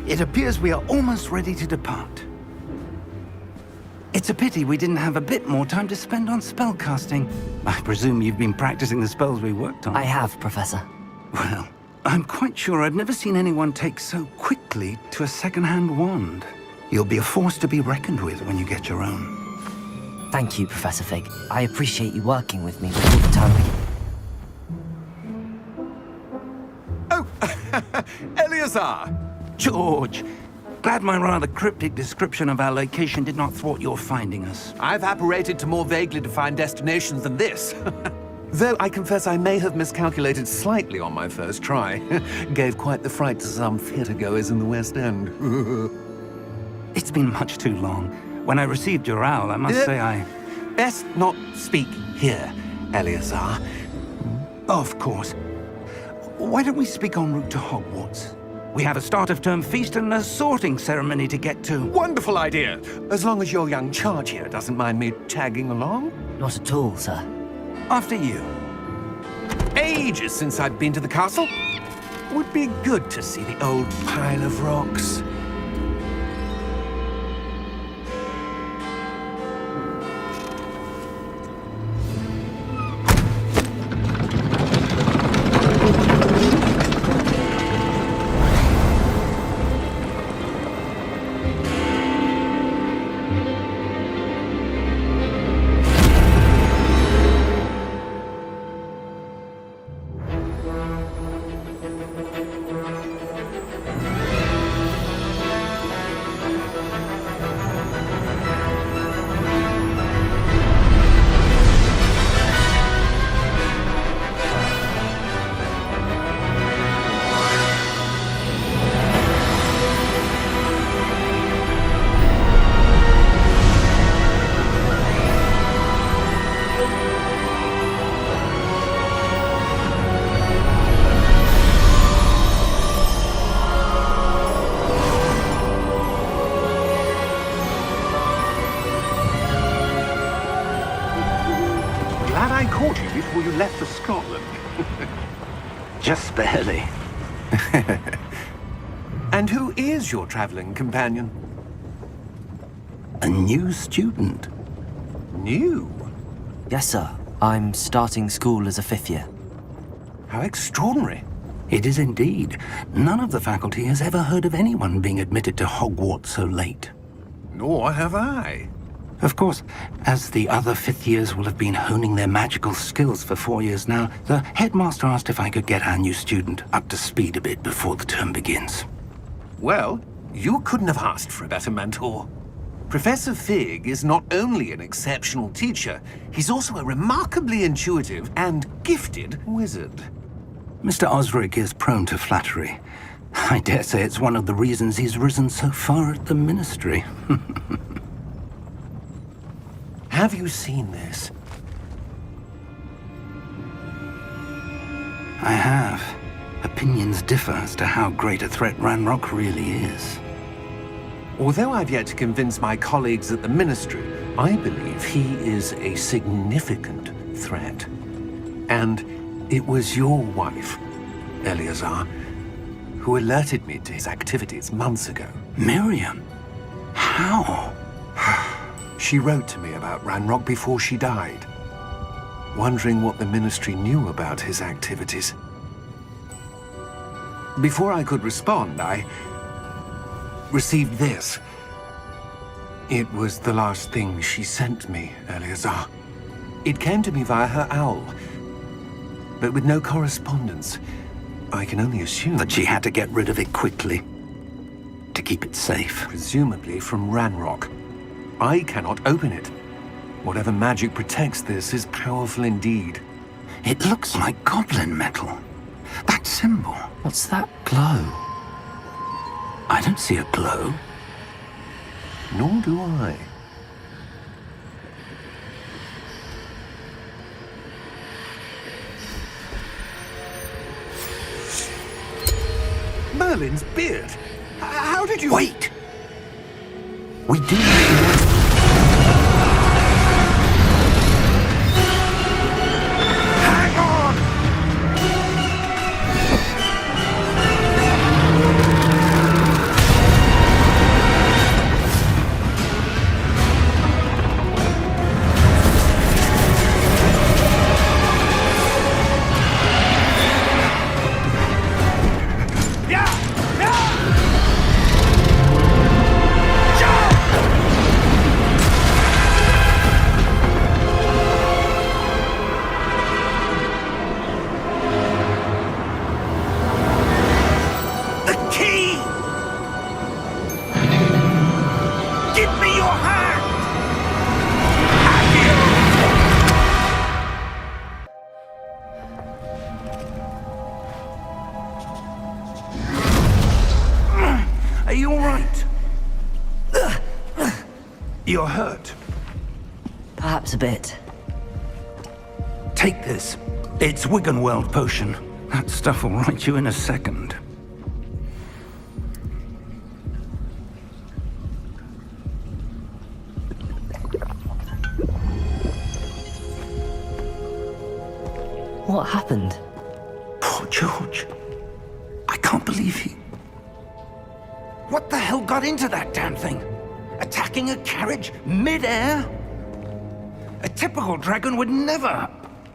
It appears we are almost ready to depart. It's a pity we didn't have a bit more time to spend on spellcasting. I presume you've been practicing the spells we worked on. I have, Professor. Well, I'm quite sure I've never seen anyone take so quickly to a second-hand wand. You'll be a force to be reckoned with when you get your own. Thank you, Professor Fig. I appreciate you working with me before the term begins. Oh, Eleazar! George! Glad my rather cryptic description of our location did not thwart your finding us. I've apparated to more vaguely defined destinations than this. Though I confess I may have miscalculated slightly on my first try. Gave quite the fright to some theatre-goers in the West End. It's been much too long. When I received your owl, I must say I... Best not speak here, Eleazar. Of course. Why don't we speak en route to Hogwarts? We have a start-of-term feast and a sorting ceremony to get to. Wonderful idea! As long as your young charge here doesn't mind me tagging along. Not at all, sir. After you. Ages since I've been to the castle. Would be good to see the old pile of rocks. I caught you before you left for Scotland. Just barely. And who is your traveling companion? A new student. New? Yes, sir. I'm starting school as a 5th year. How extraordinary. It is indeed. None of the faculty has ever heard of anyone being admitted to Hogwarts so late. Nor have I. Of course, as the other 5th years will have been honing their magical skills for 4 years now, the headmaster asked if I could get our new student up to speed a bit before the term begins. Well, you couldn't have asked for a better mentor. Professor Fig is not only an exceptional teacher, he's also a remarkably intuitive and gifted wizard. Mr. Osric is prone to flattery. I dare say it's one of the reasons he's risen so far at the Ministry. Have you seen this? I have. Opinions differ as to how great a threat Ranrock really is. Although I've yet to convince my colleagues at the Ministry, I believe he is a significant threat. And it was your wife, Eleazar, who alerted me to his activities months ago. Miriam? How? She wrote to me about Ranrock before she died, wondering what the Ministry knew about his activities. Before I could respond, I received this. It was the last thing she sent me, Eleazar. It came to me via her owl, but with no correspondence. I can only assume That she had to get rid of it quickly, to keep it safe. presumably from Ranrock. I cannot open it. Whatever magic protects this is powerful indeed. It looks like goblin metal. That symbol. What's that glow? I don't see a glow. Nor do I. Merlin's beard. How did you... Wait! We do... You're hurt. Perhaps a bit. Take this. It's Wiggenweld potion. That stuff will right you in a second. What happened? Poor George. I can't believe he... What the hell got into that damn thing? Attacking a carriage mid-air? A typical dragon would never...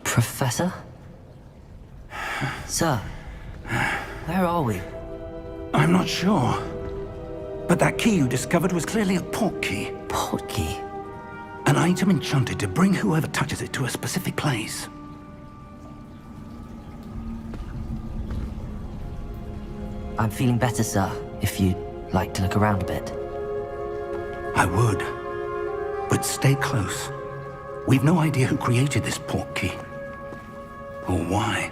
Professor? Sir, where are we? I'm not sure. But that key you discovered was clearly a port key. Port key? An item enchanted to bring whoever touches it to a specific place. I'm feeling better, sir, if you'd like to look around a bit. I would. But stay close. We've no idea who created this port key. Or why.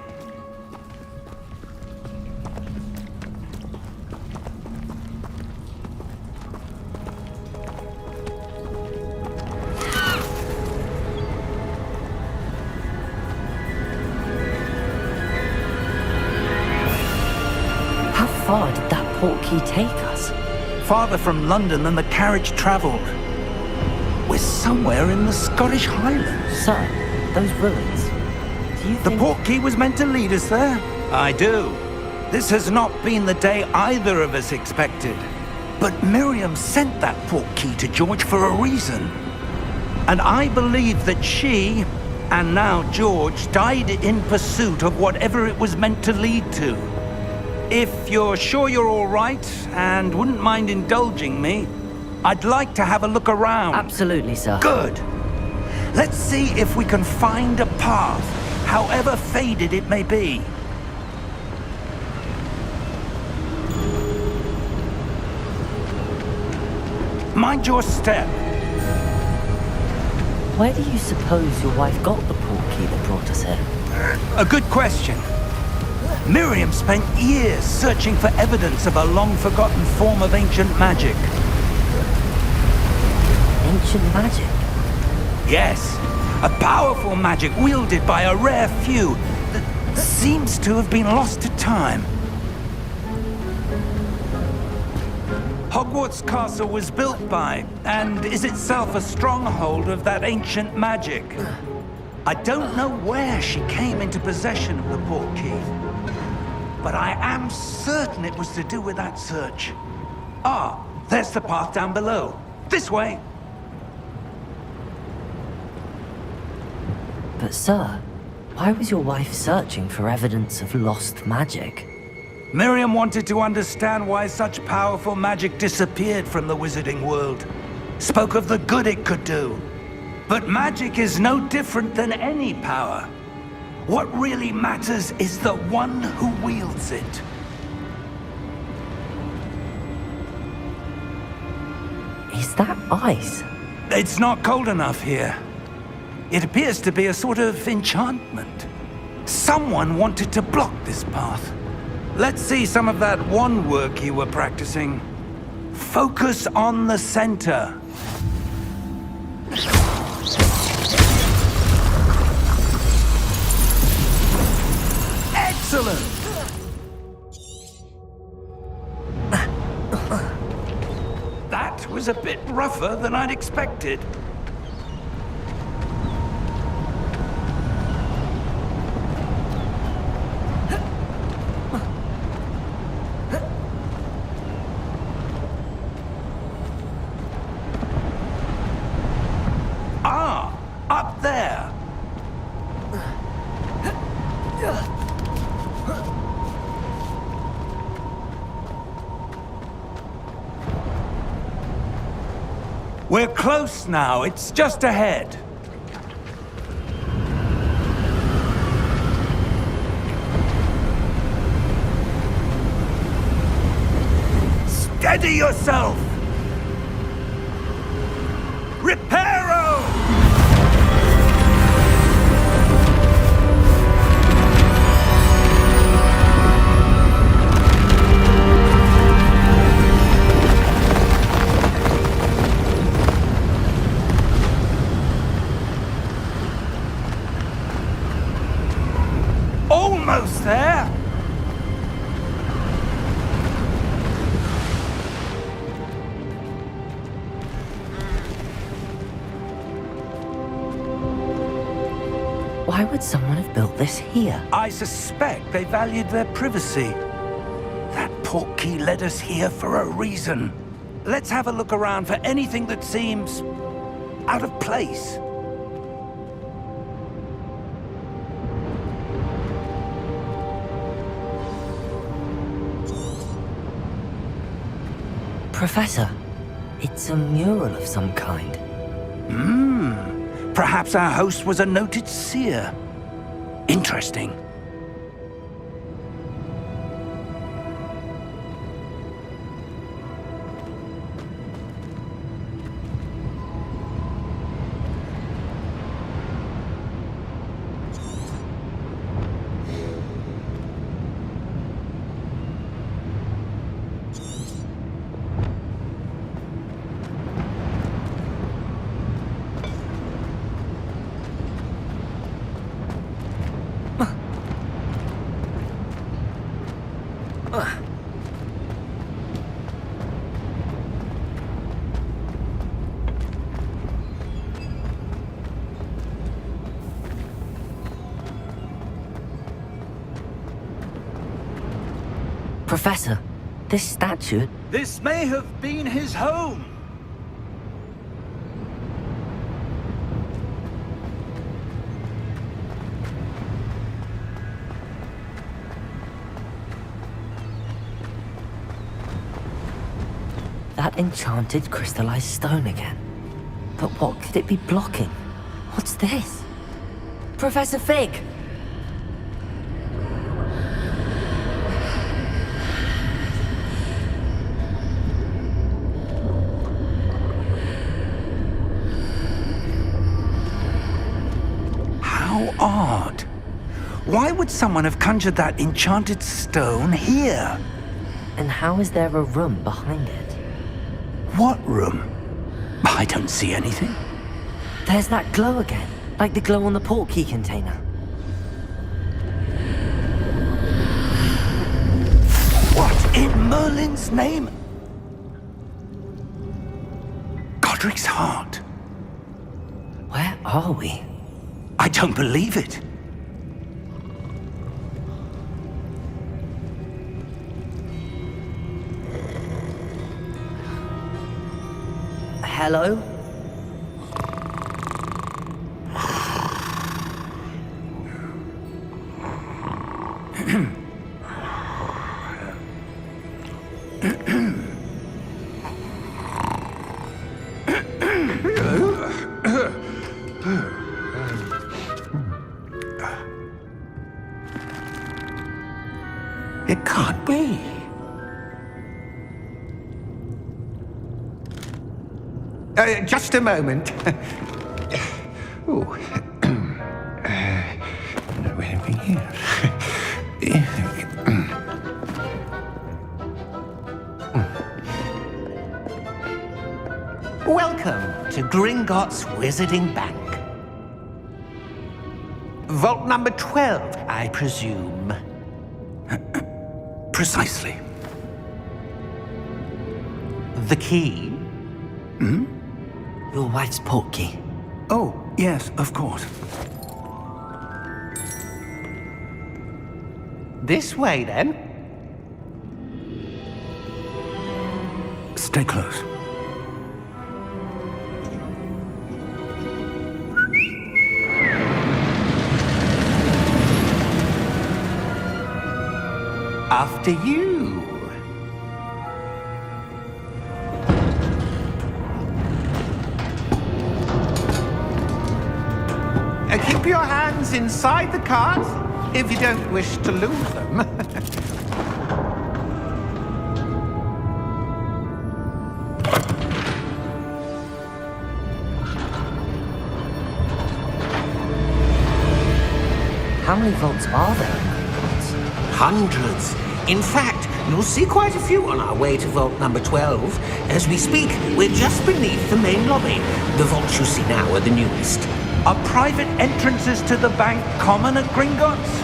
How far did that port key take us? Farther from London than the carriage traveled. We're somewhere in the Scottish Highlands. Sir, those ruins. Do you The think... port key was meant to lead us there? I do. This has not been the day either of us expected. But Miriam sent that port key to George for a reason. And I believe that she, and now George, died in pursuit of whatever it was meant to lead to. If you're sure you're all right, and wouldn't mind indulging me, I'd like to have a look around. Absolutely, sir. Good. Let's see if we can find a path, however faded it may be. Mind your step. Where do you suppose your wife got the port key that brought us here? A good question. Miriam spent years searching for evidence of a long-forgotten form of ancient magic. Ancient magic? Yes, a powerful magic wielded by a rare few that seems to have been lost to time. Hogwarts Castle was built by, and is itself a stronghold of that ancient magic. I don't know where she came into possession of the port key, but I am certain it was to do with that search. Ah, there's the path down below. This way. But sir, why was your wife searching for evidence of lost magic? Miriam wanted to understand why such powerful magic disappeared from the wizarding world. Spoke of the good it could do. But magic is no different than any power. What really matters is the one who wields it. Is that ice? It's not cold enough here. It appears to be a sort of enchantment. Someone wanted to block this path. Let's see some of that wand work you were practicing. Focus on the center. Excellent! That was a bit rougher than I'd expected. Ah, up there. We're close now. It's just ahead. Steady yourself! Reparo! Almost there! Why would someone have built this here? I suspect they valued their privacy. That portkey led us here for a reason. Let's have a look around for anything that seems out of place. Professor, it's a mural of some kind. Perhaps our host was a noted seer. Interesting. Professor, this statue... This may have been his home. That enchanted crystallized stone again. But what could it be blocking? What's this? Professor Fig! How odd. Why would someone have conjured that enchanted stone here? And how is there a room behind it? What room? I don't see anything. There's that glow again, like the glow on the portkey container. What in Merlin's name? Godric's heart. Where are we? I don't believe it. Hello? It can't be. Just a moment. Oh. No, anything here. Welcome to Gringotts Wizarding Bank. Vault number 12, I presume. Precisely. The key? Your wife's portkey. Oh, yes, of course. This way, then. Stay close. After you. Keep your hands inside the cart if you don't wish to lose them. How many vaults are there in Hogwarts? Hundreds. In fact, you'll see quite a few on our way to vault number 12. As we speak, we're just beneath the main lobby. The vaults you see now are the newest. Are private entrances to the bank common at Gringotts?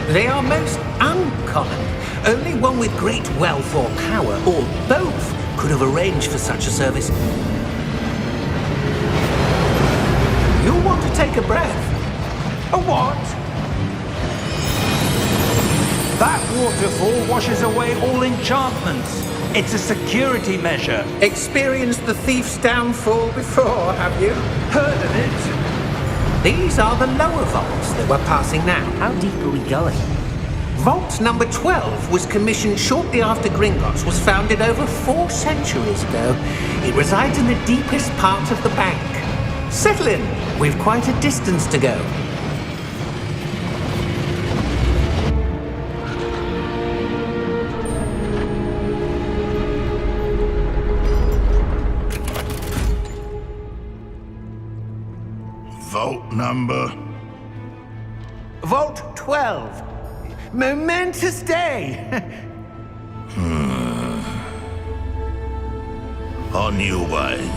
They are most uncommon. Only one with great wealth or power, or both, could have arranged for such a service. You'll want to take a breath. A what? That waterfall washes away all enchantments. It's a security measure. Experienced the thief's downfall before, have you? Heard of it? These are the lower vaults that we're passing now. How deep are we going? Vault number 12 was commissioned shortly after Gringotts was founded over 4 centuries ago. It resides in the deepest part of the bank. Settle in. We've quite a distance to go. Vault number? Vault 12. Momentous day. On your way.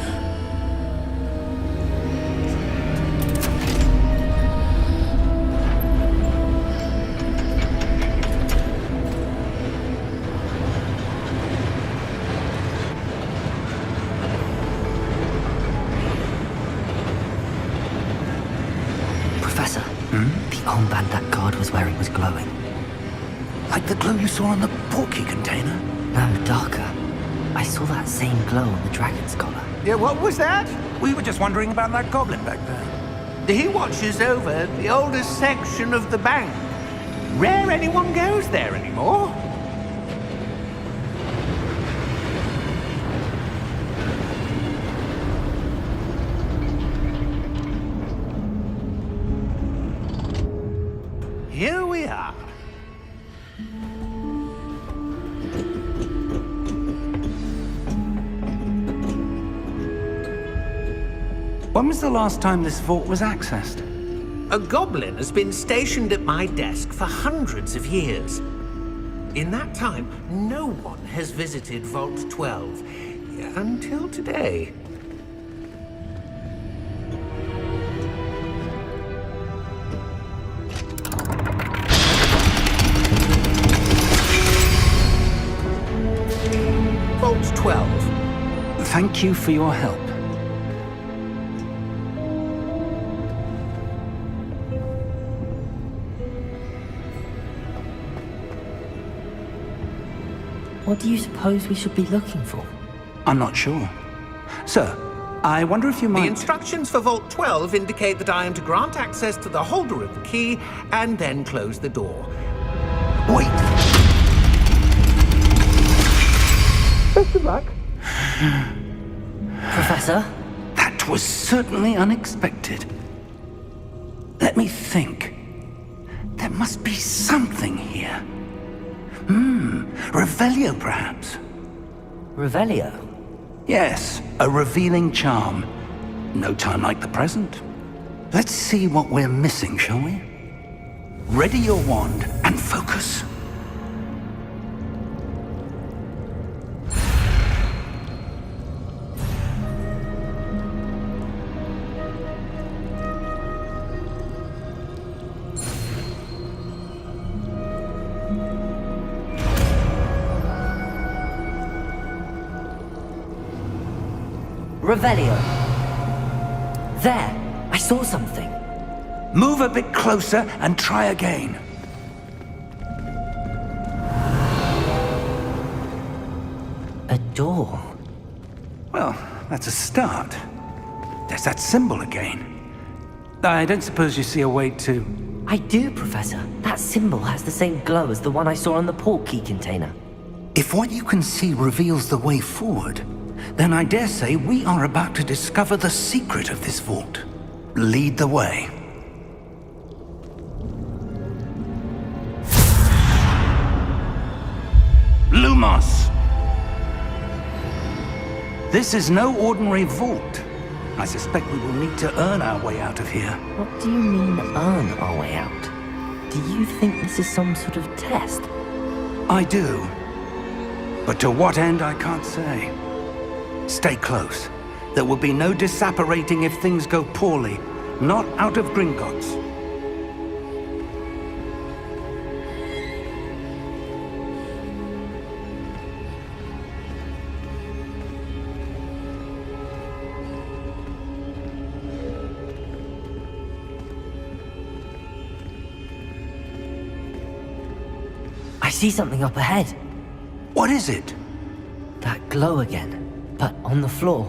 Professor, the armband that guard was wearing was glowing. Like the glow you saw on the portkey container? No, darker. I saw that same glow on the dragon's collar. Yeah, what was that? We were just wondering about that goblin back there. He watches over the oldest section of the bank. Rare anyone goes there anymore. Here we are. When was the last time this vault was accessed? A goblin has been stationed at my desk for hundreds of years. In that time, no one has visited Vault 12 until today. Vault 12. Thank you for your help. What do you suppose we should be looking for? I'm not sure. Sir, I wonder if you might... The instructions for Vault 12 indicate that I am to grant access to the holder of the key and then close the door. Wait! Best of luck. Professor? That was certainly unexpected. Let me think. There must be something here. Revelio, perhaps? Revelio? Yes, a revealing charm. No time like the present. Let's see what we're missing, shall we? Ready your wand and focus. Revelio. There! I saw something. Move a bit closer and try again. A door. Well, that's a start. There's that symbol again. I don't suppose you see a way to... I do, Professor. That symbol has the same glow as the one I saw on the portkey container. If what you can see reveals the way forward, then I dare say we are about to discover the secret of this vault. Lead the way. Lumos! This is no ordinary vault. I suspect we will need to earn our way out of here. What do you mean, earn our way out? Do you think this is some sort of test? I do. But to what end, I can't say. Stay close. There will be no disapparating if things go poorly. Not out of Gringotts. I see something up ahead. What is it? That glow again, but on the floor.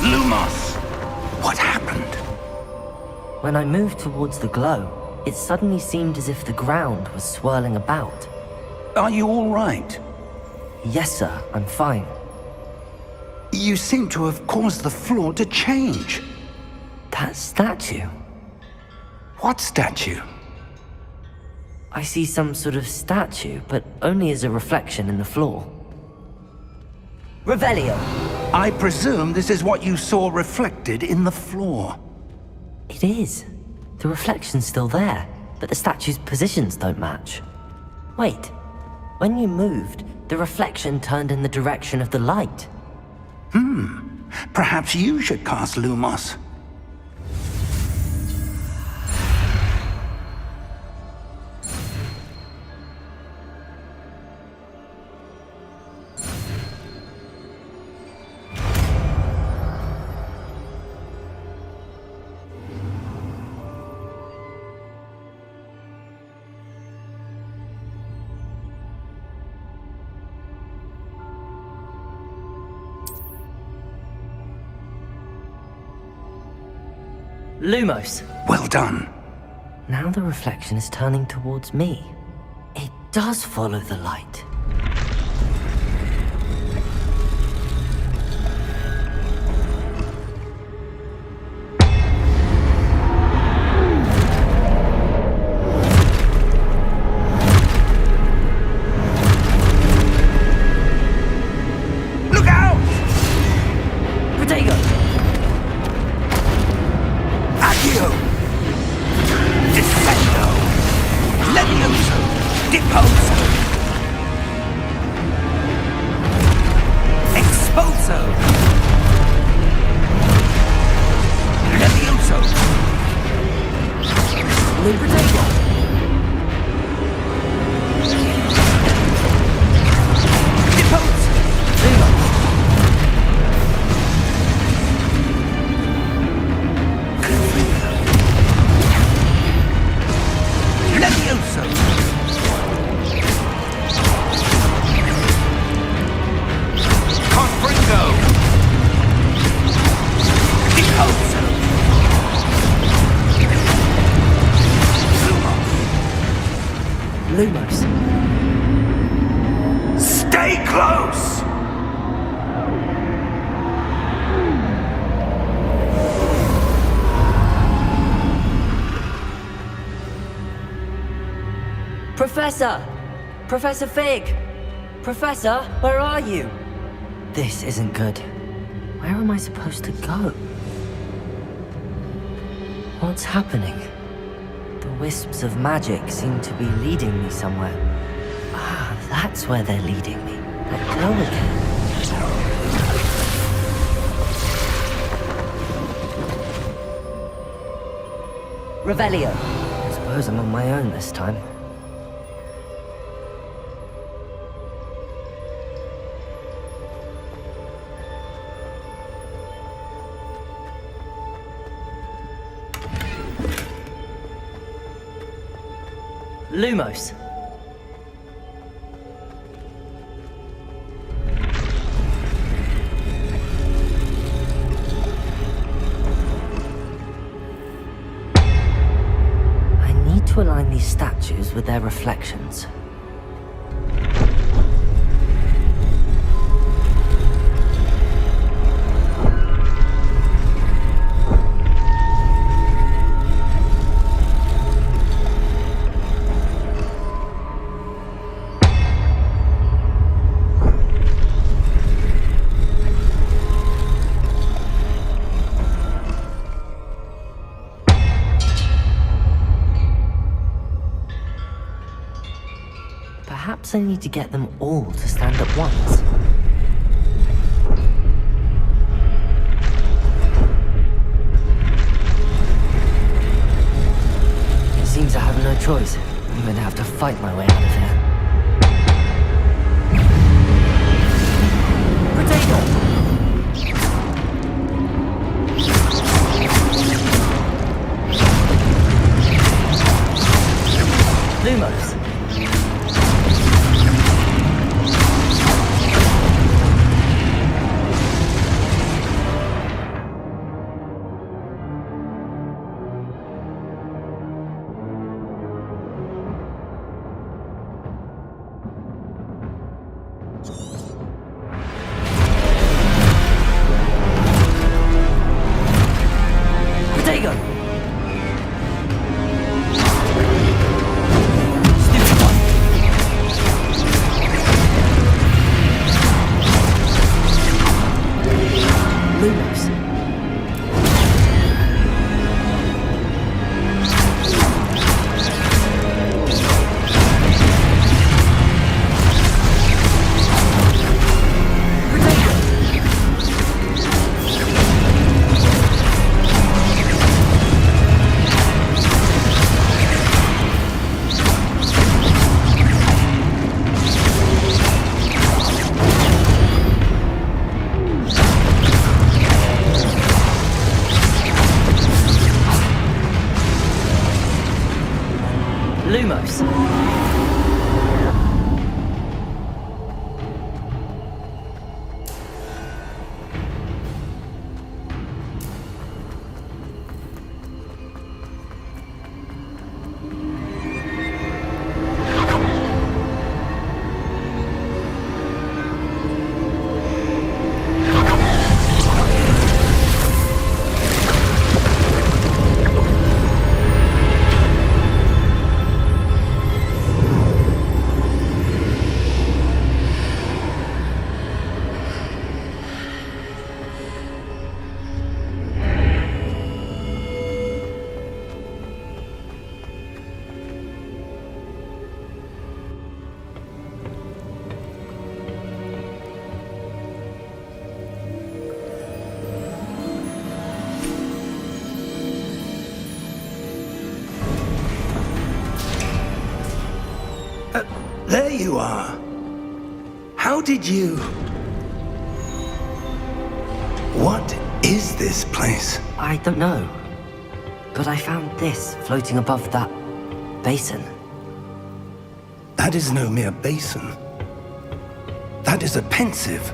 Lumos! What happened? When I moved towards the glow, it suddenly seemed as if the ground was swirling about. Are you all right? Yes, sir, I'm fine. You seem to have caused the floor to change. That statue? What statue? I see some sort of statue, but only as a reflection in the floor. Revelio! I presume this is what you saw reflected in the floor. It is. The reflection's still there, but the statue's positions don't match. Wait, when you moved, the reflection turned in the direction of the light. Perhaps you should cast Lumos. Lumos! Well done. Now the reflection is turning towards me. It does follow the light. Look out! Protego! Accio! Descendo! Levioso! Deposo! Expulso! Levioso! Protego! Deposo! Levioso! Confringo! Deposo! Lumos! Stay close! Professor! Professor Fig! Professor, where are you? This isn't good. Where am I supposed to go? What's happening? The wisps of magic seem to be leading me somewhere. Ah, that's where they're leading me. That glow again. Revelio. I suppose I'm on my own this time. Lumos. I need to align these statues with their reflections. Perhaps I need to get them all to stand at once. It seems I have no choice. I'm going to have to fight my way out of here. Potato! you are. How did you... What is this place? I don't know. But I found this floating above that basin. That is no mere basin. That is a pensive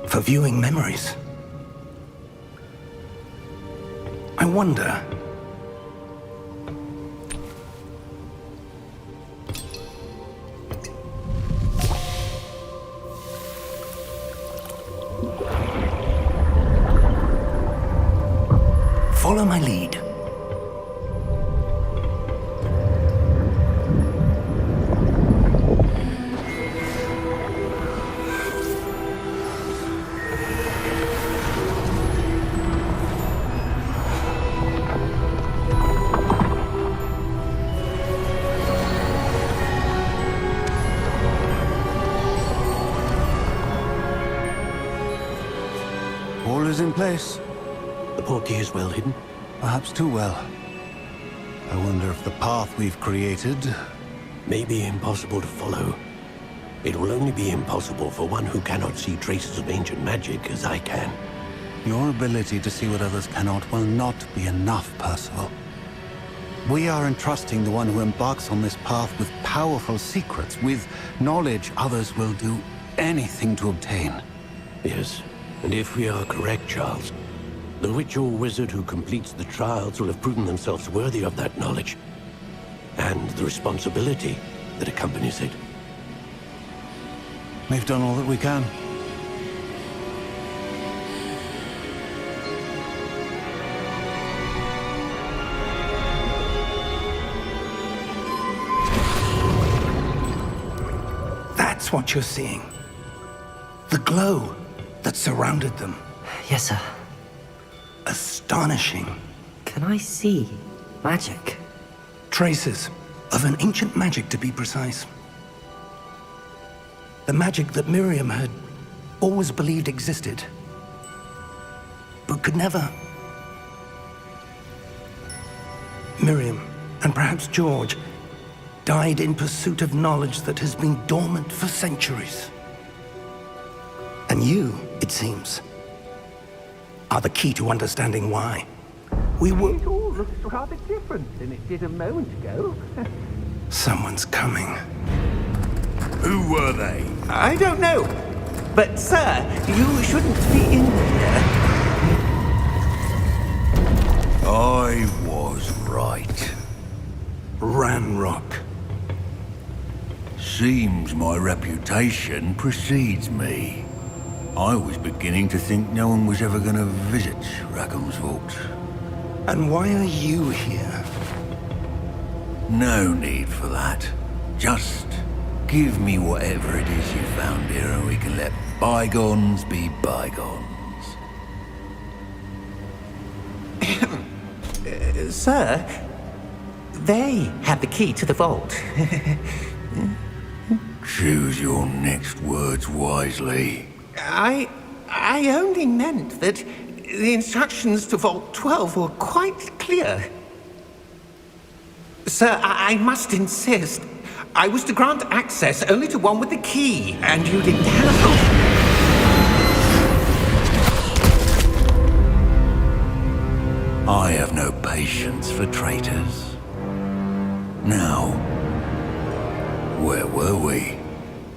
for viewing memories. I wonder... Follow my lead. All is in place. The portkey is well hidden. Perhaps too well. I wonder if the path we've created... May be impossible to follow. It will only be impossible for one who cannot see traces of ancient magic as I can. Your ability to see what others cannot will not be enough, Percival. We are entrusting the one who embarks on this path with powerful secrets, with knowledge others will do anything to obtain. Yes, and if we are correct, Charles, the witch or wizard who completes the trials will have proven themselves worthy of that knowledge, and the responsibility that accompanies it. We've done all that we can. That's what you're seeing. The glow that surrounded them. Yes, sir. Astonishing. Can I see magic? Traces of an ancient magic, to be precise. The magic that Miriam had always believed existed, but could never. Miriam, and perhaps George, died in pursuit of knowledge that has been dormant for centuries. And you, it seems, are the key to understanding why. We were... It all looks rather different than it did a moment ago. Someone's coming. Who were they? I don't know. But, sir, you shouldn't be in here. I was right. Ranrock. Seems my reputation precedes me. I was beginning to think no one was ever going to visit Rackham's vault. And why are you here? No need for that. Just give me whatever it is you found here and we can let bygones be bygones. Sir, they had the key to the vault. Choose your next words wisely. I only meant that the instructions to Vault 12 were quite clear. Sir, I must insist. I was to grant access only to one with the key, and you didn't have... I have no patience for traitors. Now, where were we?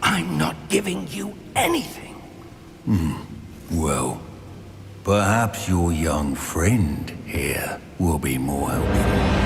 I'm not giving you anything. Well, perhaps your young friend here will be more helpful.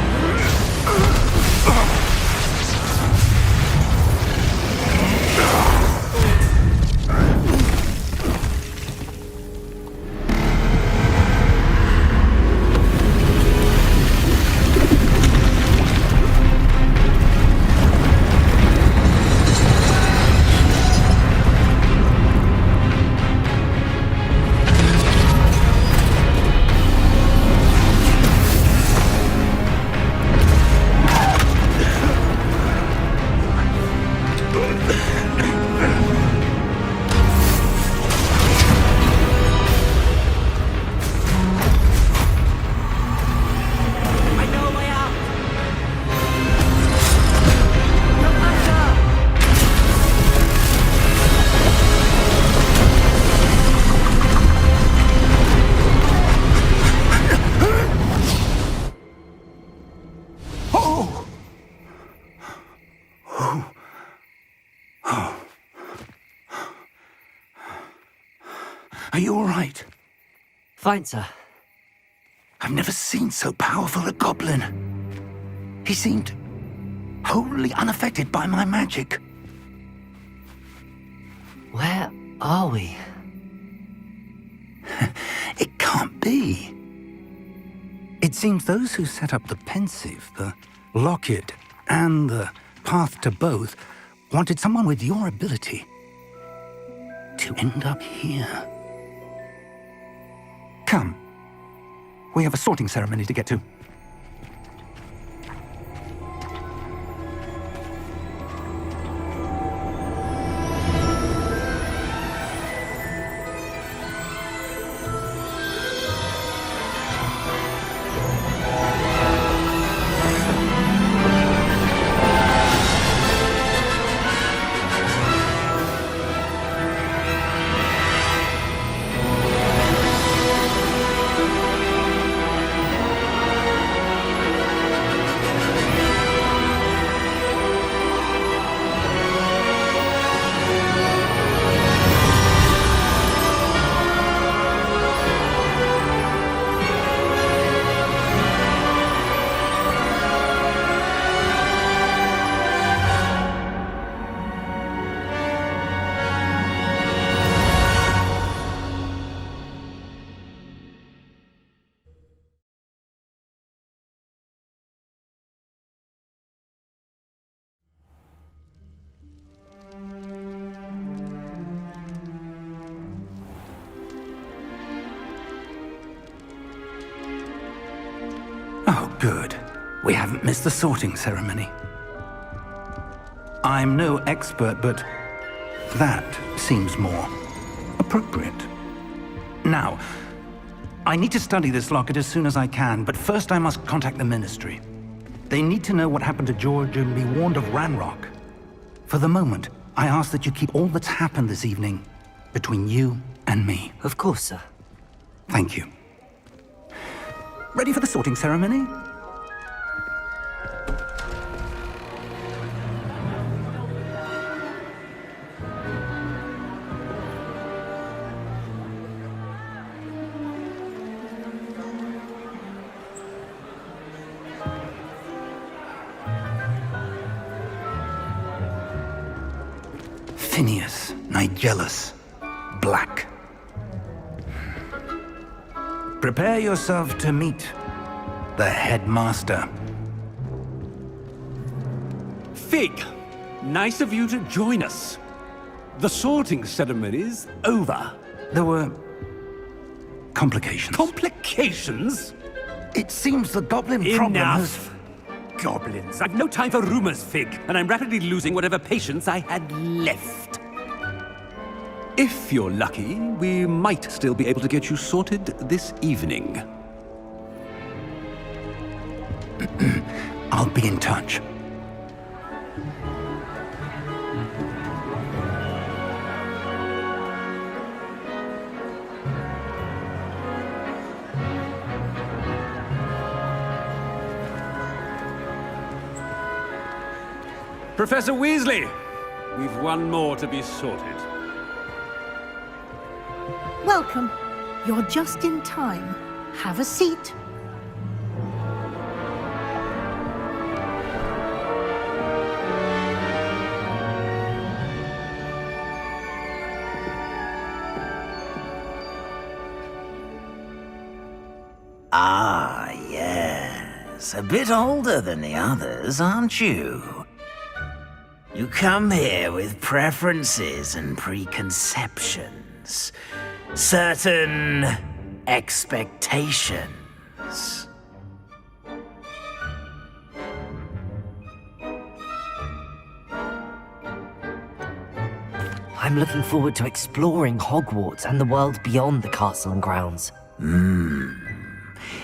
Are you all right? Fine, sir. I've never seen so powerful a goblin. He seemed wholly unaffected by my magic. Where are we? It can't be. It seems those who set up the pensive, the locket, and the path to both wanted someone with your ability to end up here. Come. We have a sorting ceremony to get to. Oh, good. We haven't missed the sorting ceremony. I'm no expert, but that seems more appropriate. Now, I need to study this locket as soon as I can, but first I must contact the Ministry. They need to know what happened to George and be warned of Ranrock. For the moment, I ask that you keep all that's happened this evening between you and me. Of course, sir. Thank you. Ready for the sorting ceremony? Phineas, Nigellus, Black. Prepare yourself to meet the headmaster. Fig, nice of you to join us. The sorting ceremony's over. There were complications. Complications? It seems the goblin problem has... Enough! Goblins. I've no time for rumors, Fig, and I'm rapidly losing whatever patience I had left. If you're lucky, we might still be able to get you sorted this evening. I'll be in touch. Professor Weasley, we've one more to be sorted. Welcome. You're just in time. Have a seat. Ah, yes. A bit older than the others, aren't you? You come here with preferences and preconceptions. Certain expectations. I'm looking forward to exploring Hogwarts and the world beyond the castle and grounds.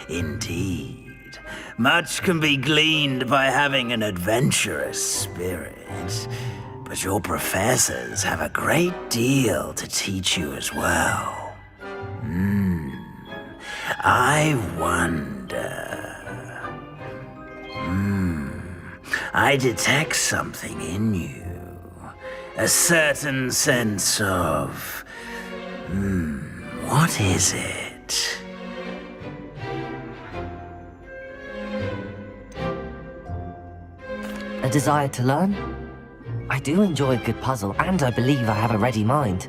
Indeed. Much can be gleaned by having an adventurous spirit. But your professors have a great deal to teach you as well. I wonder... I detect something in you. A certain sense of... What is it? A desire to learn? I do enjoy a good puzzle, and I believe I have a ready mind.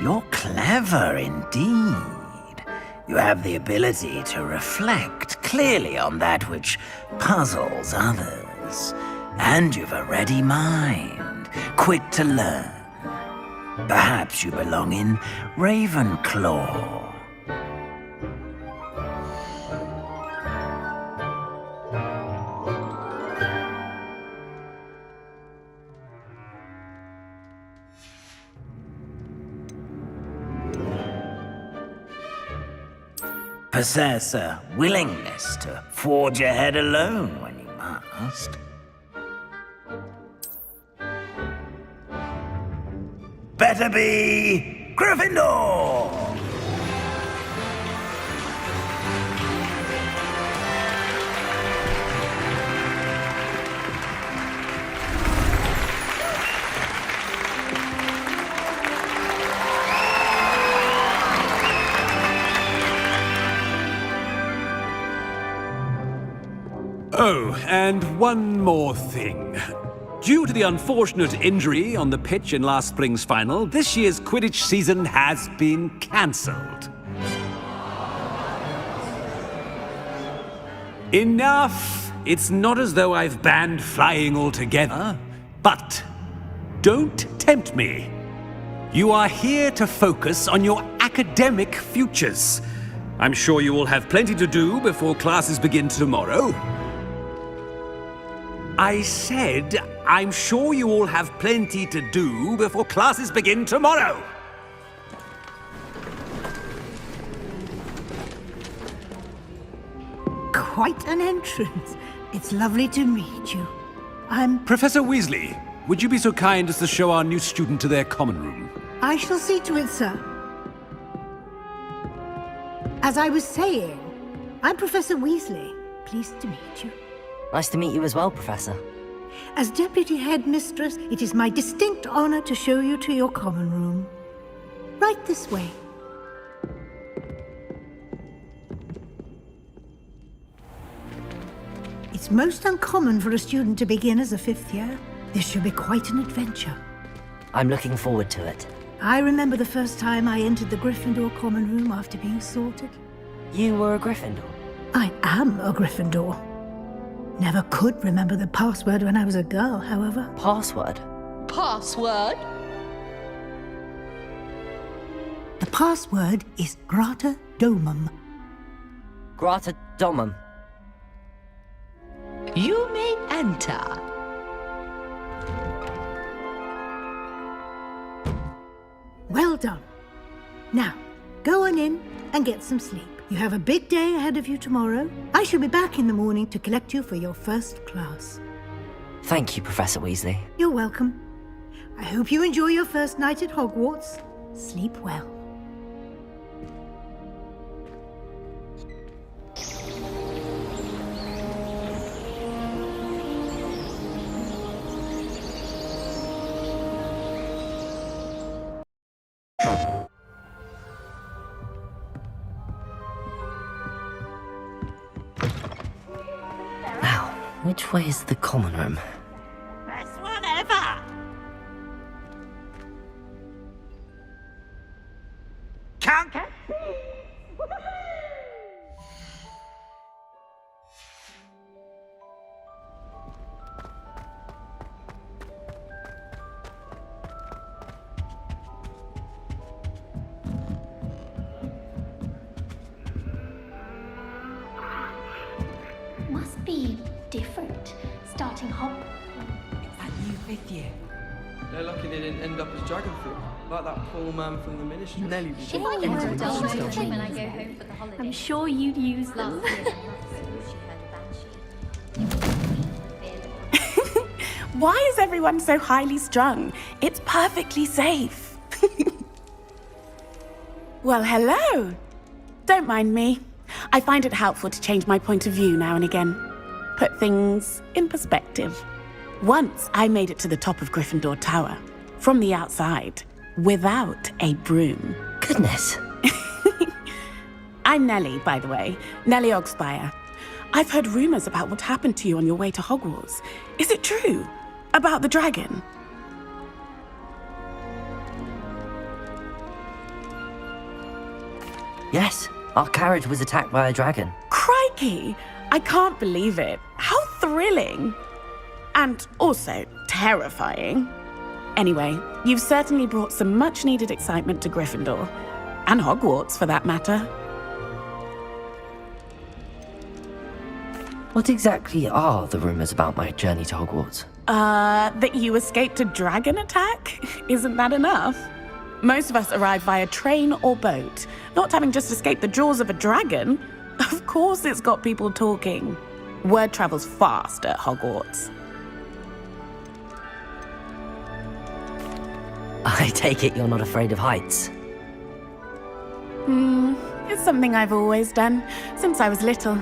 You're clever indeed. You have the ability to reflect clearly on that which puzzles others. And you've a ready mind, quick to learn. Perhaps you belong in Ravenclaw. Possess a willingness to forge ahead alone when you must. Better be Gryffindor! Oh, and one more thing. Due to the unfortunate injury on the pitch in last spring's final, this year's Quidditch season has been cancelled. Enough! It's not as though I've banned flying altogether, but don't tempt me. You are here to focus on your academic futures. I'm sure you will have plenty to do before classes begin tomorrow. I said, I'm sure you all have plenty to do before classes begin tomorrow. Quite an entrance. It's lovely to meet you. Professor Weasley, would you be so kind as to show our new student to their common room? I shall see to it, sir. As I was saying, I'm Professor Weasley. Pleased to meet you. Nice to meet you as well, Professor. As Deputy Headmistress, it is my distinct honor to show you to your common room. Right this way. It's most uncommon for a student to begin as a fifth year. This should be quite an adventure. I'm looking forward to it. I remember the first time I entered the Gryffindor common room after being sorted. You were a Gryffindor? I am a Gryffindor. Never could remember the password when I was a girl, however. Password? Password? The password is Grata Domum. Grata Domum. You may enter. Well done. Now, go on in and get some sleep. You have a big day ahead of you tomorrow. I shall be back in the morning to collect you for your first class. Thank you, Professor Weasley. You're welcome. I hope you enjoy your first night at Hogwarts. Sleep well. Now, which way is the common room? Best one ever! Can't... Must be different, starting Hogwarts. It's that new fifth year. They're lucky they didn't end up as Dragonfruit, like that poor man from the ministry. Nelly was If I were a dull when I go home for the holiday, I'm sure you'd use them. Why is everyone so highly strung? It's perfectly safe. Well, hello. Don't mind me. I find it helpful to change my point of view now and again. Put things in perspective. Once I made it to the top of Gryffindor Tower, from the outside. without a broom. Goodness. I'm Nellie, by the way. Nellie Ogspire. I've heard rumors about what happened to you on your way to Hogwarts. Is it true? About the dragon? Yes, our carriage was attacked by a dragon. Crikey! I can't believe it. How thrilling! And also terrifying. Anyway, you've certainly brought some much-needed excitement to Gryffindor. And Hogwarts, for that matter. What exactly are the rumors about my journey to Hogwarts? That you escaped a dragon attack? Isn't that enough? Most of us arrive via train or boat, not having just escaped the jaws of a dragon. Of course it's got people talking. Word travels fast at Hogwarts. I take it you're not afraid of heights. It's something I've always done, since I was little.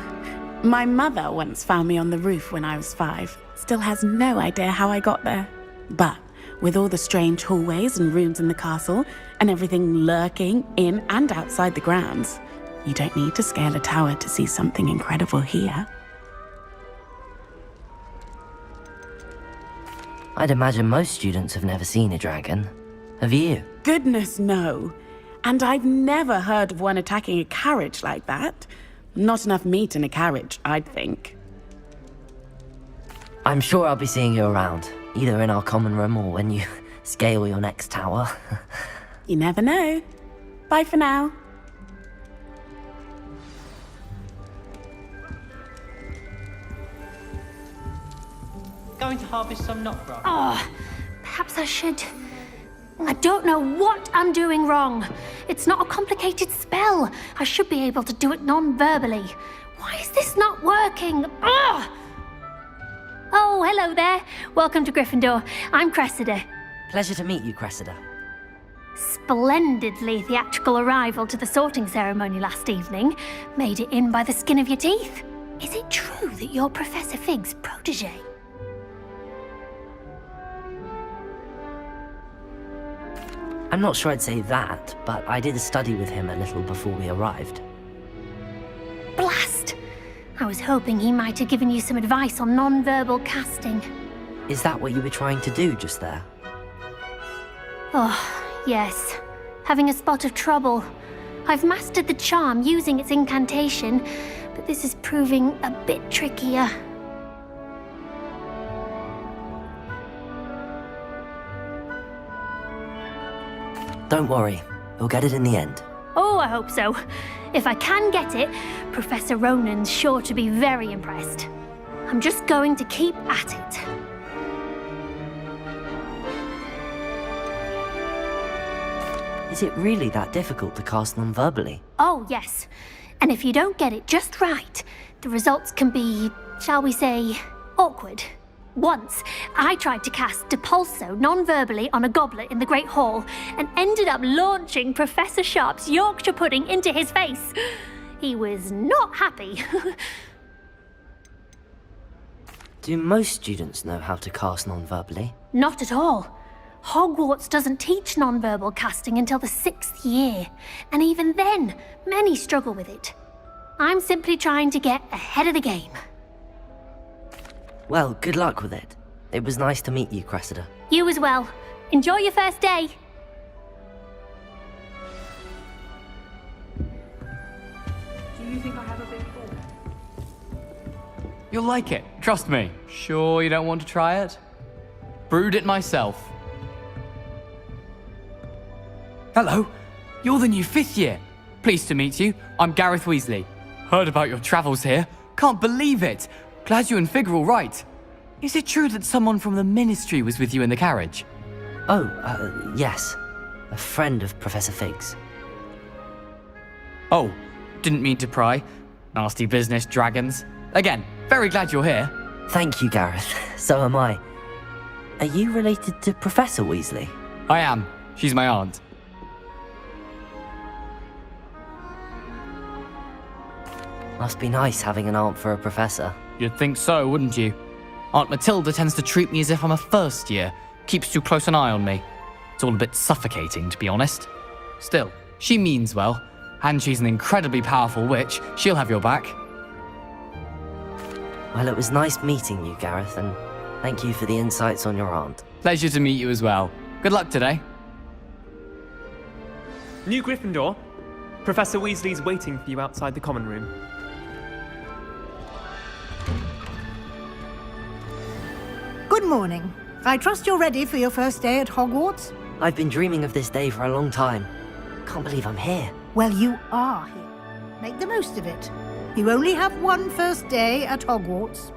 My mother once found me on the roof when I was 5. Still has no idea how I got there. But with all the strange hallways and rooms in the castle, and everything lurking in and outside the grounds, you don't need to scale a tower to see something incredible here. I'd imagine most students have never seen a dragon. Have you? Goodness, no. And I've never heard of one attacking a carriage like that. Not enough meat in a carriage, I'd think. I'm sure I'll be seeing you around, either in our common room or when you scale your next tower. You never know. Bye for now. Going to harvest some nutbrown. Oh, perhaps I should. I don't know what I'm doing wrong. It's not a complicated spell. I should be able to do it non-verbally. Why is this not working? Ugh! Oh, hello there. Welcome to Gryffindor. I'm Cressida. Pleasure to meet you, Cressida. Splendidly theatrical arrival to the sorting ceremony last evening. Made it in by the skin of your teeth. Is it true that you're Professor Fig's protege? I'm not sure I'd say that, but I did study with him a little before we arrived. Blast! I was hoping he might have given you some advice on non-verbal casting. Is that what you were trying to do just there? Oh, yes. Having a spot of trouble. I've mastered the charm using its incantation, but this is proving a bit trickier. Don't worry, we'll get it in the end. Oh, I hope so. If I can get it, Professor Ronan's sure to be very impressed. I'm just going to keep at it. Is it really that difficult to cast non-verbally? Oh, yes. And if you don't get it just right, the results can be, shall we say, awkward. Once, I tried to cast Depulso non-verbally on a goblet in the Great Hall and ended up launching Professor Sharp's Yorkshire pudding into his face. He was not happy. Do most students know how to cast non-verbally? Not at all. Hogwarts doesn't teach non-verbal casting until the 6th year, and even then, many struggle with it. I'm simply trying to get ahead of the game. Well, good luck with it. It was nice to meet you, Cressida. You as well. Enjoy your first day. Do you think I have a big ball? You'll like it, trust me. Sure you don't want to try it? Brewed it myself. Hello, you're the new 5th year. Pleased to meet you. I'm Gareth Weasley. Heard about your travels here. Can't believe it. Glad you and Fig are all right. Is it true that someone from the Ministry was with you in the carriage? Oh, yes. A friend of Professor Fig's. Oh, didn't mean to pry. Nasty business, dragons. Again, very glad you're here. Thank you, Gareth. So am I. Are you related to Professor Weasley? I am. She's my aunt. Must be nice having an aunt for a professor. You'd think so, wouldn't you? Aunt Matilda tends to treat me as if I'm a first year. Keeps too close an eye on me. It's all a bit suffocating, to be honest. Still, she means well, and she's an incredibly powerful witch. She'll have your back. Well, it was nice meeting you, Gareth, and thank you for the insights on your aunt. Pleasure to meet you as well. Good luck today. New Gryffindor. Professor Weasley's waiting for you outside the common room. Good morning. I trust you're ready for your first day at Hogwarts? I've been dreaming of this day for a long time. Can't believe I'm here. Well, you are here. Make the most of it. You only have one first day at Hogwarts.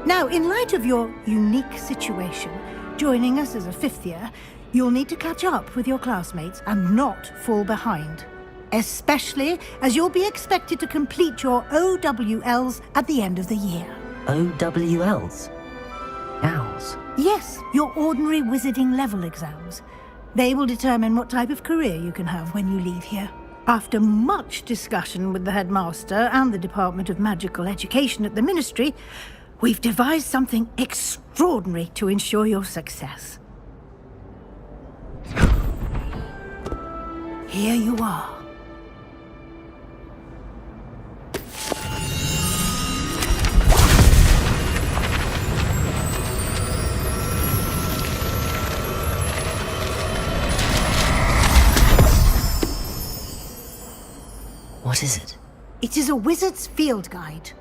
Now, in light of your unique situation, joining us as a fifth year, you'll need to catch up with your classmates and not fall behind. Especially as you'll be expected to complete your OWLs at the end of the year. OWLs? Owls? Yes, your ordinary wizarding level exams. They will determine what type of career you can have when you leave here. After much discussion with the headmaster and the Department of Magical Education at the Ministry, we've devised something extraordinary to ensure your success. Here you are. What is it? It is a wizard's field guide.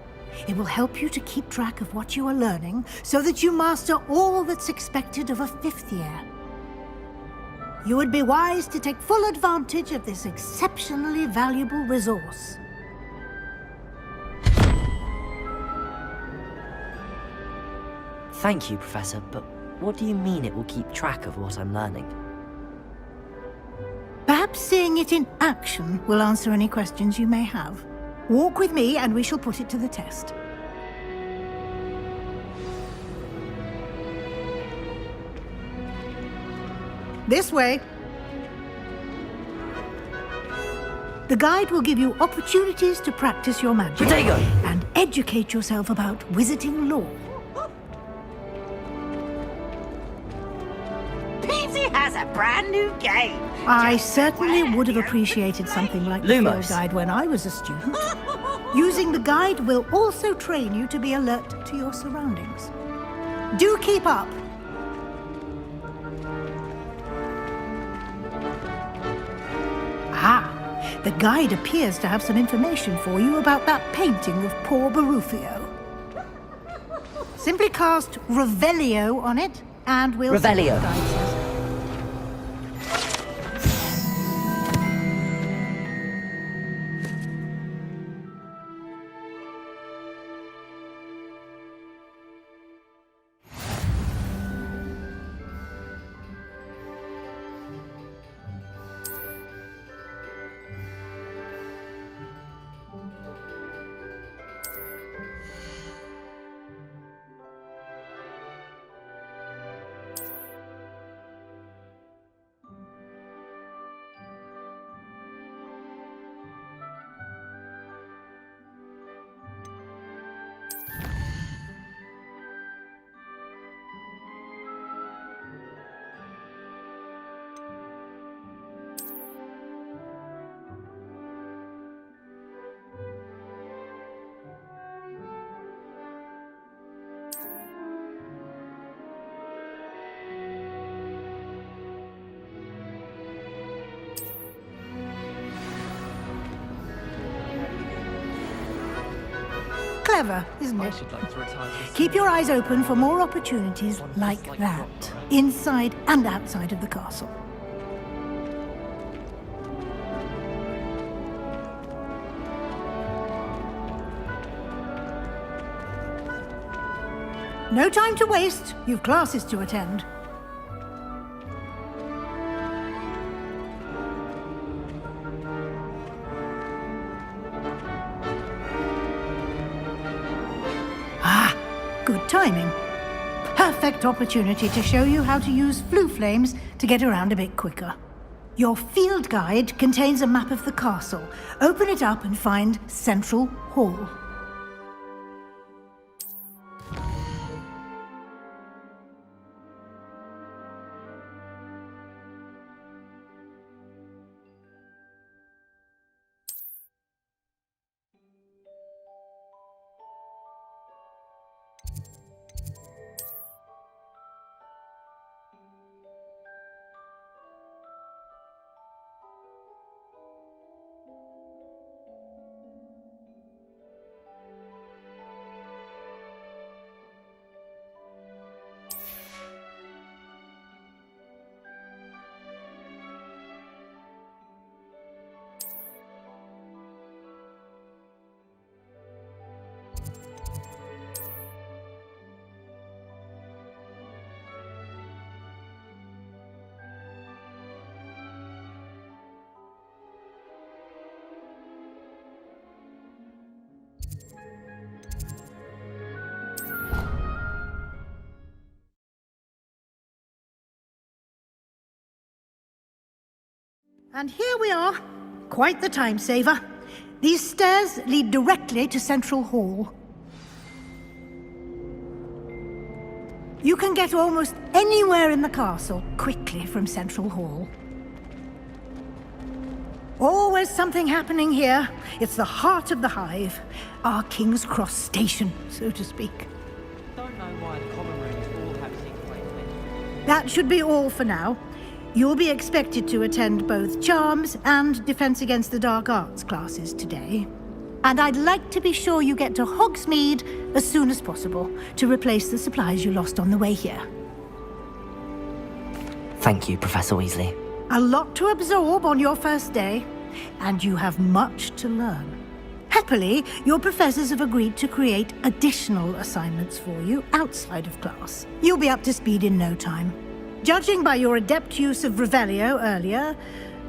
It will help you to keep track of what you are learning so that you master all that's expected of a fifth year. You would be wise to take full advantage of this exceptionally valuable resource. Thank you, Professor, but what do you mean it will keep track of what I'm learning? Perhaps seeing it in action will answer any questions you may have. Walk with me and we shall put it to the test. This way. The guide will give you opportunities to practice your magic and educate yourself about wizarding lore. Peavesy has a brand new game. I certainly would have appreciated something like the field guide when I was a student. Using the guide will also train you to be alert to your surroundings. Do keep up. Ah, the guide appears to have some information for you about that painting of poor Barufio. Simply cast Revelio on it, and we'll... Revelio. Clever, isn't it? Keep your eyes open for more opportunities like that, inside and outside of the castle. No time to waste. You've classes to attend. Good timing. Perfect opportunity to show you how to use flue flames to get around a bit quicker. Your field guide contains a map of the castle. Open it up and find Central Hall. And here we are. Quite the time saver. These stairs lead directly to Central Hall. You can get almost anywhere in the castle quickly from Central Hall. Always something happening here. It's the heart of the hive. Our King's Cross station, so to speak. Don't know why the common rooms all have secret ways. That should be all for now. You'll be expected to attend both Charms and Defense Against the Dark Arts classes today. And I'd like to be sure you get to Hogsmeade as soon as possible to replace the supplies you lost on the way here. Thank you, Professor Weasley. A lot to absorb on your first day, and you have much to learn. Happily, your professors have agreed to create additional assignments for you outside of class. You'll be up to speed in no time. Judging by your adept use of Revelio earlier,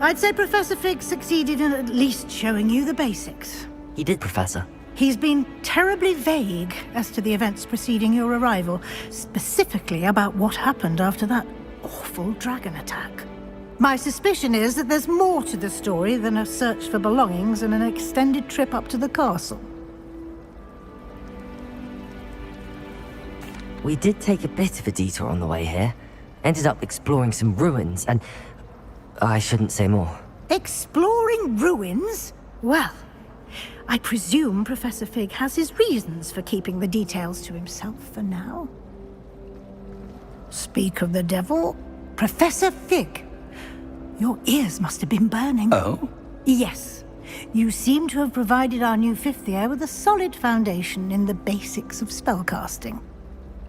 I'd say Professor Fig succeeded in at least showing you the basics. He did, Professor. He's been terribly vague as to the events preceding your arrival, specifically about what happened after that awful dragon attack. My suspicion is that there's more to the story than a search for belongings and an extended trip up to the castle. We did take a bit of a detour on the way here. Ended up exploring some ruins and... I shouldn't say more. Exploring ruins? Well, I presume Professor Fig has his reasons for keeping the details to himself for now. Speak of the devil, Professor Fig. Your ears must have been burning. Oh? Yes. You seem to have provided our new fifth year with a solid foundation in the basics of spellcasting.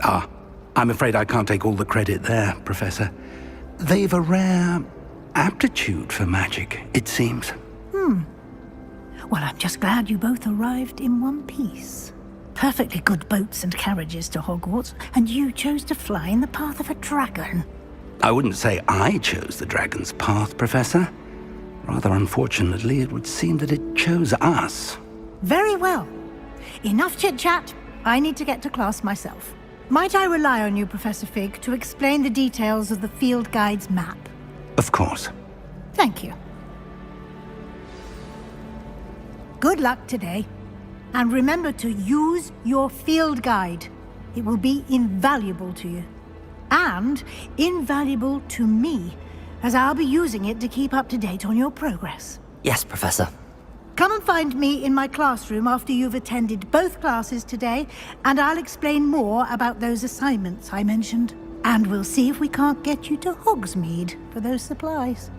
Ah, I'm afraid I can't take all the credit there, Professor. They've a rare aptitude for magic, it seems. Well, I'm just glad you both arrived in one piece. Perfectly good boats and carriages to Hogwarts, and you chose to fly in the path of a dragon. I wouldn't say I chose the dragon's path, Professor. Rather unfortunately, it would seem that it chose us. Very well. Enough chit-chat. I need to get to class myself. Might I rely on you, Professor Fig, to explain the details of the field guide's map? Of course. Thank you. Good luck today. And remember to use your field guide. It will be invaluable to you. And invaluable to me, as I'll be using it to keep up to date on your progress. Yes, Professor. Come and find me in my classroom after you've attended both classes today, and I'll explain more about those assignments I mentioned. And we'll see if we can't get you to Hogsmeade for those supplies.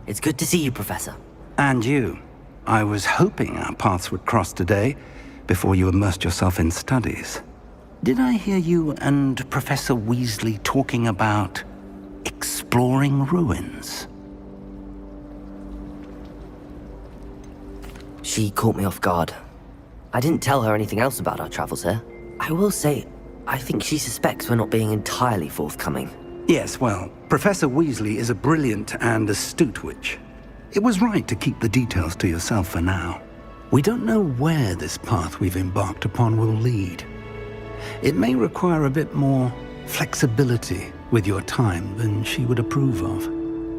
It's good to see you, Professor. And you. I was hoping our paths would cross today, before you immersed yourself in studies. Did I hear you and Professor Weasley talking about exploring ruins? She caught me off guard. I didn't tell her anything else about our travels here. I will say, I think she suspects we're not being entirely forthcoming. Yes, well, Professor Weasley is a brilliant and astute witch. It was right to keep the details to yourself for now. We don't know where this path we've embarked upon will lead. It may require a bit more flexibility with your time than she would approve of.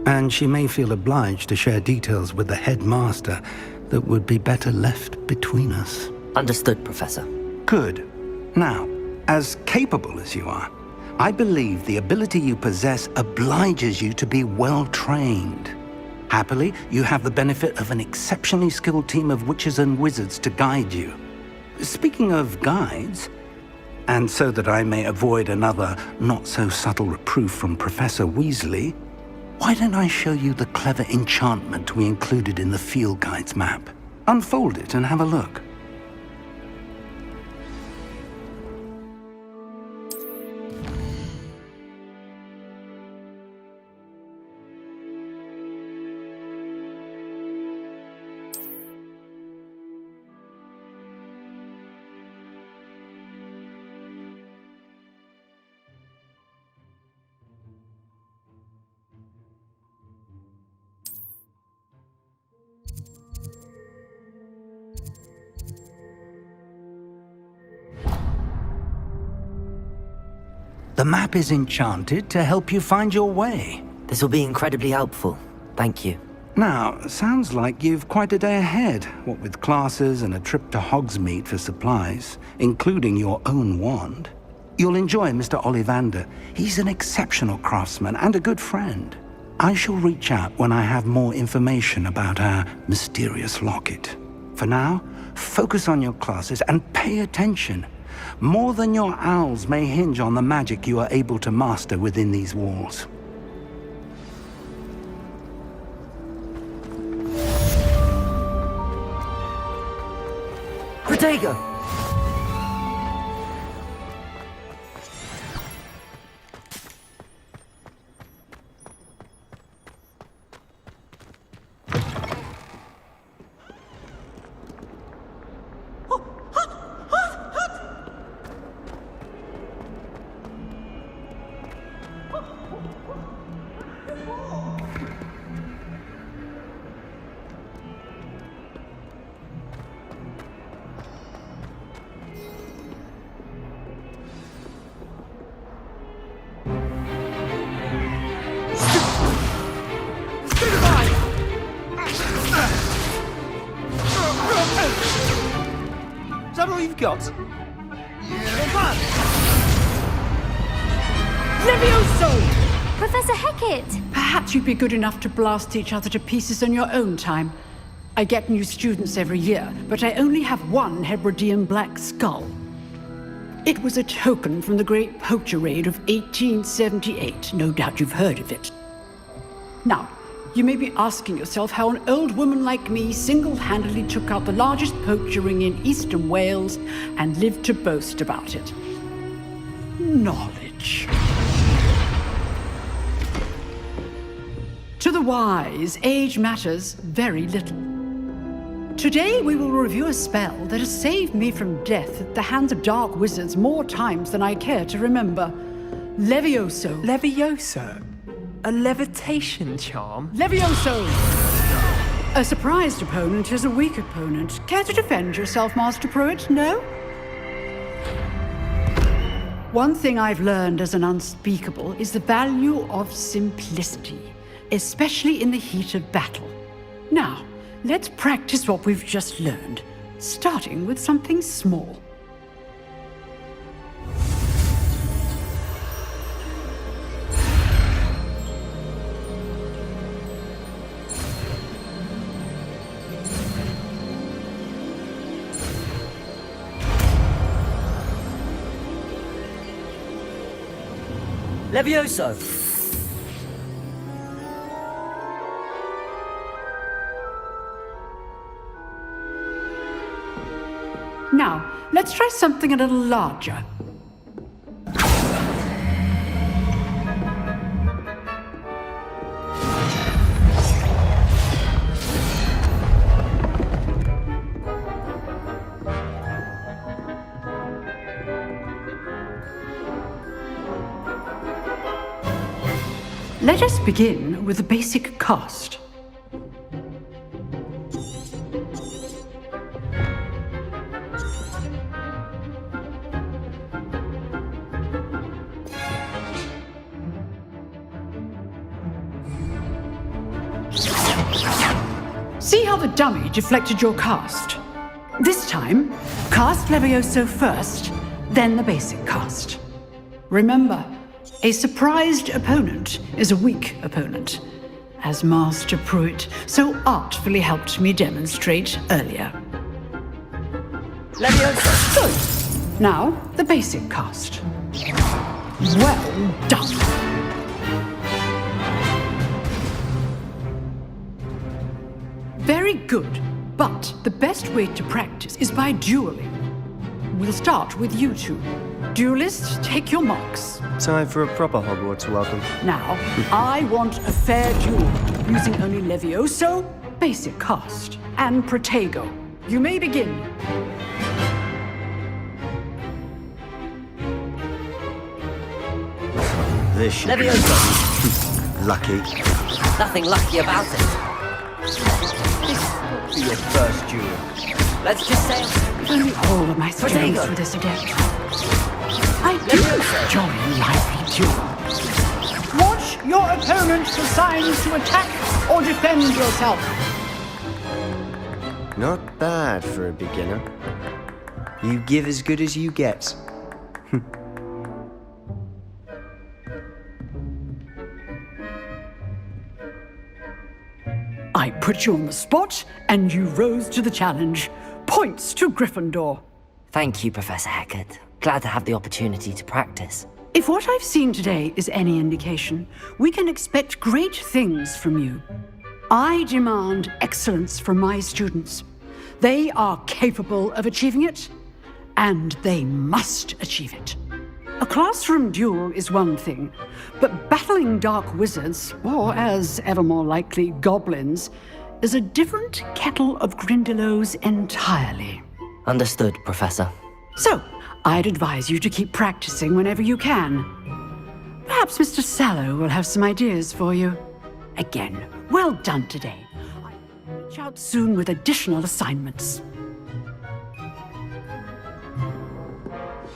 And she may feel obliged to share details with the headmaster that would be better left between us. Understood, Professor. Good. Now, as capable as you are, I believe the ability you possess obliges you to be well-trained. Happily, you have the benefit of an exceptionally skilled team of witches and wizards to guide you. Speaking of guides, and so that I may avoid another not-so-subtle reproof from Professor Weasley, why don't I show you the clever enchantment we included in the field guide's map? Unfold it and have a look. The map is enchanted to help you find your way. This will be incredibly helpful. Thank you. Now, sounds like you've quite a day ahead, what with classes and a trip to Hogsmeade for supplies, including your own wand. You'll enjoy Mr. Ollivander. He's an exceptional craftsman and a good friend. I shall reach out when I have more information about our mysterious locket. For now, focus on your classes and pay attention. More than your owls may hinge on the magic you are able to master within these walls. Protego! Is that all you've got? Levioso! Professor Hecat! Perhaps you'd be good enough to blast each other to pieces on your own time. I get new students every year, but I only have one Hebridean black skull. It was a token from the Great Poacher Raid of 1878. No doubt you've heard of it. Now, you may be asking yourself how an old woman like me single-handedly took out the largest poacher ring in eastern Wales and lived to boast about it. Knowledge. To the wise, age matters very little. Today we will review a spell that has saved me from death at the hands of dark wizards more times than I care to remember. Levioso. Levioso? A levitation charm? Levioso! A surprised opponent is a weak opponent. Care to defend yourself, Master Pruitt? No? One thing I've learned as an unspeakable is the value of simplicity, especially in the heat of battle. Now, let's practice what we've just learned, starting with something small. Levioso! Now, let's try something a little larger. Let us begin with the basic cast. See how the dummy deflected your cast? This time, cast Levioso first, then the basic cast. Remember, a surprised opponent is a weak opponent, as Master Pruitt so artfully helped me demonstrate earlier. Levioso! Good. Now, the basic cast. Well done. Very good, but the best way to practice is by dueling. We'll start with you two. Duelists, take your marks. Time for a proper Hogwarts welcome. Now, I want a fair duel, using only Levioso, basic cast, and Protego. You may begin. This should Levioso! be lucky. Nothing lucky about it. For your first duel. Let's just say... If only all of my students Protego. were this adept. I do Jolly lively duel. Watch your opponent for signs to attack or defend yourself. Not bad for a beginner. You give as good as you get. I put you on the spot, and you rose to the challenge. Points to Gryffindor. Thank you, Professor Hecat. Glad to have the opportunity to practice. If what I've seen today is any indication, we can expect great things from you. I demand excellence from my students. They are capable of achieving it, and they must achieve it. A classroom duel is one thing, but battling dark wizards, or as ever more likely, goblins, is a different kettle of Grindylows entirely. Understood, Professor. So, I'd advise you to keep practicing whenever you can. Perhaps Mr. Sallow will have some ideas for you. Again, well done today. I'll reach out soon with additional assignments.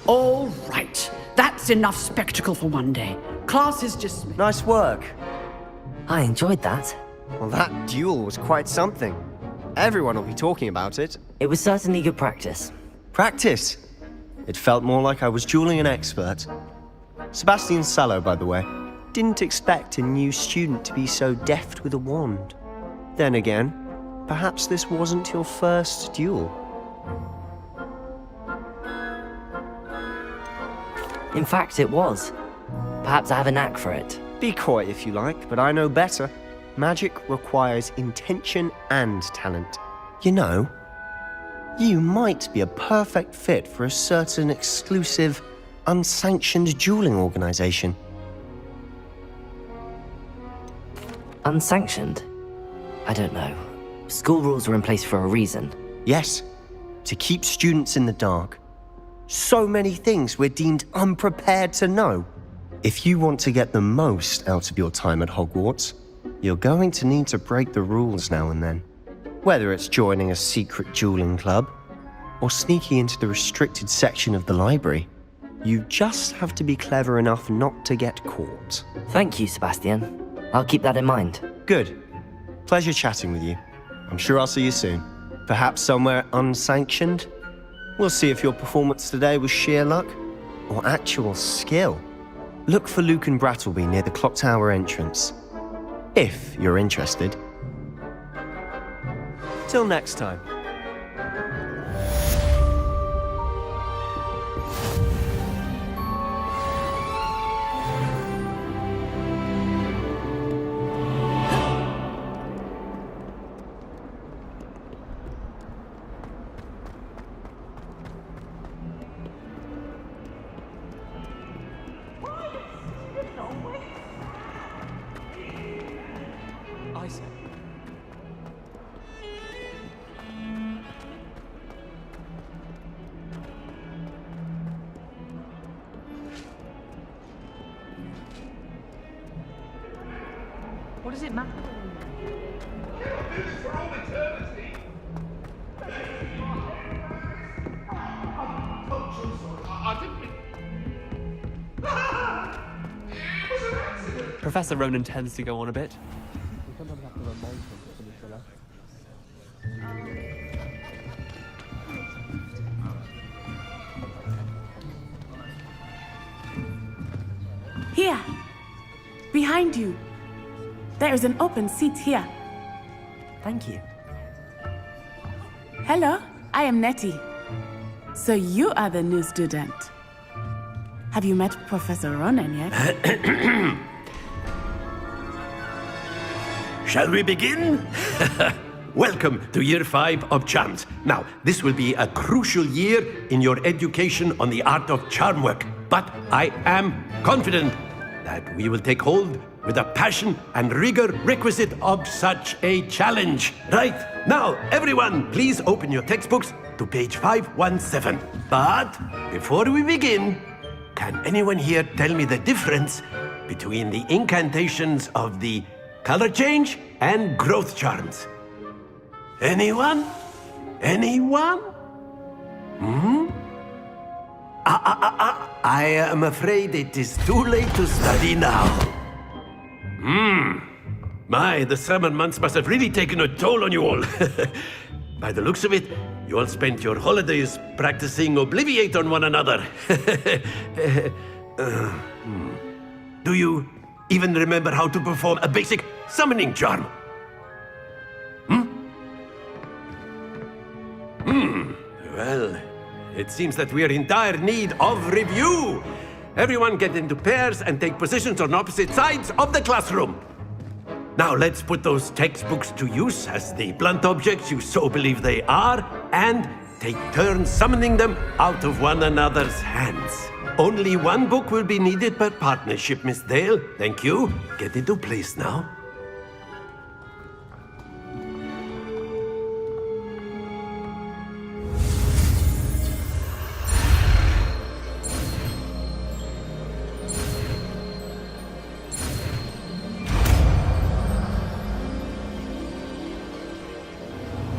All right. That's enough spectacle for one day. Class is dismissed. Nice work. I enjoyed that. Well, that duel was quite something. Everyone will be talking about it. It was certainly good practice. Practice? It felt more like I was dueling an expert. Sebastian Sallow, by the way. Didn't expect a new student to be so deft with a wand. Then again, perhaps this wasn't your first duel. In fact, it was. Perhaps I have a knack for it. Be coy if you like, but I know better. Magic requires intention and talent. You know, you might be a perfect fit for a certain exclusive, unsanctioned dueling organization. Unsanctioned? I don't know. School rules are in place for a reason. Yes, to keep students in the dark. So many things we're deemed unprepared to know. If you want to get the most out of your time at Hogwarts, you're going to need to break the rules now and then. Whether it's joining a secret dueling club, or sneaking into the restricted section of the library, you just have to be clever enough not to get caught. Thank you, Sebastian. I'll keep that in mind. Good. Pleasure chatting with you. I'm sure I'll see you soon. Perhaps somewhere unsanctioned? We'll see if your performance today was sheer luck or actual skill. Look for Luke and Brattleby near the clock tower entrance, if you're interested. Till next time. What does it matter? Professor Ronan tends to go on a bit. Here, behind you. There is an open seat here. Thank you. Hello, I am Nettie. So you are the new student. Have you met Professor Ronan yet? Shall we begin? Welcome to Year 5 of Charms. Now, this will be a crucial year in your education on the art of charm work. But I am confident that we will take hold with the passion and rigor requisite of such a challenge. Right, now, everyone, please open your textbooks to page 517. But before we begin, can anyone here tell me the difference between the incantations of the color change and growth charms? Anyone? Anyone? I am afraid it is too late to study now. My, the summer months must have really taken a toll on you all. By the looks of it, you all spent your holidays practicing Obliviate on one another. Do you even remember how to perform a basic summoning charm? Well, it seems that we are in dire need of review. Everyone get into pairs and take positions on opposite sides of the classroom. Now let's put those textbooks to use as the blunt objects you so believe they are, and take turns summoning them out of one another's hands. Only one book will be needed per partnership, Miss Dale. Thank you. Get into place now.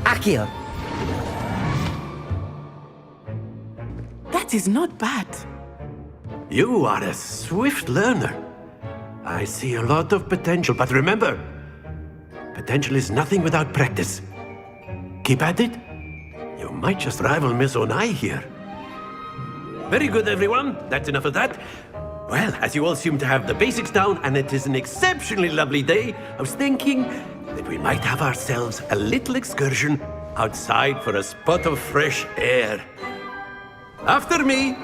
Accio! That is not bad. You are a swift learner. I see a lot of potential, but remember, potential is nothing without practice. Keep at it. You might just rival Miss Onai here. Very good, everyone. That's enough of that. Well, as you all seem to have the basics down, and it is an exceptionally lovely day, I was thinking that we might have ourselves a little excursion outside for a spot of fresh air. After me!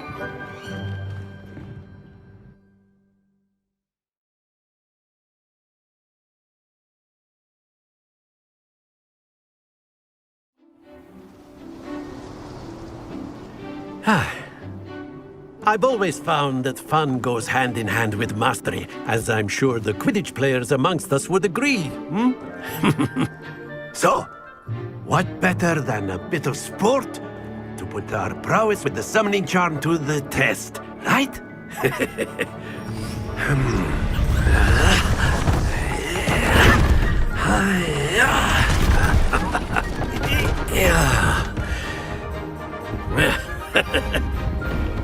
I've always found that fun goes hand in hand with mastery, as I'm sure the Quidditch players amongst us would agree, So, what better than a bit of sport to put our prowess with the summoning charm to the test, right?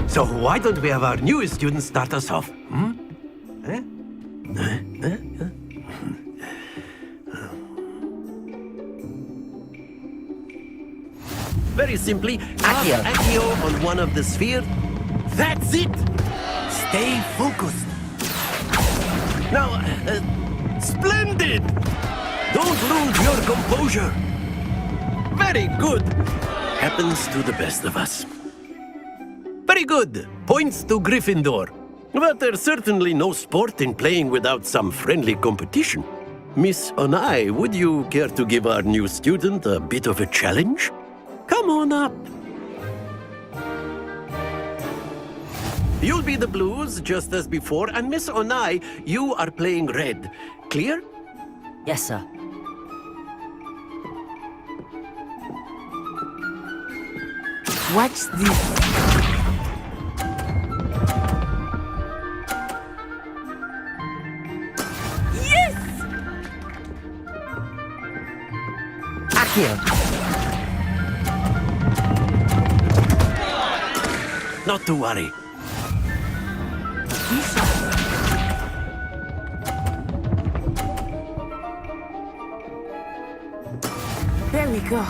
So why don't we have our newest student start us off? Very simply, Accio on one of the spheres. That's it! Stay focused. Now, splendid! Don't lose your composure. Very good. Happens to the best of us. Very good. Points to Gryffindor. But there's certainly no sport in playing without some friendly competition. Miss Onai, would you care to give our new student a bit of a challenge? Come on up. You'll be the blues, just as before, and Miss Onai, you are playing red. Clear? Yes, sir. Watch this. Not to worry. There we go.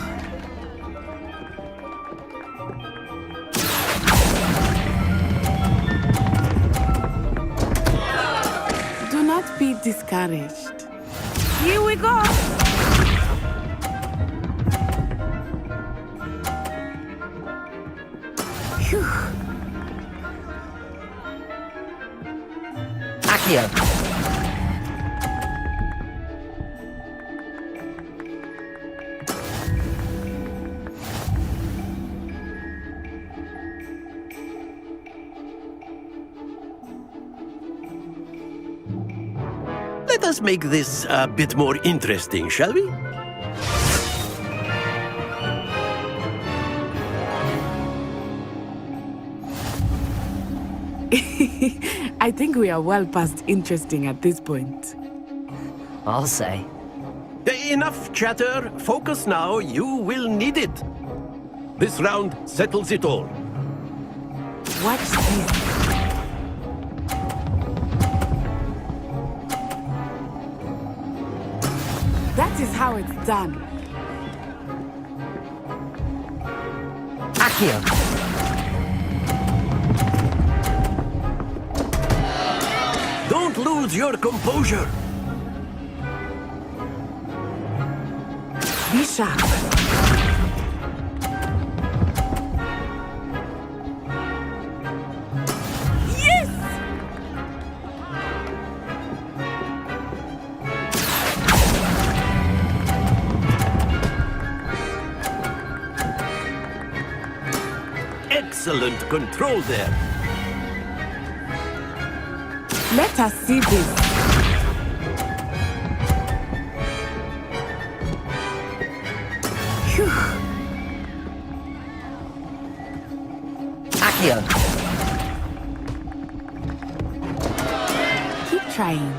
Do not be discouraged. Here we go. Accio! Let us make this a bit more interesting, shall we? I think we are well past interesting at this point. I'll say. Enough chatter. Focus now. You will need it. This round settles it all. Watch this. That is how it's done. Accio! Don't lose your composure! Be sharp. Yes! Excellent control there. Let us see this. Phew. Accio! Keep trying.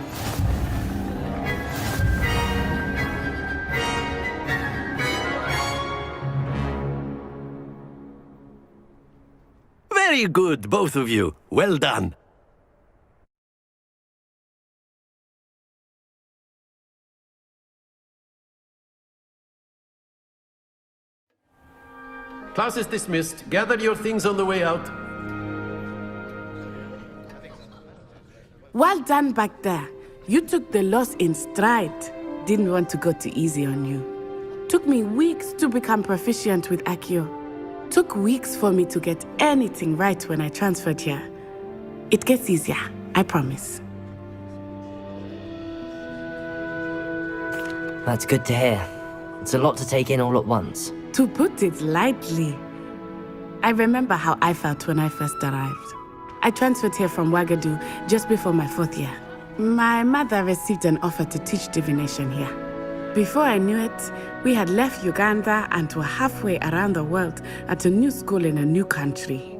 Very good, both of you. Well done. Class is dismissed. Gather your things on the way out. Well done back there. You took the loss in stride. Didn't want to go too easy on you. Took me weeks to become proficient with Accio. Took weeks for me to get anything right when I transferred here. It gets easier, I promise. That's good to hear. It's a lot to take in all at once. To put it lightly, I remember how I felt when I first arrived. I transferred here from Ouagadougou just before my 4th year. My mother received an offer to teach divination here. Before I knew it, we had left Uganda and were halfway around the world at a new school in a new country.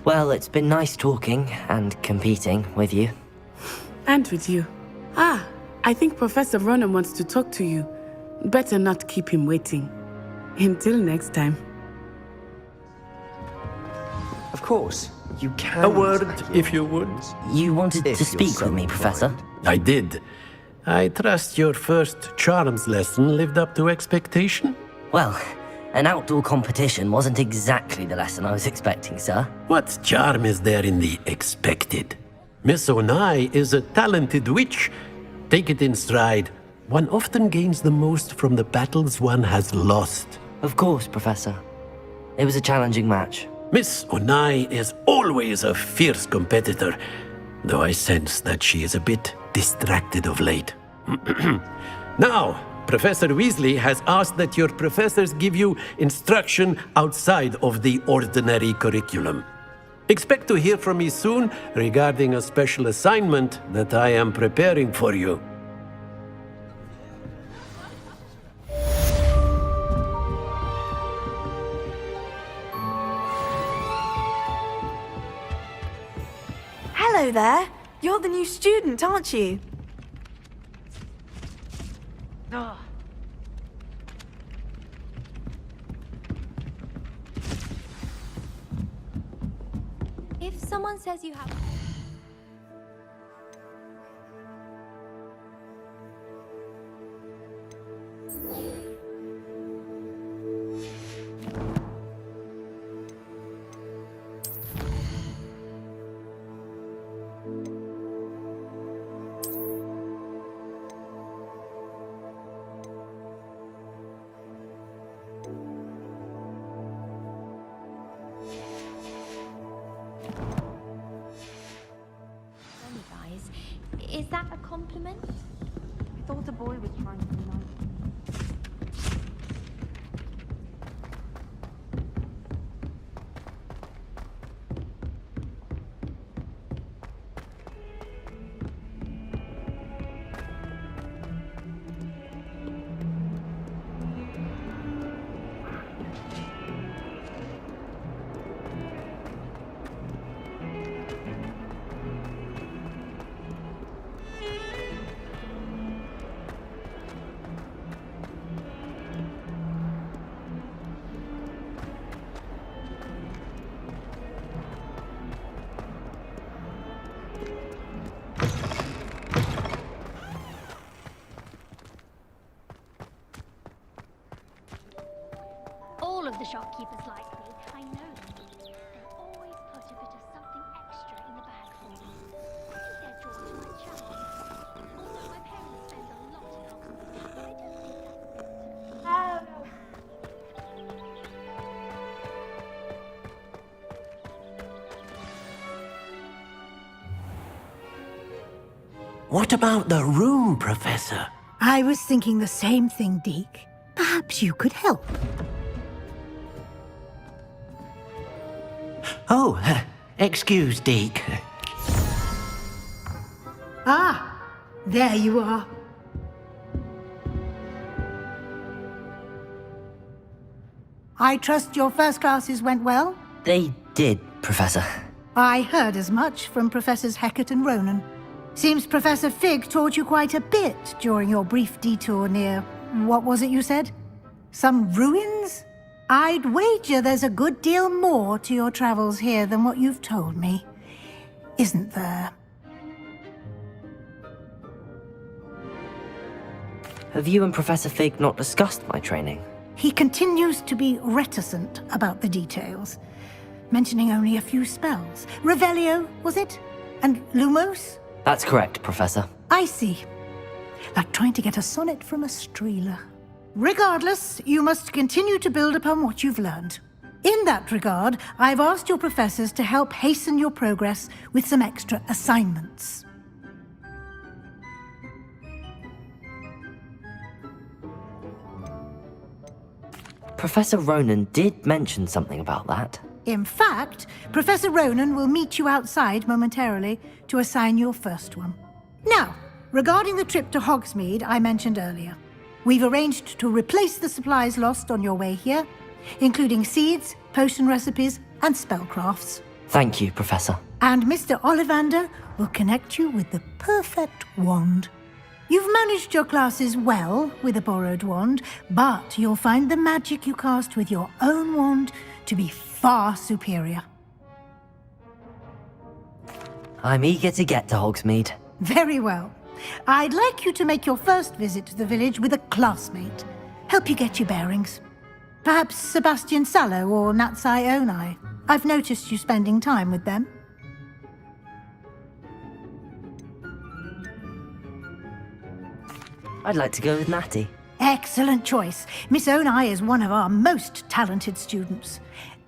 Well, it's been nice talking and competing with you. And with you. Ah, I think Professor Ronan wants to talk to you. Better not keep him waiting. Until next time. Of course, you can. A word, if you would. You wanted to speak with me, Professor? I did. I trust your first charms lesson lived up to expectation? Well, an outdoor competition wasn't exactly the lesson I was expecting, sir. What charm is there in the expected? Miss Onai is a talented witch. Take it in stride. One often gains the most from the battles one has lost. Of course, Professor. It was a challenging match. Miss Onai is always a fierce competitor, though I sense that she is a bit distracted of late. Now, Professor Weasley has asked that your professors give you instruction outside of the ordinary curriculum. Expect to hear from me soon regarding a special assignment that I am preparing for you. Hello there. You're the new student, aren't you? Oh. If someone says you have... Is that a compliment? I thought a boy was trying to be nice. shopkeepers like me. I know them. They always put a bit of something extra in the bag for me. I think they're drawn to my charm. Although my parents spend a lot in Hogsmeade, I don't think that's What about the room, Professor? I was thinking the same thing, Deke. Perhaps you could help. Oh, excuse, Deke. Ah, there you are. I trust your first classes went well? They did, Professor. I heard as much from Professors Hecat and Ronan. Seems Professor Fig taught you quite a bit during your brief detour near... what was it you said? Some ruins? I'd wager there's a good deal more to your travels here than what you've told me. Isn't there? Have you and Professor Fig not discussed my training? He continues to be reticent about the details, mentioning only a few spells. Revelio, was it? And Lumos? That's correct, Professor. I see. Like trying to get a sonnet from a streeler. Regardless, you must continue to build upon what you've learned. In that regard, I've asked your professors to help hasten your progress with some extra assignments. Professor Ronan did mention something about that. In fact, Professor Ronan will meet you outside momentarily to assign your first one. Now, regarding the trip to Hogsmeade I mentioned earlier, we've arranged to replace the supplies lost on your way here, including seeds, potion recipes, and spellcrafts. Thank you, Professor. And Mr. Ollivander will connect you with the perfect wand. You've managed your classes well with a borrowed wand, but you'll find the magic you cast with your own wand to be far superior. I'm eager to get to Hogsmeade. Very well. I'd like you to make your first visit to the village with a classmate. Help you get your bearings. Perhaps Sebastian Sallow or Natsai Onai. I've noticed you spending time with them. I'd like to go with Natty. Excellent choice. Miss Onai is one of our most talented students.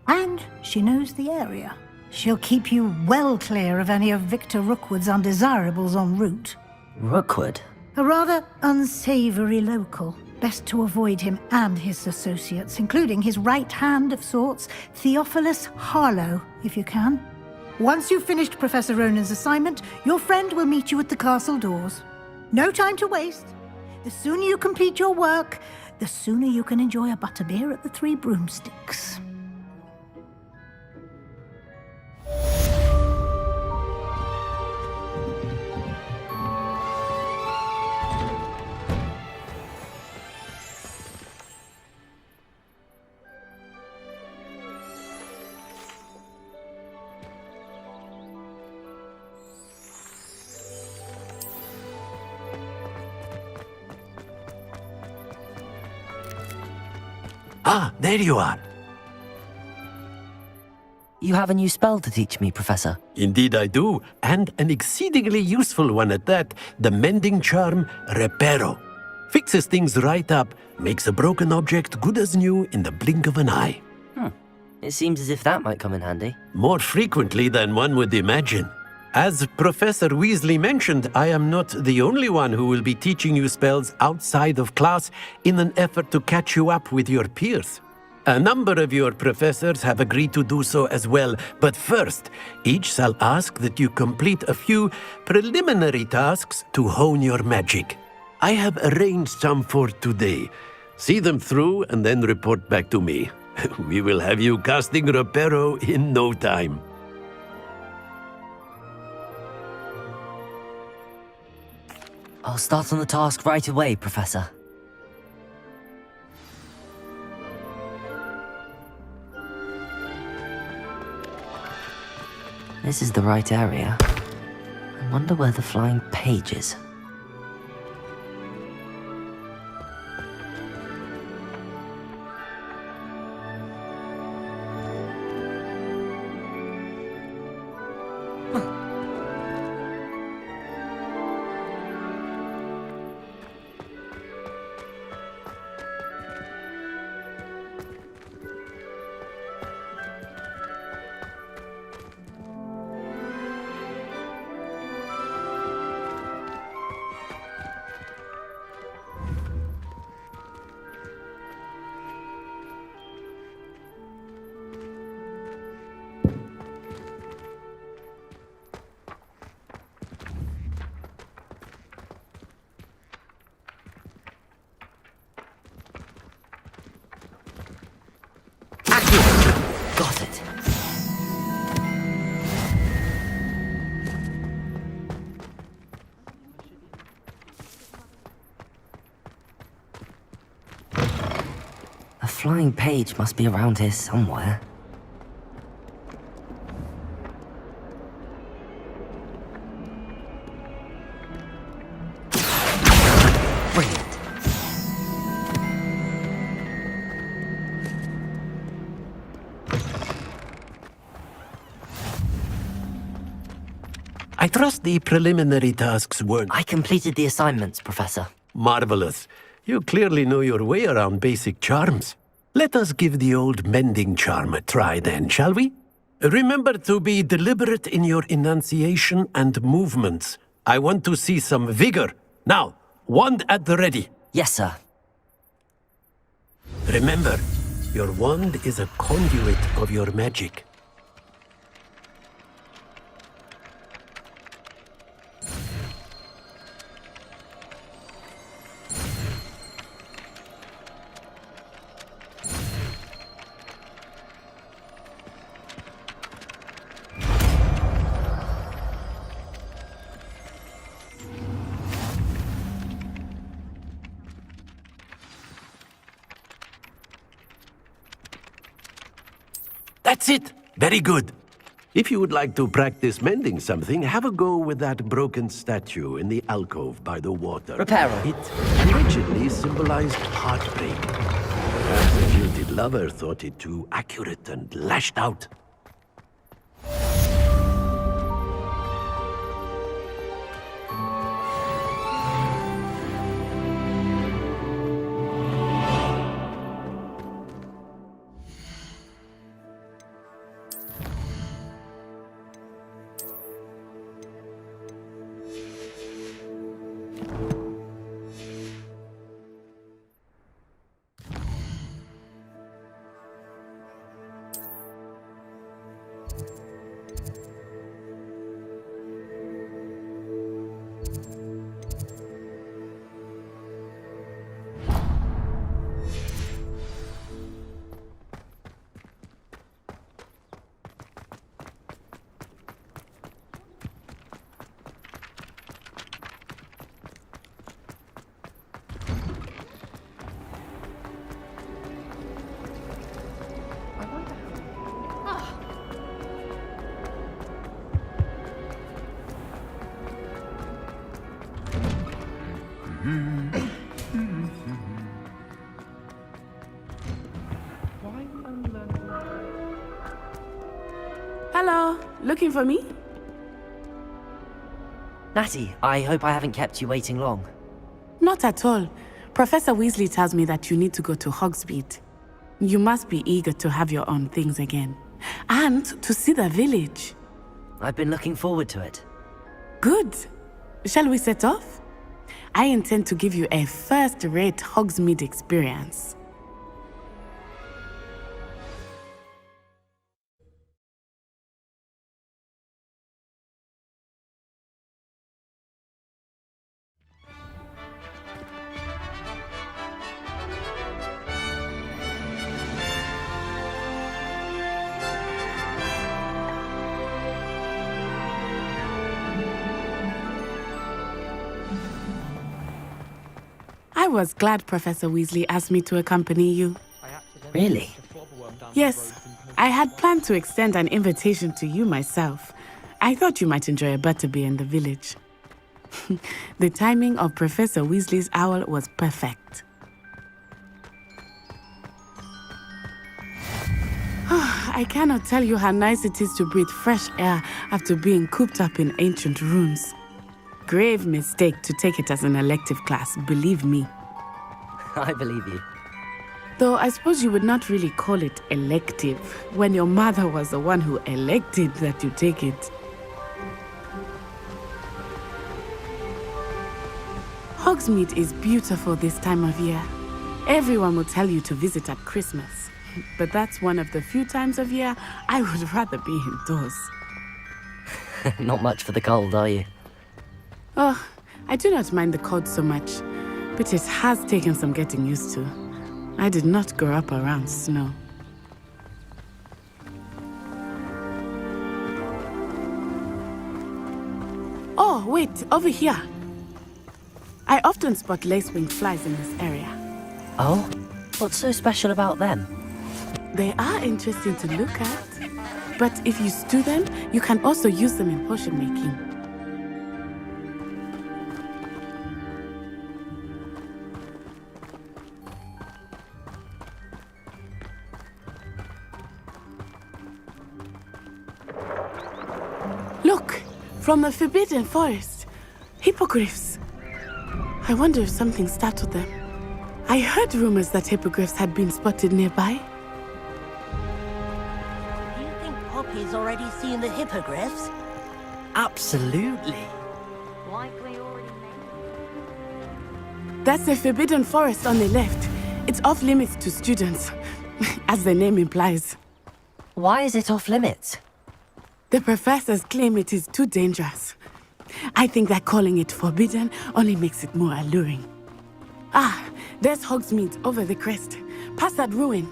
And she knows the area. She'll keep you well clear of any of Victor Rookwood's undesirables en route. Rookwood? A rather unsavory local. Best to avoid him and his associates, including his right hand of sorts, Theophilus Harlow, if you can. Once you've finished Professor Ronan's assignment, your friend will meet you at the castle doors. No time to waste. The sooner you complete your work, the sooner you can enjoy a butterbeer at the Three Broomsticks. Ah, there you are. You have a new spell to teach me, Professor. Indeed I do, and an exceedingly useful one at that, the mending charm Reparo. Fixes things right up, makes a broken object good as new in the blink of an eye. It seems as if that might come in handy. More frequently than one would imagine. As Professor Weasley mentioned, I am not the only one who will be teaching you spells outside of class in an effort to catch you up with your peers. A number of your professors have agreed to do so as well, but first, each shall ask that you complete a few preliminary tasks to hone your magic. I have arranged some for today. See them through and then report back to me. We will have you casting Reparo in no time. I'll start on the task right away, Professor. This is the right area. I wonder where the flying page is. Got it. A flying page must be around here somewhere. Brilliant. I trust the preliminary tasks weren't... I completed the assignments, Professor. Marvelous. You clearly know your way around basic charms. Let us give the old mending charm a try then, shall we? Remember to be deliberate in your enunciation and movements. I want to see some vigor. Now, wand at the ready. Yes, sir. Remember, your wand is a conduit of your magic. That's it! Very good. If you would like to practice mending something, have a go with that broken statue in the alcove by the water. Reparo. It allegedly symbolized heartbreak. Perhaps the jilted lover thought it too accurate and lashed out. Hello, looking for me? Natty, I hope I haven't kept you waiting long. Not at all. Professor Weasley tells me that you need to go to Hogsmeade. You must be eager to have your own things again. And to see the village. I've been looking forward to it. Good. Shall we set off? I intend to give you a first-rate Hogsmeade experience. I was glad Professor Weasley asked me to accompany you. Really? Yes, I had planned to extend an invitation to you myself. I thought you might enjoy a butterbeer in the village. The timing of Professor Weasley's owl was perfect. I cannot tell you how nice it is to breathe fresh air after being cooped up in ancient ruins. Grave mistake to take it as an elective class, believe me. I believe you. Though I suppose you would not really call it elective when your mother was the one who elected that you take it. Hogsmeade is beautiful this time of year. Everyone will tell you to visit at Christmas. But that's one of the few times of year I would rather be indoors. Not much for the cold, are you? Oh, I do not mind the cold so much, but it has taken some getting used to. I did not grow up around snow. Oh, wait, over here. I often spot lace-winged flies in this area. Oh? What's so special about them? They are interesting to look at. But if you stew them, you can also use them in potion making. Look! From the Forbidden Forest. Hippogriffs. I wonder if something startled them. I heard rumors that hippogriffs had been spotted nearby. Do you think Poppy's already seen the hippogriffs? Absolutely. Likely already That's the Forbidden Forest on the left. It's off limits to students, as the name implies. Why is it off limits? The professors claim it is too dangerous. I think that calling it forbidden only makes it more alluring. Ah, there's Hogsmeade over the crest. Past that ruin.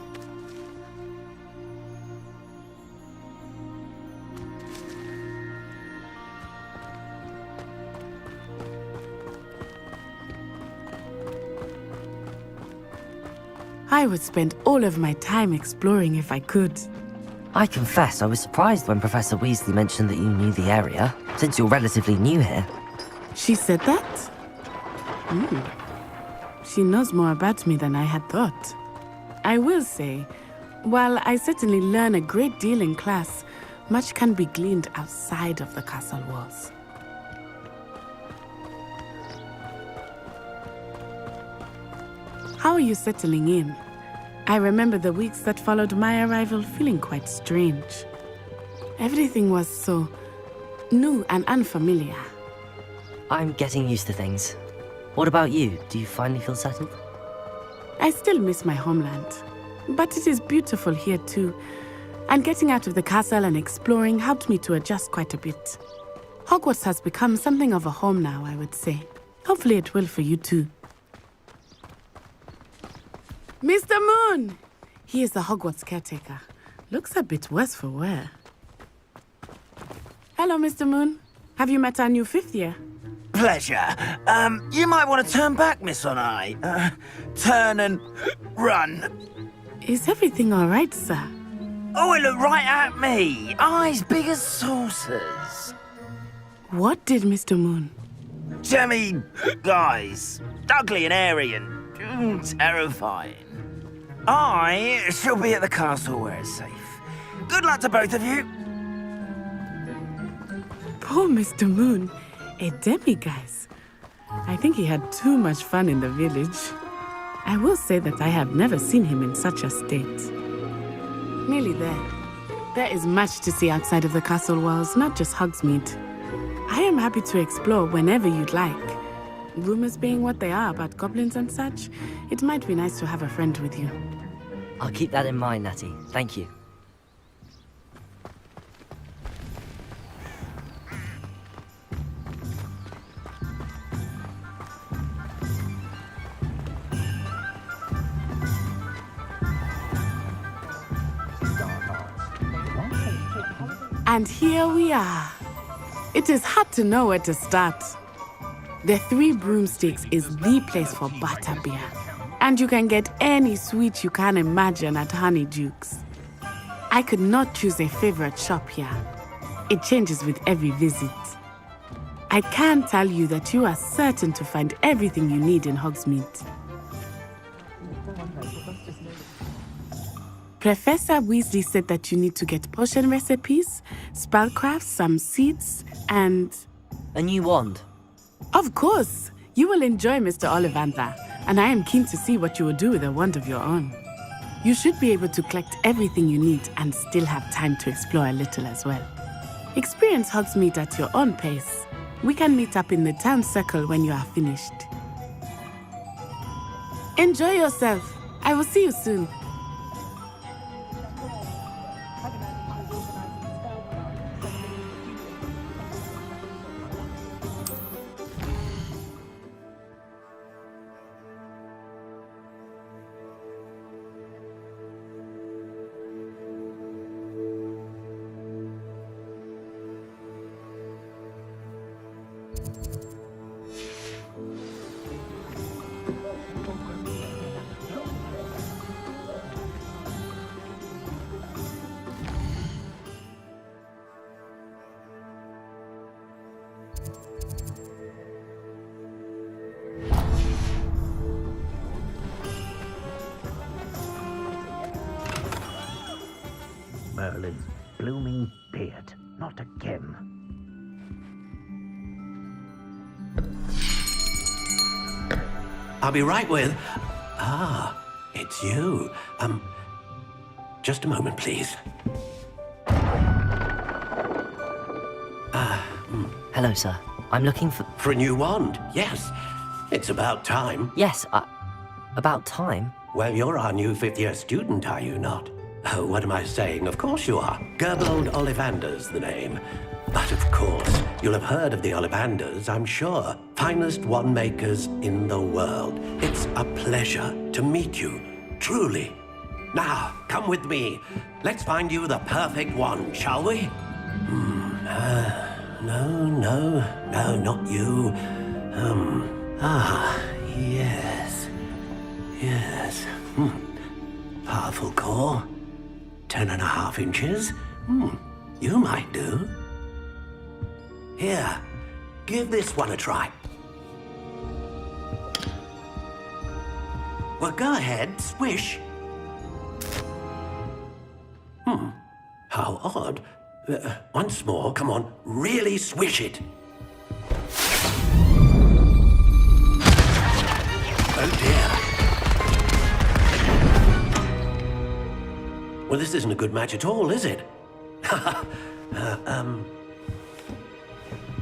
I would spend all of my time exploring if I could. I confess I was surprised when Professor Weasley mentioned that you knew the area, since you're relatively new here. She said that? She knows more about me than I had thought. I will say, while I certainly learn a great deal in class, much can be gleaned outside of the castle walls. How are you settling in? I remember the weeks that followed my arrival feeling quite strange. Everything was so new and unfamiliar. I'm getting used to things. What about you? Do you finally feel settled? I still miss my homeland, but it is beautiful here too. And getting out of the castle and exploring helped me to adjust quite a bit. Hogwarts has become something of a home now, I would say. Hopefully it will for you too. Mr. Moon! He is the Hogwarts caretaker. Looks a bit worse for wear. Hello, Mr. Moon. Have you met our new 5th year? Pleasure. You might want to turn back, Miss Onai. Turn and run. Is everything all right, sir? Oh, it looked right at me. Eyes big as saucers. What did Mr. Moon? Jemmy guys. Ugly and airy and terrifying. I shall be at the castle where it's safe. Good luck to both of you. Poor Mr. Moon. A demiguise. I think he had too much fun in the village. I will say that I have never seen him in such a state. Nearly there. There is much to see outside of the castle walls, not just Hogsmeade. I am happy to explore whenever you'd like. Rumors being what they are about goblins and such, it might be nice to have a friend with you. I'll keep that in mind, Natty. Thank you. And here we are. It is hard to know where to start. The Three Broomsticks is the place for butterbeer. And you can get any sweet you can imagine at Honeydukes. I could not choose a favorite shop here. It changes with every visit. I can tell you that you are certain to find everything you need in Hogsmeade. Professor Weasley said that you need to get potion recipes, spellcraft, some seeds, and... A new wand. Of course! You will enjoy Mr. Ollivander, and I am keen to see what you will do with a wand of your own. You should be able to collect everything you need and still have time to explore a little as well. Experience Hogsmeade at your own pace. We can meet up in the town circle when you are finished. Enjoy yourself. I will see you soon. Merlin's blooming beard. Not again. I'll be right with... Ah, it's you. Just a moment, please. Hello, sir. I'm looking for... For a new wand, yes. It's about time. Yes, about time? Well, you're our new fifth-year student, are you not? Oh, what am I saying? Of course you are. Gerbold Ollivander's the name. But of course, you'll have heard of the Ollivanders, I'm sure. Finest wand makers in the world. It's a pleasure to meet you, truly. Now, come with me. Let's find you the perfect wand, shall we? No, not you. Yes. Powerful core. 10.5 inches. You might do. Here, give this one a try. Well, go ahead, swish. How odd. Once more, come on, really swish it. Oh dear. Well, this isn't a good match at all, is it?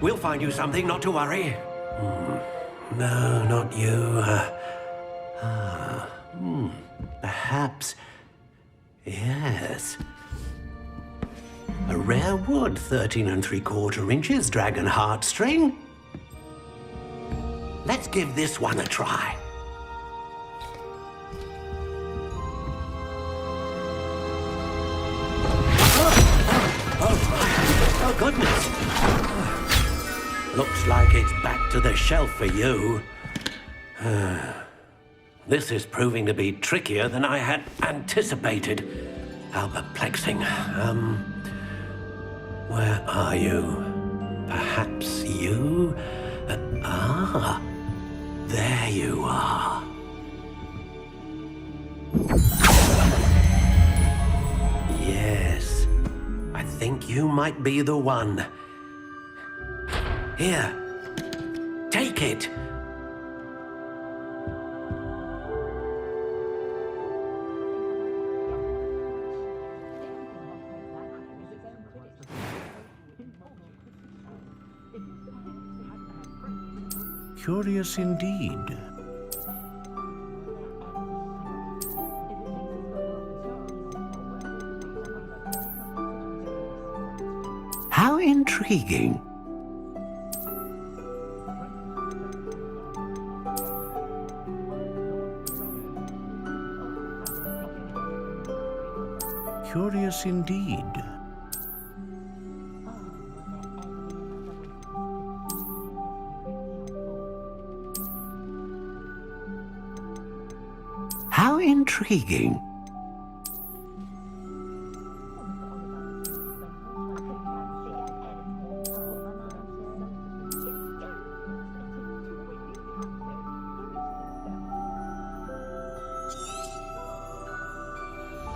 We'll find you something, not to worry. No, not you. Perhaps... Yes. A rare wood, 13 3/4 inches, dragon heartstring. Let's give this one a try. Oh, goodness. Looks like it's back to the shelf for you. This is proving to be trickier than I had anticipated. How perplexing. Where are you? Perhaps you? There you are. Yes, I think you might be the one. Here, take it. Curious indeed. How intriguing. Curious indeed. How intriguing.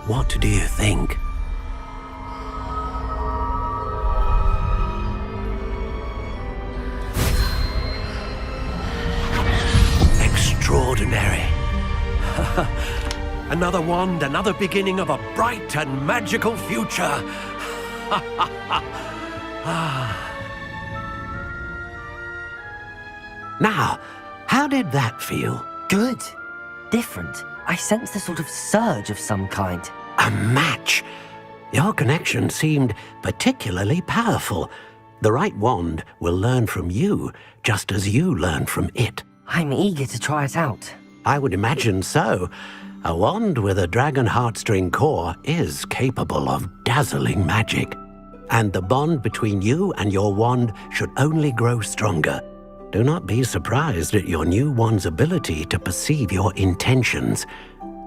What do you think? Extraordinary. Another wand, another beginning of a bright and magical future. Now, how did that feel? Good. Different. I sensed a sort of surge of some kind. A match. Your connection seemed particularly powerful. The right wand will learn from you, just as you learn from it. I'm eager to try it out. I would imagine so. A wand with a dragon heartstring core is capable of dazzling magic. And the bond between you and your wand should only grow stronger. Do not be surprised at your new wand's ability to perceive your intentions,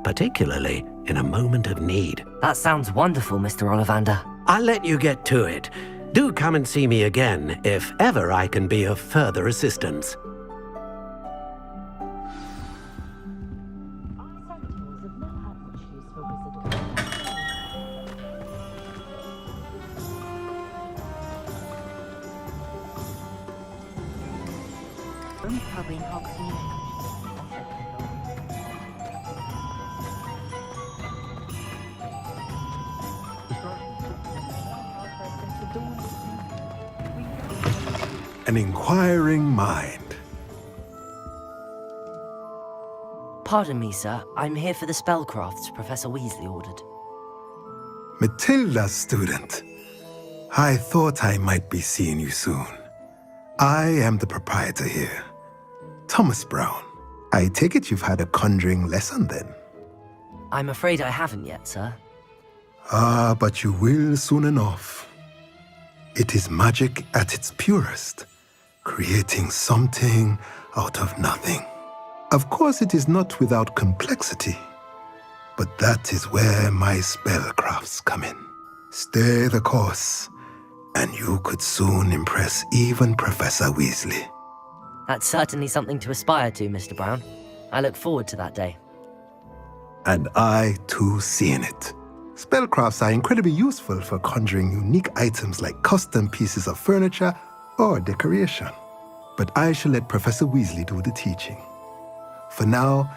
particularly in a moment of need. That sounds wonderful, Mr. Ollivander. I'll let you get to it. Do come and see me again if ever I can be of further assistance. Probably in Hogsmeade. An inquiring mind. Pardon me, sir. I'm here for the spellcrafts Professor Weasley ordered. Matilda's student. I thought I might be seeing you soon. I am the proprietor here, Thomas Brown. I take it you've had a conjuring lesson then? I'm afraid I haven't yet, sir. Ah, but you will soon enough. It is magic at its purest, creating something out of nothing. Of course, it is not without complexity, but that is where my spellcrafts come in. Stay the course, and you could soon impress even Professor Weasley. That's certainly something to aspire to, Mr. Brown. I look forward to that day. And I, too, see in it. Spellcrafts are incredibly useful for conjuring unique items like custom pieces of furniture or decoration. But I shall let Professor Weasley do the teaching. For now,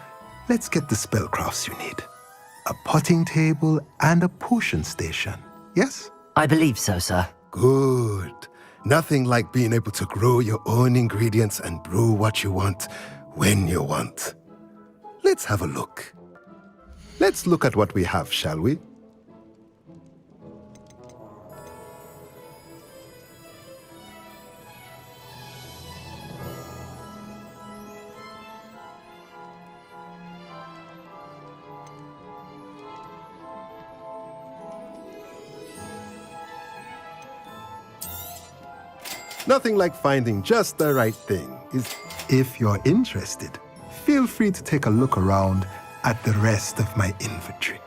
let's get the spellcrafts you need. A potting table and a potion station, yes? I believe so, sir. Good. Nothing like being able to grow your own ingredients and brew what you want when you want. Let's have a look. Let's look at what we have, shall we? Nothing like finding just the right thing. If you're interested, feel free to take a look around at the rest of my inventory.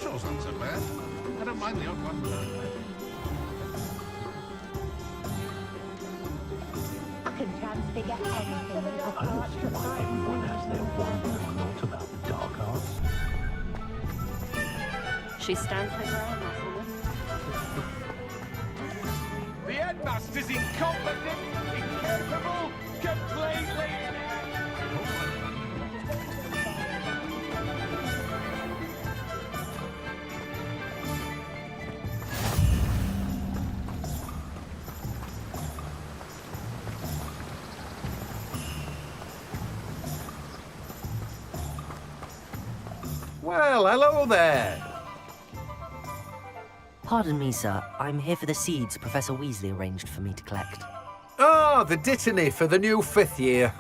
Chore's not so bad. I don't mind the odd one. I can transfigure anything. Everyone has their wand and not about the dark arts. She stands her ground, that woman. The headmaster's incompetent, incapable, completely Well, hello there. Pardon me, sir. I'm here for the seeds Professor Weasley arranged for me to collect. Ah, the dittany for the new 5th year.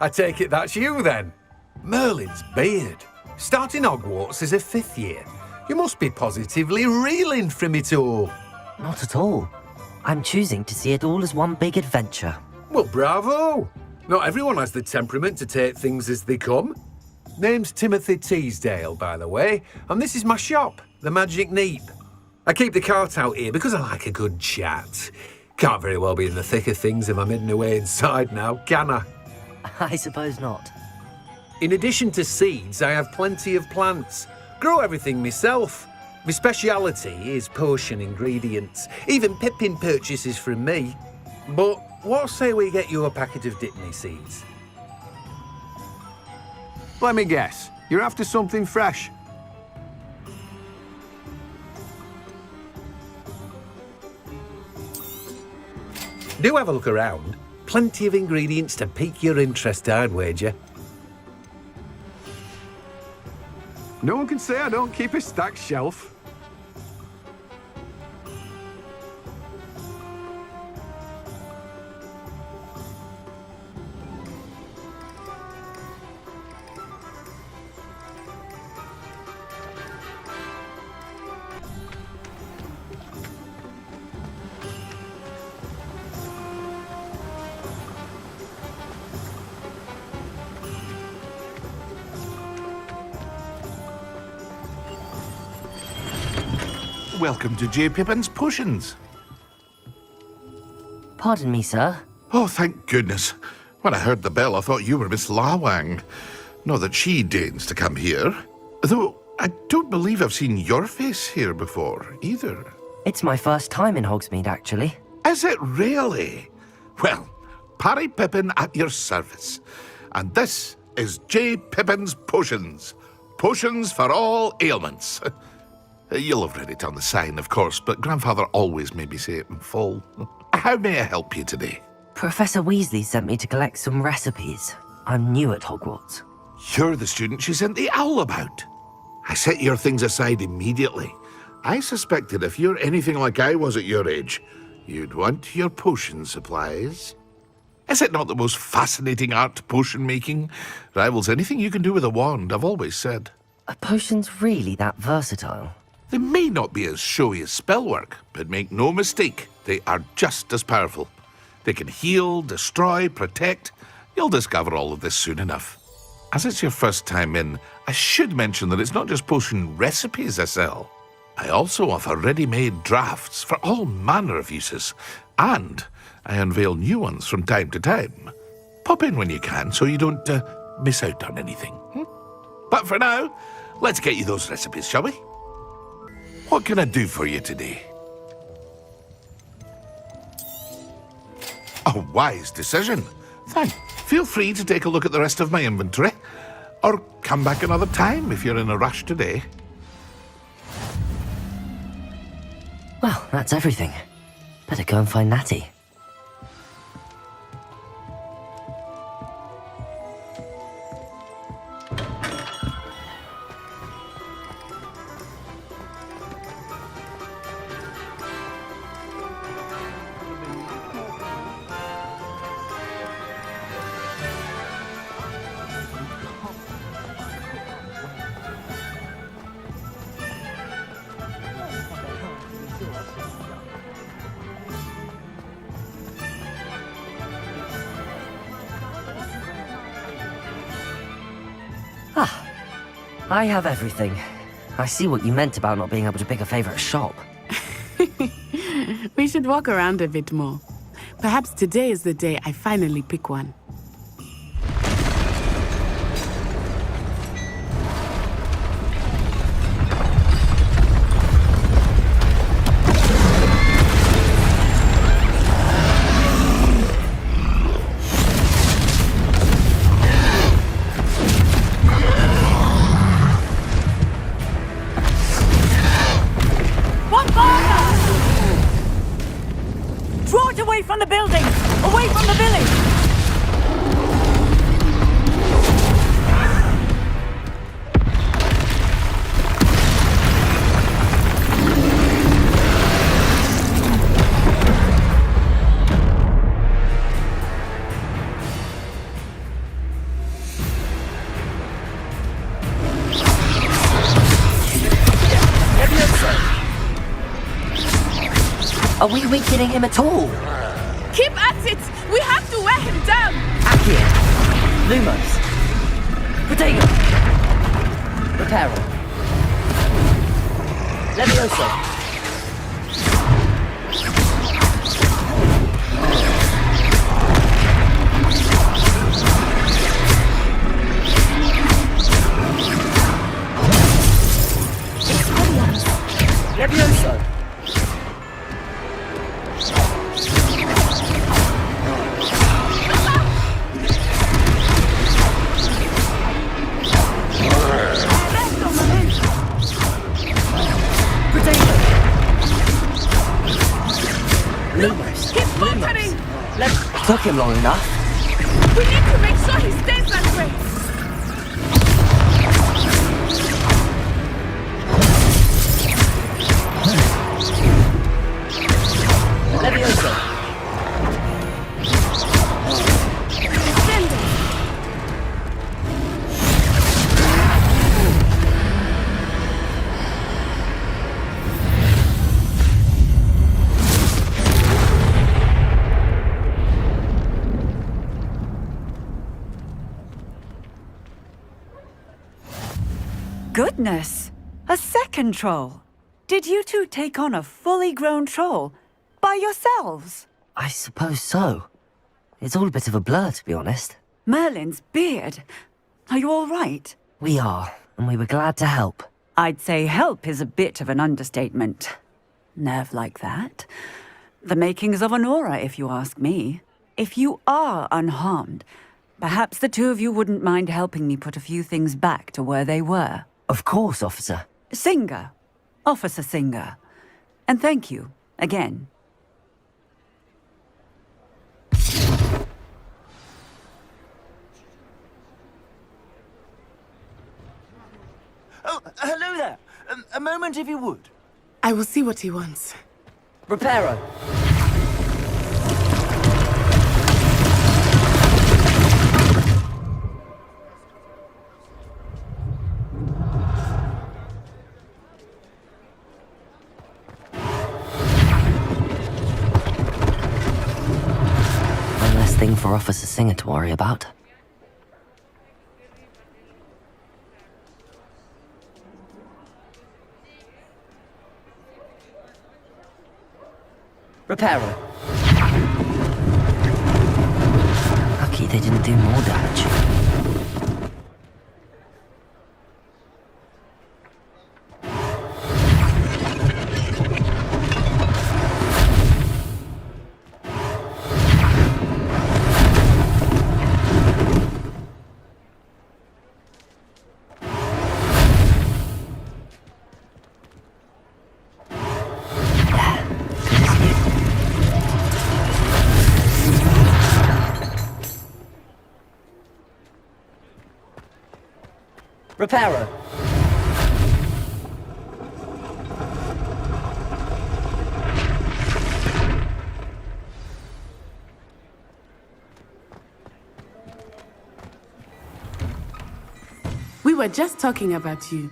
I take it that's you then. Merlin's beard. Starting Hogwarts as a 5th year. You must be positively reeling from it all. Not at all. I'm choosing to see it all as one big adventure. Well, bravo. Not everyone has the temperament to take things as they come. Name's Timothy Teasdale, by the way, and this is my shop, the Magic Neep. I keep the cart out here because I like a good chat. Can't very well be in the thick of things if I'm hidden away inside now, can I? I suppose not. In addition to seeds, I have plenty of plants. Grow everything myself. My speciality is potion ingredients. Even Pippin purchases from me. But what say we get you a packet of Dittany seeds? Let me guess. You're after something fresh. Do have a look around. Plenty of ingredients to pique your interest, I'd wager. No one can say I don't keep a stacked shelf. Welcome to J. Pippin's Potions. Pardon me, sir. Oh, thank goodness. When I heard the bell, I thought you were Miss Lawang. Not that she deigns to come here. Though I don't believe I've seen your face here before, either. It's my first time in Hogsmeade, actually. Is it really? Well, Parry Pippin at your service. And this is J. Pippin's Potions. Potions for all ailments. You'll have read it on the sign, of course, but Grandfather always made me say it in full. How may I help you today? Professor Weasley sent me to collect some recipes. I'm new at Hogwarts. You're the student she sent the owl about. I set your things aside immediately. I suspected if you're anything like I was at your age, you'd want your potion supplies. Is it not the most fascinating art, potion making? Rivals anything you can do with a wand, I've always said. Are potions really that versatile? They may not be as showy as spellwork, but make no mistake, they are just as powerful. They can heal, destroy, protect. You'll discover all of this soon enough. As it's your first time in, I should mention that it's not just potion recipes I sell. I also offer ready-made drafts for all manner of uses, and I unveil new ones from time to time. Pop in when you can so you don't miss out on anything. But for now, let's get you those recipes, shall we? What can I do for you today? A wise decision. Thanks. Feel free to take a look at the rest of my inventory, or come back another time if you're in a rush today. Well, that's everything. Better go and find Natty. I have everything. I see what you meant about not being able to pick a favorite shop. We should walk around a bit more. Perhaps today is the day I finally pick one. From the building! Away from the village! Are we weakening him at all? Keep at it! We have to wear him down! Accio! Lumos! Protego! Reparo! Levioso! took him long enough. We need to make sure he stays that way. Leviosa. Goodness! A second troll! Did you two take on a fully grown troll? By yourselves? I suppose so. It's all a bit of a blur, to be honest. Merlin's beard. Are you all right? We are, and we were glad to help. I'd say help is a bit of an understatement. Nerve like that. The makings of an aura, if you ask me. If you are unharmed, perhaps the two of you wouldn't mind helping me put a few things back to where they were. Of course, officer. Singer. Officer Singer. And thank you, again. Oh, hello there. A moment if you would. I will see what he wants. Reparo. One less thing for Officer Singer to worry about. Reparo. Lucky they didn't do more damage. Reparo. We were just talking about you.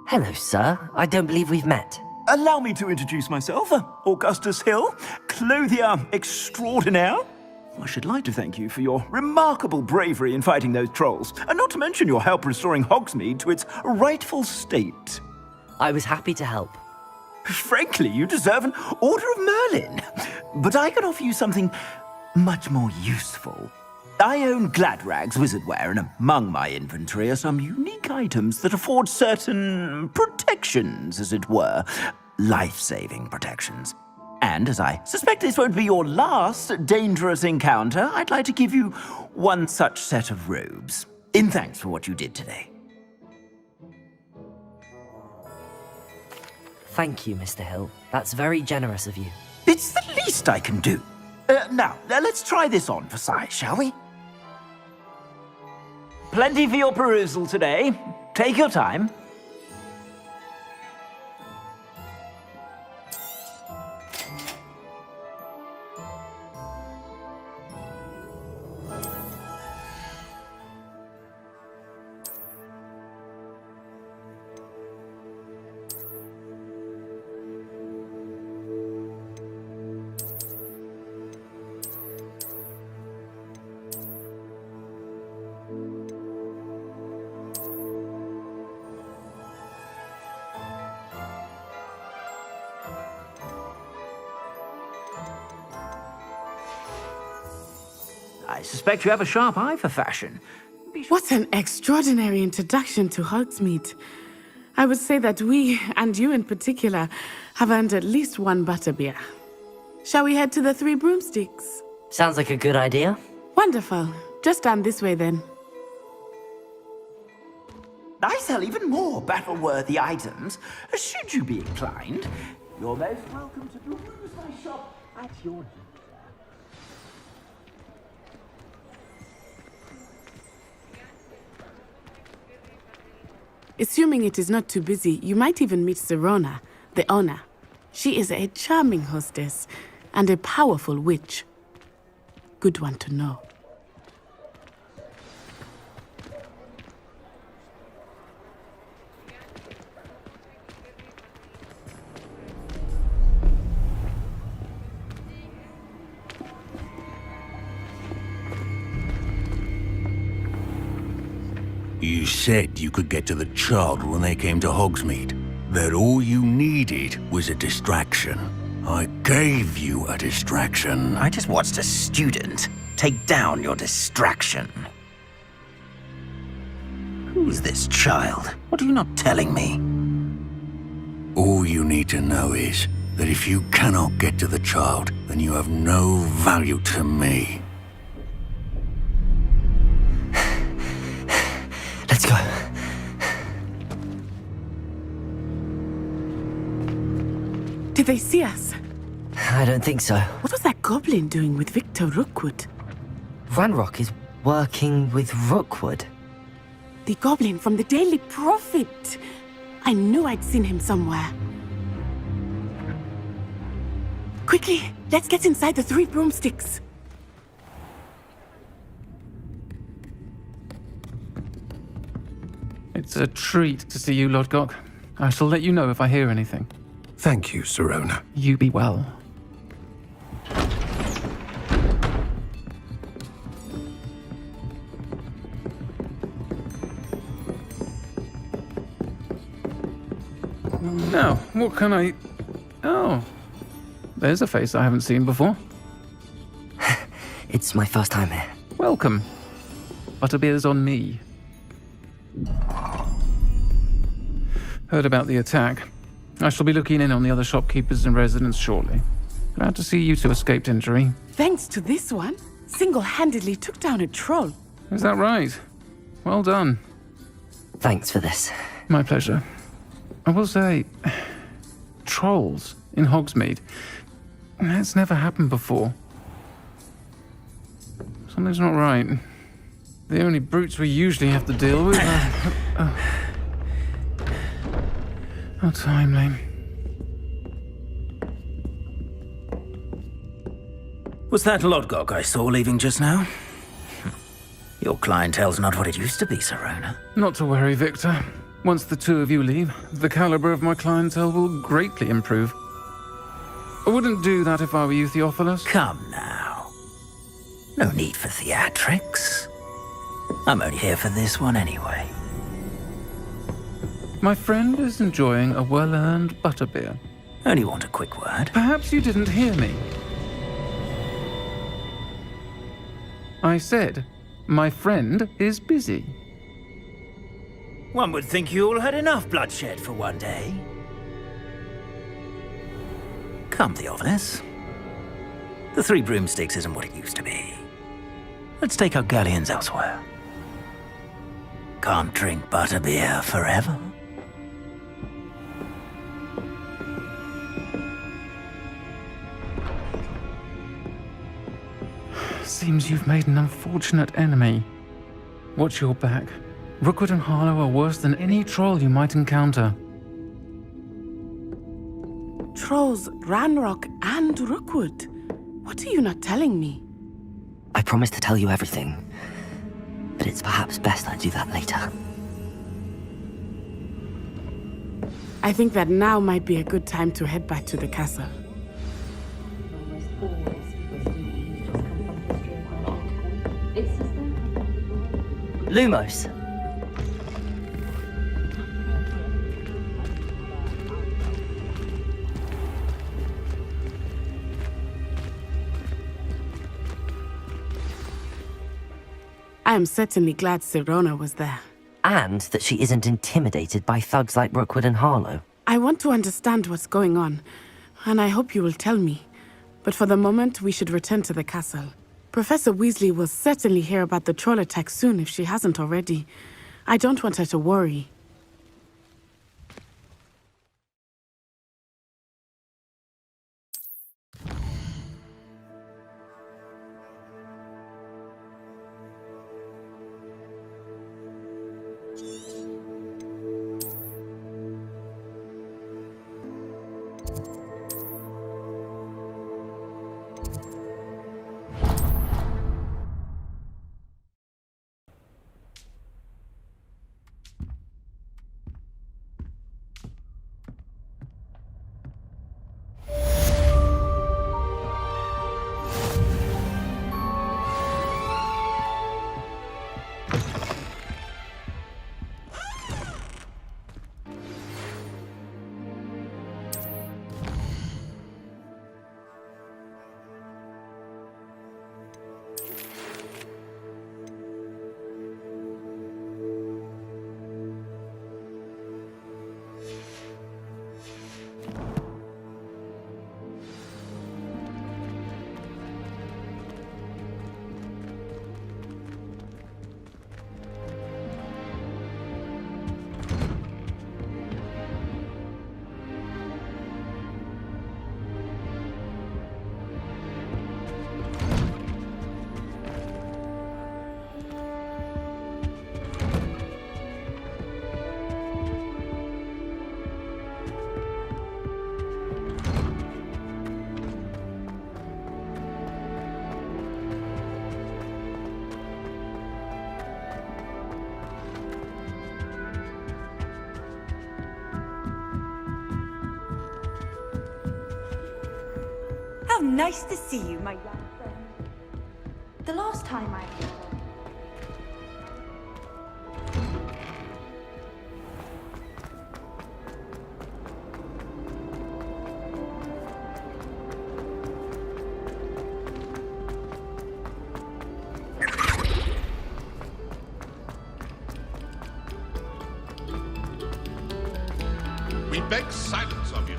Hello, sir. I don't believe we've met. Allow me to introduce myself, Augustus Hill, clothier extraordinaire. I should like to thank you for your remarkable bravery in fighting those trolls, and not to mention your help restoring Hogsmeade to its rightful state. I was happy to help. Frankly, you deserve an Order of Merlin. But I can offer you something much more useful. I own Gladrag's wizardware, and among my inventory are some unique items that afford certain protections, as it were. Life-saving protections. And as I suspect this won't be your last dangerous encounter, I'd like to give you one such set of robes, in thanks for what you did today. Thank you, Mr. Hill. That's very generous of you. It's the least I can do. Now, let's try this on for size, shall we? Plenty for your perusal today. Take your time. I suspect you have a sharp eye for fashion. What an extraordinary introduction to Hogsmeade. I would say that we, and you in particular, have earned at least one butterbeer. Shall we head to the Three Broomsticks? Sounds like a good idea. Wonderful. Just down this way then. I sell even more battle-worthy items. Should you be inclined, you're most welcome to peruse my shop That's your Assuming it is not too busy, you might even meet Sirona, the owner. She is a charming hostess and a powerful witch. Good one to know. You said you could get to the child when they came to Hogsmeade. That all you needed was a distraction. I gave you a distraction. I just watched a student take down your distraction. Who's this child? What are you not telling me? All you need to know is that if you cannot get to the child, then you have no value to me. Let's go. Did they see us? I don't think so. What was that goblin doing with Victor Rookwood? Ranrock is working with Rookwood. The goblin from the Daily Prophet. I knew I'd seen him somewhere. Quickly, let's get inside the 3 broomsticks. It's a treat to see you, Lodgok. I shall let you know if I hear anything. Thank you, Sirona. You be well. Now, what can I... Oh, there's a face I haven't seen before. It's my first time here. Welcome. Butterbeer's on me. Heard about the attack. I shall be looking in on the other shopkeepers and residents shortly. Glad to see you two escaped injury. Thanks to this one, single-handedly took down a troll. Is that right? Well done. Thanks for this. My pleasure. I will say, trolls in Hogsmeade. That's never happened before. Something's not right. The only brutes we usually have to deal with are... How timely. Was that Lodgok I saw leaving just now? Your clientele's not what it used to be, Sirona. Not to worry, Victor. Once the two of you leave, the caliber of my clientele will greatly improve. I wouldn't do that if I were you, Theophilus. Come now. No need for theatrics. I'm only here for this one anyway. My friend is enjoying a well-earned butterbeer. Only want a quick word. Perhaps you didn't hear me. I said, my friend is busy. One would think you all had enough bloodshed for one day. Come, Theophilus. The 3 broomsticks isn't what it used to be. Let's take our galleons elsewhere. Can't drink butterbeer forever. Seems you've made an unfortunate enemy. Watch your back. Rookwood and Harlow are worse than any troll you might encounter. Trolls, Ranrock, and Rookwood. What are you not telling me? I promised to tell you everything, but it's perhaps best I do that later. I think that now might be a good time to head back to the castle. Lumos. I am certainly glad Sirona was there. And that she isn't intimidated by thugs like Rookwood and Harlow. I want to understand what's going on, and I hope you will tell me. But for the moment, we should return to the castle. Professor Weasley will certainly hear about the troll attack soon if she hasn't already. I don't want her to worry. nice to see you, my young friend. The last time I... We beg silence of you.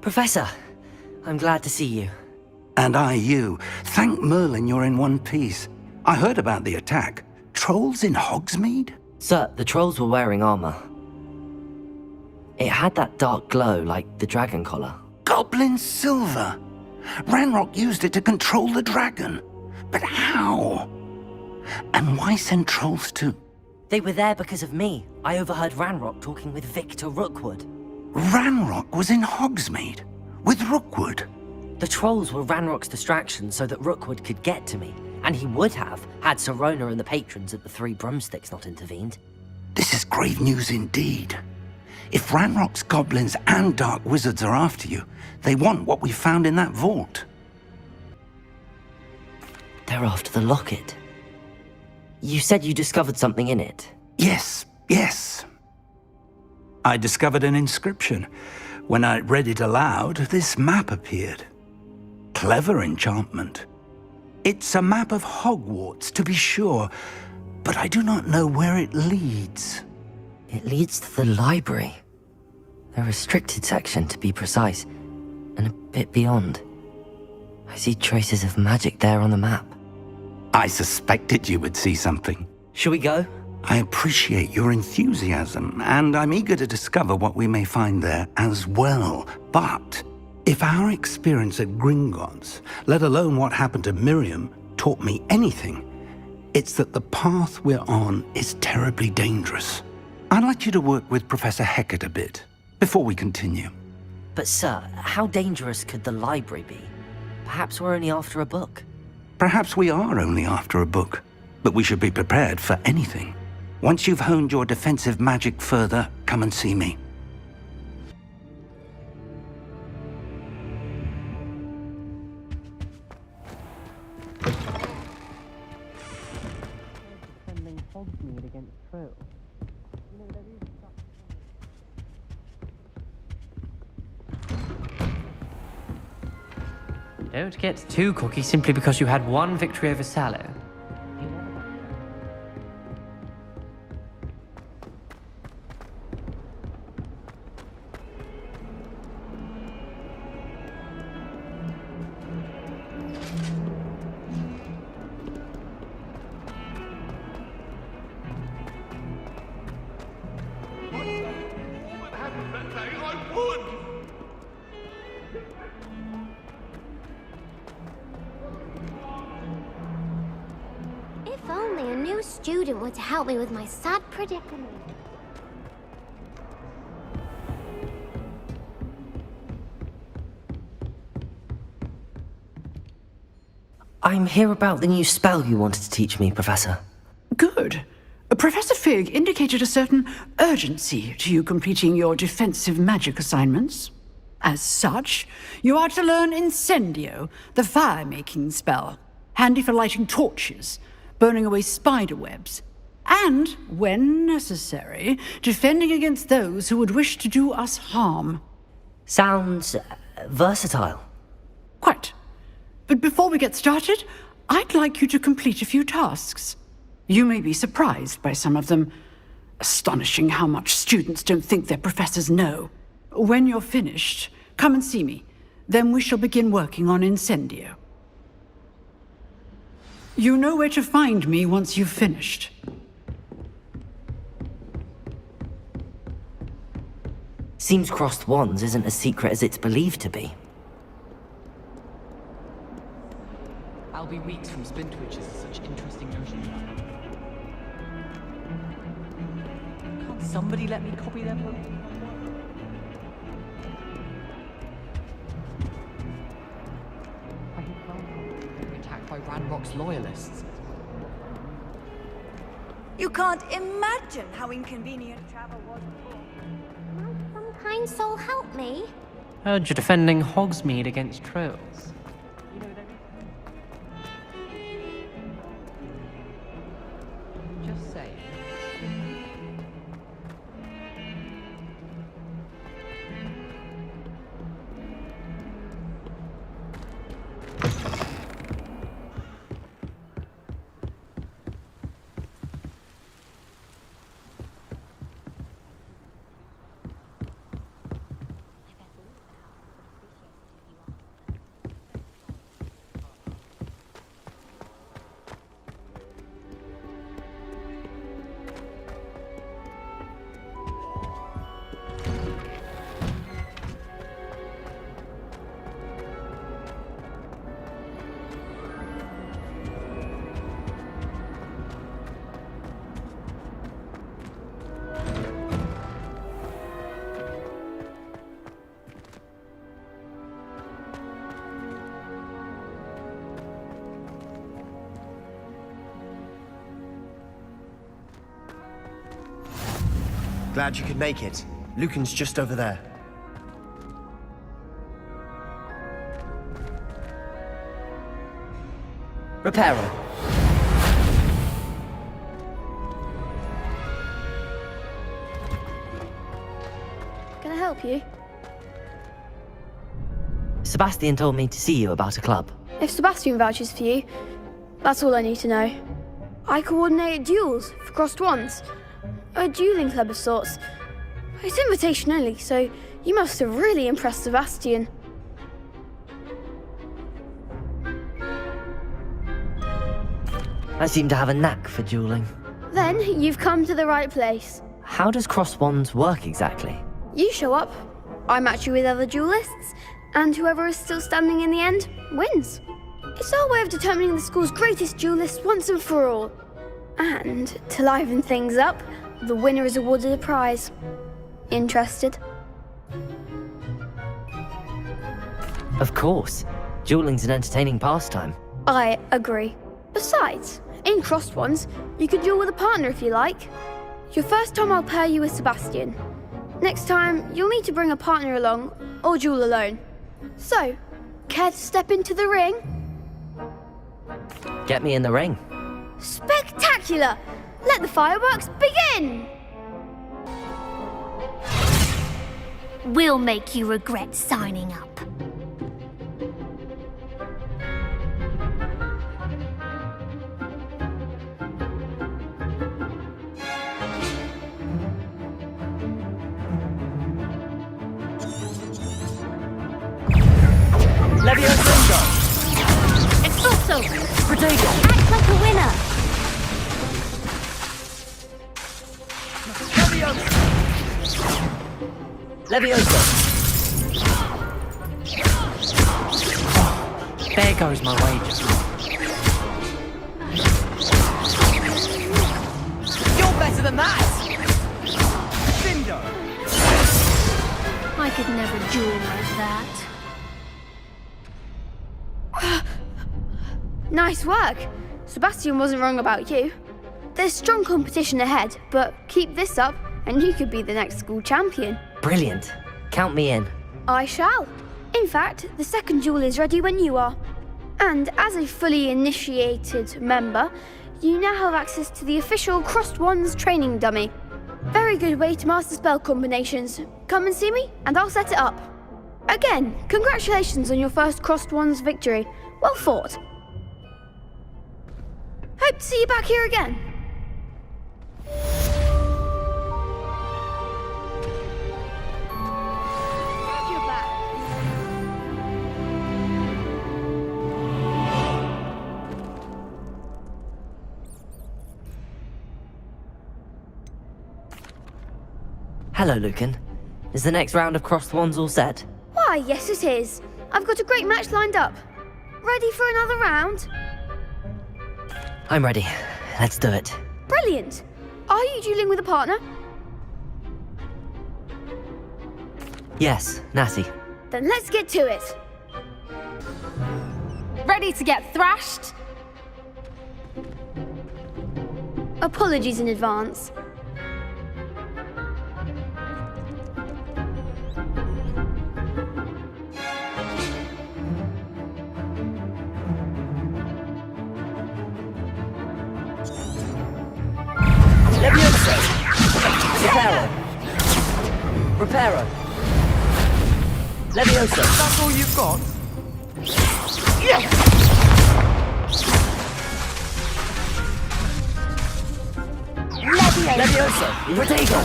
Professor, I'm glad to see you. And I you. Thank Merlin you're in one piece. I heard about the attack. Trolls in Hogsmeade? Sir, the trolls were wearing armor. It had that dark glow like the dragon collar. Goblin silver! Ranrock used it to control the dragon. But how? And why send trolls to... They were there because of me. I overheard Ranrock talking with Victor Rookwood. Ranrock was in Hogsmeade? With Rookwood? The trolls were Ranrock's distraction so that Rookwood could get to me. And he would have, had Serona and the patrons at the Three Broomsticks not intervened. This is grave news indeed. If Ranrock's goblins and dark wizards are after you, they want what we found in that vault. They're after the locket. You said you discovered something in it. Yes. I discovered an inscription. When I read it aloud, this map appeared. Clever enchantment. It's a map of Hogwarts, to be sure, but I do not know where it leads. It leads to the library. The restricted section, to be precise, and a bit beyond. I see traces of magic there on the map. I suspected you would see something. Shall we go? I appreciate your enthusiasm, and I'm eager to discover what we may find there as well. But if our experience at Gringotts, let alone what happened to Miriam, taught me anything, it's that the path we're on is terribly dangerous. I'd like you to work with Professor Hecat a bit, before we continue. But sir, how dangerous could the library be? Perhaps we're only after a book. Perhaps we are only after a book, but we should be prepared for anything. Once you've honed your defensive magic further, come and see me. Defending Hogsmeade against trolls. Don't get too cocky simply because you had one victory over Sallow. If only a new student were to help me with my sad predicament. I'm here about the new spell you wanted to teach me, Professor. Good. Professor Fig indicated a certain urgency to you completing your defensive magic assignments. As such, you are to learn Incendio, the fire-making spell, handy for lighting torches, burning away spider webs, And, when necessary, defending against those who would wish to do us harm. Sounds versatile. Quite. But before we get started, I'd like you to complete a few tasks. You may be surprised by some of them. Astonishing how much students don't think their professors know. When you're finished, come and see me. Then we shall begin working on Incendio. You know where to find me once you've finished. Seems crossed wands isn't as secret as it's believed to be. I'll be weeks from Splintwitches are such interesting notions. Can't somebody let me copy them? Attacked by Ranrock's loyalists. You can't imagine how inconvenient travel was before. Might some kind soul help me? Heard you're defending Hogsmeade against trolls. Just say. Glad you could make it. Lucan's just over there. Reparo. Can I help you? Sebastian told me to see you about a club. If Sebastian vouches for you, that's all I need to know. I coordinate duels for crossed wands. A dueling club of sorts. It's invitation only, so you must have really impressed Sebastian. I seem to have a knack for dueling. Then you've come to the right place. How does cross wands work exactly? You show up, I match you with other duelists, and whoever is still standing in the end wins. It's our way of determining the school's greatest duelist once and for all. And to liven things up, the winner is awarded a prize. Interested? Of course. Dueling's an entertaining pastime. I agree. Besides, in crossed ones, you can duel with a partner if you like. Your first time I'll pair you with Sebastian. Next time, you'll need to bring a partner along, or duel alone. So, care to step into the ring? Get me in the ring. Spectacular! Let the fireworks begin! We'll make you regret signing up. Leviosa! Expulso! Protego! Act like a winner! Leviosa! There goes my wages. You're better than that! I could never duel like that. Nice work. Sebastian wasn't wrong about you. There's strong competition ahead, but keep this up and you could be the next school champion. Brilliant. Count me in. I shall. In fact, the second duel is ready when you are. And as a fully initiated member, you now have access to the official Crossed Wands training dummy. Very good way to master spell combinations. Come and see me, and I'll set it up. Again, congratulations on your first Crossed Wands victory. Well fought. Hope to see you back here again. Glad you're back. Hello, Lucan. Is the next round of Crossed Wands all set? Why, yes it is. I've got a great match lined up. Ready for another round? I'm ready. Let's do it. Brilliant. Are you dueling with a partner? Yes, Natty. Then let's get to it. Ready to get thrashed? Apologies in advance. Levioso! Reparo! Reparo! Levioso! That's all you've got? Levioso! Protego!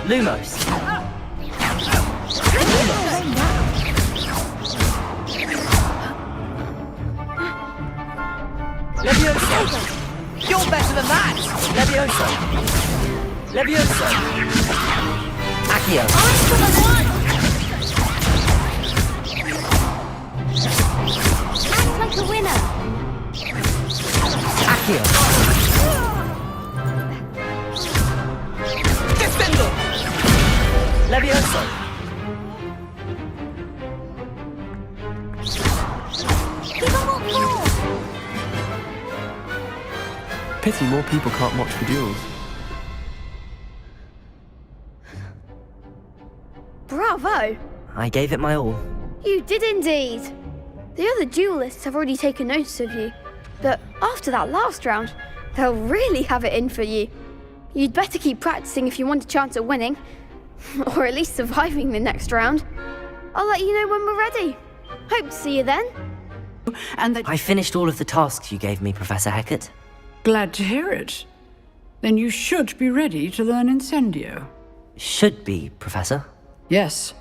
Lumos! Levioso! You're better than that! Levioso! Levioso! Accio! I'm for the one! Act like a winner! Accio! Descendo! Levioso! Give them what for! Pity more people can't watch the duels. Bravo! I gave it my all. You did indeed. The other duelists have already taken notice of you, but after that last round, they'll really have it in for you. You'd better keep practicing if you want a chance at winning, or at least surviving the next round. I'll let you know when we're ready. Hope to see you then. And that I finished all of the tasks you gave me, Professor Hecat. Glad to hear it. Then you should be ready to learn Incendio. Should be, Professor. Yes.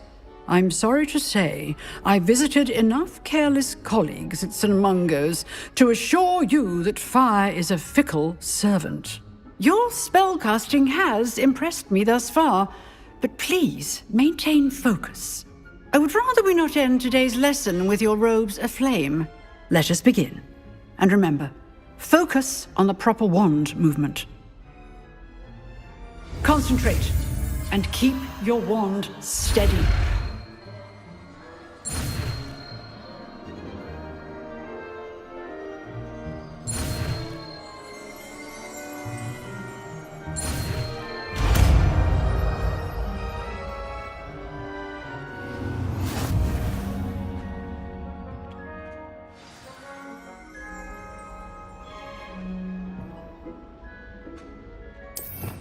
I'm sorry to say, I visited enough careless colleagues at St. Mungo's to assure you that fire is a fickle servant. Your spellcasting has impressed me thus far, but please maintain focus. I would rather we not end today's lesson with your robes aflame. Let us begin. And remember, focus on the proper wand movement. Concentrate and keep your wand steady.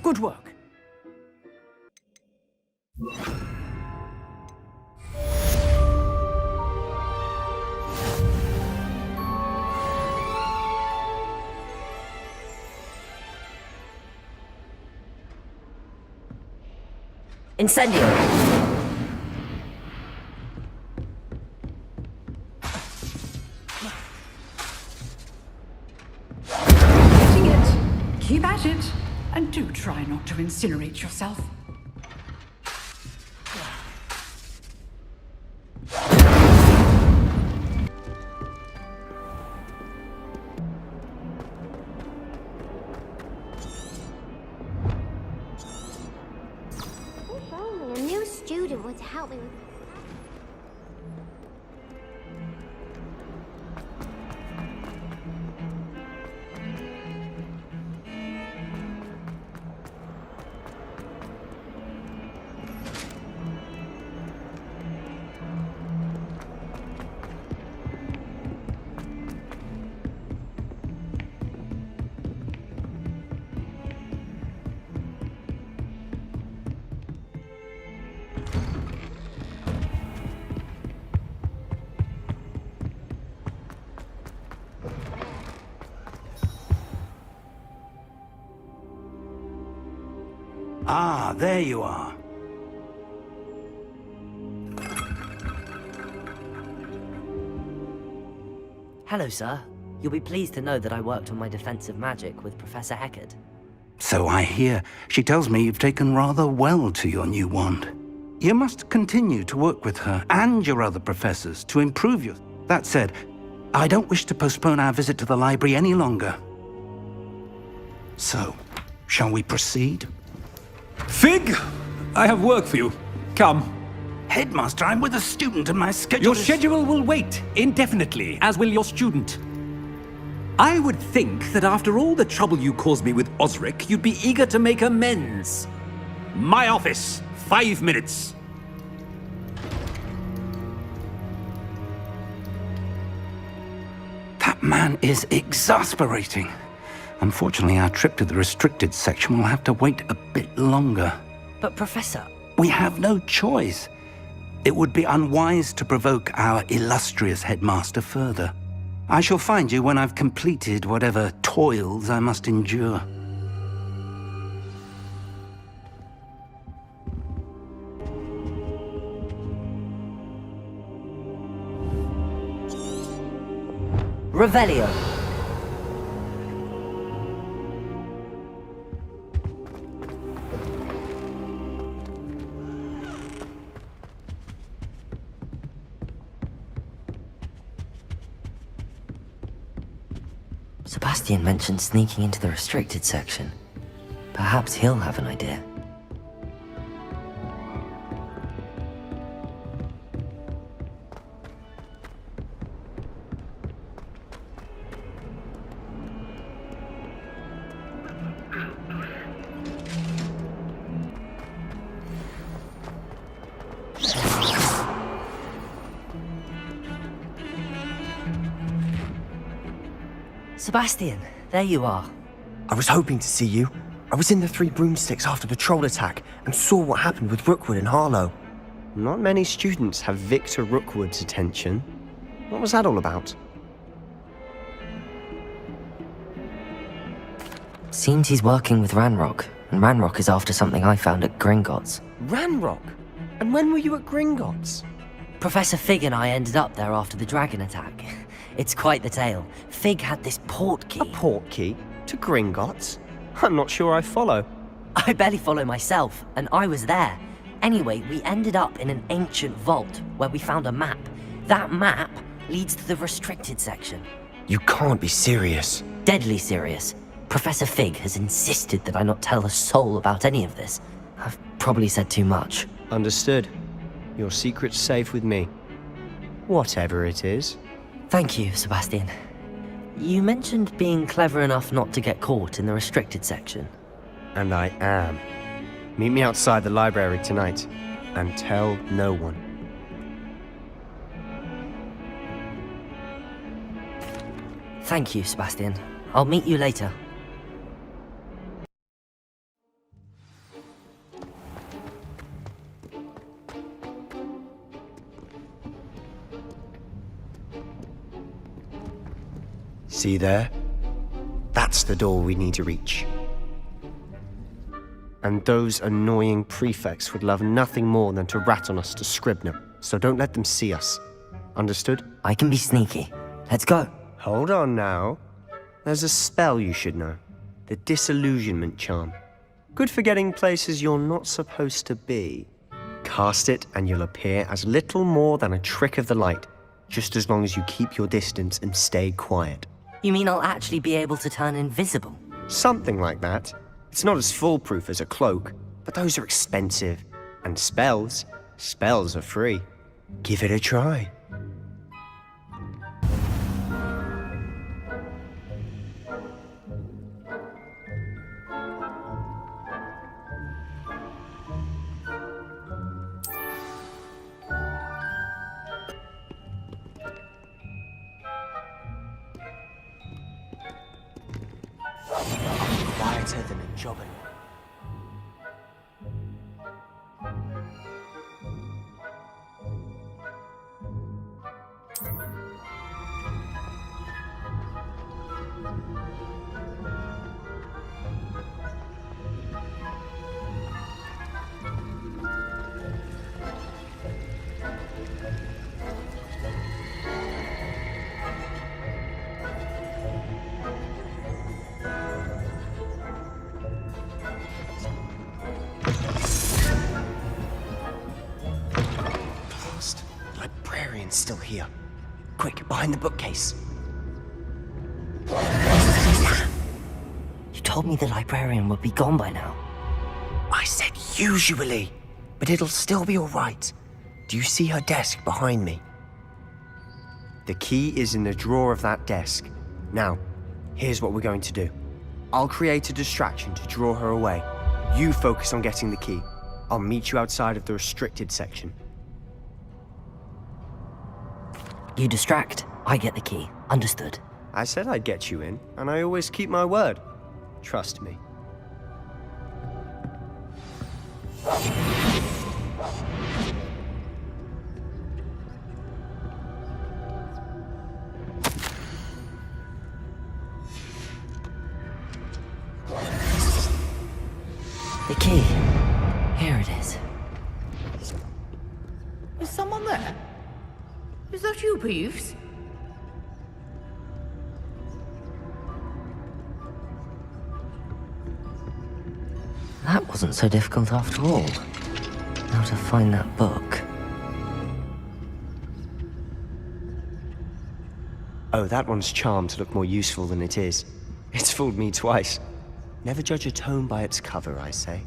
Good work. Incendio! Getting it. Keep at it. And do try not to incinerate yourself. If only a new student were to help me with this. Ah, there you are. Hello, sir. You'll be pleased to know that I worked on my defensive magic with Professor Heckard. So I hear. She tells me you've taken rather well to your new wand. You must continue to work with her and your other professors to improve your... That said, I don't wish to postpone our visit to the library any longer. So, shall we proceed? Fig! I have work for you. Come. Headmaster, I'm with a student and my schedule Your is... schedule will wait indefinitely, as will your student. I would think that after all the trouble you caused me with Osric, you'd be eager to make amends. My office, 5 minutes. That man is exasperating. Unfortunately, our trip to the restricted section will have to wait a bit longer. But Professor... We have no choice. It would be unwise to provoke our illustrious headmaster further. I shall find you when I've completed whatever toils I must endure. Revelio. Sebastian mentioned sneaking into the restricted section. Perhaps he'll have an idea. Sebastian, there you are. I was hoping to see you. I was in the Three Broomsticks after the troll attack and saw what happened with Rookwood and Harlow. Not many students have Victor Rookwood's attention. What was that all about? Seems he's working with Ranrock, and Ranrock is after something I found at Gringotts. Ranrock? And when were you at Gringotts? Professor Fig and I ended up there after the dragon attack. It's quite the tale. Fig had this port key. A port key? To Gringotts? I'm not sure I follow. I barely follow myself, and I was there. Anyway, we ended up in an ancient vault where we found a map. That map leads to the restricted section. You can't be serious. Deadly serious. Professor Fig has insisted that I not tell a soul about any of this. I've probably said too much. Understood. Your secret's safe with me. Whatever it is. Thank you, Sebastian. You mentioned being clever enough not to get caught in the restricted section. And I am. Meet me outside the library tonight, and tell no one. Thank you, Sebastian. I'll meet you later. See there? That's the door we need to reach. And those annoying prefects would love nothing more than to rat on us to Scribner, so don't let them see us. Understood? I can be sneaky. Let's go. Hold on now. There's a spell you should know. The Disillusionment Charm. Good for getting places you're not supposed to be. Cast it and you'll appear as little more than a trick of the light, just as long as you keep your distance and stay quiet. You mean I'll actually be able to turn invisible? Something like that. It's not as foolproof as a cloak, but those are expensive. And spells are free. Give it a try. Quieter than a jobbing. here. Quick, behind the bookcase. You told me the librarian would be gone by now. I said usually, but it'll still be all right. Do you see her desk behind me? The key is in the drawer of that desk. Now, here's what we're going to do. I'll create a distraction to draw her away. You focus on getting the key. I'll meet you outside of the restricted section. You distract, I get the key. Understood. I said I'd get you in, and I always keep my word. Trust me. The key. Here it is. Is someone there? Is that you, Peeves? That wasn't so difficult after all. How to find that book. Oh, that one's charmed to look more useful than it is. It's fooled me twice. Never judge a tome by its cover, I say.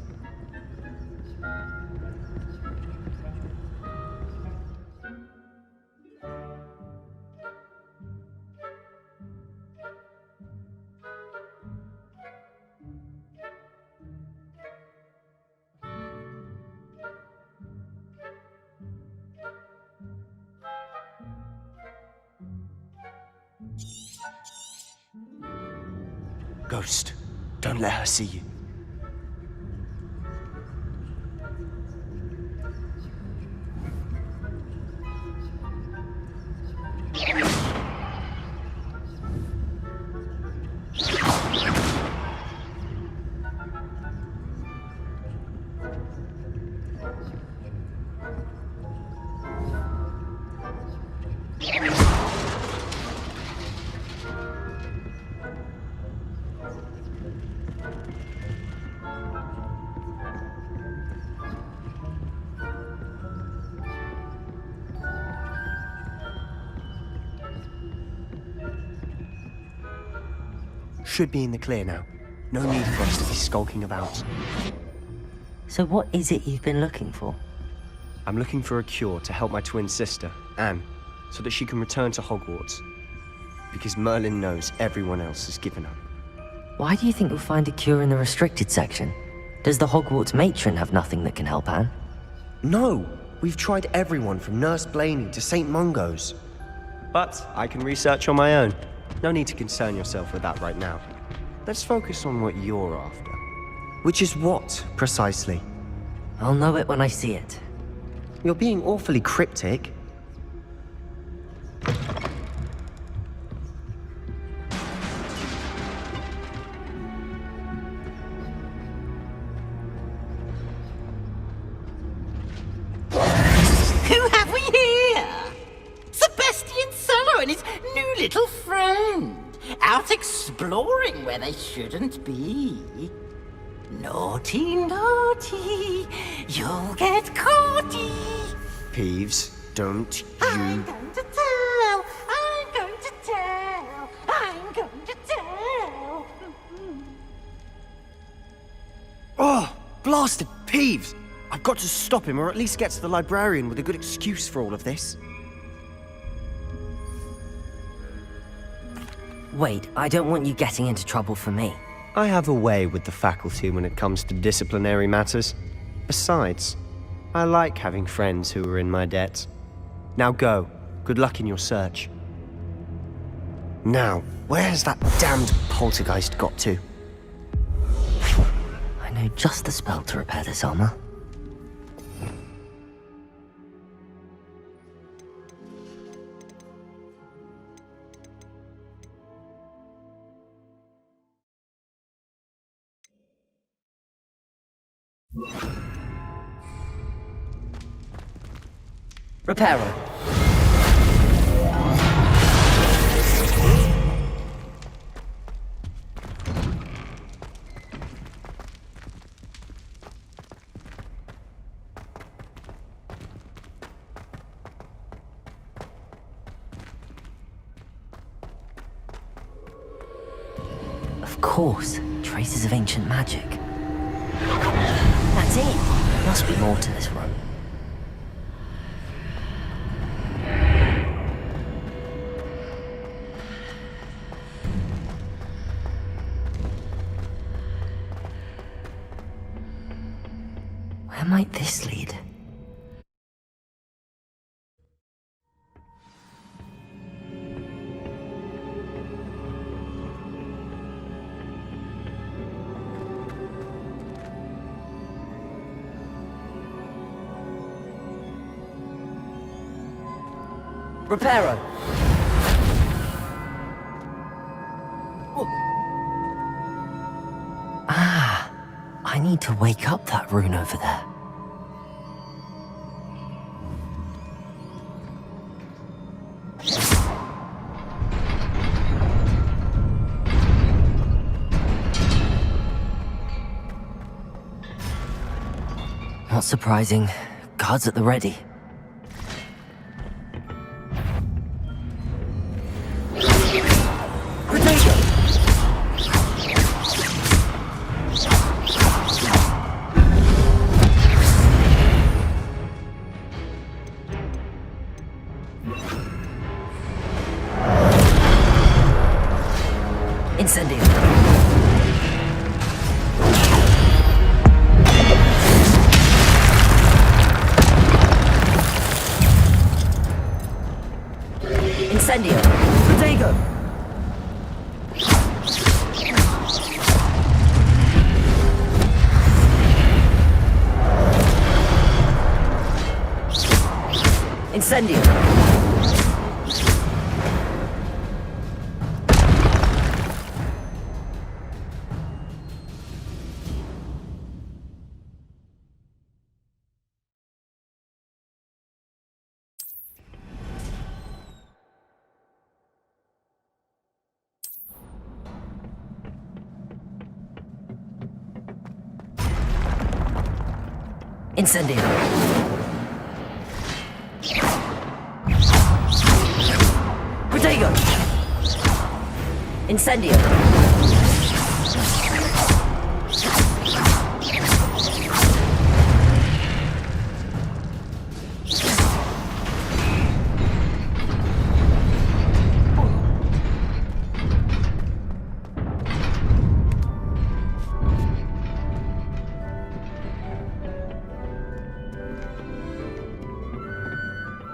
Ghost, don't let her see you. Should be in the clear now. No need for us to be skulking about. So what is it you've been looking for? I'm looking for a cure to help my twin sister, Anne, so that she can return to Hogwarts. Because Merlin knows everyone else has given up. Why do you think you'll find a cure in the restricted section? Does the Hogwarts matron have nothing that can help Anne? No! We've tried everyone from Nurse Blaney to St. Mungo's. But I can research on my own. No need to concern yourself with that right now. Let's focus on what you're after. Which is what, precisely? I'll know it when I see it. You're being awfully cryptic. Who have we here? Sebastian Sallow and his new little friend. Out exploring where they shouldn't be. Naughty, naughty, you'll get caughty. Peeves, don't you... I'm going to tell, I'm going to tell, I'm going to tell. Oh, blasted Peeves! I've got to stop him, or at least get to the librarian with a good excuse for all of this. Wait, I don't want you getting into trouble for me. I have a way with the faculty when it comes to disciplinary matters. Besides, I like having friends who are in my debt. Now go. Good luck in your search. Now, where's that damned poltergeist got to? I know just the spell to repair this armor. Repairer. course, traces of ancient magic. That's it. Must be more to this room. Where might this lead? Reparo! Ah, I need to wake up that rune over there. Not surprising. Guards at the ready. Incendio. Incendio. Protego. Incendio. Incendio. Protego. Incendio.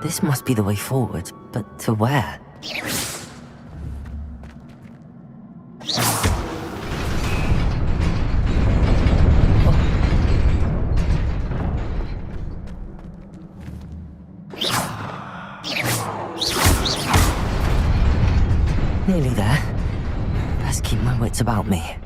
This must be the way forward, but to where? Nearly there. Best keep my wits about me.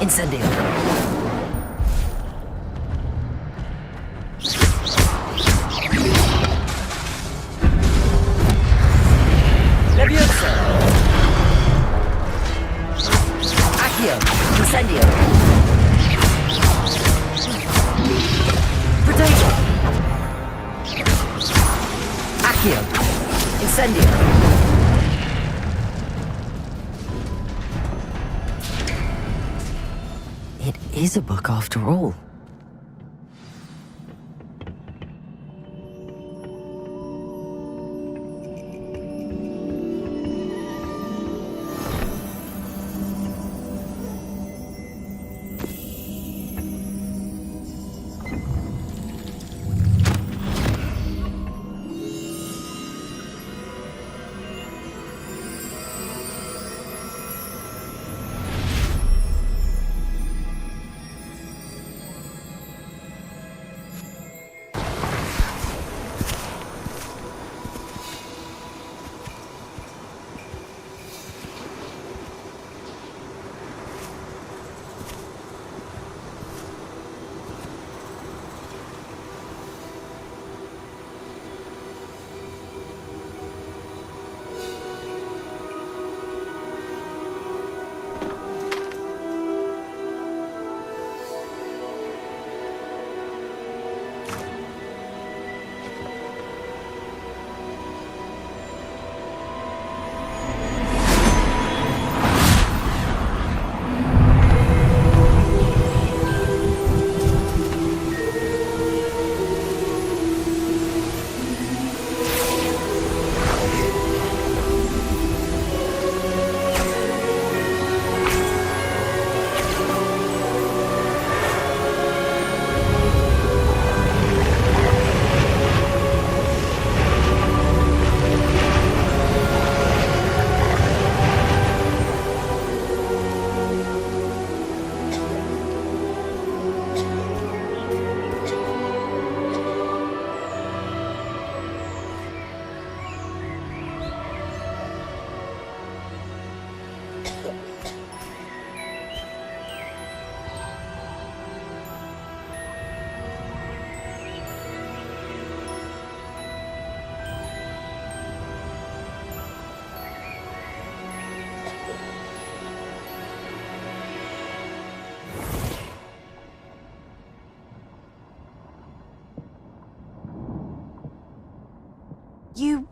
Incendio. Leviosa. Accio. Incendio. Protego. Accio. Incendio. It is a book after all.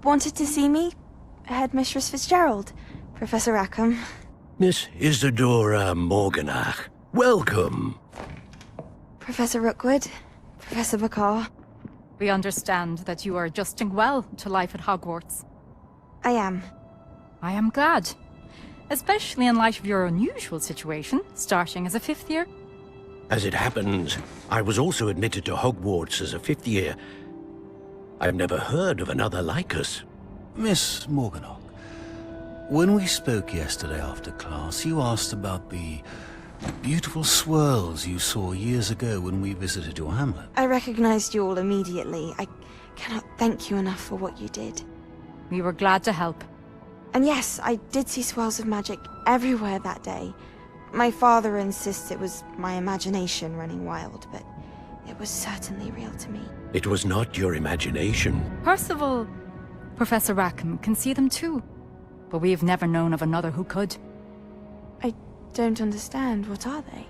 wanted to see me? Headmistress Fitzgerald, Professor Rackham. Miss Isadora Morganach, welcome. Professor Rookwood, Professor Bakar. We understand that you are adjusting well to life at Hogwarts. I am. I am glad. Especially in light of your unusual situation, starting as a 5th year. As it happens, I was also admitted to Hogwarts as a 5th year. I've never heard of another like us. Miss Morganach, when we spoke yesterday after class, you asked about the beautiful swirls you saw years ago when we visited your hamlet. I recognized you all immediately. I cannot thank you enough for what you did. We were glad to help. And yes, I did see swirls of magic everywhere that day. My father insists it was my imagination running wild, but it was certainly real to me. It was not your imagination. Percival, Professor Rackham can see them too. But we have never known of another who could. I don't understand. What are they?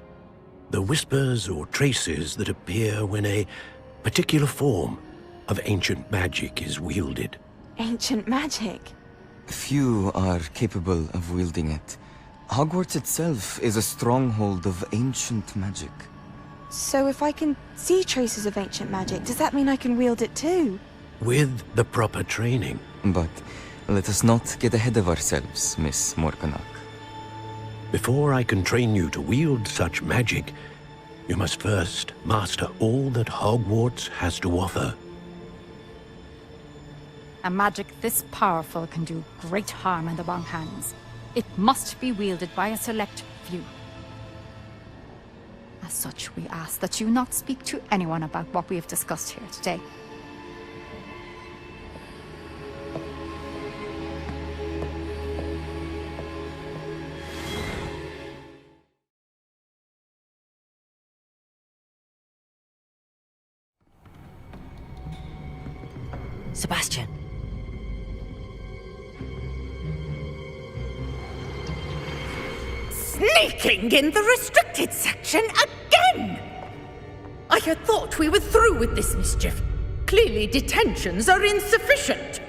The whispers or traces that appear when a particular form of ancient magic is wielded. Ancient magic? Few are capable of wielding it. Hogwarts itself is a stronghold of ancient magic. So if I can see traces of ancient magic, does that mean I can wield it too? With the proper training. But let us not get ahead of ourselves, Miss Morganach. Before I can train you to wield such magic, you must first master all that Hogwarts has to offer. A magic this powerful can do great harm in the wrong hands. It must be wielded by a select few. As such, we ask that you not speak to anyone about what we have discussed here today. Sebastian. Sneaking in the restricted section again! I had thought we were through with this mischief. Clearly detentions are insufficient.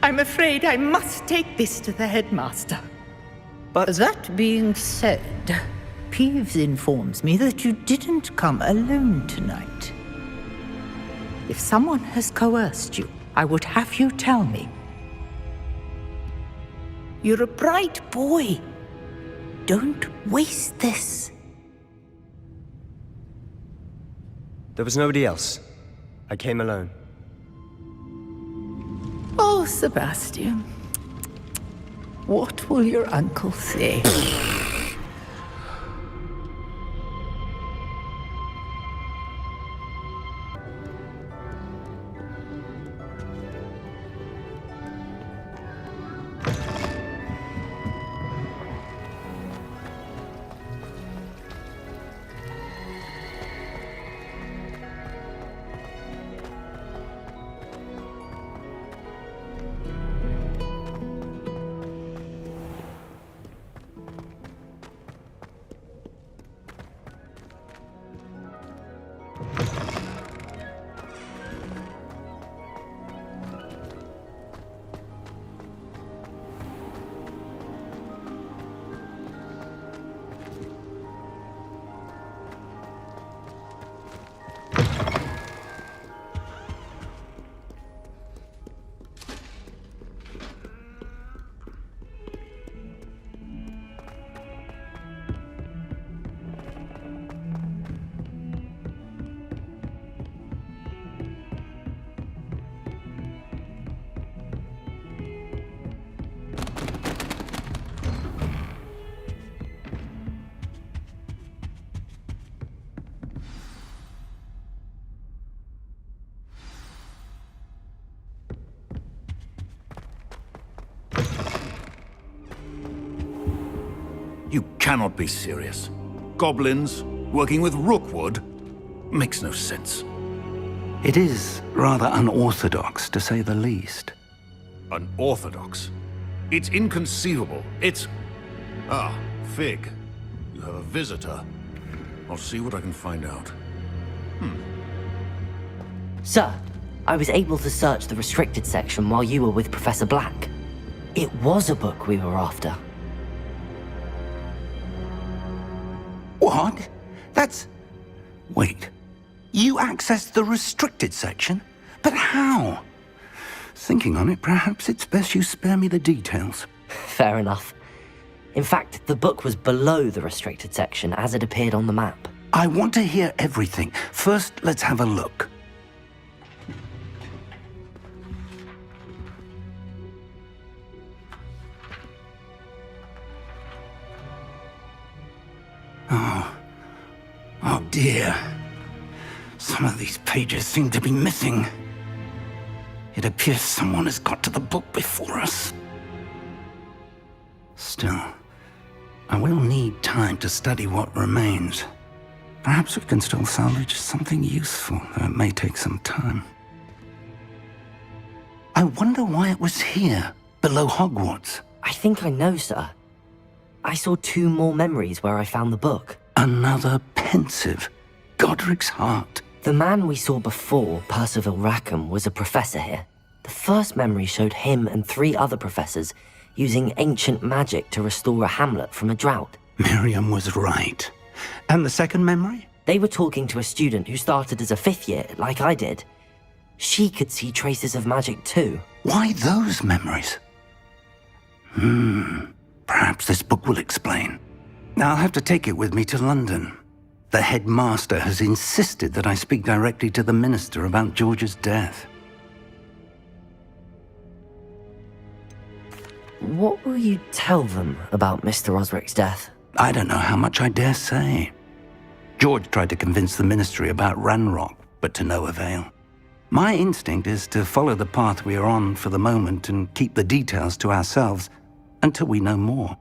I'm afraid I must take this to the headmaster. But that being said, Peeves informs me that you didn't come alone tonight. If someone has coerced you, I would have you tell me. You're a bright boy. Don't waste this. There was nobody else. I came alone. Oh, Sebastian. What will your uncle say? You cannot be serious. Goblins working with Rookwood makes no sense. It is rather unorthodox, to say the least. Unorthodox? It's inconceivable. It's... Ah, Fig. You have a visitor. I'll see what I can find out. Sir, I was able to search the restricted section while you were with Professor Black. It was a book we were after. What? That's... Wait. You accessed the restricted section? But how? Thinking on it, perhaps it's best you spare me the details. Fair enough. In fact, the book was below the restricted section as it appeared on the map. I want to hear everything. First, let's have a look. Oh dear. Some of these pages seem to be missing. It appears someone has got to the book before us. Still, I will need time to study what remains. Perhaps we can still salvage something useful, though it may take some time. I wonder why it was here, below Hogwarts. I think I know, sir. I saw 2 more memories where I found the book. Another pensive. Godric's heart. The man we saw before, Percival Rackham, was a professor here. The first memory showed him and 3 other professors using ancient magic to restore a hamlet from a drought. Miriam was right. And the second memory? They were talking to a student who started as a 5th year, like I did. She could see traces of magic too. Why those memories? Perhaps this book will explain. I'll have to take it with me to London. The headmaster has insisted that I speak directly to the minister about George's death. What will you tell them about Mr. Osric's death? I don't know how much I dare say. George tried to convince the ministry about Ranrock, but to no avail. My instinct is to follow the path we are on for the moment and keep the details to ourselves until we know more.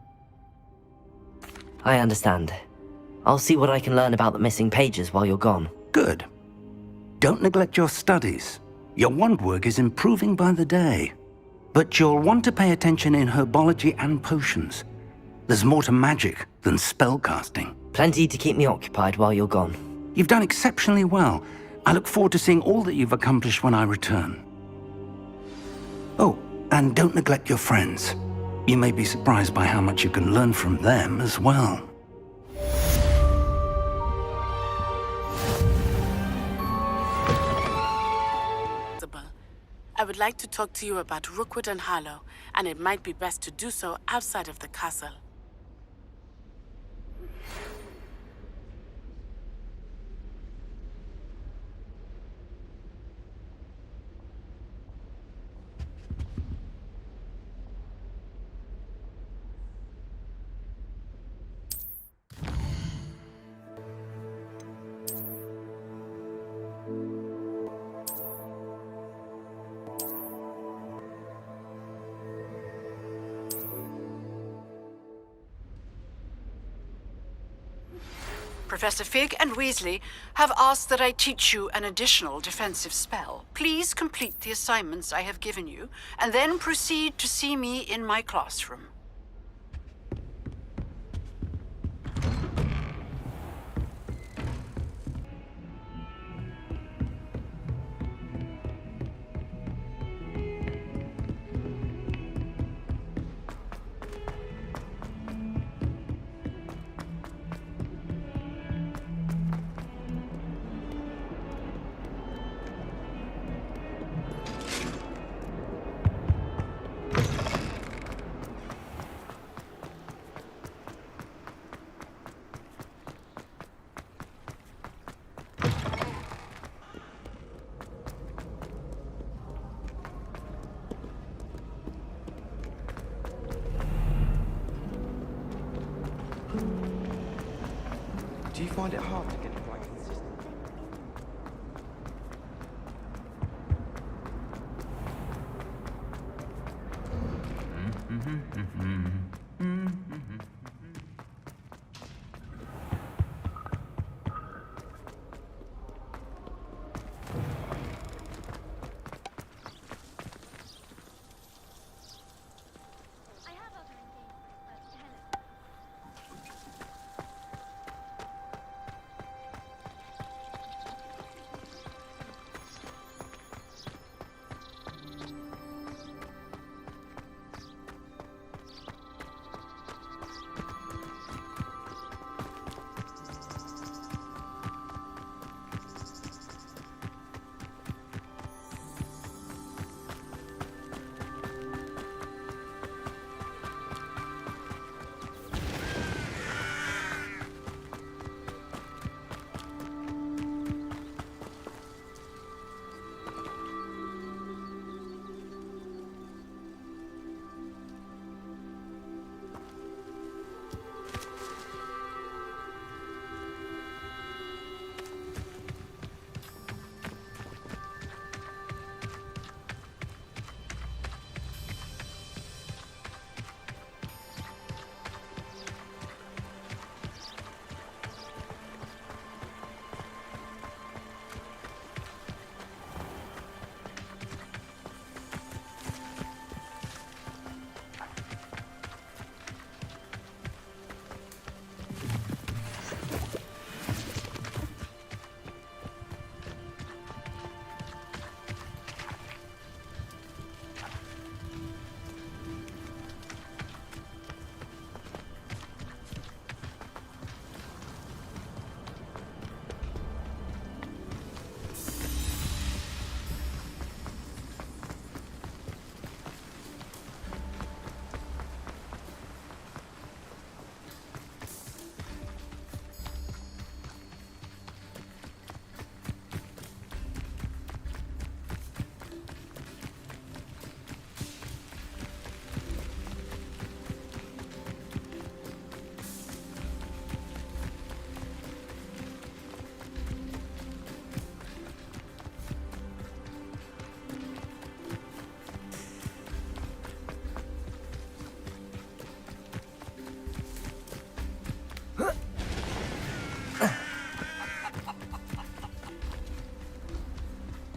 I understand. I'll see what I can learn about the missing pages while you're gone. Good. Don't neglect your studies. Your wand work is improving by the day. But you'll want to pay attention in herbology and potions. There's more to magic than spellcasting. Plenty to keep me occupied while you're gone. You've done exceptionally well. I look forward to seeing all that you've accomplished when I return. Oh, and don't neglect your friends. You may be surprised by how much you can learn from them as well. I would like to talk to you about Rookwood and Harlow, and it might be best to do so outside of the castle. Professor Fig and Weasley have asked that I teach you an additional defensive spell. Please complete the assignments I have given you, and then proceed to see me in my classroom. Do you find it hard to get the right consistency?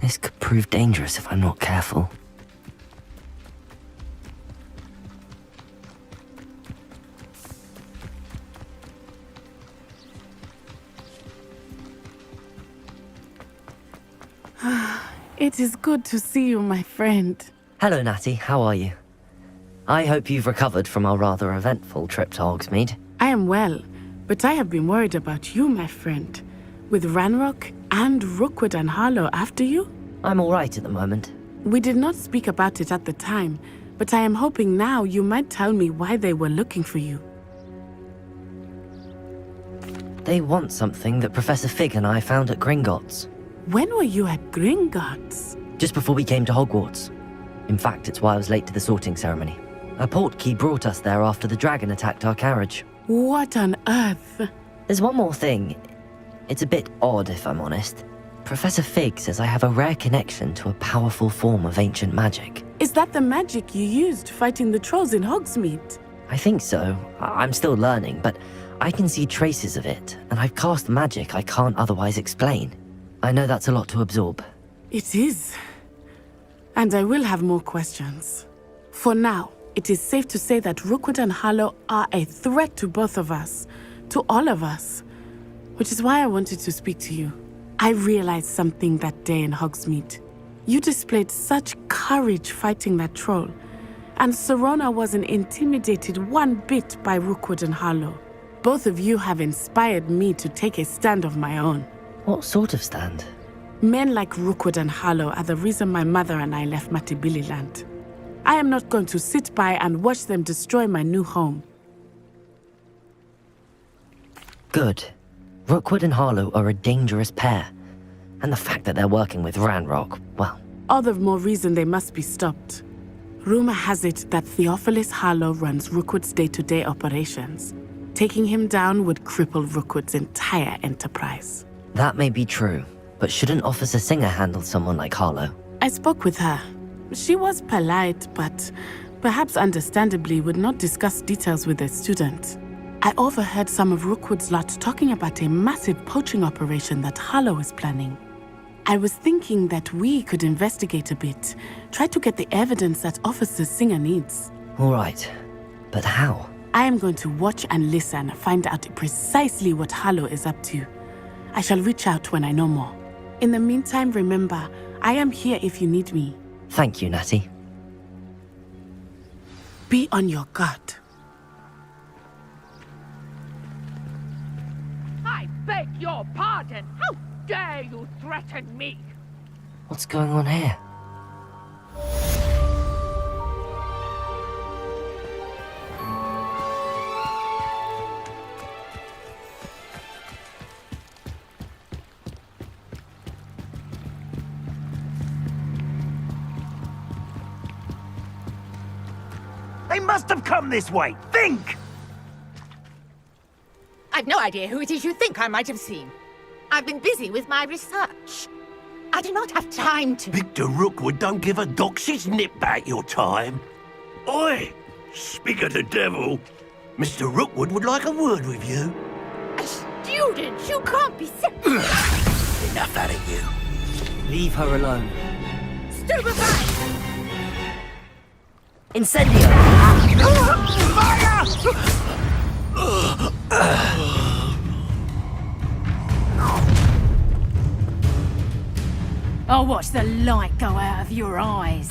This could prove dangerous if I'm not careful. It is good to see you, my friend. Hello, Natty. How are you? I hope you've recovered from our rather eventful trip to Hogsmeade. I am well, but I have been worried about you, my friend. With Ranrock and Rookwood and Harlow after you? I'm all right at the moment. We did not speak about it at the time, but I am hoping now you might tell me why they were looking for you. They want something that Professor Fig and I found at Gringotts. When were you at Gringotts? Just before we came to Hogwarts. In fact, it's why I was late to the sorting ceremony. A portkey brought us there after the dragon attacked our carriage. What on earth? There's one more thing. It's a bit odd, if I'm honest. Professor Fig says I have a rare connection to a powerful form of ancient magic. Is that the magic you used fighting the trolls in Hogsmeade? I think so. I'm still learning, but I can see traces of it, and I've cast magic I can't otherwise explain. I know that's a lot to absorb. It is. And I will have more questions. For now, it is safe to say that Rookwood and Harlow are a threat to both of us, to all of us, which is why I wanted to speak to you. I realized something that day in Hogsmeade. You displayed such courage fighting that troll, and Serona wasn't intimidated one bit by Rookwood and Harlow. Both of you have inspired me to take a stand of my own. What sort of stand? Men like Rookwood and Harlow are the reason my mother and I left Matibili Land. I am not going to sit by and watch them destroy my new home. Good. Rookwood and Harlow are a dangerous pair. And the fact that they're working with Ranrock, well... All the more reason they must be stopped. Rumor has it that Theophilus Harlow runs Rookwood's day-to-day operations. Taking him down would cripple Rookwood's entire enterprise. That may be true, but shouldn't Officer Singer handle someone like Harlow? I spoke with her. She was polite, but perhaps understandably would not discuss details with a student. I overheard some of Rookwood's lot talking about a massive poaching operation that Harlow is planning. I was thinking that we could investigate a bit, try to get the evidence that Officer Singer needs. All right, but how? I am going to watch and listen, find out precisely what Harlow is up to. I shall reach out when I know more. In the meantime, remember, I am here if you need me. Thank you, Natty. Be on your guard. I beg your pardon. How dare you threaten me? What's going on here? They must have come this way. Think! I've no idea who it is you think I might have seen. I've been busy with my research. I do not have time to... Victor Rookwood don't give a doxy's nip back your time. Oi! Speak of the devil. Mr. Rookwood would like a word with you. A student? You can't be sick. Enough out of you. Leave her alone. Stupefy! Incendio! Fire! I'll watch the light go out of your eyes.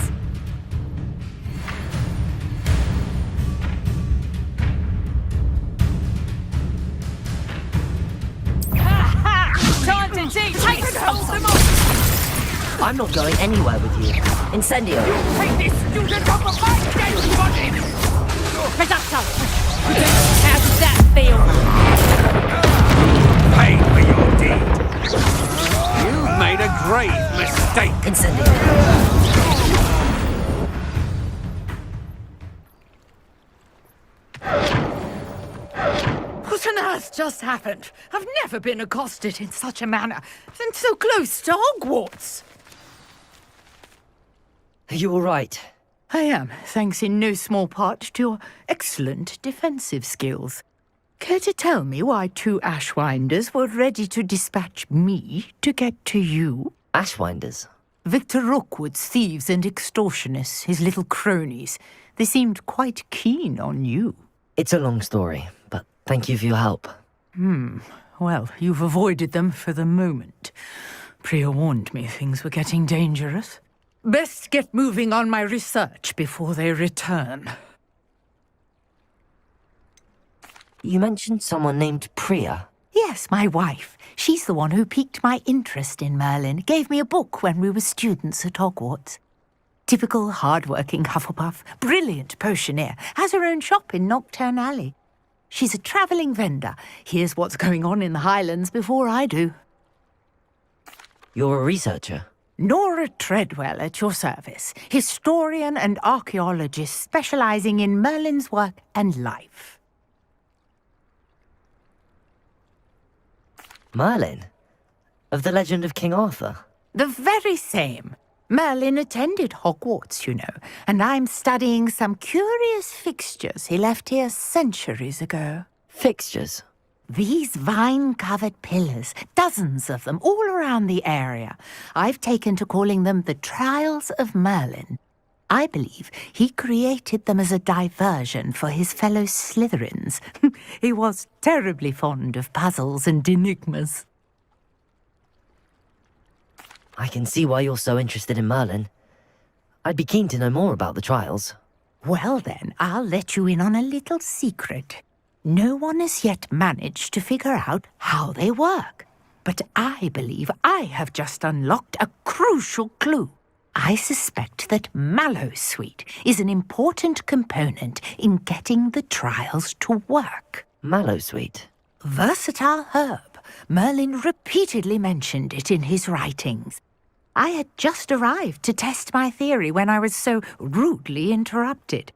Time to teach! Take them off! I'm not going anywhere with you. Incendio! Take this student off of my dead body! Presacto! How does that feel? Pay for your deed. You've made a grave mistake. Incendio! What on earth just happened? I've never been accosted in such a manner, and so close to Hogwarts. Are you all right? I am, thanks in no small part to your excellent defensive skills. Care to tell me why two Ashwinders were ready to dispatch me to get to you? Ashwinders? Victor Rookwood's thieves and extortionists, his little cronies. They seemed quite keen on you. It's a long story, but thank you for your help. Well, you've avoided them for the moment. Priya warned me things were getting dangerous. Best get moving on my research before they return. You mentioned someone named Priya. Yes, my wife. She's the one who piqued my interest in Merlin. Gave me a book when we were students at Hogwarts. Typical hard-working Hufflepuff, brilliant potioneer, has her own shop in Nocturne Alley. She's a travelling vendor. Hears what's going on in the Highlands before I do. You're a researcher? Nora Treadwell at your service. Historian and archaeologist specialising in Merlin's work and life. Merlin? Of the legend of King Arthur? The very same. Merlin attended Hogwarts, you know, and I'm studying some curious fixtures he left here centuries ago. Fixtures? These vine-covered pillars, dozens of them, all around the area. I've taken to calling them the Trials of Merlin. I believe he created them as a diversion for his fellow Slytherins. He was terribly fond of puzzles and enigmas. I can see why you're so interested in Merlin. I'd be keen to know more about the trials. Well then, I'll let you in on a little secret. No one has yet managed to figure out how they work. But I believe I have just unlocked a crucial clue. I suspect that Mallowsweet is an important component in getting the trials to work. Mallowsweet? Versatile herb. Merlin repeatedly mentioned it in his writings. I had just arrived to test my theory when I was so rudely interrupted.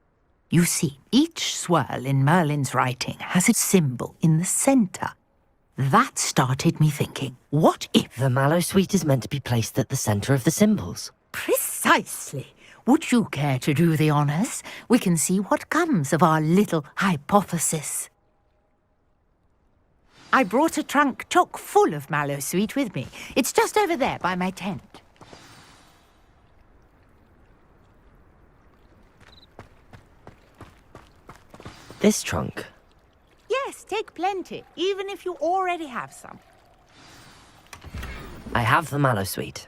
You see, each swirl in Merlin's writing has a symbol in the centre. That started me thinking, what if... The Mallowsweet is meant to be placed at the centre of the symbols. Precisely. Would you care to do the honours? We can see what comes of our little hypothesis. I brought a trunk chock full of Mallowsweet with me. It's just over there by my tent. This trunk? Yes, take plenty, even if you already have some. I have the Mallowsweet.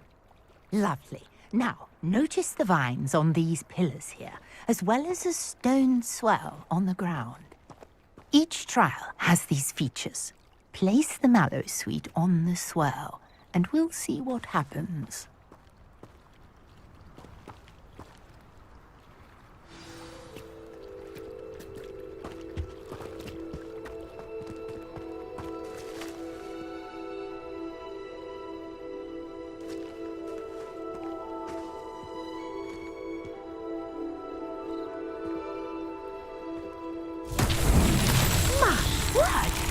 Lovely. Now, notice the vines on these pillars here, as well as a stone swell on the ground. Each trial has these features. Place the Mallowsweet on the swell, and we'll see what happens.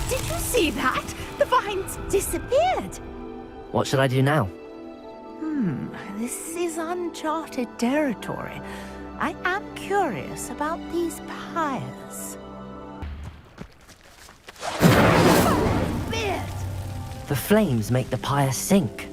Did you see that? The vines disappeared. What should I do now? This is uncharted territory. I am curious about these pyres. Beard! The flames make the pyre sink.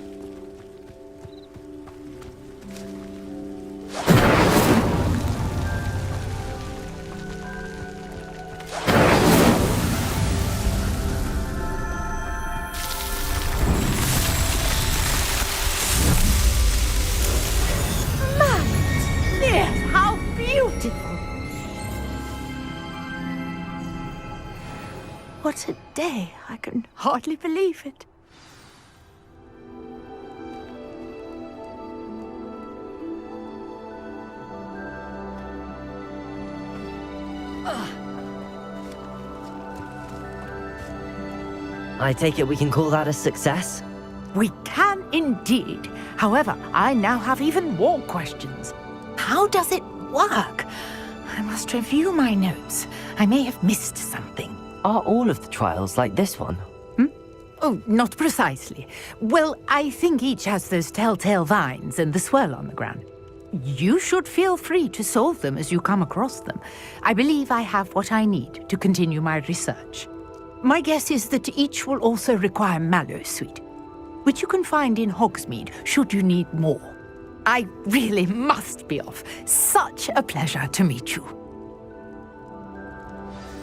What a day! I can hardly believe it. I take it we can call that a success? We can indeed. However, I now have even more questions. How does it work? I must review my notes. I may have missed something. Are all of the trials like this one? Oh, not precisely. Well, I think each has those telltale vines and the swirl on the ground. You should feel free to solve them as you come across them. I believe I have what I need to continue my research. My guess is that each will also require Mallowsweet, which you can find in Hogsmeade should you need more. I really must be off. Such a pleasure to meet you.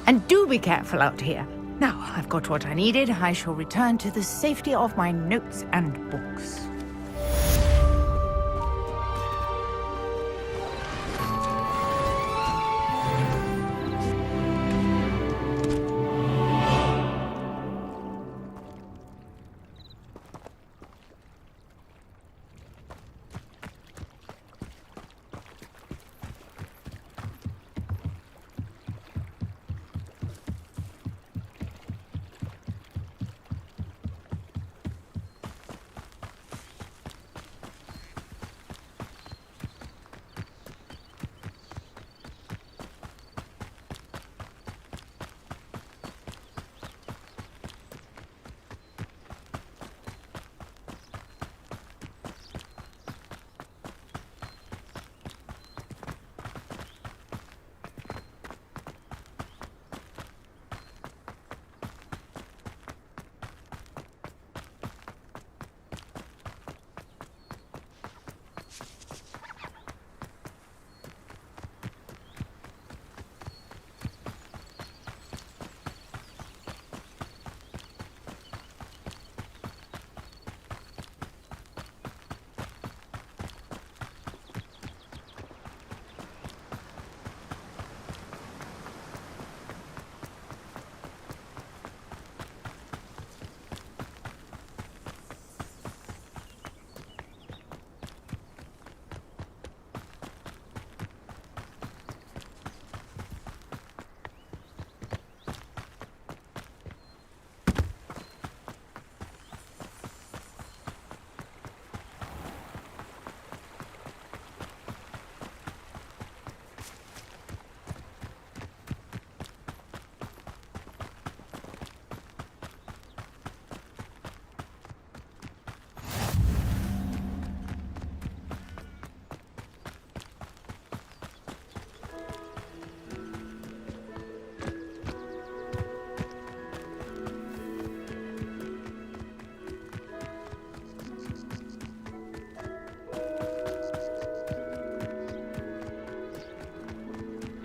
And do be careful out here. Now, I've got what I needed. I shall return to the safety of my notes and books.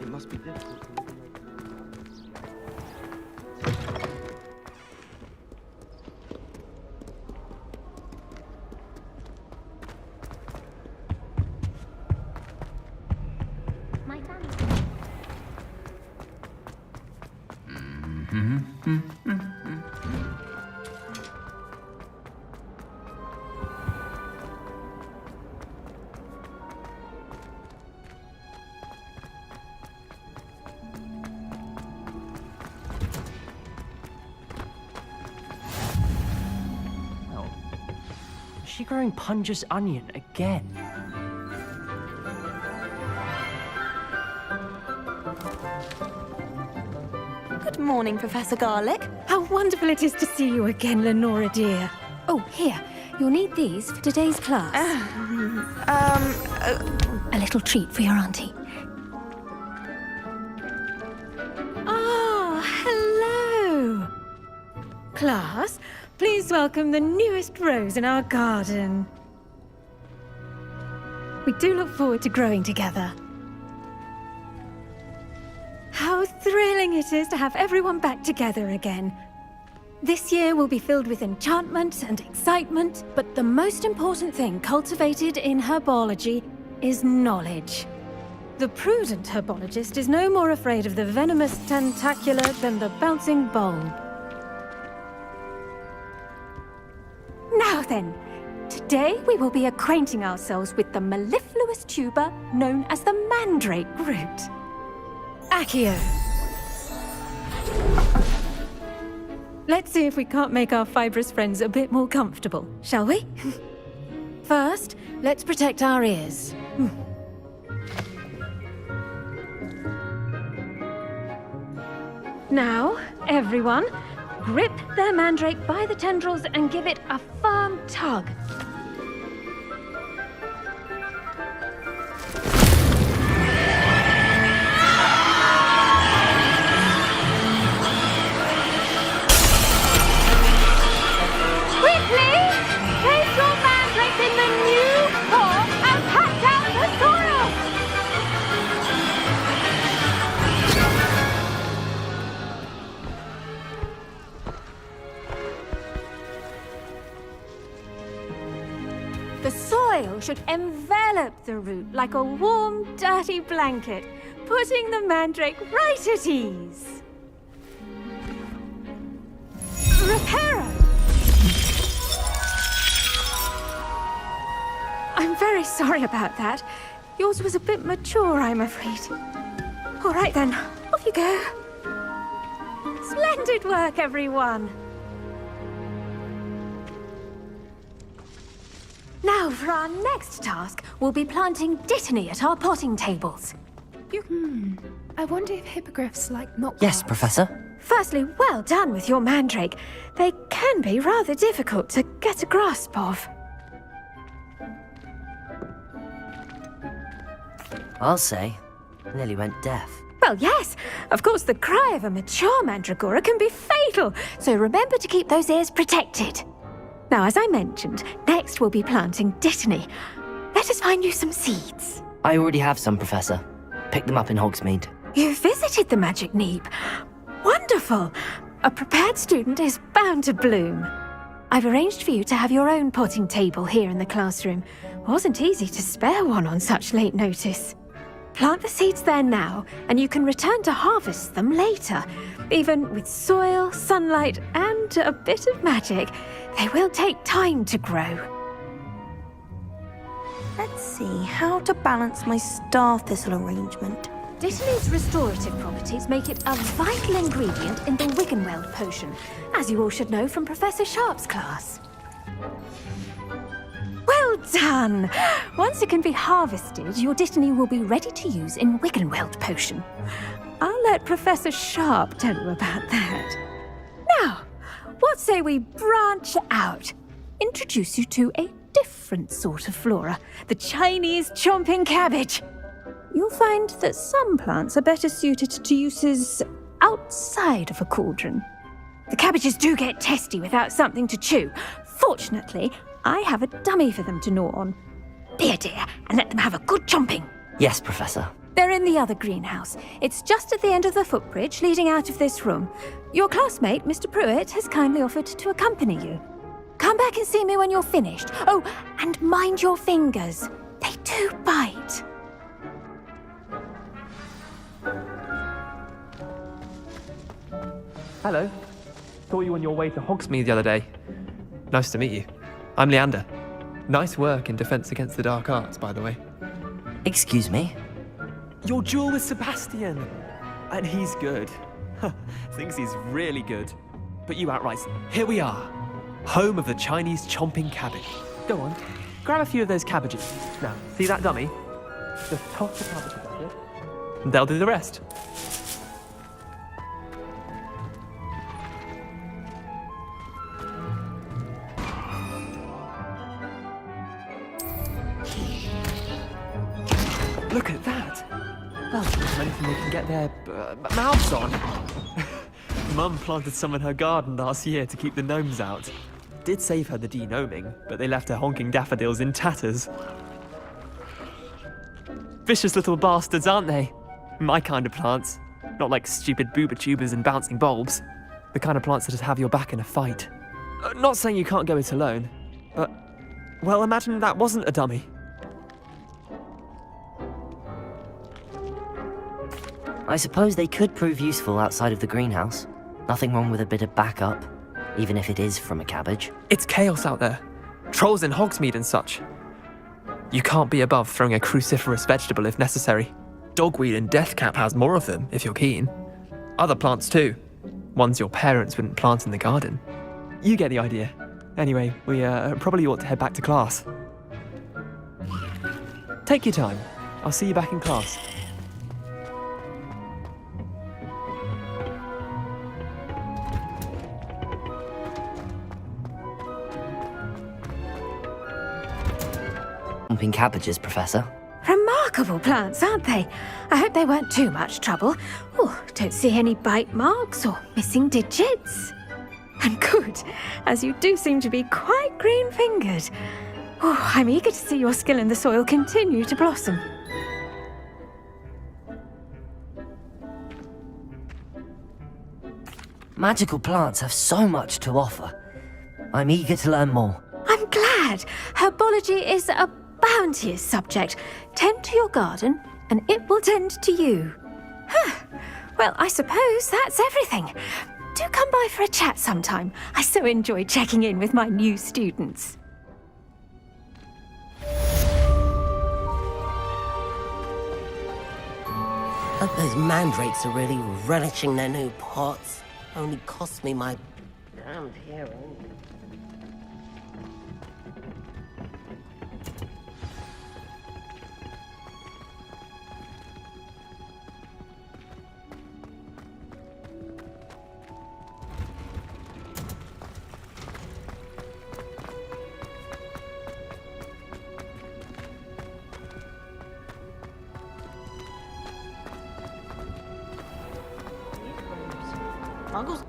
Must be difficult to live My family. Is she growing Punja's onion again? Good morning, Professor Garlick. How wonderful it is to see you again, Lenora dear. Oh, here. You'll need these for today's class. A little treat for your auntie. Oh, hello. Class, please welcome the newest rose in our garden. We do look forward to growing together. How thrilling it is to have everyone back together again. This year will be filled with enchantment and excitement, but the most important thing cultivated in herbology is knowledge. The prudent herbologist is no more afraid of the venomous tentacula than the bouncing bulb. Now then, today we will be acquainting ourselves with the mellifluous tuber known as the mandrake root. Accio. Let's see if we can't make our fibrous friends a bit more comfortable, shall we? First, let's protect our ears. Now, everyone, grip their mandrake by the tendrils and give it a firm tug. Quickly! Place your mandrake in the new form and The soil should envelop the root like a warm, dirty blanket, putting the mandrake right at ease. Reparo! I'm very sorry about that. Yours was a bit mature, I'm afraid. All right then, off you go. Splendid work, everyone. Now, for our next task, we'll be planting dittany at our potting tables. I wonder if hippogriffs like milk. Yes, Professor. Firstly, well done with your mandrake. They can be rather difficult to get a grasp of. I'll say, nearly went deaf. Well, yes. Of course, the cry of a mature mandragora can be fatal, so remember to keep those ears protected. Now, as I mentioned, next we'll be planting dittany. Let us find you some seeds. I already have some, Professor. Picked them up in Hogsmeade. You visited the Magic Neep. Wonderful. A prepared student is bound to bloom. I've arranged for you to have your own potting table here in the classroom. Wasn't easy to spare one on such late notice. Plant the seeds there now, and you can return to harvest them later. Even with soil, sunlight, and a bit of magic, they will take time to grow. Let's see how to balance my star thistle arrangement. Dittany's restorative properties make it a vital ingredient in the Wiggenweld potion, as you all should know from Professor Sharp's class. Well done! Once it can be harvested, your dittany will be ready to use in Wiggenweld potion. I'll let Professor Sharp tell you about that. Now, what say we branch out? Introduce you to a different sort of flora, the Chinese chomping cabbage. You'll find that some plants are better suited to uses outside of a cauldron. The cabbages do get testy without something to chew. Fortunately, I have a dummy for them to gnaw on. Be a dear and let them have a good chomping. Yes, Professor. They're in the other greenhouse. It's just at the end of the footbridge leading out of this room. Your classmate, Mr. Pruitt, has kindly offered to accompany you. Come back and see me when you're finished. Oh, and mind your fingers. They do bite. Hello. Saw you on your way to Hogsmeade the other day. Nice to meet you. I'm Leander. Nice work in Defense Against the Dark Arts, by the way. Excuse me? Your duel with Sebastian. And he's good. Thinks he's really good. But you outright. Here we are. Home of the Chinese chomping cabbage. Go on. Grab a few of those cabbages. Now, see that dummy? Just toss the cabbages at it. And they'll do the rest. Look at that! Well, there's anything they can get their mouths on. Mum planted some in her garden last year to keep the gnomes out. Did save her the de-gnoming, but they left her honking daffodils in tatters. Vicious little bastards, aren't they? My kind of plants. Not like stupid booba tubers and bouncing bulbs. The kind of plants that just have your back in a fight. Not saying you can't go it alone, but... well, imagine that wasn't a dummy. I suppose they could prove useful outside of the greenhouse. Nothing wrong with a bit of backup, even if it is from a cabbage. It's chaos out there. Trolls in Hogsmeade and such. You can't be above throwing a cruciferous vegetable if necessary. Dogweed and deathcap has more of them, if you're keen. Other plants too. Ones your parents wouldn't plant in the garden. You get the idea. Anyway, we probably ought to head back to class. Take your time. I'll see you back in class. Chomping cabbages, Professor. Remarkable plants, aren't they? I hope they weren't too much trouble. Oh, don't see any bite marks or missing digits. And good, as you do seem to be quite green-fingered. Oh, I'm eager to see your skill in the soil continue to blossom. Magical plants have so much to offer. I'm eager to learn more. I'm glad. Herbology is a bounteous subject. Tend to your garden, and it will tend to you. Well, I suppose that's everything. Do come by for a chat sometime. I so enjoy checking in with my new students. Hope those mandrakes are really relishing their new pots. Only cost me my damned hearing. Uncle's...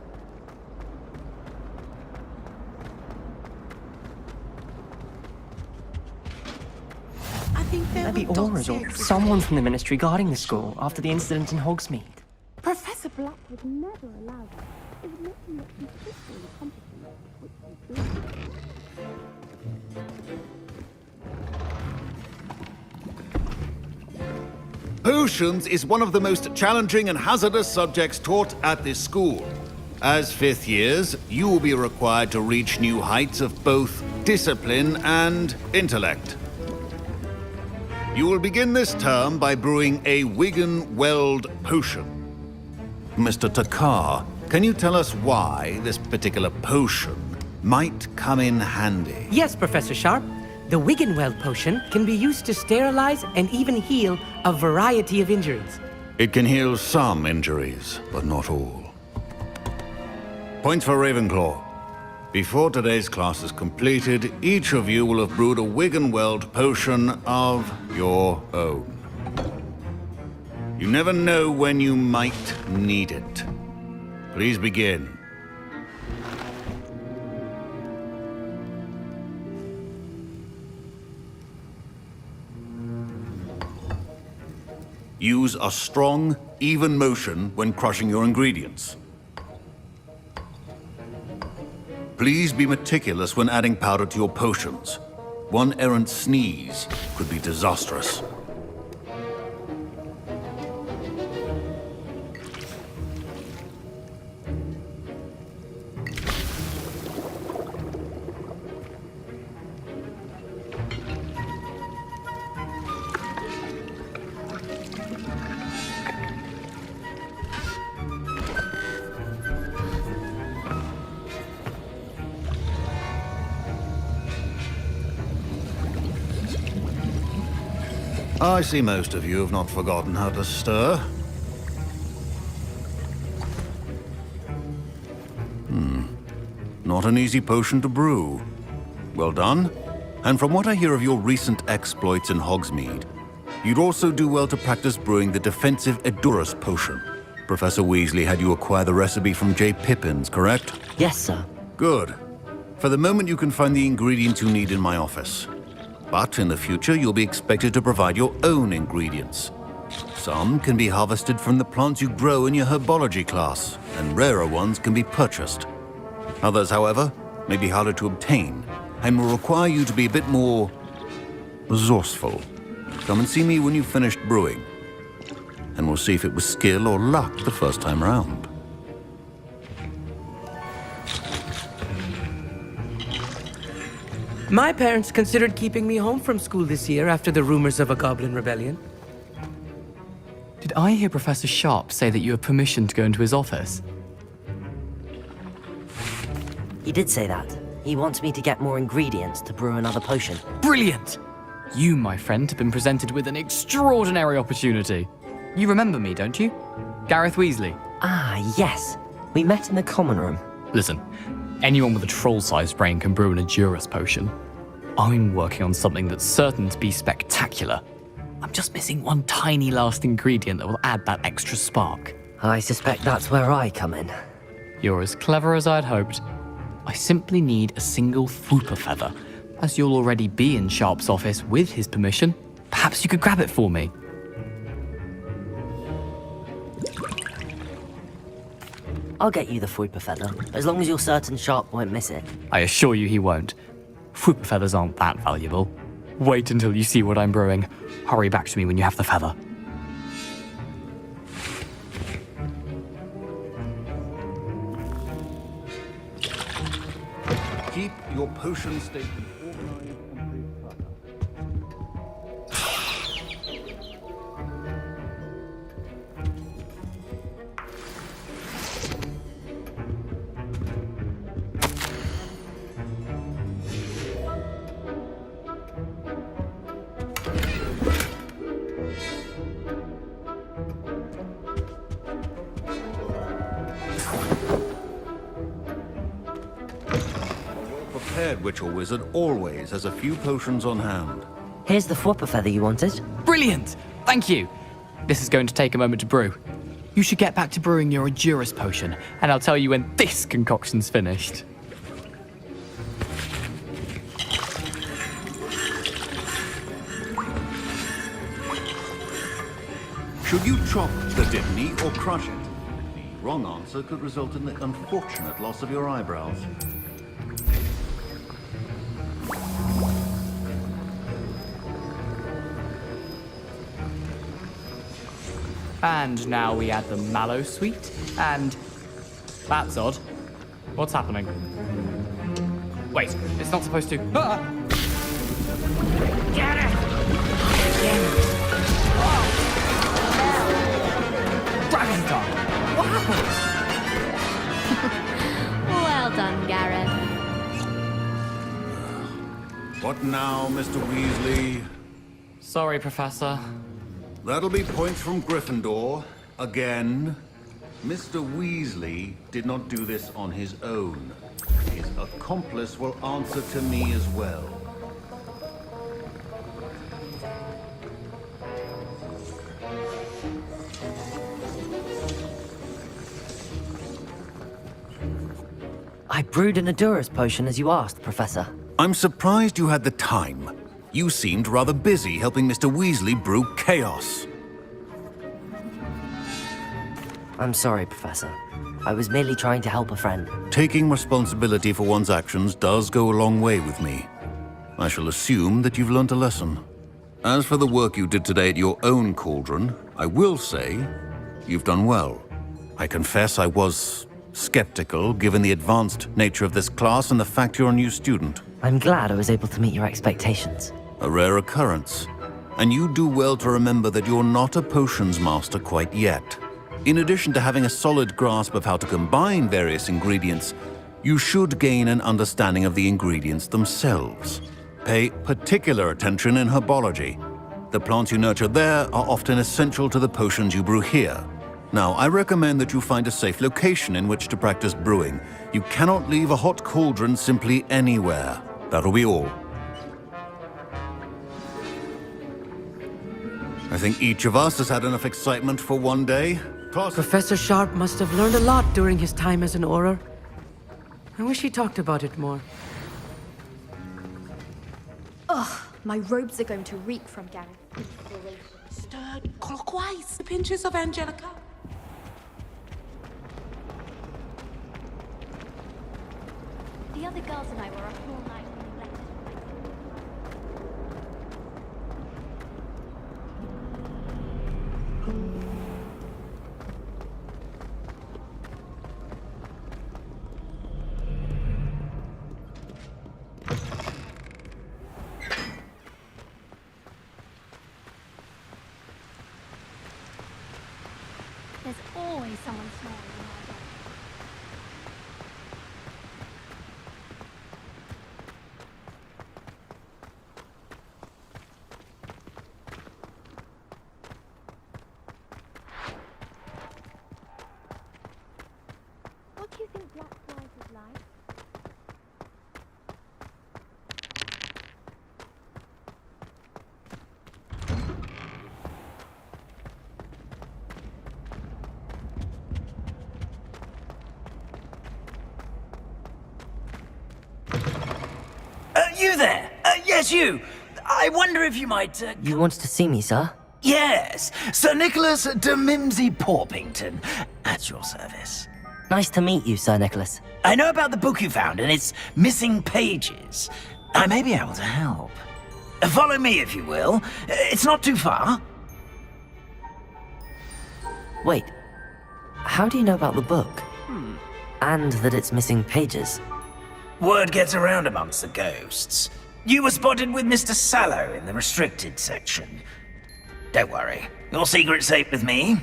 I think maybe Aurors or someone from the Ministry guarding the school after the incident in Hogsmeade. Professor Black would never allow that. It would make him look completely incompetent, which Potions is one of the most challenging and hazardous subjects taught at this school. As fifth years, you will be required to reach new heights of both discipline and intellect. You will begin this term by brewing a Wiggenweld potion. Mr. Takar, can you tell us why this particular potion might come in handy? Yes, Professor Sharp. The Wiggenweld potion can be used to sterilize and even heal a variety of injuries. It can heal some injuries, but not all. Points for Ravenclaw. Before today's class is completed, each of you will have brewed a Wiggenweld potion of your own. You never know when you might need it. Please begin. Use a strong, even motion when crushing your ingredients. Please be meticulous when adding powder to your potions. One errant sneeze could be disastrous. I see most of you have not forgotten how to stir. Not an easy potion to brew. Well done. And from what I hear of your recent exploits in Hogsmeade, you'd also do well to practice brewing the defensive Edurus potion. Professor Weasley had you acquire the recipe from J. Pippins, correct? Yes, sir. Good. For the moment, you can find the ingredients you need in my office. But in the future, you'll be expected to provide your own ingredients. Some can be harvested from the plants you grow in your herbology class, and rarer ones can be purchased. Others, however, may be harder to obtain, and will require you to be a bit more resourceful. Come and see me when you've finished brewing, and we'll see if it was skill or luck the first time round. My parents considered keeping me home from school this year after the rumors of a goblin rebellion. Did I hear Professor Sharp say that you have permission to go into his office? He did say that. He wants me to get more ingredients to brew another potion. Brilliant! You, my friend, have been presented with an extraordinary opportunity. You remember me, don't you? Gareth Weasley. Ah, yes. We met in the common room. Listen, anyone with a troll-sized brain can brew an Edurus potion. I'm working on something that's certain to be spectacular. I'm just missing one tiny last ingredient that will add that extra spark. I suspect that's where I come in. You're as clever as I'd hoped. I simply need a single Fwooper feather. As you'll already be in Sharp's office with his permission, perhaps you could grab it for me. I'll get you the Fwooper feather, as long as you're certain Sharp won't miss it. I assure you he won't. Fruit feathers aren't that valuable. Wait until you see what I'm brewing. Hurry back to me when you have the feather. Keep your potion station organized and pre-planned. Prepared witch or wizard always has a few potions on hand. Here's the flopper feather you wanted. Brilliant! Thank you! This is going to take a moment to brew. You should get back to brewing your Endurus potion, and I'll tell you when this concoction's finished. Should you chop the dipney or crush it? The wrong answer could result in the unfortunate loss of your eyebrows. And now we add the mallow sweet, and... That's odd. What's happening? Wait, it's not supposed to... Ah! Get it! Dragon time! What happened? Well done, Gareth. What now, Mr. Weasley? Sorry, Professor. That'll be points from Gryffindor. Again. Mr. Weasley did not do this on his own. His accomplice will answer to me as well. I brewed an Endurus potion as you asked, Professor. I'm surprised you had the time. You seemed rather busy helping Mr. Weasley brew chaos. I'm sorry, Professor. I was merely trying to help a friend. Taking responsibility for one's actions does go a long way with me. I shall assume that you've learnt a lesson. As for the work you did today at your own cauldron, I will say you've done well. I confess I was skeptical, given the advanced nature of this class and the fact you're a new student. I'm glad I was able to meet your expectations. A rare occurrence. And you do well to remember that you're not a potions master quite yet. In addition to having a solid grasp of how to combine various ingredients, you should gain an understanding of the ingredients themselves. Pay particular attention in herbology. The plants you nurture there are often essential to the potions you brew here. Now, I recommend that you find a safe location in which to practice brewing. You cannot leave a hot cauldron simply anywhere. That'll be all. I think each of us has had enough excitement for one day. Professor Sharp must have learned a lot during his time as an Auror. I wish he talked about it more. Ugh, my robes are going to reek from Gareth. Stirred clockwise. The pinches of Angelica. The other girls and I were up all night when we left. There's always someone snoring in my bed. What do you think Black Flies is like? You there? Yes, you. I wonder if you might... You wanted to see me, sir? Yes, Sir Nicholas de Mimsy Porpington, at your service. Nice to meet you, Sir Nicholas. I know about the book you found and its missing pages. I may be able to help. Follow me, if you will. It's not too far. Wait, how do you know about the book? And that it's missing pages? Word gets around amongst the ghosts. You were spotted with Mr. Sallow in the restricted section. Don't worry, your secret's safe with me.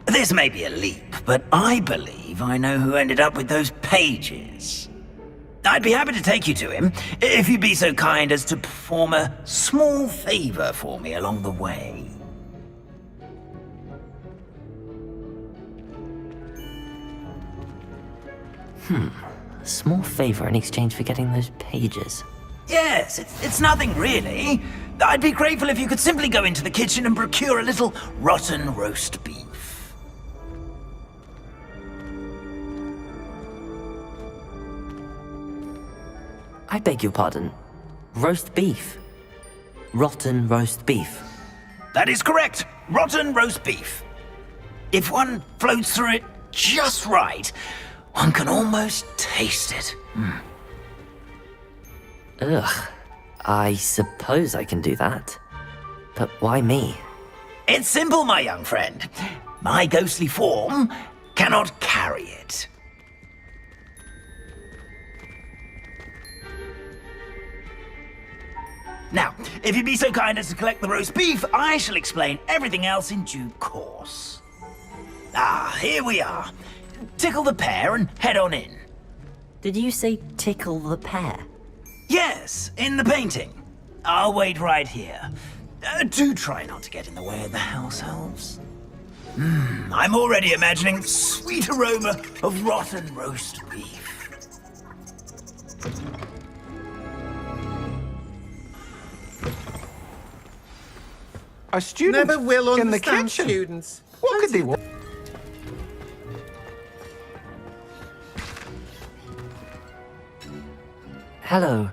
This may be a leap, but I believe I know who ended up with those pages. I'd be happy to take you to him, if you'd be so kind as to perform a small favor for me along the way. A small favor in exchange for getting those pages. Yes, it's nothing really. I'd be grateful if you could simply go into the kitchen and procure a little rotten roast beef. I beg your pardon. Roast beef. Rotten roast beef. That is correct. Rotten roast beef. If one floats through it just right, one can almost taste it. Ugh. I suppose I can do that. But why me? It's simple, my young friend. My ghostly form cannot carry it. Now, if you'd be so kind as to collect the roast beef, I shall explain everything else in due course. Ah, here we are. Tickle the pear and head on in. Did you say tickle the pear? Yes, in the painting. I'll wait right here. Do try not to get in the way of the house elves. I'm already imagining the sweet aroma of rotten roast beef. A student Never will in the understand kitchen. students. What could they want? Hello.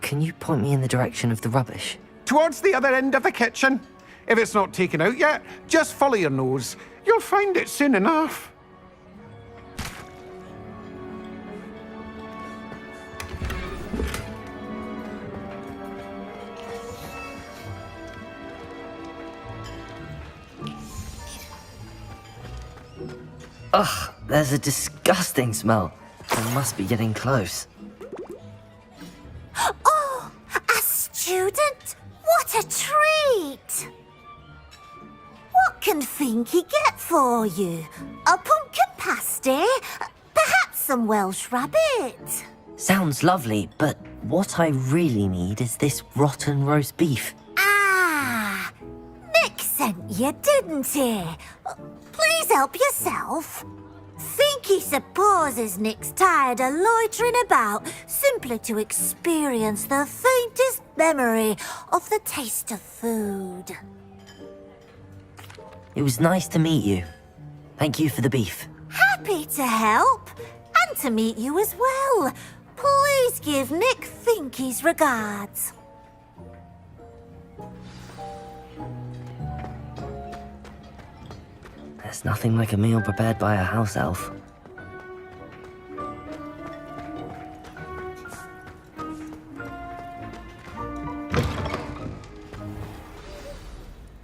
Can you point me in the direction of the rubbish? Towards the other end of the kitchen. If it's not taken out yet, just follow your nose. You'll find it soon enough. Ugh, there's a disgusting smell. I must be getting close. Oh, a student? What a treat! What can Finky get for you? A pumpkin pasty? Perhaps some Welsh rabbit? Sounds lovely, but what I really need is this rotten roast beef. Ah, Nick sent you, didn't he? Please help yourself. Finky supposes Nick's tired of loitering about simply to experience the faintest memory of the taste of food. It was nice to meet you. Thank you for the beef. Happy to help, and to meet you as well. Please give Nick Finky's regards. There's nothing like a meal prepared by a house elf.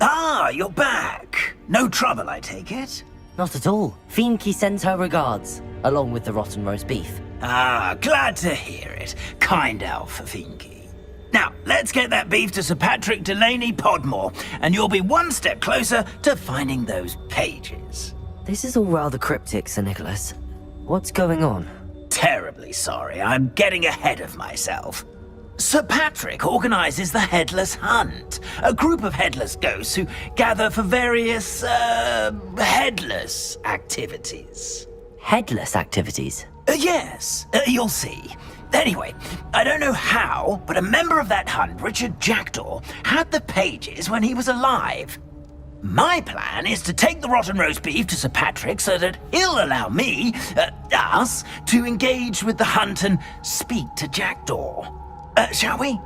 Ah, you're back. No trouble, I take it? Not at all. Finky sends her regards, along with the rotten roast beef. Ah, glad to hear it. Kind elf, Finky. Now, let's get that beef to Sir Patrick Delaney Podmore, and you'll be one step closer to finding those pages. This is all rather cryptic, Sir Nicholas. What's going on? Terribly sorry, I'm getting ahead of myself. Sir Patrick organizes the Headless Hunt, a group of headless ghosts who gather for various, headless activities. Headless activities? Yes, you'll see. Anyway, I don't know how, but a member of that hunt, Richard Jackdaw, had the pages when he was alive. My plan is to take the rotten roast beef to Sir Patrick so that he'll allow me, us, to engage with the hunt and speak to Jackdaw. Shall we?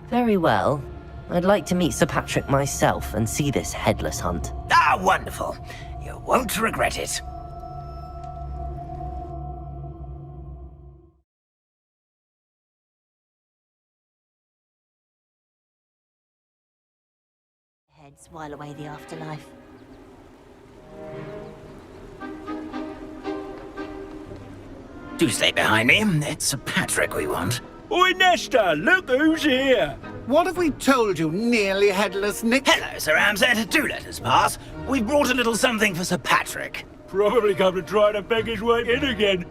Very well. I'd like to meet Sir Patrick myself and see this headless hunt. Ah, wonderful. You're You won't regret it. Heads while away the afterlife. Do stay behind me. It's Sir Patrick we want. Oi, Nesta, look who's here. What have we told you, nearly headless Nick? Hello, Sir Ramsay. Do let us pass. We've brought a little something for Sir Patrick. Probably come to try to beg his way in again.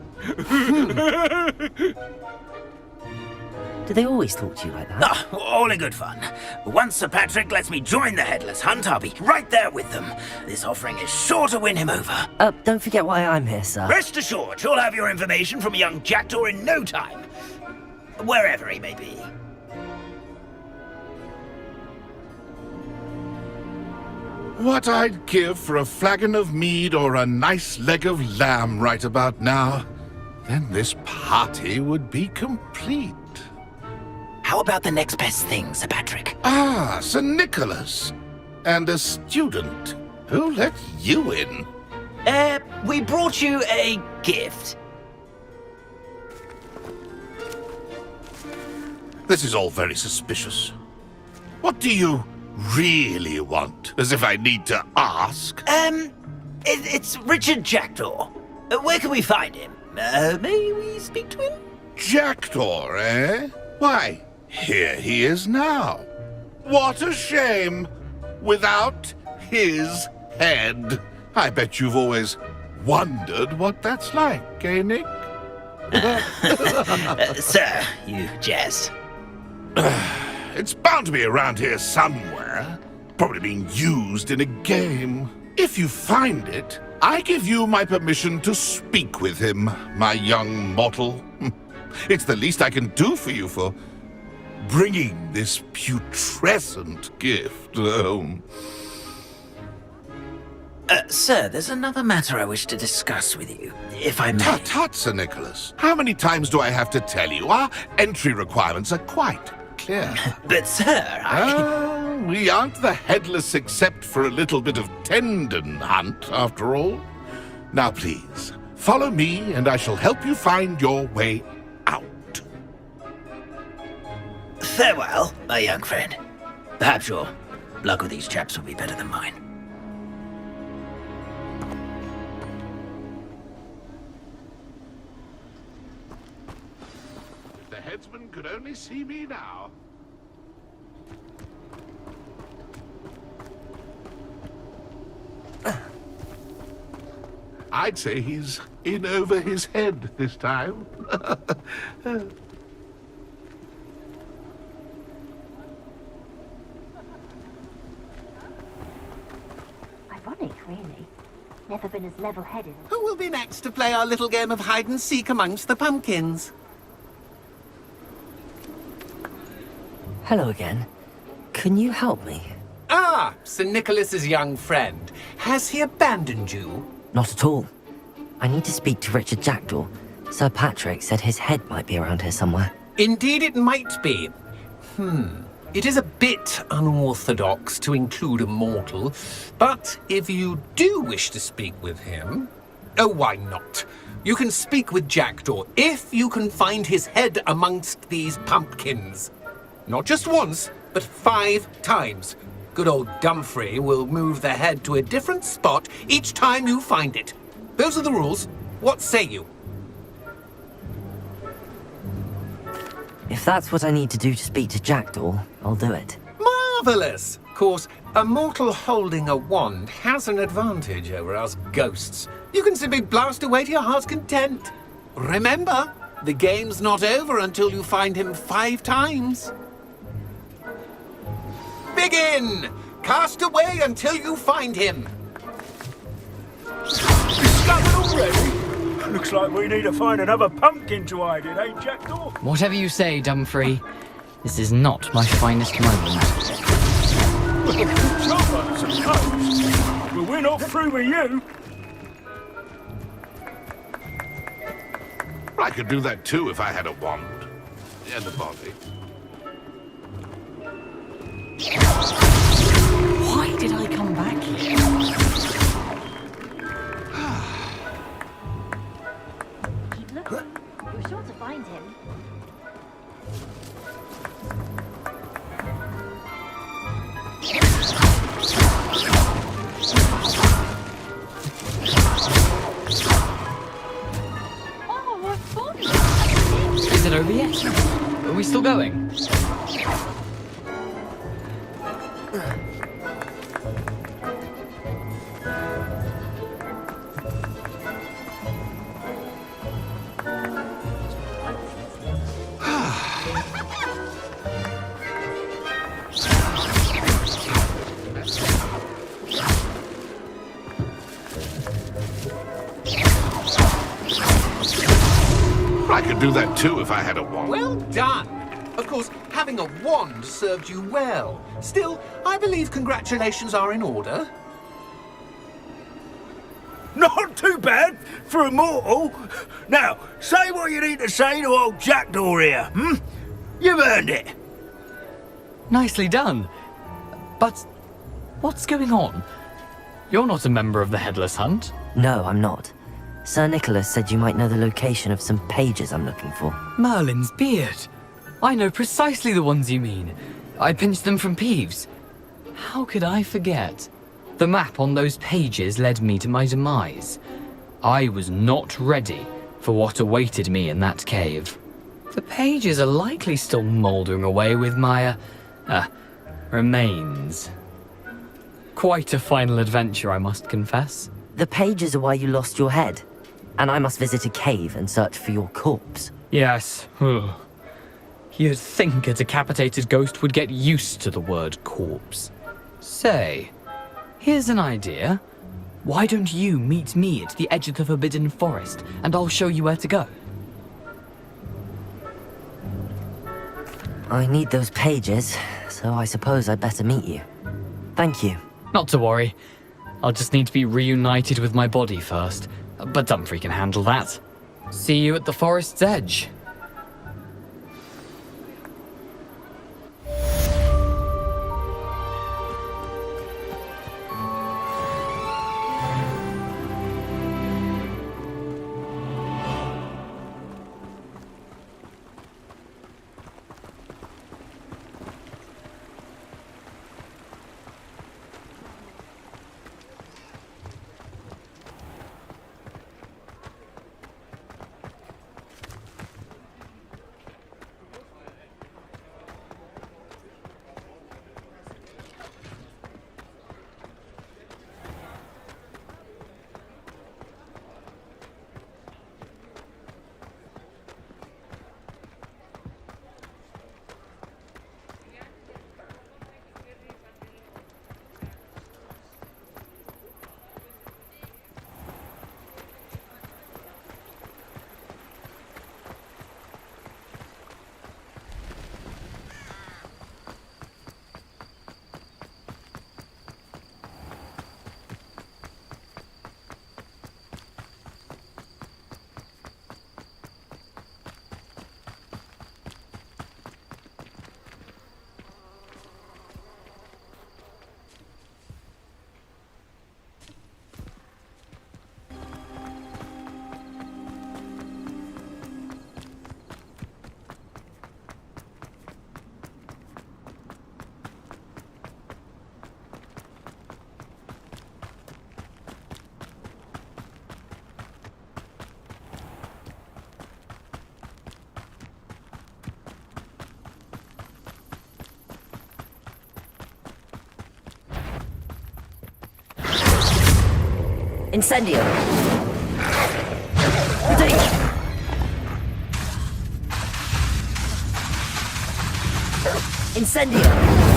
Do they always talk to you like that? Ah, all in good fun. Once Sir Patrick lets me join the Headless Hunt, I'll be right there with them. This offering is sure to win him over. Don't forget why I'm here, sir. Rest assured, you'll have your information from a young jackdaw in no time. Wherever he may be. What I'd give for a flagon of mead or a nice leg of lamb right about now. Then this party would be complete. How about the next best thing, Sir Patrick? Ah, Sir Nicholas. And a student. Who let you in? We brought you a gift. This is all very suspicious. What do you really want? As if I need to ask. It's Richard Jackdaw. Where can we find him? May we speak to him? Jackdaw, eh? Why, here he is now. What a shame. Without his head. I bet you've always wondered what that's like, eh, Nick? Sir, you jest. It's bound to be around here somewhere. Probably being used in a game. If you find it, I give you my permission to speak with him, my young mortal. It's the least I can do for you for bringing this putrescent gift home. Sir, there's another matter I wish to discuss with you, if I may. Tut, tut, Sir Nicholas. How many times do I have to tell you? Our entry requirements are quite clear. But, sir, we aren't the headless except for a little bit of tendon hunt, after all. Now, please, follow me, and I shall help you find your way out. Farewell, my young friend. Perhaps your luck with these chaps will be better than mine. If the headsman could only see me now. I'd say he's in over his head this time. Ironic, really. Never been as level-headed. Who will be next to play our little game of hide-and-seek amongst the pumpkins? Hello again. Can you help me? Ah, Sir Nicholas's young friend. Has he abandoned you? Not at all. I need to speak to Richard Jackdaw. Sir Patrick said his head might be around here somewhere. Indeed it might be. It is a bit unorthodox to include a mortal, but if you do wish to speak with him... Oh, why not? You can speak with Jackdaw if you can find his head amongst these pumpkins. Not just once, but 5 times. Good old Dumfrey will move the head to a different spot each time you find it. Those are the rules. What say you? If that's what I need to do to speak to Jackdaw, I'll do it. Marvellous! Of course, a mortal holding a wand has an advantage over us ghosts. You can simply blast away to your heart's content. Remember, the game's not over until you find him 5 times. Begin! Cast away until you find him. Discovered already? Looks like we need to find another pumpkin to hide in, eh, Jackdaw? Whatever you say, Dumfrey. This is not my finest moment. Job, I suppose. But we're not through with you. I could do that too if I had a wand. And a body. Why did I come back here? Still going? I could do that too if I had a wand. Well done. Of course, having a wand served you well. Still, I believe congratulations are in order. Not too bad for a mortal. Now, say what you need to say to old Jackdaw here, hmm? You've earned it. Nicely done. But what's going on? You're not a member of the Headless Hunt. No, I'm not. Sir Nicholas said you might know the location of some pages I'm looking for. Merlin's beard. I know precisely the ones you mean. I pinched them from Peeves. How could I forget? The map on those pages led me to my demise. I was not ready for what awaited me in that cave. The pages are likely still mouldering away with my, remains. Quite a final adventure, I must confess. The pages are why you lost your head, and I must visit a cave and search for your corpse. Yes. You'd think a decapitated ghost would get used to the word corpse. Say, here's an idea. Why don't you meet me at the edge of the Forbidden Forest, and I'll show you where to go? I need those pages, so I suppose I'd better meet you. Thank you. Not to worry. I'll just need to be reunited with my body first, but Dumfries can handle that. See you at the forest's edge. Incendio! Retake! Incendio!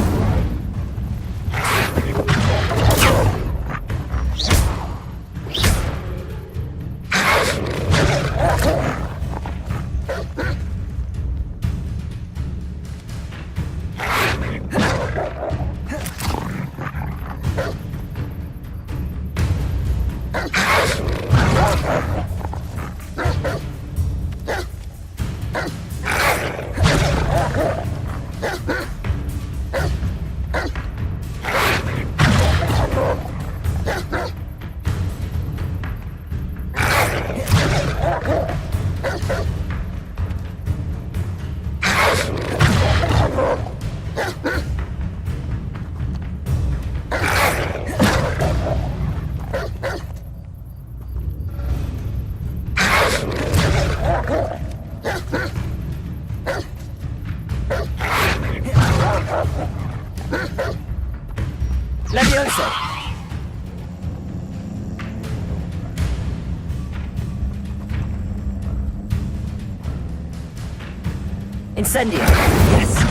Incendio! Yes!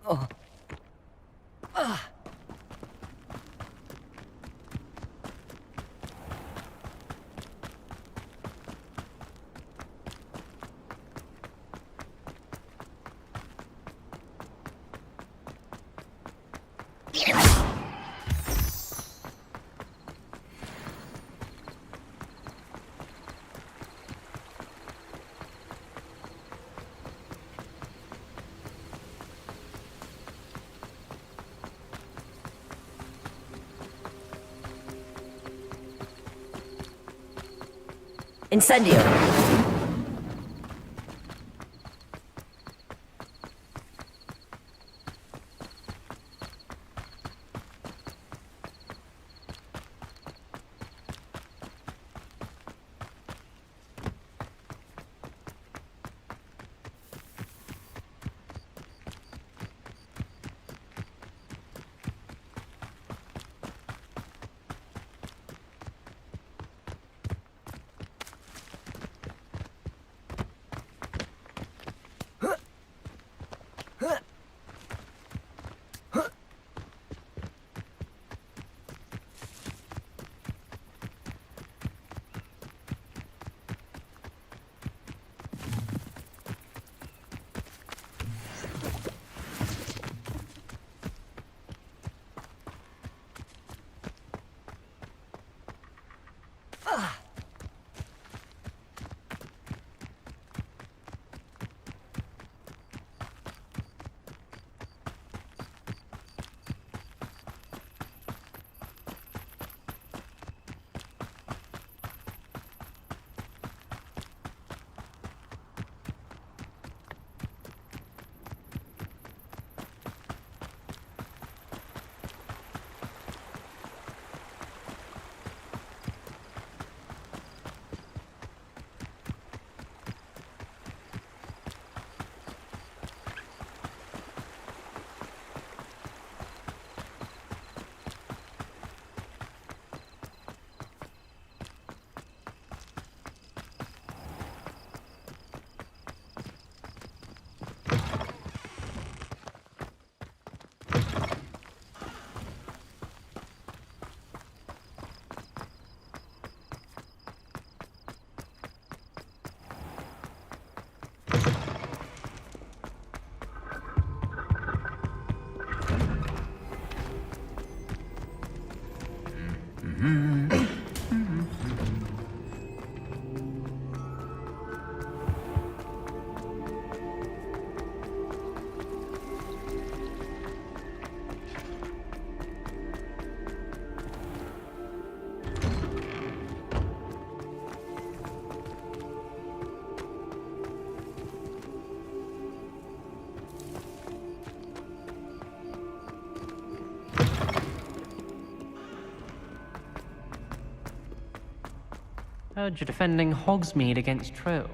Oh. Ah. Incendio! Heard you're defending Hogsmeade against trolls.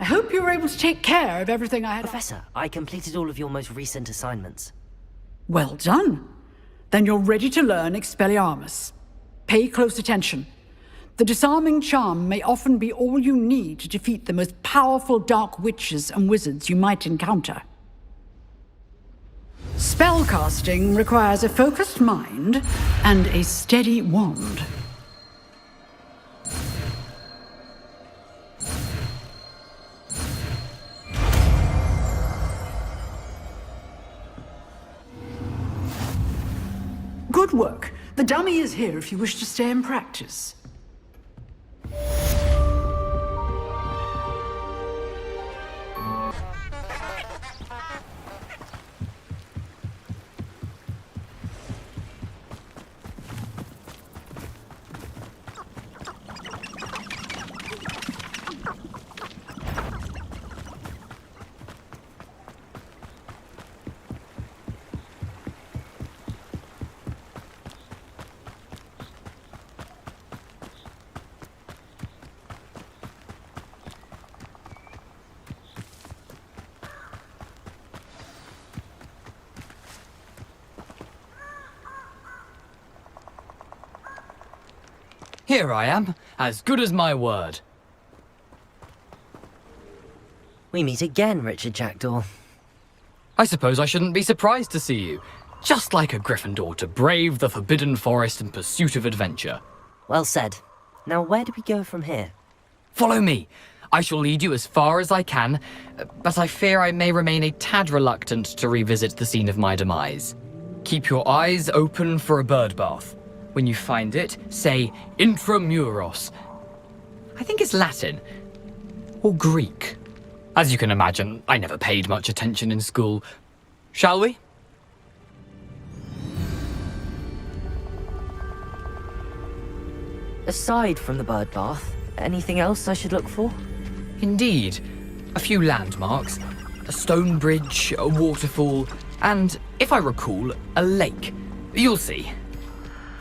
I hope you were able to take care of everything I had. Professor, I completed all of your most recent assignments. Well done. Then you're ready to learn Expelliarmus. Pay close attention. The disarming charm may often be all you need to defeat the most powerful dark witches and wizards you might encounter. Spellcasting requires a focused mind and a steady wand. Good work. The dummy is here if you wish to stay and practice. Here I am, as good as my word. We meet again, Richard Jackdaw. I suppose I shouldn't be surprised to see you. Just like a Gryffindor to brave the Forbidden Forest in pursuit of adventure. Well said. Now where do we go from here? Follow me. I shall lead you as far as I can, but I fear I may remain a tad reluctant to revisit the scene of my demise. Keep your eyes open for a bird bath. When you find it, say Intramuros. I think it's Latin. Or Greek. As you can imagine, I never paid much attention in school. Shall we? Aside from the bird bath, anything else I should look for? Indeed. A few landmarks. A stone bridge, a waterfall, and, if I recall, a lake. You'll see.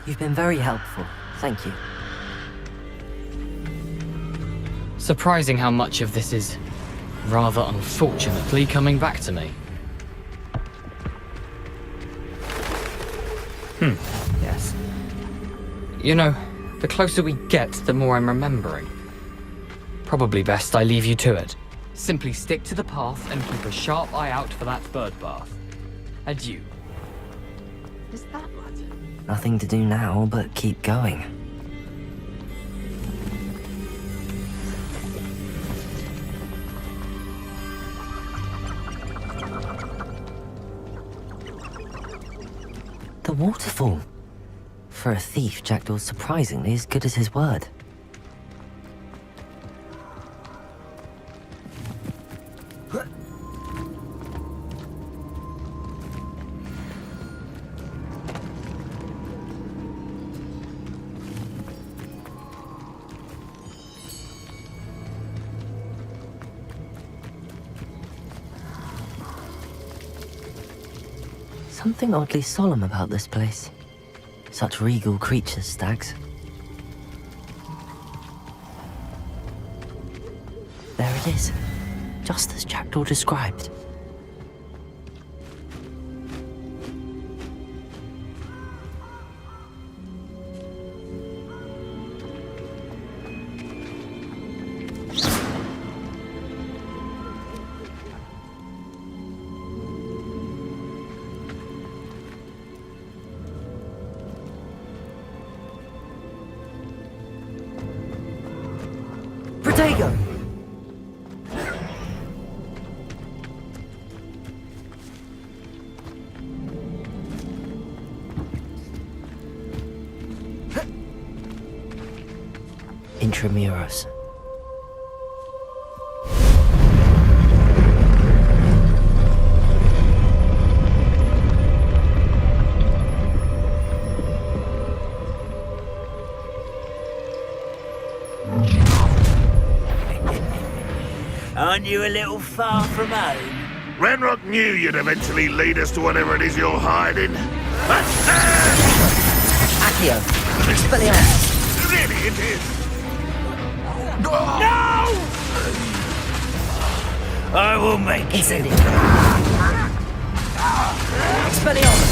You've been very helpful. Thank you. Surprising how much of this is, rather unfortunately, coming back to me. Yes. You know, the closer we get, the more I'm remembering. Probably best I leave you to it. Simply stick to the path and keep a sharp eye out for that bird bath. Adieu. Is that what? Nothing to do now but keep going. The waterfall. For a thief, Jackdaw's surprisingly as good as his word. Something oddly solemn about this place. Such regal creatures, stags. There it is, just as Jackdaw described. Protego! Intramuros. Aren't you a little far from home? Renrock knew you'd eventually lead us to whatever it is you're hiding. Accio! Expelliarmus! Really, it is. No! I will make it. Incendio! Expelliarmus!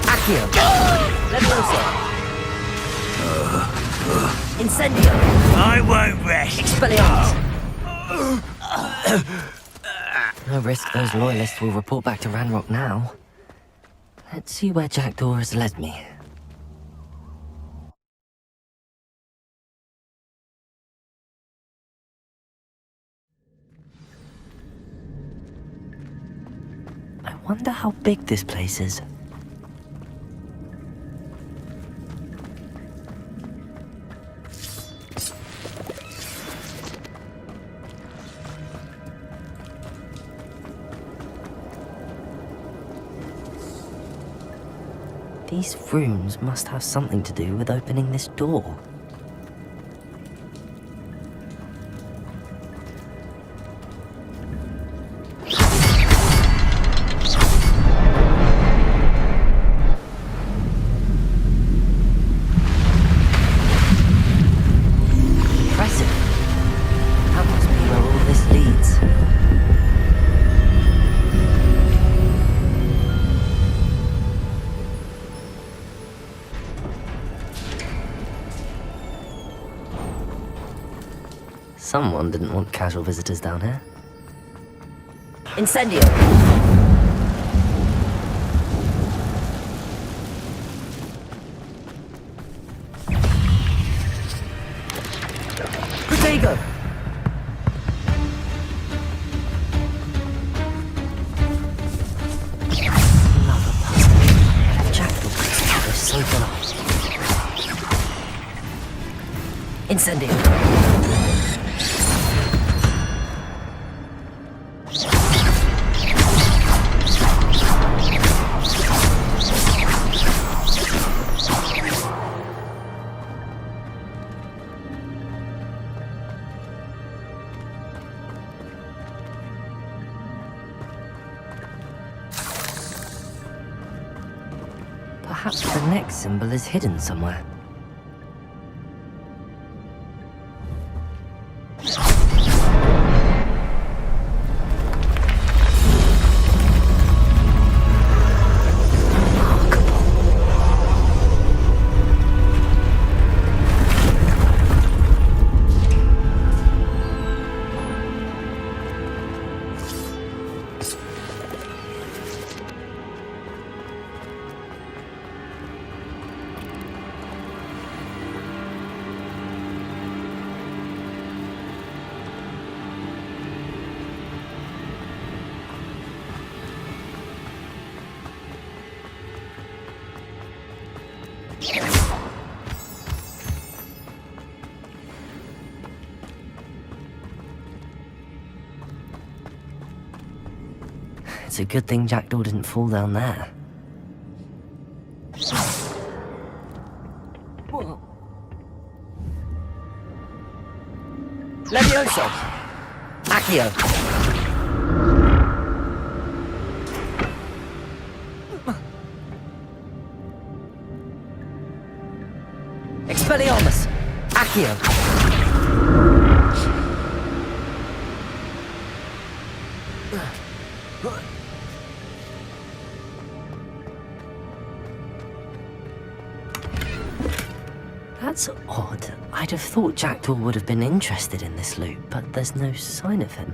Accio! Level Incendio! I won't rest. Expelliarmus! No risk those loyalists will report back to Ranrock now. Let's see where Jackdaw has led me. I wonder how big this place is. These rooms must have something to do with opening this door. Impressive. That must be where all this leads. Someone didn't want casual visitors down here. Incendio! Protego! Another puzzle. Jackdaw is so well. Incendio! Perhaps the next symbol is hidden somewhere. It's a good thing Jackdaw didn't fall down there. Levioso! Accio! Expelliarmus! Accio! That's odd. I'd have thought Jackdaw would have been interested in this loot, but there's no sign of him.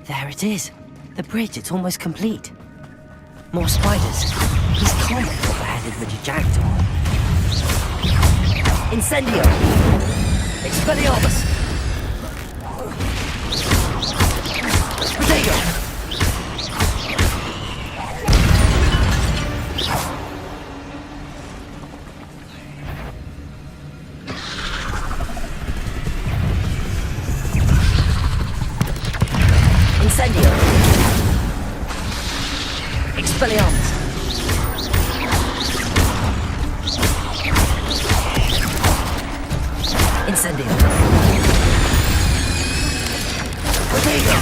There it is. The bridge, it's almost complete. More spiders. He's calm for the headed Richard Jackdaw. Incendio! Expelliarmus! Protego! Incendio! Expelliarmus! Incendio! Protego!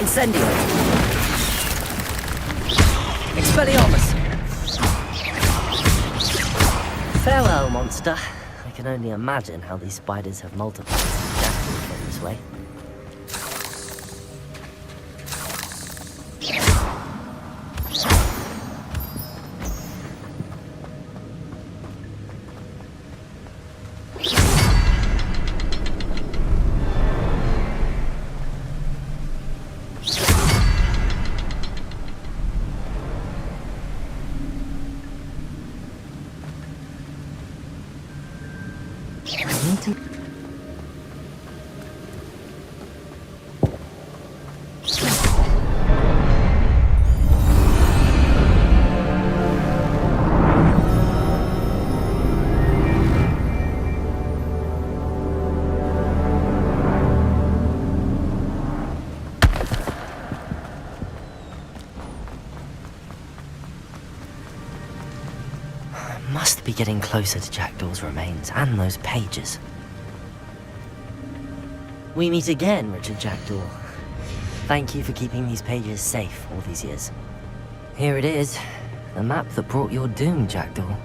Incendio! Expelliarmus! Farewell, monster. I can only imagine how these spiders have multiplied since Jackal came this way. Must be getting closer to Jackdaw's remains and those pages. We meet again, Richard Jackdaw. Thank you for keeping these pages safe all these years. Here it is, the map that brought your doom, Jackdaw.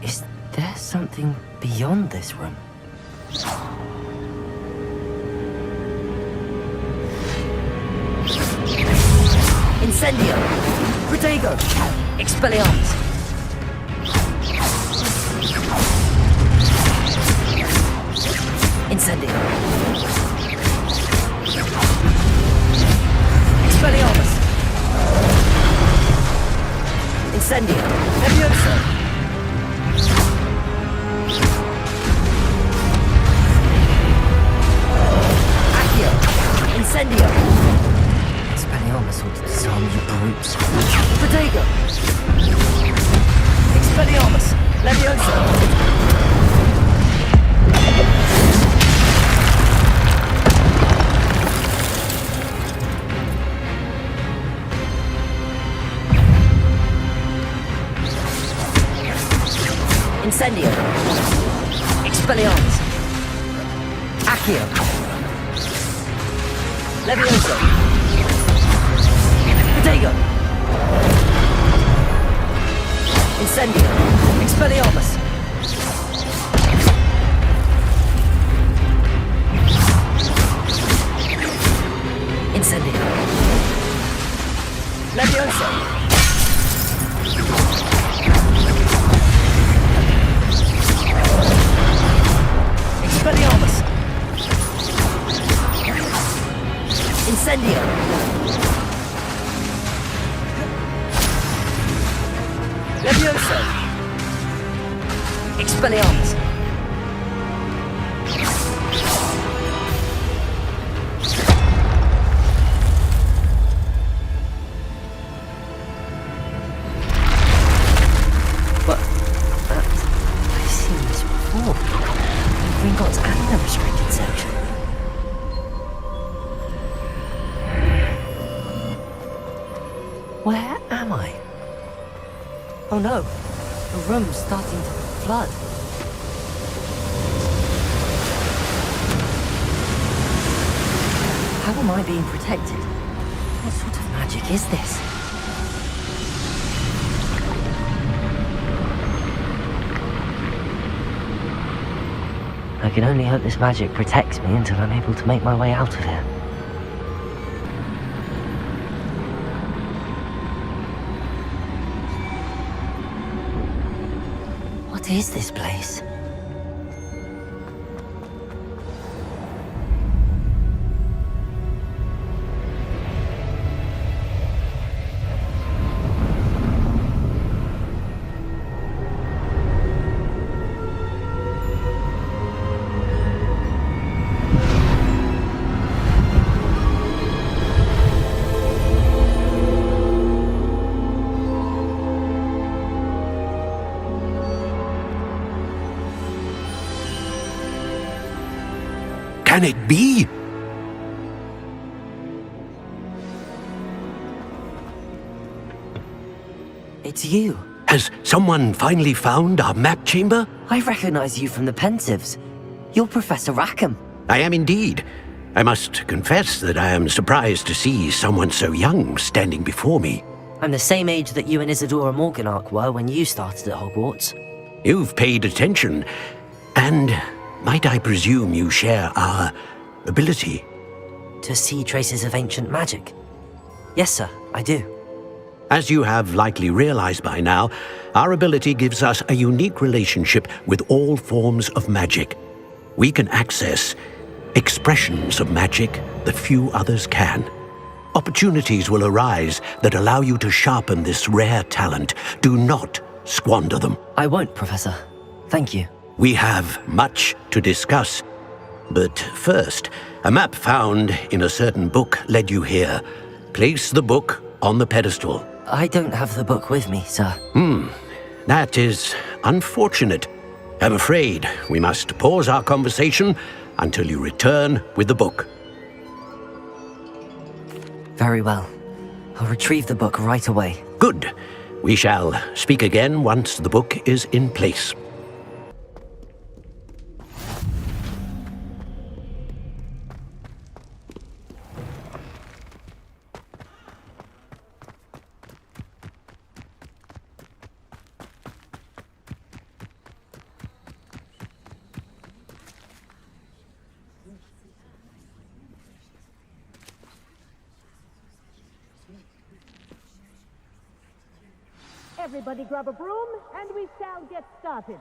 Is there something beyond this room? Incendio! Protego! Expelliarmus! Incendio! Expelliarmus! Incendio! Levioso! Accio! Incendio! Expelliarmus will disarm you brutes. Protego! Expelliarmus! Levioso! Incendio! Expelliarmus! Accio! Levioso! Protego! Incendio! Expelliarmus! Incendio! Levioso! Expelliarmus! Incendio! Levioso! Expelliarmus! But I've seen this before. Gringotts and the restricted section. Where am I? Oh no, the room's starting to flood. How am I being protected? What sort of magic is this? I can only hope this magic protects me until I'm able to make my way out of here. What is this place? Can it be? It's you. Has someone finally found our map chamber? I recognize you from the Pensives. You're Professor Rackham. I am indeed. I must confess that I am surprised to see someone so young standing before me. I'm the same age that you and Isadora Morganach were when you started at Hogwarts. You've paid attention, and might I presume you share our ability? To see traces of ancient magic? Yes, sir, I do. As you have likely realized by now, our ability gives us a unique relationship with all forms of magic. We can access expressions of magic that few others can. Opportunities will arise that allow you to sharpen this rare talent. Do not squander them. I won't, Professor. Thank you. We have much to discuss. But first, a map found in a certain book led you here. Place the book on the pedestal. I don't have the book with me, sir. That is unfortunate. I'm afraid we must pause our conversation until you return with the book. Very well. I'll retrieve the book right away. Good. We shall speak again once the book is in place. Everybody grab a broom, and we shall get started.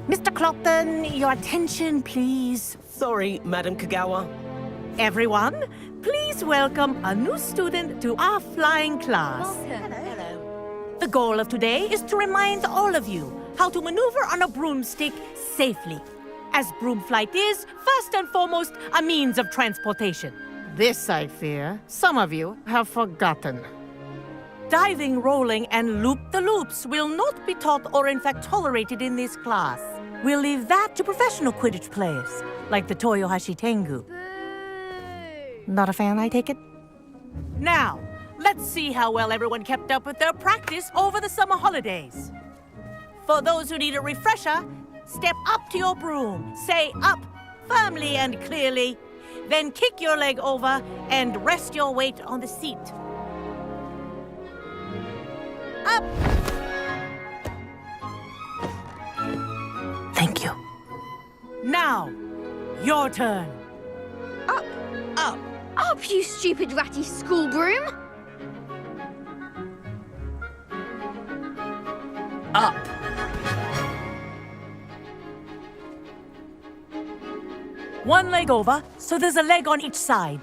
Mr. Clopton, your attention, please. Sorry, Madam Kagawa. Everyone, please welcome a new student to our flying class. Hello. The goal of today is to remind all of you how to maneuver on a broomstick safely, as broom flight is, first and foremost, a means of transportation. This, I fear, some of you have forgotten. Diving, rolling, and loop-the-loops will not be taught or in fact tolerated in this class. We'll leave that to professional Quidditch players, like the Toyohashi Tengu. Not a fan, I take it? Now, let's see how well everyone kept up with their practice over the summer holidays. For those who need a refresher, step up to your broom, say up firmly and clearly, then kick your leg over and rest your weight on the seat. Up! Thank you. Now, your turn. Up! Up! Up, you stupid ratty school broom! Up! One leg over, so there's a leg on each side.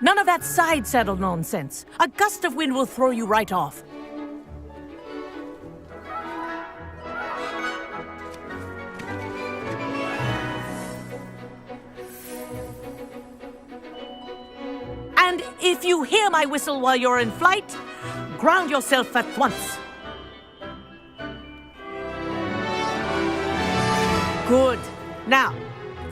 None of that side saddle nonsense. A gust of wind will throw you right off. And if you hear my whistle while you're in flight, ground yourself at once. Good. Now,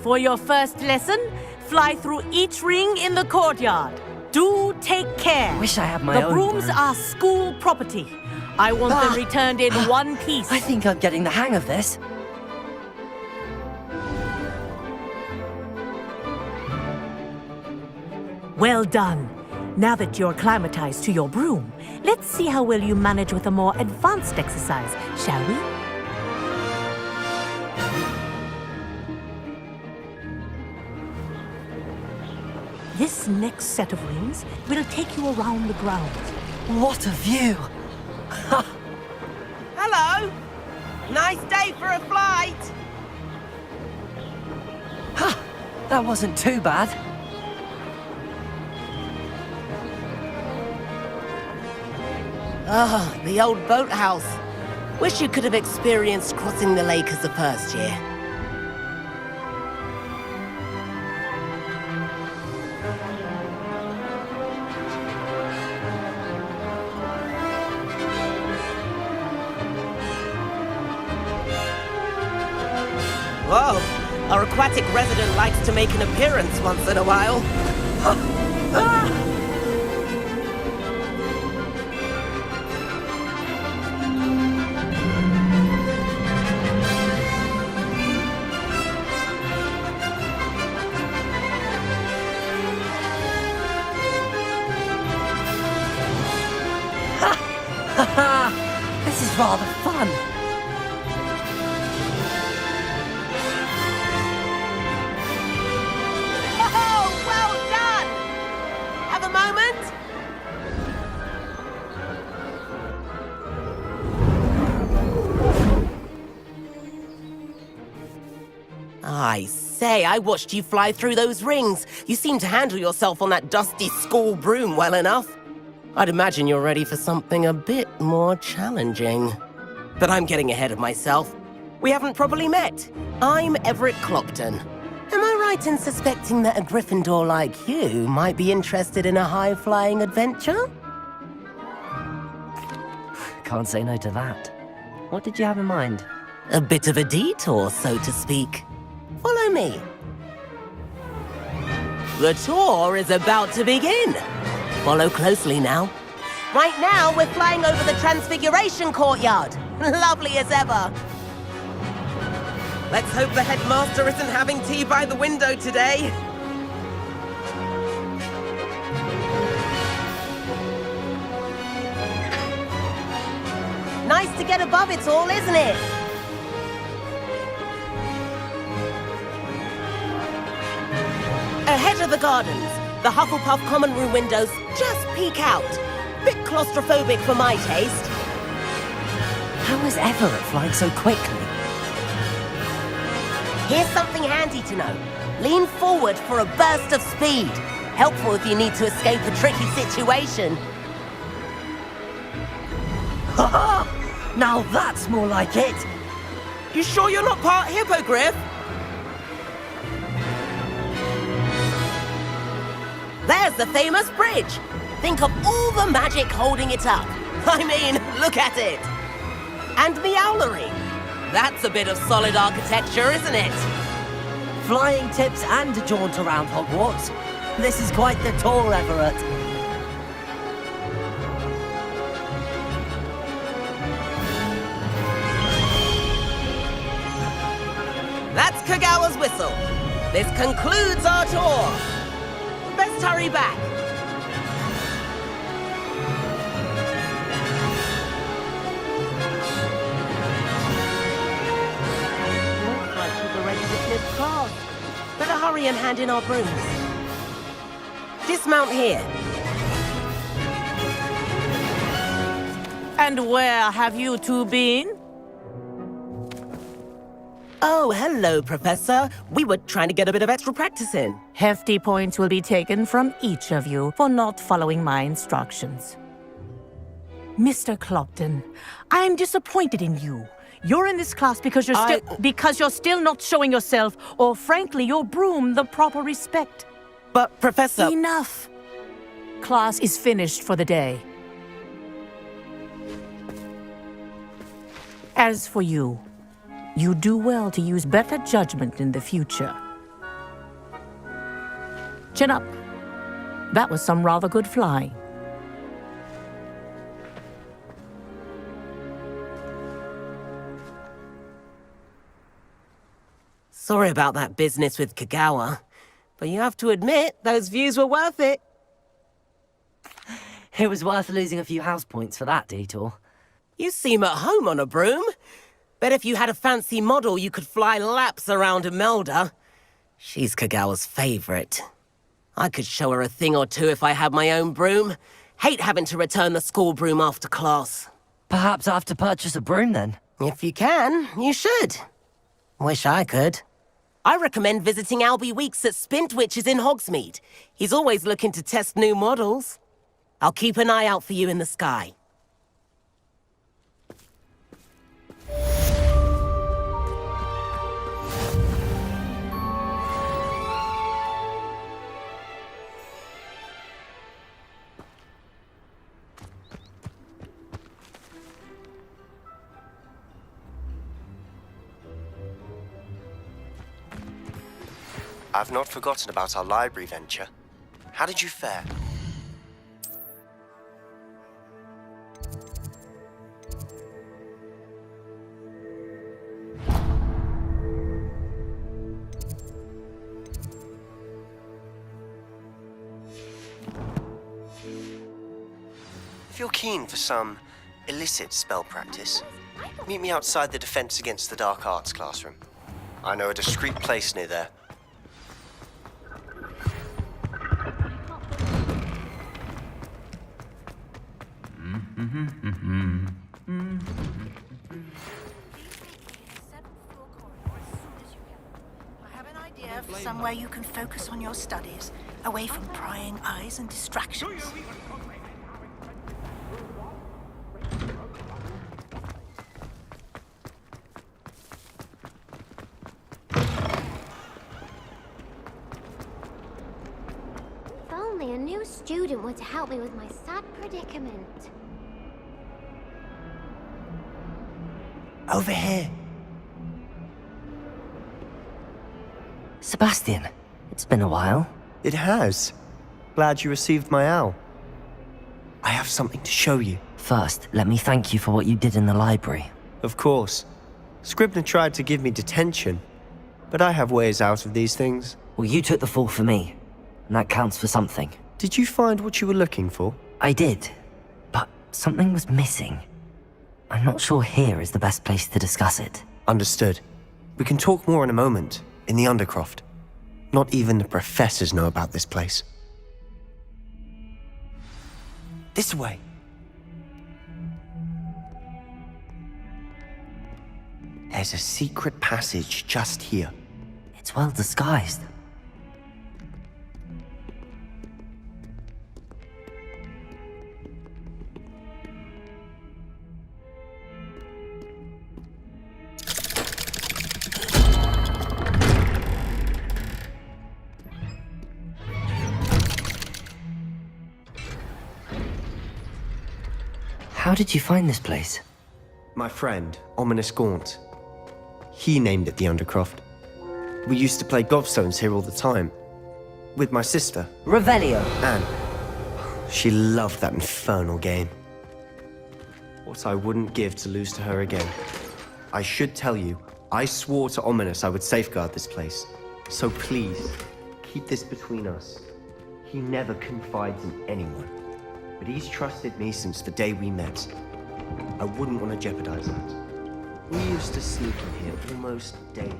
for your first lesson, fly through each ring in the courtyard. Do take care. Wish I had my The own brooms broom. are school property. I want them returned in one piece. I think I'm getting the hang of this. Well done. Now that you're acclimatized to your broom, let's see how well you manage with a more advanced exercise, shall we? This next set of rings will take you around the grounds. What a view! Hello! Nice day for a flight! That wasn't too bad. Ah, the old boathouse. Wish you could have experienced crossing the lake as a first year. Whoa, our aquatic resident likes to make an appearance once in a while. This is rather fun. Oh, well done! Have a moment? I say, I watched you fly through those rings. You seem to handle yourself on that dusty school broom well enough. I'd imagine you're ready for something a bit more challenging. But I'm getting ahead of myself. We haven't properly met. I'm Everett Clopton. Am I right in suspecting that a Gryffindor like you might be interested in a high-flying adventure? Can't say no to that. What did you have in mind? A bit of a detour, so to speak. Follow me. The tour is about to begin. Follow closely now. Right now, we're flying over the Transfiguration Courtyard. Lovely as ever. Let's hope the headmaster isn't having tea by the window today. Nice to get above it all, isn't it? Ahead of the gardens, the Hufflepuff common room windows just peek out. Bit claustrophobic for my taste. How is Everett flying so quickly? Here's something handy to know. Lean forward for a burst of speed. Helpful if you need to escape a tricky situation. Ha! Now that's more like it! You sure you're not part hippogriff? There's the famous bridge. Think of all the magic holding it up. I mean, look at it. And the owlery. That's a bit of solid architecture, isn't it? Flying tips and a jaunt around Hogwarts. This is quite the tour, Everett. That's Kagawa's whistle. This concludes our tour. Best hurry back. Looks like people are ready to flip cars. Better hurry and hand in our brooms. Dismount here. And where have you two been? Oh, hello, Professor. We were trying to get a bit of extra practice in. Hefty points will be taken from each of you for not following my instructions. Mr. Clopton, I'm disappointed in you. You're in this class because you're still not showing yourself, or frankly, your broom the proper respect. But, Professor... Enough! Class is finished for the day. As for you, you do well to use better judgment in the future. Chin up. That was some rather good flying. Sorry about that business with Kagawa, but you have to admit, those views were worth it. It was worth losing a few house points for that detour. You seem at home on a broom. Bet if you had a fancy model, you could fly laps around Imelda. She's Kagawa's favorite. I could show her a thing or two if I had my own broom. Hate having to return the school broom after class. Perhaps I have to purchase a broom then. If you can, you should. Wish I could. I recommend visiting Albie Weeks at Spintwitches in Hogsmeade. He's always looking to test new models. I'll keep an eye out for you in the sky. I've not forgotten about our library venture. How did you fare? If you're keen for some illicit spell practice, meet me outside the Defense Against the Dark Arts classroom. I know a discreet place near there. I have an idea for somewhere you can focus on your studies, away from prying eyes and distractions. If only a new student were to help me with my sad predicament. Over here. Sebastian, it's been a while. It has. Glad you received my owl. I have something to show you. First, let me thank you for what you did in the library. Of course. Scribner tried to give me detention, but I have ways out of these things. Well, you took the fall for me, and that counts for something. Did you find what you were looking for? I did, but something was missing. I'm not sure here is the best place to discuss it. Understood. We can talk more in a moment, in the Undercroft. Not even the professors know about this place. This way. There's a secret passage just here. It's well disguised. How did you find this place? My friend, Ominous Gaunt. He named it the Undercroft. We used to play gobstones here all the time. With my sister. Revelio. Anne. She loved that infernal game. What I wouldn't give to lose to her again. I should tell you, I swore to Ominous I would safeguard this place. So please, keep this between us. He never confides in anyone. But he's trusted me since the day we met. I wouldn't want to jeopardize that. We used to sneak in here almost daily.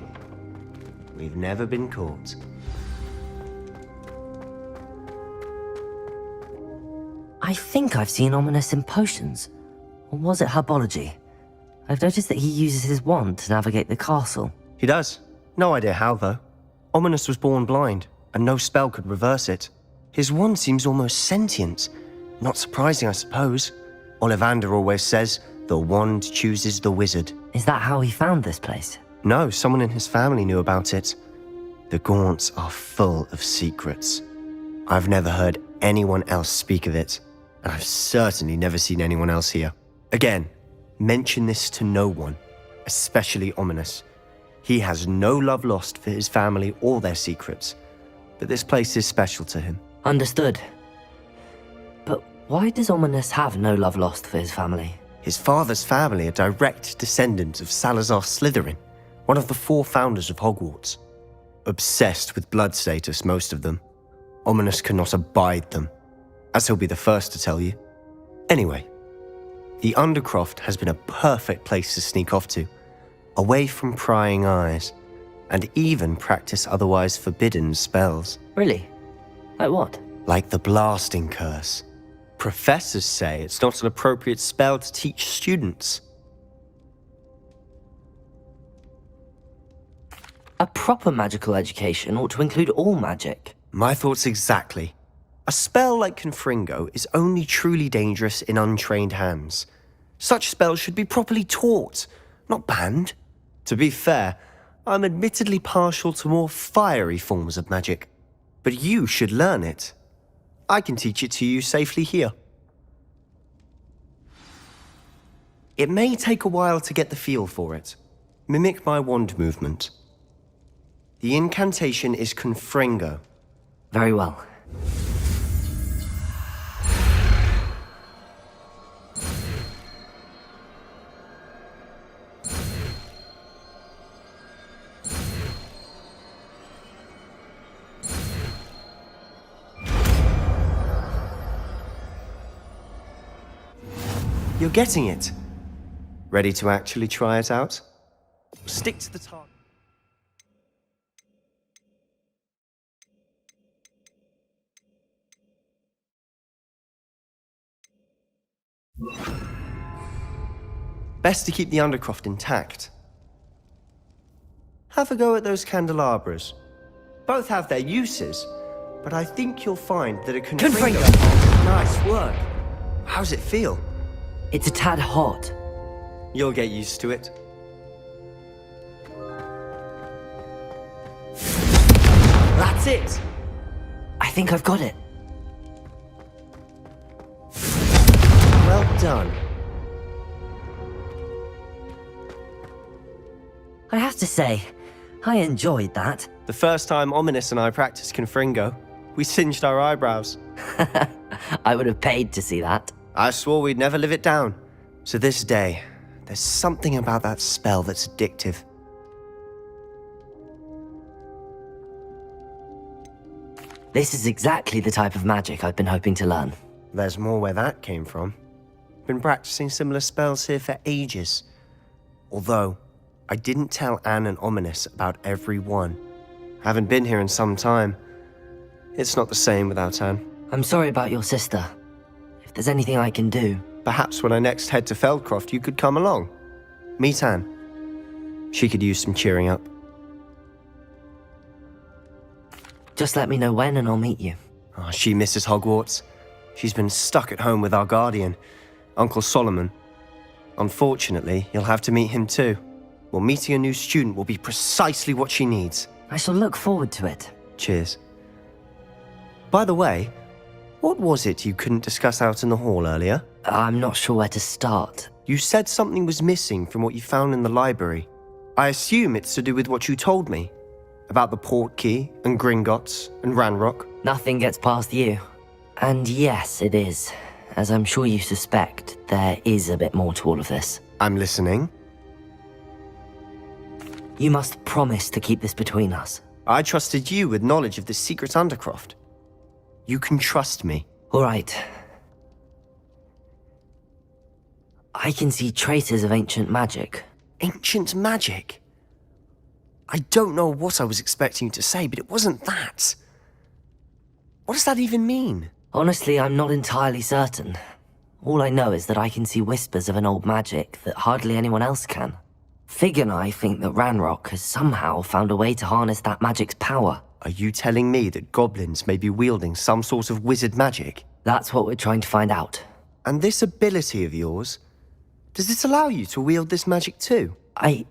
We've never been caught. I think I've seen Ominous in potions. Or was it herbology? I've noticed that he uses his wand to navigate the castle. He does. No idea how, though. Ominous was born blind, and no spell could reverse it. His wand seems almost sentient. Not surprising, I suppose. Ollivander always says, the wand chooses the wizard. Is that how he found this place? No, someone in his family knew about it. The Gaunts are full of secrets. I've never heard anyone else speak of it, and I've certainly never seen anyone else here. Again, mention this to no one, especially Ominous. He has no love lost for his family or their secrets, but this place is special to him. Understood. But why does Ominous have no love lost for his family? His father's family are direct descendants of Salazar Slytherin, one of the 4 founders of Hogwarts. Obsessed with blood status, most of them. Ominous cannot abide them, as he'll be the first to tell you. Anyway, the Undercroft has been a perfect place to sneak off to, away from prying eyes, and even practice otherwise forbidden spells. Really? Like what? Like the blasting curse. Professors say it's not an appropriate spell to teach students. A proper magical education ought to include all magic. My thoughts exactly. A spell like Confringo is only truly dangerous in untrained hands. Such spells should be properly taught, not banned. To be fair, I'm admittedly partial to more fiery forms of magic. But you should learn it. I can teach it to you safely here. It may take a while to get the feel for it. Mimic my wand movement. The incantation is Confringo. Very well. You're getting it. Ready to actually try it out? Stick to the target. Best to keep the Undercroft intact. Have a go at those candelabras. Both have their uses, but I think you'll find that a Confringo... Nice work. How's it feel? It's a tad hot. You'll get used to it. That's it! I think I've got it. Well done. I have to say, I enjoyed that. The first time Ominous and I practiced Confringo, we singed our eyebrows. I would have paid to see that. I swore we'd never live it down. To this day, there's something about that spell that's addictive. This is exactly the type of magic I've been hoping to learn. There's more where that came from. Been practicing similar spells here for ages. Although, I didn't tell Anne and Ominous about every one. Haven't been here in some time. It's not the same without Anne. I'm sorry about your sister. If there's anything I can do... Perhaps when I next head to Feldcroft, you could come along. Meet Anne. She could use some cheering up. Just let me know when and I'll meet you. Oh, she misses Hogwarts. She's been stuck at home with our guardian, Uncle Solomon. Unfortunately, you'll have to meet him too. Well, meeting a new student will be precisely what she needs. I shall look forward to it. Cheers. By the way, what was it you couldn't discuss out in the hall earlier? I'm not sure where to start. You said something was missing from what you found in the library. I assume it's to do with what you told me. About the Portkey, and Gringotts, and Ranrock. Nothing gets past you. And yes, it is. As I'm sure you suspect, there is a bit more to all of this. I'm listening. You must promise to keep this between us. I trusted you with knowledge of the secret Undercroft. You can trust me. All right. I can see traces of ancient magic. Ancient magic? I don't know what I was expecting you to say, but it wasn't that. What does that even mean? Honestly, I'm not entirely certain. All I know is that I can see whispers of an old magic that hardly anyone else can. Fig and I think that Ranrock has somehow found a way to harness that magic's power. Are you telling me that goblins may be wielding some sort of wizard magic? That's what we're trying to find out. And this ability of yours, does it allow you to wield this magic too? I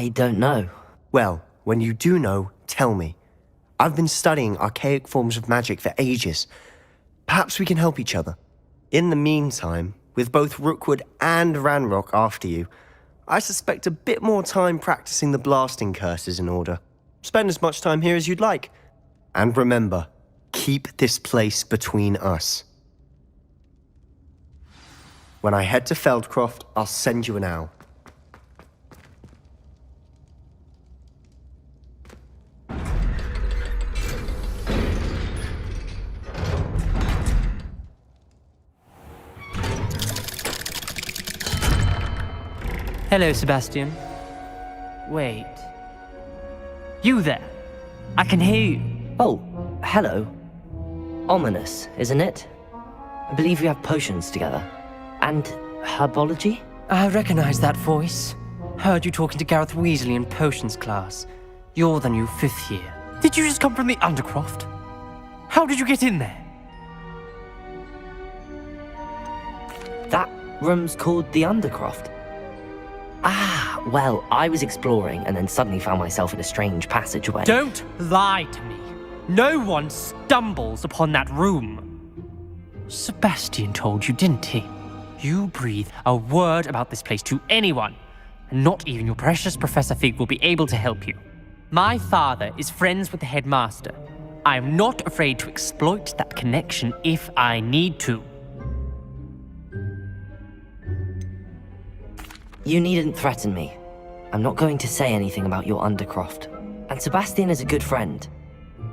don't know. Well, when you do know, tell me. I've been studying archaic forms of magic for ages. Perhaps we can help each other. In the meantime, with both Rookwood and Ranrock after you, I suspect a bit more time practicing the blasting curse is in order. Spend as much time here as you'd like. And remember, keep this place between us. When I head to Feldcroft, I'll send you an owl. Hello, Sebastian. Wait. You there? I can hear you. Oh, hello. Ominous, isn't it? I believe we have potions together. And herbology? I recognize that voice. Heard you talking to Gareth Weasley in potions class. You're the new 5th year. Did you just come from the Undercroft? How did you get in there? That room's called the Undercroft. Ah, well, I was exploring and then suddenly found myself in a strange passageway. Don't lie to me. No one stumbles upon that room. Sebastian told you, didn't he? You breathe a word about this place to anyone, and not even your precious Professor Fig will be able to help you. My father is friends with the headmaster. I am not afraid to exploit that connection if I need to. You needn't threaten me. I'm not going to say anything about your Undercroft. And Sebastian is a good friend.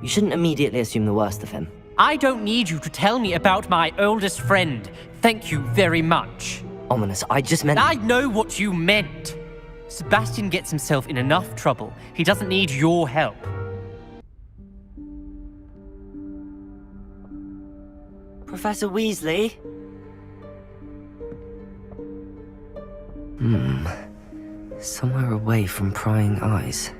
You shouldn't immediately assume the worst of him. I don't need you to tell me about my oldest friend. Thank you very much. Ominous, I just meant... I know what you meant. Sebastian gets himself in enough trouble. He doesn't need your help. Professor Weasley? Somewhere away from prying eyes.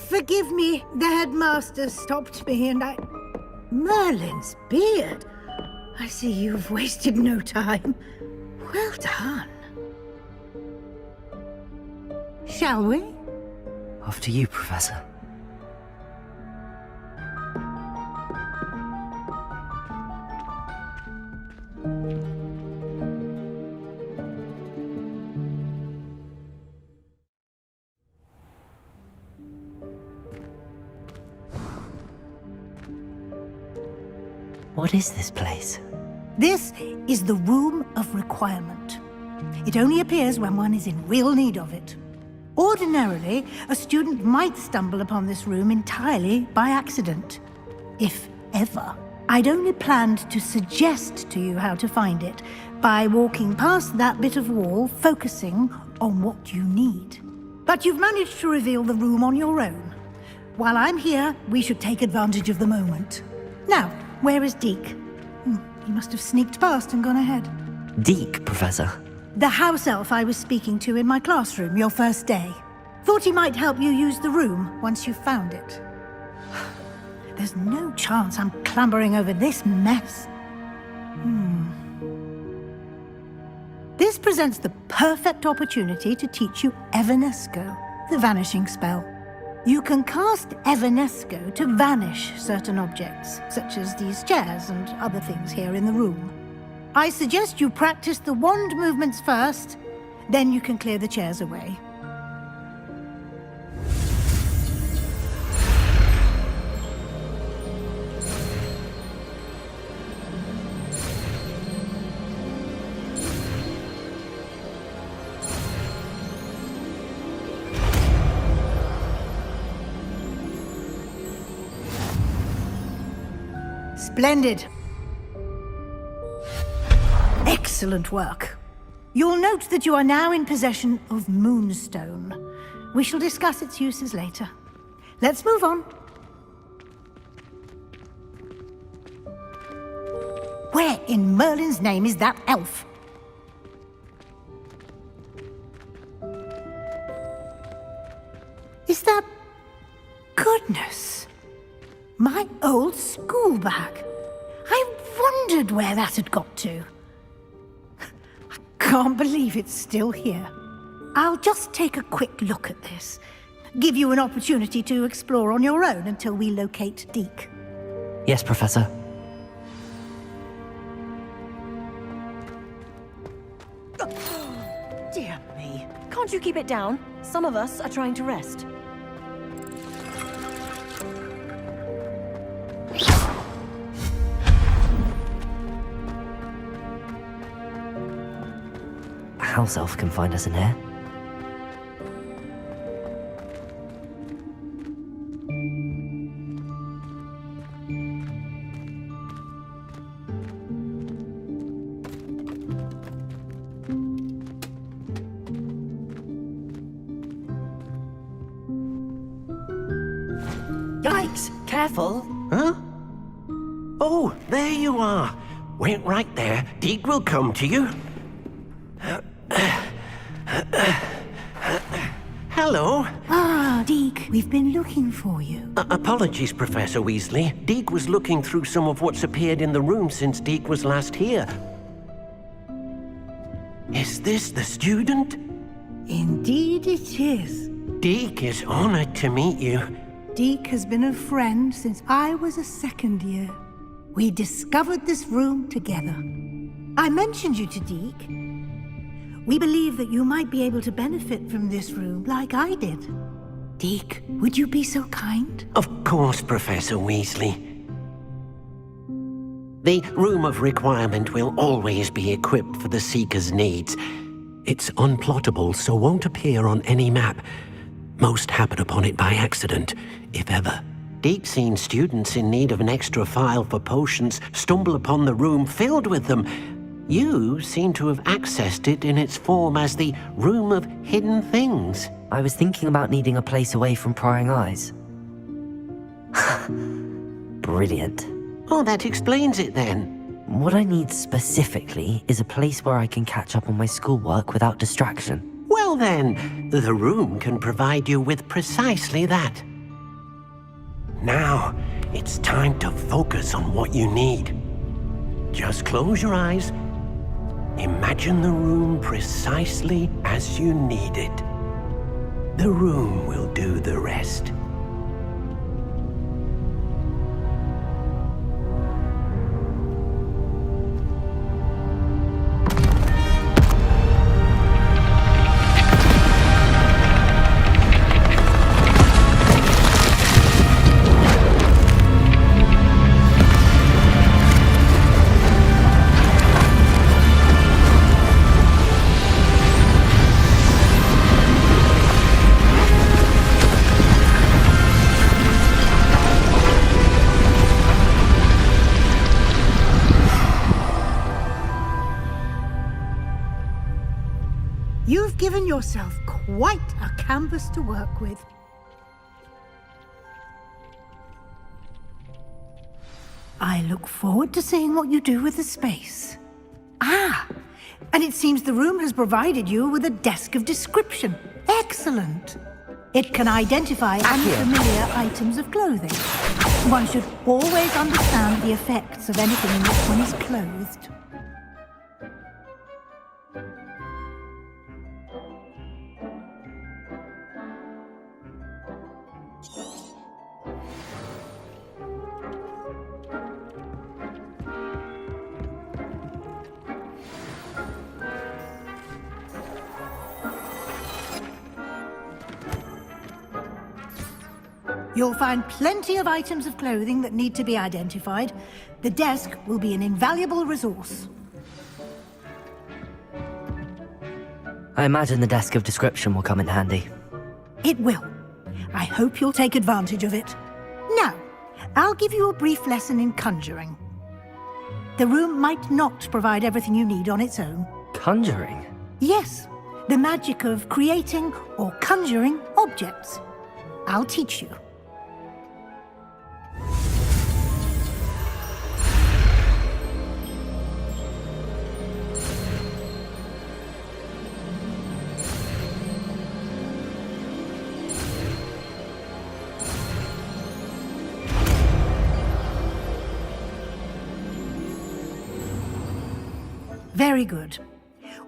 Forgive me, the headmaster stopped me and I... Merlin's beard. I see you've wasted no time. Well done. Shall we? After you, Professor. What is this place? This is the Room of Requirement. It only appears when one is in real need of it. Ordinarily, a student might stumble upon this room entirely by accident, if ever. I'd only planned to suggest to you how to find it by walking past that bit of wall, focusing on what you need. But you've managed to reveal the room on your own. While I'm here, we should take advantage of the moment. Now, where is Deke? He must have sneaked past and gone ahead. Deke, Professor. The house elf I was speaking to in my classroom your first day. Thought he might help you use the room once you found it. There's no chance I'm clambering over this mess. This presents the perfect opportunity to teach you Evanesco, the vanishing spell. You can cast Evanesco to vanish certain objects, such as these chairs and other things here in the room. I suggest you practice the wand movements first, then you can clear the chairs away. Splendid. Excellent work. You'll note that you are now in possession of Moonstone. We shall discuss its uses later. Let's move on. Where in Merlin's name is that elf? Is that... Goodness. My old school bag. I wondered where that had got to. I can't believe it's still here. I'll just take a quick look at this. Give you an opportunity to explore on your own until we locate Deke. Yes, Professor. Dear me. Can't you keep it down? Some of us are trying to rest. A house elf can find us in here. Yikes! Careful! Huh? Oh, there you are. Wait right there. Deke will come to you. Hello. Ah, Deke, we've been looking for you. Apologies, Professor Weasley. Deke was looking through some of what's appeared in the room since Deke was last here. Is this the student? Indeed it is. Deek is honored to meet you. Deek has been a friend since I was a second year. We discovered this room together. I mentioned you to Deek. We believe that you might be able to benefit from this room like I did. Deek, would you be so kind? Of course, Professor Weasley. The Room of Requirement will always be equipped for the Seeker's needs. It's unplottable, so won't appear on any map. Most happen upon it by accident, if ever. Deek's seen students in need of an extra file for potions stumble upon the room filled with them. You seem to have accessed it in its form as the Room of Hidden Things. I was thinking about needing a place away from prying eyes. Brilliant. Oh, that explains it then. What I need specifically is a place where I can catch up on my schoolwork without distraction. Well then, the room can provide you with precisely that. Now, it's time to focus on what you need. Just close your eyes. Imagine the room precisely as you need it. The room will do the rest. You've given yourself quite a canvas to work with. I look forward to seeing what you do with the space. Ah, and it seems the room has provided you with a desk of description. Excellent. It can identify unfamiliar items of clothing. One should always understand the effects of anything in which one is clothed. You'll find plenty of items of clothing that need to be identified. The desk will be an invaluable resource. I imagine the desk of description will come in handy. It will. I hope you'll take advantage of it. Now, I'll give you a brief lesson in conjuring. The room might not provide everything you need on its own. Conjuring? Yes, the magic of creating or conjuring objects. I'll teach you. Very good.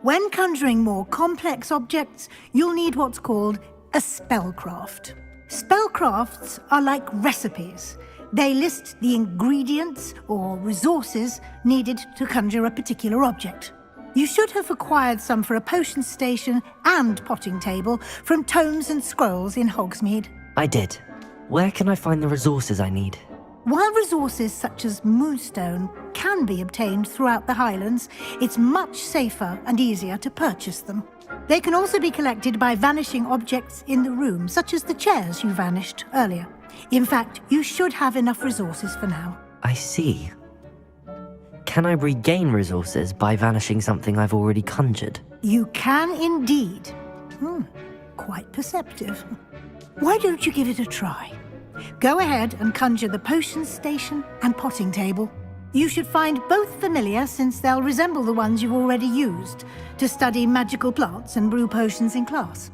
When conjuring more complex objects, you'll need what's called a spellcraft. Spellcrafts are like recipes. They list the ingredients or resources needed to conjure a particular object. You should have acquired some for a potion station and potting table from tomes and scrolls in Hogsmeade. I did. Where can I find the resources I need? While resources such as moonstone can be obtained throughout the Highlands, it's much safer and easier to purchase them. They can also be collected by vanishing objects in the room, such as the chairs you vanished earlier. In fact, you should have enough resources for now. I see. Can I regain resources by vanishing something I've already conjured? You can indeed. Quite perceptive. Why don't you give it a try? Go ahead and conjure the potion station and potting table. You should find both familiar, since they'll resemble the ones you've already used to study magical plants and brew potions in class.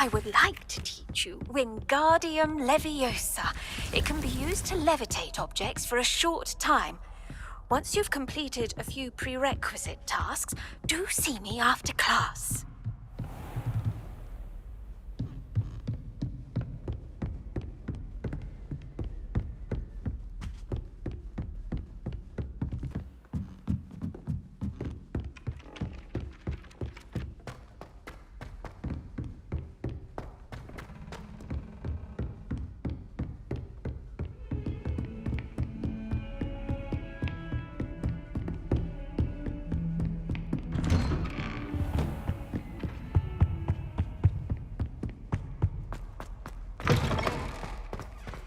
I would like to teach you Wingardium Leviosa. It can be used to levitate objects for a short time. Once you've completed a few prerequisite tasks, do see me after class.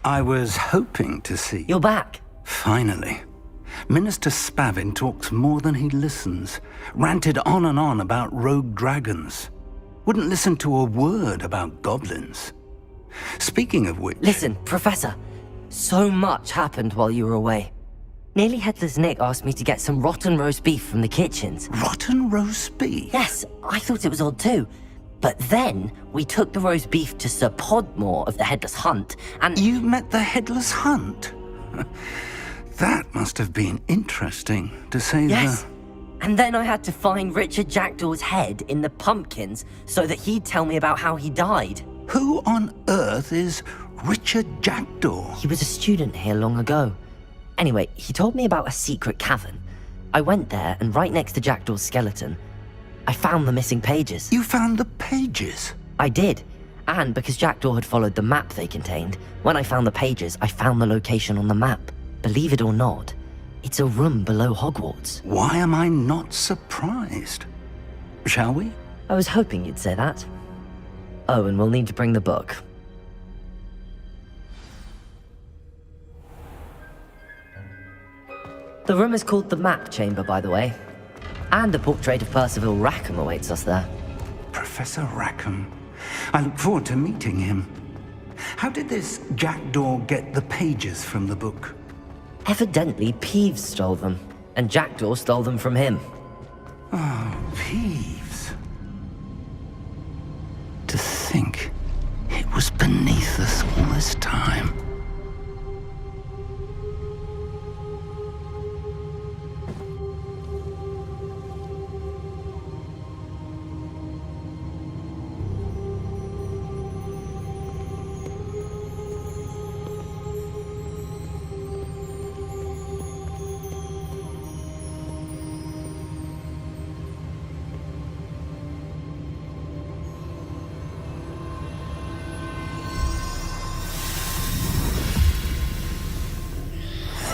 I was hoping to see... You're back. Finally. Minister Spavin talks more than he listens. Ranted on and on about rogue dragons. Wouldn't listen to a word about goblins. Speaking of which... Listen, Professor. So much happened while you were away. Nearly Headless Nick asked me to get some rotten roast beef from the kitchens. Rotten roast beef? Yes, I thought it was odd too. But then, we took the roast beef to Sir Podmore of the Headless Hunt, and... You met the Headless Hunt? That must have been interesting, to say Yes. And then I had to find Richard Jackdaw's head in the pumpkins so that he'd tell me about how he died. Who on earth is Richard Jackdaw? He was a student here long ago. Anyway, he told me about a secret cavern. I went there, and right next to Jackdaw's skeleton, I found the missing pages. You found the pages? I did. And because Jackdaw had followed the map they contained, when I found the pages, I found the location on the map. Believe it or not, it's a room below Hogwarts. Why am I not surprised? Shall we? I was hoping you'd say that. Oh, and we'll need to bring the book. The room is called the Map Chamber, by the way. And a portrait of Percival Rackham awaits us there. Professor Rackham. I look forward to meeting him. How did this Jackdaw get the pages from the book? Evidently, Peeves stole them, and Jackdaw stole them from him. Oh, Peeves. To think it was beneath us all this time.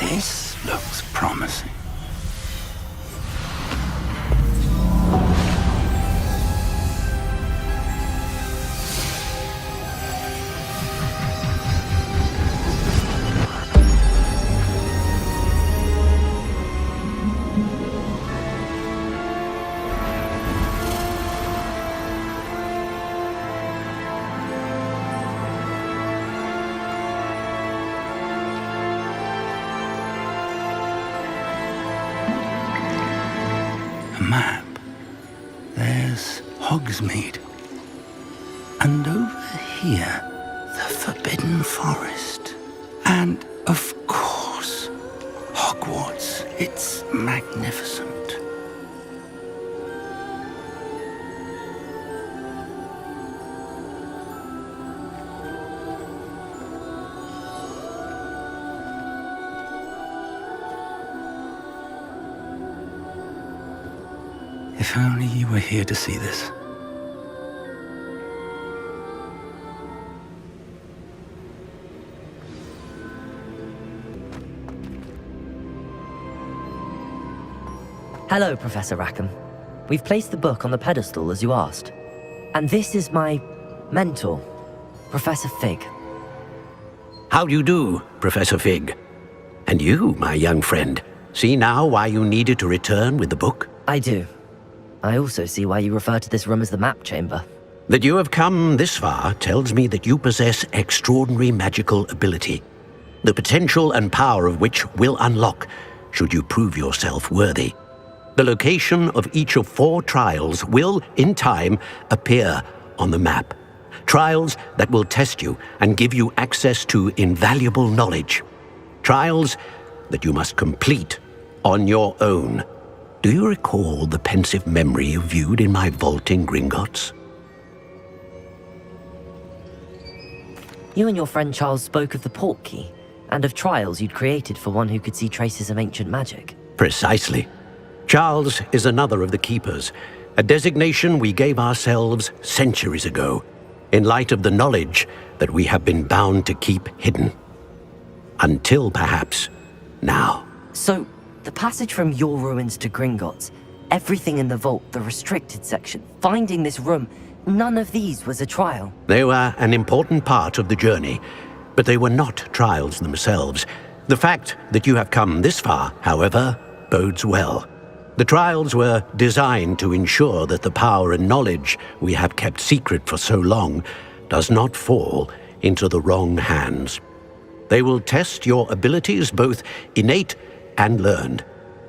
This looks promising. Map. There's Hogsmeade. And over here, the Forbidden Forest. And, of course, Hogwarts. It's magnificent. If only you were here to see this. Hello, Professor Rackham. We've placed the book on the pedestal as you asked. And this is my mentor, Professor Fig. How do you do, Professor Fig? And you, my young friend, see now why you needed to return with the book? I do. I also see why you refer to this room as the Map Chamber. That you have come this far tells me that you possess extraordinary magical ability, the potential and power of which will unlock should you prove yourself worthy. The location of each of 4 trials will, in time, appear on the map. Trials that will test you and give you access to invaluable knowledge. Trials that you must complete on your own. Do you recall the pensive memory you viewed in my vault in Gringotts? You and your friend Charles spoke of the portkey, and of trials you'd created for one who could see traces of ancient magic. Precisely. Charles is another of the Keepers, a designation we gave ourselves centuries ago, in light of the knowledge that we have been bound to keep hidden. Until, perhaps, now. So, the passage from your ruins to Gringotts, everything in the vault, the restricted section, finding this room, none of these was a trial. They were an important part of the journey, but they were not trials themselves. The fact that you have come this far, however, bodes well. The trials were designed to ensure that the power and knowledge we have kept secret for so long does not fall into the wrong hands. They will test your abilities, both innate and learned.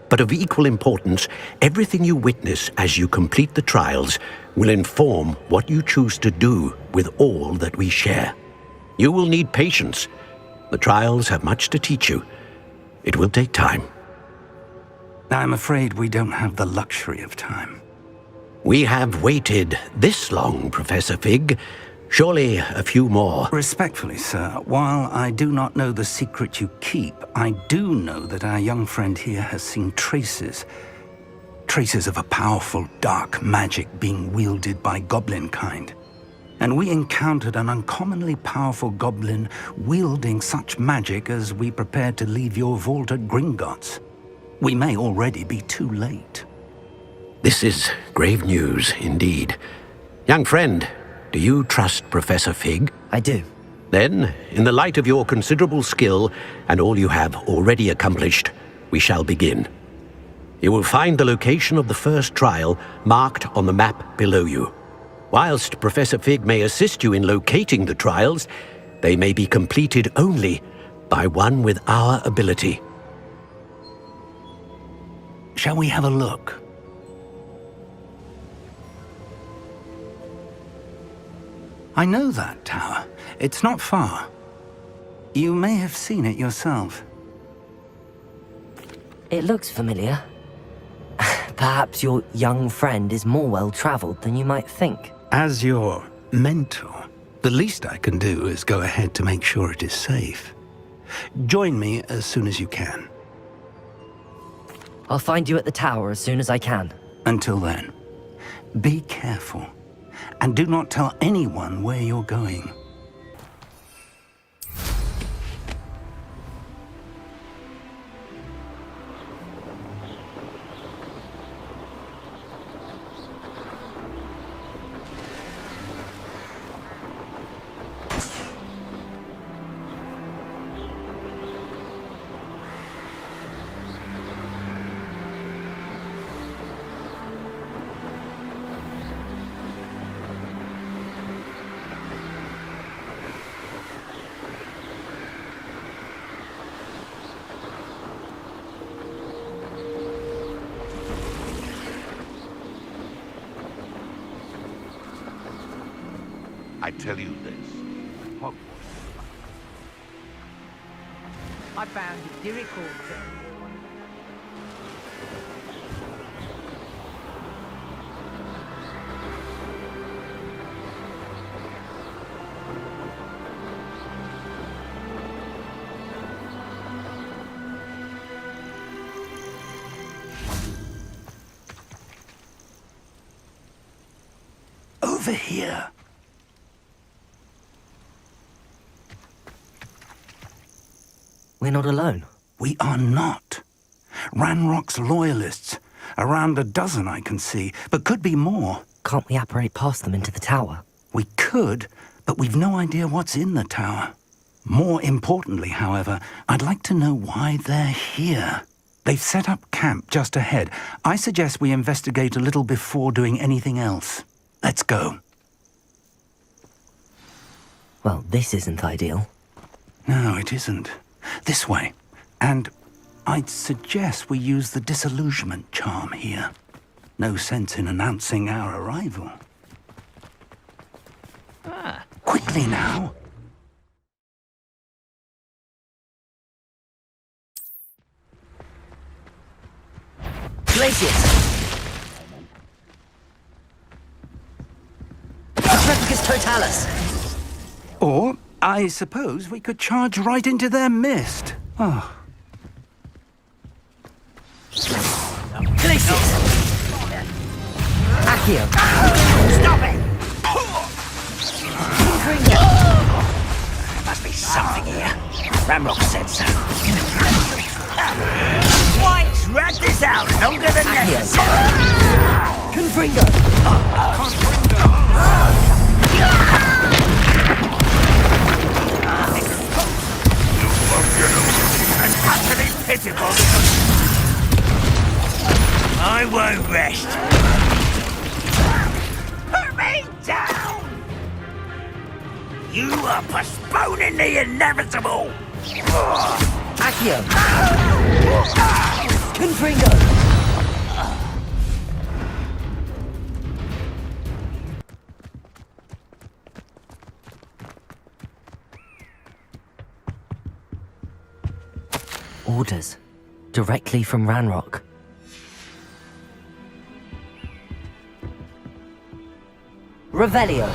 But of equal importance, everything you witness as you complete the trials will inform what you choose to do with all that we share. You will need patience. The trials have much to teach you. It will take time. I'm afraid we don't have the luxury of time. We have waited this long, Professor Fig. Surely a few more. Respectfully, sir, while I do not know the secret you keep, I do know that our young friend here has seen traces of a powerful dark magic being wielded by goblin kind. And we encountered an uncommonly powerful goblin wielding such magic as we prepared to leave your vault at Gringotts. We may already be too late. This is grave news indeed. Young friend, do you trust Professor Fig? I do. Then, in the light of your considerable skill and all you have already accomplished, we shall begin. You will find the location of the first trial marked on the map below you. Whilst Professor Fig may assist you in locating the trials, they may be completed only by one with our ability. Shall we have a look? I know that tower. It's not far. You may have seen it yourself. It looks familiar. Perhaps your young friend is more well-traveled than you might think. As your mentor, the least I can do is go ahead to make sure it is safe. Join me as soon as you can. I'll find you at the tower as soon as I can. Until then, be careful, and do not tell anyone where you're going. I tell you this, Hogwarts. I found it difficult. Over here. We're not alone. We are not. Ranrock's loyalists. Around a dozen I can see, but could be more. Can't we apparate past them into the tower? We could, but we've no idea what's in the tower. More importantly, however, I'd like to know why they're here. They've set up camp just ahead. I suggest we investigate a little before doing anything else. Let's go. Well, this isn't ideal. No, it isn't. This way. And I'd suggest we use the disillusionment charm here. No sense in announcing our arrival. Ah, quickly now. Glacius! Replicus Totalis! Or, I suppose we could charge right into their mist. Oh. Glacius! Accio! Stop it! There must be something here. Ramrock said so. Why drag this out longer than necessary? Confringo! And utterly pitiful. I won't rest. Put me down! You are postponing the inevitable! Accio! Confringo! Orders. Directly from Ranrock. Revelio.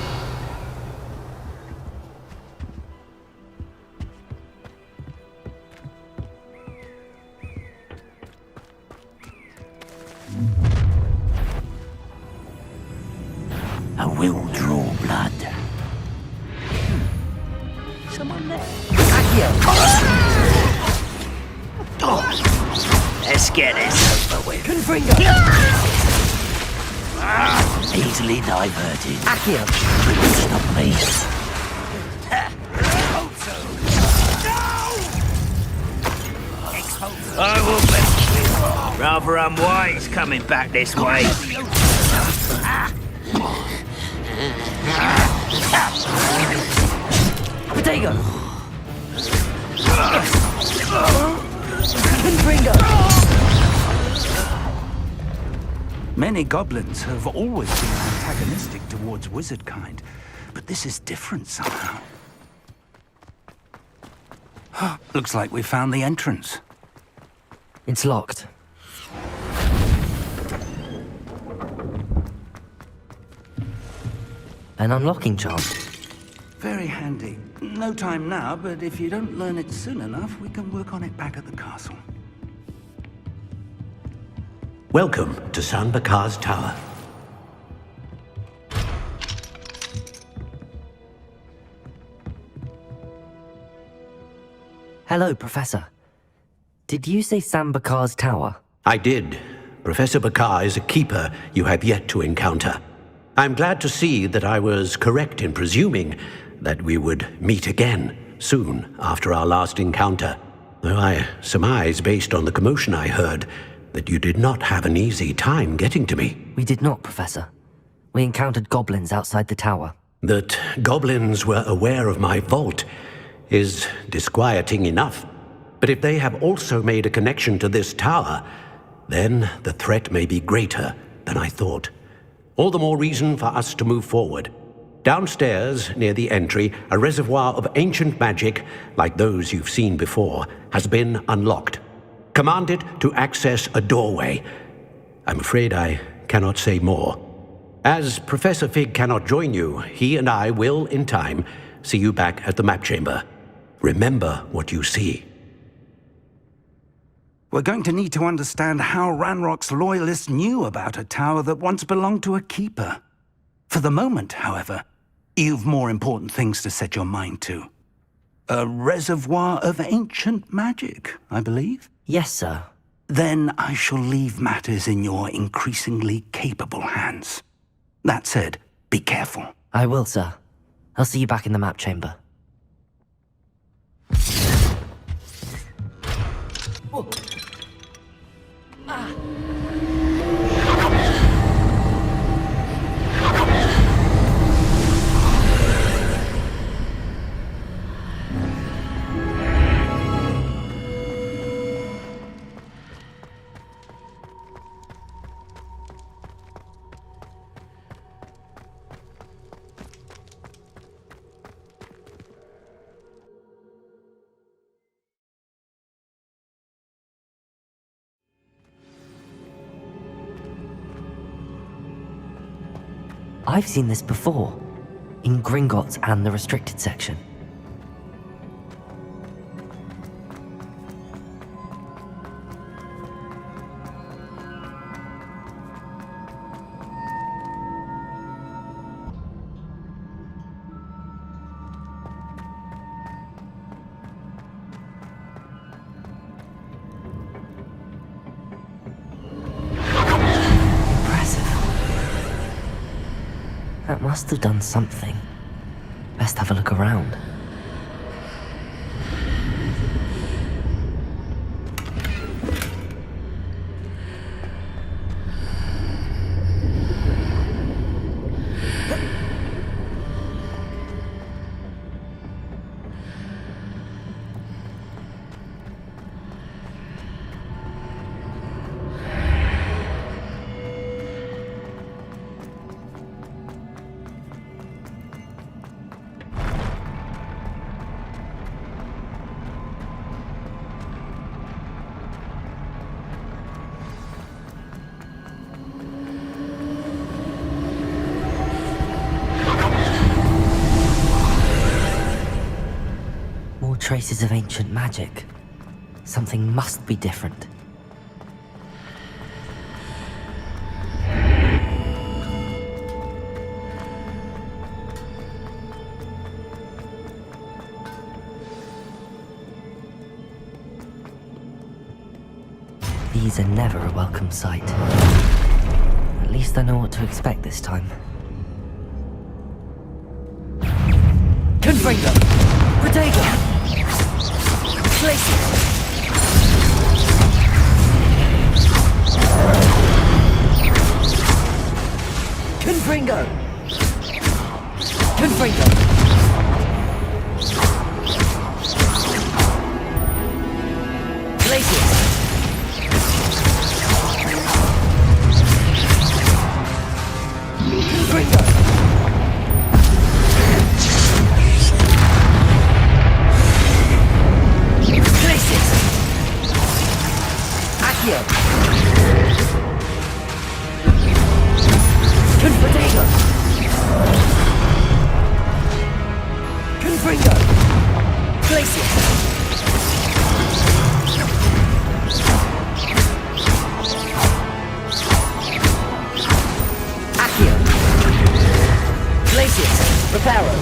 I will draw blood. Someone there. Accio. Let's get this over with. Confringo. Easily diverted. Accio. Stop me. I will bet. Rather unwise coming back this way. Potato. Confringo. Many goblins have always been antagonistic towards wizard kind, but this is different somehow. Looks like we found the entrance. It's locked. An unlocking charm. Very handy. No time now, but if you don't learn it soon enough, we can work on it back at the castle. Welcome to San Bakar's Tower. Hello, Professor. Did you say San Bakar's Tower? I did. Professor Bakar is a keeper you have yet to encounter. I'm glad to see that I was correct in presuming that we would meet again soon after our last encounter. Though I surmise, based on the commotion I heard, that you did not have an easy time getting to me. We did not, Professor. We encountered goblins outside the tower. That goblins were aware of my vault is disquieting enough. But if they have also made a connection to this tower, then the threat may be greater than I thought. All the more reason for us to move forward. Downstairs, near the entry, a reservoir of ancient magic, like those you've seen before, has been unlocked. Commanded to access a doorway. I'm afraid I cannot say more. As Professor Fig cannot join you, he and I will, in time, see you back at the map chamber. Remember what you see. We're going to need to understand how Ranrock's loyalists knew about a tower that once belonged to a keeper. For the moment, however, you've more important things to set your mind to. A reservoir of ancient magic, I believe? Yes, sir. Then I shall leave matters in your increasingly capable hands. That said, be careful. I will, sir. I'll see you back in the map chamber. Whoa. Ah. I've seen this before, in Gringotts and the restricted section. That must have done something. Best have a look around. Traces of ancient magic. Something must be different. These are never a welcome sight. At least I know what to expect this time. Confringo! Protego! Place it! Confringo! Confringo! Place it! Confringo! Accio! Confringo! Confringo! Place it! Accio! Place it! Reparo!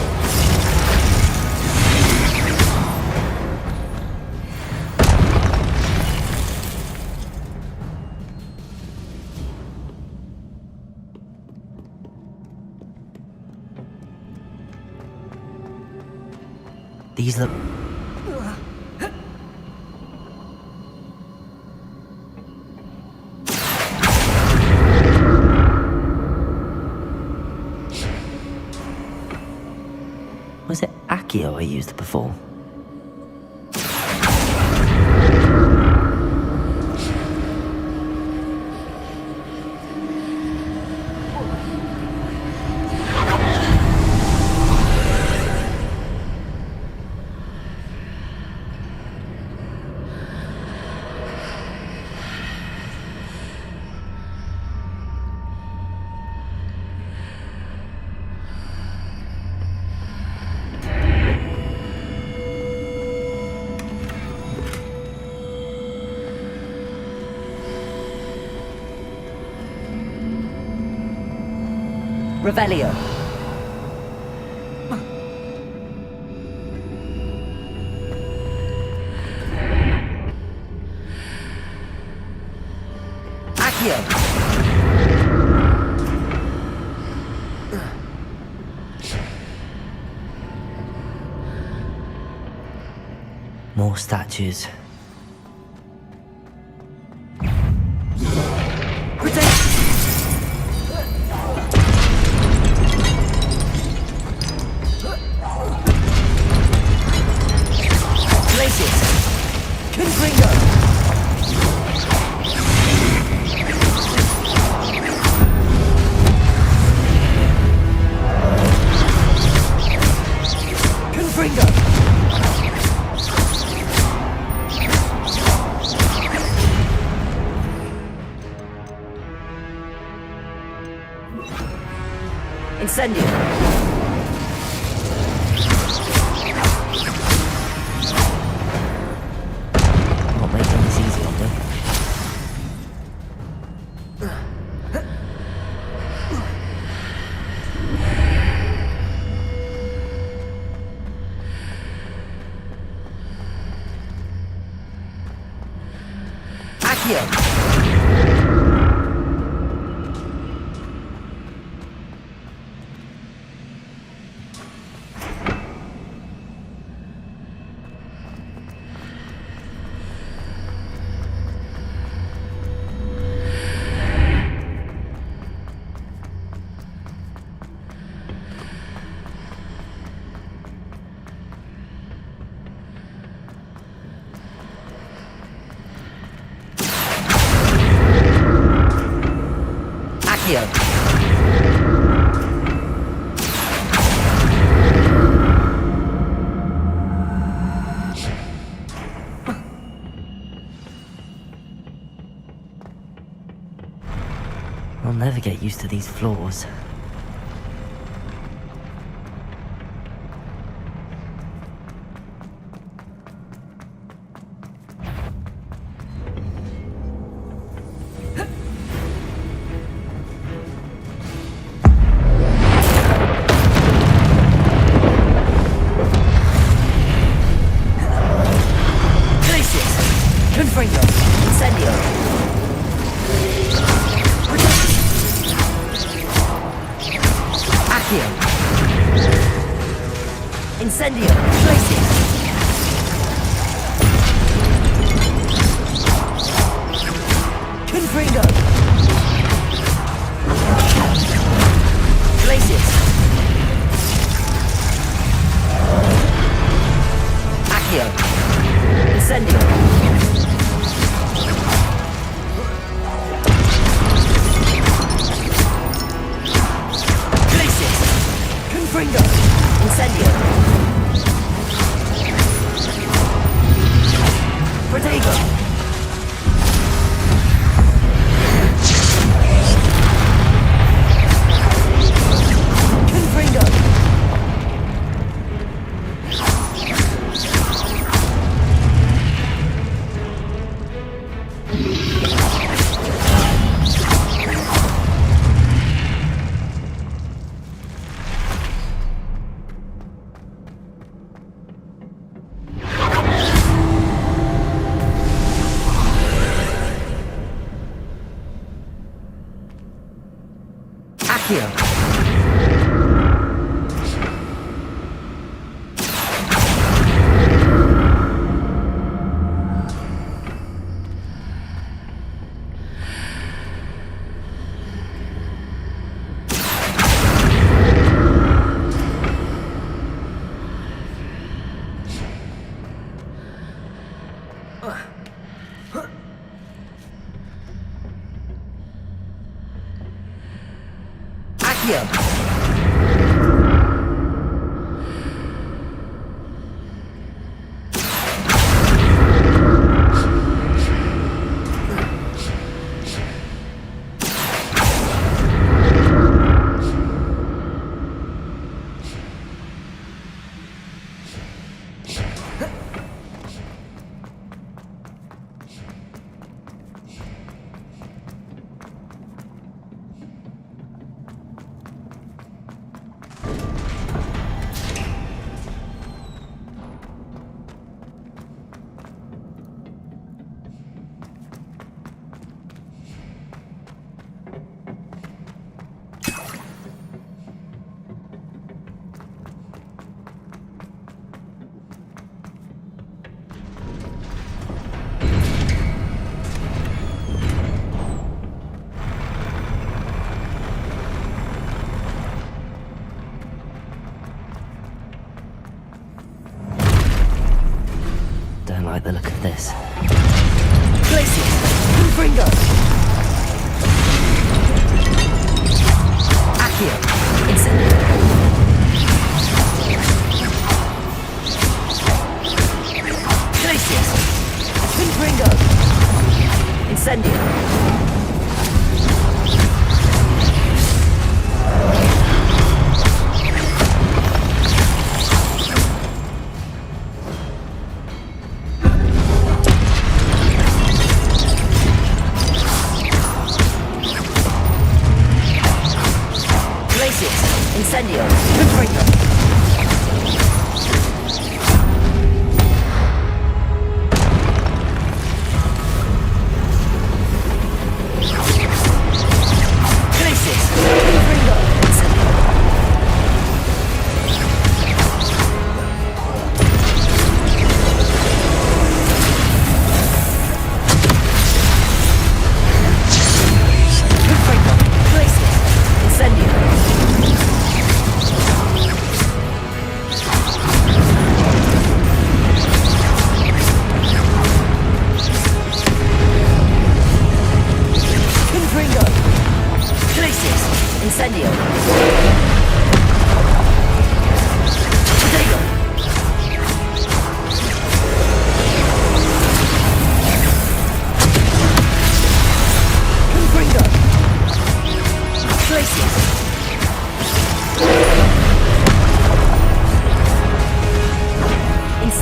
These look... Was it Accio I used before? Revelio. Accio. More statues. Incendio. Not making this easy on me. Accio. I'll never get used to these floors. Incendio! Glacius! Confringo! Glacius! Accio! Incendio! Glacius! Confringo! Incendio! Protego! Confringo! Accio! Accio! Don't like the look of this. Glacius! Confringo! Accio! Incendio! Glacius! Confringo! Incendio!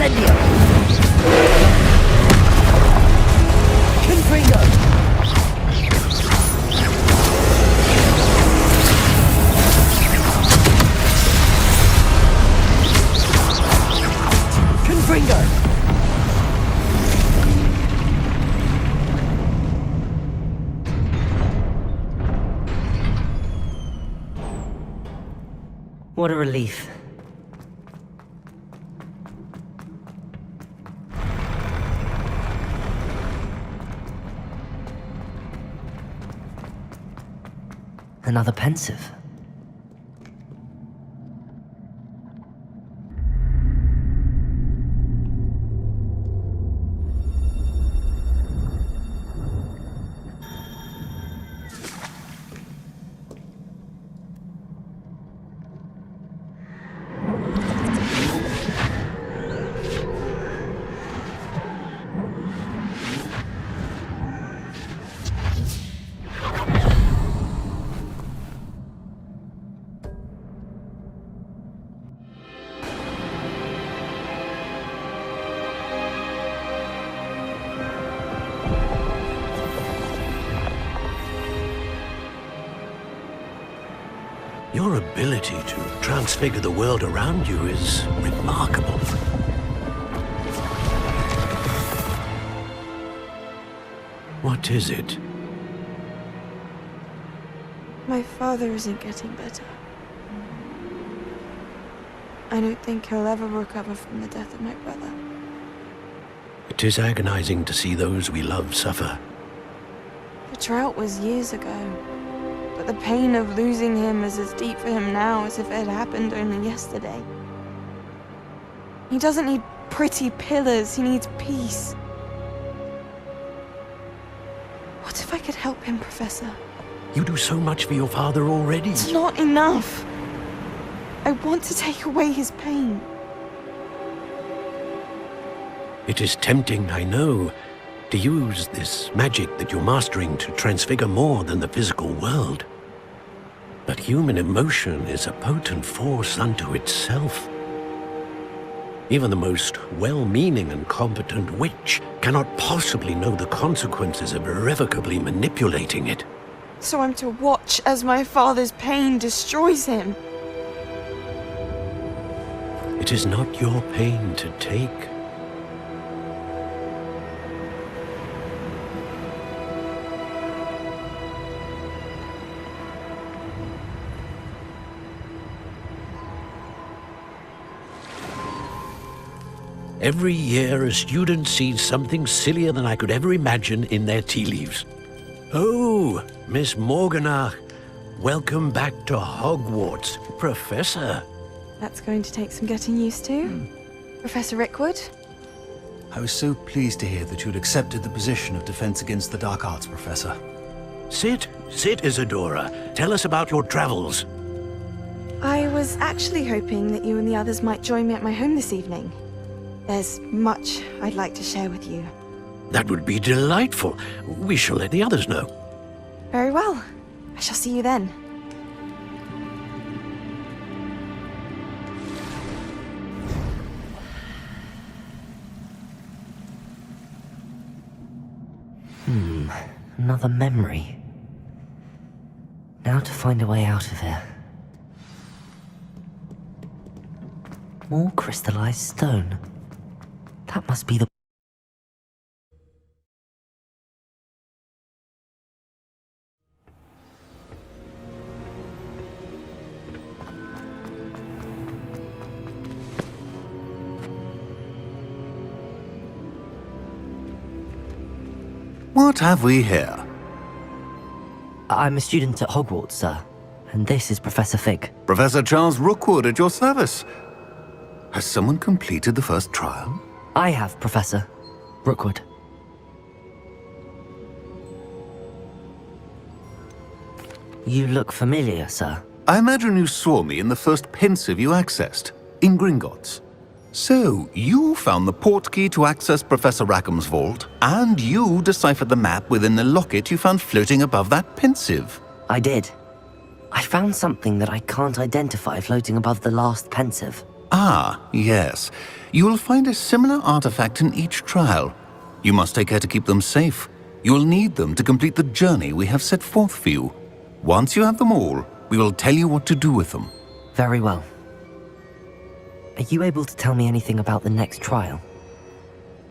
Incendio! Confringo! Confringo! What a relief. Another pensive. Your ability to transfigure the world around you is remarkable. What is it? My father isn't getting better. I don't think he'll ever recover from the death of my brother. It is agonizing to see those we love suffer. The drought was years ago, but the pain of losing him is as deep for him now as if it had happened only yesterday. He doesn't need pretty pillars, he needs peace. What if I could help him, Professor? You do so much for your father already. It's not enough. I want to take away his pain. It is tempting, I know, to use this magic that you're mastering to transfigure more than the physical world. But human emotion is a potent force unto itself. Even the most well-meaning and competent witch cannot possibly know the consequences of irrevocably manipulating it. So I'm to watch as my father's pain destroys him. It is not your pain to take. Every year, a student sees something sillier than I could ever imagine in their tea leaves. Oh, Miss Morganach, welcome back to Hogwarts, Professor. That's going to take some getting used to. Professor Rickwood? I was so pleased to hear that you'd accepted the position of Defense Against the Dark Arts, Professor. Sit, Isadora. Tell us about your travels. I was actually hoping that you and the others might join me at my home this evening. There's much I'd like to share with you. That would be delightful. We shall let the others know. Very well. I shall see you then. Another memory. Now to find a way out of here. More crystallized stone. That must be the... What have we here? I'm a student at Hogwarts, sir. And this is Professor Fig. Professor Charles Rookwood at your service. Has someone completed the first trial? I have, Professor Rookwood. You look familiar, sir. I imagine you saw me in the first pensive you accessed, in Gringotts. So, you found the portkey to access Professor Rackham's vault, and you deciphered the map within the locket you found floating above that pensive. I did. I found something that I can't identify floating above the last pensive. Ah, yes. You will find a similar artifact in each trial. You must take care to keep them safe. You will need them to complete the journey we have set forth for you. Once you have them all, we will tell you what to do with them. Very well. Are you able to tell me anything about the next trial?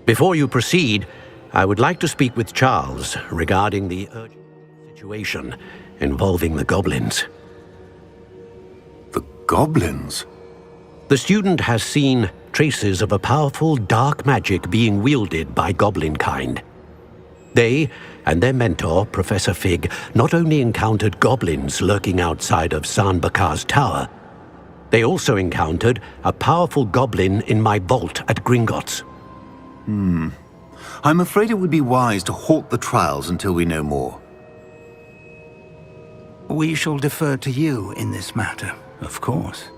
Before you proceed, I would like to speak with Charles regarding the urgent situation involving the goblins. The goblins? The student has seen traces of a powerful dark magic being wielded by goblin kind. They and their mentor, Professor Fig, not only encountered goblins lurking outside of San Bakar's tower, they also encountered a powerful goblin in my vault at Gringotts. I'm afraid it would be wise to halt the trials until we know more. We shall defer to you in this matter, of course.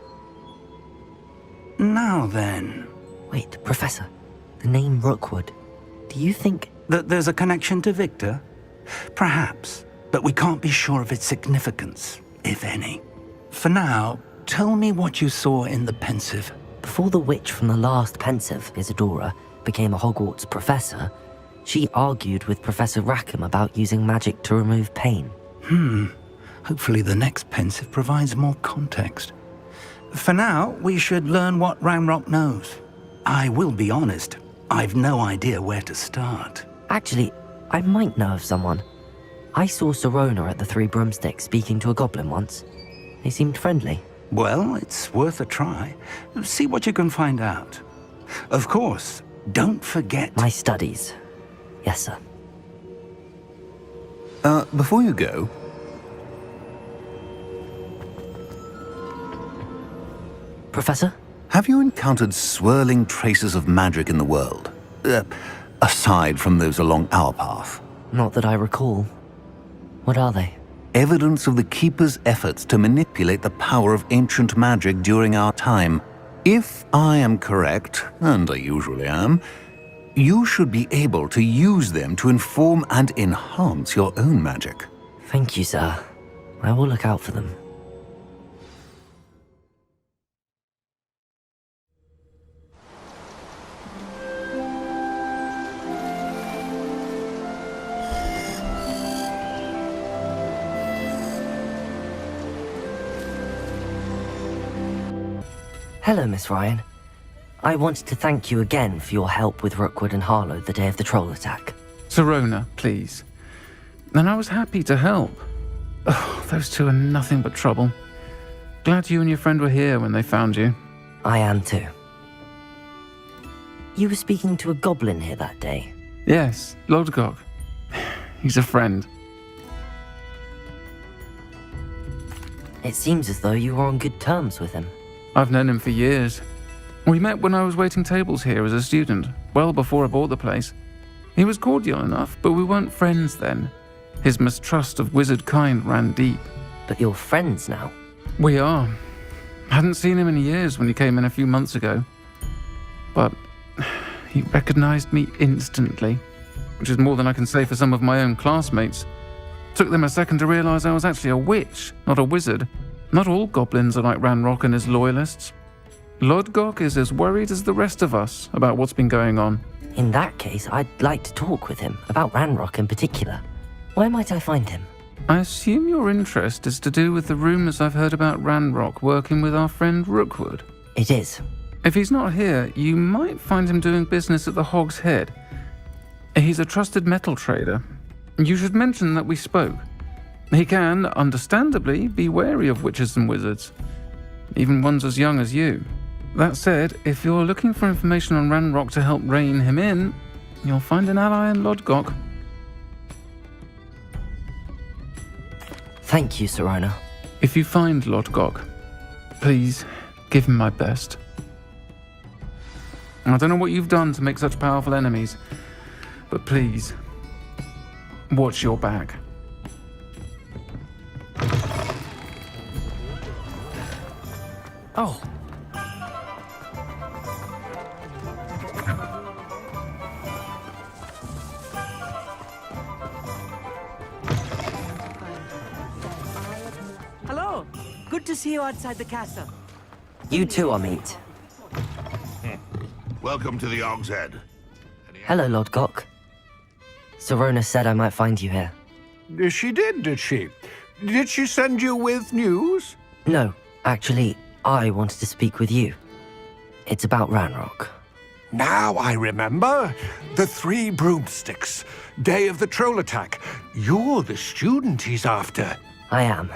Now then... Wait, Professor. The name Rookwood. Do you think... that there's a connection to Victor? Perhaps, but we can't be sure of its significance, if any. For now, tell me what you saw in the Pensive. Before the witch from the last Pensive, Isadora, became a Hogwarts professor, she argued with Professor Rackham about using magic to remove pain. Hopefully the next Pensive provides more context. For now, we should learn what Ranrock knows. I will be honest, I've no idea where to start. Actually, I might know of someone. I saw Sirona at the Three Broomsticks speaking to a goblin once. They seemed friendly. Well, it's worth a try. See what you can find out. Of course, don't forget... My studies. Yes, sir. Before you go... Professor? Have you encountered swirling traces of magic in the world? Aside from those along our path? Not that I recall. What are they? Evidence of the Keeper's efforts to manipulate the power of ancient magic during our time. If I am correct, and I usually am, you should be able to use them to inform and enhance your own magic. Thank you, sir. I will look out for them. Hello, Miss Ryan. I wanted to thank you again for your help with Rookwood and Harlow the day of the troll attack. Sirona, please. And I was happy to help. Oh, those two are nothing but trouble. Glad you and your friend were here when they found you. I am too. You were speaking to a goblin here that day? Yes, Lodgok. He's a friend. It seems as though you were on good terms with him. I've known him for years. We met when I was waiting tables here as a student, well before I bought the place. He was cordial enough, but we weren't friends then. His mistrust of wizard kind ran deep. But you're friends now? We are. Hadn't seen him in years when he came in a few months ago. But he recognized me instantly, which is more than I can say for some of my own classmates. Took them a second to realize I was actually a witch, not a wizard. Not all goblins are like Ranrock and his loyalists. Lodgok is as worried as the rest of us about what's been going on. In that case, I'd like to talk with him, about Ranrock in particular. Where might I find him? I assume your interest is to do with the rumors I've heard about Ranrock working with our friend Rookwood. It is. If he's not here, you might find him doing business at the Hog's Head. He's a trusted metal trader. You should mention that we spoke. He can, understandably, be wary of witches and wizards, even ones as young as you. That said, if you're looking for information on Ranrock to help rein him in, you'll find an ally in Lodgok. Thank you, Sirona. If you find Lodgok, please give him my best. I don't know what you've done to make such powerful enemies, but please, watch your back. Oh. Hello. Good to see you outside the castle. You too, Amit. Welcome to the Og's Head. Hello, Lord Gok. Sorona said I might find you here. She did she? Did she send you with news? No, actually, I wanted to speak with you. It's about Ranrock. Now I remember. The 3 broomsticks. Day of the troll attack. You're the student he's after. I am,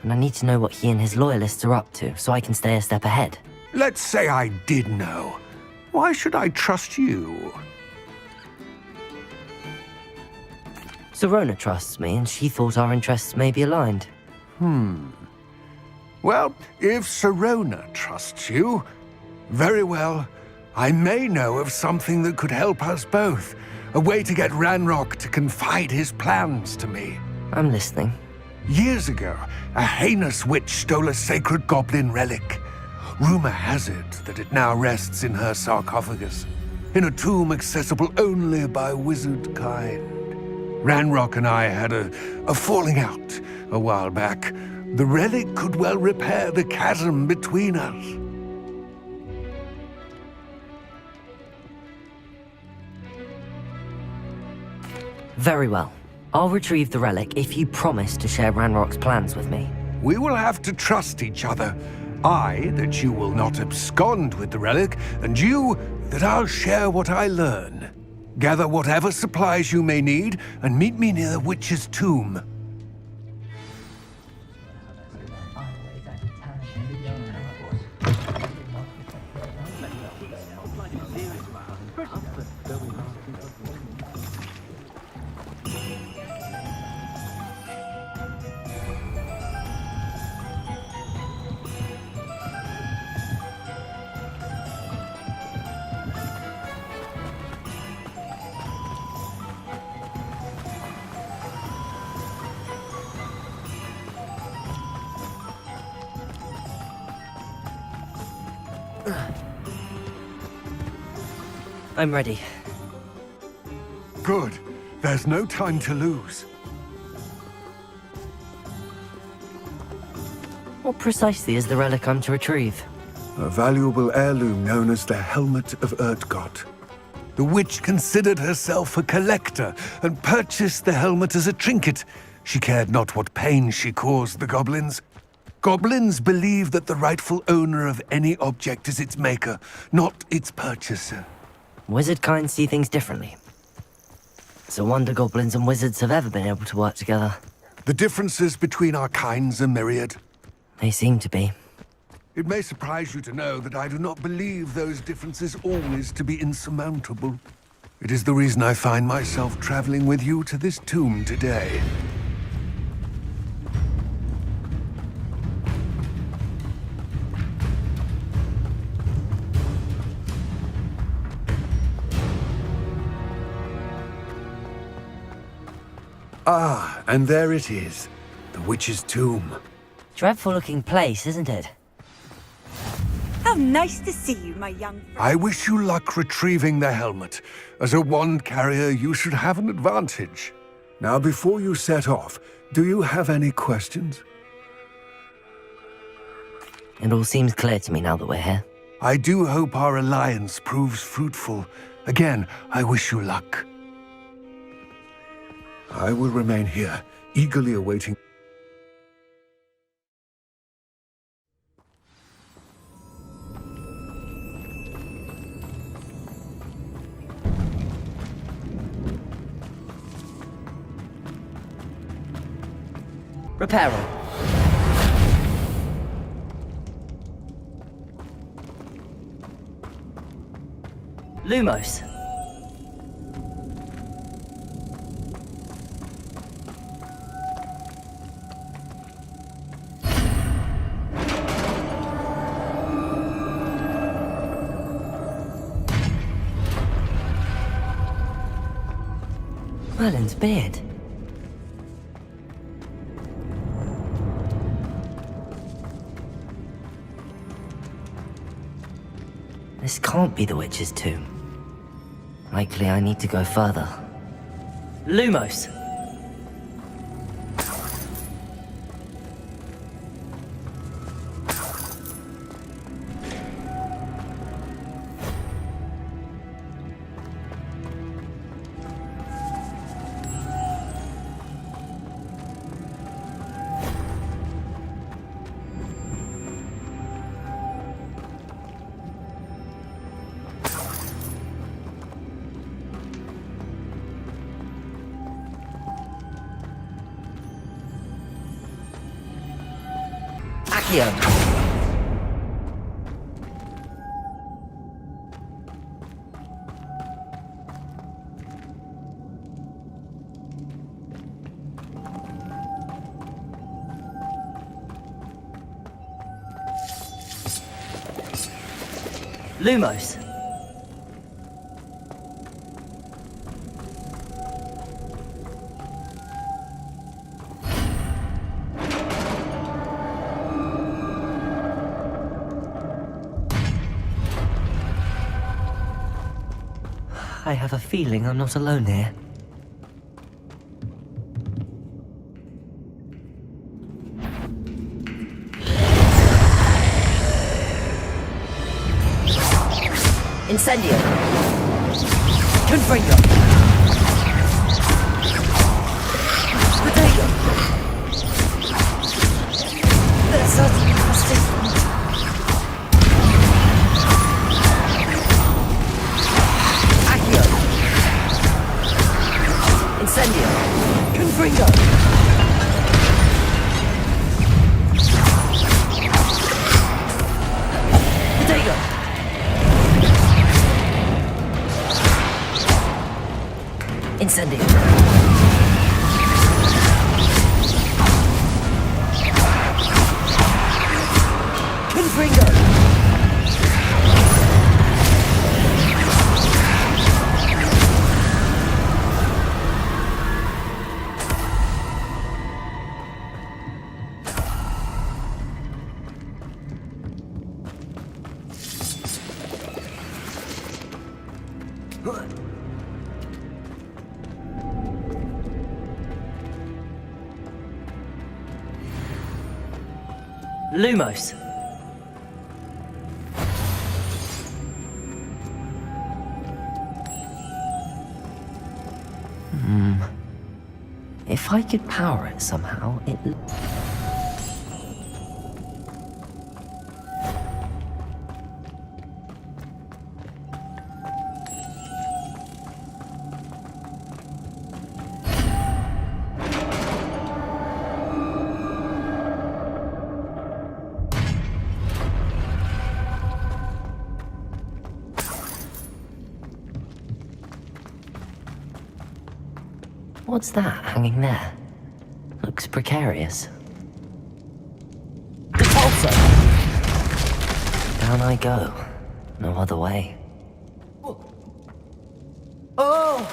and I need to know what he and his loyalists are up to so I can stay a step ahead. Let's say I did know. Why should I trust you? Sorona trusts me, and she thought our interests may be aligned. Well, if Sorona trusts you, very well. I may know of something that could help us both. A way to get Ranrock to confide his plans to me. I'm listening. Years ago, a heinous witch stole a sacred goblin relic. Rumor has it that it now rests in her sarcophagus, in a tomb accessible only by wizard kind. Ranrock and I had a falling out a while back. The relic could well repair the chasm between us. Very well. I'll retrieve the relic if you promise to share Ranrock's plans with me. We will have to trust each other. I, that you will not abscond with the relic, and you, that I'll share what I learn. Gather whatever supplies you may need, and meet me near the witch's tomb. I'm ready. Good. There's no time to lose. What precisely is the relic I'm to retrieve? A valuable heirloom known as the Helmet of Urtgott. The witch considered herself a collector and purchased the helmet as a trinket. She cared not what pain she caused the goblins. Goblins believe that the rightful owner of any object is its maker, not its purchaser. Wizard kind see things differently. It's a wonder goblins and wizards have ever been able to work together. The differences between our kinds are myriad. They seem to be. It may surprise you to know that I do not believe those differences always to be insurmountable. It is the reason I find myself traveling with you to this tomb today. Ah, and there it is. The witch's tomb. Dreadful-looking place, isn't it? How nice to see you, my young friend. I wish you luck retrieving the helmet. As a wand carrier, you should have an advantage. Now, before you set off, do you have any questions? It all seems clear to me now that we're here. I do hope our alliance proves fruitful. Again, I wish you luck. I will remain here, eagerly awaiting. Reparo. Lumos. Merlin's beard. This can't be the witch's tomb. Likely I need to go further. Lumos! Accio! Lumos. I have a feeling I'm not alone here. Incendio! Confringo! Protego! That's such a fantastic. Accio! Incendio! Confringo! Protego! Incendio. Confringo. Lumos. If I could power it somehow, it... What's that hanging there? Looks precarious. Repulsor! Down I go. No other way. Oh!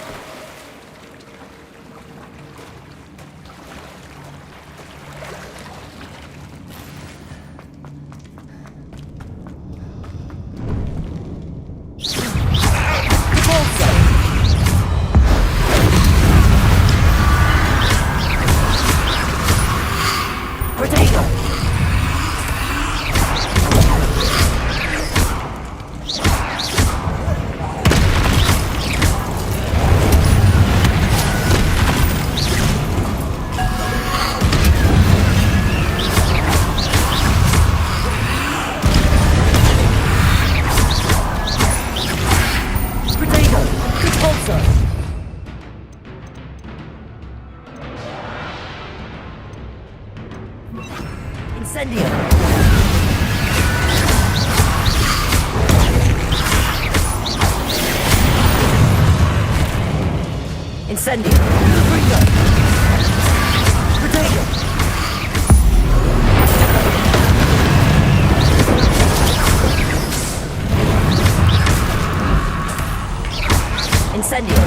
Incendio! Incendio! Confringo! Protego! Incendio!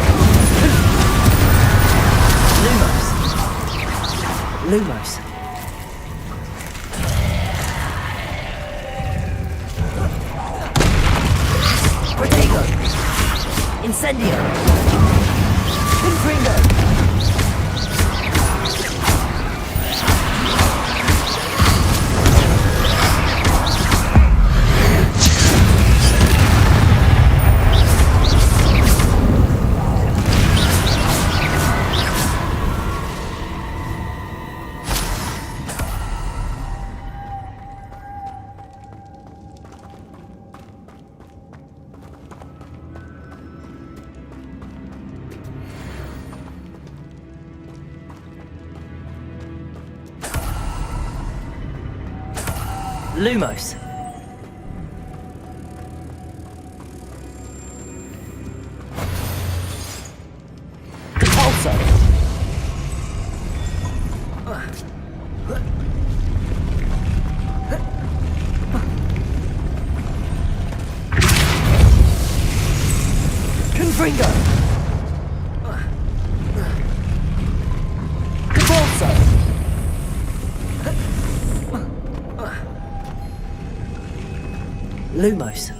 Lumos! Lumos! Protego! Incendio! Confringo! Lumos. Repulsor. Confringo. Repulsor. Lumos.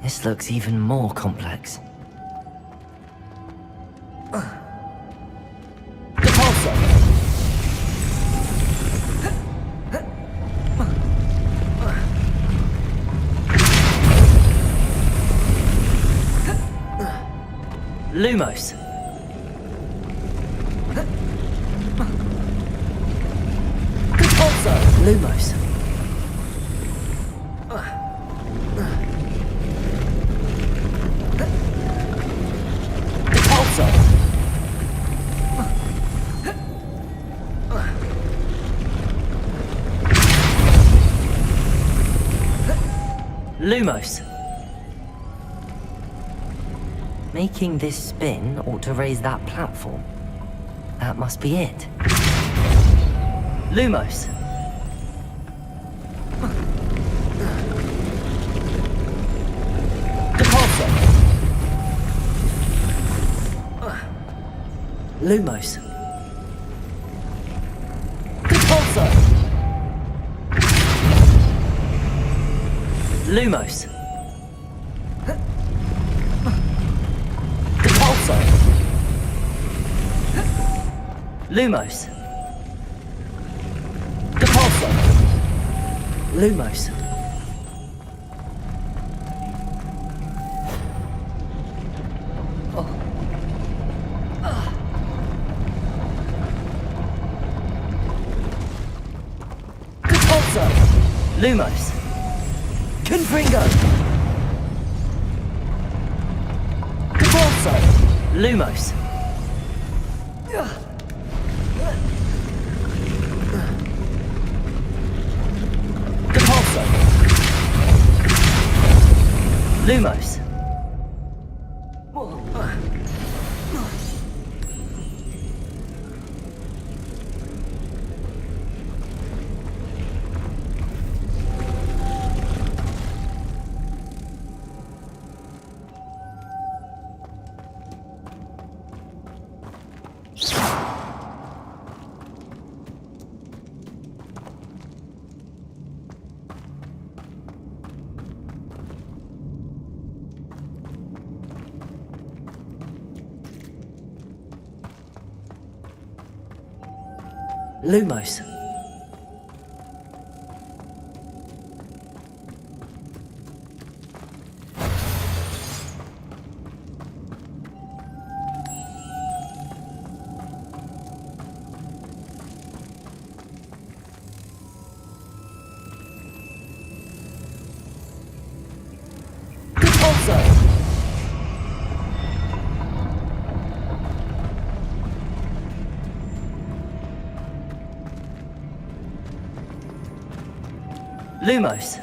This looks even more complex. Repulsor. Lumos. Repulsor. Lumos. Repulsor. Lumos. Making this spin ought to raise that platform. That must be it. Lumos. Repulsor. Lumos. Repulsor. Lumos. Repulsor. Lumos. Repulsor. Lumos. Repulsor. Lumos. Confringo. Repulsor. Lumos. Repulsor. Lumos. Lumos. Repulsor. Lumos.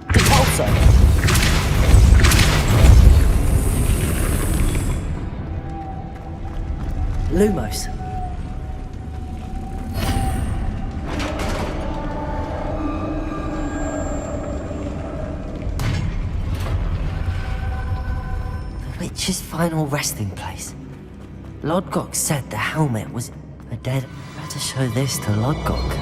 Repulsor. Lumos. Witch's final resting place. Lodgok said the helmet was a dead. Better show this to Lodgok.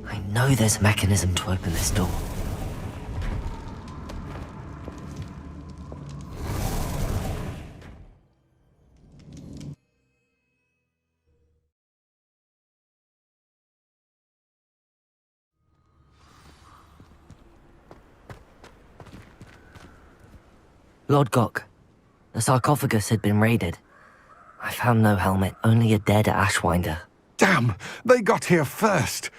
I know there's a mechanism to open this door. Lodgok, the sarcophagus had been raided. I found no helmet, only a dead Ashwinder. Damn! They got here first.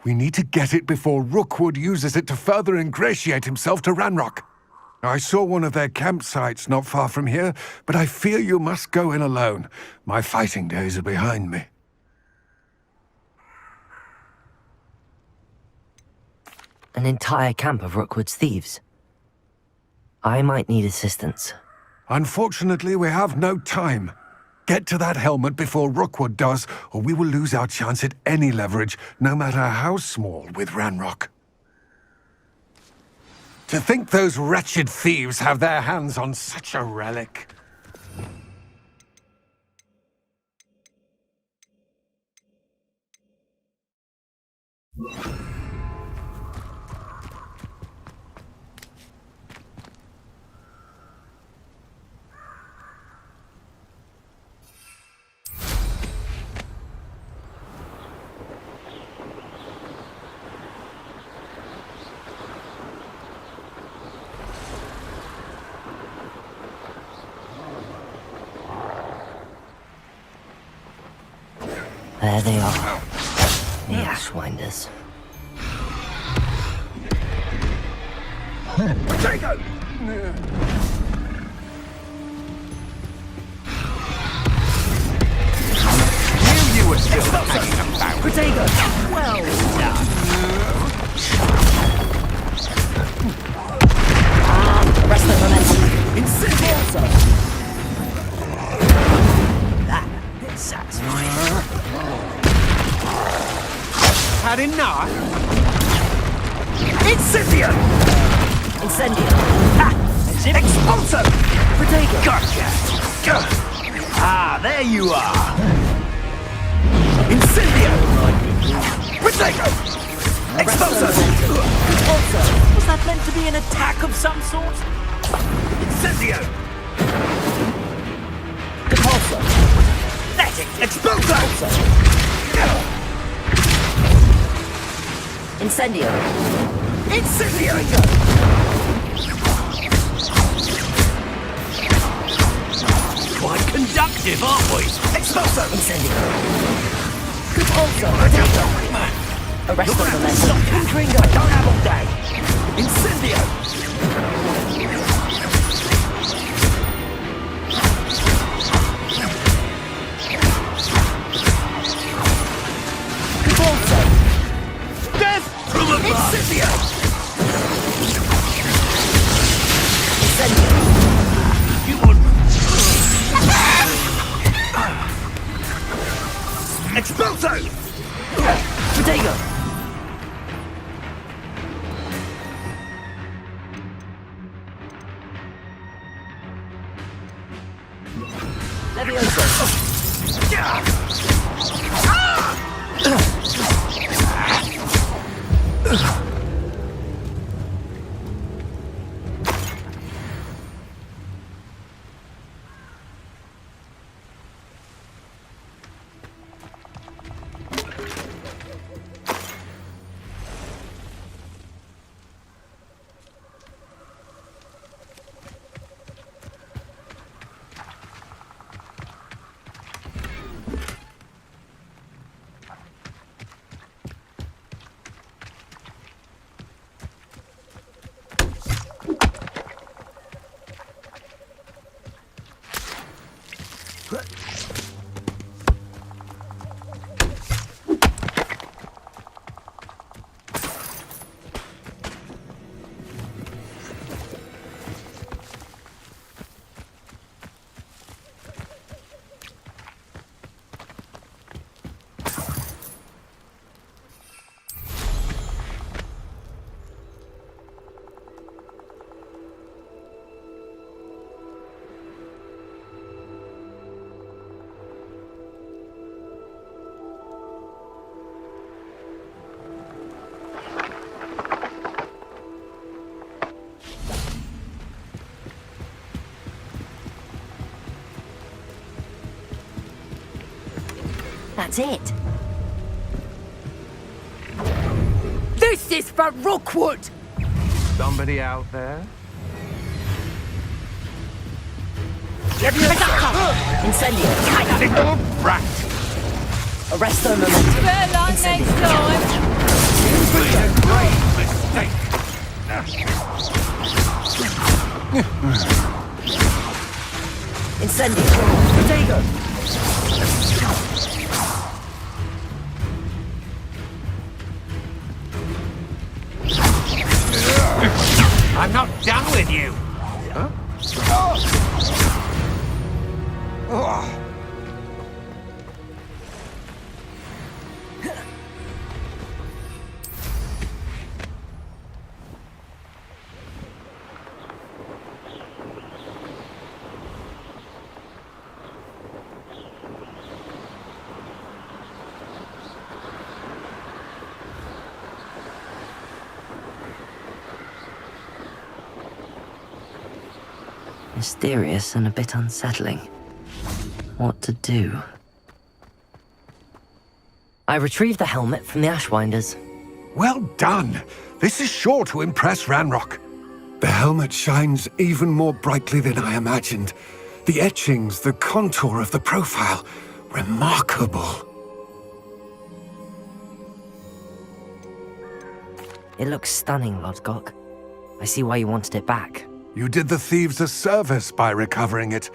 We need to get it before Rookwood uses it to further ingratiate himself to Ranrock. I saw one of their campsites not far from here, but I fear you must go in alone. My fighting days are behind me. An entire camp of Rookwood's thieves. I might need assistance. Unfortunately, we have no time. Get to that helmet before Rookwood does, or we will lose our chance at any leverage, no matter how small, with Ranrock. To think those wretched thieves have their hands on such a relic. There they are. The Ashwinders. Potato! You were still hanging about. Potato! Well done. Rest of momentum. Incendio! That is satisfying. Had enough? Incendio! Incendio. Ha! Expulso! Potato! Gotcha! Ah, there you are! Incendio! Potato! Expulso! Expulso. Was that meant to be an attack of some sort? Incendio! Repulsor. Expulso! Incendio. Incendio! Quite conductive, aren't we? Expulso! Incendio. Repulsor. Arrest the momentum. Stop hindering us! I don't have all day! Incendio! Death from above! Incendio! Incendio. You wouldn't... Expulso! Potato. That's it. This is for Rookwood! Somebody out there? Incendio. Little brat! Arresto momentum. Better luck next time. Incendio. Protego. I'm not done with you. Huh? Oh. Mysterious and a bit unsettling. What to do? I retrieved the helmet from the Ashwinders. Well done! This is sure to impress Ranrock. The helmet shines even more brightly than I imagined. The etchings, the contour of the profile. Remarkable. It looks stunning, Lodgok. I see why you wanted it back. You did the thieves a service by recovering it.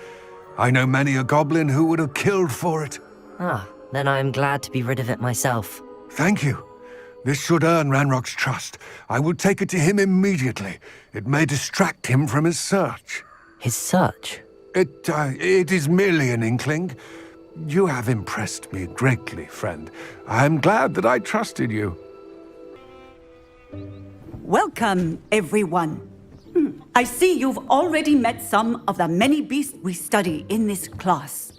I know many a goblin who would have killed for it. Ah, then I am glad to be rid of it myself. Thank you. This should earn Ranrock's trust. I will take it to him immediately. It may distract him from his search. His search? It is merely an inkling. You have impressed me greatly, friend. I am glad that I trusted you. Welcome, everyone. I see you've already met some of the many beasts we study in this class.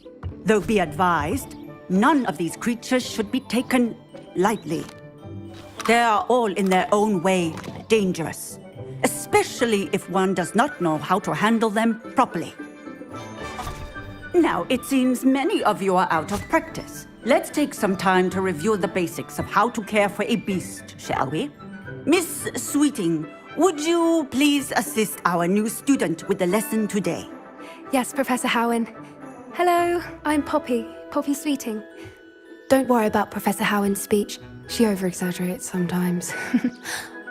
Though be advised, none of these creatures should be taken lightly. They are all in their own way dangerous, especially if one does not know how to handle them properly. Now, it seems many of you are out of practice. Let's take some time to review the basics of how to care for a beast, shall we? Miss Sweeting, would you please assist our new student with the lesson today? Yes, Professor Howen. Hello, I'm Poppy Sweeting. Don't worry about Professor Howen's speech. She over-exaggerates sometimes.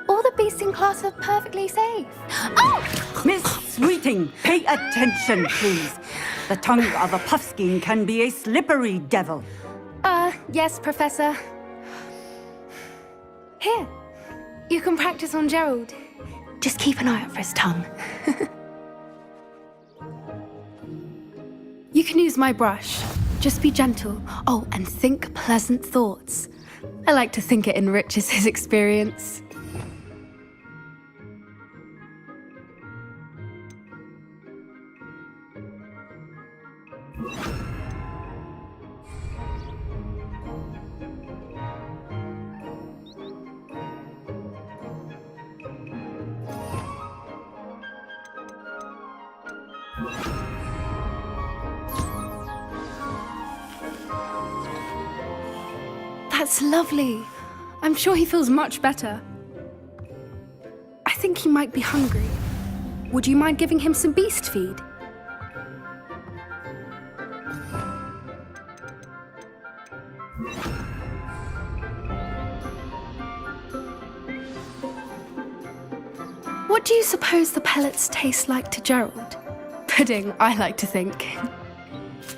All the beasts in class are perfectly safe. Oh! Miss Sweeting, pay attention, please. The tongue of a puffskein can be a slippery devil. Yes, Professor. Here, you can practice on Gerald. Just keep an eye out for his tongue. You can use my brush. Just be gentle. Oh, and think pleasant thoughts. I like to think it enriches his experience. That's lovely. I'm sure he feels much better. I think he might be hungry. Would you mind giving him some beast feed? What do you suppose the pellets taste like to Gerald? Pudding, I like to think.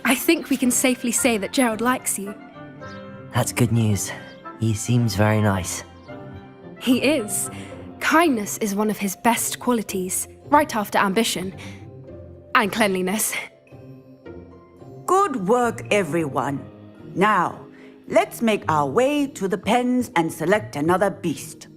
I think we can safely say that Gerald likes you. That's good news. He seems very nice. He is. Kindness is one of his best qualities, right after ambition. And cleanliness. Good work, everyone. Now, let's make our way to the pens and select another beast.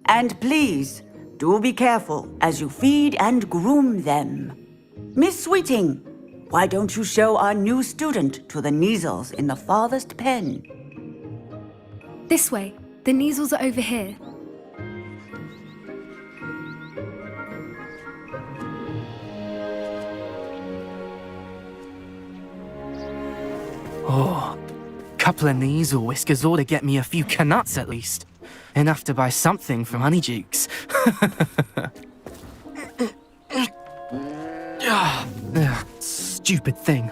And please, do be careful as you feed and groom them. Miss Sweeting, why don't you show our new student to the Neasels in the farthest pen? This way. The Neasels are over here. Oh, couple of Neasel whiskers ought to get me a few canuts at least. Enough to buy something from Honeydukes. Stupid thing.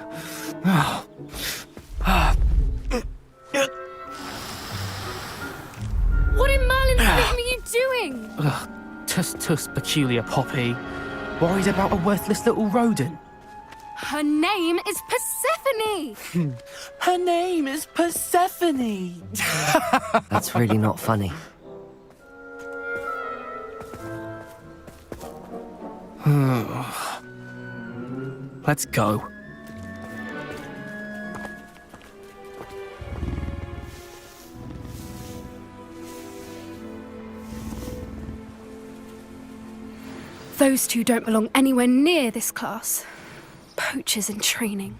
peculiar Poppy. Worried about a worthless little rodent. Her name is Persephone! Her name is Persephone! That's really not funny. Let's go. Those two don't belong anywhere near this class. Poachers in training.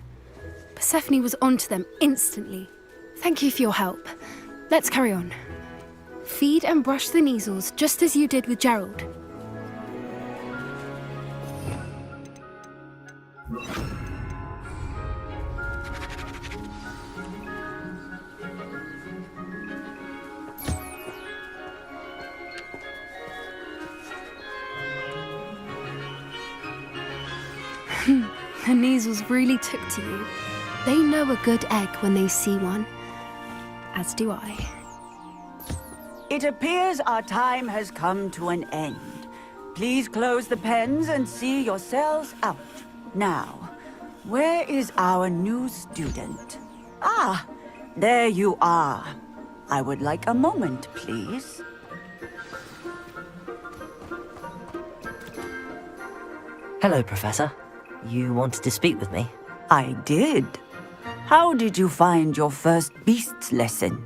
Persephone was onto them instantly. Thank you for your help. Let's carry on. Feed and brush the measles just as you did with Gerald. The measles really took to you. They know a good egg when they see one. As do I. It appears our time has come to an end. Please close the pens and see yourselves out. Now, where is our new student? Ah, there you are. I would like a moment, please. Hello, Professor. You wanted to speak with me? I did. How did you find your first beasts lesson?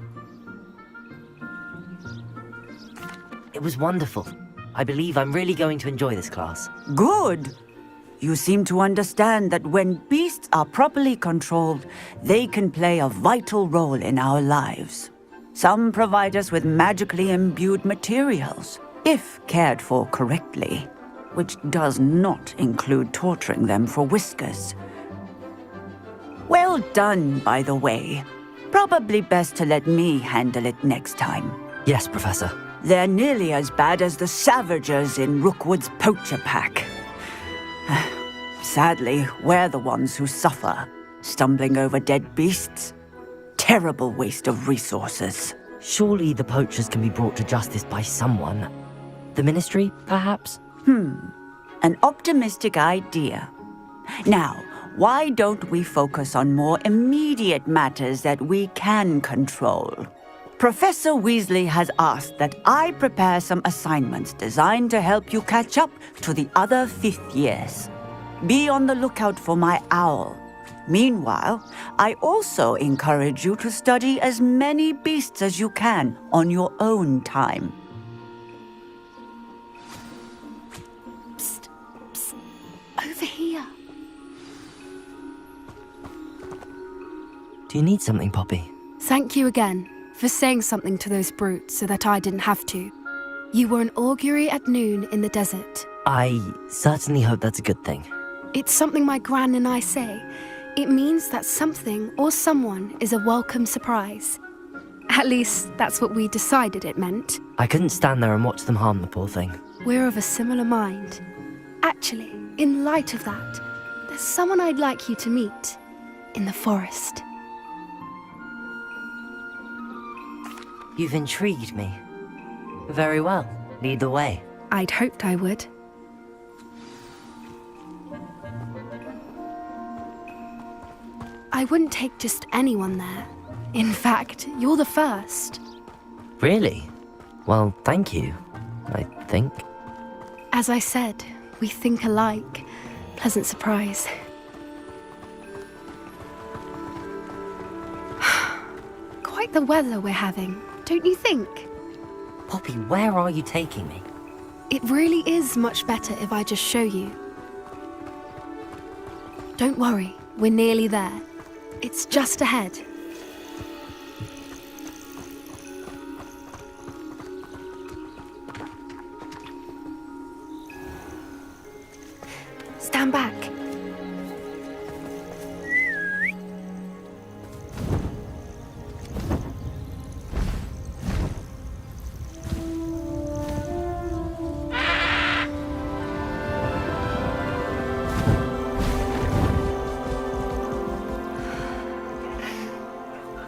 It was wonderful. I believe I'm really going to enjoy this class. Good. You seem to understand that when beasts are properly controlled, they can play a vital role in our lives. Some provide us with magically imbued materials, if cared for correctly, which does not include torturing them for whiskers. Well done, by the way. Probably best to let me handle it next time. Yes, Professor. They're nearly as bad as the Savagers in Rookwood's poacher pack. Sadly, we're the ones who suffer, stumbling over dead beasts. Terrible waste of resources. Surely the poachers can be brought to justice by someone. The Ministry, perhaps? An optimistic idea. Now, why don't we focus on more immediate matters that we can control? Professor Weasley has asked that I prepare some assignments designed to help you catch up to the other 5th years. Be on the lookout for my owl. Meanwhile, I also encourage you to study as many beasts as you can on your own time. Psst, psst, over here. Do you need something, Poppy? Thank you again for saying something to those brutes so that I didn't have to. You were an augury at noon in the desert. I certainly hope that's a good thing. It's something my gran and I say. It means that something or someone is a welcome surprise. At least, that's what we decided it meant. I couldn't stand there and watch them harm the poor thing. We're of a similar mind. Actually, in light of that, there's someone I'd like you to meet. In the forest. You've intrigued me. Very well. Lead the way. I'd hoped I would. I wouldn't take just anyone there. In fact, you're the first. Really? Well, thank you, I think. As I said, we think alike. Pleasant surprise. Quite the weather we're having, don't you think? Poppy, where are you taking me? It really is much better if I just show you. Don't worry, we're nearly there. It's just ahead. Stand back.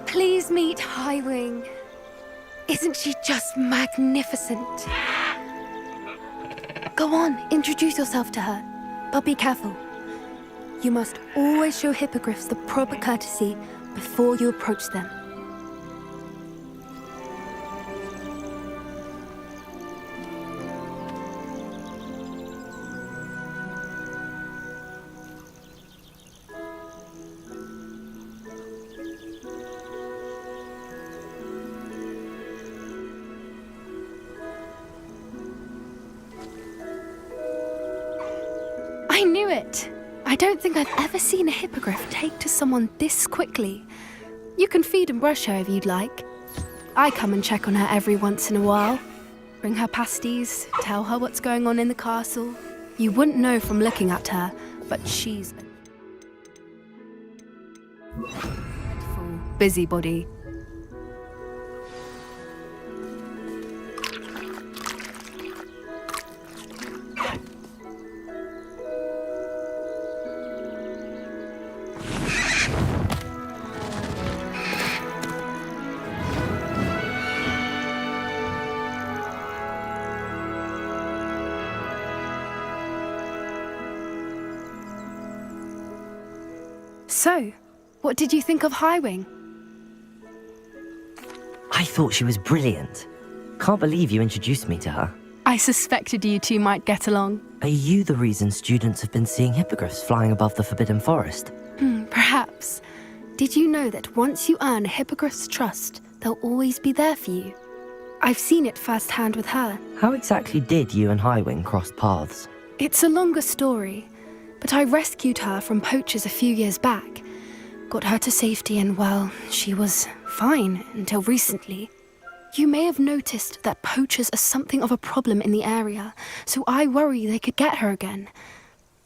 Please meet Highwing. Isn't she just magnificent? Go on, introduce yourself to her. But be careful. You must always show hippogriffs the proper courtesy before you approach them. I knew it! I don't think I've ever seen a hippogriff take to someone this quickly. You can feed and brush her if you'd like. I come and check on her every once in a while. Bring her pasties, tell her what's going on in the castle. You wouldn't know from looking at her, but she's a dreadful busybody. So, what did you think of Highwing? I thought she was brilliant. Can't believe you introduced me to her. I suspected you two might get along. Are you the reason students have been seeing hippogriffs flying above the Forbidden Forest? Perhaps. Did you know that once you earn a hippogriff's trust, they'll always be there for you? I've seen it firsthand with her. How exactly did you and Highwing cross paths? It's a longer story, but I rescued her from poachers a few years back. Got her to safety and, well, she was fine until recently. You may have noticed that poachers are something of a problem in the area, so I worry they could get her again.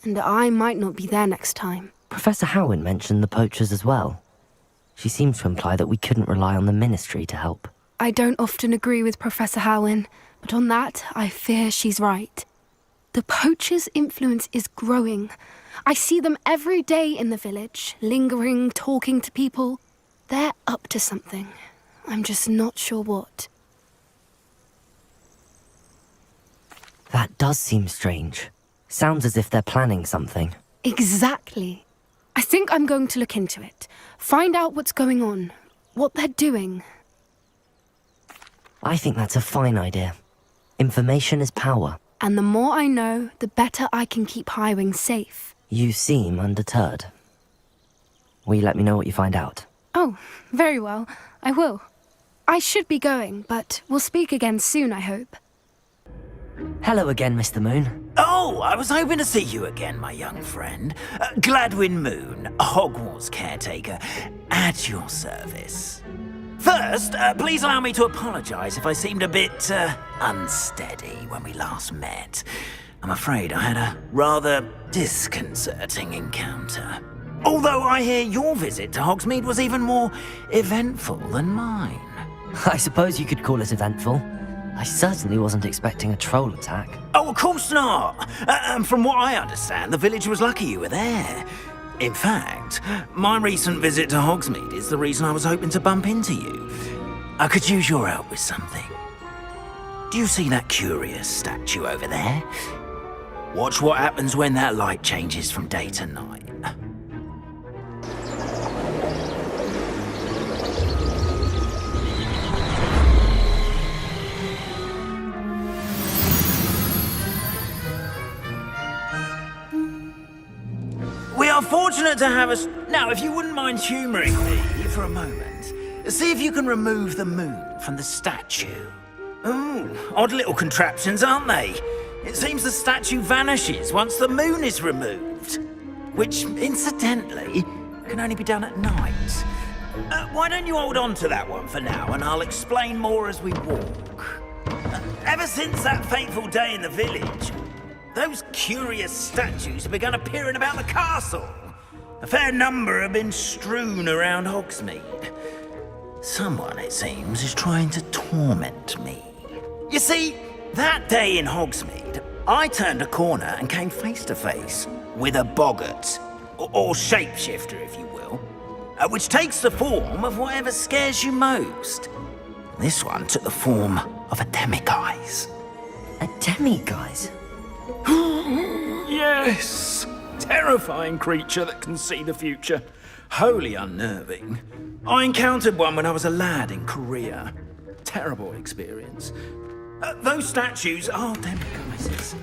And I might not be there next time. Professor Howin mentioned the poachers as well. She seemed to imply that we couldn't rely on the Ministry to help. I don't often agree with Professor Howin, but on that, I fear she's right. The poachers' influence is growing. I see them every day in the village, lingering, talking to people. They're up to something. I'm just not sure what. That does seem strange. Sounds as if they're planning something. Exactly. I think I'm going to look into it. Find out what's going on, what they're doing. I think that's a fine idea. Information is power. And the more I know, the better I can keep Highwing safe. You seem undeterred. Will you let me know what you find out? Oh, very well. I will. I should be going, but we'll speak again soon, I hope. Hello again, Mr. Moon. Oh, I was hoping to see you again, my young friend. Gladwin Moon, Hogwarts caretaker, at your service. First, please allow me to apologise if I seemed a bit, unsteady when we last met. I'm afraid I had a rather disconcerting encounter. Although I hear your visit to Hogsmeade was even more eventful than mine. I suppose you could call it eventful. I certainly wasn't expecting a troll attack. Oh, of course not! From what I understand, the village was lucky you were there. In fact, my recent visit to Hogsmeade is the reason I was hoping to bump into you. I could use your help with something. Do you see that curious statue over there? Watch what happens when that light changes from day to night. We are fortunate to have us. Now, if you wouldn't mind humouring me for a moment, see if you can remove the moon from the statue. Ooh, odd little contraptions, aren't they? It seems the statue vanishes once the moon is removed, which, incidentally, can only be done at night. Why don't you hold on to that one for now, and I'll explain more as we walk. Ever since that fateful day in the village, those curious statues have begun appearing about the castle. A fair number have been strewn around Hogsmeade. Someone, it seems, is trying to torment me. You see, that day in Hogsmeade, I turned a corner and came face to face with a boggart, or shapeshifter, if you will, which takes the form of whatever scares you most. This one took the form of a demiguise. A demiguise? Yes! Terrifying creature that can see the future. Wholly unnerving. I encountered one when I was a lad in Korea. Terrible experience. Those statues are demiguises.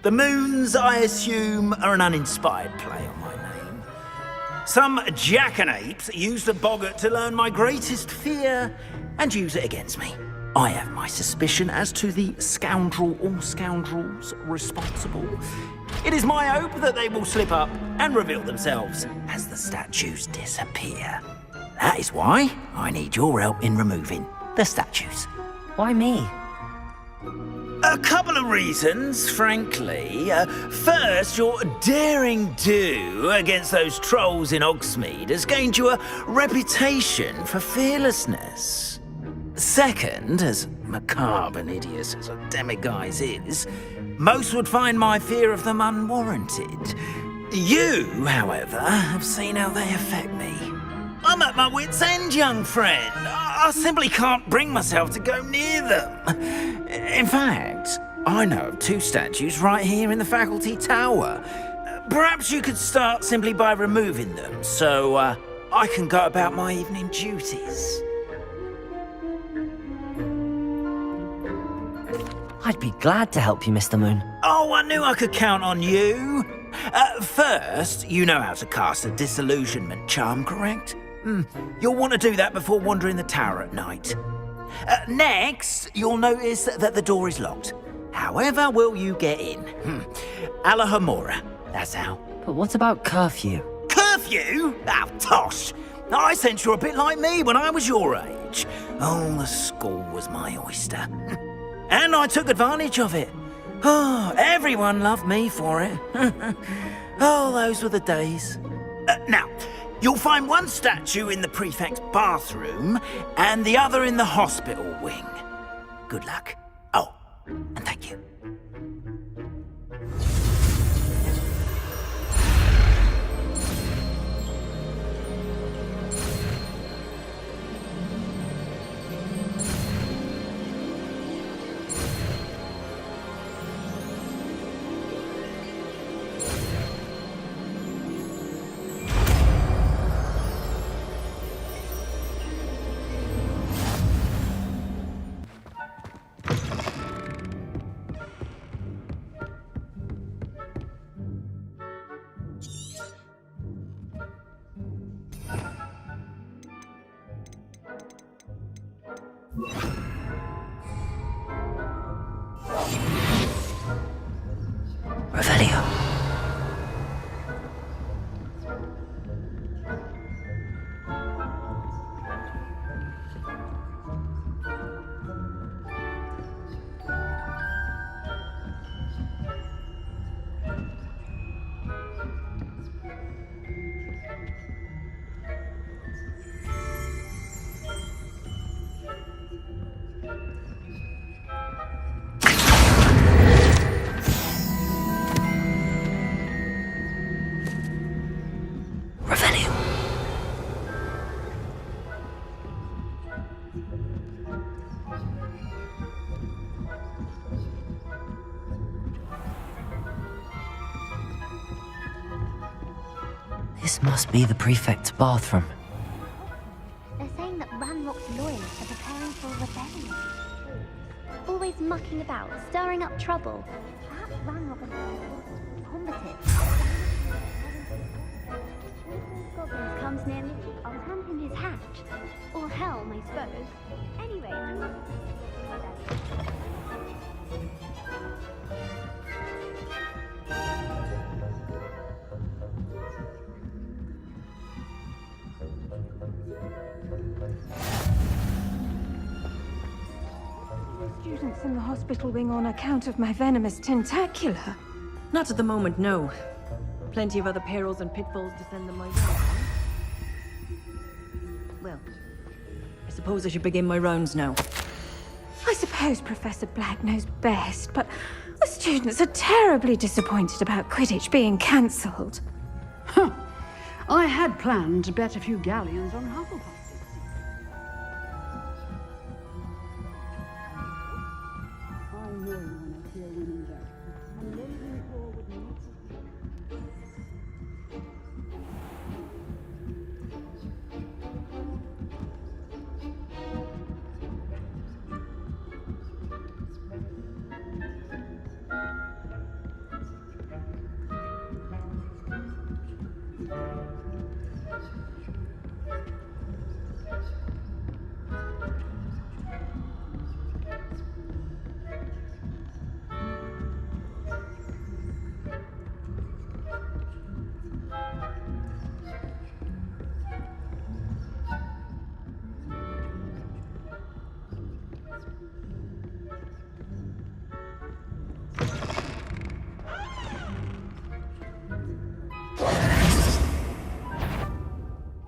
The moons, I assume, are an uninspired play on my name. Some jackanapes used the boggart to learn my greatest fear and use it against me. I have my suspicion as to the scoundrel or scoundrels responsible. It is my hope that they will slip up and reveal themselves as the statues disappear. That is why I need your help in removing the statues. Why me? A couple of reasons, frankly. First, your daring do against those trolls in Hogsmeade has gained you a reputation for fearlessness. Second, as macabre and hideous as a demiguise is, most would find my fear of them unwarranted. You, however, have seen how they affect me. I'm at my wit's end, young friend. I simply can't bring myself to go near them. In fact, I know of 2 statues right here in the faculty tower. Perhaps you could start simply by removing them, so I can go about my evening duties. I'd be glad to help you, Mr. Moon. Oh, I knew I could count on you. First, you know how to cast a disillusionment charm, correct? You'll want to do that before wandering the tower at night. Next, you'll notice that the door is locked. However will you get in? Alahomora, that's how. But what about curfew? Curfew? Oh, tosh. I sense you're a bit like me when I was your age. Oh, the school was my oyster. And I took advantage of it. Oh, everyone loved me for it. Oh, those were the days. Now, you'll find one statue in the prefect's bathroom and the other in the hospital wing. Good luck. Oh, and thank you. Revelio. This must be the prefect's bathroom. They're saying that Ranrock's loyalists are preparing for a rebellion. Always mucking about, stirring up trouble. Perhaps Ranrock is combative. If goblins comes near me, I'll hand him his hat. Or helm, I suppose. Anyway, I'm not... Students in the hospital wing on account of my venomous tentacula. Not at the moment, no. Plenty of other perils and pitfalls descend them my way. Well, I suppose I should begin my rounds now. I suppose Professor Black knows best, but the students are terribly disappointed about Quidditch being cancelled. I had planned to bet a few galleons on Hufflepuff. I know when I hear women bet. And lately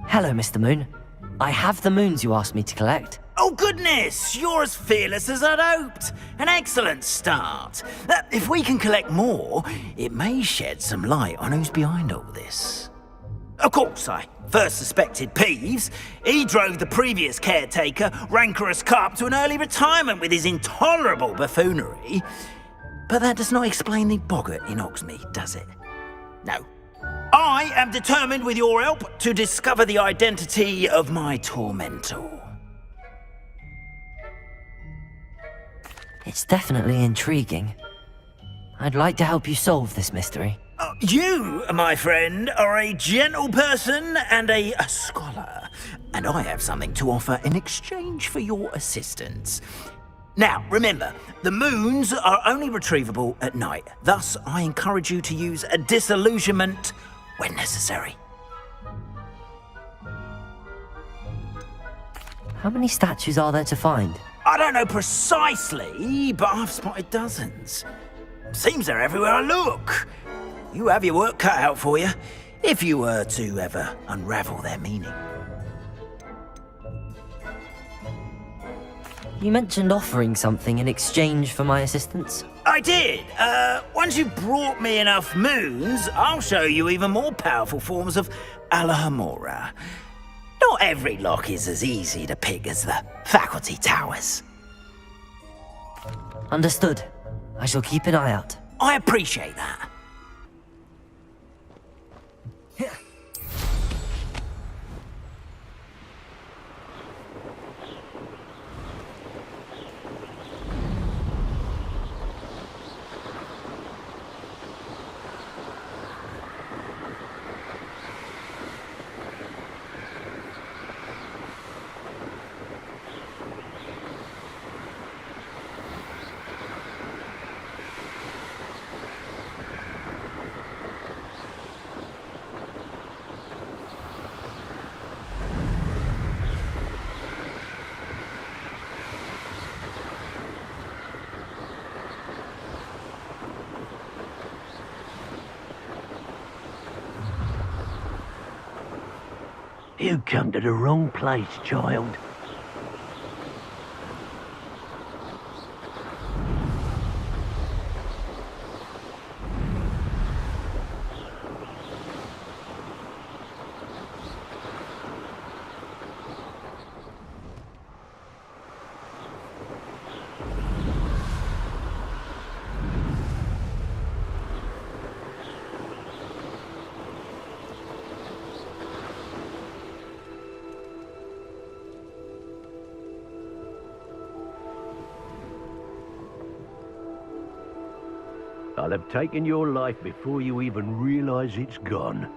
Hello, Mr. Moon. I have the moons you asked me to collect. Oh, goodness! You're as fearless as I'd hoped. An excellent start. If we can collect more, it may shed some light on who's behind all this. Of course, I first suspected Peeves. He drove the previous caretaker, Rancorous Carp, to an early retirement with his intolerable buffoonery. But that does not explain the boggart in Hogsmeade, does it? No. I am determined, with your help, to discover the identity of my tormentor. It's definitely intriguing. I'd like to help you solve this mystery. You, my friend, are a gentle person and a scholar, and I have something to offer in exchange for your assistance. Now, remember, the moons are only retrievable at night. Thus, I encourage you to use a disillusionment when necessary. How many statues are there to find? I don't know precisely, but I've spotted dozens. Seems they're everywhere I look. You have your work cut out for you, if you were to ever unravel their meaning. You mentioned offering something in exchange for my assistance? I did. Once you've brought me enough moons, I'll show you even more powerful forms of Alohomora. Not every lock is as easy to pick as the faculty towers. Understood. I shall keep an eye out. I appreciate that. You come to the wrong place, child. I'll have taken your life before you even realize it's gone.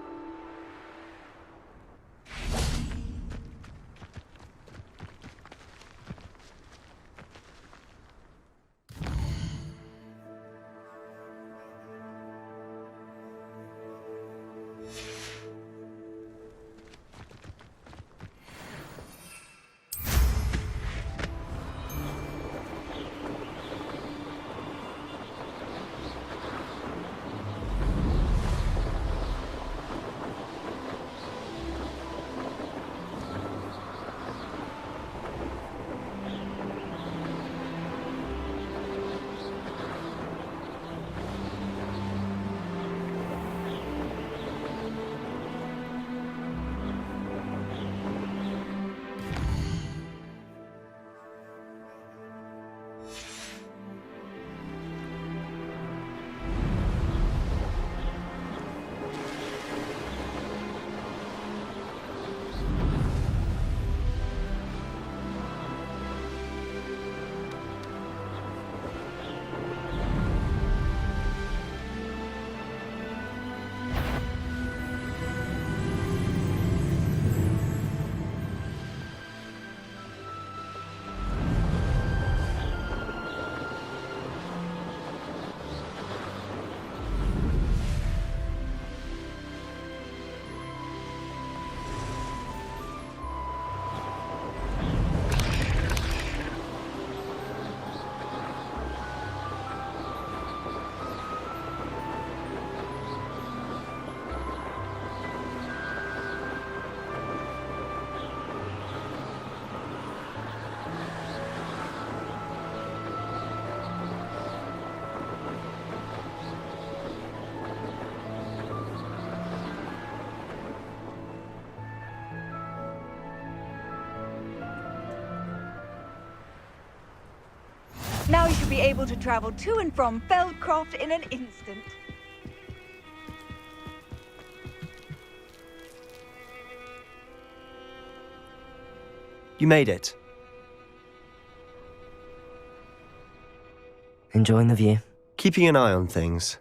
Now you should be able to travel to and from Feldcroft in an instant. You made it. Enjoying the view? Keeping an eye on things.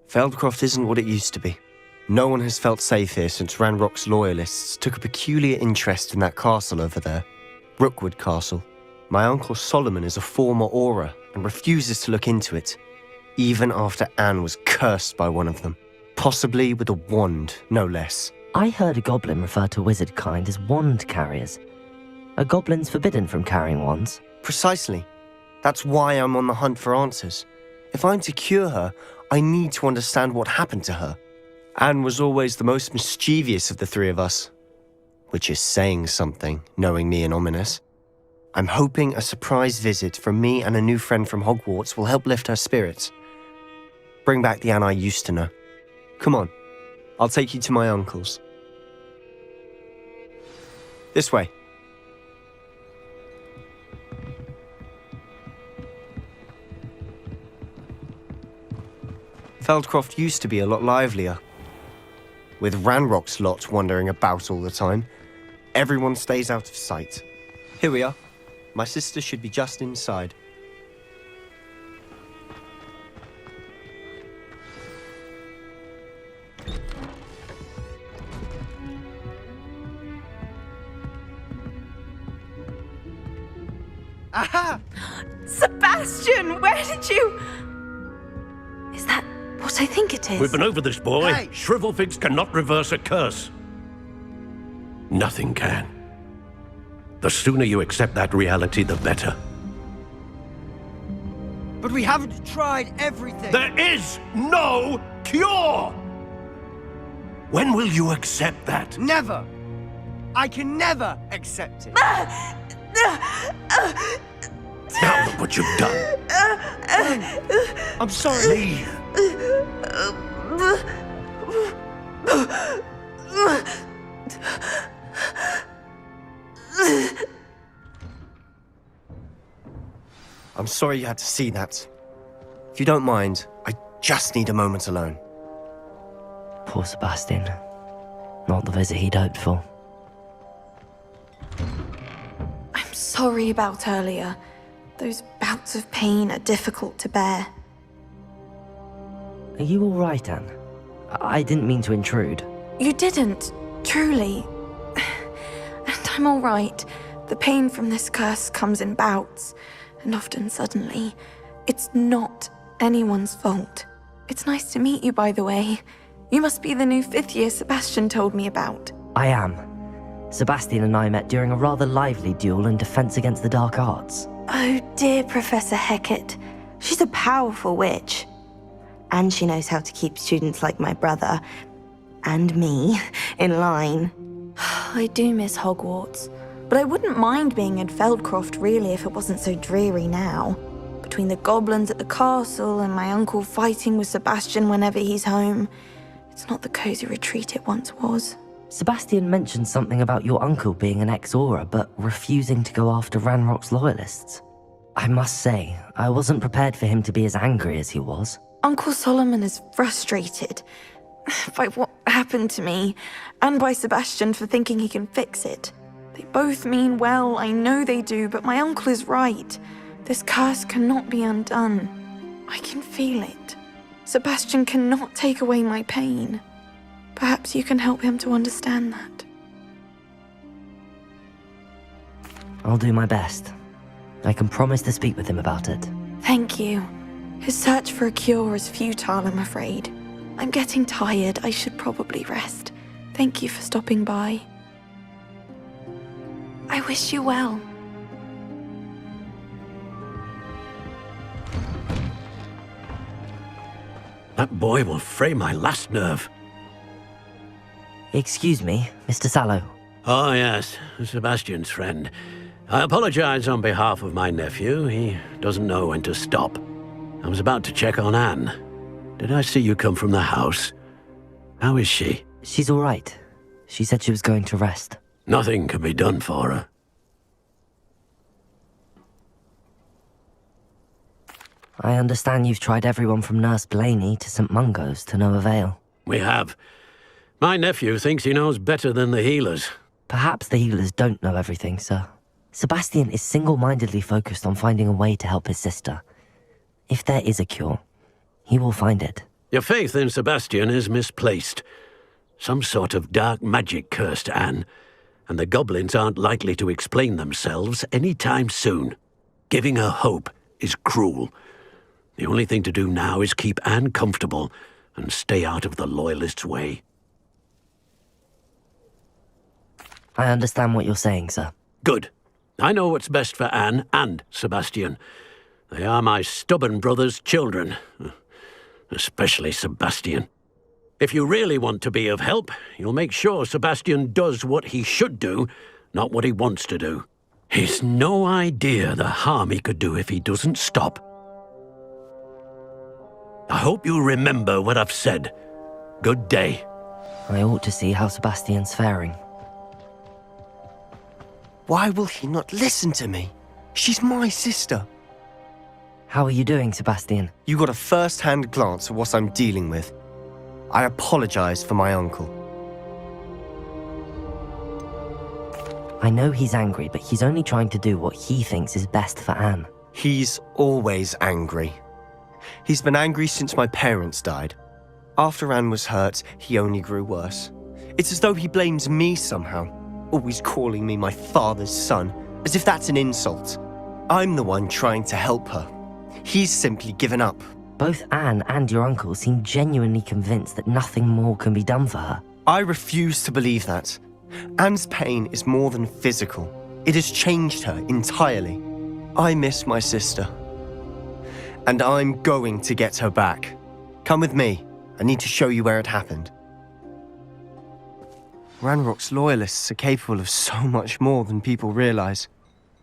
Feldcroft isn't what it used to be. No one has felt safe here since Ranrock's loyalists took a peculiar interest in that castle over there. Rookwood Castle. My uncle Solomon is a former Auror and refuses to look into it, even after Anne was cursed by one of them. Possibly with a wand, no less. I heard a goblin refer to wizard kind as wand carriers. Are goblins forbidden from carrying wands? Precisely. That's why I'm on the hunt for answers. If I'm to cure her, I need to understand what happened to her. Anne was always the most mischievous of the three of us. Which is saying something, knowing me and Ominous. I'm hoping a surprise visit from me and a new friend from Hogwarts will help lift her spirits. Bring back the Anne I used to know. Come on, I'll take you to my uncle's. This way. Feldcroft used to be a lot livelier. With Ranrock's lot wandering about all the time, everyone stays out of sight. Here we are. My sister should be just inside. Aha! Sebastian, where did you... Is that what I think it is? We've been over this, boy. Hey! Shrivelfigs cannot reverse a curse. Nothing can. The sooner you accept that reality, the better. But we haven't tried everything. There is no cure! When will you accept that? Never. I can never accept it. Now look what you've done. I'm sorry. I'm sorry you had to see that. If you don't mind, I just need a moment alone. Poor Sebastian. Not the visit he'd hoped for. I'm sorry about earlier. Those bouts of pain are difficult to bear. Are you all right, Anne? I didn't mean to intrude. You didn't, truly. And I'm all right. The pain from this curse comes in bouts, and often suddenly. It's not anyone's fault. It's nice to meet you, by the way. You must be the new 5th year Sebastian told me about. I am. Sebastian and I met during a rather lively duel in Defense Against the Dark Arts. Oh dear, Professor Hecat. She's a powerful witch. And she knows how to keep students like my brother, and me, in line. I do miss Hogwarts, but I wouldn't mind being in Feldcroft really if it wasn't so dreary now. Between the goblins at the castle and my uncle fighting with Sebastian whenever he's home, it's not the cozy retreat it once was. Sebastian mentioned something about your uncle being an ex-Auror, but refusing to go after Ranrock's loyalists. I must say, I wasn't prepared for him to be as angry as he was. Uncle Solomon is frustrated by what happened to me, and by Sebastian for thinking he can fix it. They both mean well, I know they do, but my uncle is right. This curse cannot be undone. I can feel it. Sebastian cannot take away my pain. Perhaps you can help him to understand that. I'll do my best. I can promise to speak with him about it. Thank you. His search for a cure is futile, I'm afraid. I'm getting tired. I should probably rest. Thank you for stopping by. I wish you well. That boy will fray my last nerve. Excuse me, Mr. Sallow. Oh, yes, Sebastian's friend. I apologize on behalf of my nephew. He doesn't know when to stop. I was about to check on Anne. Did I see you come from the house? How is she? She's all right. She said she was going to rest. Nothing can be done for her. I understand you've tried everyone from Nurse Blaney to St. Mungo's to no avail. We have. My nephew thinks he knows better than the healers. Perhaps the healers don't know everything, sir. Sebastian is single-mindedly focused on finding a way to help his sister. If there is a cure, he will find it. Your faith in Sebastian is misplaced. Some sort of dark magic cursed Anne, and the goblins aren't likely to explain themselves any time soon. Giving her hope is cruel. The only thing to do now is keep Anne comfortable and stay out of the Loyalists' way. I understand what you're saying, sir. Good. I know what's best for Anne and Sebastian. They are my stubborn brother's children. Especially Sebastian. If you really want to be of help, you'll make sure Sebastian does what he should do, not what he wants to do. He's no idea the harm he could do if he doesn't stop. I hope you remember what I've said. Good day. I ought to see how Sebastian's faring. Why will he not listen to me? She's my sister. How are you doing, Sebastian? You got a first-hand glance at what I'm dealing with. I apologize for my uncle. I know he's angry, but he's only trying to do what he thinks is best for Anne. He's always angry. He's been angry since my parents died. After Anne was hurt, he only grew worse. It's as though he blames me somehow, always calling me my father's son, as if that's an insult. I'm the one trying to help her. He's simply given up. Both Anne and your uncle seem genuinely convinced that nothing more can be done for her. I refuse to believe that. Anne's pain is more than physical. It has changed her entirely. I miss my sister. And I'm going to get her back. Come with me. I need to show you where it happened. Ranrock's loyalists are capable of so much more than people realize.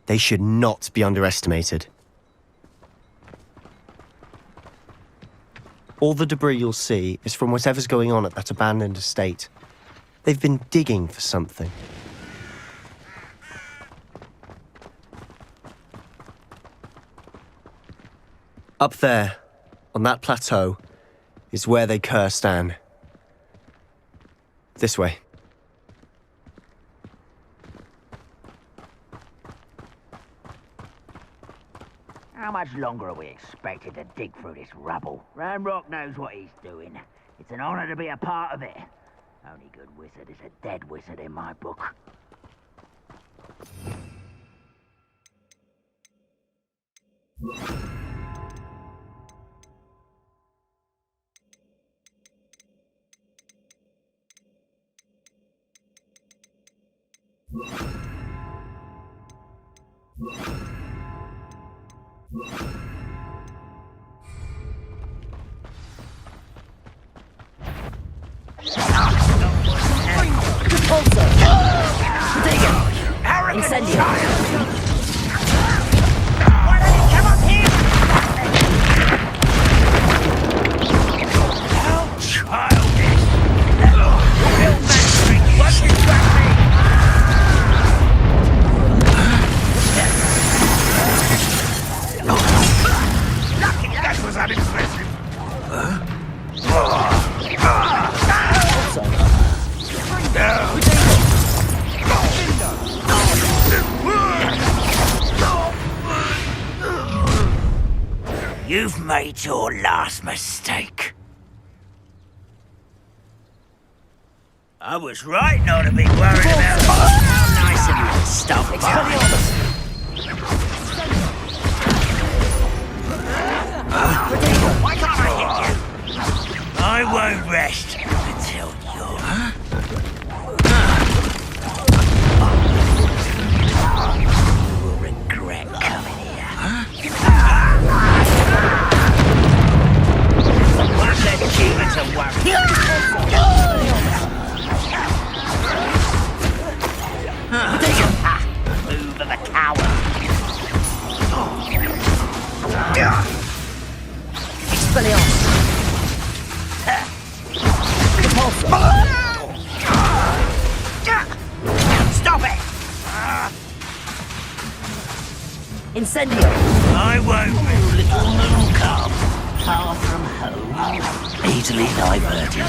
They should not be underestimated. All the debris you'll see is from whatever's going on at that abandoned estate. They've been digging for something. Up there, on that plateau, is where they cursed Anne. This way. How much longer are we expected to dig through this rubble? Ranrock knows what he's doing. It's an honor to be a part of it. Only good wizard is a dead wizard in my book. Incendio! Why don't you come up here? How childish! Bill Manstring, what you got me? Lucky, that was unimpressive. You've made your last mistake. I was right not to be worried about how nice of you to stop by. Why can't I hit you? I won't rest until you're... You will regret coming here. One less demon to worry. Move of a coward. Expelliarmus. Stop it! Incendio. I won't. Little moon cub, far from home, easily diverted.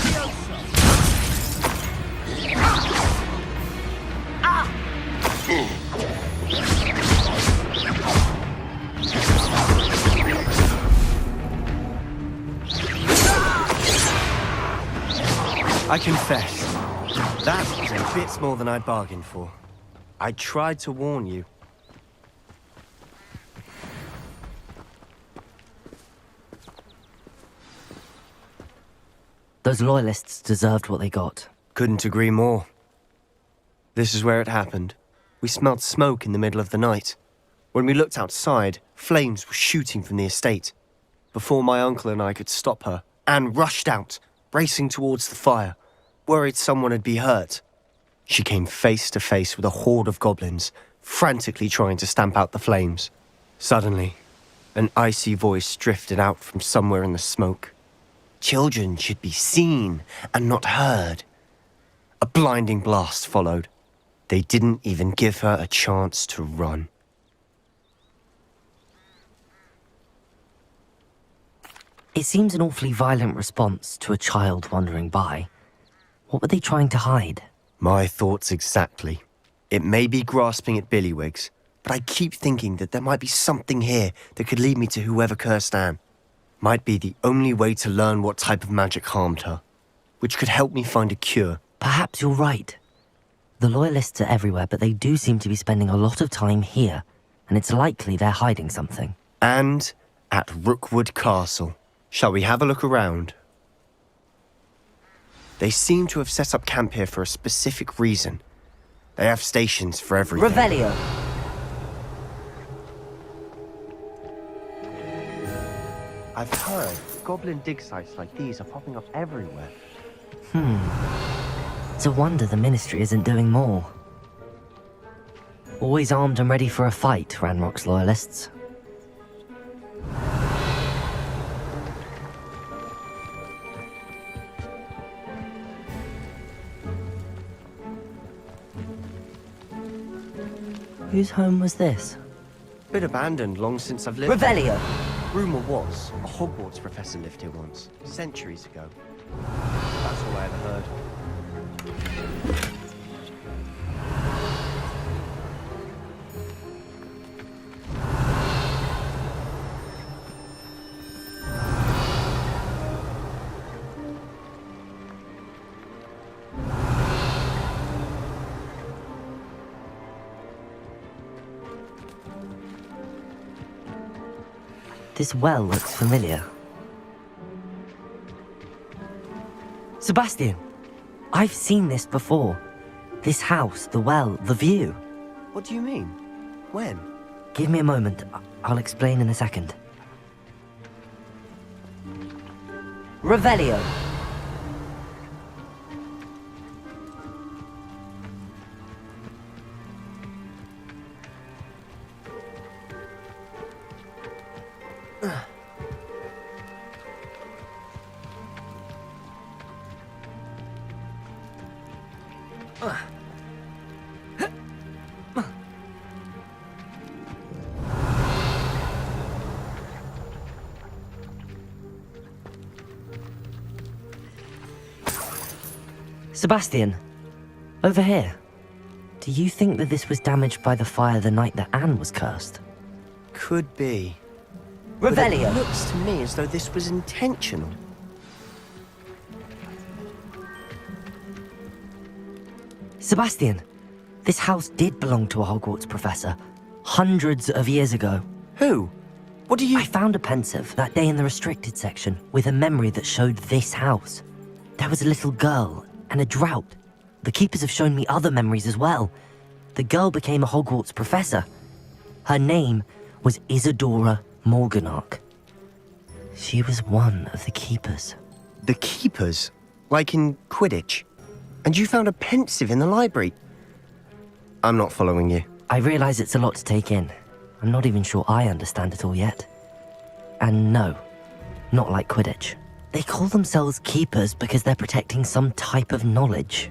I confess, that was a bit more than I'd bargained for. I tried to warn you. Those loyalists deserved what they got. Couldn't agree more. This is where it happened. We smelled smoke in the middle of the night. When we looked outside, flames were shooting from the estate. Before my uncle and I could stop her, Anne rushed out, racing towards the fire, worried someone had been hurt. She came face to face with a horde of goblins, frantically trying to stamp out the flames. Suddenly, an icy voice drifted out from somewhere in the smoke. Children should be seen and not heard. A blinding blast followed. They didn't even give her a chance to run. It seems an awfully violent response to a child wandering by. What were they trying to hide? My thoughts exactly. It may be grasping at billywhigs, but I keep thinking that there might be something here that could lead me to whoever cursed Anne. Might be the only way to learn what type of magic harmed her, which could help me find a cure. Perhaps you're right. The loyalists are everywhere, but they do seem to be spending a lot of time here, and it's likely they're hiding something. And at Rookwood Castle. Shall we have a look around? They seem to have set up camp here for a specific reason. They have stations for everything. Revelio. I've heard goblin dig sites like these are popping up everywhere. It's a wonder the Ministry isn't doing more. Always armed and ready for a fight, Ranrock's loyalists. Whose home was this? Bit abandoned long since I've lived Revelio! Rumour was, a Hogwarts professor lived here once, centuries ago. That's all I ever heard. This well looks familiar. Sebastian! I've seen this before. This house, the well, the view. What do you mean? When? Give me a moment. I'll explain in a second. Revelio! Sebastian, over here. Do you think that this was damaged by the fire the night that Anne was cursed? Could be. Revelio! But it looks to me as though this was intentional. Sebastian, this house did belong to a Hogwarts professor, hundreds of years ago. Who? What do you... I found a pensive that day in the restricted section with a memory that showed this house. There was a little girl and a drought. The keepers have shown me other memories as well. The girl became a Hogwarts professor. Her name was Isadora Morganach. She was one of the keepers. The keepers? Like in Quidditch? And you found a pensive in the library? I'm not following you. I realize it's a lot to take in. I'm not even sure I understand it all yet. And no, not like Quidditch. They call themselves keepers because they're protecting some type of knowledge.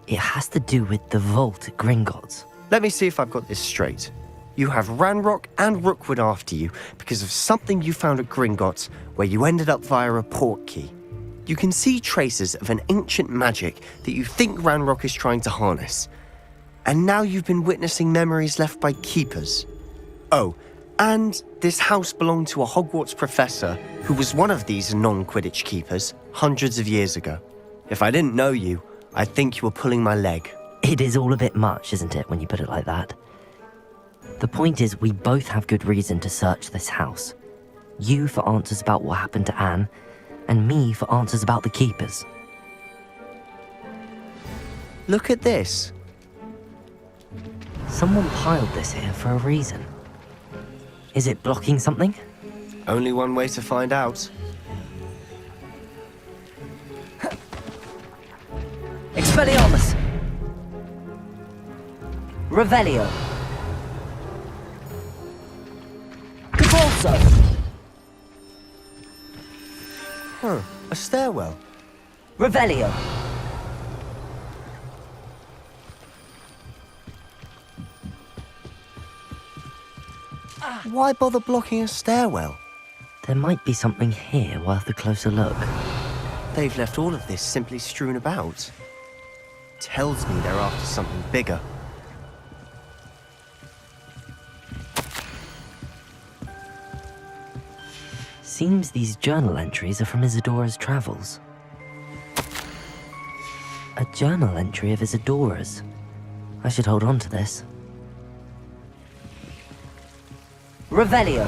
It has to do with the vault at Gringotts. Let me see if I've got this straight. You have Ranrock and Rookwood after you because of something you found at Gringotts, where you ended up via a port key. You can see traces of an ancient magic that you think Ranrock is trying to harness. And now you've been witnessing memories left by keepers. Oh, and this house belonged to a Hogwarts professor who was one of these non-Quidditch keepers hundreds of years ago. If I didn't know you, I'd think you were pulling my leg. It is all a bit much, isn't it, when you put it like that? The point is, we both have good reason to search this house. You for answers about what happened to Anne, and me for answers about the keepers. Look at this. Someone piled this here for a reason. Is it blocking something? Only one way to find out. Expelliarmus! Revelio! Convulso! Huh, a stairwell. Revelio! Why bother blocking a stairwell? There might be something here worth a closer look. They've left all of this simply strewn about. Tells me they're after something bigger. Seems these journal entries are from Isadora's travels. A journal entry of Isadora's. I should hold on to this. Revelio!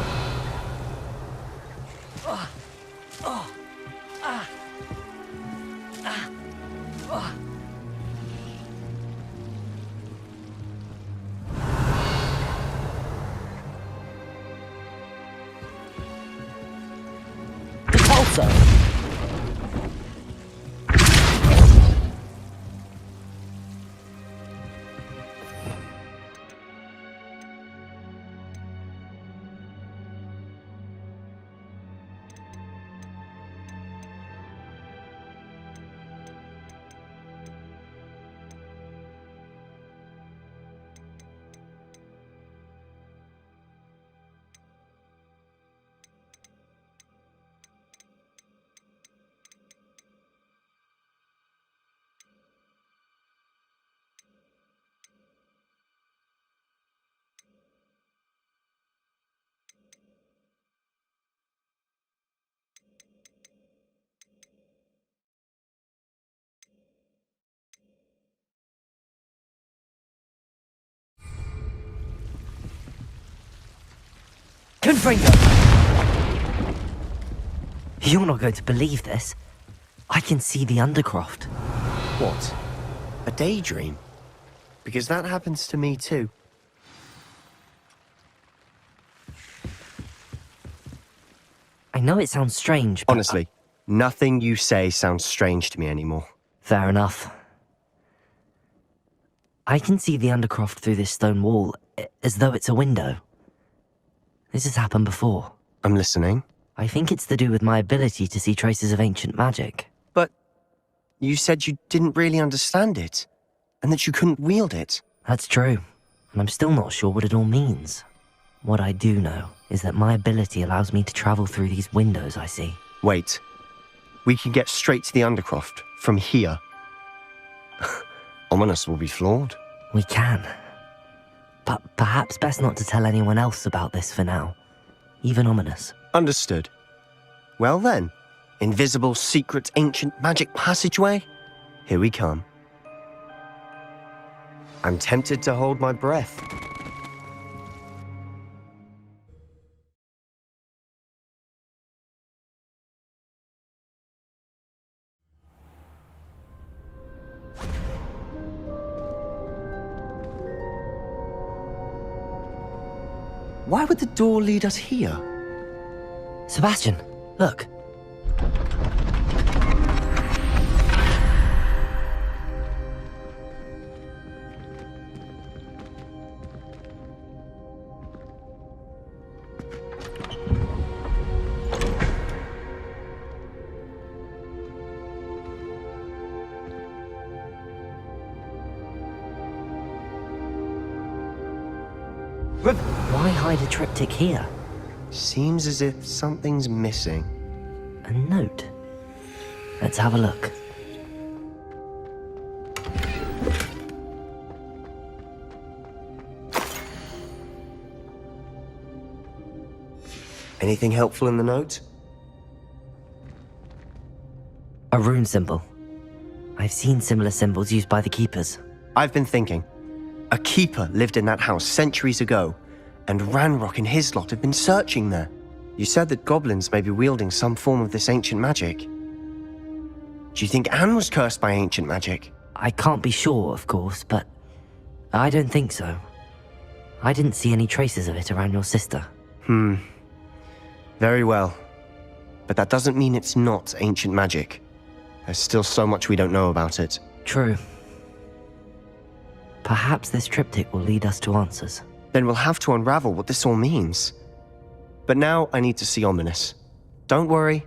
Confringo! You're not going to believe this. I can see the Undercroft. What? A daydream? Because that happens to me too. I know it sounds strange, but... Honestly, nothing you say sounds strange to me anymore. Fair enough. I can see the Undercroft through this stone wall, as though it's a window. This has happened before. I'm listening. I think it's to do with my ability to see traces of ancient magic. But you said you didn't really understand it, and that you couldn't wield it. That's true, and I'm still not sure what it all means. What I do know is that my ability allows me to travel through these windows I see. Wait. We can get straight to the Undercroft from here. Ominous will be flawed. We can. But perhaps best not to tell anyone else about this for now. Even Ominous. Understood. Well then, invisible, secret, ancient magic passageway? Here we come. I'm tempted to hold my breath. Why would the door lead us here? Sebastian, look. Why hide a triptych here? Seems as if something's missing. A note. Let's have a look. Anything helpful in the note? A rune symbol. I've seen similar symbols used by the keepers. I've been thinking. A keeper lived in that house centuries ago, and Ranrock and his lot have been searching there. You said that goblins may be wielding some form of this ancient magic. Do you think Anne was cursed by ancient magic? I can't be sure, of course, but I don't think so. I didn't see any traces of it around your sister. Very well. But that doesn't mean it's not ancient magic. There's still so much we don't know about it. True. Perhaps this triptych will lead us to answers. Then we'll have to unravel what this all means. But now I need to see Ominous. Don't worry,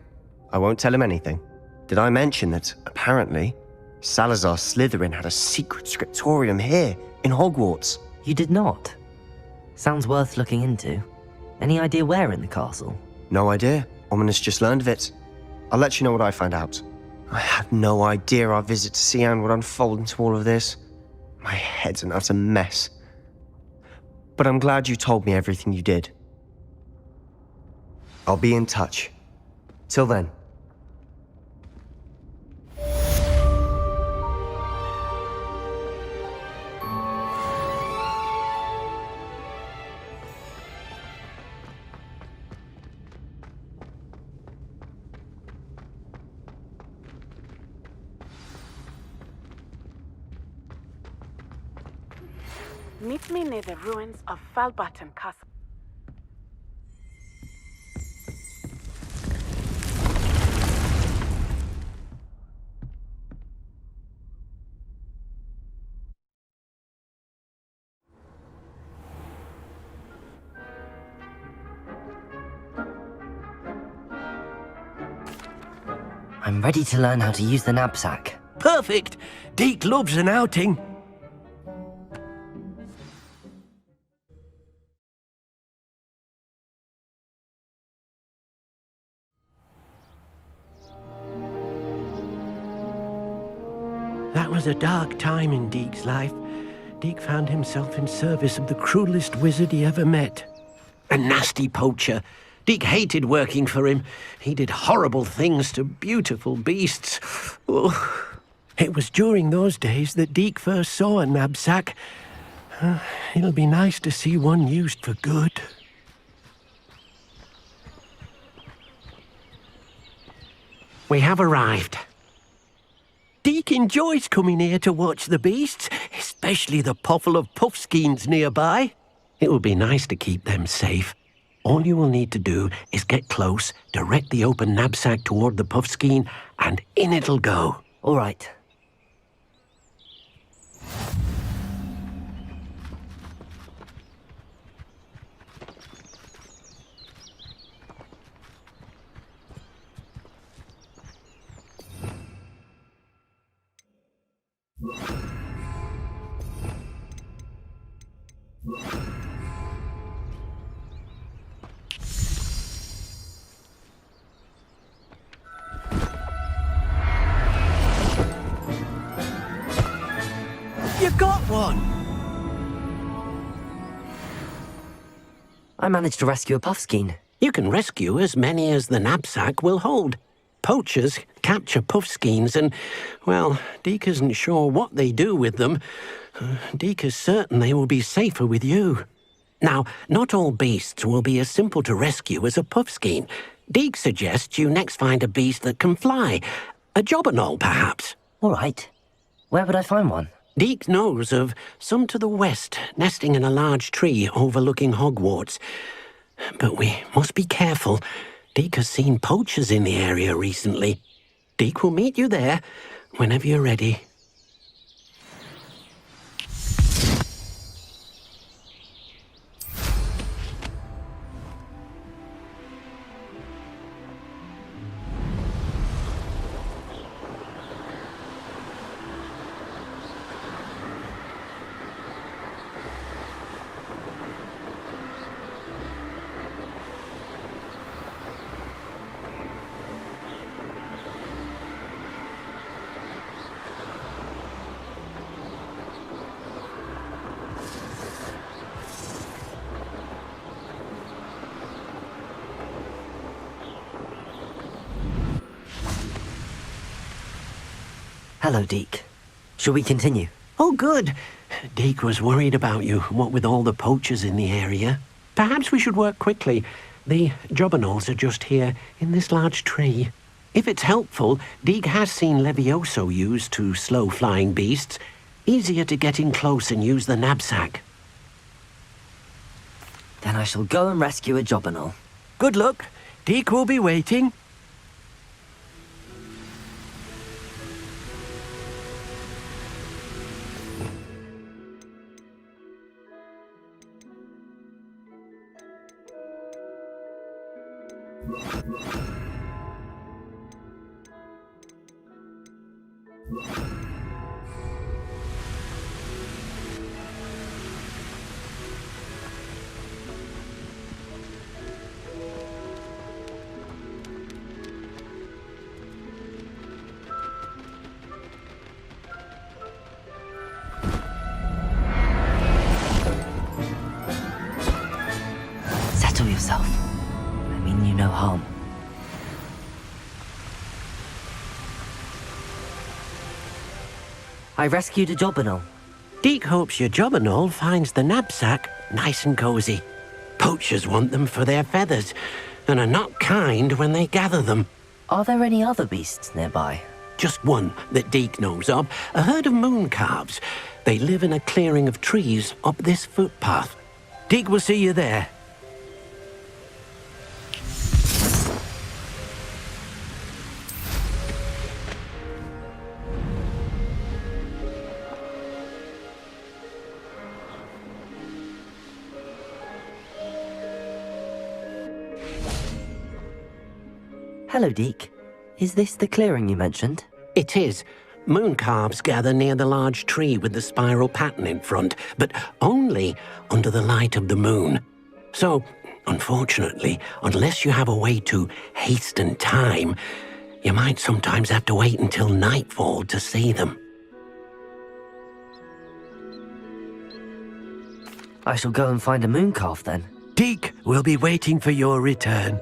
I won't tell him anything. Did I mention that, apparently, Salazar Slytherin had a secret scriptorium here, in Hogwarts? You did not? Sounds worth looking into. Any idea where in the castle? No idea. Ominous just learned of it. I'll let you know what I find out. I had no idea our visit to see Anne would unfold into all of this. My head's an utter mess. But I'm glad you told me everything you did. I'll be in touch. Till then. Meet me near the ruins of Falbaton Castle. I'm ready to learn how to use the knapsack. Perfect! Deke loves an outing. That was a dark time in Deke's life. Deke found himself in service of the cruelest wizard he ever met. A nasty poacher. Deke hated working for him. He did horrible things to beautiful beasts. Oh. It was during those days that Deke first saw a knapsack. It'll be nice to see one used for good. We have arrived. Deke enjoys coming here to watch the beasts, especially the poffle of puffskeins nearby. It will be nice to keep them safe. All you will need to do is get close, direct the open knapsack toward the puffskein, and in it'll go. All right. You got one! I managed to rescue a puffskein. You can rescue as many as the knapsack will hold. Poachers capture puffskeins and, well, Deke isn't sure what they do with them. Deke is certain they will be safer with you. Now, not all beasts will be as simple to rescue as a puffskein. Deke suggests you next find a beast that can fly. A jobberknoll, perhaps. All right. Where would I find one? Deke knows of some to the west, nesting in a large tree overlooking Hogwarts. But we must be careful. Deke has seen poachers in the area recently. Deke will meet you there whenever you're ready. Hello, Deke. Shall we continue? Oh, good. Deke was worried about you, what with all the poachers in the area. Perhaps we should work quickly. The jobberknolls are just here, in this large tree. If it's helpful, Deke has seen Levioso used to slow flying beasts. Easier to get in close and use the knapsack. Then I shall go and rescue a jobberknoll. Good luck. Deke will be waiting. Settle yourself. I mean you no harm. I rescued a jobberknoll. Deke hopes your jobberknoll finds the knapsack nice and cozy. Poachers want them for their feathers, and are not kind when they gather them. Are there any other beasts nearby? Just one that Deke knows of, a herd of moon calves. They live in a clearing of trees up this footpath. Deke will see you there. Hello, Deke. Is this the clearing you mentioned? It is. Moon calves gather near the large tree with the spiral pattern in front, but only under the light of the moon. So, unfortunately, unless you have a way to hasten time, you might sometimes have to wait until nightfall to see them. I shall go and find a moon calf then. Deke will be waiting for your return.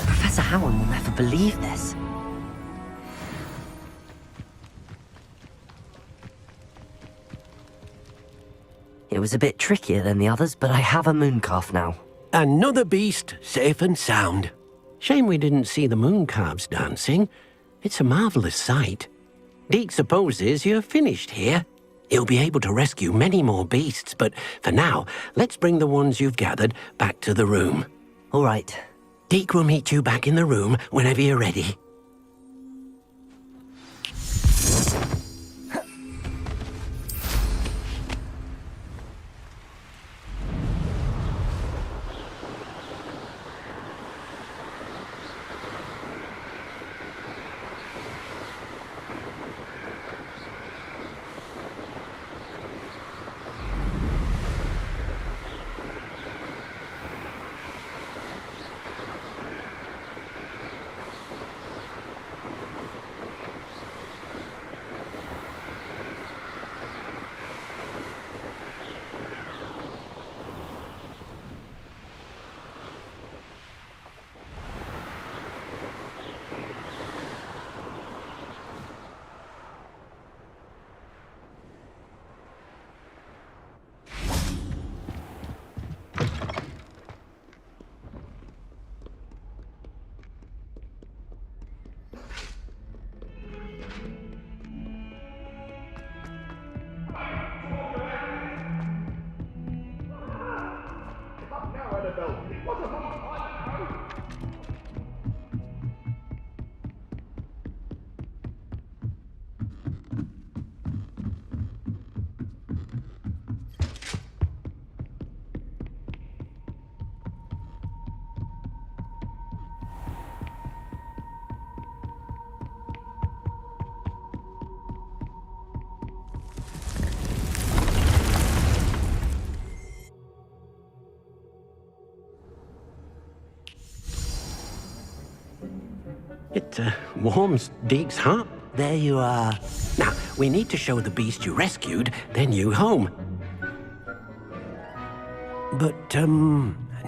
Professor Howard will never believe this. It was a bit trickier than the others, but I have a moon calf now. Another beast, safe and sound. Shame we didn't see the moon calves dancing. It's a marvelous sight. Deke supposes you're finished here. He'll be able to rescue many more beasts, but for now, let's bring the ones you've gathered back to the room. All right. Deke will meet you back in the room whenever you're ready. It warms Deke's heart. There you are. Now, we need to show the beast you rescued their new home. But,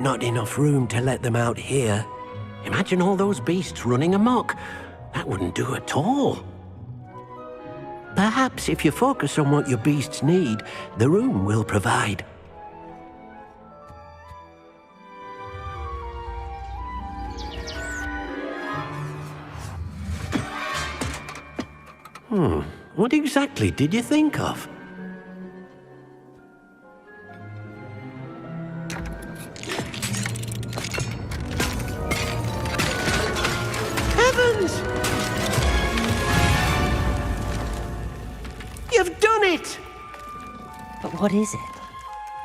not enough room to let them out here. Imagine all those beasts running amok. That wouldn't do at all. Perhaps if you focus on what your beasts need, the room will provide. What exactly did you think of? Heavens! You've done it! But what is it?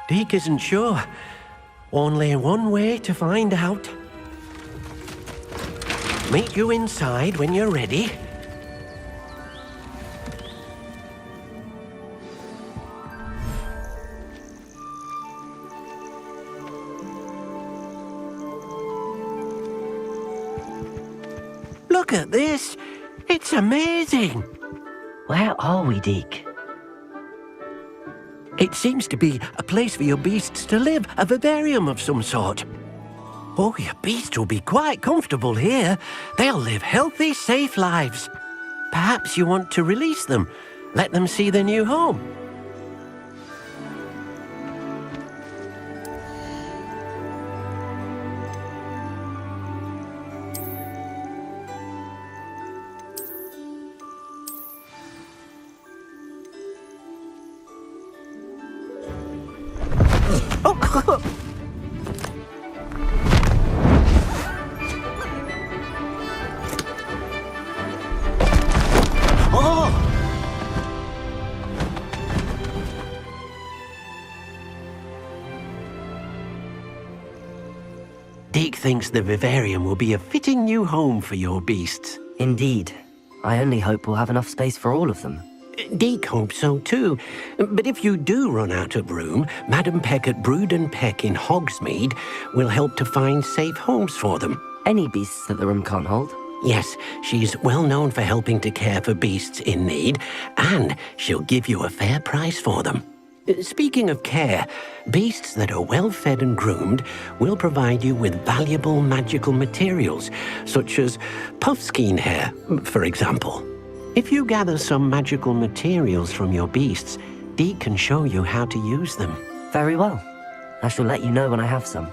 Deke isn't sure. Only one way to find out. Meet you inside when you're ready. Look at this! It's amazing! Where are we, Deke? It seems to be a place for your beasts to live, a vivarium of some sort. Oh, your beasts will be quite comfortable here. They'll live healthy, safe lives. Perhaps you want to release them, let them see their new home. Deke thinks the vivarium will be a fitting new home for your beasts. Indeed. I only hope we'll have enough space for all of them. Deke hopes so too. But if you do run out of room, Madam Peck at Brood and Peck in Hogsmeade will help to find safe homes for them. Any beasts that the room can't hold? Yes, she's well known for helping to care for beasts in need, and she'll give you a fair price for them. Speaking of care, beasts that are well fed and groomed will provide you with valuable magical materials, such as puffskein hair, for example. If you gather some magical materials from your beasts, Deke can show you how to use them. Very well. I shall let you know when I have some.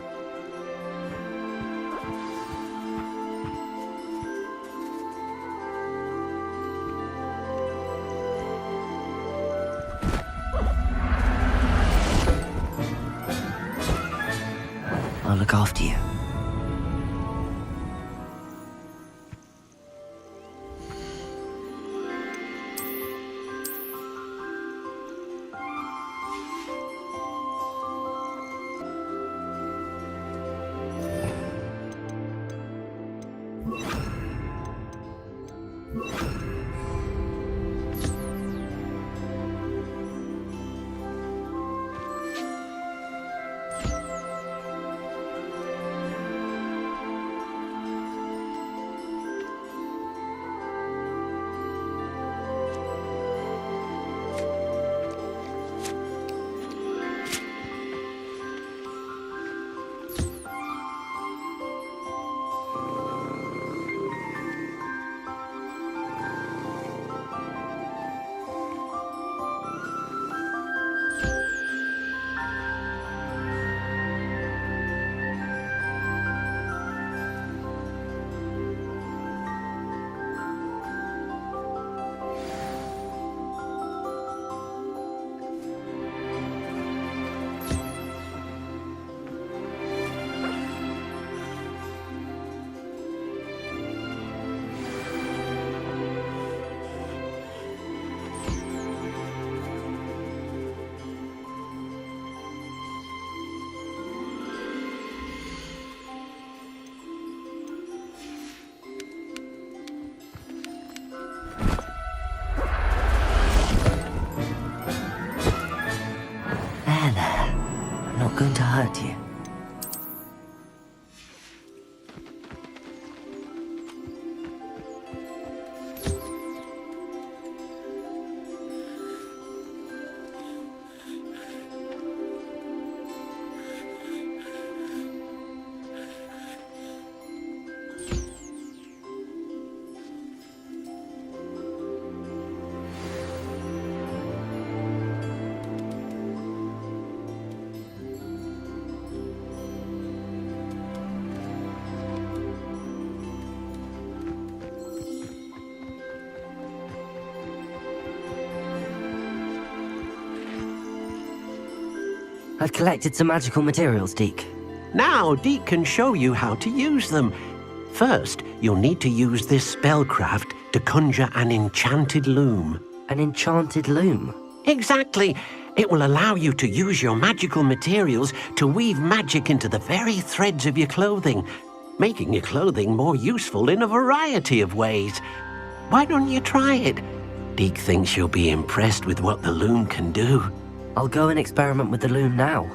I'll look after you. not going to hurt you. I've collected some magical materials, Deke. Now, Deke can show you how to use them. First, you'll need to use this spellcraft to conjure an enchanted loom. An enchanted loom? Exactly. It will allow you to use your magical materials to weave magic into the very threads of your clothing, making your clothing more useful in a variety of ways. Why don't you try it? Deke thinks you'll be impressed with what the loom can do. I'll go and experiment with the loom now.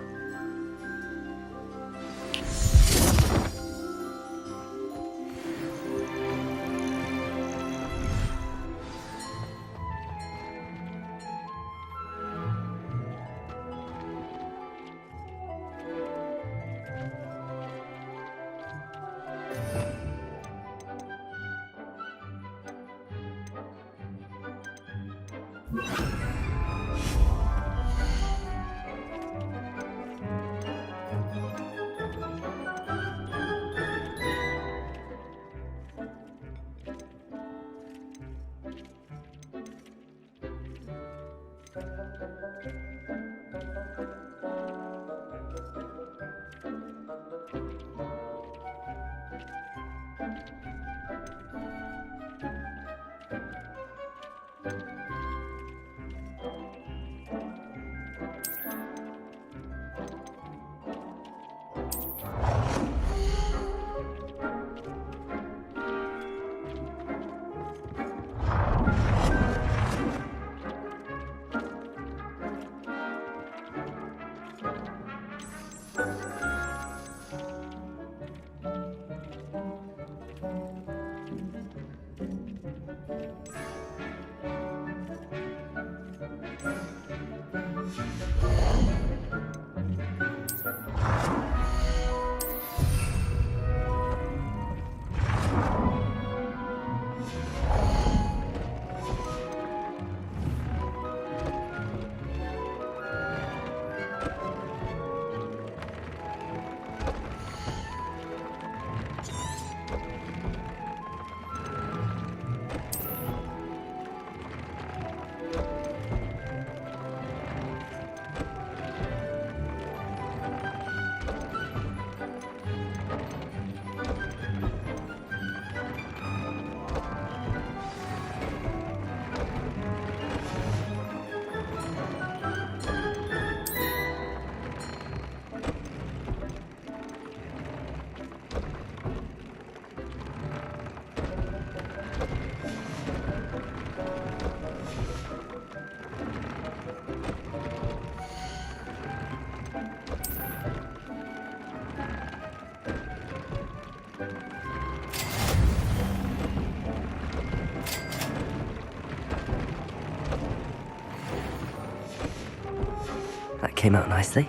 That came out nicely.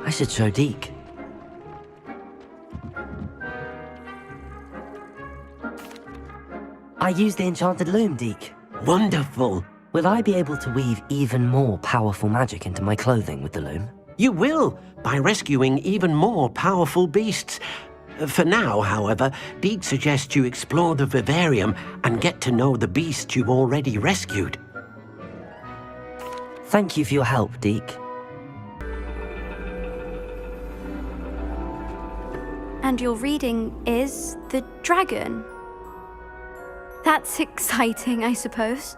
I should show Deke. I used the enchanted loom, Deke. Wonderful. Will I be able to weave even more powerful magic into my clothing with the loom? You will, by rescuing even more powerful beasts. For now, however, Deke suggests you explore the vivarium and get to know the beasts you've already rescued. Thank you for your help, Deke. And your reading is the dragon. That's exciting, I suppose.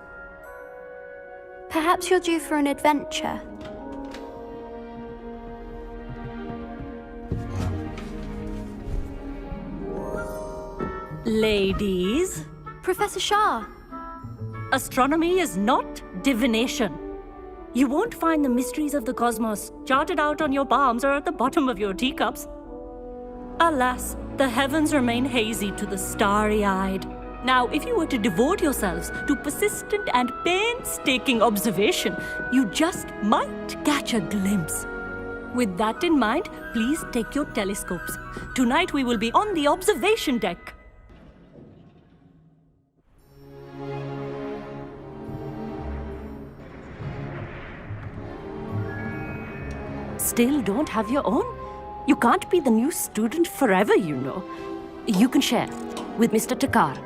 Perhaps you're due for an adventure. Ladies, Professor Shah. astronomy is not divination. You won't find the mysteries of the cosmos charted out on your palms or at the bottom of your teacups. Alas, the heavens remain hazy to the starry-eyed. Now, if you were to devote yourselves to persistent and painstaking observation, you just might catch a glimpse. With that in mind, please take your telescopes. Tonight we will be on the observation deck. Still don't have your own? You can't be the new student forever, you know. You can share with Mr. Takar.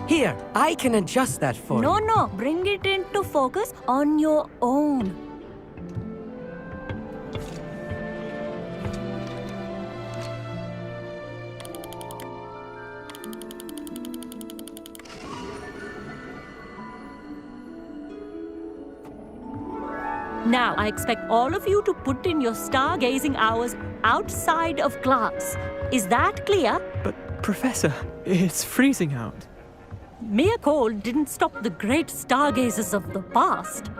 Here, I can adjust that for you. No, bring it into focus on your own. Now, I expect all of you to put in your stargazing hours outside of class. Is that clear? But, Professor, it's freezing out. Mere cold didn't stop the great stargazers of the past.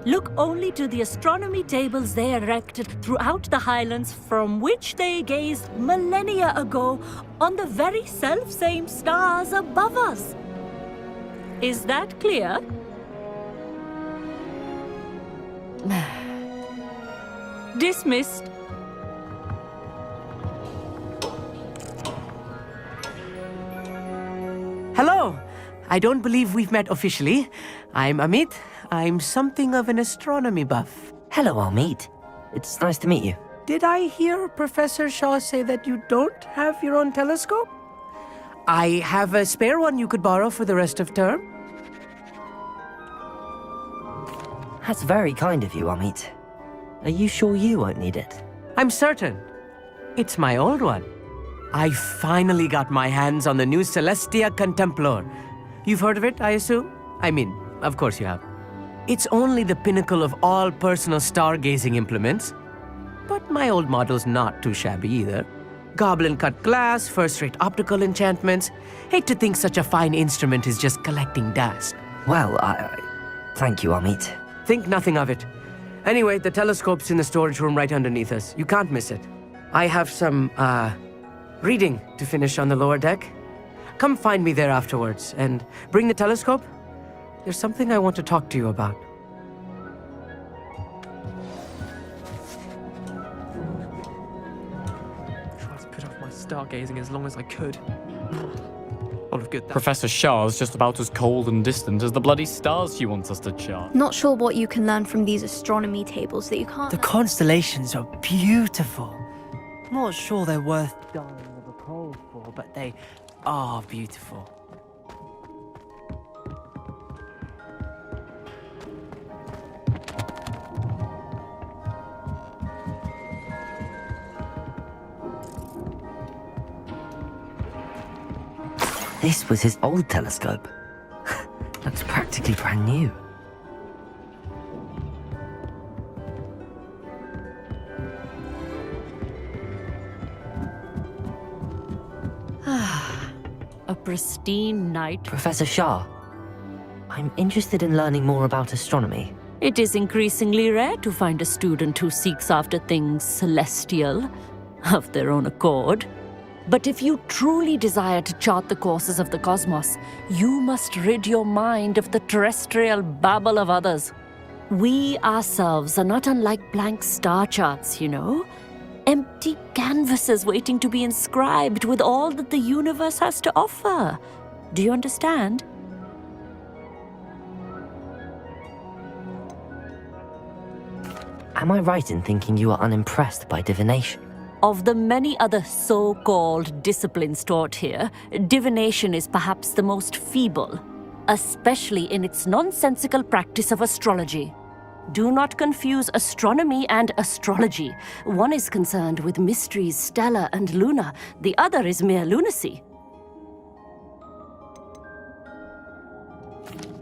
Look only to the astronomy tables they erected throughout the Highlands from which they gazed millennia ago on the very self-same stars above us. Is that clear? Dismissed. Hello! I don't believe we've met officially. I'm Amit. I'm something of an astronomy buff. Hello, Hogsmeade. It's nice to meet you. Did I hear Professor Shaw say that you don't have your own telescope? I have a spare one you could borrow for the rest of term. That's very kind of you, Hogsmeade. Are you sure you won't need it? I'm certain. It's my old one. I finally got my hands on the new Celestia Contemplor. You've heard of it, I assume? I mean, of course you have. It's only the pinnacle of all personal stargazing implements. But my old model's not too shabby either. Goblin-cut glass, first-rate optical enchantments. Hate to think such a fine instrument is just collecting dust. Well, thank you, Hogsmeade. Think nothing of it. Anyway, the telescope's in the storage room right underneath us. You can't miss it. I have some, reading to finish on the lower deck. Come find me there afterwards, and bring the telescope. There's something I want to talk to you about. Tried to put off my stargazing as long as I could. Lot of good. Professor Shah's just about as cold and distant as the bloody stars she wants us to chart. Not sure what you can learn from these astronomy tables that you can't. The constellations are beautiful. Not sure they're worth dying of a cold for, but they are beautiful. This was his old telescope. That's practically brand new. A pristine night. Professor Shah, I'm interested in learning more about astronomy. It is increasingly rare to find a student who seeks after things celestial, of their own accord. But if you truly desire to chart the courses of the cosmos, you must rid your mind of the terrestrial babble of others. We ourselves are not unlike blank star charts, you know. Empty canvases waiting to be inscribed with all that the universe has to offer. Do you understand? Am I right in thinking you are unimpressed by divination? Of the many other so-called disciplines taught here, divination is perhaps the most feeble, especially in its nonsensical practice of astrology. Do not confuse astronomy and astrology. One is concerned with mysteries stellar and lunar, the other is mere lunacy.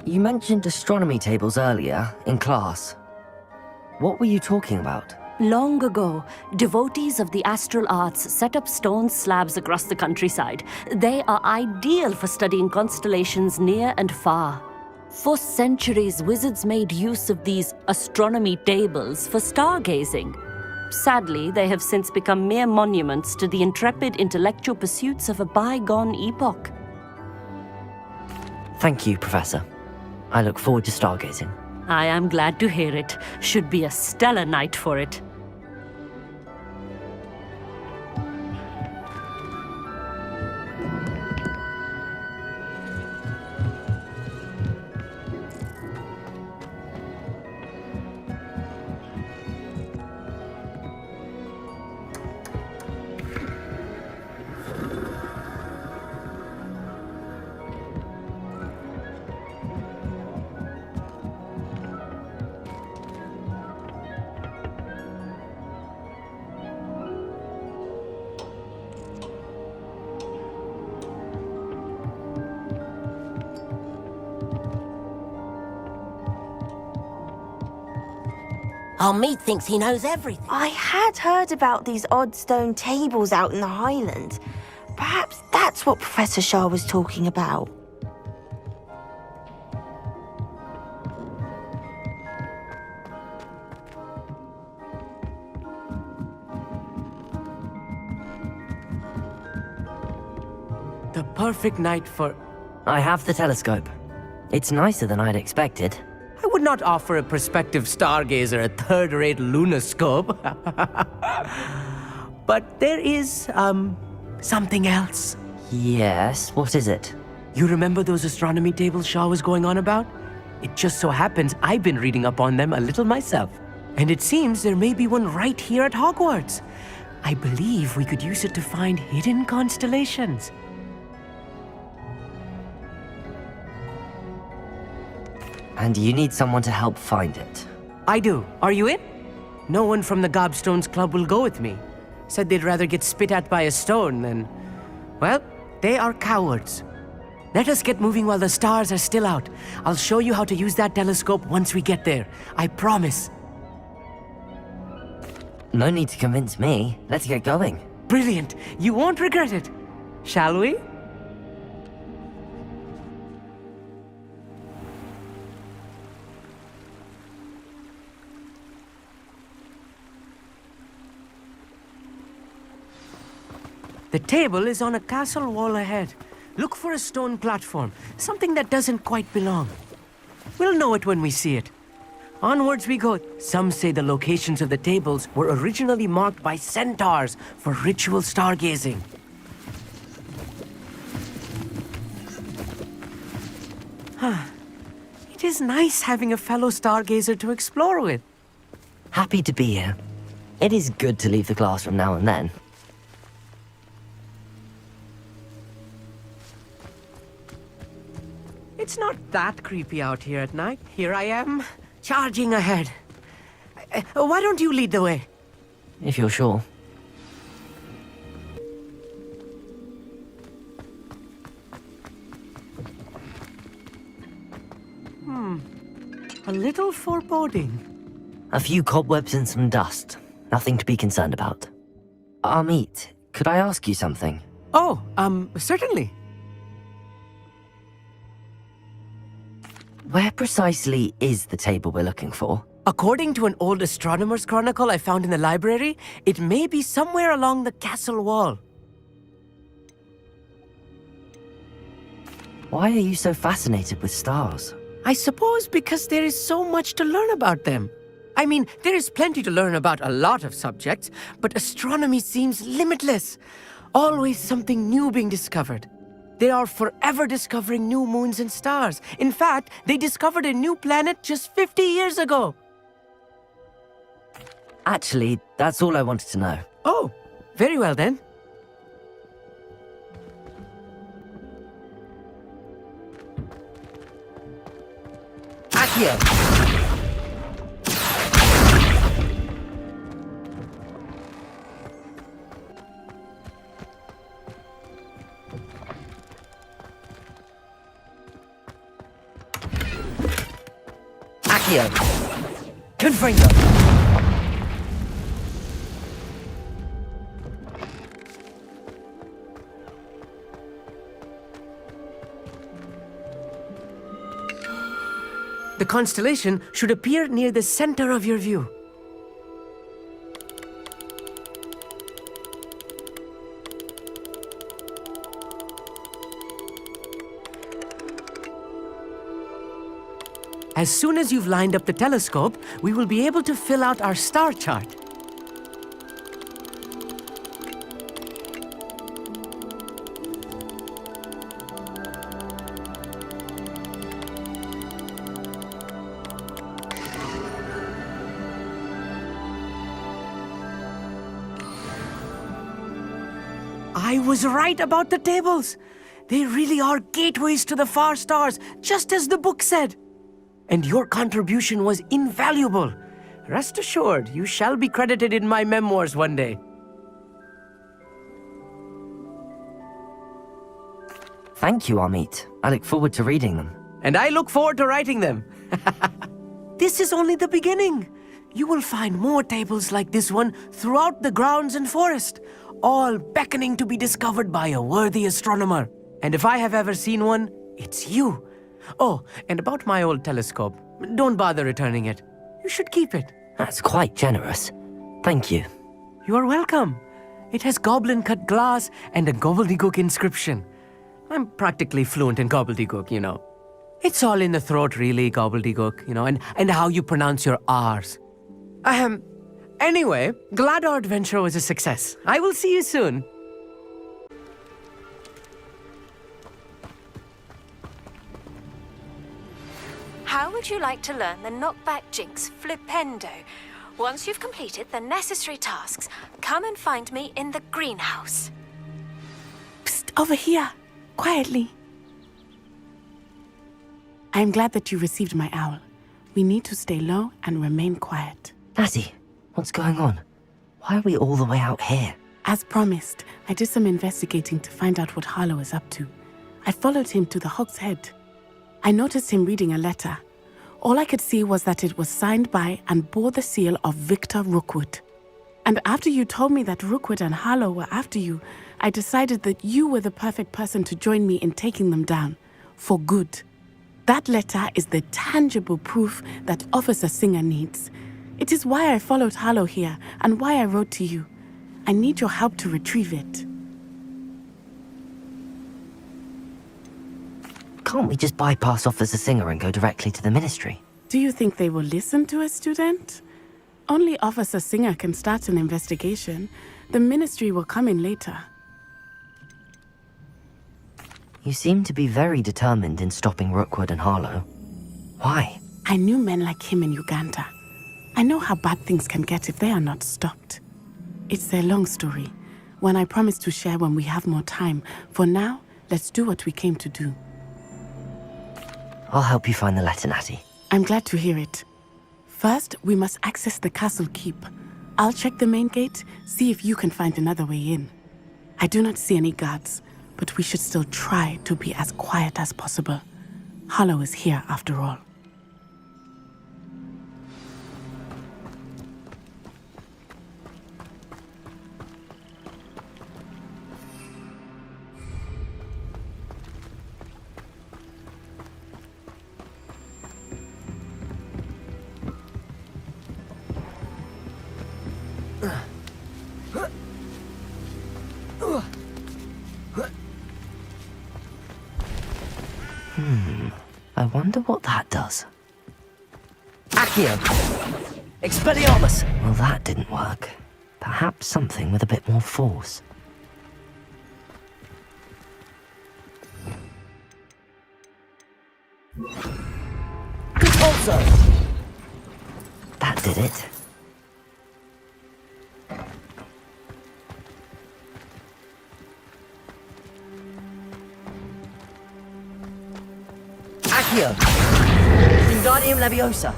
You mentioned astronomy tables earlier, in class. What were you talking about? Long ago, devotees of the astral arts set up stone slabs across the countryside. They are ideal for studying constellations near and far. For centuries, wizards made use of these astronomy tables for stargazing. Sadly, they have since become mere monuments to the intrepid intellectual pursuits of a bygone epoch. Thank you, Professor. I look forward to stargazing. I am glad to hear it. Should be a stellar night for it. Hogsmeade thinks he knows everything. I had heard about these odd stone tables out in the Highlands. Perhaps that's what Professor Shah was talking about. The perfect night for... I have the telescope. It's nicer than I'd expected. I would not offer a prospective stargazer a third-rate lunoscope. But there is, something else. Yes, what is it? You remember those astronomy tables Shaw was going on about? It just so happens I've been reading up on them a little myself. And it seems there may be one right here at Hogwarts. I believe we could use it to find hidden constellations. And you need someone to help find it. I do. Are you in? No one from the Gobstones Club will go with me. Said they'd rather get spit at by a stone than... Well, they are cowards. Let us get moving while the stars are still out. I'll show you how to use that telescope once we get there. I promise. No need to convince me. Let's get going. Brilliant. You won't regret it. Shall we? The table is on a castle wall ahead. Look for a stone platform, something that doesn't quite belong. We'll know it when we see it. Onwards we go. Some say the locations of the tables were originally marked by centaurs for ritual stargazing. It is nice having a fellow stargazer to explore with. Happy to be here. It is good to leave the classroom now and then. It's not that creepy out here at night. Here I am, charging ahead. Why don't you lead the way? If you're sure. A little foreboding. A few cobwebs and some dust. Nothing to be concerned about. Hogsmeade, could I ask you something? Oh, certainly. Where precisely is the table we're looking for? According to an old astronomer's chronicle I found in the library, it may be somewhere along the castle wall. Why are you so fascinated with stars? I suppose because there is so much to learn about them. I mean, there is plenty to learn about a lot of subjects, but astronomy seems limitless. Always something new being discovered. They are forever discovering new moons and stars. In fact, they discovered a new planet just 50 years ago. Actually, that's all I wanted to know. Oh, very well then. Accio! Confringo! The constellation should appear near the center of your view. As soon as you've lined up the telescope, we will be able to fill out our star chart. I was right about the tables. They really are gateways to the far stars, just as the book said. And your contribution was invaluable. Rest assured, you shall be credited in my memoirs one day. Thank you, Amit. I look forward to reading them. And I look forward to writing them. This is only the beginning. You will find more tables like this one throughout the grounds and forest, all beckoning to be discovered by a worthy astronomer. And if I have ever seen one, it's you. Oh, and about my old telescope, don't bother returning it. You should keep it. That's quite generous. Thank you. You are welcome. It has goblin-cut glass and a gobbledygook inscription. I'm practically fluent in gobbledygook, you know. It's all in the throat, really, gobbledygook, you know, and how you pronounce your R's. Anyway, glad our adventure was a success. I will see you soon. How would you like to learn the knockback jinx flipendo? Once you've completed the necessary tasks, come and find me in the greenhouse. Psst, over here. Quietly. I am glad that you received my owl. We need to stay low and remain quiet. Natty, what's going on? Why are we all the way out here? As promised, I did some investigating to find out what Harlow is up to. I followed him to the Hog's Head. I noticed him reading a letter. All I could see was that it was signed by and bore the seal of Victor Rookwood. And after you told me that Rookwood and Harlow were after you, I decided that you were the perfect person to join me in taking them down. For good. That letter is the tangible proof that Officer Singer needs. It is why I followed Harlow here and why I wrote to you. I need your help to retrieve it. Can't we just bypass Officer Singer and go directly to the Ministry? Do you think they will listen to a student? Only Officer Singer can start an investigation. The Ministry will come in later. You seem to be very determined in stopping Rookwood and Harlow. Why? I knew men like him in Uganda. I know how bad things can get if they are not stopped. It's a long story, one I promise to share when we have more time. For now, let's do what we came to do. I'll help you find the letter, Natty. I'm glad to hear it. First, we must access the castle keep. I'll check the main gate, see if you can find another way in. I do not see any guards, but we should still try to be as quiet as possible. Harlow is here after all. I wonder what that does. Accio! Expelliarmus! Well, that didn't work. Perhaps something with a bit more force. Also! That did it. Accio! Wingardium Leviosa!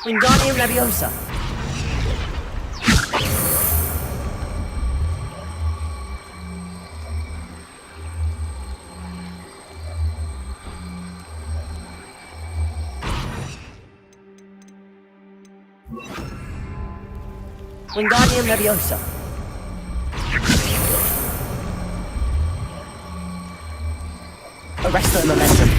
Wingardium Leviosa. Wingardium Leviosa. Arresto Momentum.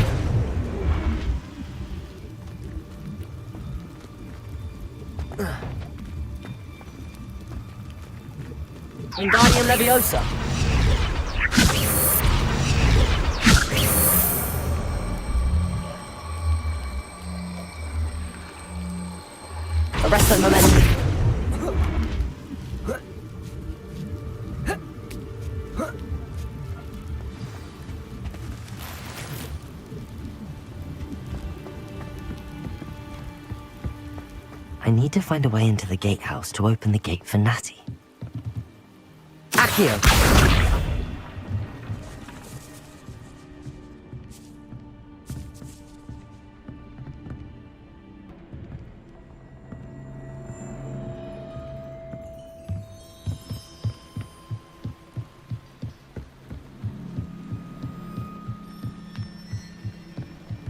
Wingardium Leviosa. Arresto Momentum. I need to find a way into the gatehouse to open the gate for Natty. Accio!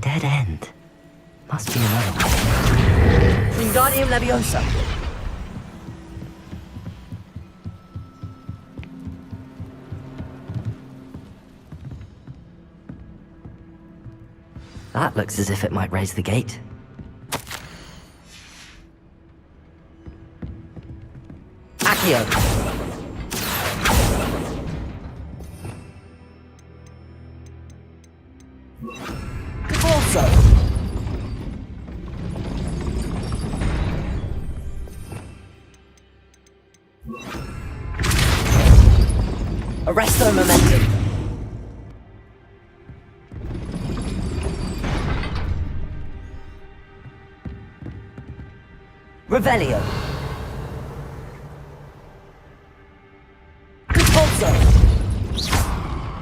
Dead end. Must be another one. Wingardium Leviosa. That looks as if it might raise the gate. Accio. Divorso. Arresto Momentum. Revelio. Repulso.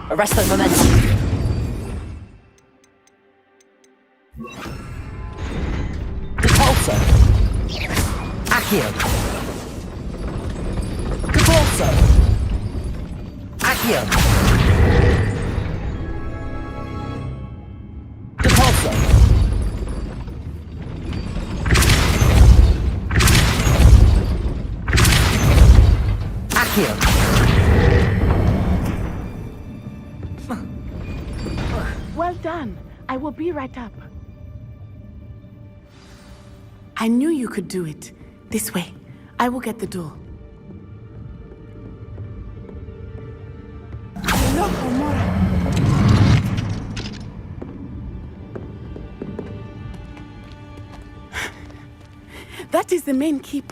Arresto Momentum. Repulso. Accio. Repulso. Accio. Repulso. Accio. Well done. I will be right up. I knew you could do it. This way. I will get the door. Loco, Mora. That is the main keep.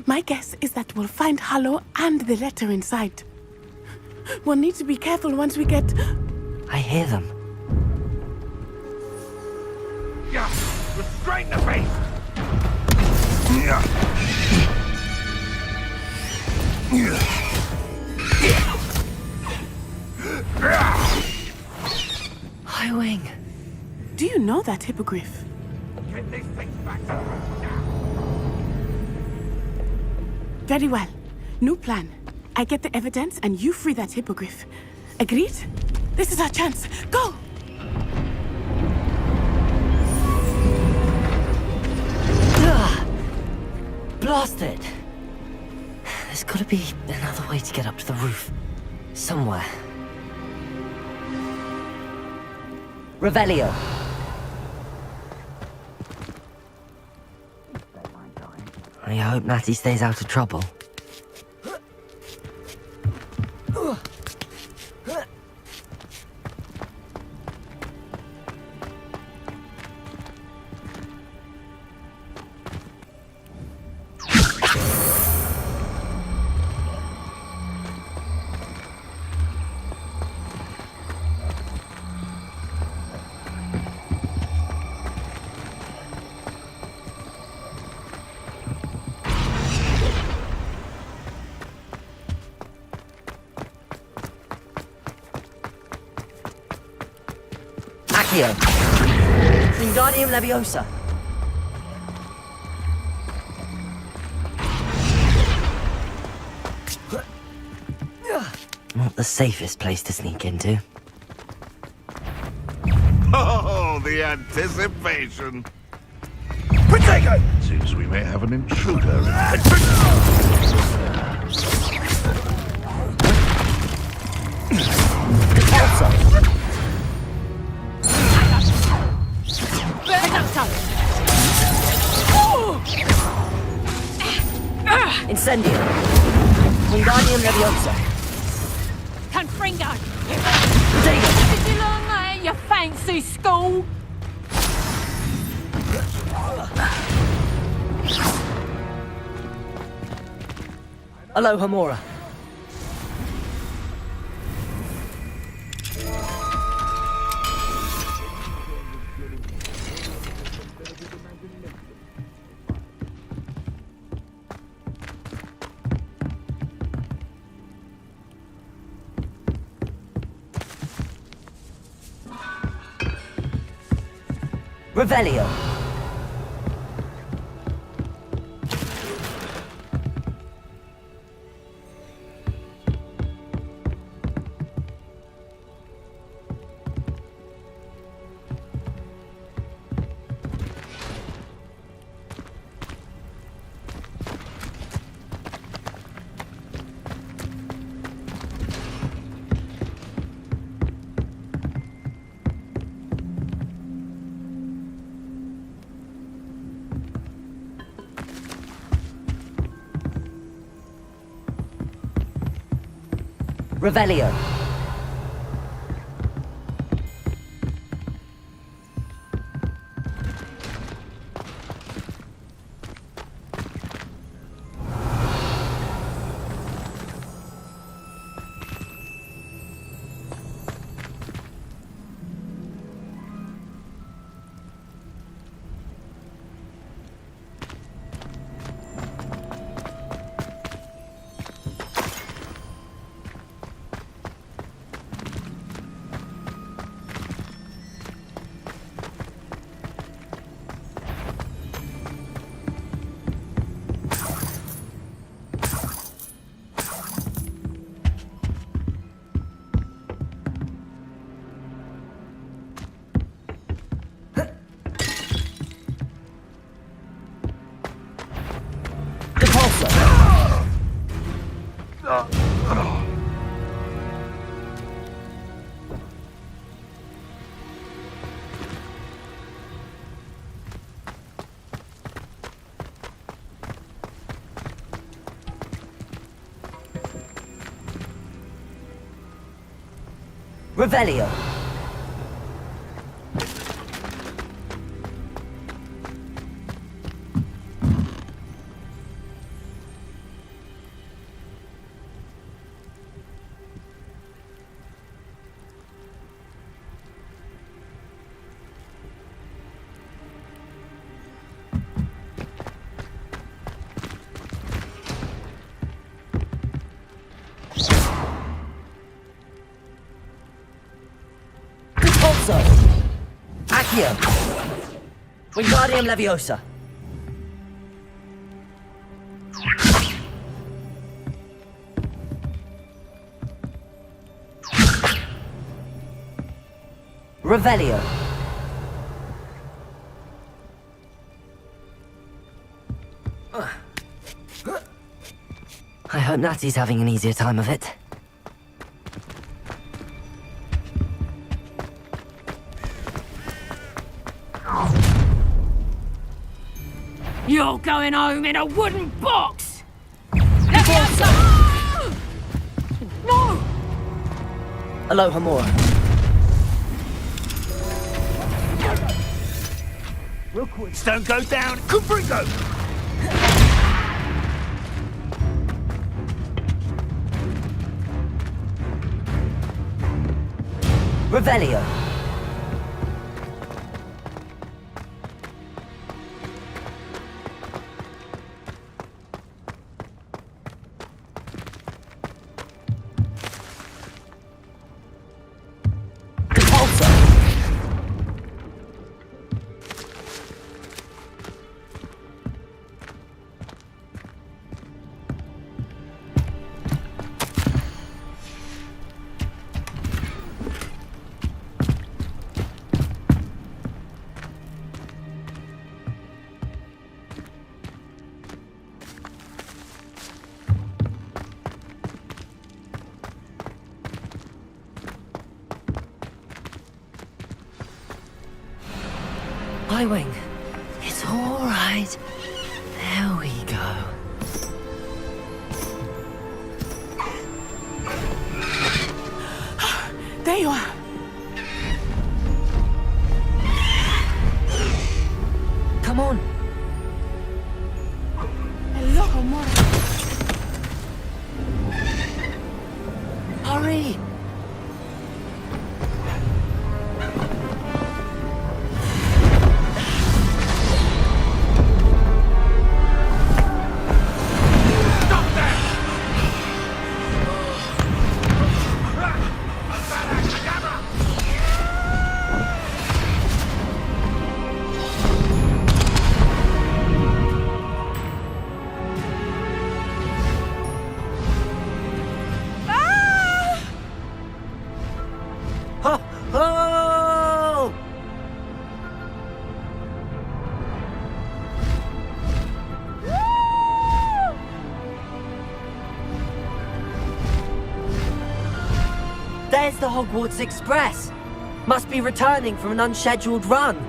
My guess is that we'll find Harlow and the letter inside. We'll need to be careful once we get... I hear them. Yeah, restrain the beast! Yeah. Highwing. Do you know that hippogriff? Get these things back. Very well. New plan. I get the evidence and you free that hippogriff. Agreed? This is our chance. Go! Blasted! There's gotta be another way to get up to the roof. Somewhere. Revelio. I hope Natty stays out of trouble. Wingardium Leviosa. Not the safest place to sneak into. Oh, the anticipation. Potato! Seems we may have an intruder. Incendio. Wingardium Leviosa. Confringo! Potato! Did you learn that at your fancy school? Aloha Mora. Revelio. Revelio. Revelio. Accio. Wingardium Leviosa. Revelio. I hope Natty's having an easier time of it. You're going home in a wooden box! Leviosa! No! Aloha Mora. Don't go down. Confringo! Revelio. Highwing, it's all right. There we go. There you are. Come on. Hello, Homora. Hurry! Oh! There's the Hogwarts Express. Must be returning from an unscheduled run.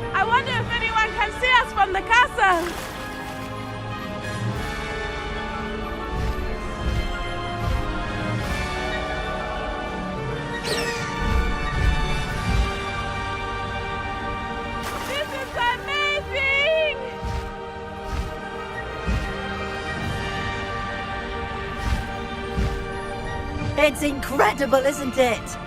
I wonder if anyone can see us from the castle. This is amazing! It's incredible, isn't it?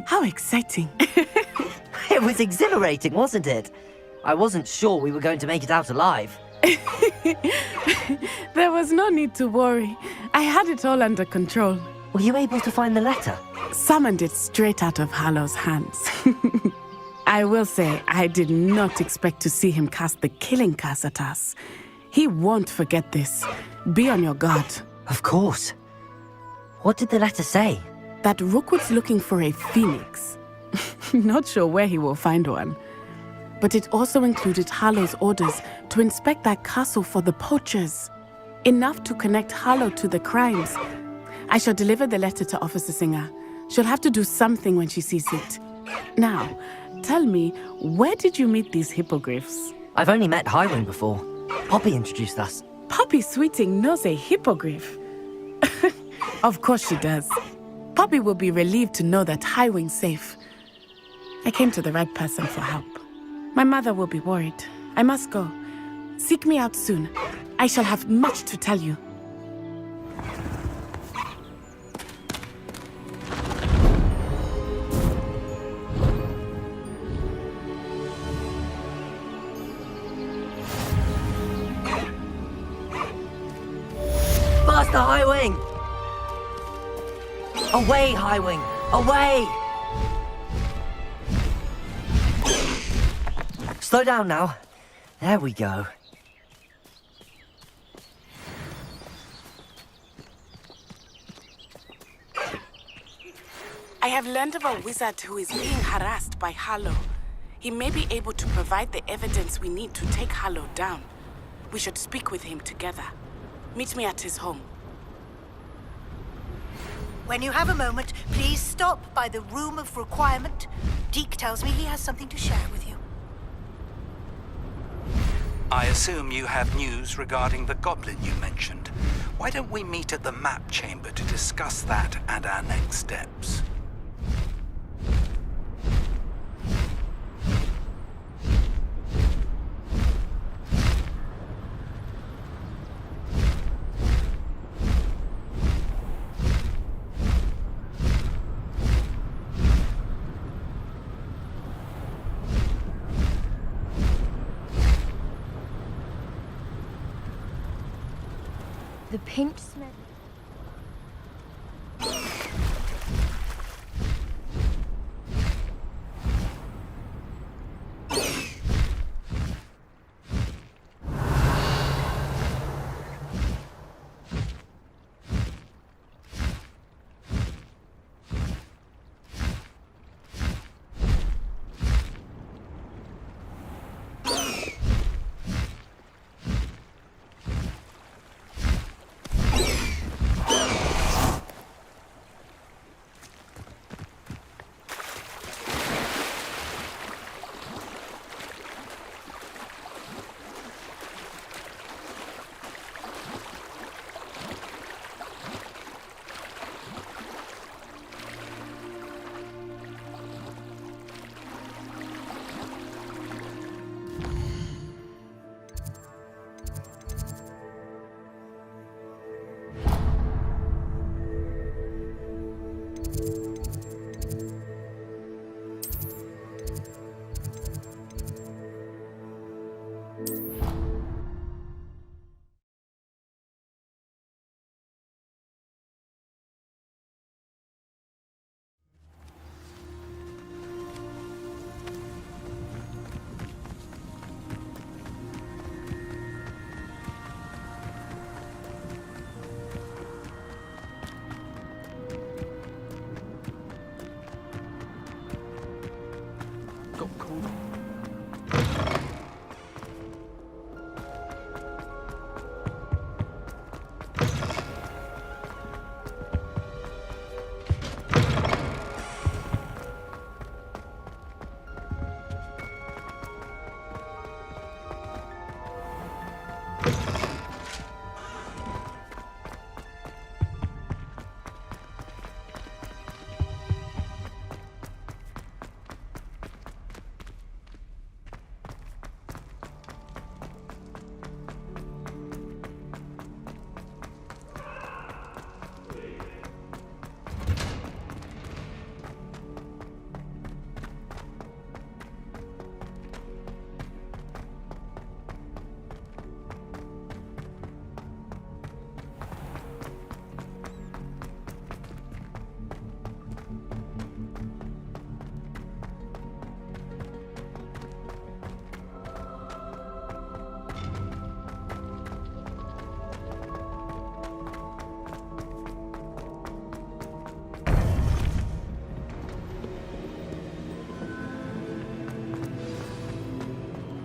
How exciting. It was exhilarating, wasn't it? I wasn't sure we were going to make it out alive. There was no need to worry. I had it all under control. Were you able to find the letter? Summoned it straight out of Hallow's hands. I will say, I did not expect to see him cast the killing curse at us. He won't forget this. Be on your guard. Of course. What did the letter say? That Rookwood's looking for a phoenix. Not sure where he will find one. But it also included Hallow's orders to inspect that castle for the poachers. Enough to connect Hallow to the crimes. I shall deliver the letter to Officer Singer. She'll have to do something when she sees it. Now, tell me, where did you meet these hippogriffs? I've only met Highwing before. Poppy introduced us. Poppy Sweeting knows a hippogriff. Of course she does. Poppy will be relieved to know that Highwing's safe. I came to the right person for help. My mother will be worried. I must go. Seek me out soon. I shall have much to tell you. Faster, Highwing! Away, Highwing! Away! Slow down now. There we go. I have learned of a wizard who is being harassed by Hallow. He may be able to provide provide the evidence we need to take Harlow down. We should speak with him together. Meet me at his home. When you have a moment, please stop by the Room of Requirement. Deke tells me he has something to share with you. I assume you have news regarding the goblin you mentioned. Why don't we meet at the map chamber to discuss that and our next steps? The paint smell.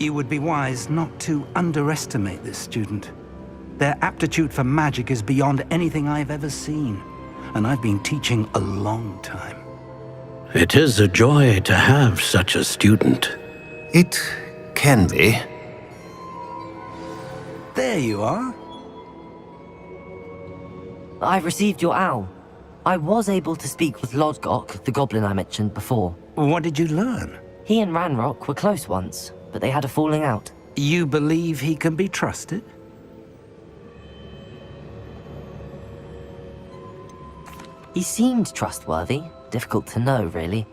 You would be wise not to underestimate this student. Their aptitude for magic is beyond anything I've ever seen, and I've been teaching a long time. It is a joy to have such a student. It can be. There you are. I've received your owl. I was able to speak with Lodgok, the goblin I mentioned before. What did you learn? He and Ranrock were close once, but they had a falling out. You believe he can be trusted? He seemed trustworthy. Difficult to know, really.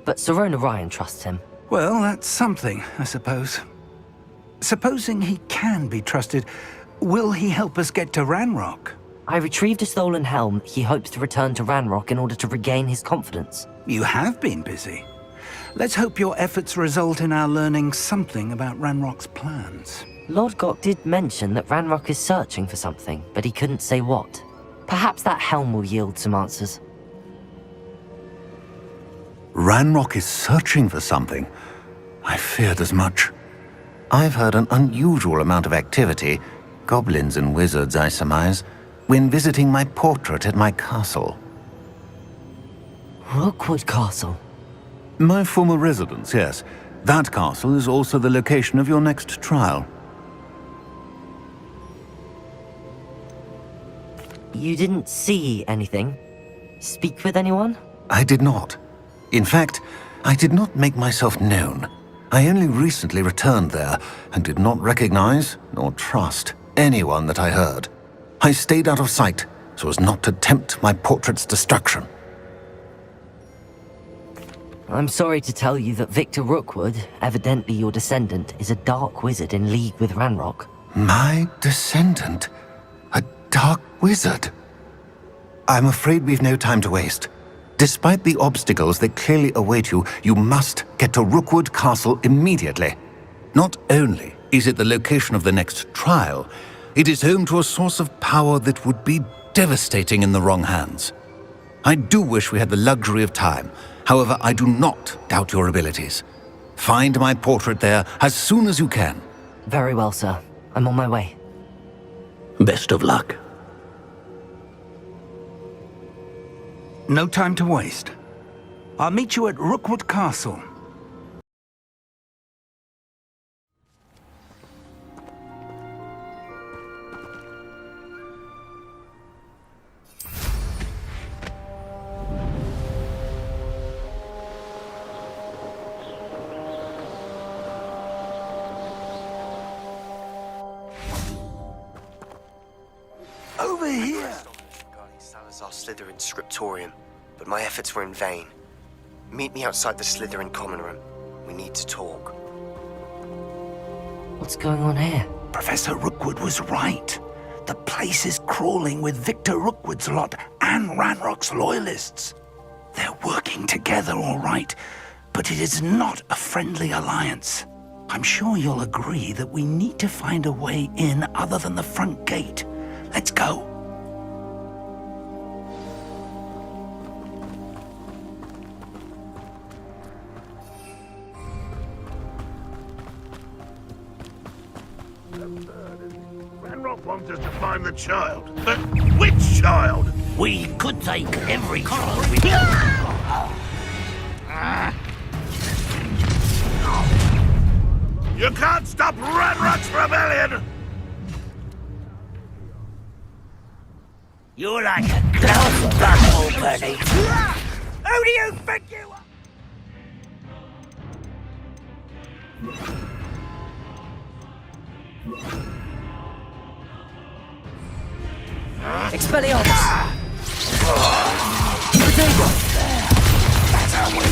But Sirona Ryan trusts him. Well, that's something, I suppose. Supposing he can be trusted, will he help us get to Ranrock? I retrieved a stolen helm he hopes to return to Ranrock in order to regain his confidence. You have been busy. Let's hope your efforts result in our learning something about Ranrock's plans. Lodgok did mention that Ranrock is searching for something, but he couldn't say what. Perhaps that helm will yield some answers. Ranrock is searching for something. I feared as much. I've heard an unusual amount of activity, goblins and wizards, I surmise, when visiting my portrait at my castle. Rookwood Castle? My former residence, yes. That castle is also the location of your next trial. You didn't see anything? Speak with anyone? I did not. In fact, I did not make myself known. I only recently returned there and did not recognize nor trust anyone that I heard. I stayed out of sight so as not to tempt my portrait's destruction. I'm sorry to tell you that Victor Rookwood, evidently your descendant, is a dark wizard in league with Ranrock. My descendant? A dark wizard? I'm afraid we've no time to waste. Despite the obstacles that clearly await you, you must get to Rookwood Castle immediately. Not only is it the location of the next trial, it is home to a source of power that would be devastating in the wrong hands. I do wish we had the luxury of time. However, I do not doubt your abilities. Find my portrait there as soon as you can. Very well, sir. I'm on my way. Best of luck. No time to waste. I'll meet you at Rookwood Castle. Over here! Regarding Salazar Slytherin scriptorium, but my efforts were in vain. Meet me outside the Slytherin common room. We need to talk. What's going on here? Professor Rookwood was right. The place is crawling with Victor Rookwood's lot and Ranrock's loyalists. They're working together, all right, but it is not a friendly alliance. I'm sure you'll agree that we need to find a way in other than the front gate. Let's go. Ranrock wants us to find the child. But which child? We could take every child we You can't stop Ranrock's rebellion! You're like a glass bubble, buddy. Who do you think you are? Expelliarmus! That's how we...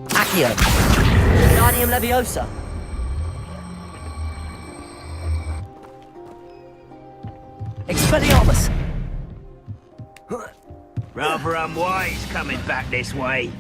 Accio! Guardium Leviosa! Expelliarmus! Rather unwise coming back this way.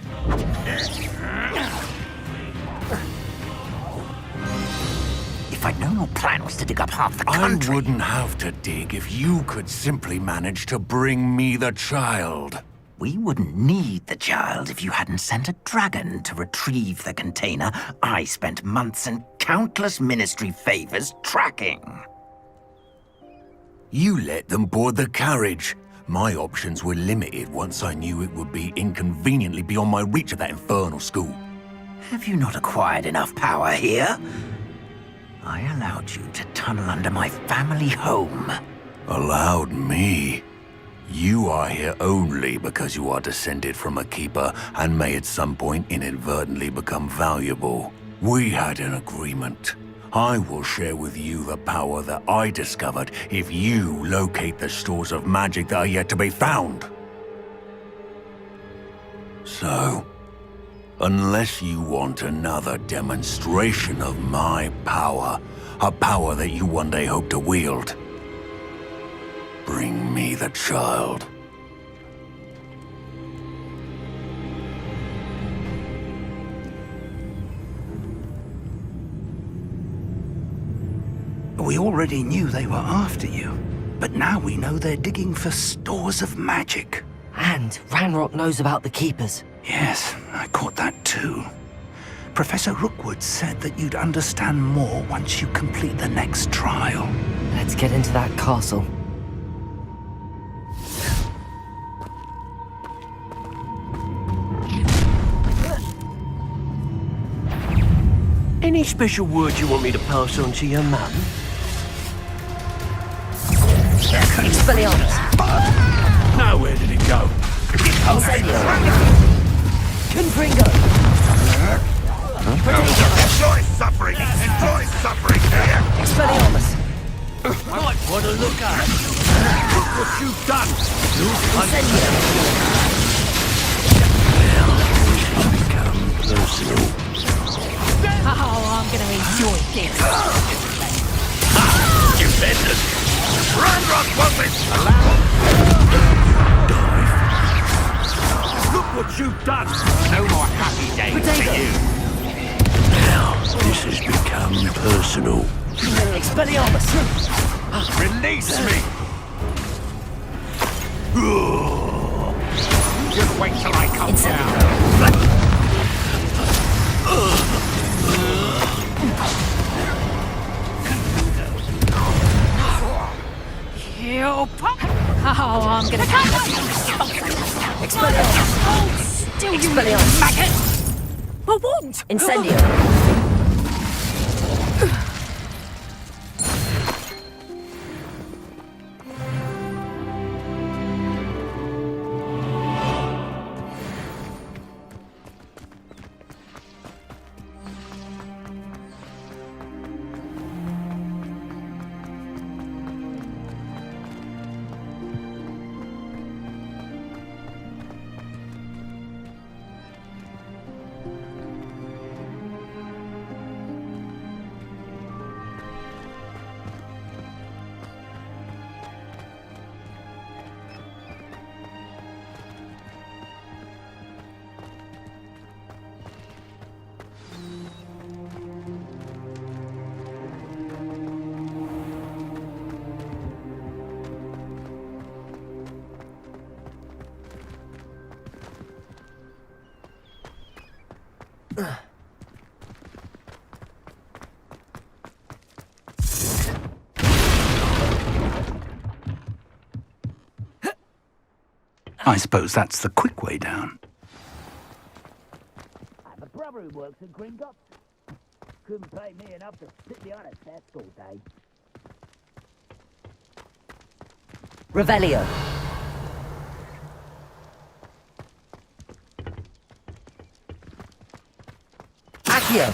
If I'd known your plan was to dig up half the country... I wouldn't have to dig if you could simply manage to bring me the child. We wouldn't need the child if you hadn't sent a dragon to retrieve the container I spent months and countless ministry favors tracking. You let them board the carriage. My options were limited once I knew it would be inconveniently beyond my reach at that infernal school. Have you not acquired enough power here? I allowed you to tunnel under my family home. Allowed me? You are here only because you are descended from a keeper and may at some point inadvertently become valuable. We had an agreement. I will share with you the power that I discovered if you locate the stores of magic that are yet to be found. So, unless you want another demonstration of my power, a power that you one day hope to wield, bring me the child. We already knew they were after you, but now we know they're digging for stores of magic. And Ranrock knows about the Keepers. Yes, I caught that too. Professor Rookwood said that you'd understand more once you complete the next trial. Let's get into that castle. Any special word you want me to pass on to your mum? Expelliarmus! Now where did it go? Confringo! Enjoy suffering! Enjoy suffering here! Expelliarmus! Might want to look at. Look what you've done! Become personal. Oh, I'm gonna enjoy this. You benders! Ranrock won't allow! Look what you've done! No more happy days for you! Now, this has become personal. Expelliarmus! Release me! Just wait till I come down! You pop! Oh, I'm gonna Expelliarmus! Hold still, you Expelliarmus! Maggot! A wand! Incendio! I suppose that's the quick way down. I have a brother who works in Gringotts. Couldn't pay me enough to sit behind a desk all day. Revelio. Accio.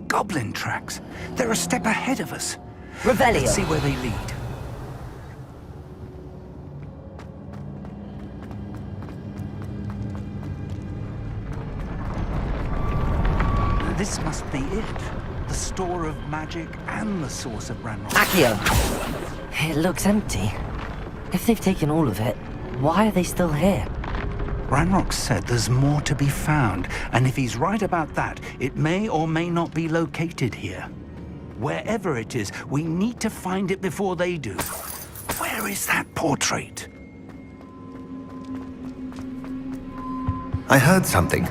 Goblin tracks. They're a step ahead of us. Revelio. Let's see where they lead. This must be it. The store of magic and the source of Ranrock. Accio. It looks empty. If they've taken all of it, why are they still here? Ranrock said there's more to be found, and if he's right about that, it may or may not be located here. Wherever it is, we need to find it before they do. Where is that portrait? I heard something.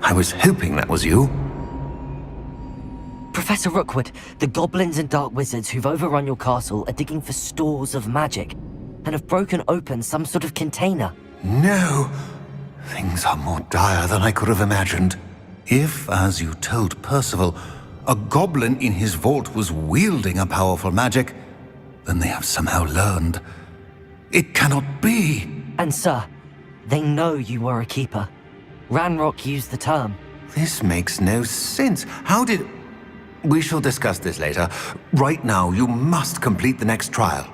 I was hoping that was you. Professor Rookwood, the goblins and dark wizards who've overrun your castle are digging for stores of magic and have broken open some sort of container. No! Things are more dire than I could have imagined. If, as you told Percival, a goblin in his vault was wielding a powerful magic, then they have somehow learned. It cannot be! And sir, they know you were a keeper. Ranrock used the term. This makes no sense. How did... We shall discuss this later. Right now, you must complete the next trial.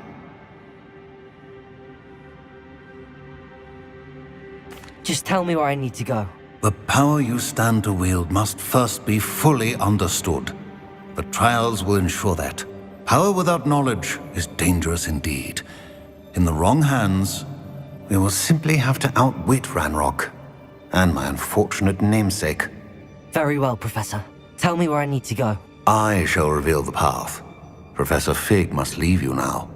Just tell me where I need to go. The power you stand to wield must first be fully understood. The trials will ensure that. Power without knowledge is dangerous indeed. In the wrong hands, we will simply have to outwit Ranrock and my unfortunate namesake. Very well, Professor. Tell me where I need to go. I shall reveal the path. Professor Fig must leave you now.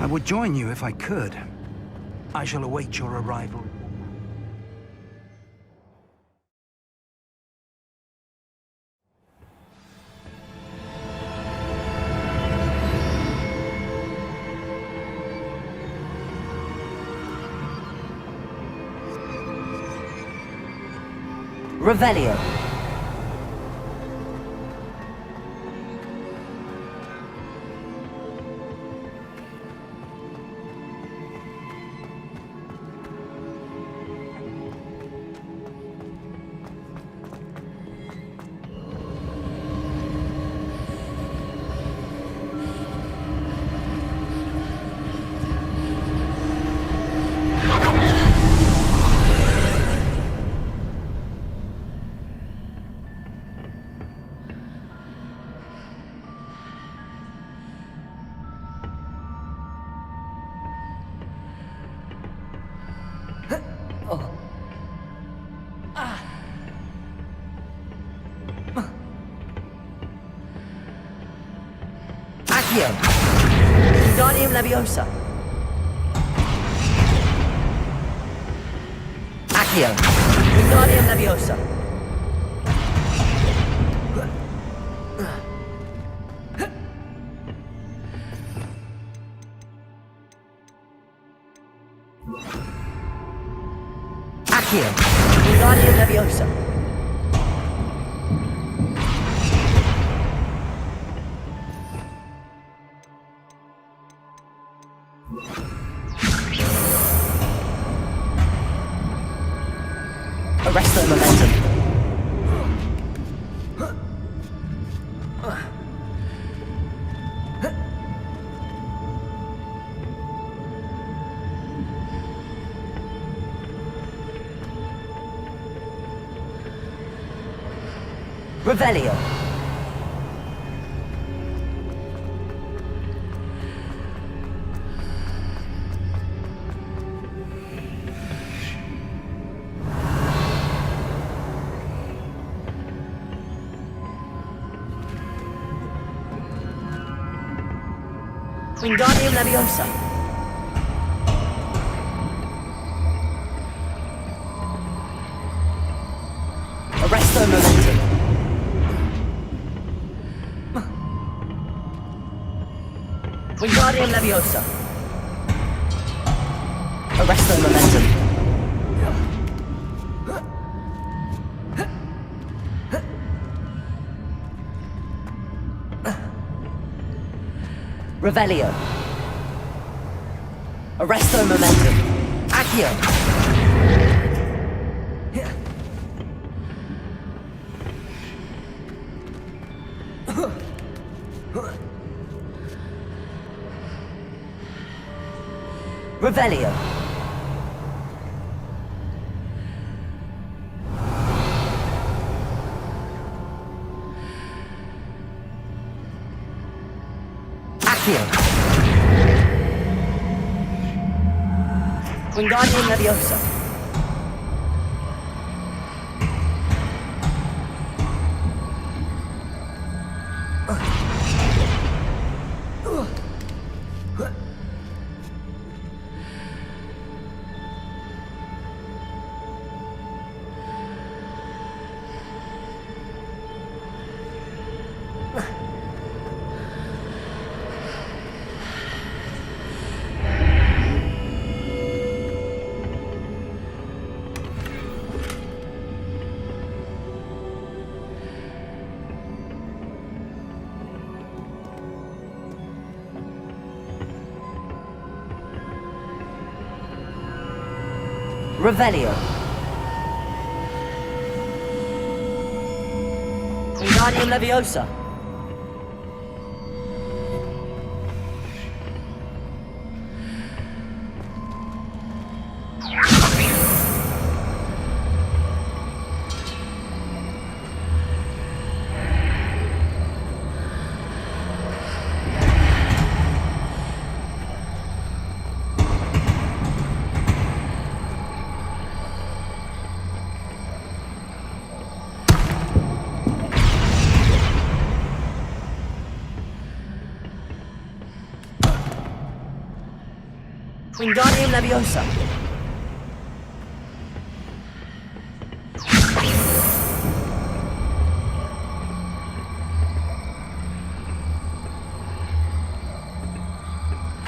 I would join you if I could. I shall await your arrival. Revelio. Accio. Wingardium Leviosa. Accio. Wingardium Leviosa. Accio. Wingardium Leviosa. Arrest the momentum. Revelio. Wingardium Leviosa. Arresto momentum. Wingardium Leviosa. Arresto momentum. Revelio. Arresto momentum. Accio. Revelio. Accio. Wingardium Leviosa. Revelio. Wingardium Leviosa. Wingardium Leviosa.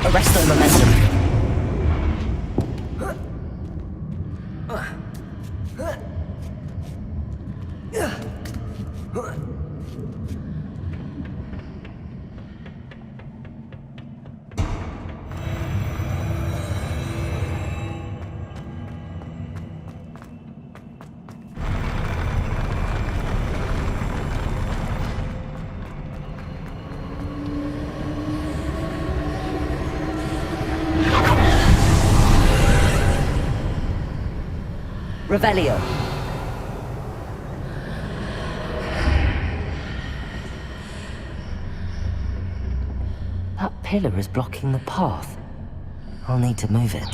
Arresto Momentum. Revelio. That pillar is blocking the path. I'll need to move it.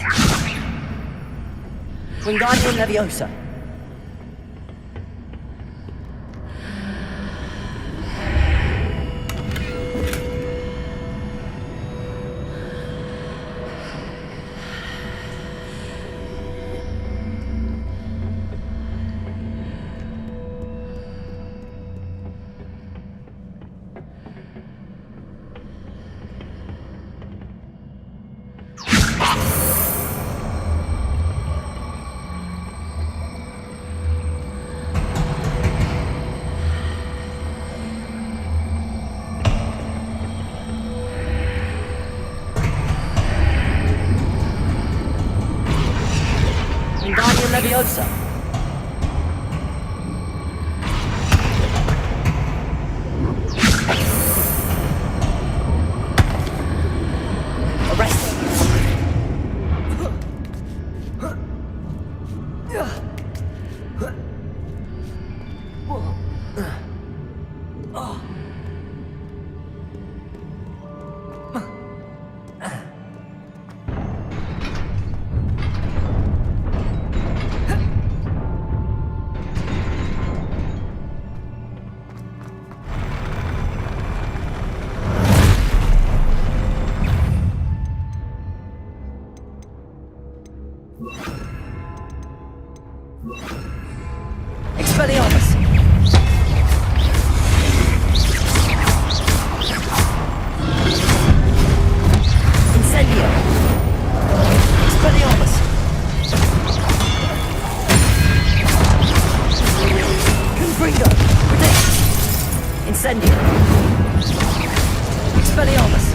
Wingardium Leviosa. Wingardium Leviosa. Arrest. Expelliarmus! Incendio! Expelliarmus! Confringo! Predict! Incendio! Expelliarmus!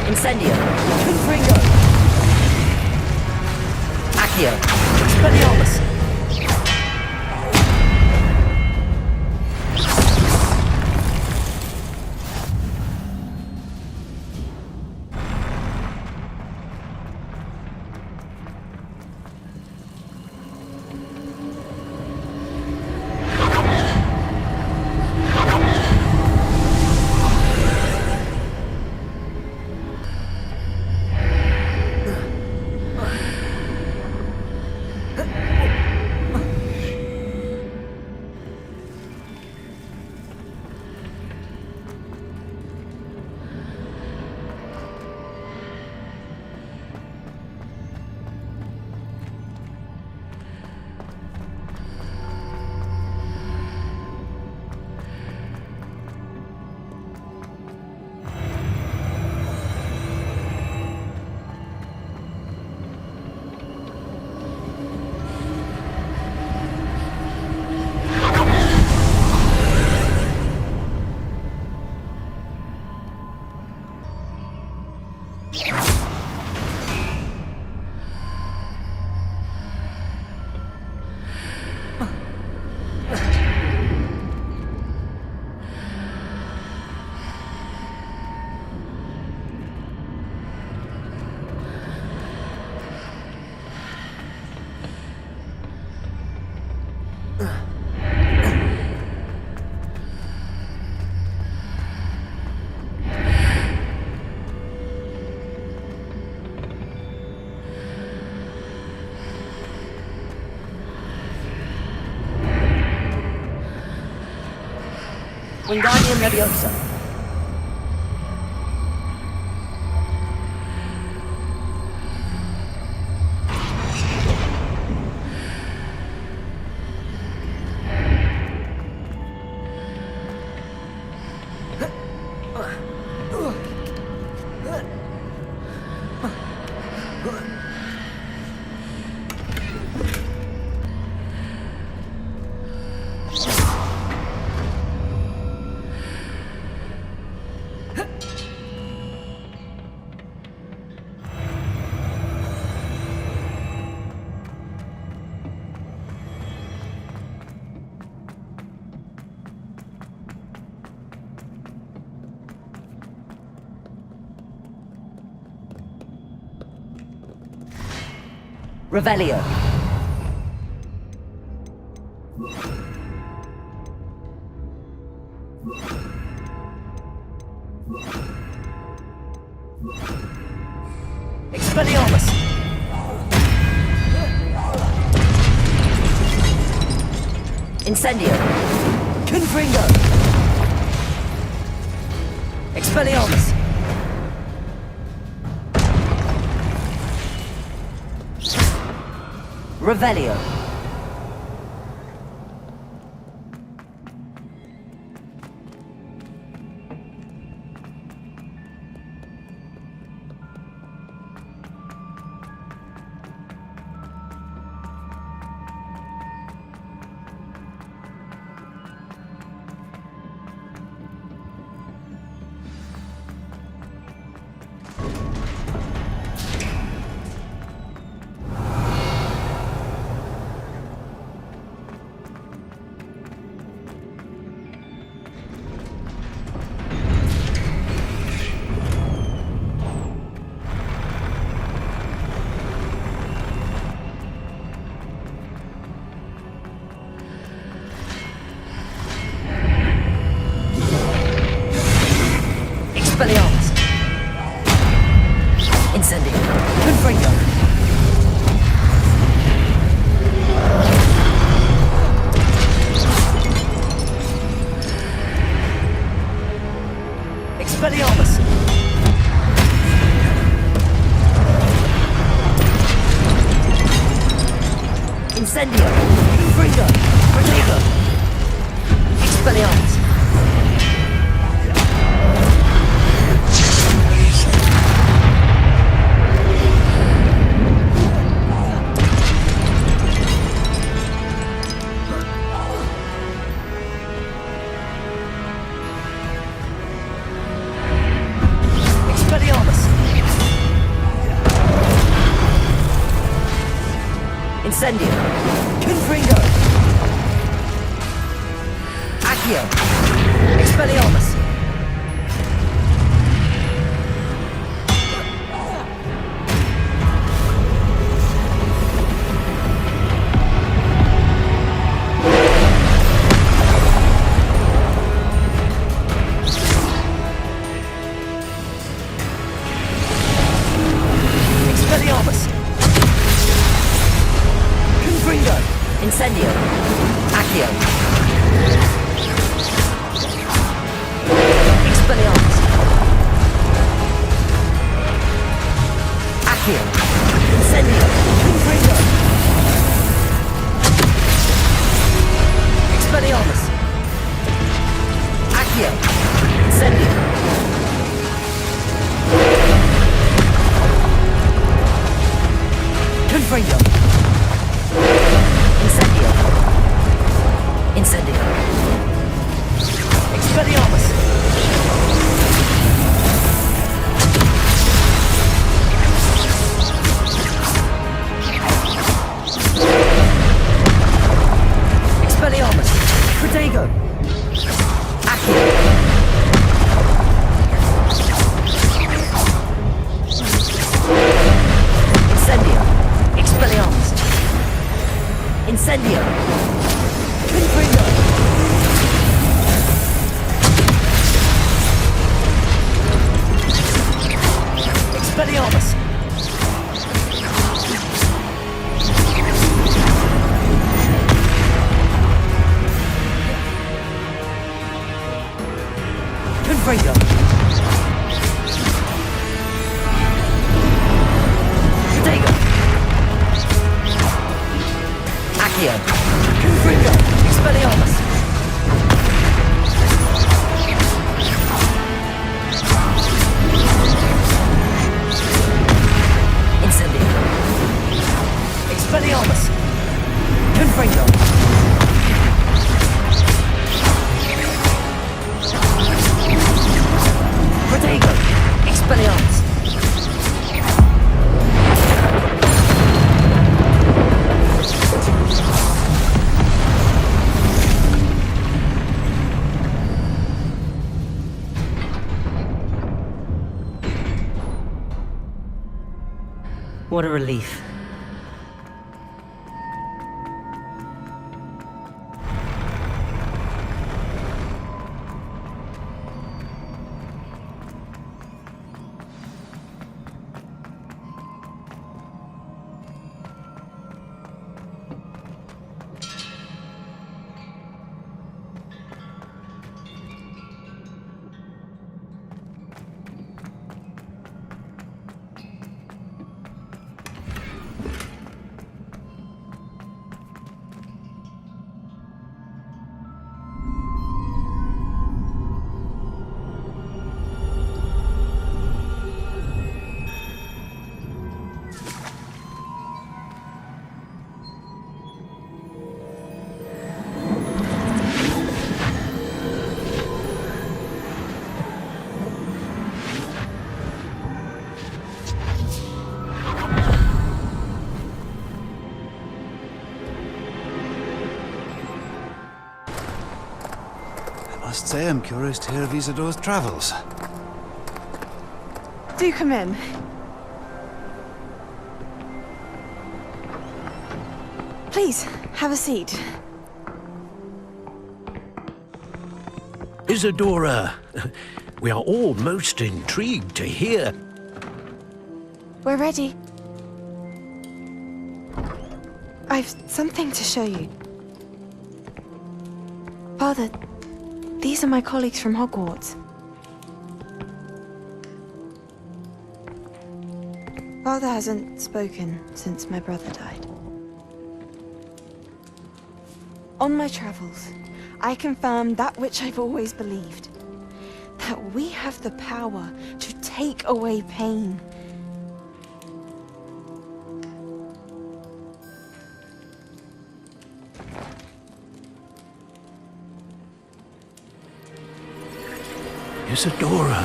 Incendio! Confringo! Accio! Expelliarmus! Wingardium Leviosa. Revelio. Expelliarmus. Incendio. Confringo. Expelliarmus. Revelio. Expelliarmus. Incendio. Confringo. Expelliarmus. Incendio. Confringo. Protego. Expelliarmus. Incendio. Confringo. Accio. Expelliarmus. Expelliarmus. Confringo. Incendio. Accio. Expelliarmus. Accio. Incendio. Confringo. Expelliarmus. Accio. Incendio. Confringo. Incendio. Incendio. Expelliarmus. Expelliarmus. Protego. Accio. Incendio. Expelliarmus. Incendio. Confringo. Expelliarmus. Confringo. Protego. Accio. Confringo. Expelliarmus. Incendio. Expelliarmus. Confringo. Protego. Expelliarmus. What a relief. I must say I'm curious to hear of Isadore's travels. Do come in. Please, have a seat. Isadora, we are all most intrigued to hear. We're ready. I've something to show you. Father, these are my colleagues from Hogwarts. Father hasn't spoken since my brother died. On my travels, I confirmed that which I've always believed. That we have the power to take away pain. Isadora.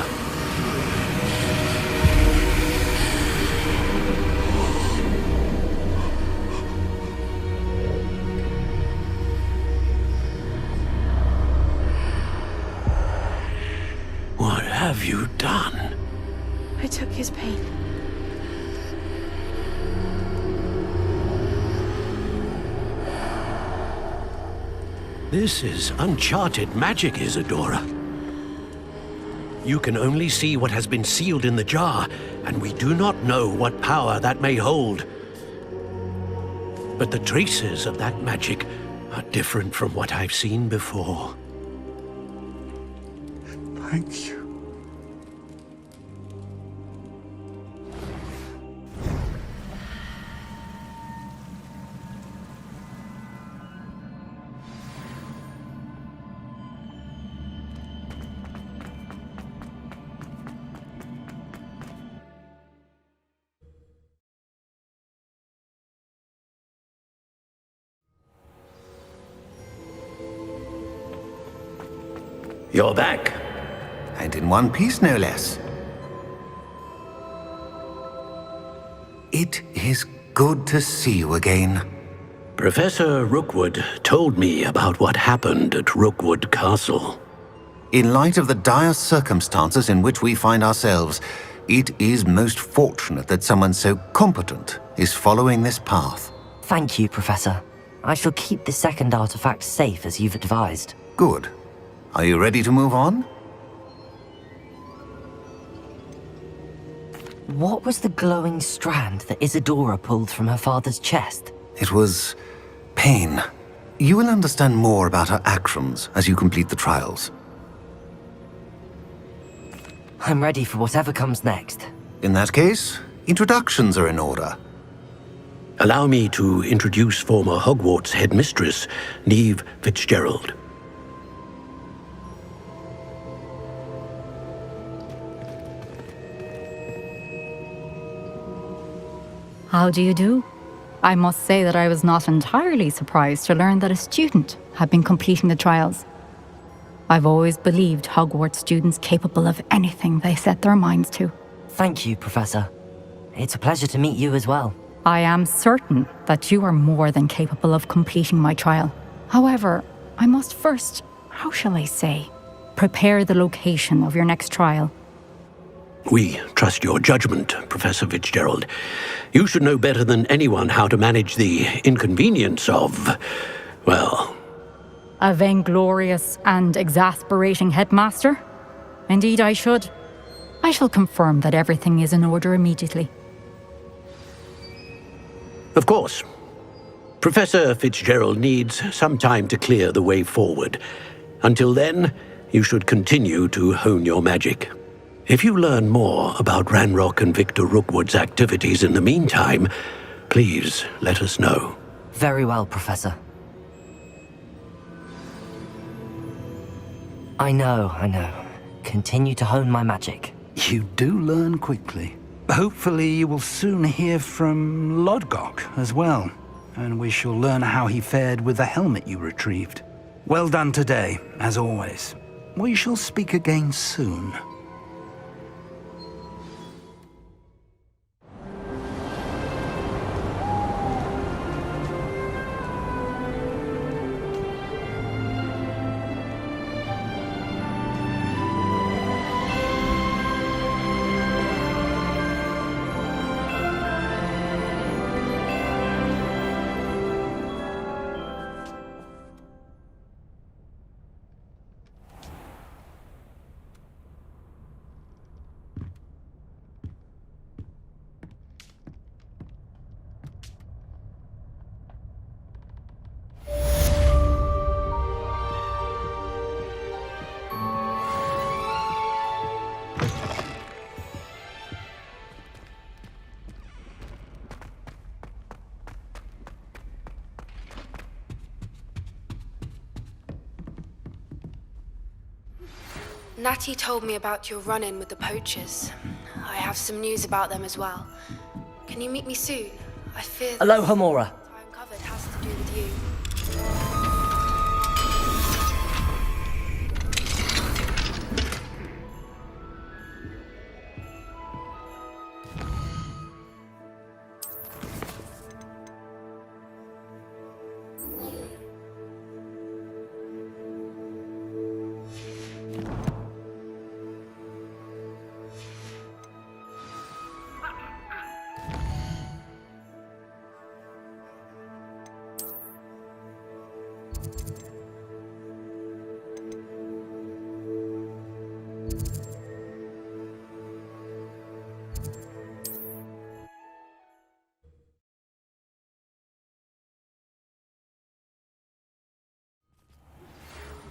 What have you done? I took his pain. This is uncharted magic, Isadora. You can only see what has been sealed in the jar, and we do not know what power that may hold. But the traces of that magic are different from what I've seen before. Thank you. You're back. And in one piece, no less. It is good to see you again. Professor Rookwood told me about what happened at Rookwood Castle. In light of the dire circumstances in which we find ourselves, it is most fortunate that someone so competent is following this path. Thank you, Professor. I shall keep the second artifact safe as you've advised. Good. Are you ready to move on? What was the glowing strand that Isadora pulled from her father's chest? It was pain. You will understand more about her actions as you complete the trials. I'm ready for whatever comes next. In that case, introductions are in order. Allow me to introduce former Hogwarts headmistress, Neve Fitzgerald. How do you do? I must say that I was not entirely surprised to learn that a student had been completing the trials. I've always believed Hogwarts students capable of anything they set their minds to. Thank you, Professor. It's a pleasure to meet you as well. I am certain that you are more than capable of completing my trial. However, I must first, how shall I say, prepare the location of your next trial. We trust your judgment, Professor Fitzgerald. You should know better than anyone how to manage the inconvenience of, well... A vainglorious and exasperating headmaster? Indeed I should. I shall confirm that everything is in order immediately. Of course. Professor Fitzgerald needs some time to clear the way forward. Until then, you should continue to hone your magic. If you learn more about Ranrock and Victor Rookwood's activities in the meantime, please let us know. Very well, Professor. I know. Continue to hone my magic. You do learn quickly. Hopefully you will soon hear from Lodgok as well, and we shall learn how he fared with the helmet you retrieved. Well done today, as always. We shall speak again soon. Natty told me about your run-in with the poachers. I have some news about them as well. Can you meet me soon? I fear that Aloha, Mora. time covered has to do with you.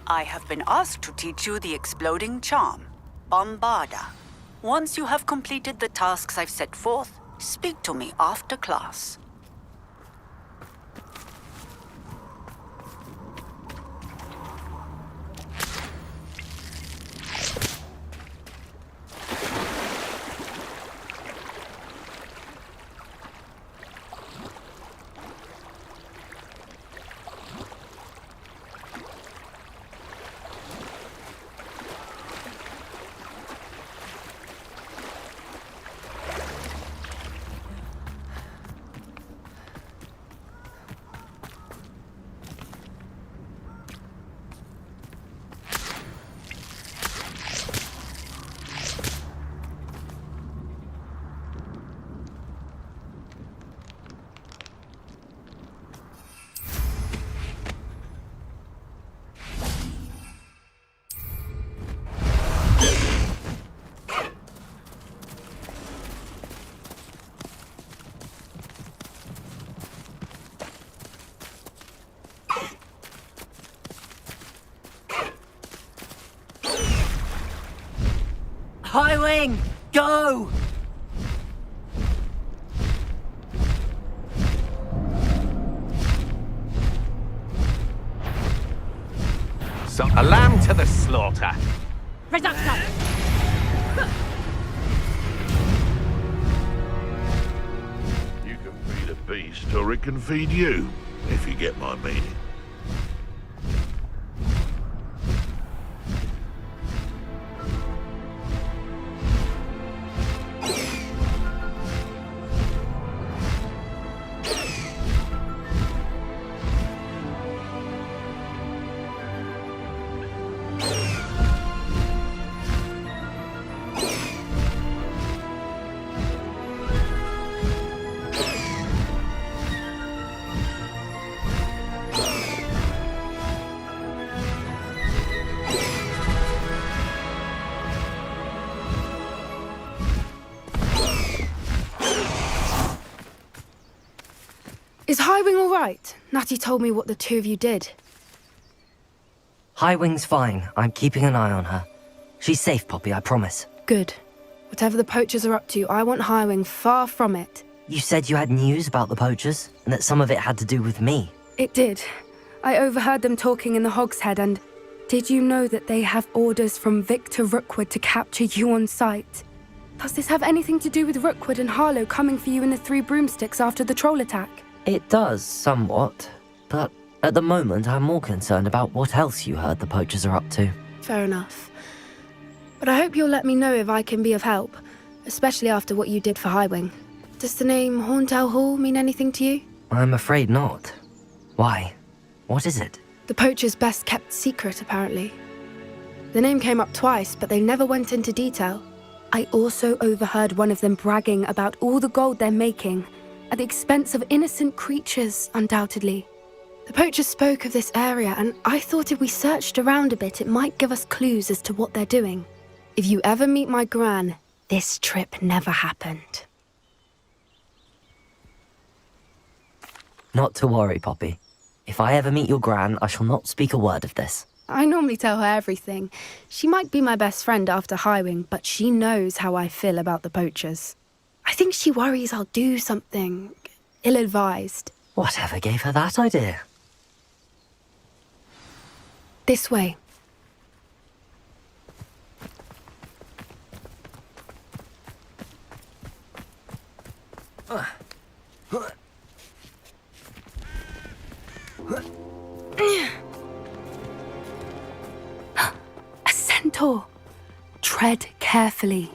I have been asked to teach you the exploding charm, Bombarda. Once you have completed the tasks I've set forth, speak to me after class. Highwing! Go! A lamb to the slaughter. Reduction! You can feed a beast, or it can feed you, if you get my meaning. Is Highwing all right? Natty told me what the two of you did. Highwing's fine. I'm keeping an eye on her. She's safe, Poppy, I promise. Good. Whatever the poachers are up to, I want Highwing far from it. You said you had news about the poachers, and that some of it had to do with me. It did. I overheard them talking in the Hogshead, and did you know that they have orders from Victor Rookwood to capture you on sight? Does this have anything to do with Rookwood and Harlow coming for you in the Three Broomsticks after the troll attack? It does, somewhat. But at the moment, I'm more concerned about what else you heard the poachers are up to. Fair enough. But I hope you'll let me know if I can be of help, especially after what you did for Highwing. Does the name Horntail Hall mean anything to you? I'm afraid not. Why? What is it? The poachers' best kept secret, apparently. The name came up twice, but they never went into detail. I also overheard one of them bragging about all the gold they're making, at the expense of innocent creatures, undoubtedly. The poachers spoke of this area, and I thought if we searched around a bit, it might give us clues as to what they're doing. If you ever meet my gran, this trip never happened. Not to worry, Poppy. If I ever meet your gran, I shall not speak a word of this. I normally tell her everything. She might be my best friend after Highwing, but she knows how I feel about the poachers. I think she worries I'll do something ill-advised. Whatever gave her that idea? This way. A centaur. Tread carefully.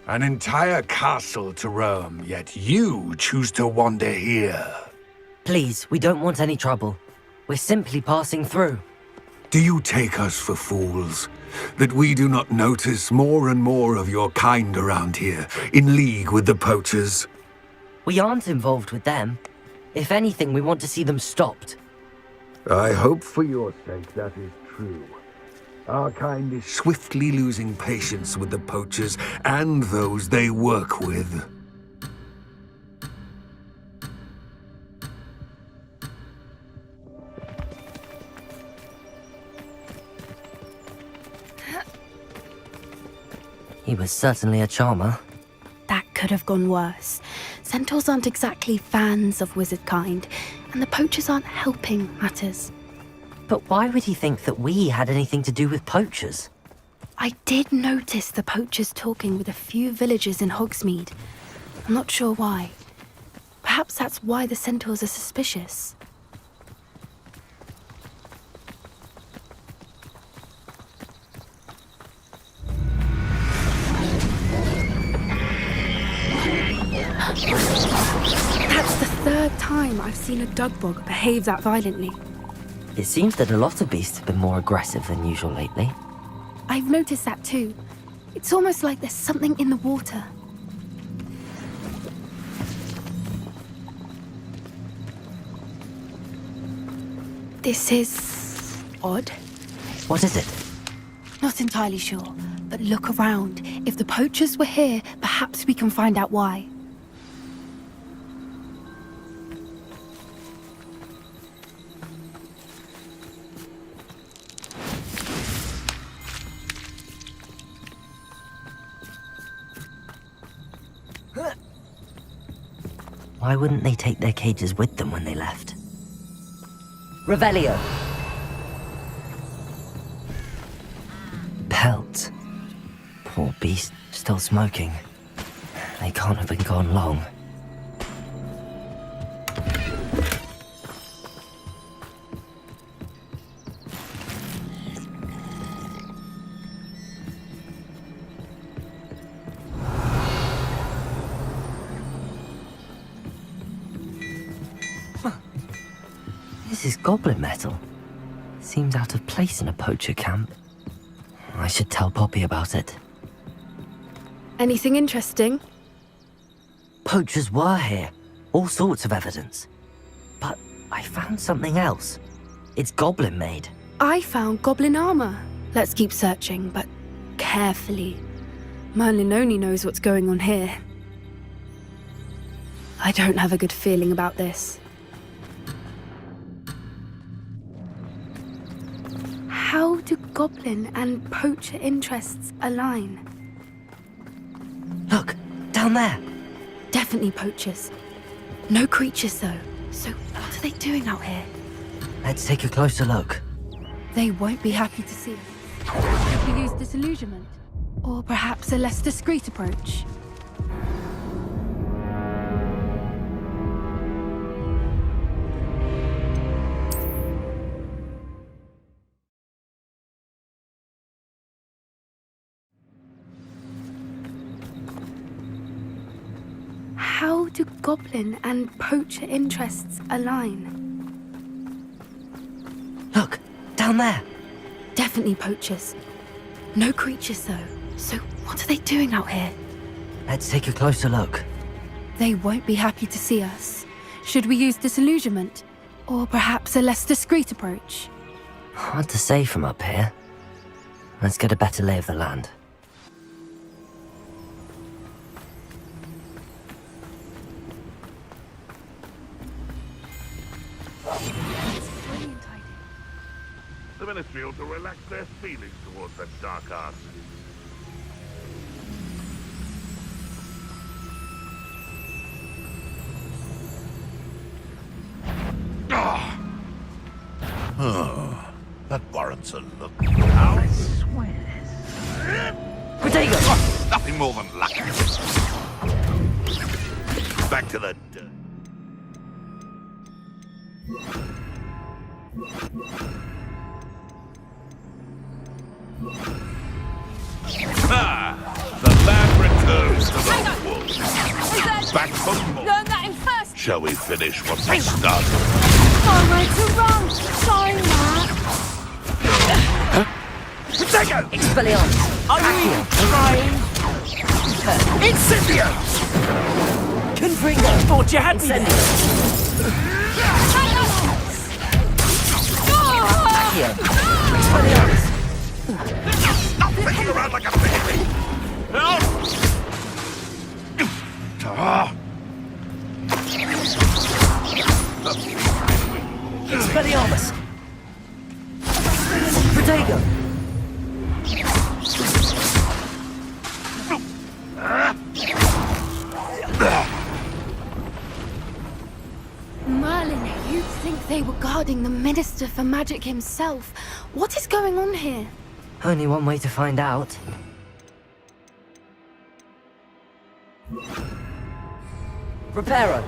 An entire castle to roam, yet you choose to wander here. Please, we don't want any trouble. We're simply passing through. Do you take us for fools? That we do not notice more and more of your kind around here, in league with the poachers? We aren't involved with them. If anything, we want to see them stopped. I hope for your sake that is true. Our kind is swiftly losing patience with the poachers and those they work with. He was certainly a charmer. That could have gone worse. Centaurs aren't exactly fans of wizard kind, and the poachers aren't helping matters. But why would he think that we had anything to do with poachers? I did notice the poachers talking with a few villagers in Hogsmeade. I'm not sure why. Perhaps that's why the centaurs are suspicious. That's the third time I've seen a dugbog behave that violently. It seems that a lot of beasts have been more aggressive than usual lately. I've noticed that too. It's almost like there's something in the water. This is odd. What is it? Not entirely sure, but look around. If the poachers were here, perhaps we can find out why. Why wouldn't they take their cages with them when they left? Revelio. Pelt. Poor beast, still smoking. They can't have been gone long. This is goblin metal. Seems out of place in a poacher camp. I should tell Poppy about it. Anything interesting? Poachers were here. All sorts of evidence. But I found something else. It's goblin made. I found goblin armor. Let's keep searching, but carefully. Merlin only knows what's going on here. I don't have a good feeling about this. How do goblin and poacher interests align? Look, down there. Definitely poachers. No creatures, though. So what are they doing out here? Let's take a closer look. They won't be happy to see us. Should we use disillusionment? Or perhaps a less discreet approach? How do goblin and poacher interests align? Look, down there. Definitely poachers. No creatures, though. So what are they doing out here? Let's take a closer look. They won't be happy to see us. Should we use disillusionment? Or perhaps a less discreet approach? Hard to say from up here. Let's get a better lay of the land. The Ministry ought to relax their feelings towards that dark arts. Oh, that warrants a look. I swear. Potato! Oh, nothing more than luck. Back to the dirt. The land returns to the wolves. Back from more. Learn that in first. Shall we finish what we started? My way to run. Sorry, Matt. Potato! Expelliarmus! Are you trying? Incendio! Confringo! Thought you had me there. Accio! Expelliarmus! Stop thinking around like a baby! Expelliarmus! Protego! Merlin, you'd think they were guarding the Minister for Magic himself. What is going on here? Only one way to find out. Reparo!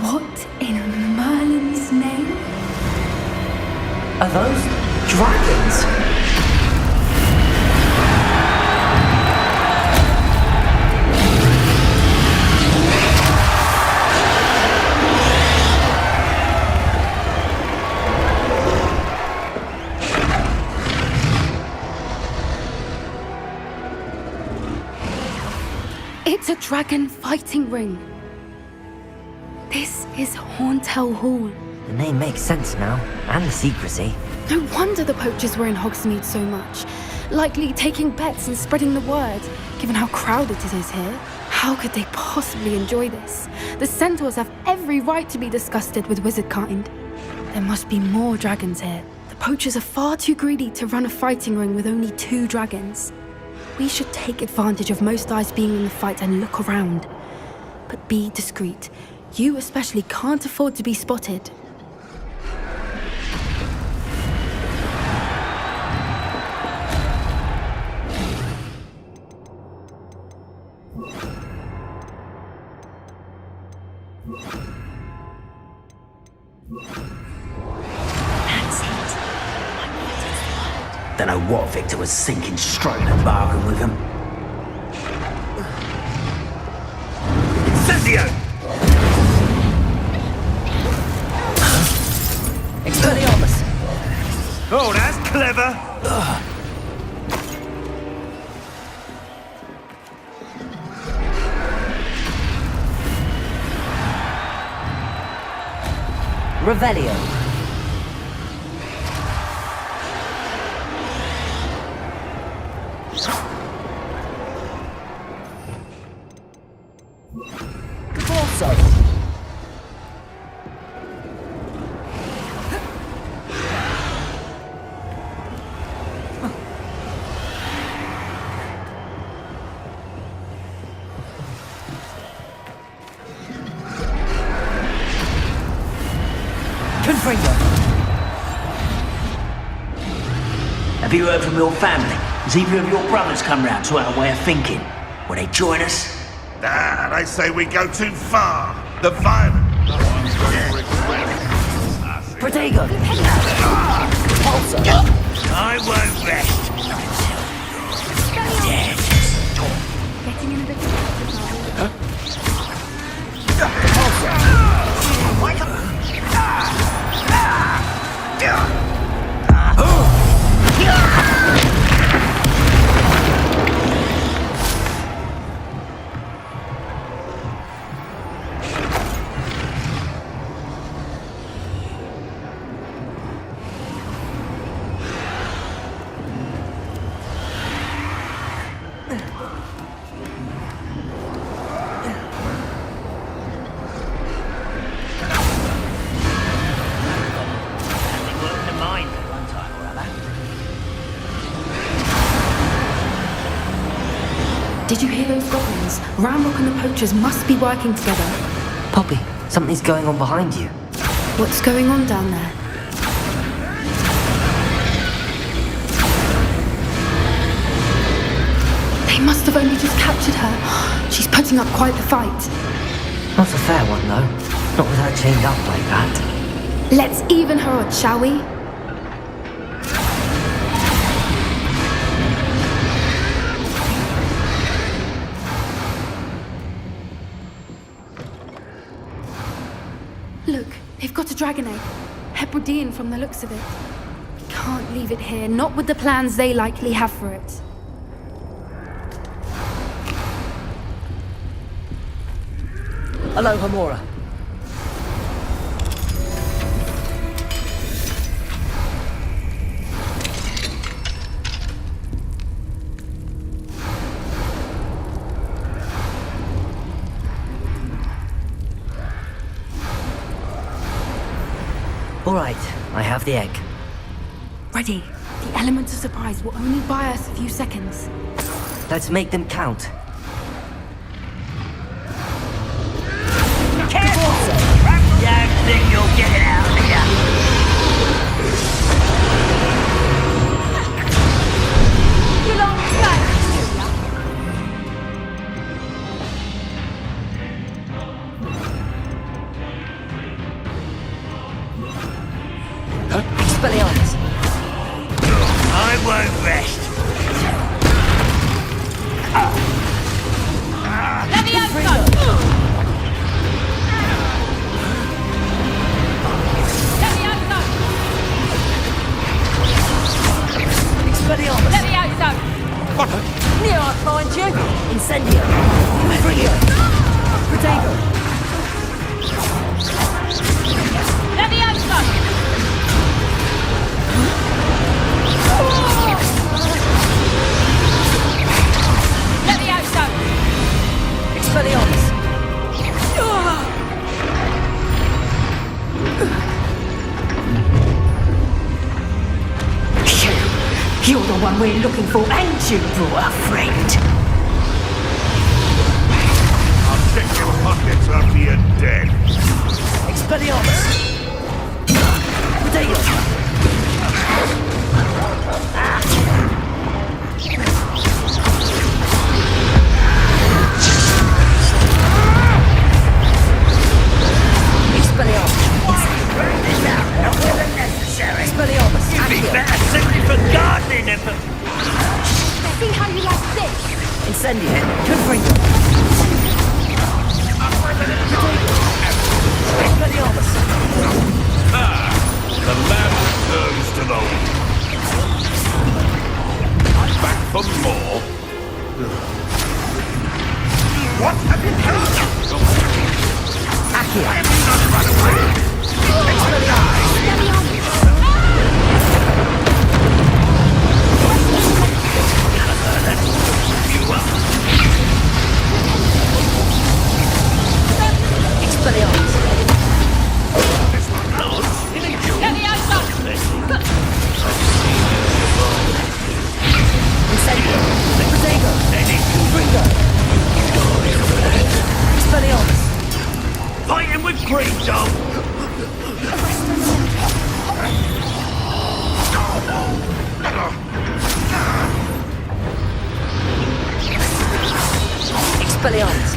What in Merlin's name? Are those dragons? It's a dragon fighting ring. This is Horntail Hall. The name makes sense now, and the secrecy. No wonder the poachers were in Hogsmeade so much. Likely taking bets and spreading the word, given how crowded it is here. How could they possibly enjoy this? The centaurs have every right to be disgusted with wizardkind. There must be more dragons here. The poachers are far too greedy to run a fighting ring with only 2 dragons. We should take advantage of most eyes being in the fight and look around. But be discreet. You especially can't afford to be spotted. Don't know what Victor was thinking, striking a bargain with him. Incendio! Expelliarmus! Oh, that's clever! Revelio. Corso. Have you heard from your family? Has either of your brothers come round to our way of thinking? Will they join us? Nah, they say we go too far. The violent. Protego! I won't rest. Getting in a bit Did you hear those goblins? Ramrock and the poachers must be working together. Poppy, something's going on behind you. What's going on down there? They must have only just captured her. She's putting up quite the fight. Not a fair one, though. Not with her chained up like that. Let's even her odds, shall we? Look, they've got a dragon egg. Hebridean from the looks of it. We can't leave it here, not with the plans they likely have for it. Hello, Hamora. All right, I have the egg. Ready. The element of surprise will only buy us a few seconds. Let's make them count. Careful! Don't think you'll get it out of here. You long back. Expelliarmus! I won't rest. Expelliarmus! Levioso! Here I find you! Incendio! Brilliant! Protego! Levioso! Levioso! You're the one we're looking for, and you brought a friend. I'll check your pockets after you're dead. Expelliarmus! Potato! Expelliarmus! You'd be better simply for gardening than for... See how you like this? Incendiate! Confringo! Expelliarmus! The lab returns to the... Back for more? What have you done? Accio! I have not run away! Expelliarmus! Incendio! Protego! Confringo! Expelliarmus! Fight him with green, dog! Expelliarmus!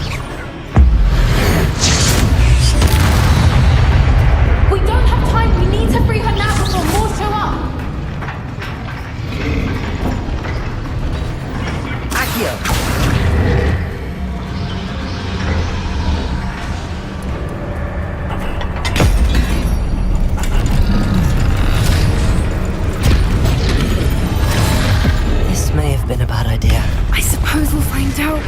We don't have time. We need to free her now before more show up. Accio! This may have been a bad idea. I suppose we'll find out.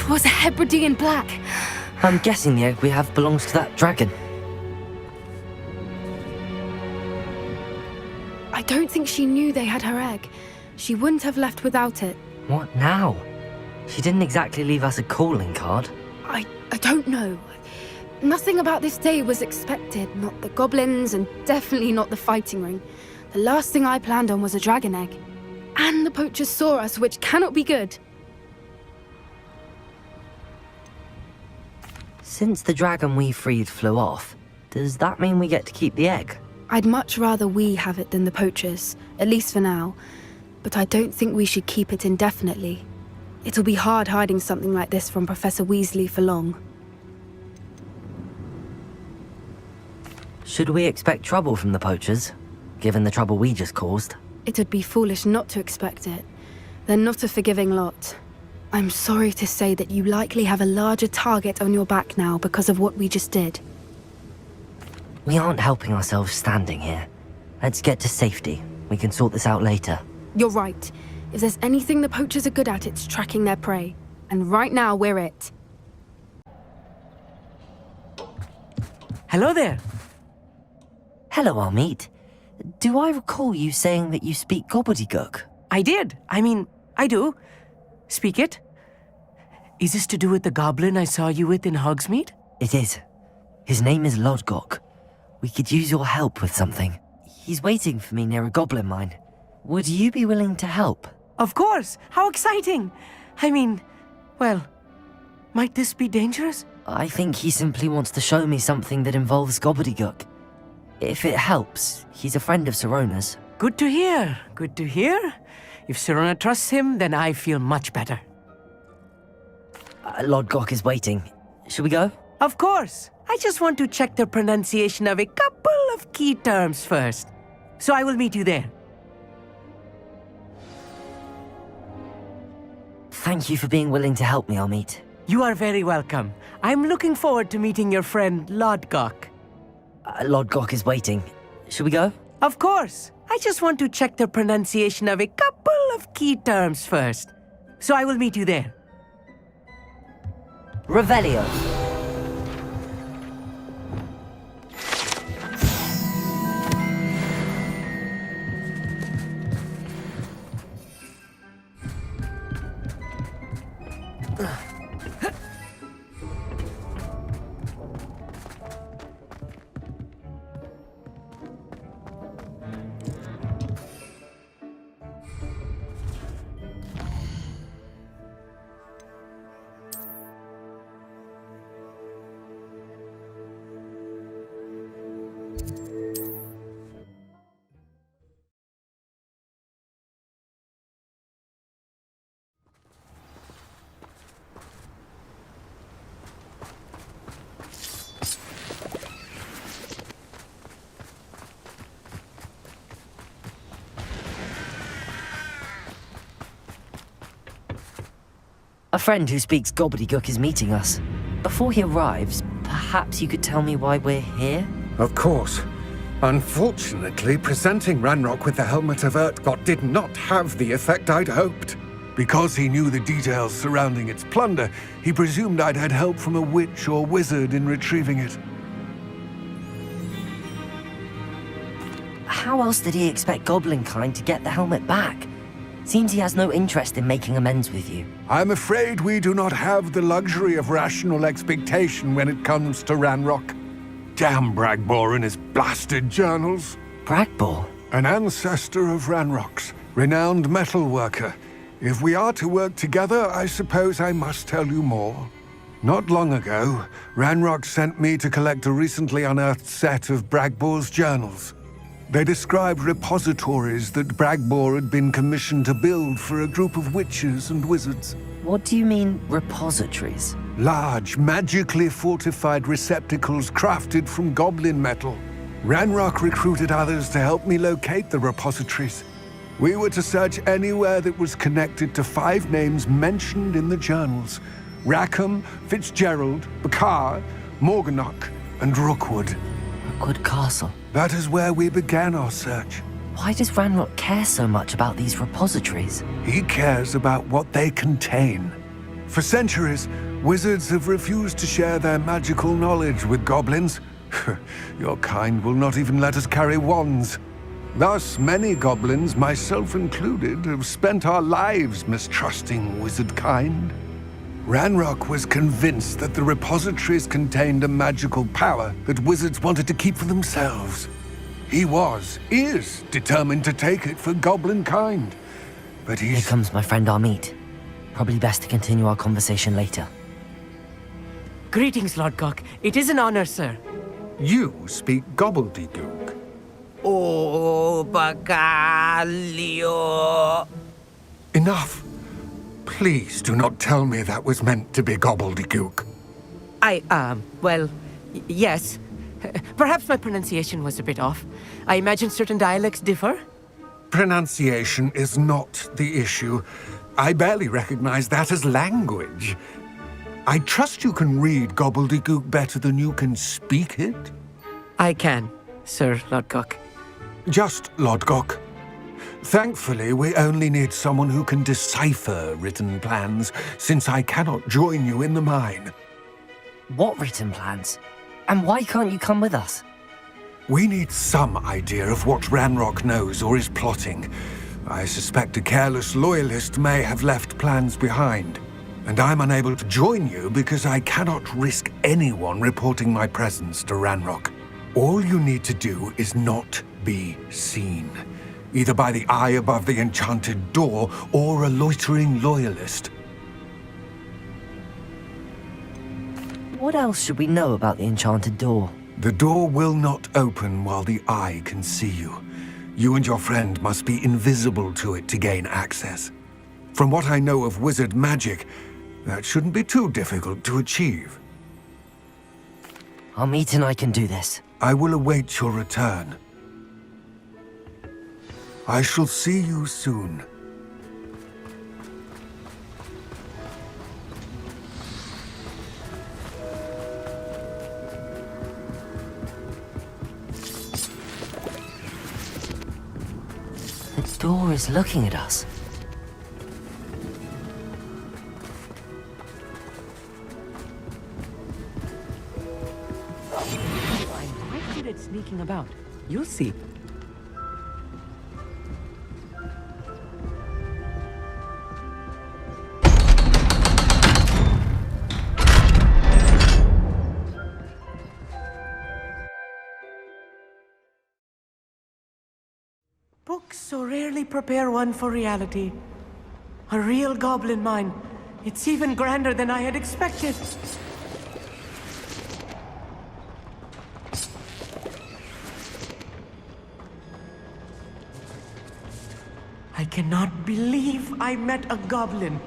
Was a Hebridean black. I'm guessing the egg we have belongs to that dragon. I don't think she knew they had her egg. She wouldn't have left without it. What now? She didn't exactly leave us a calling card. I don't know. Nothing about this day was expected. Not the goblins, and definitely not the fighting ring. The last thing I planned on was a dragon egg. And the poachers saw us, which cannot be good. Since the dragon we freed flew off, does that mean we get to keep the egg? I'd much rather we have it than the poachers, at least for now. But I don't think we should keep it indefinitely. It'll be hard hiding something like this from Professor Weasley for long. Should we expect trouble from the poachers, given the trouble we just caused? It'd be foolish not to expect it. They're not a forgiving lot. I'm sorry to say that you likely have a larger target on your back now because of what we just did. We aren't helping ourselves standing here. Let's get to safety. We can sort this out later. You're right. If there's anything the poachers are good at, it's tracking their prey. And right now, we're it. Hello there. Hello, Hogsmeade. Do I recall you saying that you speak gobbledygook? I did. I do. Speak it. Is this to do with the goblin I saw you with in Hogsmeade? It is. His name is Lodgok. We could use your help with something. He's waiting for me near a goblin mine. Would you be willing to help? Of course! How exciting! I mean, well, might this be dangerous? I think he simply wants to show me something that involves gobbledygook. If it helps, he's a friend of Sirona's. Good to hear, good to hear. If Sirona trusts him, then I feel much better. Lord Gok is waiting. Shall we go? Of course! I just want to check the pronunciation of a couple of key terms first. So I will meet you there. Thank you for being willing to help me, Hogsmeade. You are very welcome. I'm looking forward to meeting your friend, Lord Gok. Lord Gok is waiting. Shall we go? Of course. I just want to check the pronunciation of a couple of key terms first. So I will meet you there. Revelio. A friend who speaks gobbledygook is meeting us. Before he arrives, perhaps you could tell me why we're here? Of course. Unfortunately, presenting Ranrock with the Helmet of Urtkot did not have the effect I'd hoped. Because he knew the details surrounding its plunder, he presumed I'd had help from a witch or wizard in retrieving it. How else did he expect Goblinkind to get the helmet back? Seems he has no interest in making amends with you. I'm afraid we do not have the luxury of rational expectation when it comes to Ranrock. Damn Bragbor and his blasted journals. Bragbor? An ancestor of Ranrock's, renowned metal worker. If we are to work together, I suppose I must tell you more. Not long ago, Ranrock sent me to collect a recently unearthed set of Bragbor's journals. They described repositories that Bragbor had been commissioned to build for a group of witches and wizards. What do you mean, repositories? Large, magically fortified receptacles crafted from goblin metal. Ranrock recruited others to help me locate the repositories. We were to search anywhere that was connected to 5 names mentioned in the journals: Rackham, Fitzgerald, Bakar, Morganach, and Rookwood. Rookwood Castle. That is where we began our search. Why does Ranrock care so much about these repositories? He cares about what they contain. For centuries, wizards have refused to share their magical knowledge with goblins. Your kind will not even let us carry wands. Thus, many goblins, myself included, have spent our lives mistrusting wizard kind. Ranrock was convinced that the repositories contained a magical power that wizards wanted to keep for themselves. He is determined to take it for goblin kind. But Here comes my friend Hogsmeade. Probably best to continue our conversation later. Greetings, Lord Gok. It is an honor, sir. You speak gobbledygook. Oh, Bagalio. Enough. Please do not tell me that was meant to be gobbledygook. Well, yes. Perhaps my pronunciation was a bit off. I imagine certain dialects differ. Pronunciation is not the issue. I barely recognize that as language. I trust you can read gobbledygook better than you can speak it? I can, Sir Lord Gok. Just Lord Gok. Thankfully, we only need someone who can decipher written plans, since I cannot join you in the mine. What written plans? And why can't you come with us? We need some idea of what Ranrock knows or is plotting. I suspect a careless loyalist may have left plans behind. And I'm unable to join you because I cannot risk anyone reporting my presence to Ranrock. All you need to do is not be seen, either by the eye above the enchanted door or a loitering loyalist. What else should we know about the enchanted door? The door will not open while the eye can see you. You and your friend must be invisible to it to gain access. From what I know of wizard magic, that shouldn't be too difficult to achieve. Hogsmeade and I can do this. I will await your return. I shall see you soon. The door is looking at us. I'm quite good at sneaking about. You'll see. Books so rarely prepare one for reality. A real goblin mine. It's even grander than I had expected. I cannot believe I met a goblin.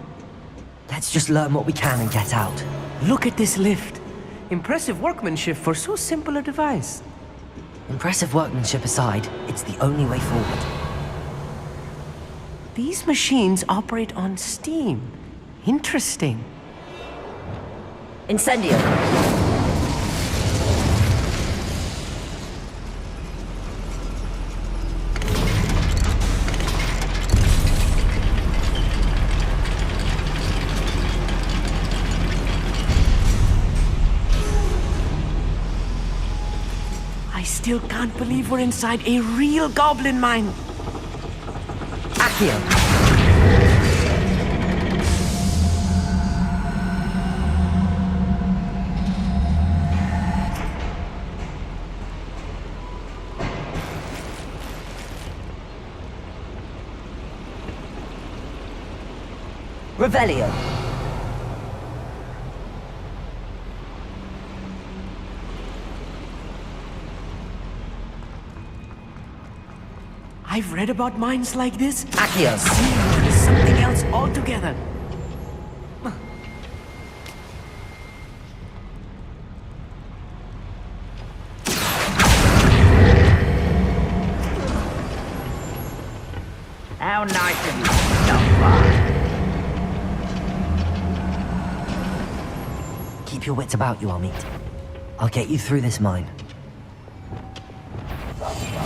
Let's just learn what we can and get out. Look at this lift. Impressive workmanship for so simple a device. Impressive workmanship aside, it's the only way forward. These machines operate on steam. Interesting. Incendio! I still can't believe we're inside a real goblin mine. Accio! Revelio! I've read about mines like this. Accio! Seeing is something else altogether. How nice of you to stop by. Keep your wits about you, Hogsmeade. I'll get you through this mine.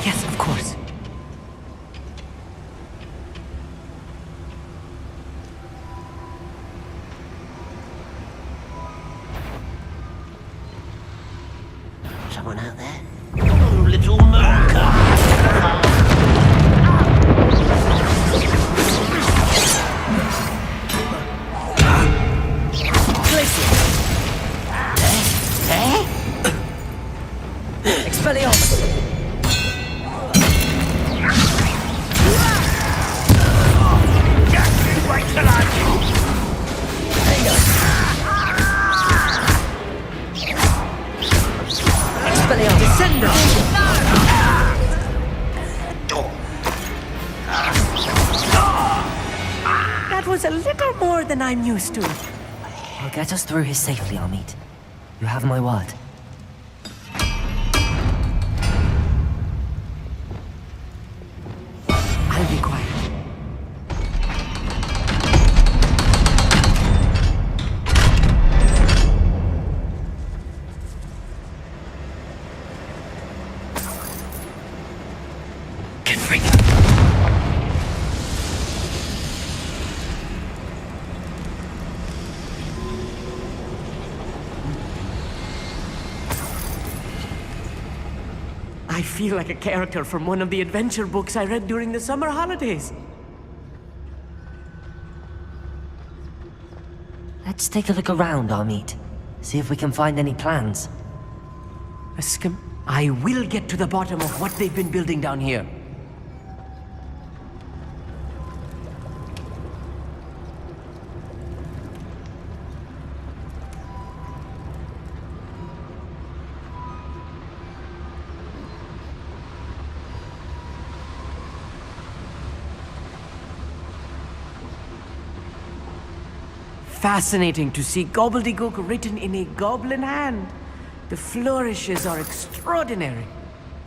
Yes, of course. Someone out there? Oh, little Mocha! Expelliarmus! Wait till I Expelliarmus! Descendo! That was a little more than I'm used to. I'll get us through here safely, Hogsmeade. You have my word. I'll be quiet. Get free! I feel like a character from one of the adventure books I read during the summer holidays. Let's take a look around, Hogsmeade. See if we can find any plans. A I will get to the bottom of what they've been building down here. Fascinating to see gobbledygook written in a goblin hand. The flourishes are extraordinary.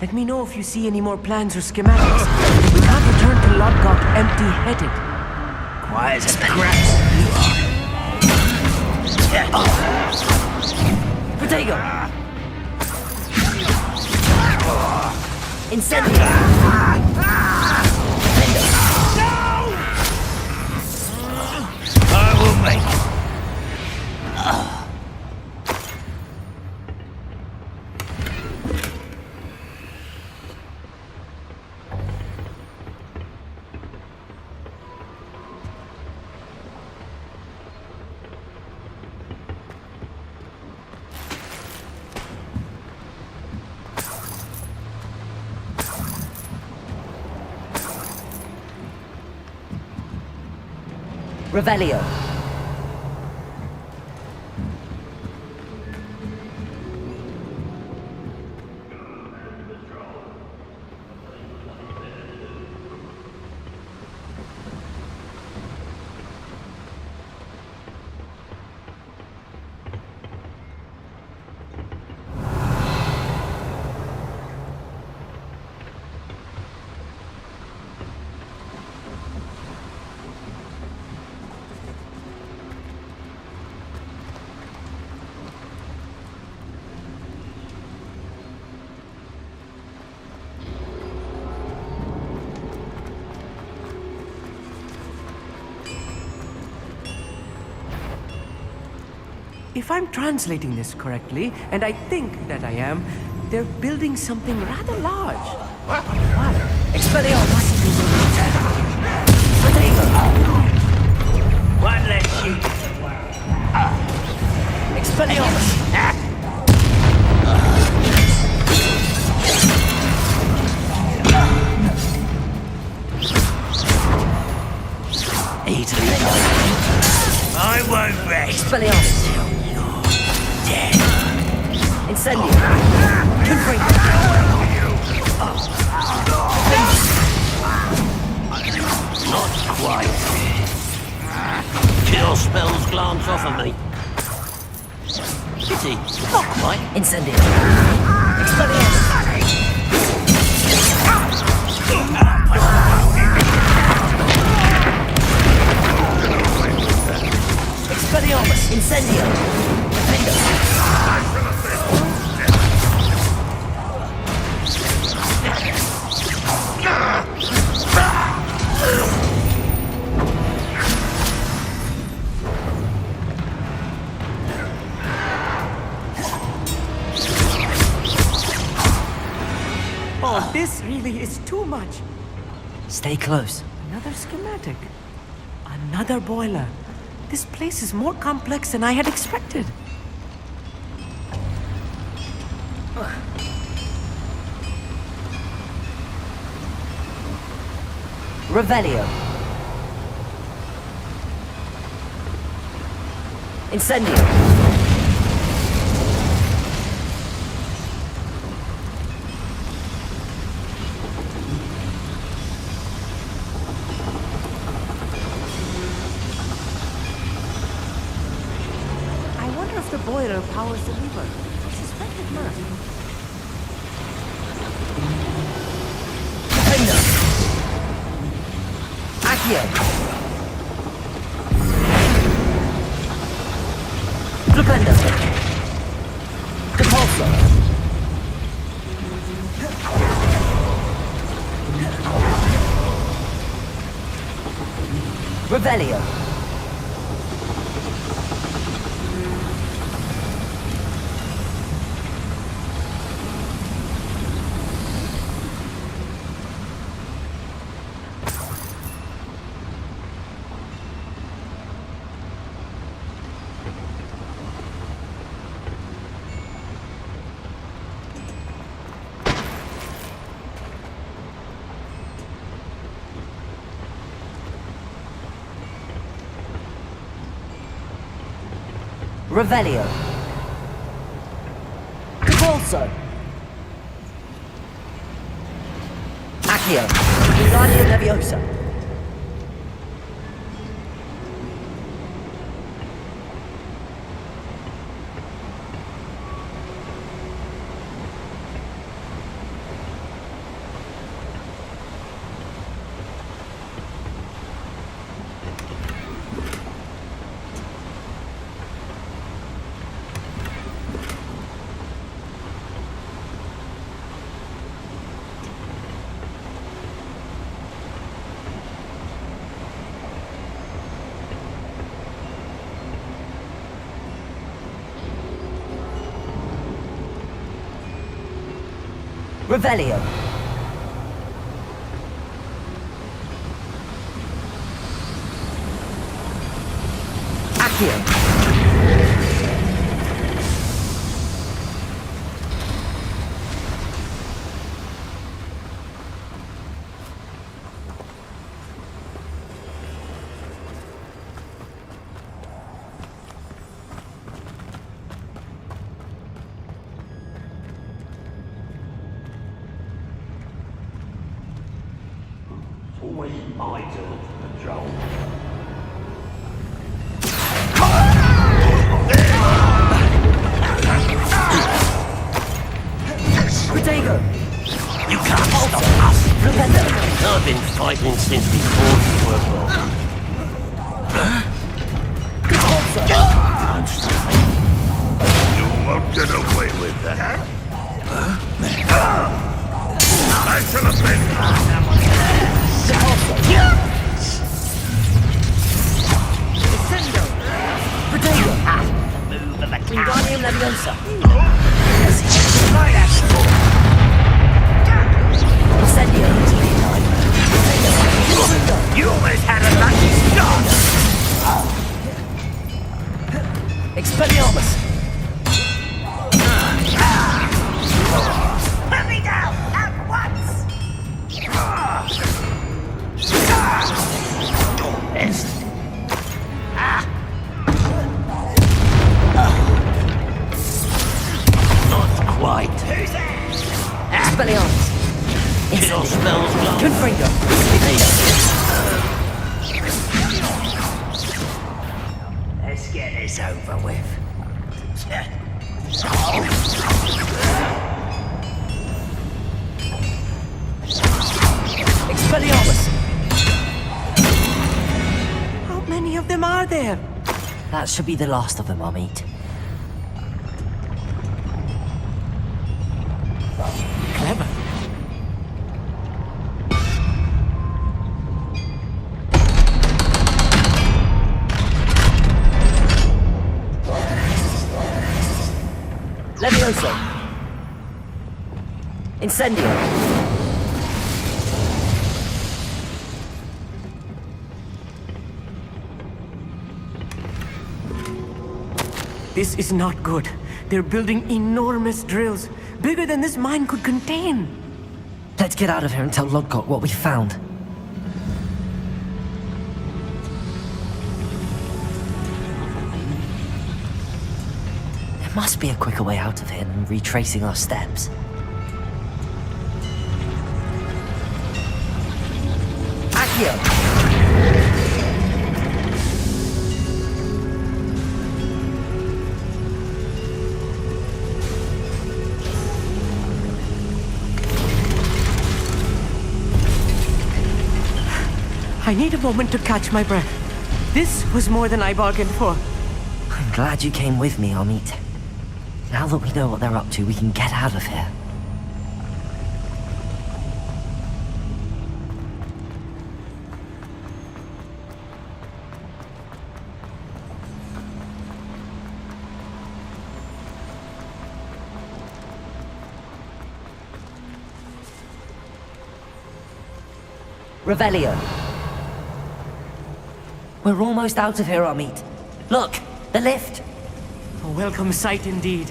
Let me know if you see any more plans or schematics. We can't return to Lodgok empty-headed. Quiet as grass. Protego! Incendio! I will make it. Revelio. If I'm translating this correctly, and I think that I am, they're building something rather large. What? Expelliarmus! One less shoot. Expelliarmus! I won't rest. Expelliarmus! Dead. Incendio! Confringo! Not quite. Kill spells glance off of me. Pity. Not quite. Incendio! Expelliarmus! Expelliarmus! Incendio! Oh, this really is too much. Stay close. Another schematic. Another boiler. This place is more complex than I had expected. Revelio. Incendio. The boiler powers the lever. I suspect it must. Defender. Accio. Flipendo. Depulso. Revelio. Revelio. Convulso. Accio. Wingardium Leviosa. Revelio. Accio. Always my turn to control. Protego. You can't stop us. I've been fighting since before you were born. You won't get away with that. I shall have been. Wingardium Leviosa. Incendio. You almost had a lucky start. Expelliarmus. Put me down at once. Not quite. Expelliarmus. It all smells like Confringo. Let's get this over with. Expelliarmus. How many of them are there? That should be the last of them, Hogsmeade. Clever. Levioso. Incendio. This is not good. They're building enormous drills, bigger than this mine could contain. Let's get out of here and tell Lodgok what we found. There must be a quicker way out of here than retracing our steps. Accio! I need a moment to catch my breath. This was more than I bargained for. I'm glad you came with me, Hogsmeade. Now that we know what they're up to, we can get out of here. Revelio. We're almost out of here, Hogsmeade. Look, the lift. A welcome sight indeed.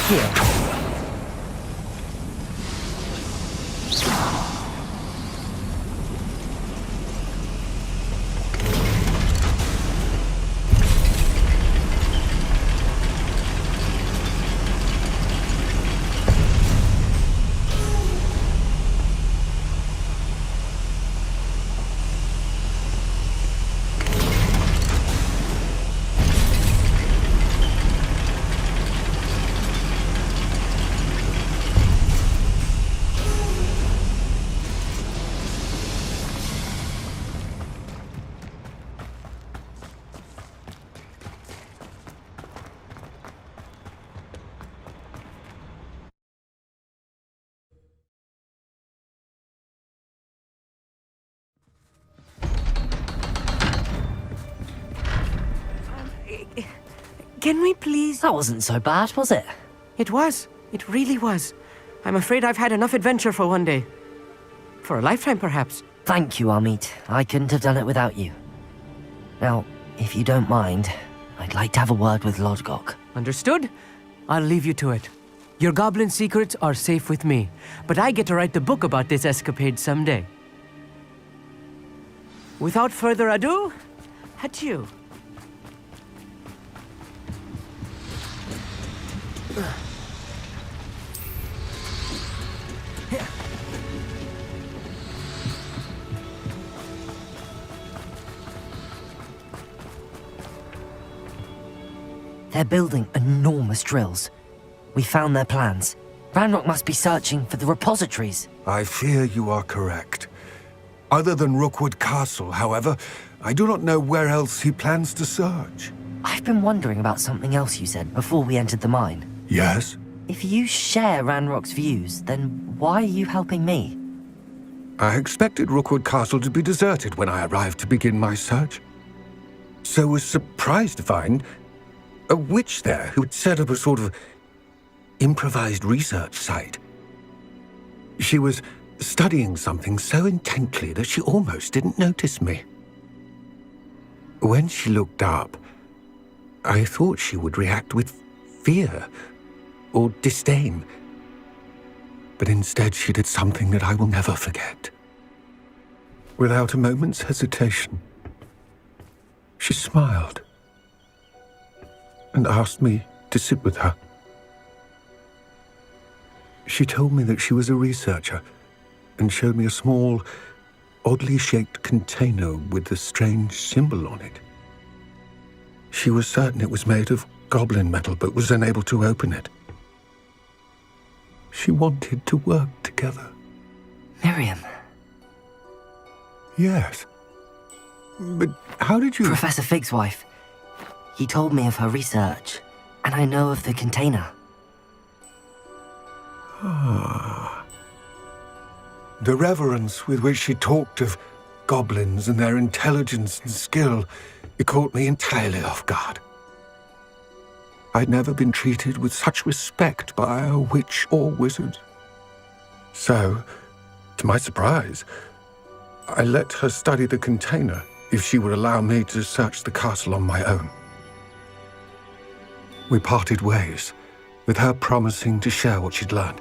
Here. Can we please... That wasn't so bad, was it? It was. It really was. I'm afraid I've had enough adventure for one day. For a lifetime, perhaps. Thank you, Hogsmeade. I couldn't have done it without you. Now, if you don't mind, I'd like to have a word with Lodgok. Understood? I'll leave you to it. Your goblin secrets are safe with me, but I get to write the book about this escapade someday. Without further ado, adieu. They're building enormous drills. We found their plans. Ranrock must be searching for the repositories. I fear you are correct. Other than Rookwood Castle, however, I do not know where else he plans to search. I've been wondering about something else you said before we entered the mine. Yes? If you share Ranrock's views, then why are you helping me? I expected Rookwood Castle to be deserted when I arrived to begin my search. So was surprised to find a witch there who had set up a sort of improvised research site. She was studying something so intently that she almost didn't notice me. When she looked up, I thought she would react with fear or disdain. But instead she did something that I will never forget. Without a moment's hesitation, she smiled and asked me to sit with her. She told me that she was a researcher and showed me a small, oddly shaped container with a strange symbol on it. She was certain it was made of goblin metal, but was unable to open it. She wanted to work together. Miriam. Yes. But how did you... Professor Fig's wife. He told me of her research, and I know of the container. Ah. The reverence with which she talked of goblins and their intelligence and skill, it caught me entirely off guard. I'd never been treated with such respect by a witch or wizard. So, to my surprise, I let her study the container if she would allow me to search the castle on my own. We parted ways, with her promising to share what she'd learned.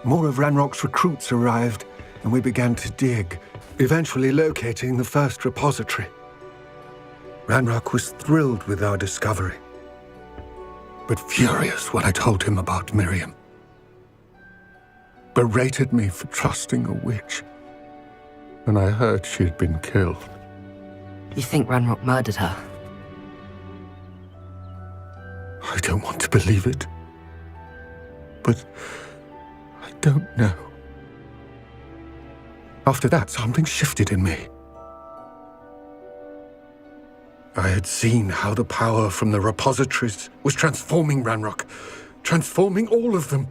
More of Ranrock's recruits arrived, and we began to dig, eventually locating the first repository. Ranrock was thrilled with our discovery, but furious when I told him about Miriam. Berated me for trusting a witch, and I heard she had been killed. You think Ranrock murdered her? I don't want to believe it, but I don't know. After that, something shifted in me. I had seen how the power from the repositories was transforming Ranrock, transforming all of them.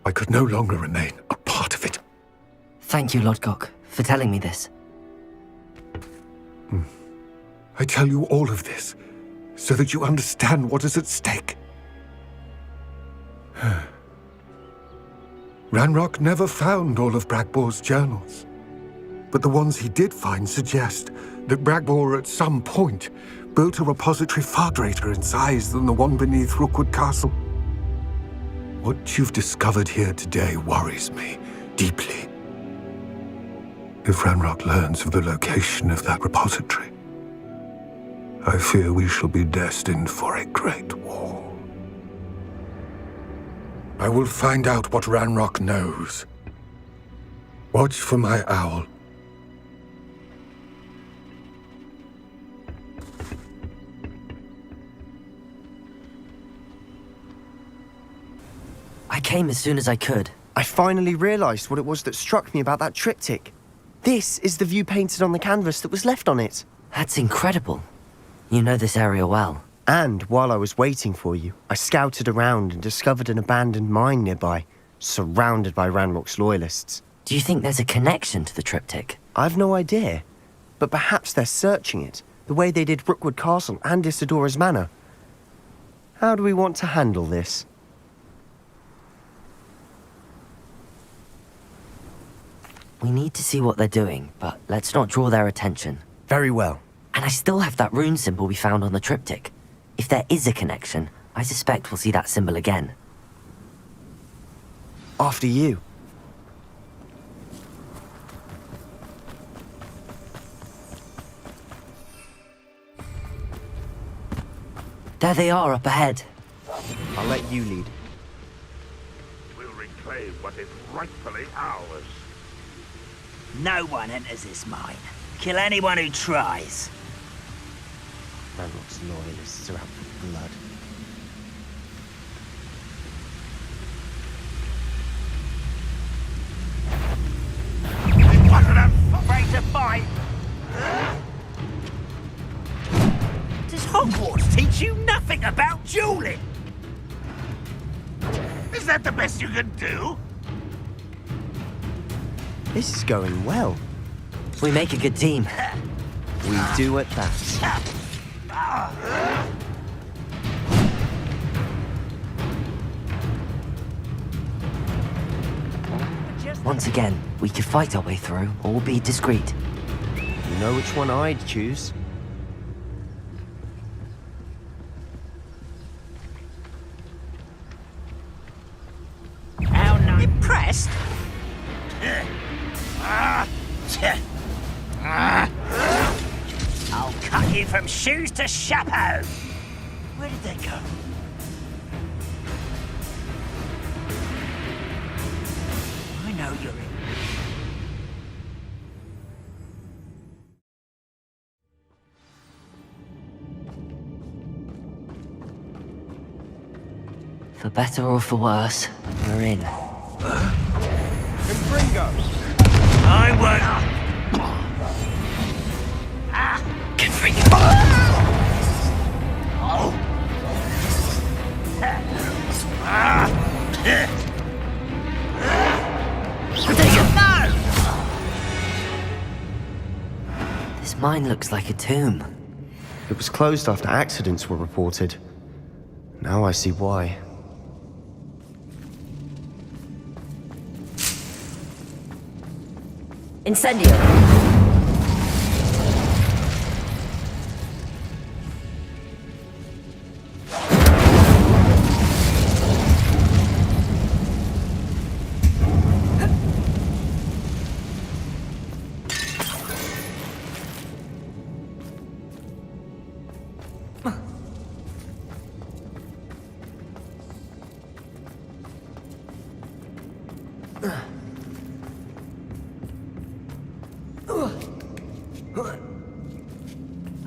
I could no longer remain a part of it. Thank you, Lodgok, for telling me this. I tell you all of this so that you understand what is at stake. Ranrock never found all of Bragbor's journals. but the ones he did find suggest that Bragbor at some point built a repository far greater in size than the one beneath Rookwood Castle. What you've discovered here today worries me deeply. If Ranrock learns of the location of that repository, I fear we shall be destined for a great war. I will find out what Ranrock knows. Watch for my owl. I came as soon as I could. I finally realized what it was that struck me about that triptych. This is the view painted on the canvas that was left on it. That's incredible. You know this area well. And while I was waiting for you, I scouted around and discovered an abandoned mine nearby, surrounded by Ranrock's loyalists. Do you think there's a connection to the triptych? I've no idea, but perhaps they're searching it, the way they did Rookwood Castle and Isidora's Manor. How do we want to handle this? We need to see what they're doing, but let's not draw their attention. Very well. And I still have that rune symbol we found on the triptych. If there is a connection, I suspect we'll see that symbol again. After you. There they are up ahead. I'll let you lead. We'll reclaim what is rightfully ours. No one enters this mine. Kill anyone who tries. Ranrock's loyalists are out for blood. Afraid to fight? Does Hogwarts teach you nothing about dueling? Is that the best you can do? This is going well. We make a good team. We do at that. Once again, we could fight our way through, or be discreet. You know which one I'd choose. How nice. Impressed? I'll cut you from shoes to chapeau. Where did they go? I know you're in. For better or for worse, we're in. Confringo! I won't. This mine looks like a tomb. It was closed after accidents were reported. Now I see why. Incendio!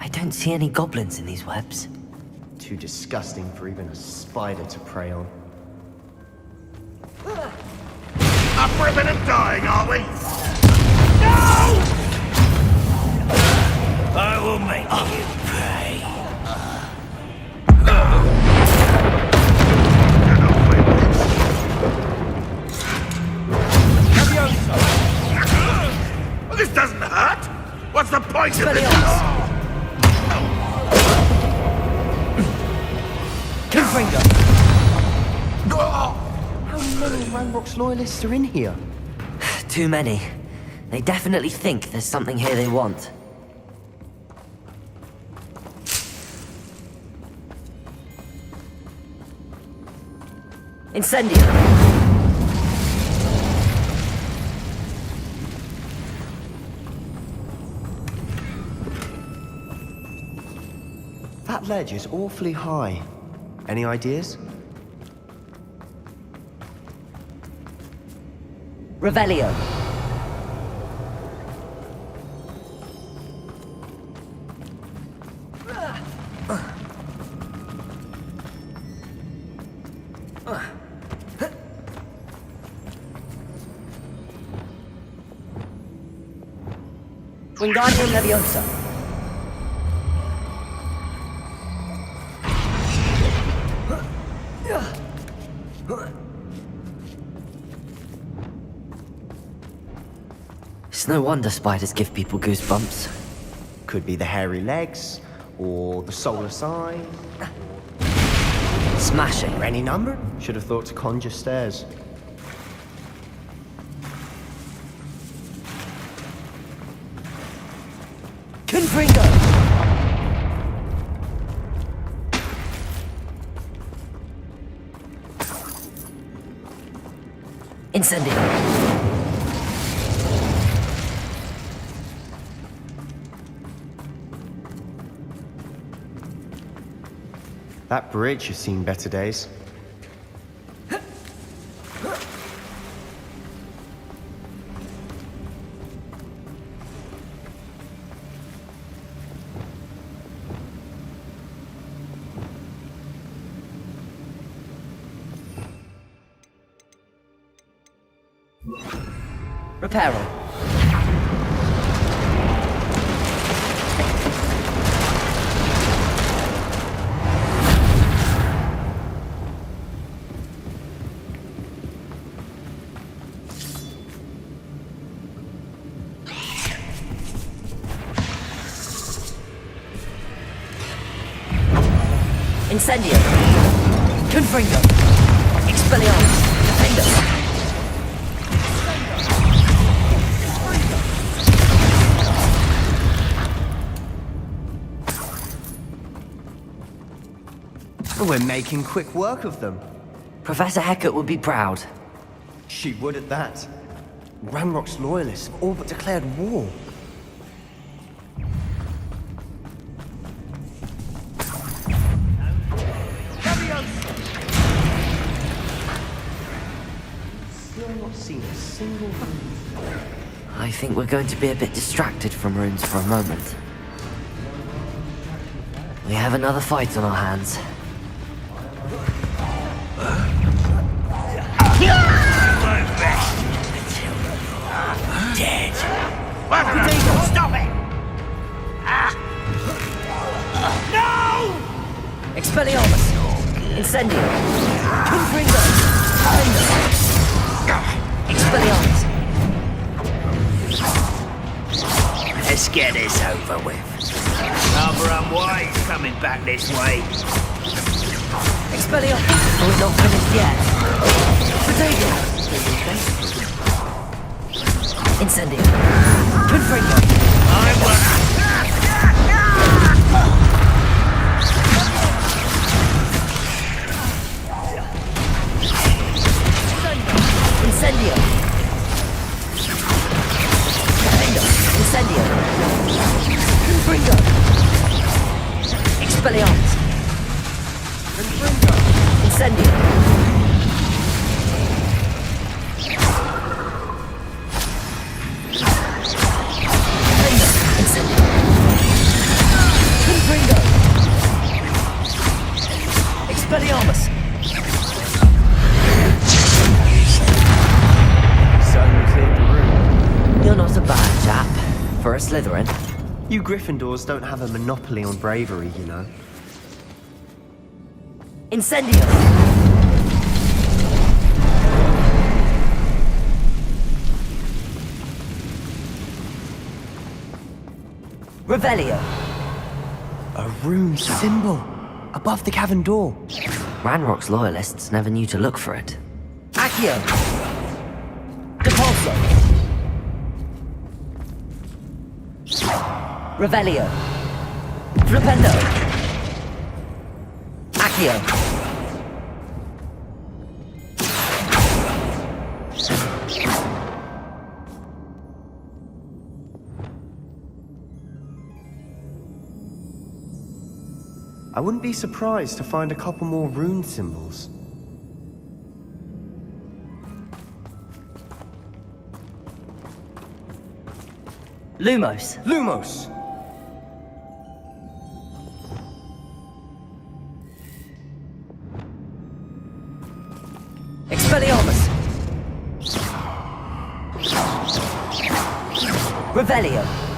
I don't see any goblins in these webs. Too disgusting for even a spider to prey on. Up for a bit of dying, are we? No! I will make you pay. Well, this doesn't hurt. What's the point of this? How many Ranrock's loyalists are in here? Too many. They definitely think there's something here they want. Incendio! That ledge is awfully high. Any ideas? Revelio. Wingardium Leviosa. It's no wonder spiders give people goosebumps. Could be the hairy legs, or the solar sign. Smashing. Or any number? Should have thought to conjure stairs. Confringo! Incendio! That bridge has seen better days. Reparo. Incendio. Confringo. Expelliarmus. Defender. We're making quick work of them. Professor Hecat would be proud. She would at that. Ranrock's loyalists have all but declared war. Still not seen a single rune. I think we're going to be a bit distracted from runes for a moment. We have another fight on our hands. Dead. Well, stop it! No! Expelliarmus. Incendio. Confringo. Expelliarmus. Let's get this over with. Barbara and White's coming back this way. Expelliarmus. We're not finished yet. Potato. Incendio. Confringo. Incendio. Incendio. Confringo. Expelliarmus. Incendio. Expelliarmus! Suddenly cleared the room. You're not a bad chap. For a Slytherin. You Gryffindors don't have a monopoly on bravery, you know. Incendio! Revelio! A rune symbol above the cavern door. Ranrock's loyalists never knew to look for it. Accio! Depulso! Revelio. Flipendo. Accio. I wouldn't be surprised to find a couple more rune symbols. Lumos. Lumos! Expelliarmus. Revelio.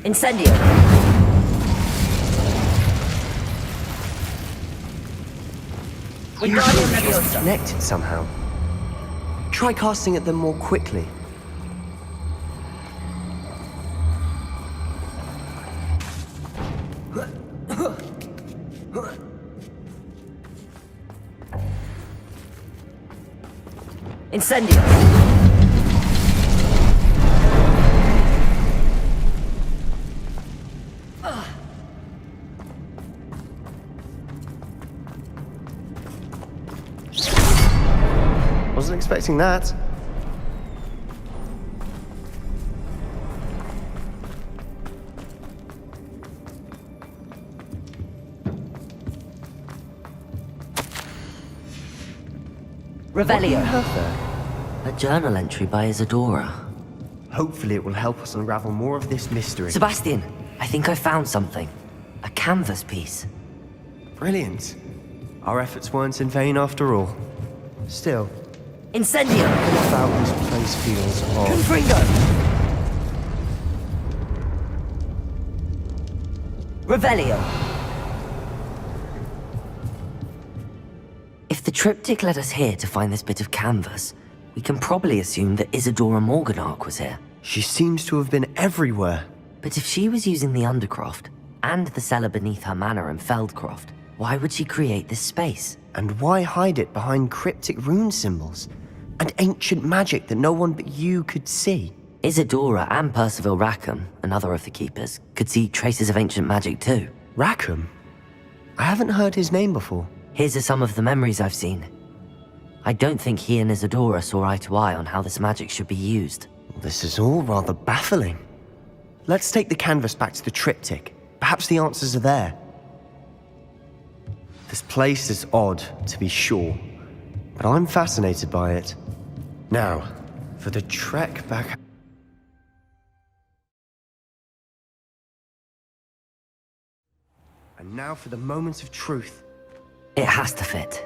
Incendio. Usually it's connected somehow. Try casting at them more quickly. Incendio. Wasn't expecting that. Revelio. What do you have there? A journal entry by Isadora. Hopefully it will help us unravel more of this mystery. Sebastian, I think I found something. A canvas piece. Brilliant. Our efforts weren't in vain after all. Still, Incendio. something about this place feels odd. Confringo. Revelio. If the triptych led us here to find this bit of canvas, we can probably assume that Isadora Morganach was here. She seems to have been everywhere. But if she was using the Undercroft, and the cellar beneath her manor in Feldcroft, why would she create this space? And why hide it behind cryptic rune symbols? And ancient magic that no one but you could see? Isadora and Percival Rackham, another of the keepers, could see traces of ancient magic too. Rackham? I haven't heard his name before. Here's are some of the memories I've seen. I don't think he and Isadora saw eye to eye on how this magic should be used. This is all rather baffling. Let's take the canvas back to the triptych. Perhaps the answers are there. This place is odd, to be sure, but I'm fascinated by it. Now, for the trek back... And now for the moment of truth. It has to fit.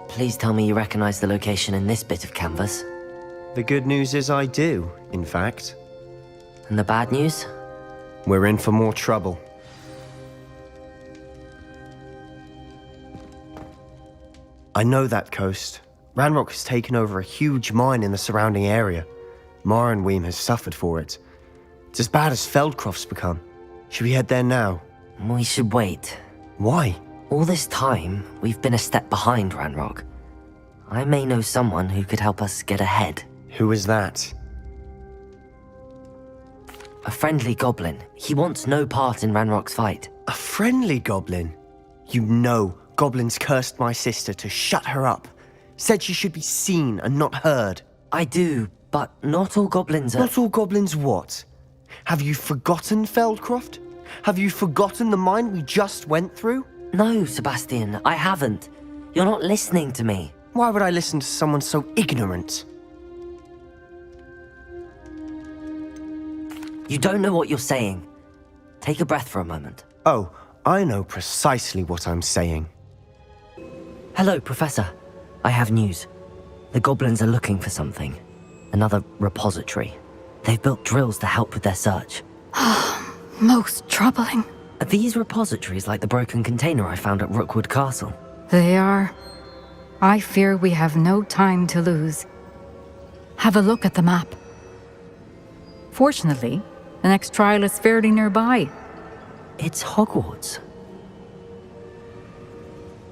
Please tell me you recognize the location in this bit of canvas. The good news is I do, in fact. And the bad news? We're in for more trouble. I know that coast. Ranrock has taken over a huge mine in the surrounding area. Mornweem has suffered for it. It's as bad as Feldcroft's become. Should we head there now? We should wait. Why? All this time, we've been a step behind Ranrock. I may know someone who could help us get ahead. Who is that? A friendly goblin. He wants no part in Ranrock's fight. A friendly goblin? You know goblins cursed my sister to shut her up. Said she should be seen and not heard. I do, but not all goblins are... Not all goblins what? Have you forgotten Feldcroft? Have you forgotten the mine we just went through? No, Sebastian, I haven't. You're not listening to me. Why would I listen to someone so ignorant? You don't know what you're saying. Take a breath for a moment. Oh, I know precisely what I'm saying. Hello, Professor. I have news. The goblins are looking for something. Another repository. They've built drills to help with their search. Most troubling. Are these repositories like the broken container I found at Rookwood Castle? They are. I fear we have no time to lose. Have a look at the map. Fortunately, the next trial is fairly nearby. It's Hogwarts.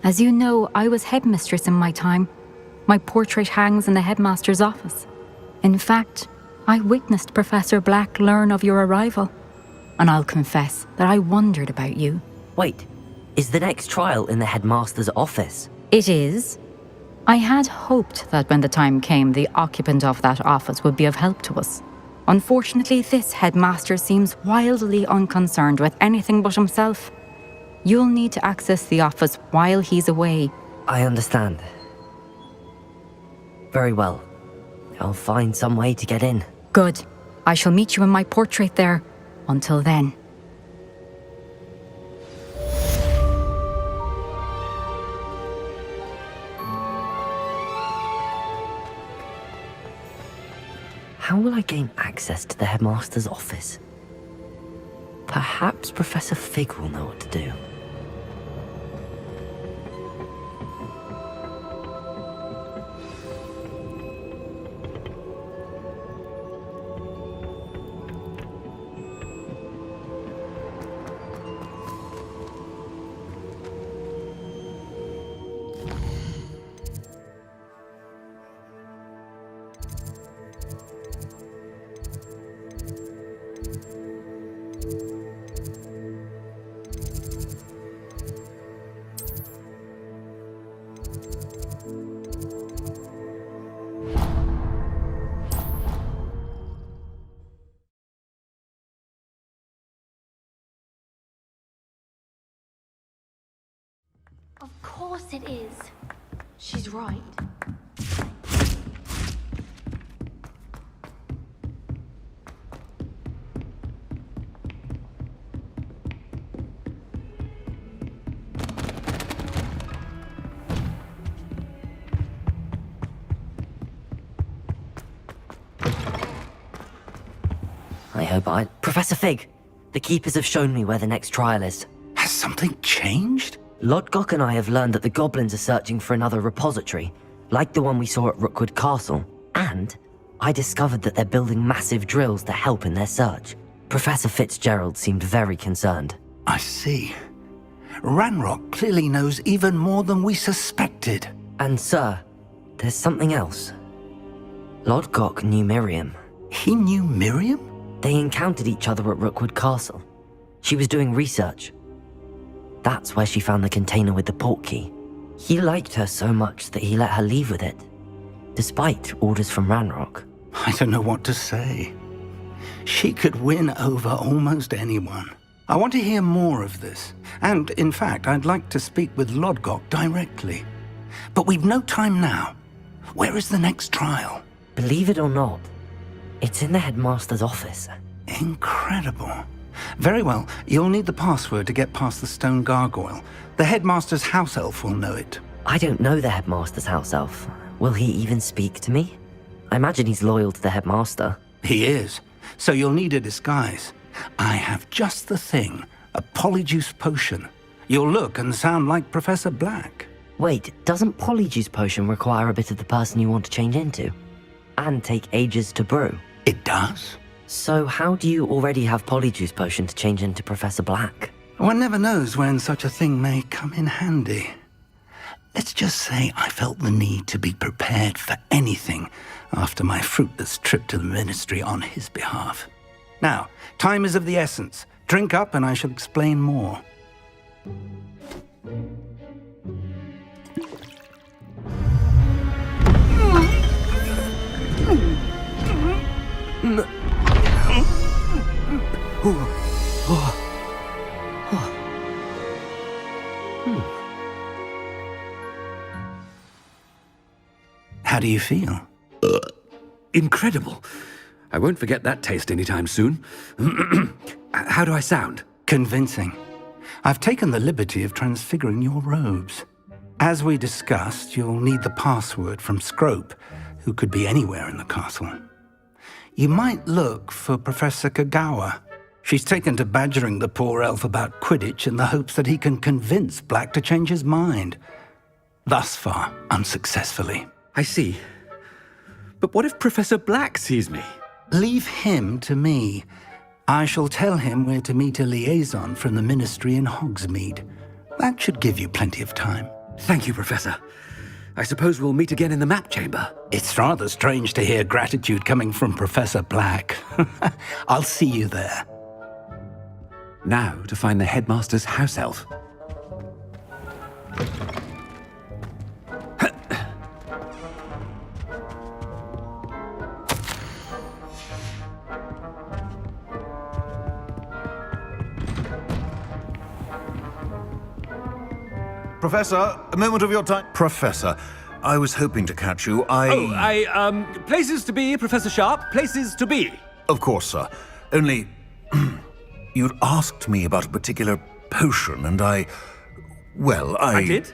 As you know, I was headmistress in my time. My portrait hangs in the headmaster's office. In fact, I witnessed Professor Black learn of your arrival. And I'll confess that I wondered about you. Wait, is the next trial in the headmaster's office? It is. I had hoped that when the time came, the occupant of that office would be of help to us. Unfortunately, this headmaster seems wildly unconcerned with anything but himself. You'll need to access the office while he's away. I understand. Very well. I'll find some way to get in. Good. I shall meet you in my portrait there. Until then. How will I gain access to the headmaster's office? Perhaps Professor Fig will know what to do. Of course it is. She's right. I hope Professor Fig, the keepers have shown me where the next trial is. Has something changed? Lodgok and I have learned that the goblins are searching for another repository, like the one we saw at Rookwood Castle. And I discovered that they're building massive drills to help in their search. Professor Fitzgerald seemed very concerned. I see. Ranrock clearly knows even more than we suspected. And sir, there's something else. Lodgok knew Miriam. He knew Miriam? They encountered each other at Rookwood Castle. She was doing research. That's where she found the container with the portkey. He liked her so much that he let her leave with it, despite orders from Ranrock. I don't know what to say. She could win over almost anyone. I want to hear more of this. And, in fact, I'd like to speak with Lodgok directly. But we've no time now. Where is the next trial? Believe it or not, it's in the headmaster's office. Incredible. Very well, you'll need the password to get past the stone gargoyle. The headmaster's house elf will know it. I don't know the headmaster's house elf. Will he even speak to me? I imagine he's loyal to the headmaster. He is. So you'll need a disguise. I have just the thing. A polyjuice potion. You'll look and sound like Professor Black. Wait, doesn't polyjuice potion require a bit of the person you want to change into? And take ages to brew? It does. So how do you already have polyjuice potion to change into Professor Black? One never knows when such a thing may come in handy. Let's just say I felt the need to be prepared for anything after my fruitless trip to the ministry on his behalf. Now, time is of the essence. Drink up and I shall explain more. How do you feel? Incredible. I won't forget that taste anytime soon. How do I sound? Convincing. I've taken the liberty of transfiguring your robes. As we discussed, you'll need the password from Scrope, who could be anywhere in the castle. You might look for Professor Kagawa. She's taken to badgering the poor elf about Quidditch in the hopes that he can convince Black to change his mind. Thus far, unsuccessfully. I see. But what if Professor Black sees me? Leave him to me. I shall tell him where to meet a liaison from the Ministry in Hogsmeade. That should give you plenty of time. Thank you, Professor. I suppose we'll meet again in the map chamber. It's rather strange to hear gratitude coming from Professor Black. I'll see you there. Now to find the headmaster's house elf. Professor, a moment of your time. Professor, I was hoping to catch you. Places to be, Professor Sharp. Places to be. Of course, sir. Only, you'd asked me about a particular potion, and I did?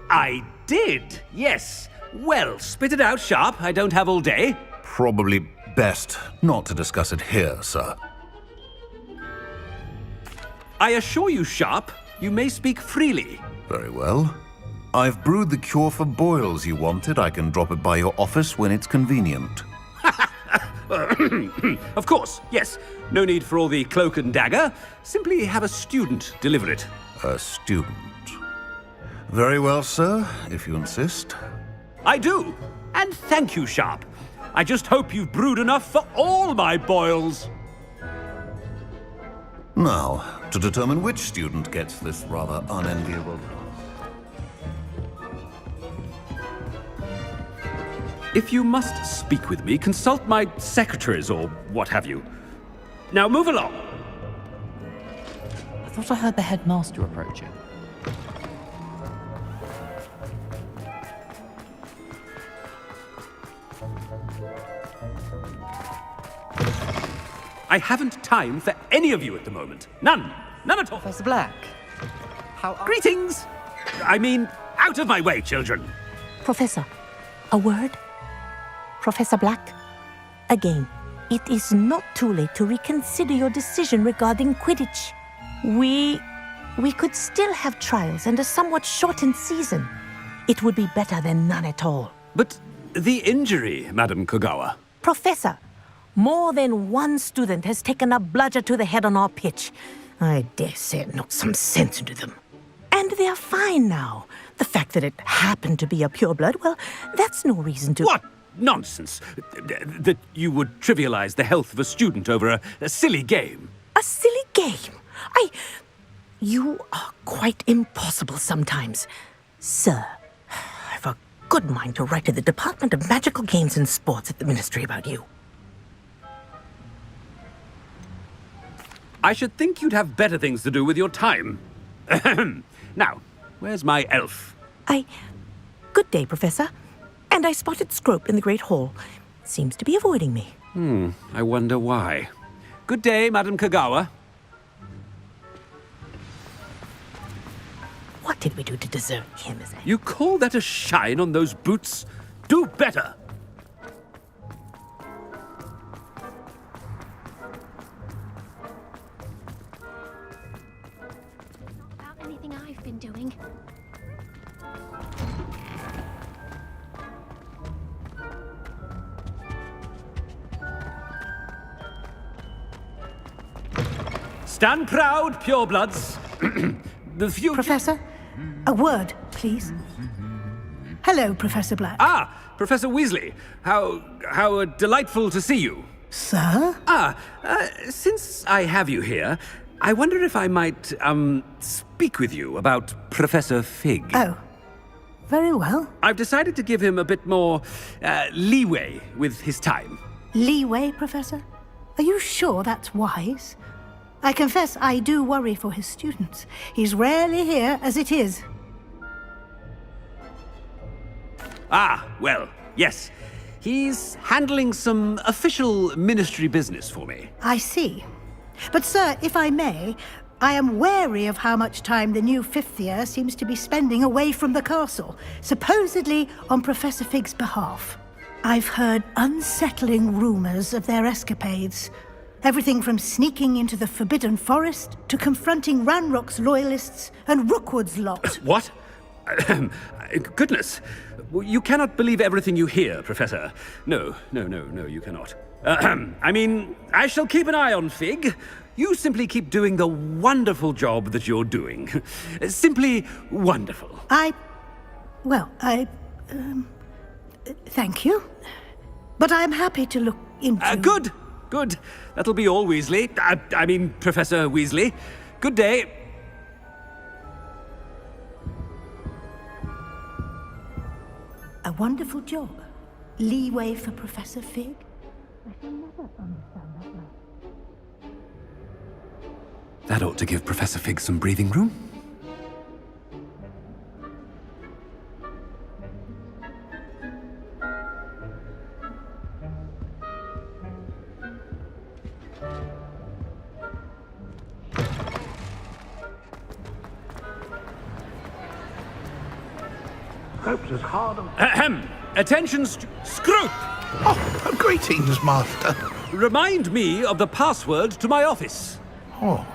I did, yes. Well, spit it out, Sharp. I don't have all day. Probably best not to discuss it here, sir. I assure you, Sharp, you may speak freely. Very well. I've brewed the cure for boils you wanted. I can drop it by your office when it's convenient. Of course, yes. No need for all the cloak and dagger. Simply have a student deliver it. A student? Very well, sir, if you insist. I do. And thank you, Sharp. I just hope you've brewed enough for all my boils. Now, to determine which student gets this rather unenviable task. If you must speak with me, consult my secretaries or what have you. Now move along. I thought I heard the headmaster approaching. I haven't time for any of you at the moment. None. None at all. Professor Black, how are... Greetings! I mean, out of my way, children. Professor, a word? Professor Black, again, it is not too late to reconsider your decision regarding Quidditch. We could still have trials and a somewhat shortened season. It would be better than none at all. But the injury, Madam Kogawa. Professor, more than one student has taken a bludger to the head on our pitch. I dare say it knocked some sense into them. And they're fine now. The fact that it happened to be a pureblood, well, that's no reason to... What nonsense! That you would trivialize the health of a student over a silly game. A silly game? You are quite impossible sometimes. Sir, I've a good mind to write to the Department of Magical Games and Sports at the Ministry about you. I should think you'd have better things to do with your time. Now, where's my elf? Good day, Professor. And I spotted Scrope in the Great Hall. Seems to be avoiding me. I wonder why. Good day, Madam Kogawa. What did we do to deserve him as a... You call that a shine on those boots? Do better! About anything I've been doing. Stand proud, purebloods. The few... Professor, a word, please. Hello, Professor Black. Ah, Professor Weasley. How delightful to see you. Sir? Since I have you here, I wonder if I might, speak with you about Professor Fig. Oh, very well. I've decided to give him a bit more, leeway with his time. Leeway, Professor? Are you sure that's wise? I confess I do worry for his students. He's rarely here as it is. Ah, well, yes. He's handling some official ministry business for me. I see. But, sir, if I may, I am wary of how much time the new fifth year seems to be spending away from the castle, supposedly on Professor Fig's behalf. I've heard unsettling rumors of their escapades. Everything from sneaking into the Forbidden Forest to confronting Ranrock's loyalists and Rookwood's lot. What? Goodness. You cannot believe everything you hear, Professor. No, you cannot. I mean, I shall keep an eye on Fig. You simply keep doing the wonderful job that you're doing. Simply wonderful. Thank you. But I'm happy to look into... Good. That'll be all, Weasley. I mean, Professor Weasley. Good day. A wonderful job. Leeway for Professor Fig. I shall never understand that one. That ought to give Professor Fig some breathing room. Scrope's as hard on... Ahem! Attention, Scrope! Oh, greetings, Master. Remind me of the password to my office. Oh,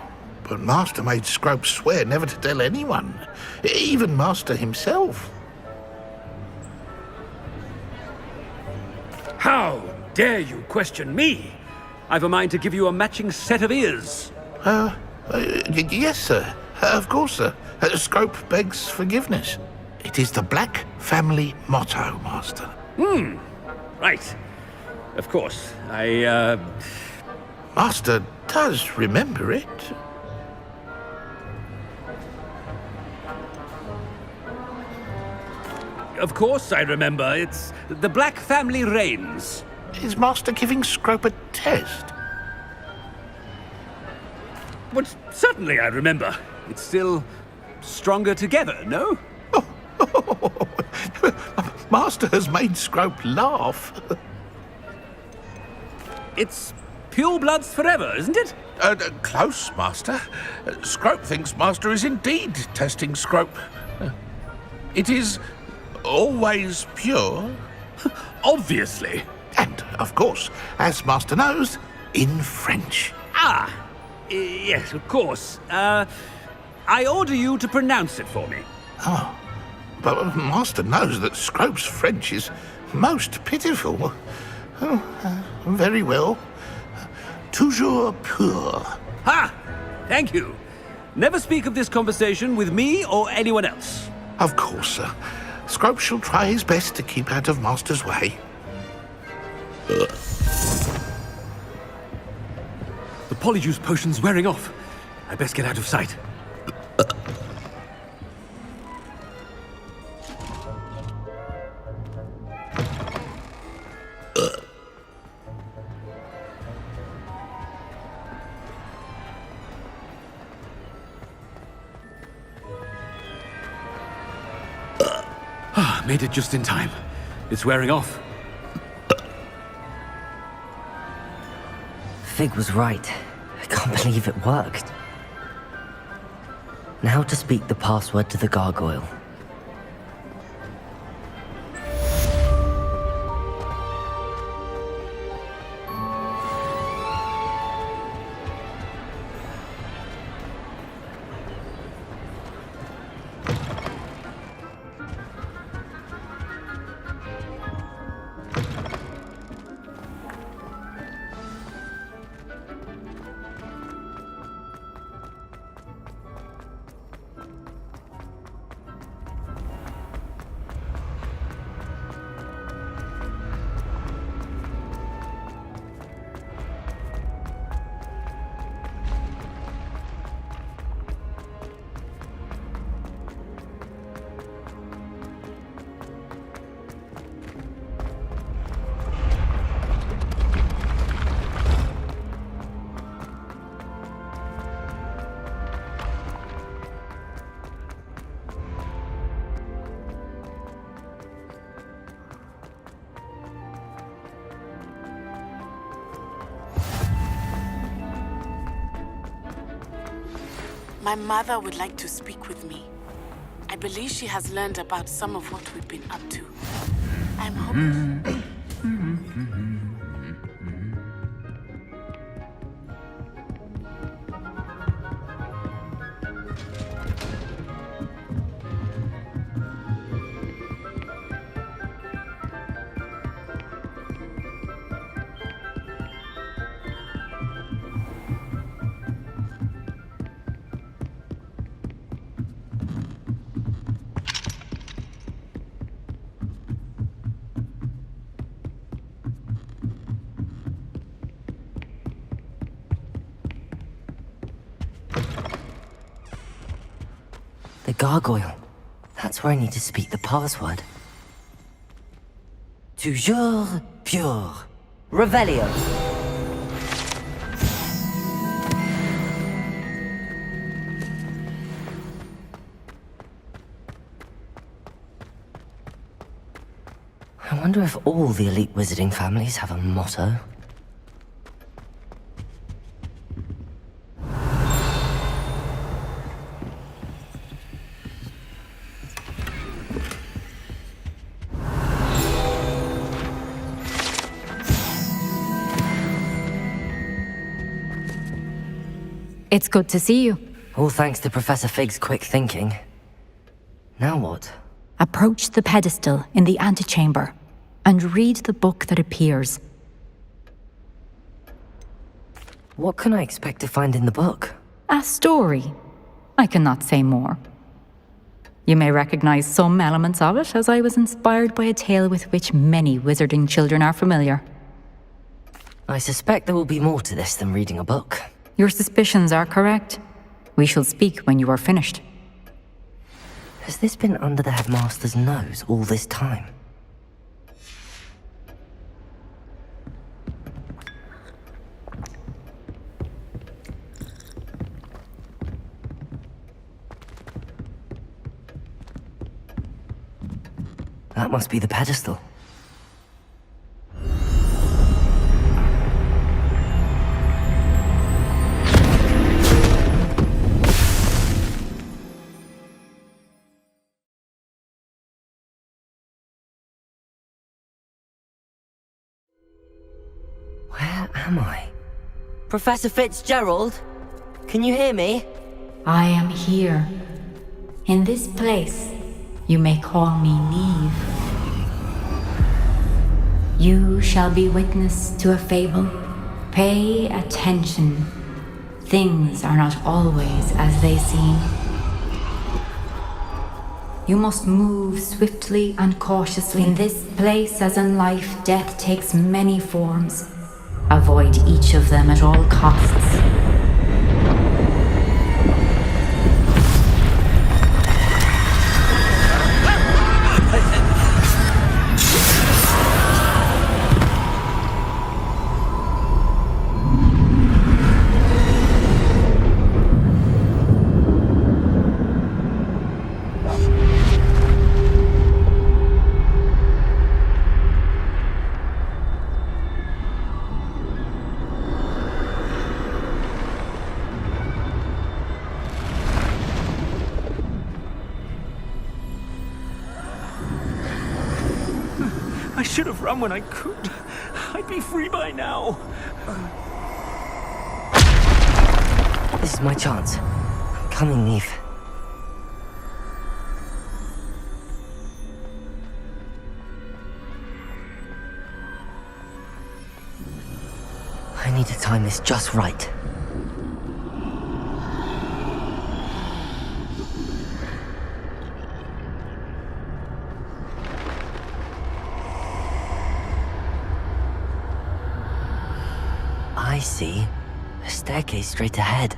but Master made Scrope swear never to tell anyone, even Master himself. How dare you question me? I've a mind to give you a matching set of ears. Yes, sir. Of course, sir. Scrope begs forgiveness. It is the Black family motto, Master. Right. Of course. Master does remember it. Of course I remember. It's the Black family reigns. Is Master giving Scrope a test? But certainly I remember. It's still stronger together, no? Master has made Scrope laugh. It's pure bloods forever, isn't it? Close, Master. Scrope thinks Master is indeed testing Scrope. It is always pure. Obviously. And, of course, as Master knows, in French. Yes, of course. I order you to pronounce it for me. Oh, but Master knows that Scrope's French is most pitiful. Very well. Toujours pur. Ha! Thank you. Never speak of this conversation with me or anyone else. Of course, sir. Scrope shall try his best to keep out of Master's way. The polyjuice potion's wearing off. I best get out of sight. Made it just in time. It's wearing off. Fig was right. I can't believe it worked. Now to speak the password to the gargoyle. My mother would like to speak with me. I believe she has learned about some of what we've been up to. I'm hoping... gargoyle. That's where I need to speak the password. Toujours pure. Revelio. I wonder if all the elite wizarding families have a motto. It's good to see you. All thanks to Professor Fig's quick thinking. Now what? Approach the pedestal in the antechamber and read the book that appears. What can I expect to find in the book? A story. I cannot say more. You may recognize some elements of it, as I was inspired by a tale with which many wizarding children are familiar. I suspect there will be more to this than reading a book. Your suspicions are correct. We shall speak when you are finished. Has this been under the headmaster's nose all this time? That must be the pedestal. Where am I? Professor Fitzgerald? Can you hear me? I am here. In this place, you may call me Neve. You shall be witness to a fable. Pay attention. Things are not always as they seem. You must move swiftly and cautiously. In this place, as in life, death takes many forms. Avoid each of them at all costs. I should have run when I could. I'd be free by now. This is my chance. I'm coming, Neve. I need to time this just right. I see. A staircase straight ahead.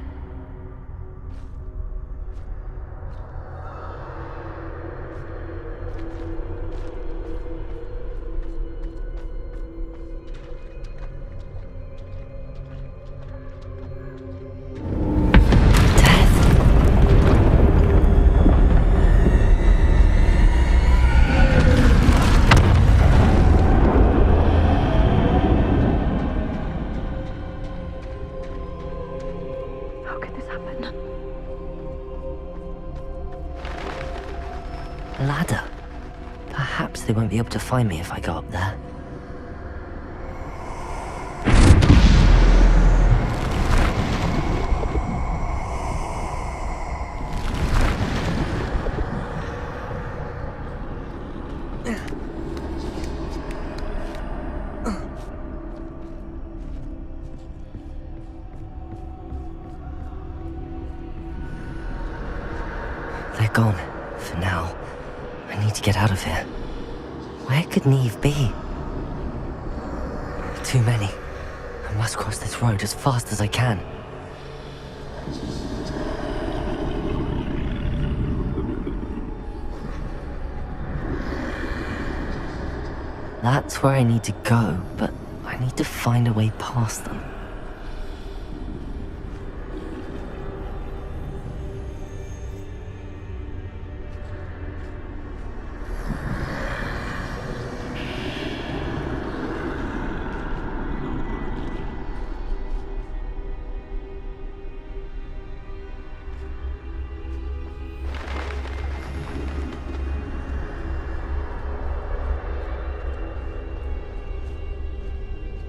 Ladder. Perhaps they won't be able to find me if I go up there. They're gone, for now. I need to get out of here. Where could Neve be? Too many. I must cross this road as fast as I can. That's where I need to go, but I need to find a way past them.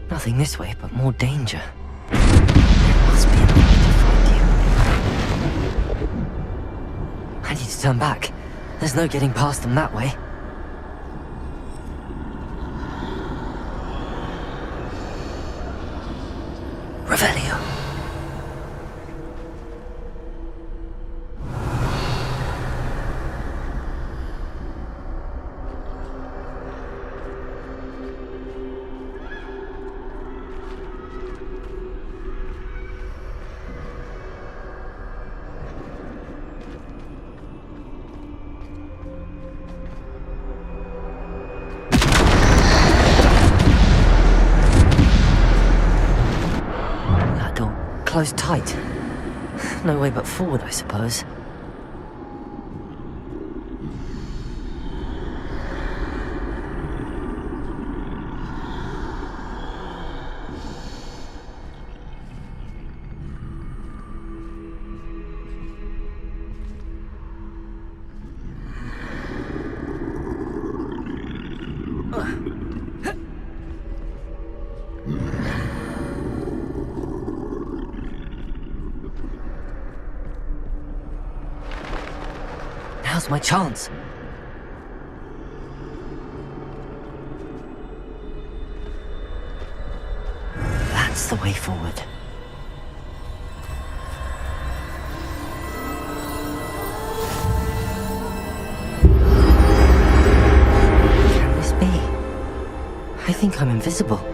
Nothing this way, but more danger. There must be a way to find you. I need to turn back. There's no getting past them that way. Revelio. Closed tight. No way but forward, I suppose. Now's my chance. That's the way forward. Can this be? I think I'm invisible.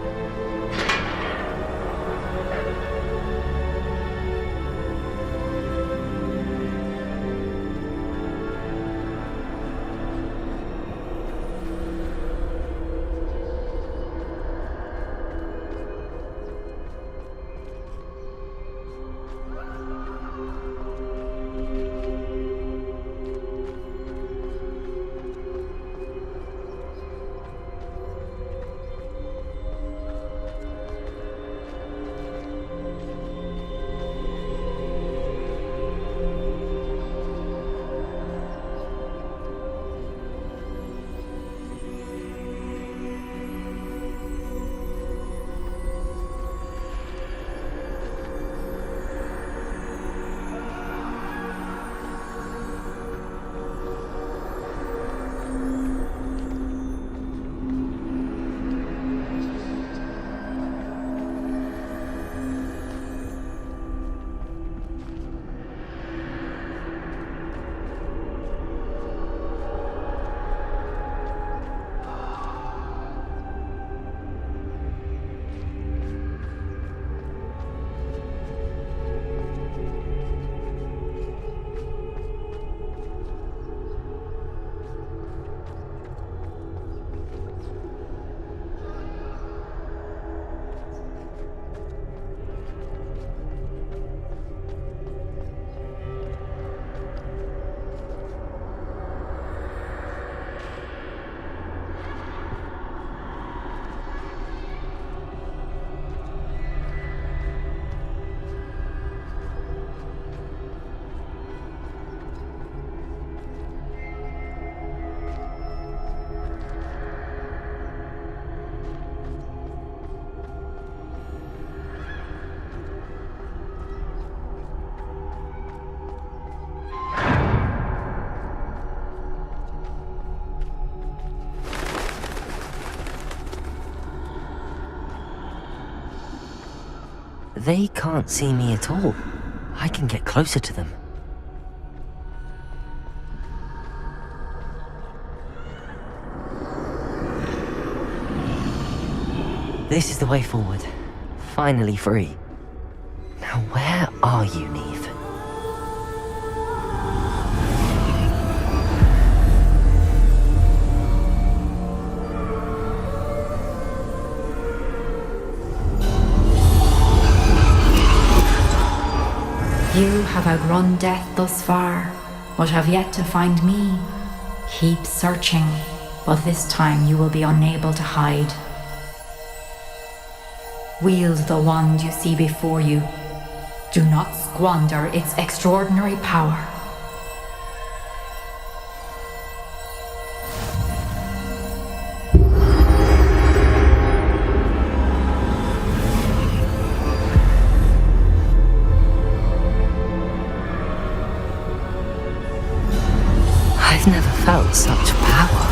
They can't see me at all. I can get closer to them. This is the way forward. Finally free. Now where are you, Neve? have outrun death thus far, but have yet to find me. Keep searching, but this time you will be unable to hide. Wield the wand you see before you. Do not squander its extraordinary power. I've never felt such power.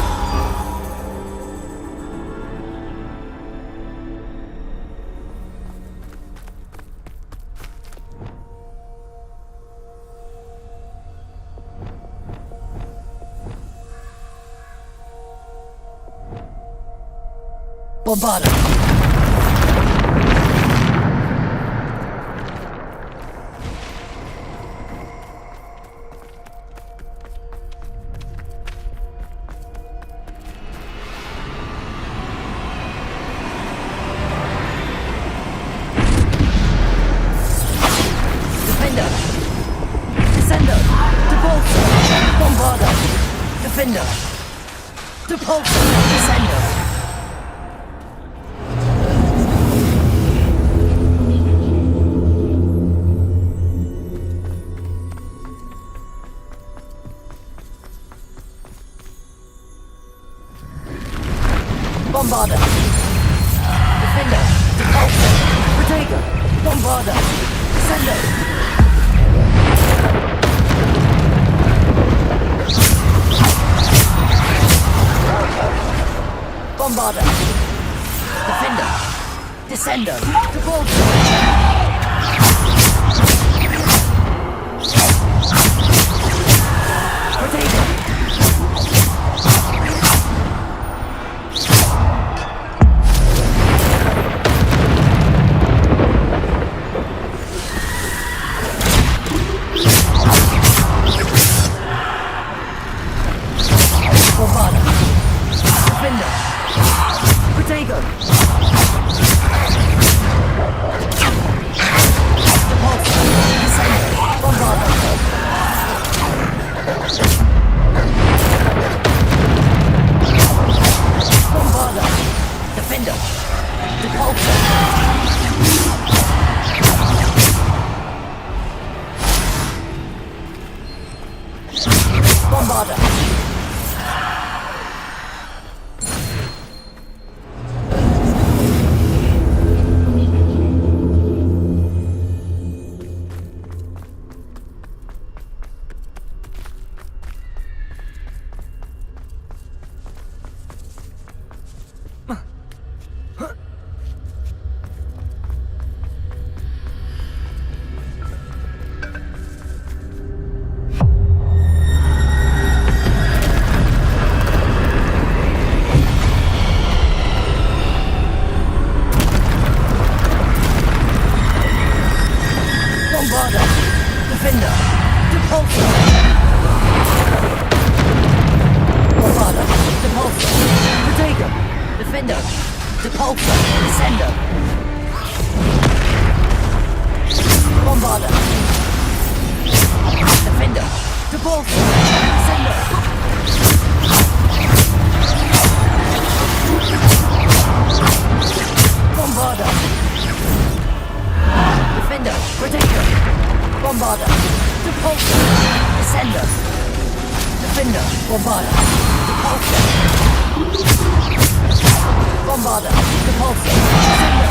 Bombarda! Defender! Descender! Depulsor! Bombarda! Defender! Depulsor! Descender! Bombarda! Defender! Depulsor! Protego! Bombarda! Descender! Bombarda! Defender! Descender! Depulsor! Protego! Bombarda! Defender! Protego! Depulsor! Descender! Bombarda! Bombarda! Defender! Depulsor! Bombarda! Bombarda! Defender! Depulsor! Bombarda! Depulsor! Protego! Defender! Depulsor! Descender! Bombarda! Defender! Depulsor! Descender! Bombarda! Defender! Protego! Bombarda! Depulsor! Descender! Defender! Bombarda! Depulsor! Bombarda! Depulsor! Descender!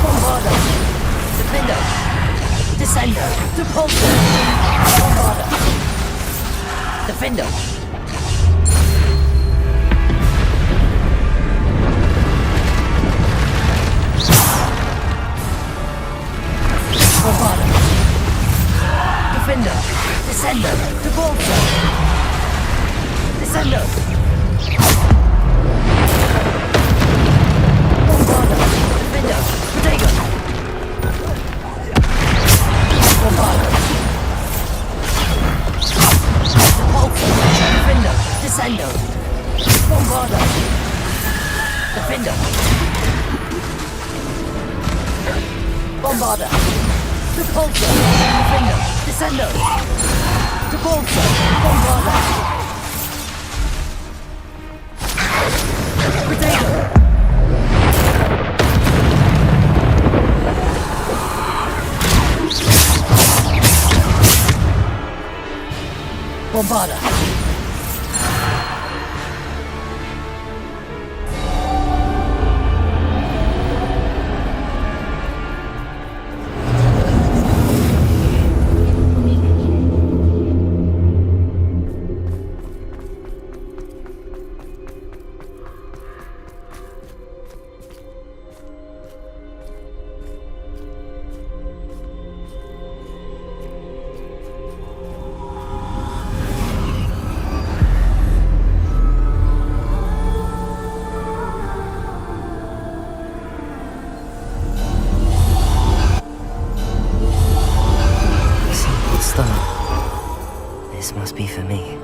Bombarda! Defender! Descender! Depulsor! Bombarda! Defender! Bombarda! Defender! Descender! Depulsor! Descender! Bombarda! Defender! Protego! Bombarda! Depulsor! Defender! Descender! Bombarda! Defender! Bombarda! Repulsor! Defender! Descendo! Repulsor! Bombarda! Potato! Bombarda! This must be for me.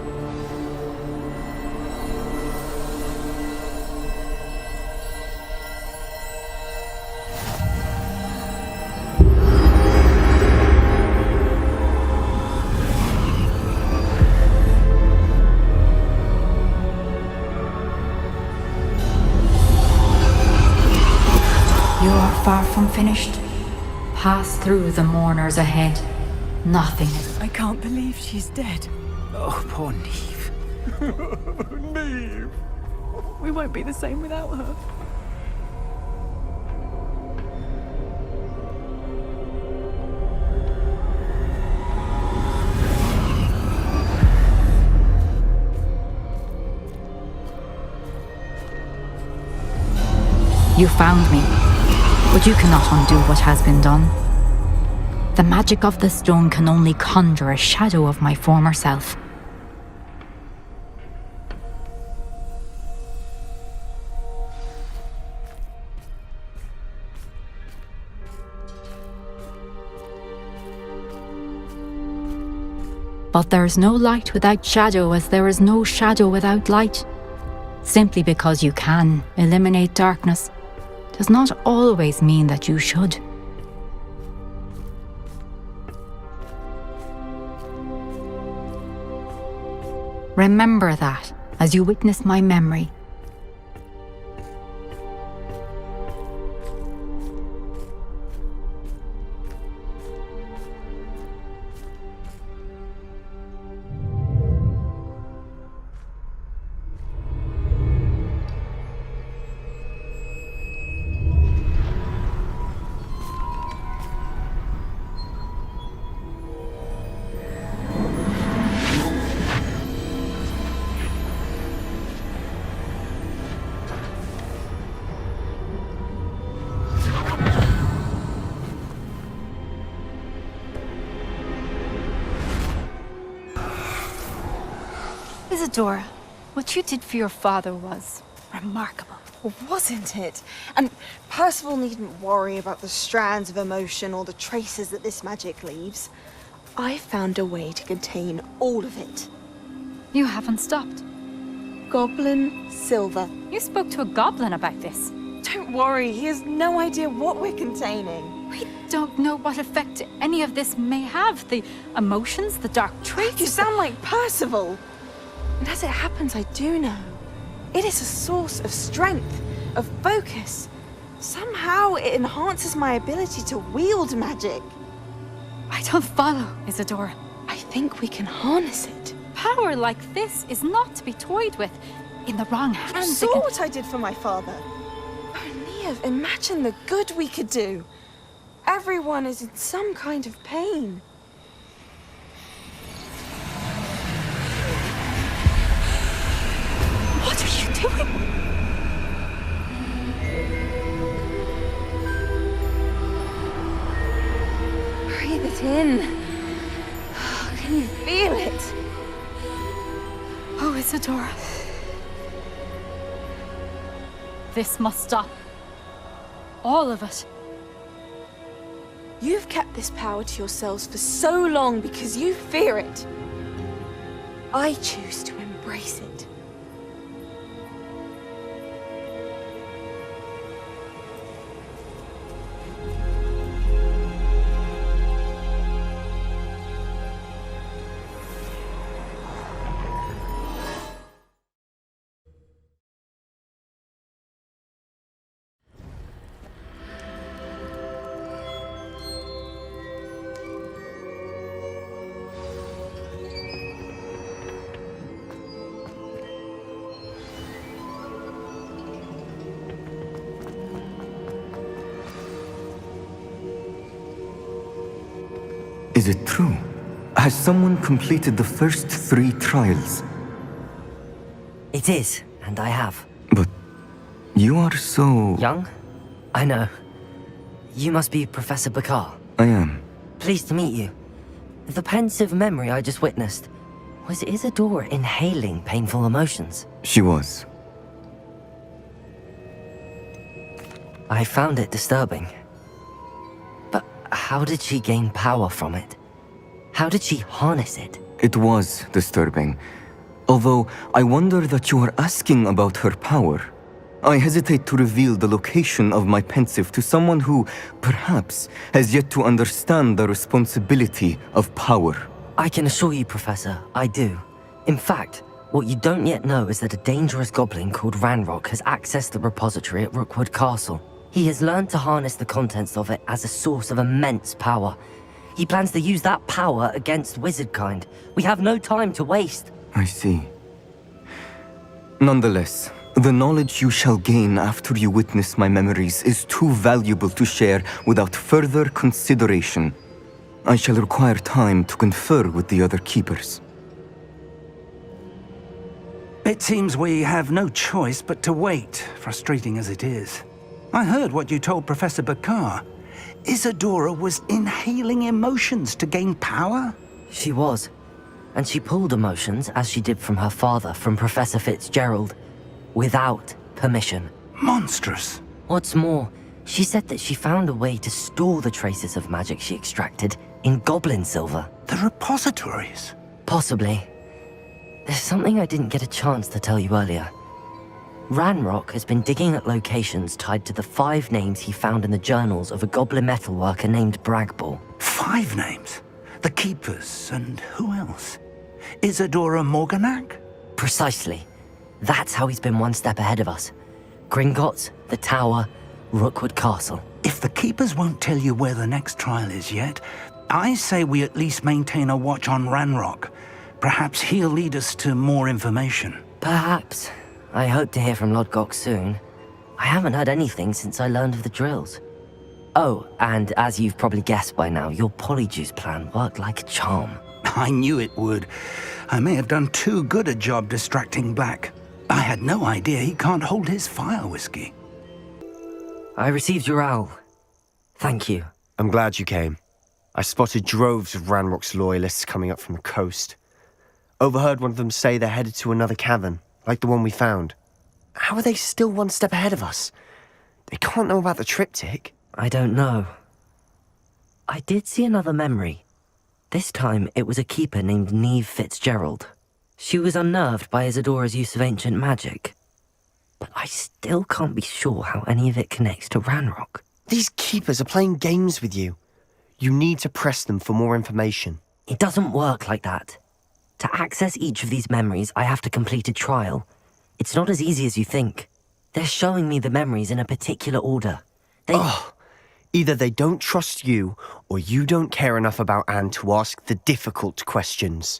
You are far from finished. Pass through the mourners ahead. Nothing. I can't believe she's dead. Oh, poor Neve. Neve! We won't be the same without her. You found me, but you cannot undo what has been done. The magic of the stone can only conjure a shadow of my former self. But there is no light without shadow, as there is no shadow without light. Simply because you can eliminate darkness does not always mean that you should. Remember that as you witness my memory. Isadora, what you did for your father was remarkable. Well, wasn't it? And Percival needn't worry about the strands of emotion or the traces that this magic leaves. I found a way to contain all of it. You haven't stopped. Goblin Silver. You spoke to a goblin about this. Don't worry, he has no idea what we're containing. We don't know what effect any of this may have. The emotions, the dark traits. You sound like Percival. And as it happens, I do know. It is a source of strength, of focus. Somehow it enhances my ability to wield magic. I don't follow, Isadora. I think we can harness it. Power like this is not to be toyed with. In the wrong hands. You saw what I did for my father. Oh, Neve, imagine the good we could do. Everyone is in some kind of pain. What are you doing? Breathe it in. Can you feel it? Oh, Isadora. This must stop. All of it. You've kept this power to yourselves for so long because you fear it. I choose to embrace it. Is it true? Has someone completed the first 3 trials? It is, and I have. But you are so... Young? I know. You must be Professor Bakar. I am. Pleased to meet you. The pensive memory I just witnessed, was Isadora inhaling painful emotions? She was. I found it disturbing. But how did she gain power from it? How did she harness it? It was disturbing. Although, I wonder that you are asking about her power. I hesitate to reveal the location of my pensive to someone who, perhaps, has yet to understand the responsibility of power. I can assure you, Professor, I do. In fact, what you don't yet know is that a dangerous goblin called Ranrock has accessed the repository at Rookwood Castle. He has learned to harness the contents of it as a source of immense power. He plans to use that power against wizardkind. We have no time to waste. I see. Nonetheless, the knowledge you shall gain after you witness my memories is too valuable to share without further consideration. I shall require time to confer with the other keepers. It seems we have no choice but to wait, frustrating as it is. I heard what you told Professor Bakar. Isadora was inhaling emotions to gain power? She was. And she pulled emotions, as she did from her father, from Professor Fitzgerald, without permission. Monstrous. What's more, she said that she found a way to store the traces of magic she extracted in goblin silver. The repositories? Possibly. There's something I didn't get a chance to tell you earlier. Ranrock has been digging at locations tied to the 5 names he found in the journals of a goblin metalworker named Bragball. 5 names? The Keepers, and who else? Isadora Morganac? Precisely. That's how he's been one step ahead of us. Gringotts, the Tower, Rookwood Castle. If the Keepers won't tell you where the next trial is yet, I say we at least maintain a watch on Ranrock. Perhaps he'll lead us to more information. Perhaps. I hope to hear from Lodgok soon. I haven't heard anything since I learned of the drills. Oh, and as you've probably guessed by now, your polyjuice plan worked like a charm. I knew it would. I may have done too good a job distracting Black. I had no idea he can't hold his fire whiskey. I received your owl. Thank you. I'm glad you came. I spotted droves of Ranrock's loyalists coming up from the coast. Overheard one of them say they're headed to another cavern, like the one we found. How are they still one step ahead of us? They can't know about the triptych. I don't know. I did see another memory. This time it was a keeper named Neve Fitzgerald. She was unnerved by Isadora's use of ancient magic. But I still can't be sure how any of it connects to Ranrock. These keepers are playing games with you. You need to press them for more information. It doesn't work like that. To access each of these memories, I have to complete a trial. It's not as easy as you think. They're showing me the memories in a particular order. Either they don't trust you, or you don't care enough about Anne to ask the difficult questions.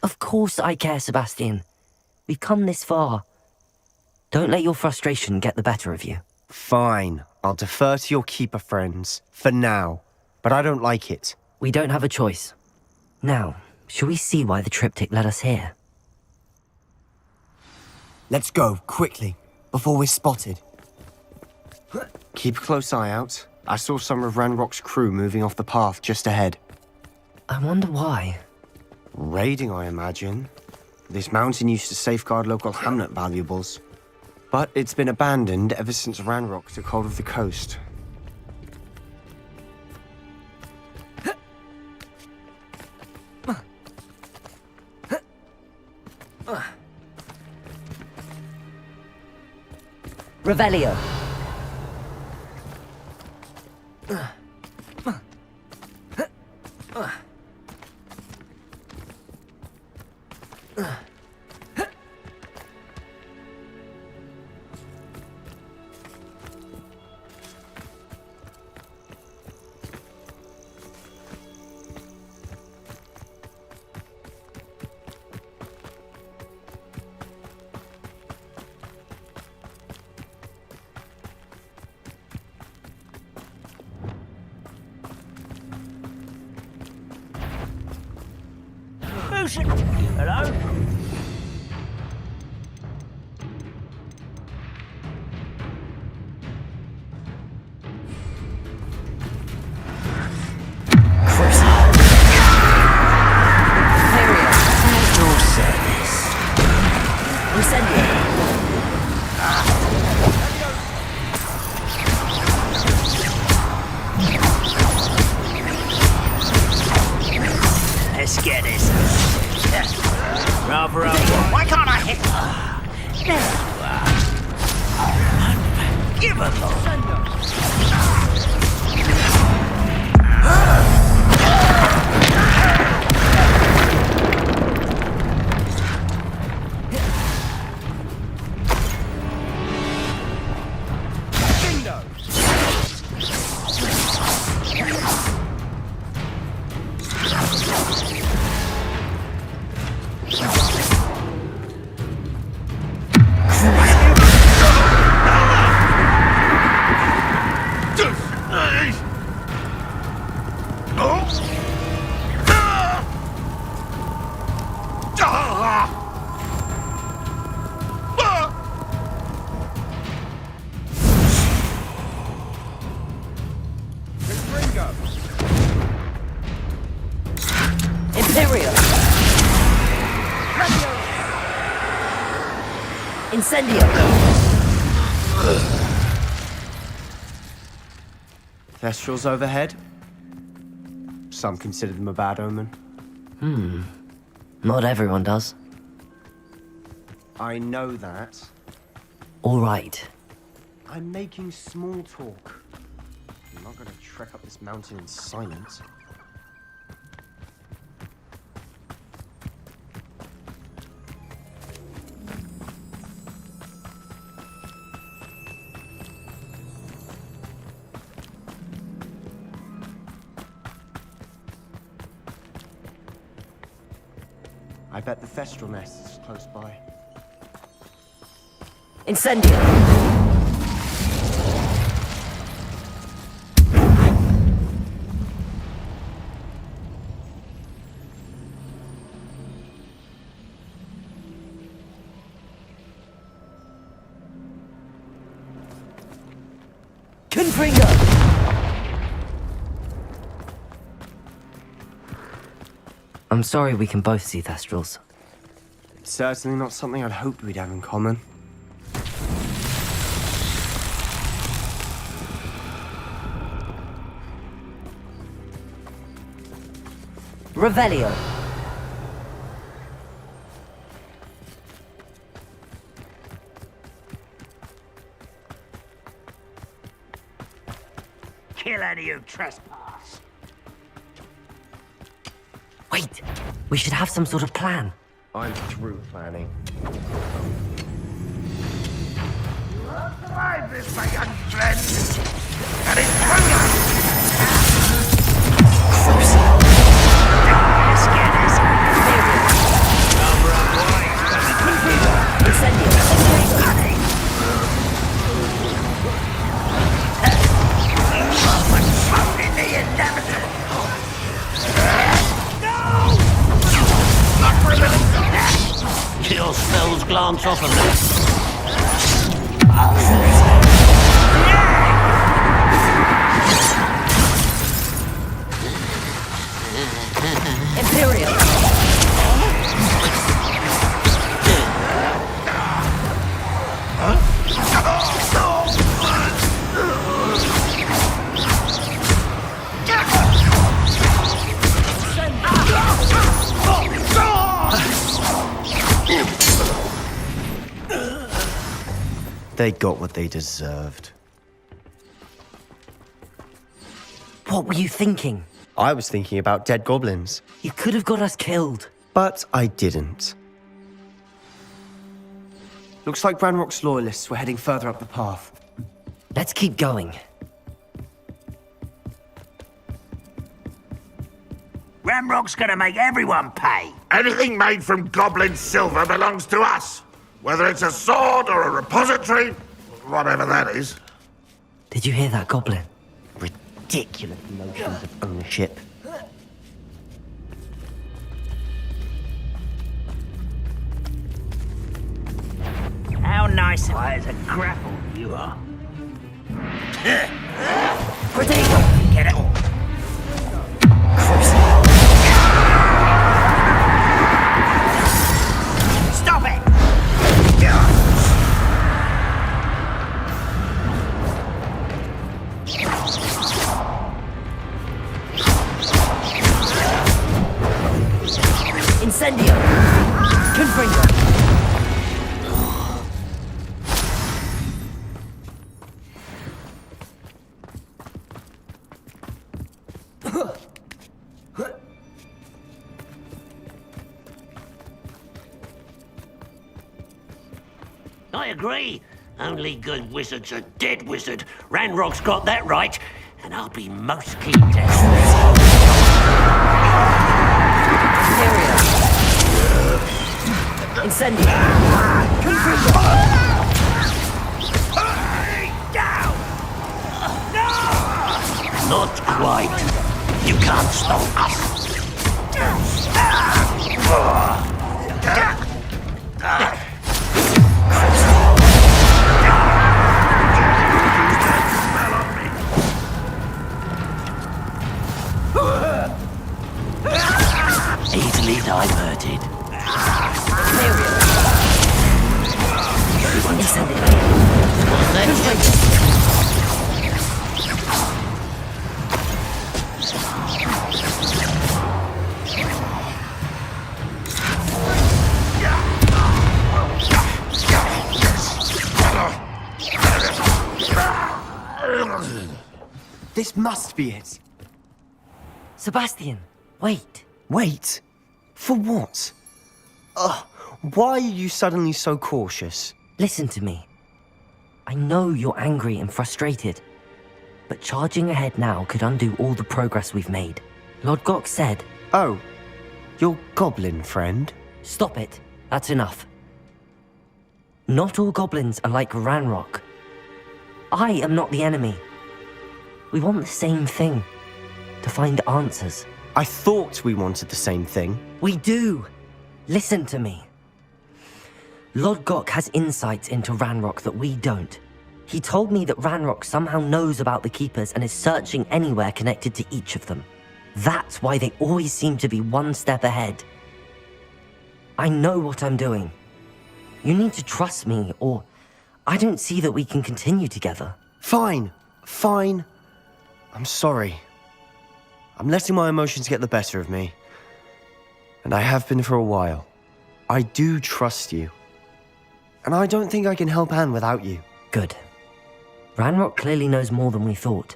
Of course I care, Sebastian. We've come this far. Don't let your frustration get the better of you. Fine. I'll defer to your keeper friends, for now. But I don't like it. We don't have a choice. Now, shall we see why the triptych led us here? Let's go, quickly, before we're spotted. Keep a close eye out. I saw some of Ranrock's crew moving off the path just ahead. I wonder why. Raiding, I imagine. This mountain used to safeguard local hamlet valuables. But it's been abandoned ever since Ranrock took hold of the coast. Revelio. Lucian? Hello? Let's get this. Rather why can't I hit? There you are. Unforgivable. Incendio! Thestrals overhead? Some consider them a bad omen. Not everyone does. I know that. All right. I'm making small talk. I'm not gonna trek up this mountain in silence. I bet the Thestral nest is close by. Incendio! Confringo! I'm sorry we can both see Thestrals. It's certainly not something I'd hoped we'd have in common. Revelio. Kill any who trespass. Wait, we should have some sort of plan. I'm through planning. Survive this, my young friend. And it's hunger! Your spells glance off of me. Imperial. They got what they deserved. What were you thinking? I was thinking about dead goblins. You could have got us killed. But I didn't. Looks like Ranrock's loyalists were heading further up the path. Let's keep going. Ranrock's gonna make everyone pay. Anything made from goblin silver belongs to us. Whether it's a sword or a repository, whatever that is. Did you hear that, Goblin? Ridiculous notions of ownership. on nice as a grapple, you are. Potato! Get it? Stop it! Incendio! Confringo! I agree. Only good wizards are dead wizard. Ranrock's got that right, and I'll be most keen to Incendio! Confringo! Not quite. You can't stop us. Easily diverted. This must be it. Sebastian, wait. Wait? For what? Ugh, why are you suddenly so cautious? Listen to me. I know you're angry and frustrated, but charging ahead now could undo all the progress we've made. Lodgok said... Oh, your goblin friend? Stop it. That's enough. Not all goblins are like Ranrock. I am not the enemy. We want the same thing. To find answers. I thought we wanted the same thing. We do. Listen to me. Lodgok has insights into Ranrock that we don't. He told me that Ranrock somehow knows about the Keepers and is searching anywhere connected to each of them. That's why they always seem to be one step ahead. I know what I'm doing. You need to trust me, or I don't see that we can continue together. Fine. Fine. I'm sorry. I'm letting my emotions get the better of me. And I have been for a while. I do trust you. And I don't think I can help Anne without you. Good. Ranrock clearly knows more than we thought.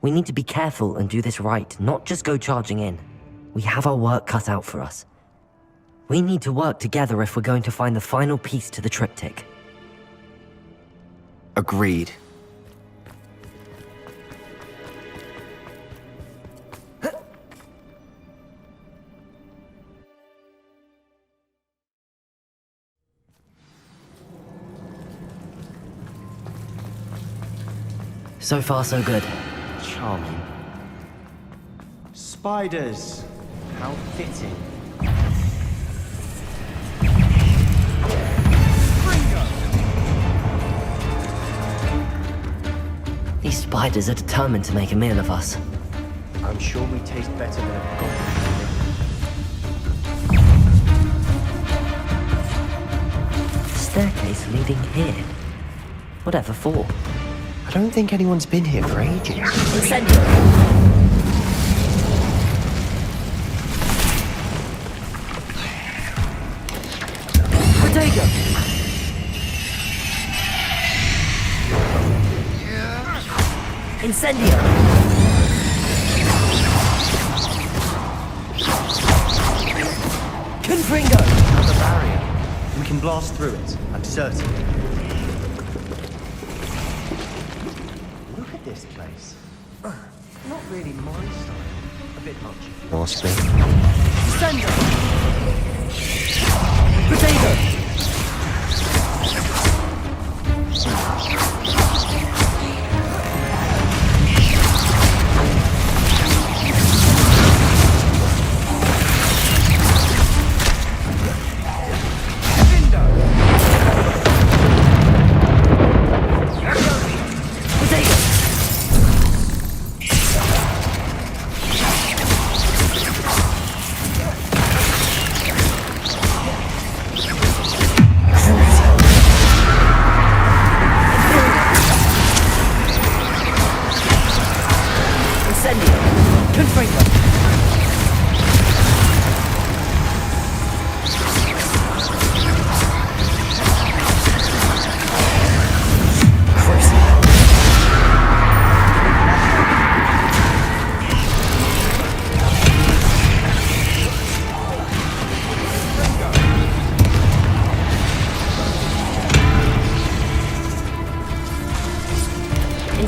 We need to be careful and do this right, not just go charging in. We have our work cut out for us. We need to work together if we're going to find the final piece to the triptych. Agreed. So far, so good. Charming. Spiders. How fitting. These spiders are determined to make a meal of us. I'm sure we taste better than a goblin. Staircase leading here. Whatever for? I don't think anyone's been here for ages. Incendio! Potato! Incendio! Confringo! The barrier. We can blast through it, I'm certain. Look at this place. Not really my style. A bit much, if you ask me. Incendio! Potato!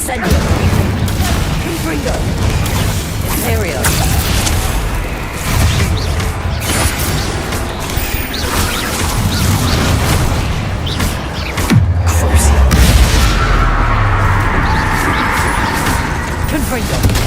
Incendio. Confringo. Imperio. Confringo.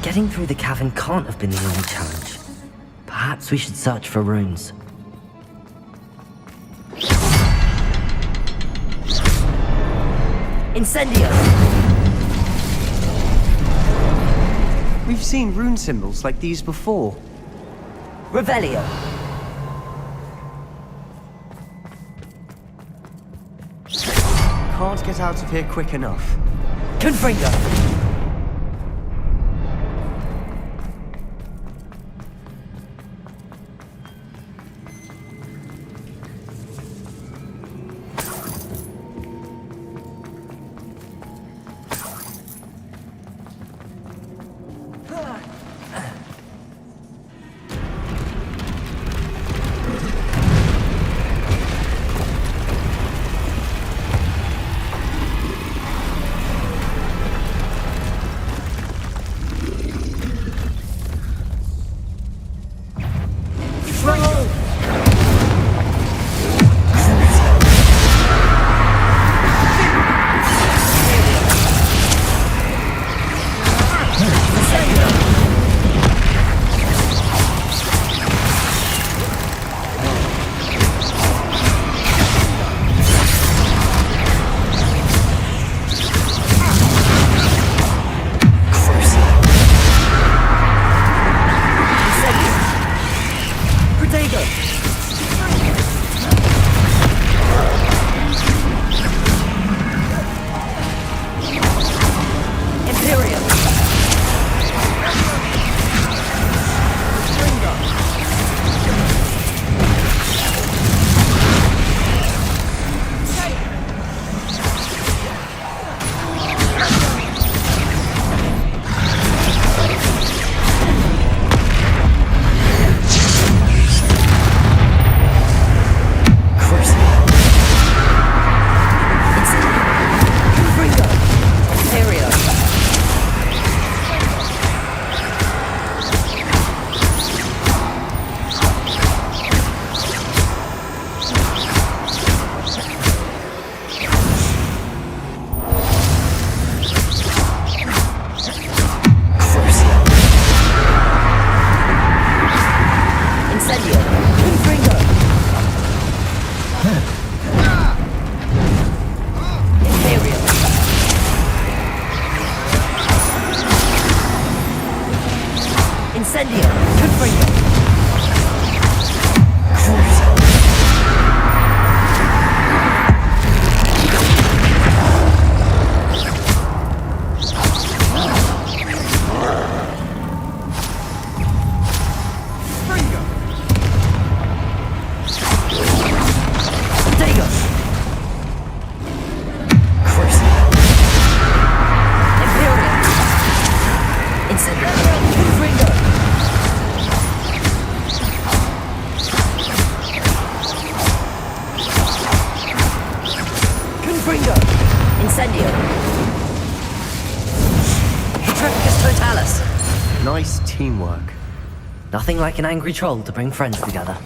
Getting through the cavern can't have been the only challenge. Perhaps we should search for runes. Incendio! We've seen rune symbols like these before. Revelio! Can't get out of here quick enough. Confringo! Nice teamwork. Nothing like an angry troll to bring friends together.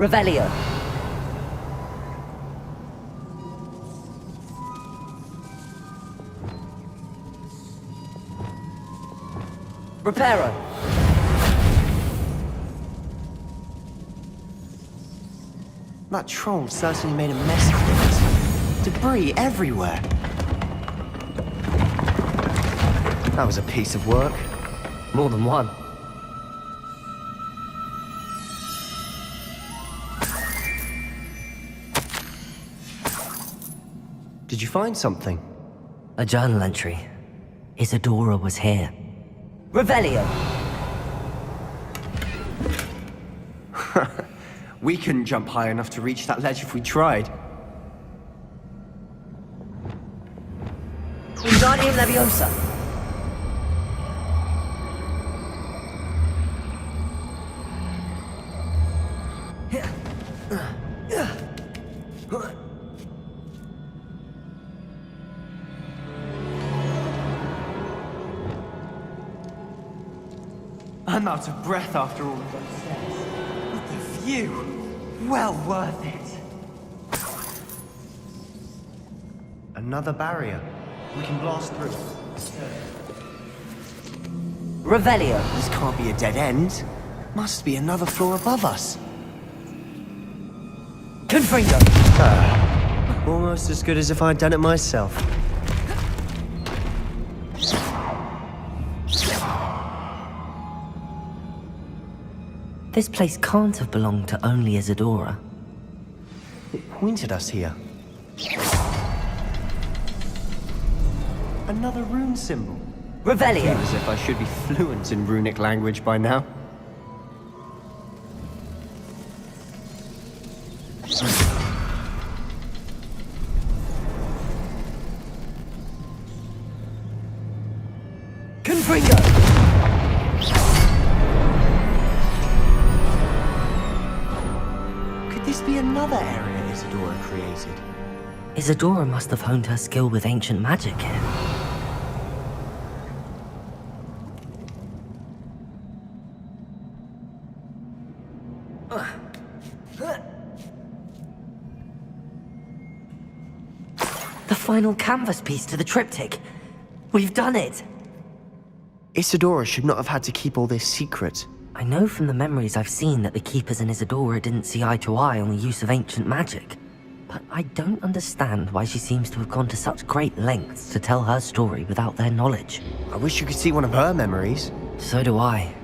Revelio. Reparo. That troll certainly made a mess of things. Debris everywhere. That was a piece of work. More than one. Did you find something? A journal entry. Isadora was here. Revelio! We couldn't jump high enough to reach that ledge if we tried. Wingardium Leviosa! I'm out of breath after all of those steps. But the view! Well worth it. Another barrier. We can blast through. Revelio. This can't be a dead end. Must be another floor above us. Confringo. Almost as good as if I'd done it myself. This place can't have belonged to only Isadora. It pointed us here. Another rune symbol. Revelio. As if I should be fluent in runic language by now. Confringo. Could this be another area Isadora created? Isadora must have honed her skill with ancient magic here. The final canvas piece to the triptych. We've done it! Isadora should not have had to keep all this secret. I know from the memories I've seen that the Keepers and Isadora didn't see eye to eye on the use of ancient magic. But I don't understand why she seems to have gone to such great lengths to tell her story without their knowledge. I wish you could see one of her memories. So do I.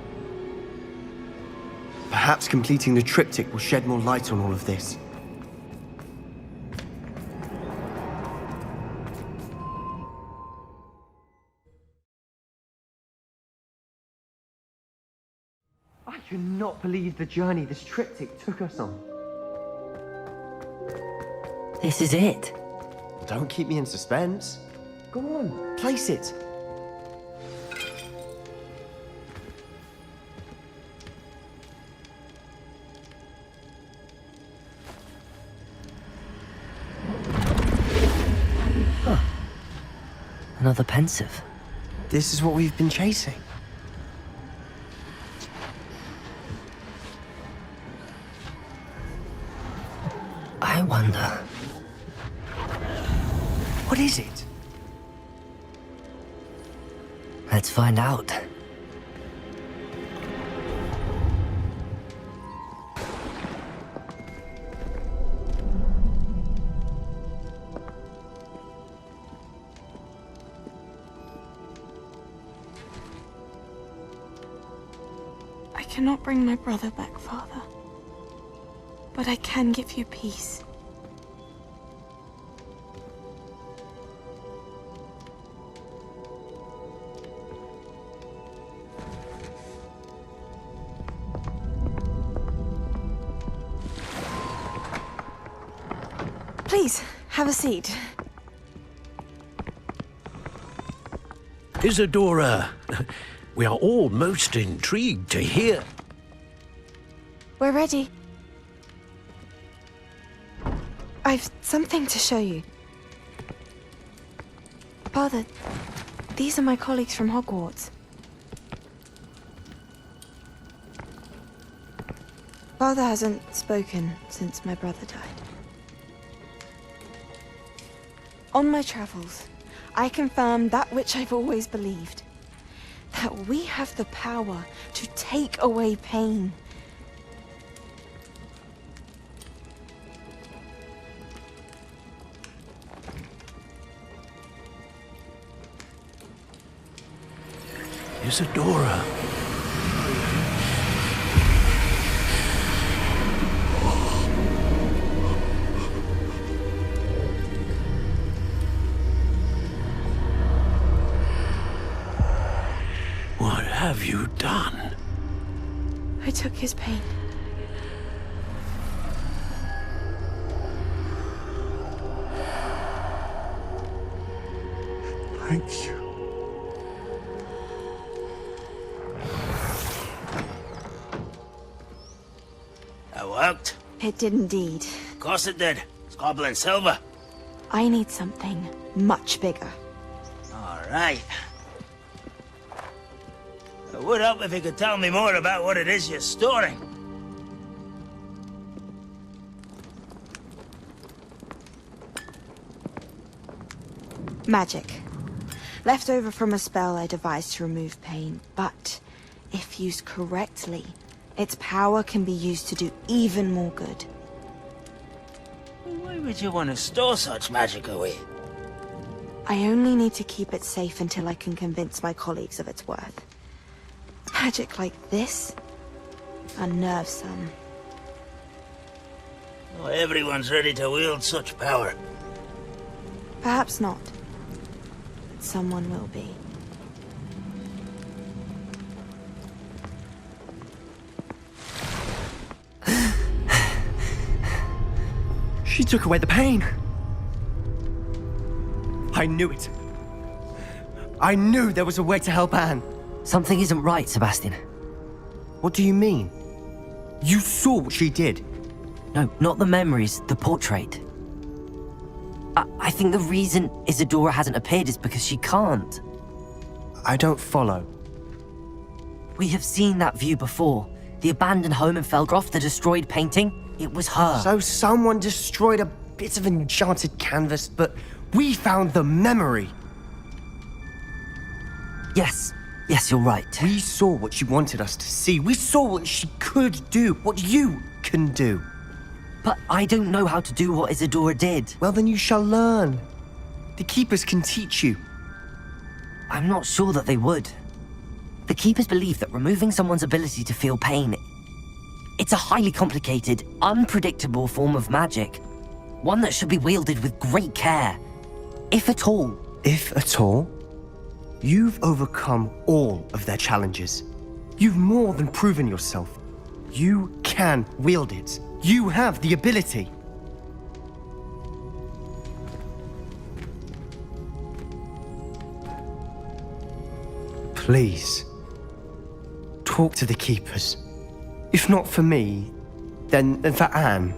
Perhaps completing the triptych will shed more light on all of this. I cannot believe the journey this triptych took us on. This is it. Don't keep me in suspense. Go on, place it. Huh. Another pensive. This is what we've been chasing. I wonder... What is it? Let's find out. I cannot bring my brother back, Father. But I can give you peace. Please, have a seat. Isadora, we are all most intrigued to hear. We're ready. I've something to show you. Father, these are my colleagues from Hogwarts. Father hasn't spoken since my brother died. On my travels, I confirmed that which I've always believed. That we have the power to take away pain. Isadora. What have you done? I took his pain. Thank you. That worked. It did indeed. Of course it did. It's goblin silver. I need something much bigger. All right. It would help if you could tell me more about what it is you're storing. Magic. Left over from a spell I devised to remove pain, but if used correctly, its power can be used to do even more good. Why would you want to store such magic away? I only need to keep it safe until I can convince my colleagues of its worth. Magic like this unnerves some. Not everyone's ready to wield such power. Perhaps not. But someone will be. She took away the pain. I knew it. I knew there was a way to help Anne. Something isn't right, Sebastian. What do you mean? You saw what she did. No, not the memories, the portrait. I think the reason Isadora hasn't appeared is because she can't. I don't follow. We have seen that view before. The abandoned home in Felgroth, the destroyed painting, it was her. So someone destroyed a bit of enchanted canvas, but we found the memory. Yes, you're right. We saw what she wanted us to see. We saw what she could do, what you can do. But I don't know how to do what Isadora did. Well, then you shall learn. The Keepers can teach you. I'm not sure that they would. The Keepers believe that removing someone's ability to feel pain, it's a highly complicated, unpredictable form of magic. One that should be wielded with great care. If at all. If at all? You've overcome all of their challenges. You've more than proven yourself. You can wield it. You have the ability. Please, talk to the Keepers. If not for me, then for Anne.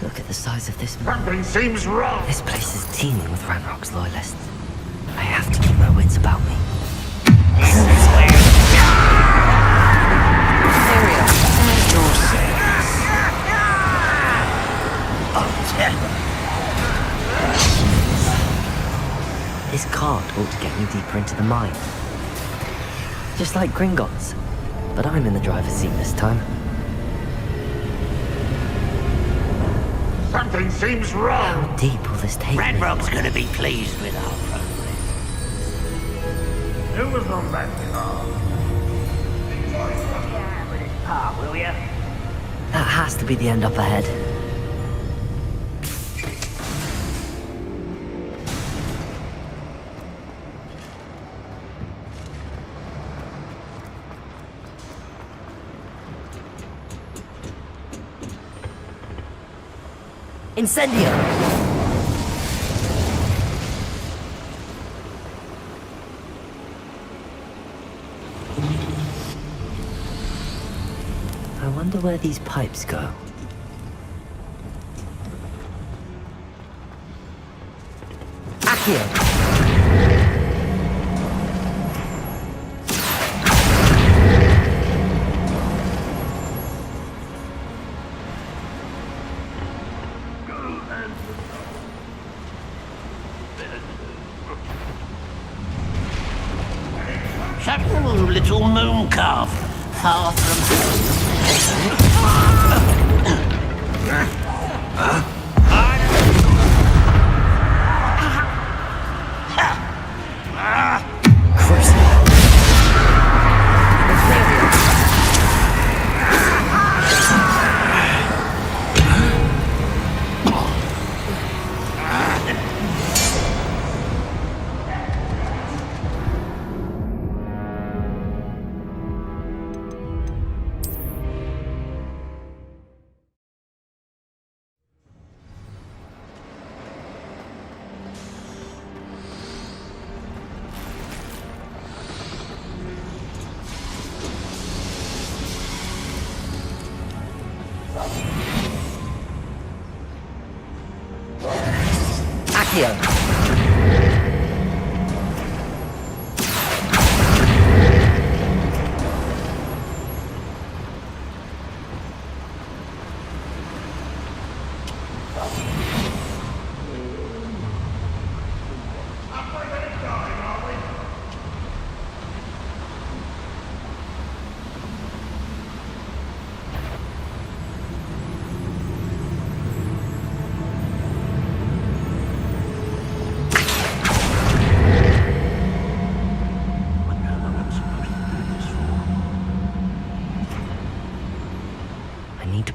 Look at the size of this Something seems wrong. This place is teeming with Ranrock's loyalists. I have to keep my wits about me. This cart ought to get me deeper into the mine. Just like Gringotts. But I'm in the driver's seat this time. Something seems wrong. How deep will this take me? Ranrock's gonna be pleased with our progress. Who was on that car? With his part, will ya? That has to be the end up ahead. Incendio! I wonder where these pipes go. Accio! Little moon calf, far from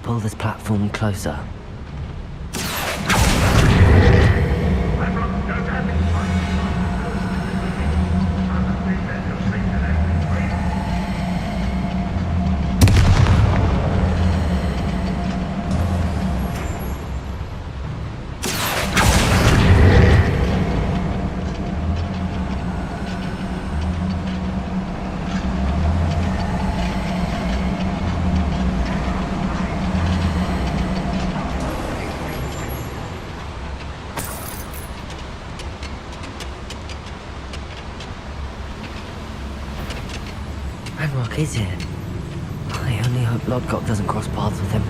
pull this platform closer. Ranrock is here. I only hope Lodgok doesn't cross paths with him.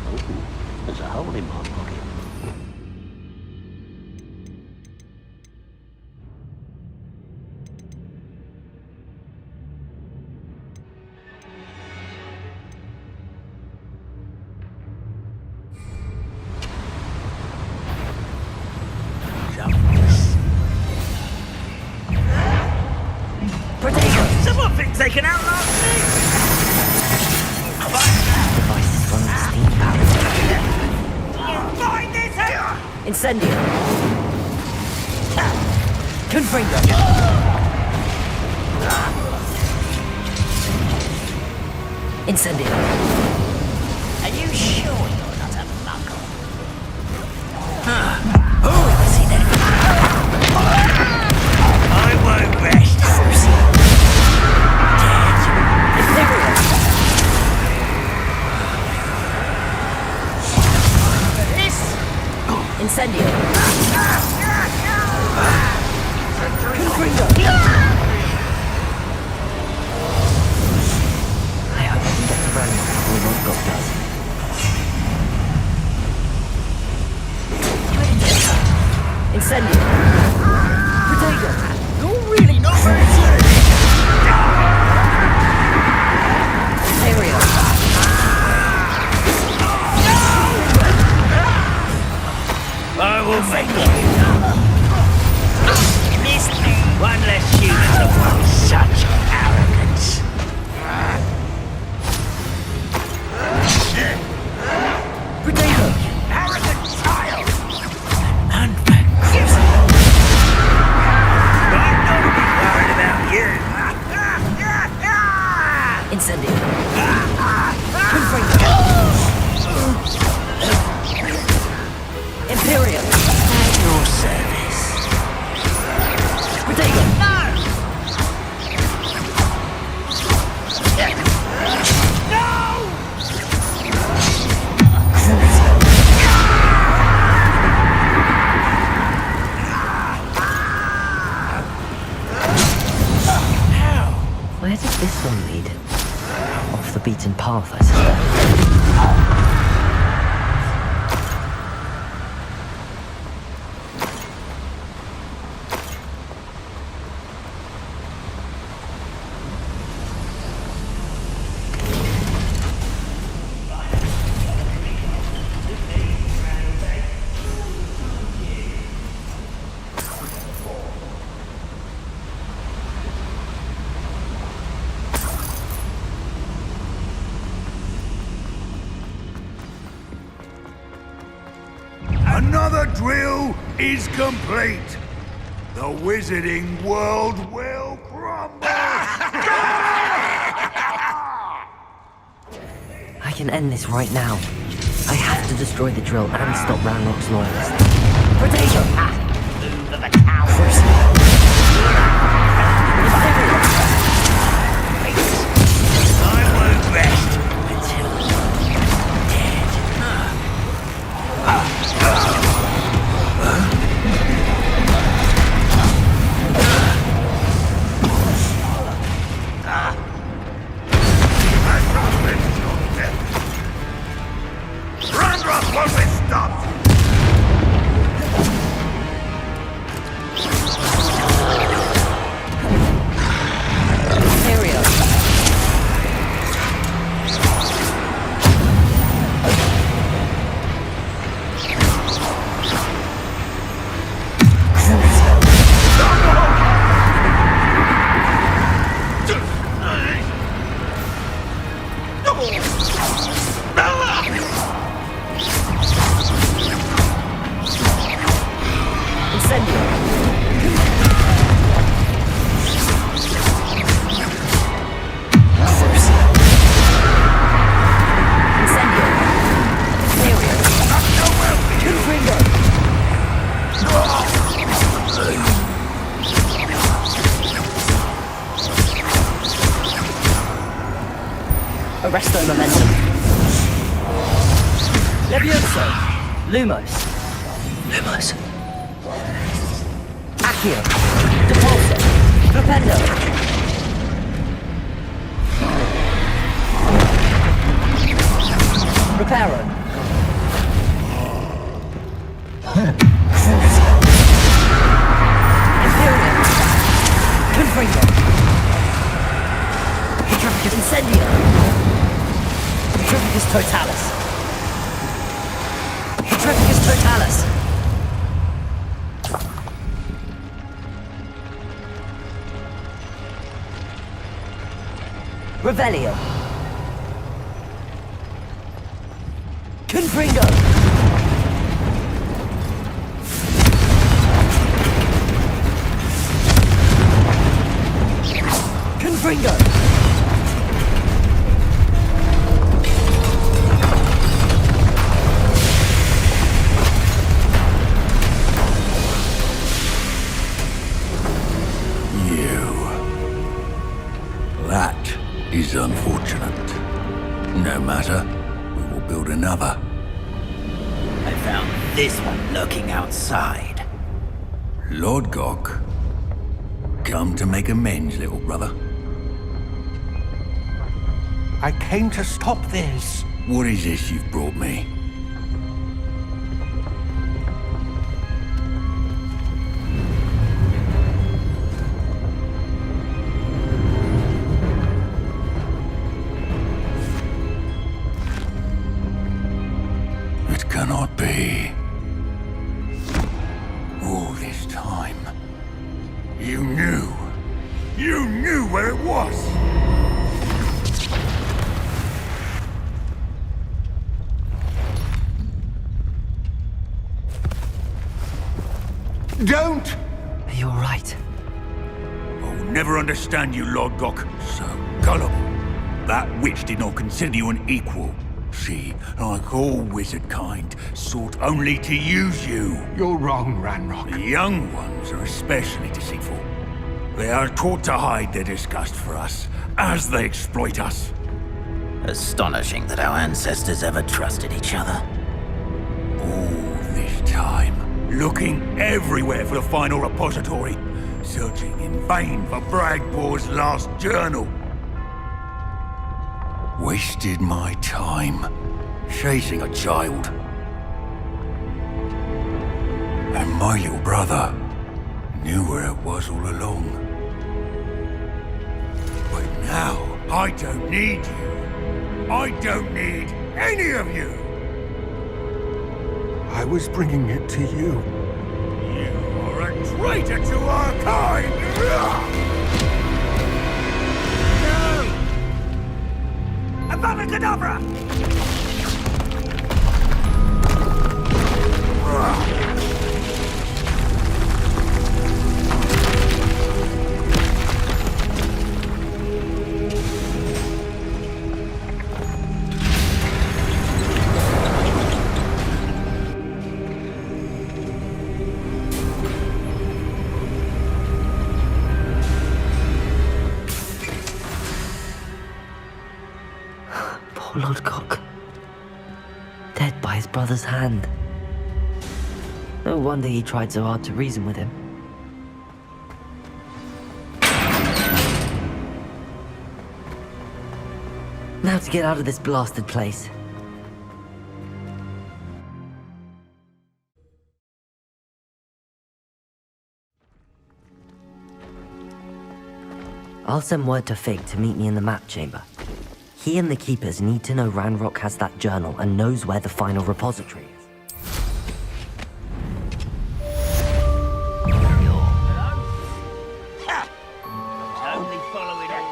Oh, there's a hole in my pocket. Someone been taken out last week! Device is running steam powered. Find this here! Incendio. Confringo. Incendio. Are you sure you're not a muggle? Oh, see that? I won't rest. Incendio. I hope I can get to Ranrock before Lodgok does. Incendio. Protego. You're really not very Aerial. I will make you. One less human to want such arrogance. Potato! Arrogant child! And magnificent! does this one lead? Off the beaten path, I suspect. Another drill is complete. The wizarding world will crumble. I can end this right now. I have to destroy the drill and stop Ranrock's loyalists. Potato hat! Move of a cow! I won't rest until you're dead. Ranrock won't be stopped! Arresto momentum. Levioso. Lumos. Lumos. Accio. Depulso. Flipendo. Reparo. Imperium. Confringo. Petrificus Incendio. Petrificus Totalis. Petrificus Totalis. Revelio. Confringo. Confringo. That is unfortunate. No matter, we will build another. I found this one lurking outside. Lord Gok, come to make amends, little brother. I came to stop this. What is this you've brought me? It cannot be. All this time, you knew where it was. Don't! You're right. I'll never understand you, Lord Gok. So gullible. That witch did not consider you an equal. She, like all wizard kind, sought only to use you. You're wrong, Ranrock. The young ones are especially deceitful. They are taught to hide their disgust for us, as they exploit us. Astonishing that our ancestors ever trusted each other. All this time, looking everywhere for the final repository, searching in vain for Bragbor's last journal. Wasted my time chasing a child. And my little brother knew where it was all along. But now, I don't need you. I don't need any of you. I was bringing it to you. You are a traitor to our kind! No! Avada Kedavra! Poor Lodgok. Dead by his brother's hand. No wonder he tried so hard to reason with him. Now to get out of this blasted place. I'll send word to Fig to meet me in the map chamber. He and the Keepers need to know Ranrock has that journal and knows where the final repository is. Only following orders.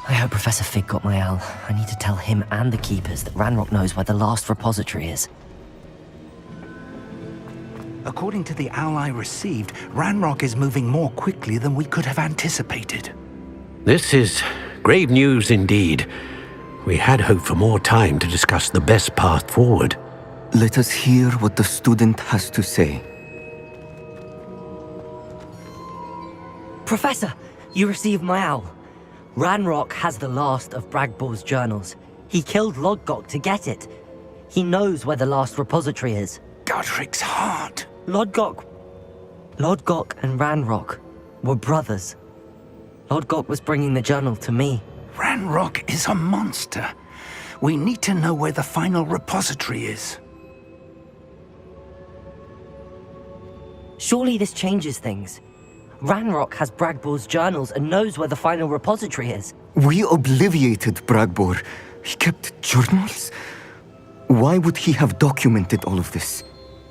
I hope Professor Fig got my owl. I need to tell him and the Keepers that Ranrock knows where the last repository is. According to the owl I received, Ranrock is moving more quickly than we could have anticipated. This is grave news indeed. We had hoped for more time to discuss the best path forward. Let us hear what the student has to say. Professor, you received my owl. Ranrock has the last of Bragbor's journals. He killed Lodgok to get it. He knows where the last repository is. Godric's heart. Lodgok and Ranrock were brothers. Lodgok was bringing the journal to me. Ranrock is a monster. We need to know where the final repository is. Surely this changes things. Ranrock has Bragbor's journals and knows where the final repository is. We obliviated Bragbor. He kept journals? Why would he have documented all of this?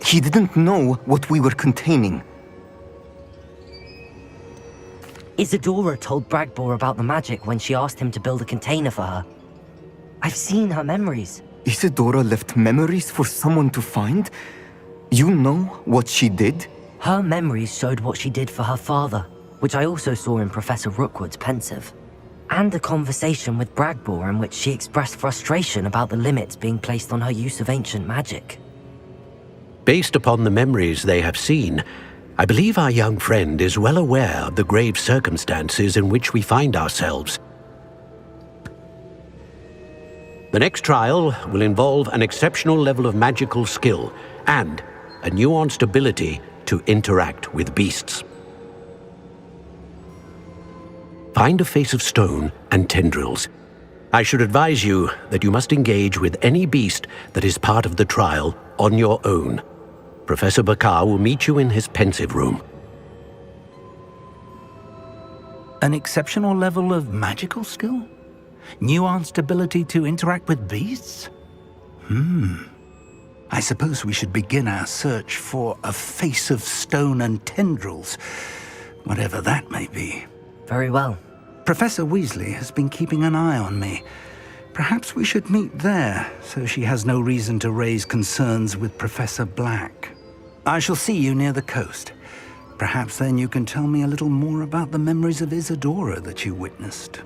He didn't know what we were containing. Isadora told Bragbor about the magic when she asked him to build a container for her. I've seen her memories. Isadora left memories for someone to find? You know what she did? Her memories showed what she did for her father, which I also saw in Professor Rookwood's pensive. And a conversation with Bragbor in which she expressed frustration about the limits being placed on her use of ancient magic. Based upon the memories they have seen, I believe our young friend is well aware of the grave circumstances in which we find ourselves. The next trial will involve an exceptional level of magical skill and a nuanced ability to interact with beasts. Find a face of stone and tendrils. I should advise you that you must engage with any beast that is part of the trial on your own. Professor Bakar will meet you in his pensive room. An exceptional level of magical skill? Nuanced ability to interact with beasts? I suppose we should begin our search for a face of stone and tendrils, whatever that may be. Very well. Professor Weasley has been keeping an eye on me. Perhaps we should meet there, so she has no reason to raise concerns with Professor Black. I shall see you near the coast. Perhaps then you can tell me a little more about the memories of Isadora that you witnessed.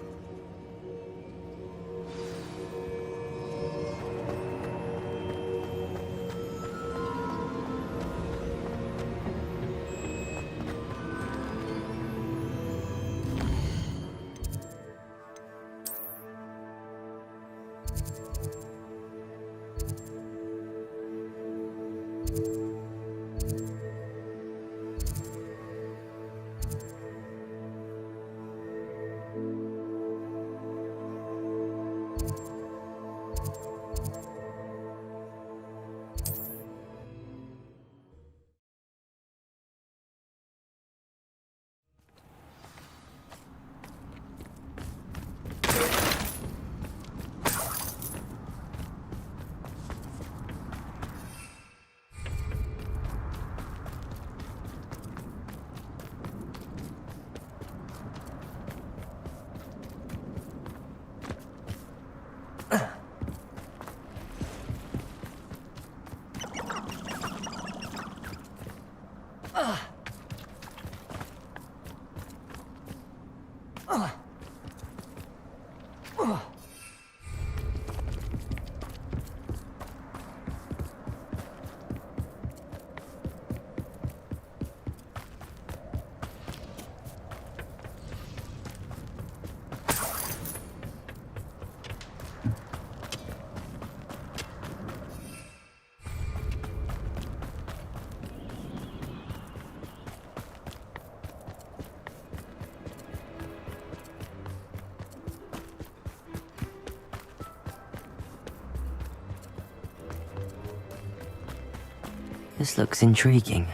This looks intriguing.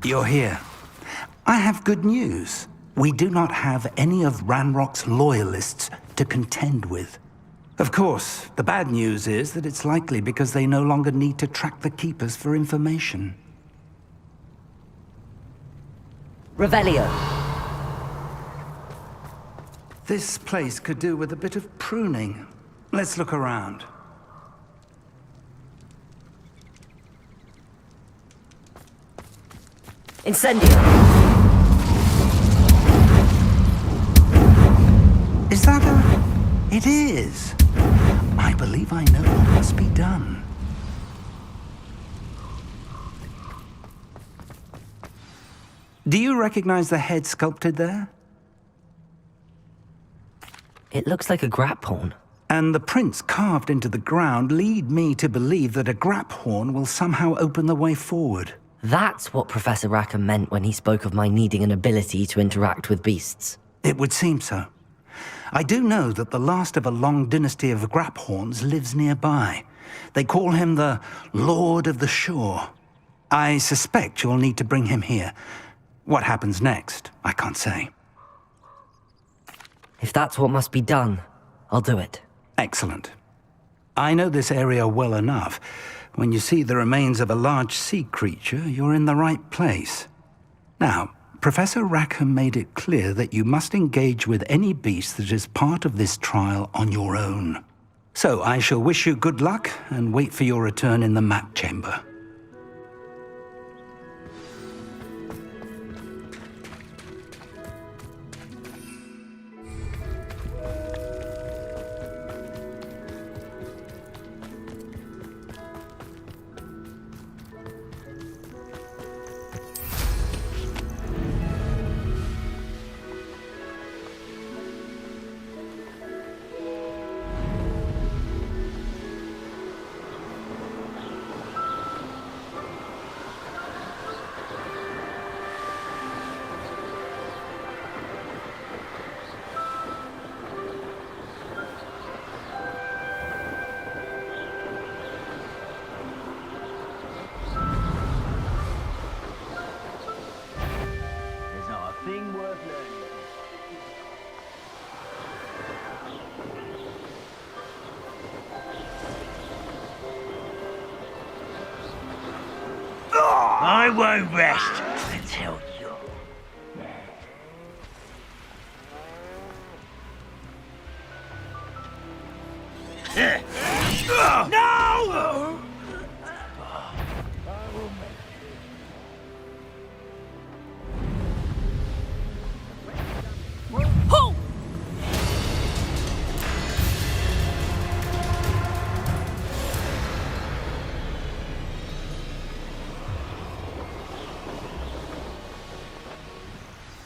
You're here. I have good news. We do not have any of Ranrock's loyalists to contend with. Of course, the bad news is that it's likely because they no longer need to track the Keepers for information. Revelio. This place could do with a bit of pruning. Let's look around. Incendio! Is that a... It is. I believe I know what must be done. Do you recognize the head sculpted there? It looks like a grap horn. And the prints carved into the ground lead me to believe that a grap horn will somehow open the way forward. That's what Professor Rackham meant when he spoke of my needing an ability to interact with beasts. It would seem so. I do know that the last of a long dynasty of grap horns lives nearby. They call him the Lord of the Shore. I suspect you'll need to bring him here. What happens next, I can't say. If that's what must be done, I'll do it. Excellent. I know this area well enough. When you see the remains of a large sea creature, you're in the right place. Now, Professor Rackham made it clear that you must engage with any beast that is part of this trial on your own. So I shall wish you good luck and wait for your return in the map chamber. I won't rest until you... No! Ho!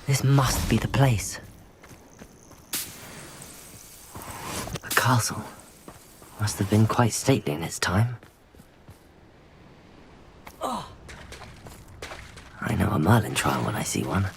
This must be the place. A castle. Must have been quite stately in its time. I know a Merlin trial when I see one.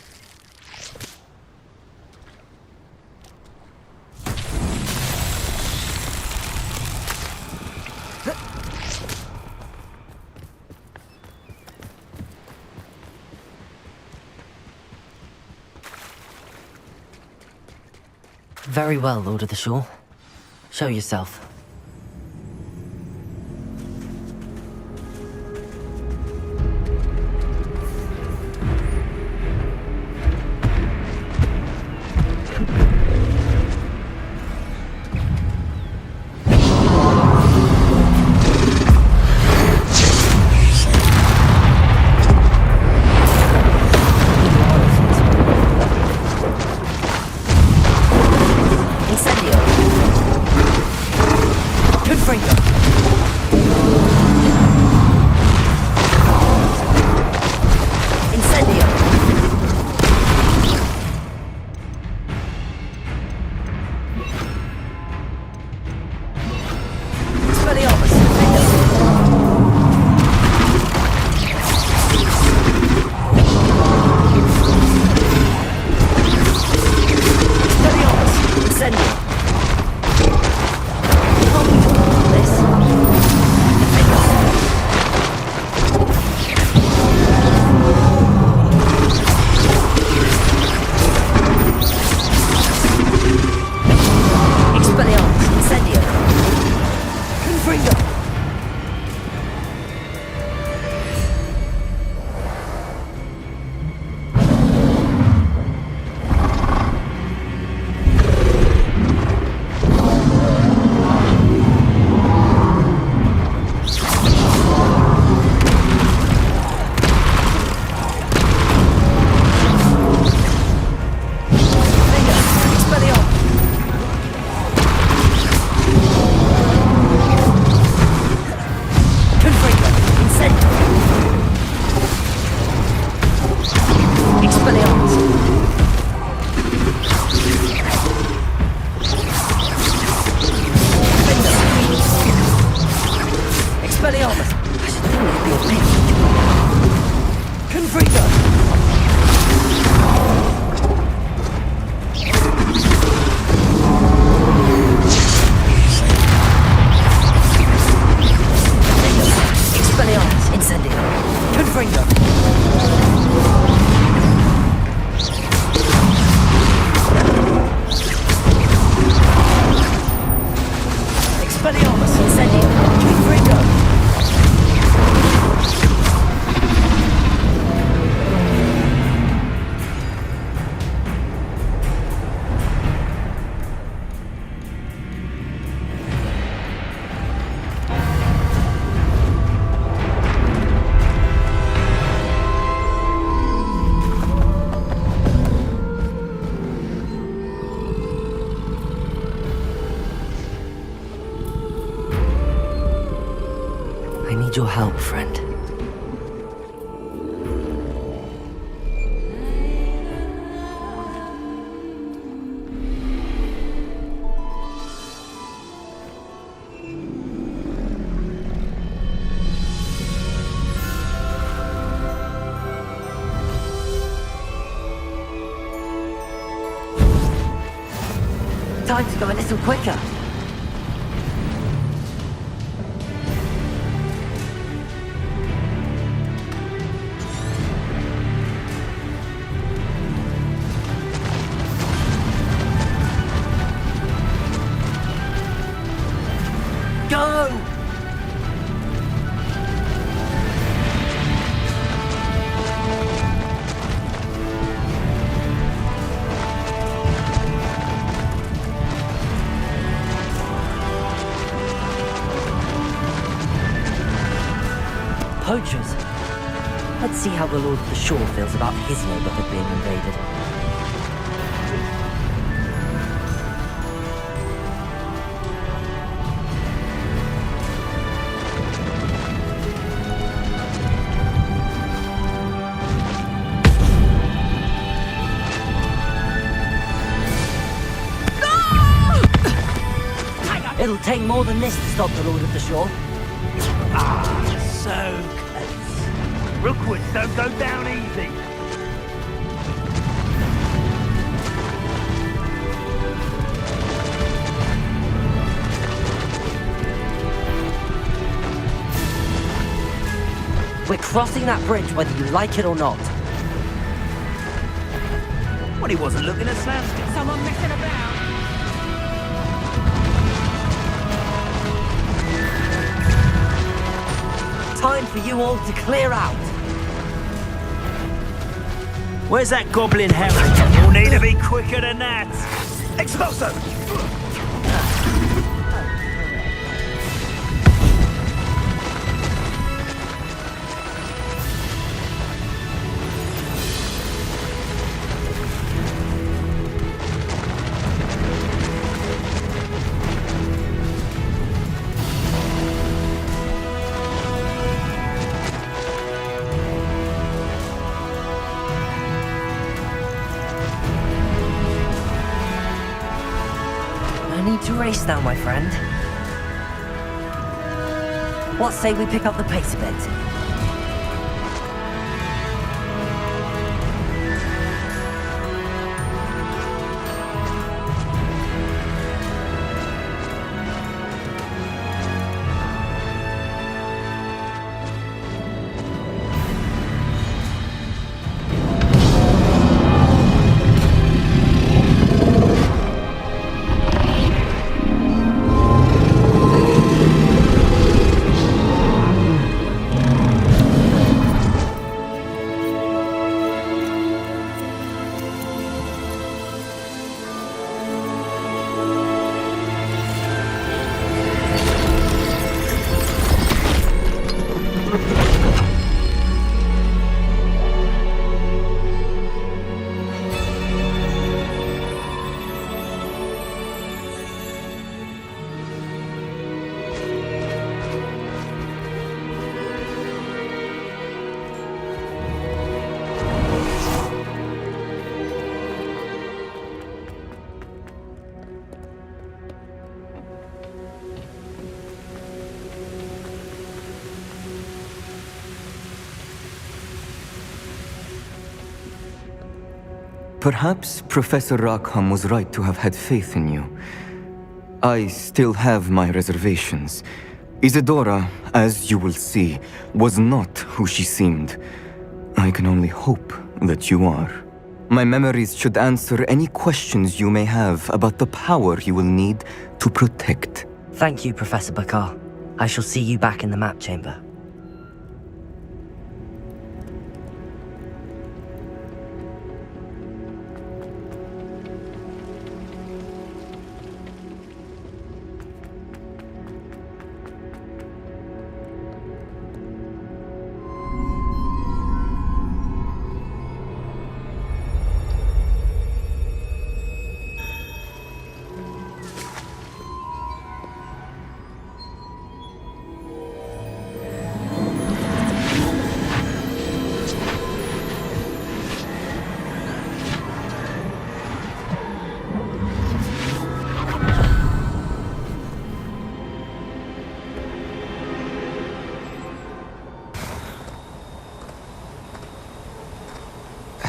Very well, Lord of the Shore. Show yourself. ready. Give her a go. I need your help, friend. Time to go a little quicker. Go! Poachers. Let's see how the Lord of the Shore feels about his neighborhood being invaded. It'll take more than this to stop the Lord of the Shore. So close. Rookwoods don't go down easy. We're crossing that bridge whether you like it or not. Well, he wasn't looking at Slamstick. Someone messing about. Time for you all to clear out. Where's that goblin herring? You'll need to be quicker than that. Expulso! No need to race now, my friend. What say we pick up the pace a bit? Perhaps Professor Rackham was right to have had faith in you. I still have my reservations. Isadora, as you will see, was not who she seemed. I can only hope that you are. My memories should answer any questions you may have about the power you will need to protect. Thank you, Professor Bakar. I shall see you back in the map chamber.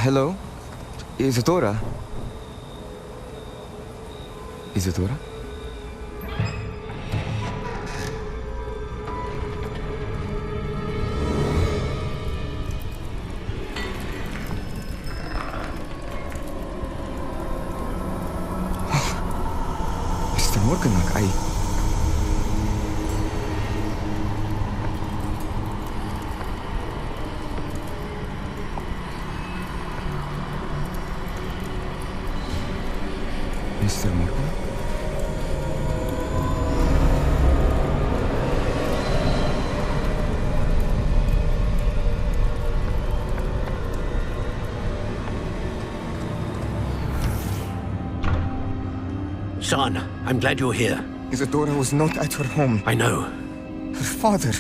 Hello? Isadora? Isadora? Mr. Morganach, Mr. Morgan? Son, I'm glad you're here. Isadora was not at her home. I know. Her father.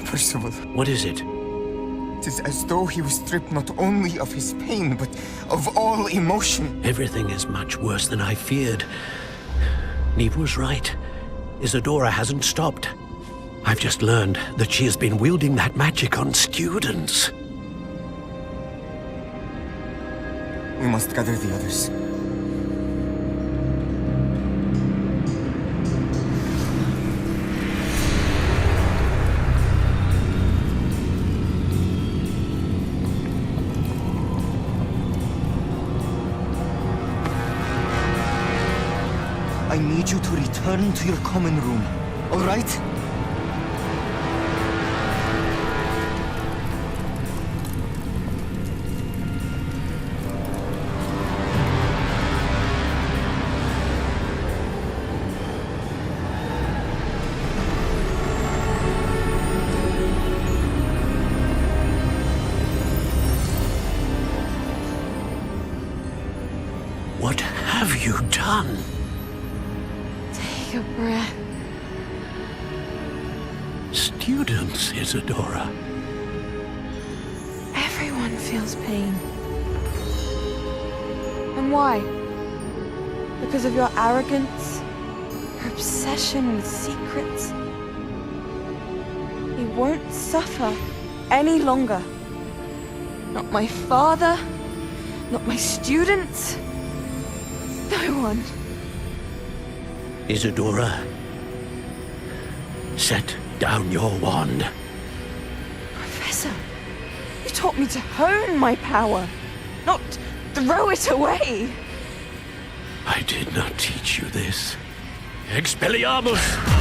Percival. What is it? It is as though he was stripped not only of his pain, but of all emotion. Everything is much worse than I feared. Neve was right. Isadora hasn't stopped. I've just learned that she has been wielding that magic on students. We must gather the others. I need you to return to your common room, all right? What have you done? Take a breath. Students, Isadora. Everyone feels pain. And why? Because of your arrogance? Your obsession with secrets? He won't suffer any longer. Not my father, not my students, no one. Isadora, set down your wand. Professor, you taught me to hone my power, not throw it away. I did not teach you this. Expelliarmus!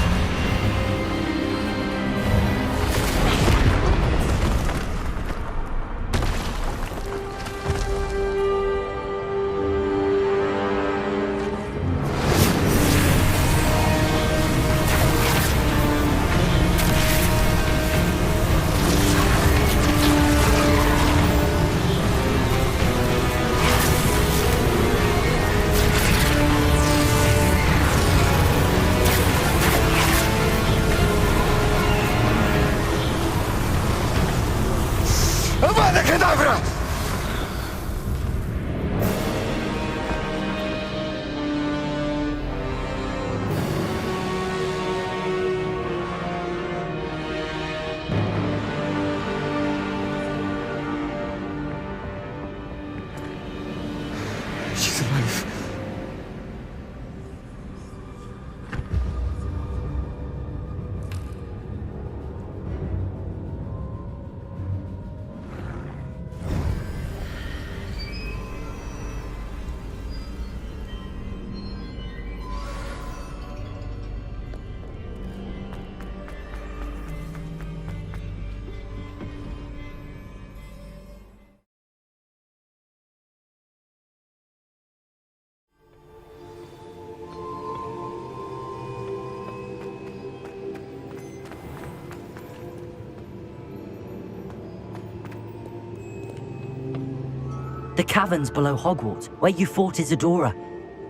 The caverns below Hogwarts, where you fought Isadora.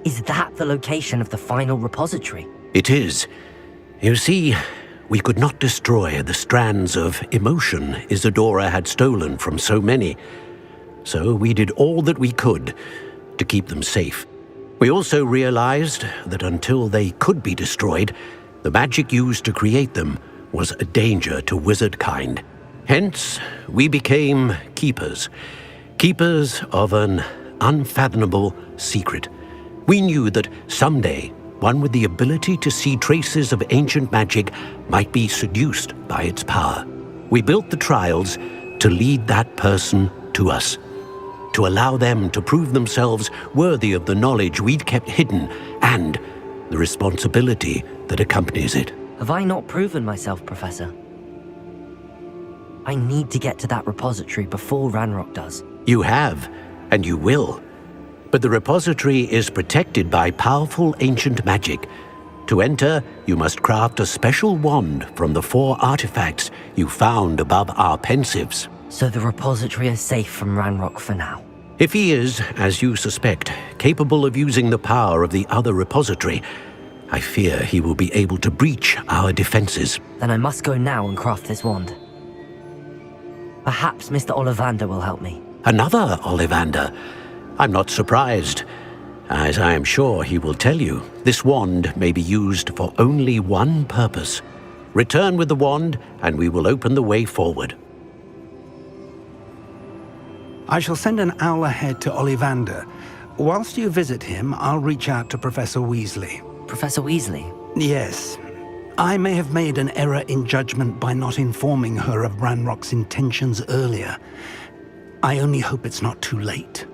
Is that the location of the final repository? It is. You see, we could not destroy the strands of emotion Isadora had stolen from so many. So we did all that we could to keep them safe. We also realized that until they could be destroyed, the magic used to create them was a danger to wizard kind. Hence, we became keepers. Keepers of an unfathomable secret. We knew that someday, one with the ability to see traces of ancient magic might be seduced by its power. We built the trials to lead that person to us, to allow them to prove themselves worthy of the knowledge we'd kept hidden and the responsibility that accompanies it. Have I not proven myself, Professor? I need to get to that repository before Ranrock does. You have, and you will. But the repository is protected by powerful ancient magic. To enter, you must craft a special wand from the 4 artifacts you found above our pensives. So the repository is safe from Ranrock for now? If he is, as you suspect, capable of using the power of the other repository, I fear he will be able to breach our defenses. Then I must go now and craft this wand. Perhaps Mr. Ollivander will help me. Another Ollivander? I'm not surprised. As I am sure he will tell you, this wand may be used for only one purpose. Return with the wand, and we will open the way forward. I shall send an owl ahead to Ollivander. Whilst you visit him, I'll reach out to Professor Weasley. Professor Weasley? Yes. I may have made an error in judgment by not informing her of Ranrock's intentions earlier. I only hope it's not too late.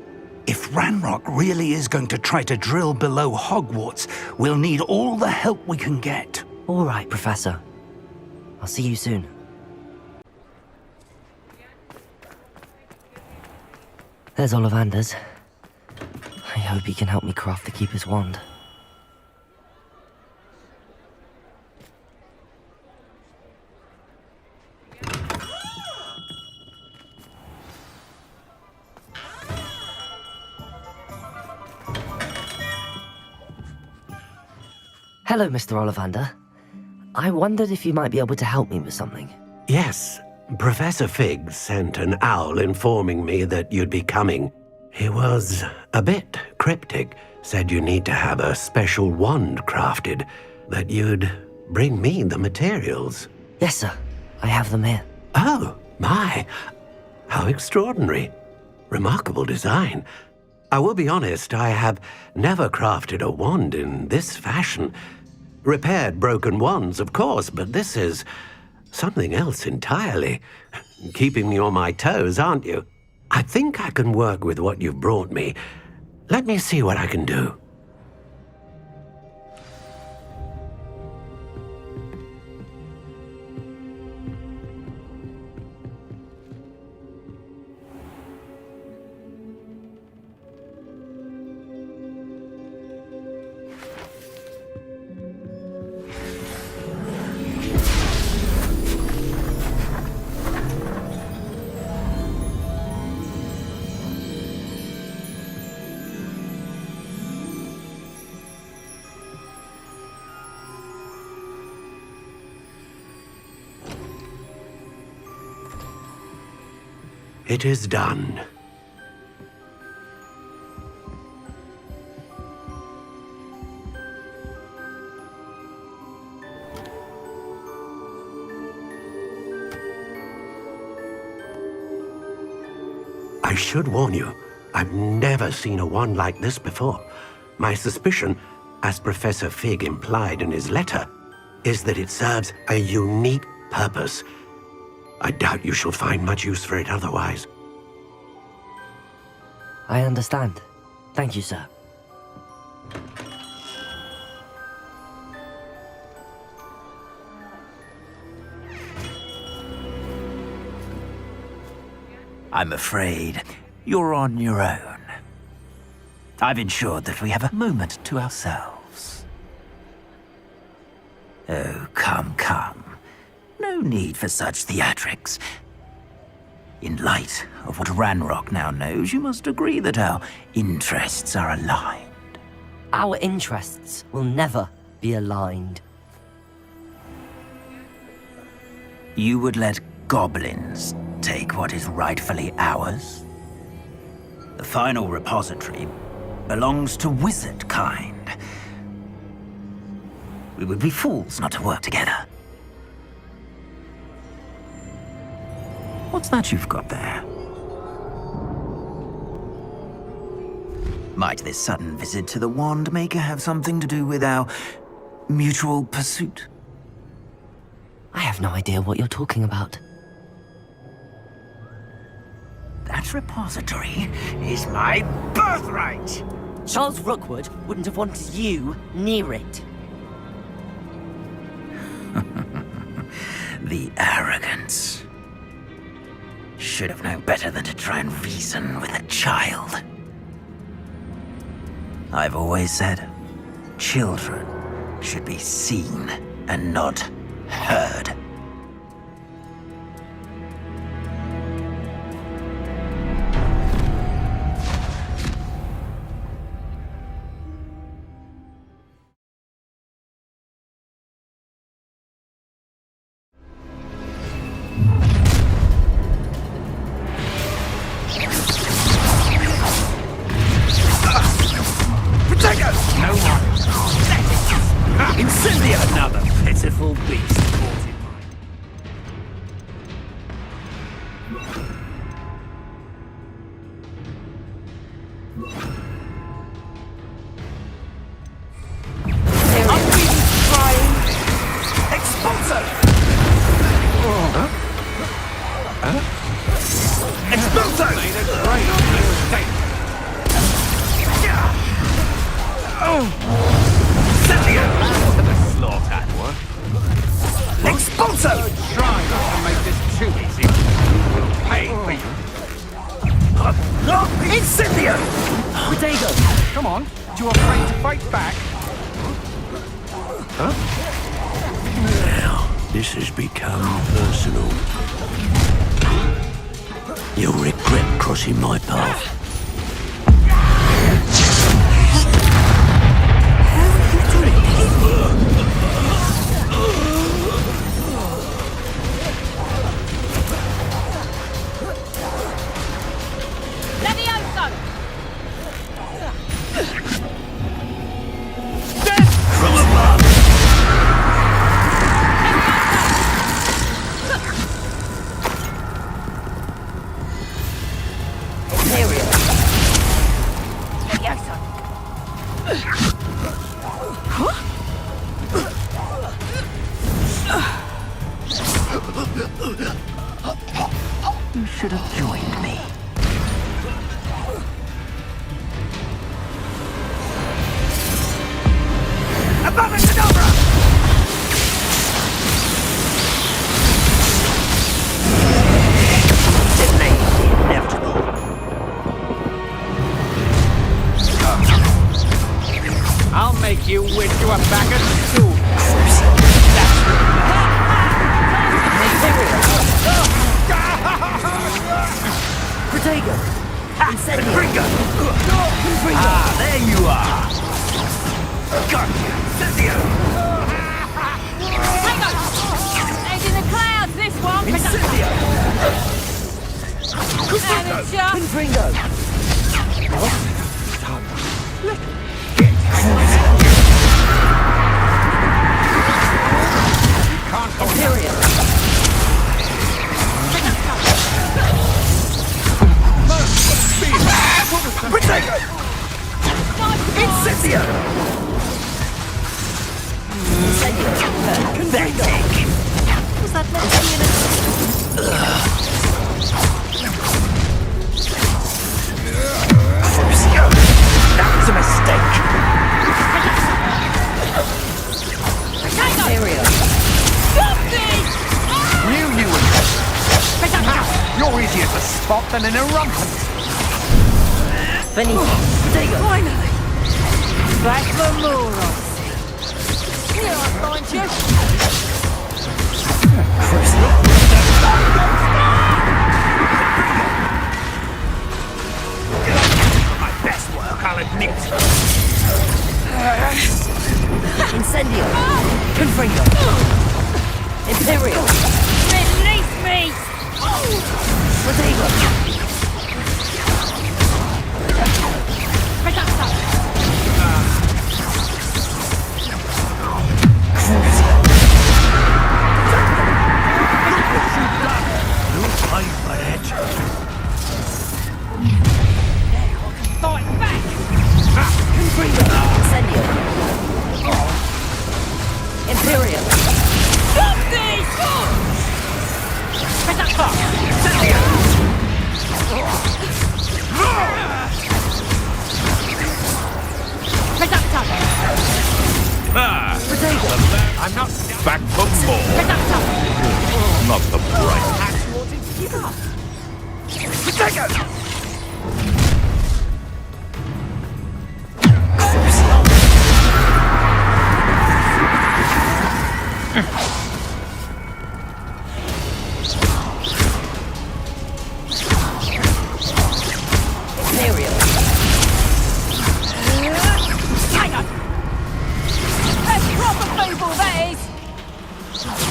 If Ranrock really is going to try to drill below Hogwarts, we'll need all the help we can get. All right, Professor. I'll see you soon. There's Ollivander's. I hope he can help me craft the Keeper's wand. Hello, Mr. Ollivander. I wondered if you might be able to help me with something. Yes, Professor Fig sent an owl informing me that you'd be coming. He was a bit cryptic, said you need to have a special wand crafted, that you'd bring me the materials. Yes, sir. I have them here. Oh, my. How extraordinary. Remarkable design. I will be honest, I have never crafted a wand in this fashion. Repaired broken wands, of course, but this is something else entirely. Keeping me on my toes, aren't you? I think I can work with what you've brought me. Let me see what I can do. It is done. I should warn you, I've never seen a wand like this before. My suspicion, as Professor Fig implied in his letter, is that it serves a unique purpose. I doubt you shall find much use for it otherwise. I understand. Thank you, sir. I'm afraid you're on your own. I've ensured that we have a moment to ourselves. Oh, come, come. No need for such theatrics. In light of what Ranrock now knows, you must agree that our interests are aligned. Our interests will never be aligned. You would let goblins take what is rightfully ours? The final repository belongs to wizard kind. We would be fools not to work together. What's that you've got there? Might this sudden visit to the Wand Maker have something to do with our mutual pursuit? I have no idea what you're talking about. That repository is my birthright! Charles Rookwood wouldn't have wanted you near it. The arrogance. Should have known better than to try and reason with a child. I've always said, children should be seen and not heard. Another pitiful beast. This has become personal. You'll regret crossing my path. You should have joined me. Abominable! Delay the inevitable. I'll make you wish you were back at school. Protego! Confringo! Ah, there you are! Gotcha! Incendio! He's in the clouds, this one! Incendio! Confringo! Imperial! Protego! Incendio! Pathetic! Was that meant to be That was a mistake! Imperial! Knew you would. You're easier to spot than an irrumpent. Benito! Protego! Finally! Back for more! Here, I'll find you! Imperial! Release me! Potato! Fight back! Incendio! Imperial! Stop this! I'm not back for more. Not the bright.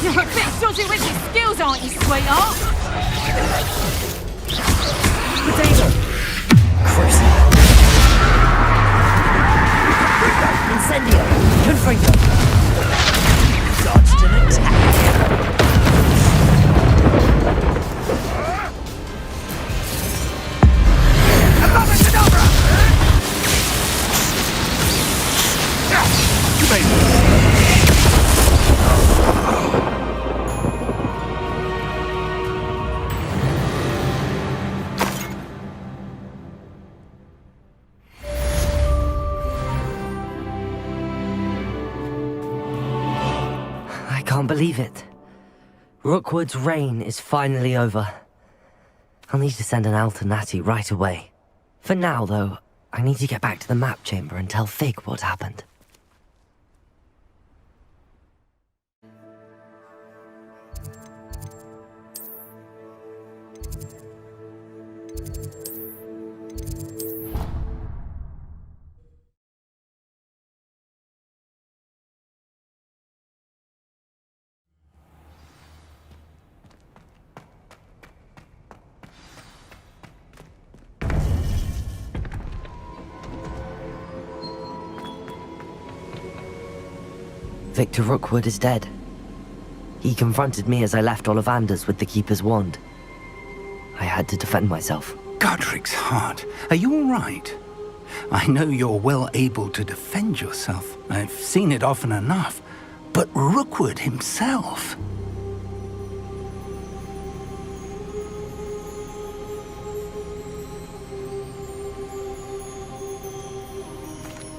You're a bit dodgy with your skills, aren't you, sweetheart? Potato. Incendio. Confringo. Dodged an attack. You made it. I can't believe it. Rookwood's reign is finally over. I'll need to send an Alternati right away. For now, though, I need to get back to the map chamber and tell Fig what happened. Victor Rookwood is dead. He confronted me as I left Ollivander's with the Keeper's wand. I had to defend myself. Godric's heart, are you all right? I know you're well able to defend yourself. I've seen it often enough. But Rookwood himself...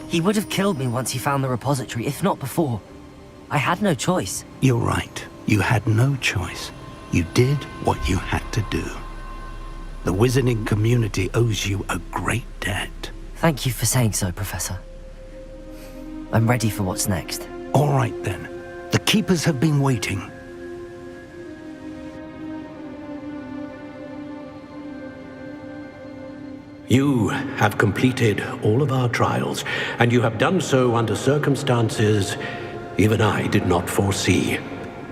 He would have killed me once he found the repository, if not before. I had no choice. You're right. You had no choice. You did what you had to do. The wizarding community owes you a great debt. Thank you for saying so, Professor. I'm ready for what's next. All right, then. The Keepers have been waiting. You have completed all of our trials, and you have done so under circumstances even I did not foresee.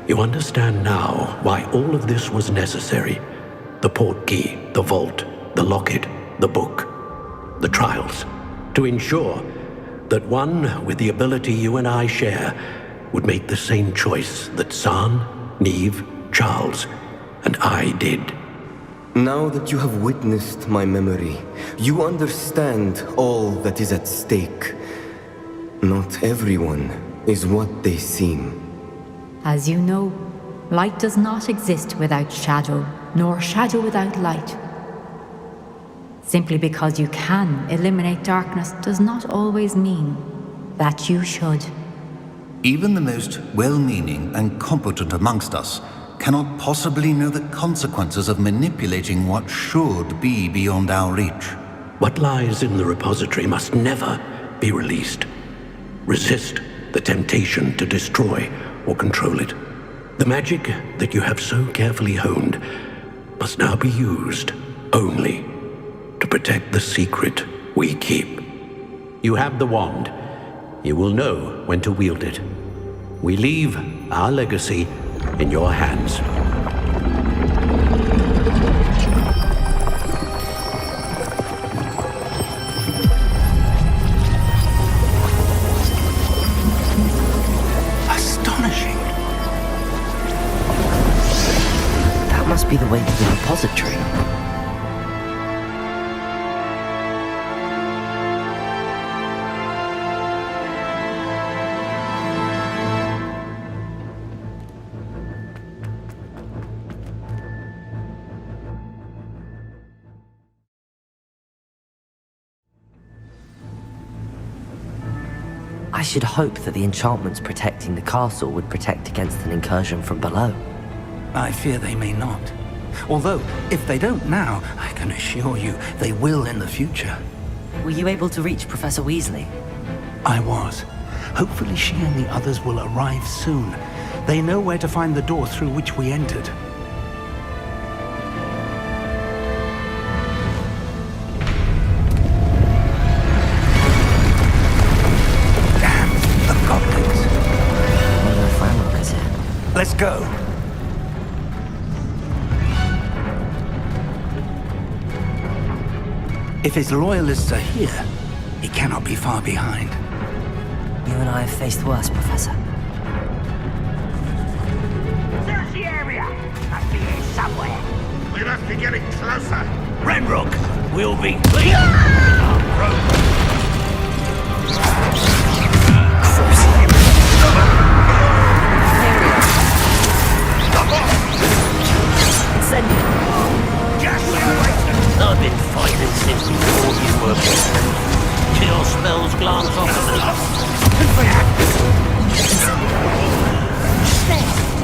You understand now why all of this was necessary. The portkey, the vault, the locket, the book, the trials. To ensure that one with the ability you and I share would make the same choice that San, Neve, Charles, and I did. Now that you have witnessed my memory, you understand all that is at stake. Not everyone is what they seem. As you know, light does not exist without shadow, nor shadow without light. Simply because you can eliminate darkness does not always mean that you should. Even the most well-meaning and competent amongst us cannot possibly know the consequences of manipulating what should be beyond our reach. What lies in the repository must never be released. Resist the temptation to destroy or control it. The magic that you have so carefully honed must now be used only to protect the secret we keep. You have the wand. You will know when to wield it. We leave our legacy in your hands. Astonishing. That must be the way to the repository. I should hope that the enchantments protecting the castle would protect against an incursion from below. I fear they may not. Although, if they don't now, I can assure you they will in the future. Were you able to reach Professor Weasley? I was. Hopefully she and the others will arrive soon. They know where to find the door through which we entered. Let's go. If his loyalists are here, he cannot be far behind. You and I have faced worse, Professor. Search the area! Must be here somewhere. We must be getting closer. Ranrock will be clear with our program. I've been fighting since before you were born. Till spells glance off of me.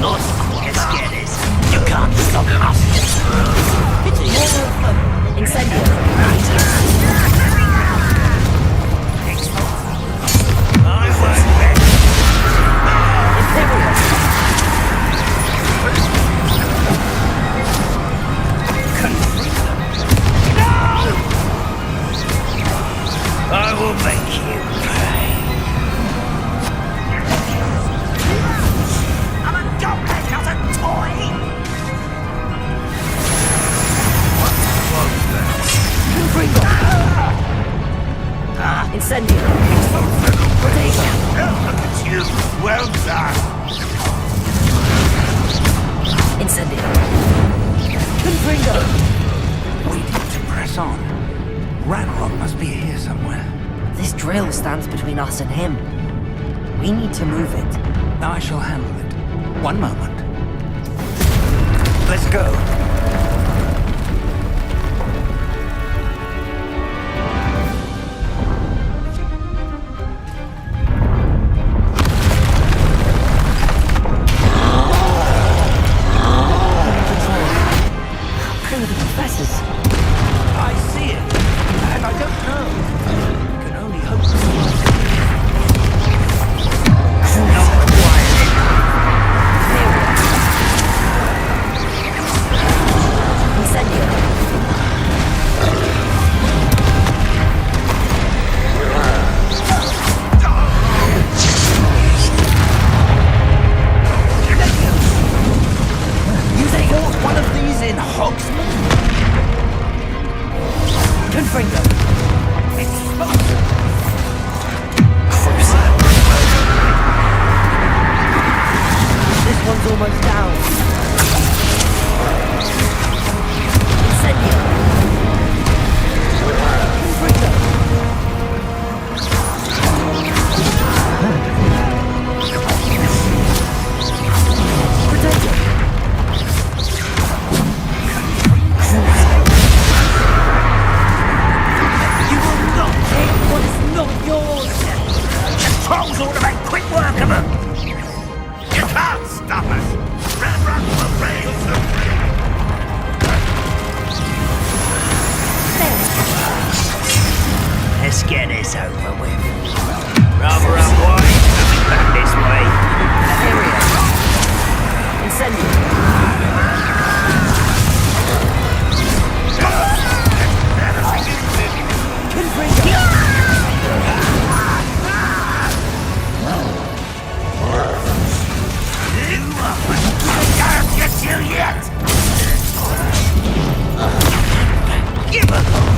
Not quite scared us. You can't stop us. Incendio. I won't bet. I will make you pay. I'm a goblin, not a toy! What was that? Incendio. Look at you. Well done. Incendio. We need to press on. Ranrock must be here somewhere. This drill stands between us and him. We need to move it. I shall handle it. One moment. Let's go. Trolls ought to make quick work of them! You can't stop us! Ranrock you yet! Give a look!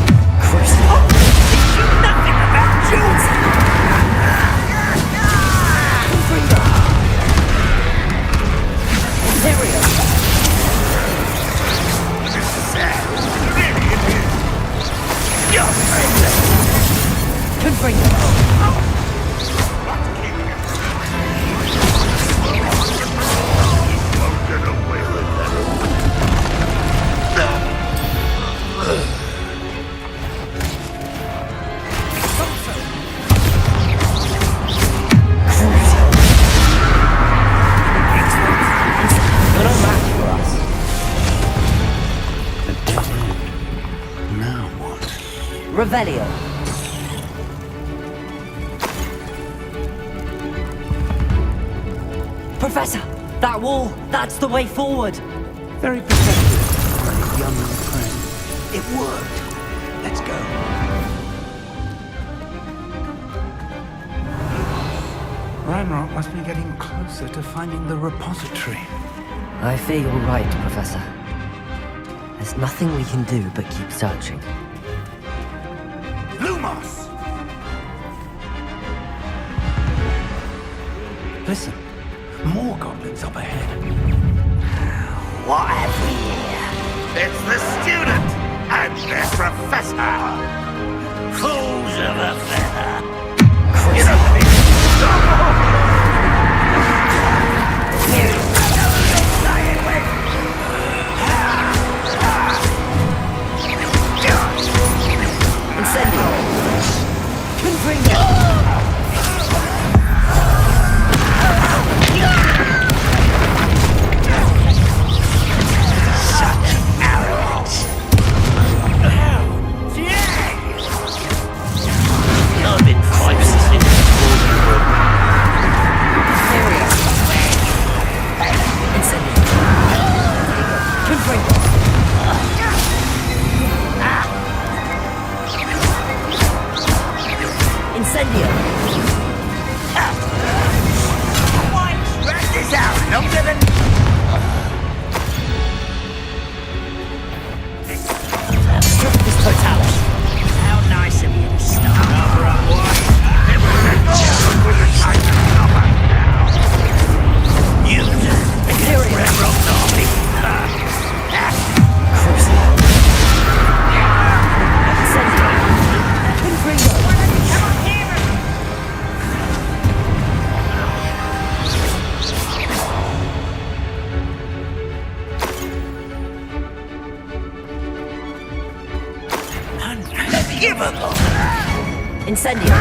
Teach you nothing about Jules! Revelio. Professor, that wall, that's the way forward. Very perceptive, my young friend. It worked. Let's go. Ranrock must be getting closer to finding the repository. I fear you're right, Professor. There's nothing we can do but keep searching. Lumos! Listen, more goblins up ahead. What have we here? It's the student and their professor. Fools of a feather. You don't think Incendio. Confringo. Incendio.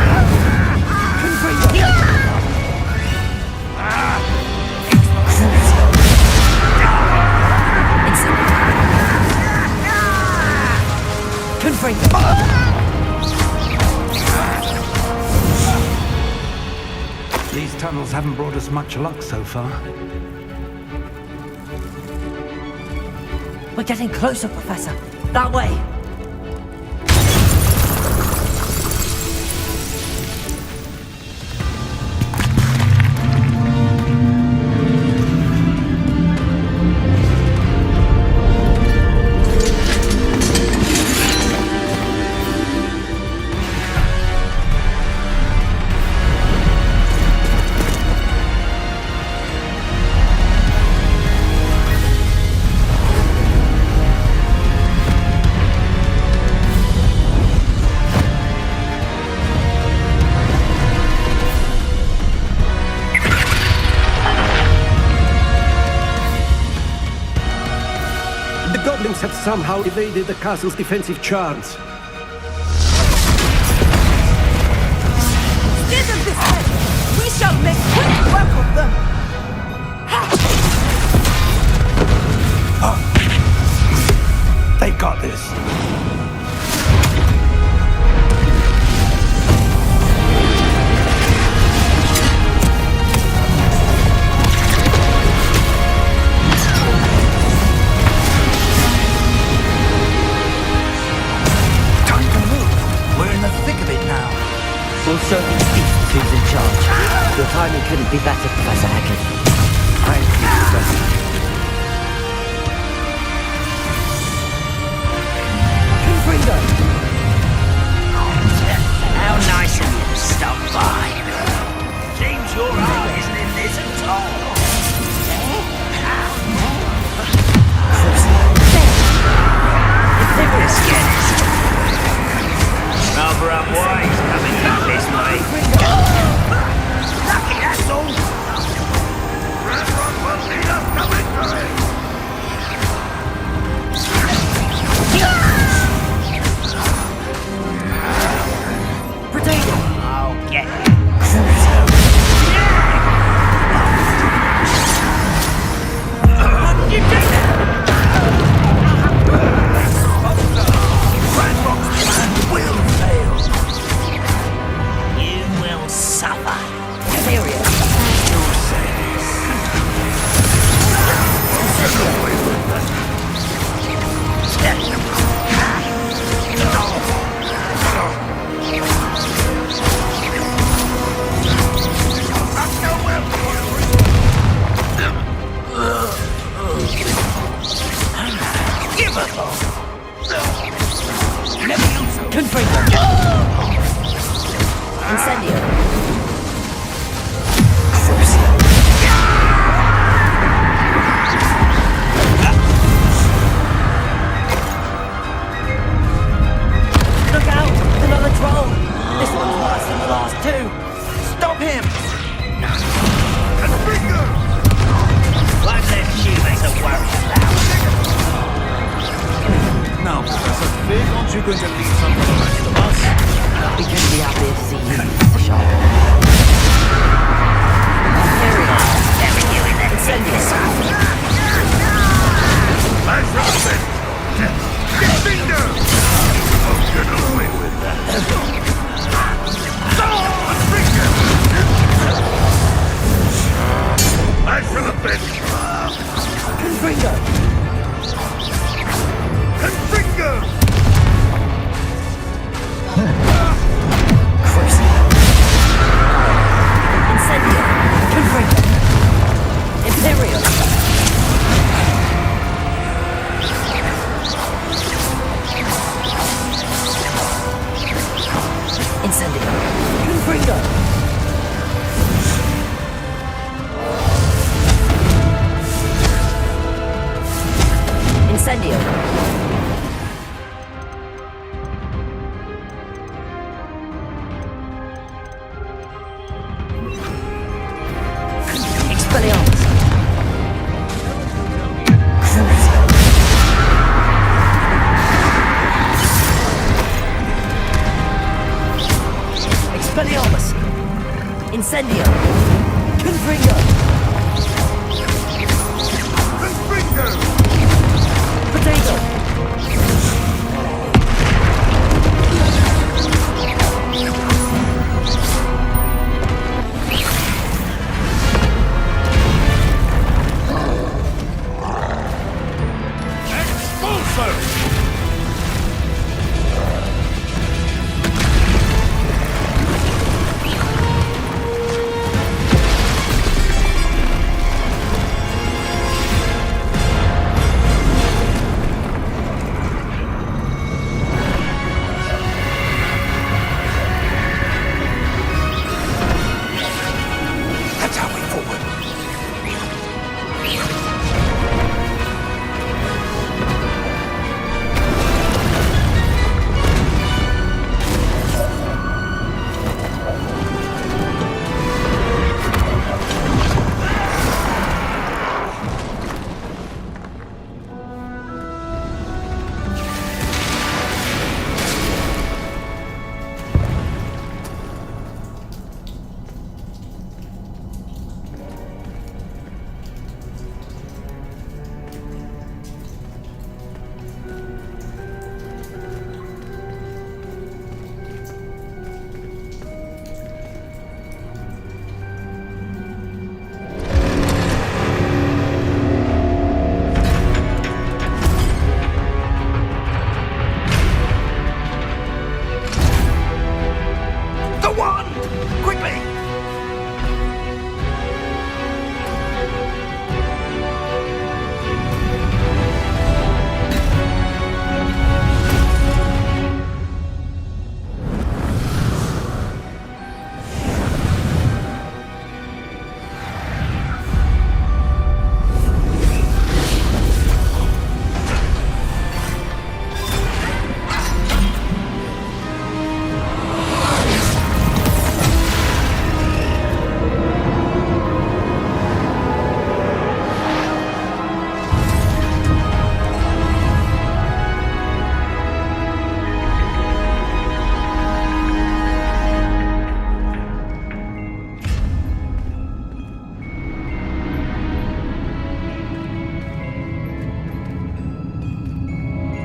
These tunnels haven't brought us much luck so far. We're getting closer, Professor. That way. Have somehow evaded the castle's defensive charms. Instead of this way, we shall make quick work of them. They got this. We'll certainly speak to who's in charge. Your timing couldn't be better, Professor Hackett. Thank you, Professor. Incendio. Look out! Another troll! This one's worse than the last two! Stop him! One less human to worry about. Now, Professor Fig, aren't you going to leave some for the rest of us? We couldn't be happier to see you, Sharp. Incendio. Let's roll it! Get finger! Oh, get away with that. Finger! Let's roll it! Confringo. Confringo! Incendio. Confringo. Imperial. Incendio. Confringo. Incendio. Expelliarmus. Expelliarmus. Incendio. Confringo. Confringo! Potato.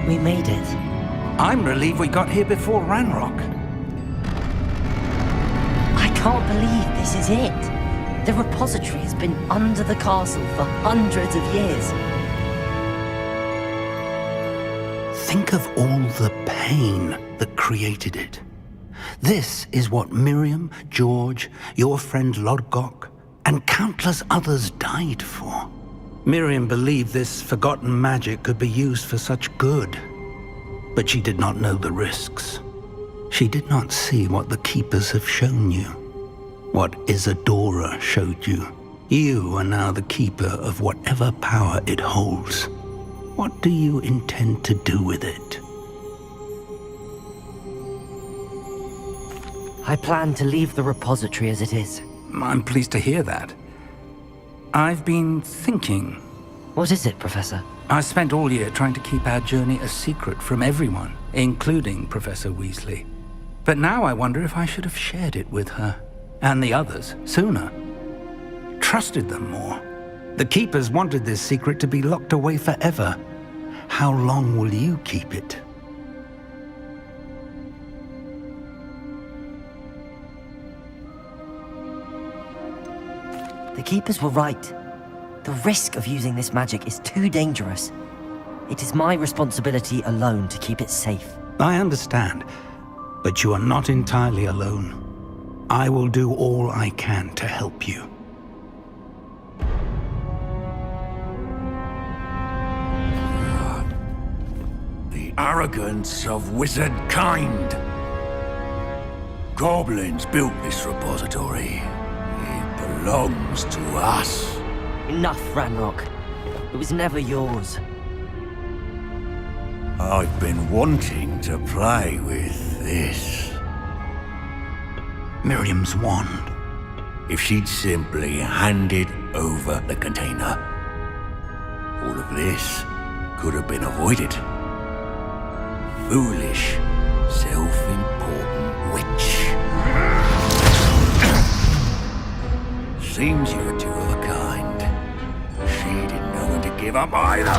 We made it. I'm relieved we got here before Ranrock. I can't believe this is it. The repository has been under the castle for hundreds of years. Think of all the pain that created it. This is what Miriam, George, your friend Lodgok, and countless others died for. Miriam believed this forgotten magic could be used for such good, but she did not know the risks. She did not see what the Keepers have shown you. What Isadora showed you. You are now the Keeper of whatever power it holds. What do you intend to do with it? I plan to leave the repository as it is. I'm pleased to hear that. I've been thinking. What is it, Professor? I spent all year trying to keep our journey a secret from everyone, including Professor Weasley. But now I wonder if I should have shared it with her, and the others, sooner. Trusted them more. The Keepers wanted this secret to be locked away forever. How long will you keep it? The Keepers were right. The risk of using this magic is too dangerous. It is my responsibility alone to keep it safe. I understand, but you are not entirely alone. I will do all I can to help you. The arrogance of wizard kind. Goblins built this repository. It belongs to us. Enough, Ranrock. It was never yours. I've been wanting to play with this. Miriam's wand. If she'd simply handed over the container, all of this could have been avoided. Foolish, self-important witch. Seems you're two of a kind. She didn't know when to give up either.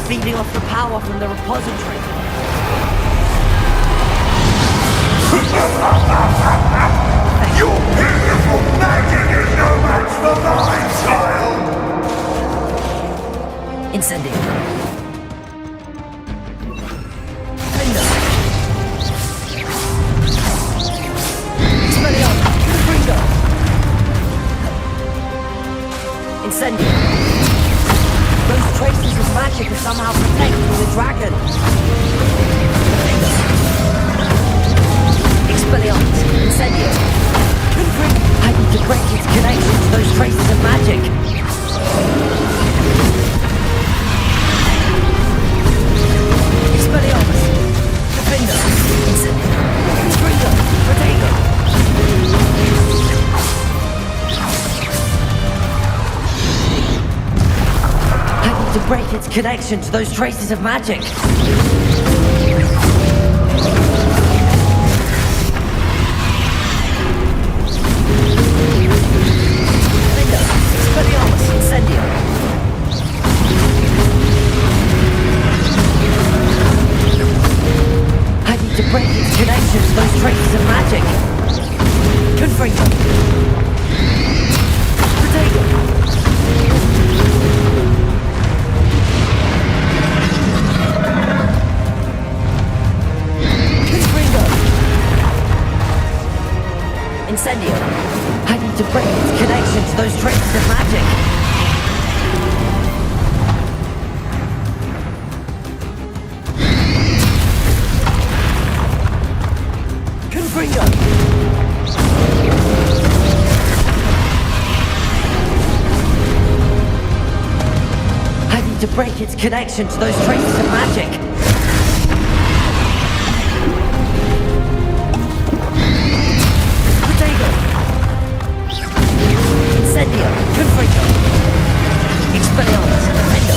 Feeding off the power from the repository. Your beautiful magic is no match for mine, child! Incendio. Incendio. Those traces of magic are somehow protecting the dragon. Expelliarmus. Incendio. I need to break its connection to those traces of magic. Expelliarmus. Defender. Incendio. Confringo. Protego. To break its connection to those traces of magic. Expelliarmus Incendio. I need to break its connection to those traces of magic. Confringo. Protego. Incendio. I need to break its connection to those traces of magic. Confringo. to break its connection to those traces of magic. Potato! Incendio! Confringo! Expelliarmus! Defendo!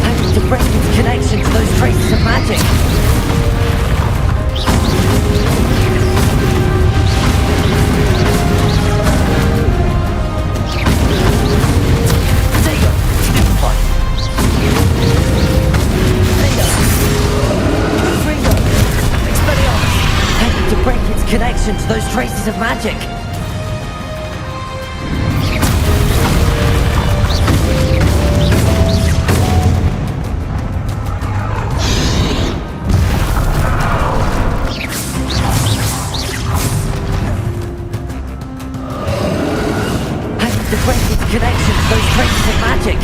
Having to break its connection to those traces of magic. Connection to those traces of magic. Having to break its connection to those traces of magic.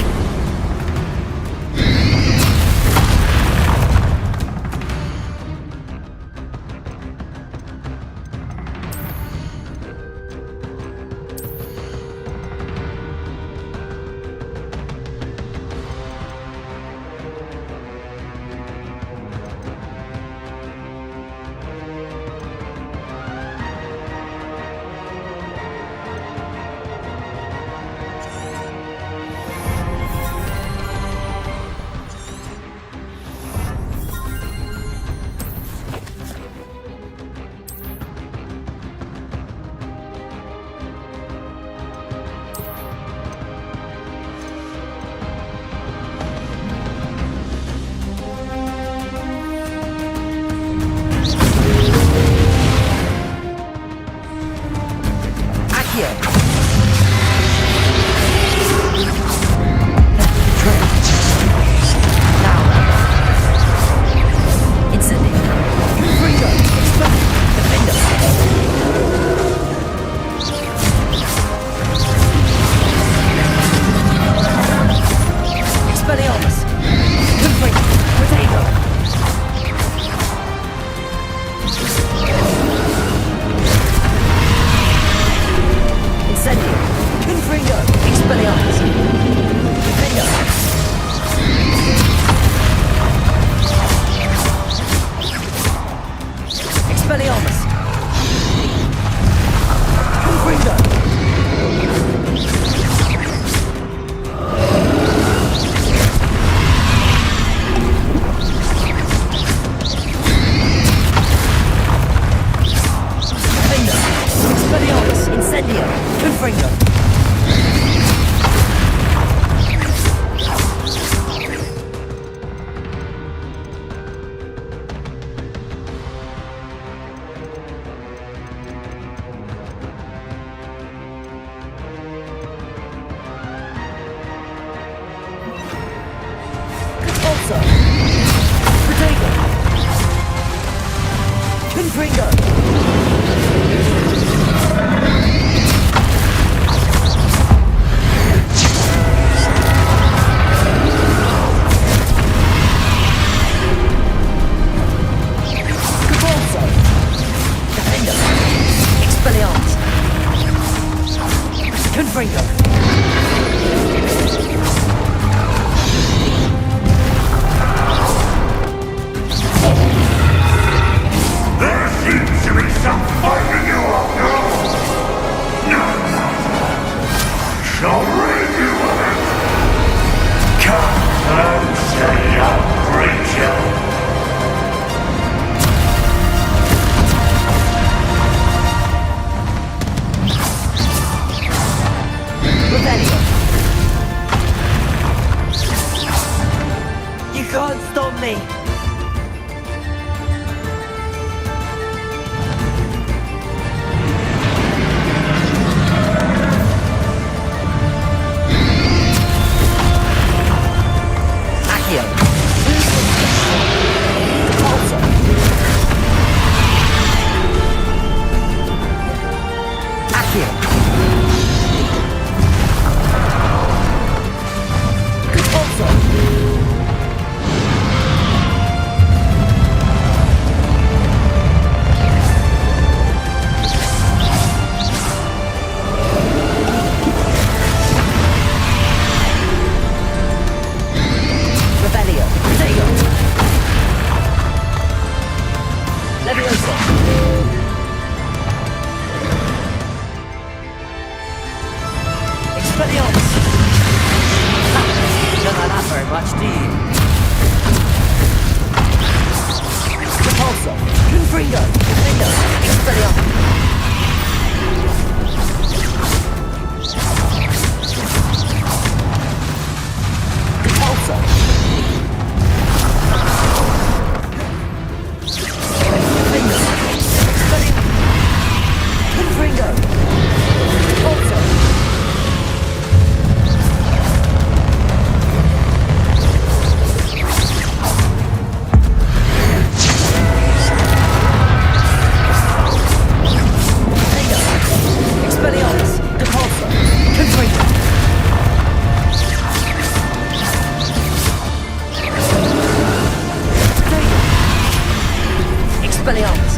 Expelliarmus.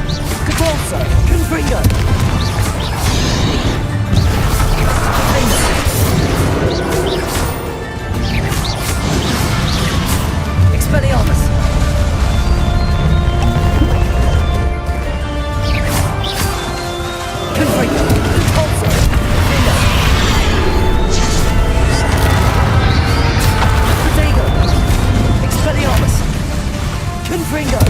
Catorso. Confringo. Expelliarmus. Confringo. Catorso. Protego. Expelliarmus. Confringo.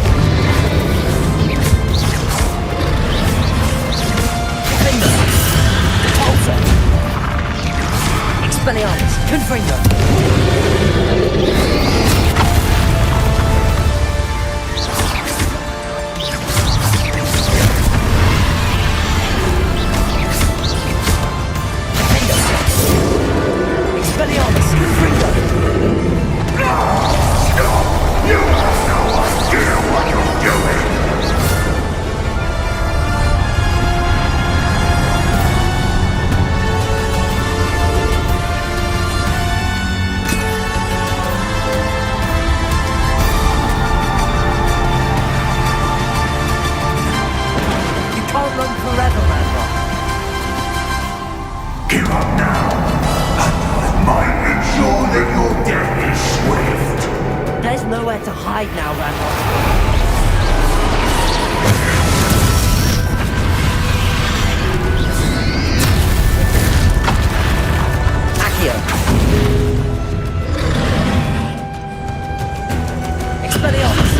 Expelliarmus, Confringo. Expelliarmus, Confringo. You have no idea what you're doing! Give up now, and I might ensure that your death is swift. There's nowhere to hide now, Ranrock. Accio. Expelliarmus.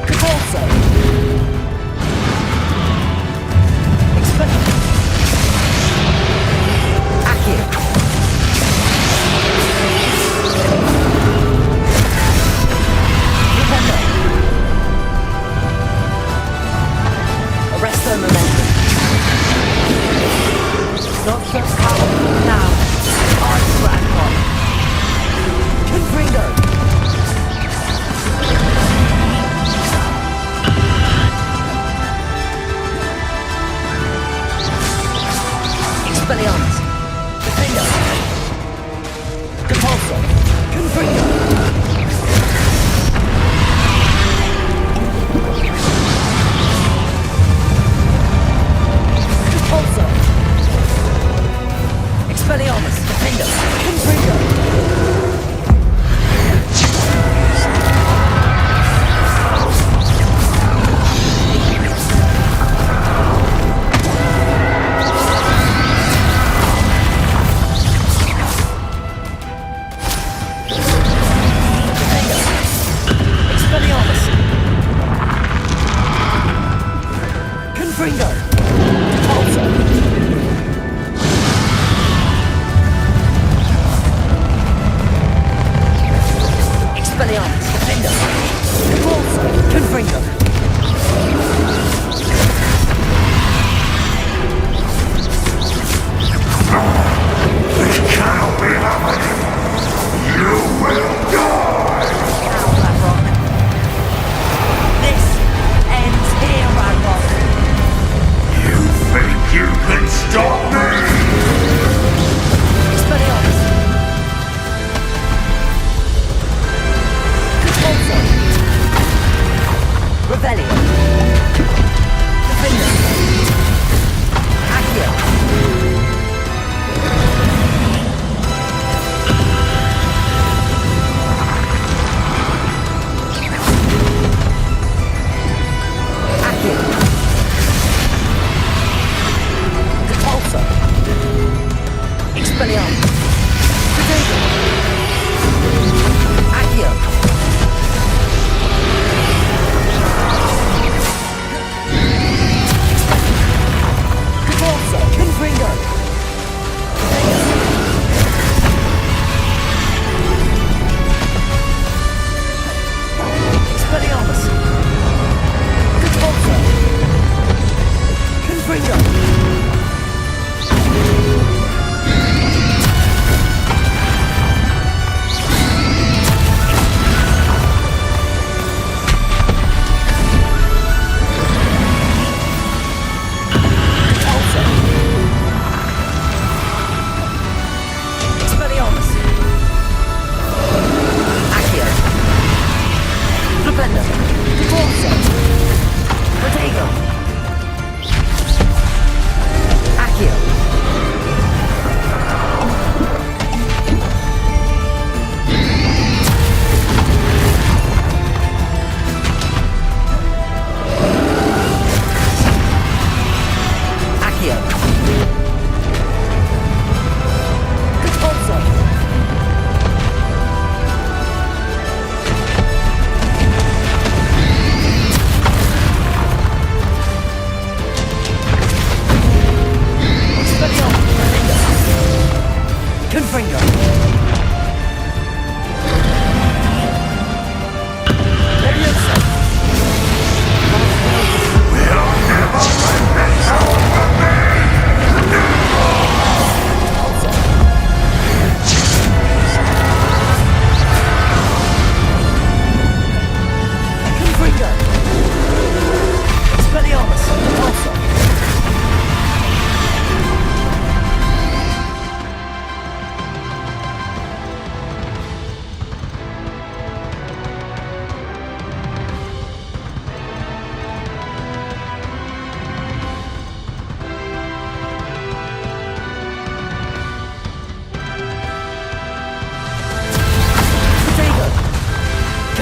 Catorso. Arrest their momentum. Not just power, now. I'm Ranrock. Confringo. Expelliarmus. Defendo. Depulso. Confringo. Depulso. Expelliarmus. Defendo. Confringo. Expelliarmus. Confringo. Depulso. Expelliarmus. Defendo. Depulso. Confringo. This cannot be happening! You will die! Ranrock. This ends here, Ranrock. You think you can stop me? Expelliarmus. Depulso.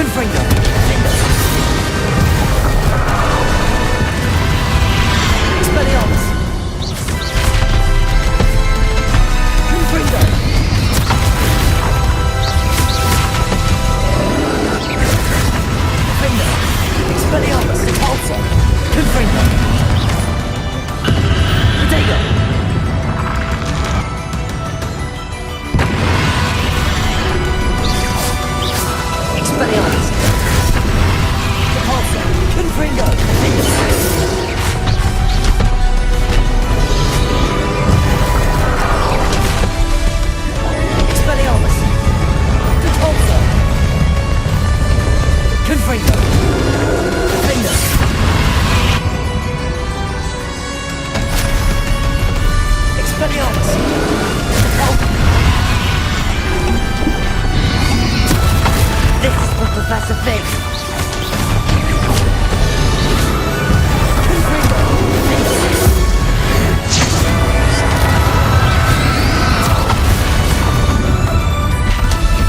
Confringo. Expelliarmus. Confringo. Expelliarmus, Repulsor, Confringo, Protego, Expelliarmus, Repulsor, Confringo, Expelliarmus, Repulsor, Confringo. Expelliarmus! Help! This is for Professor Fig.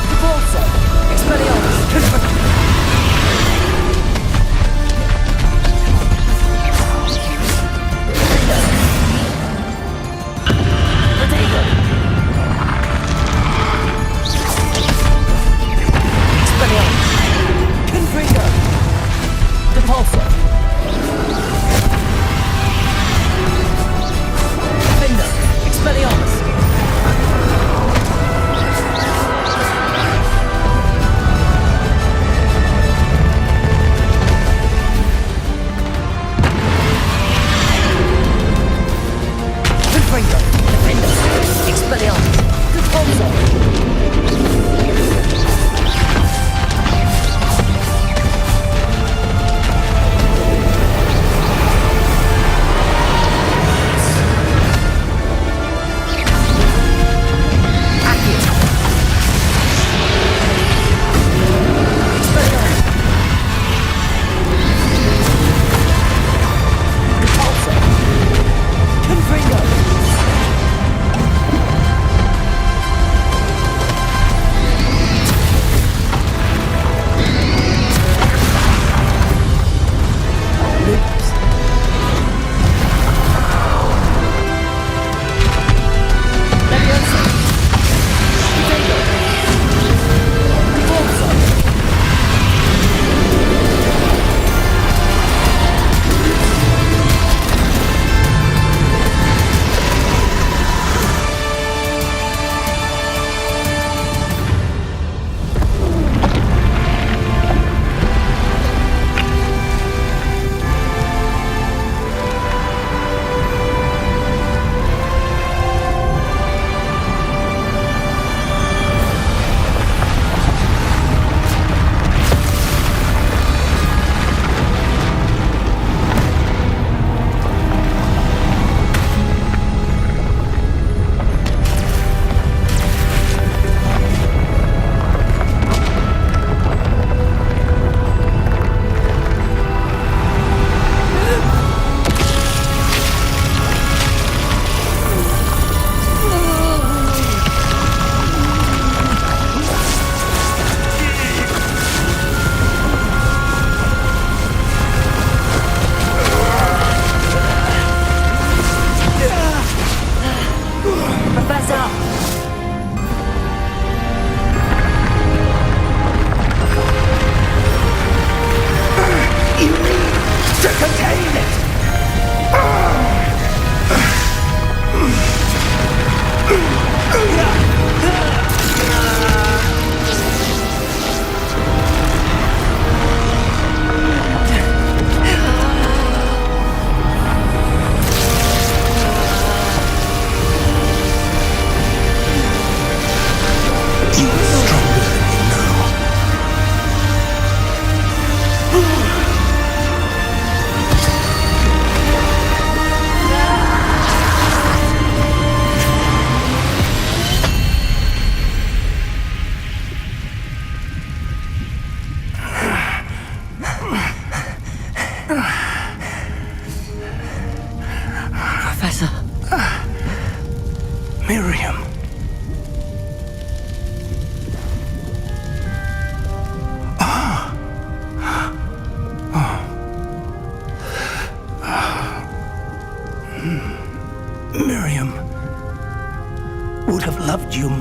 Repulsor! Expelliarmus! Confringo!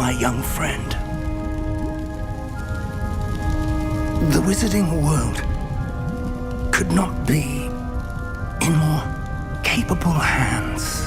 my young friend. The wizarding world could not be in more capable hands.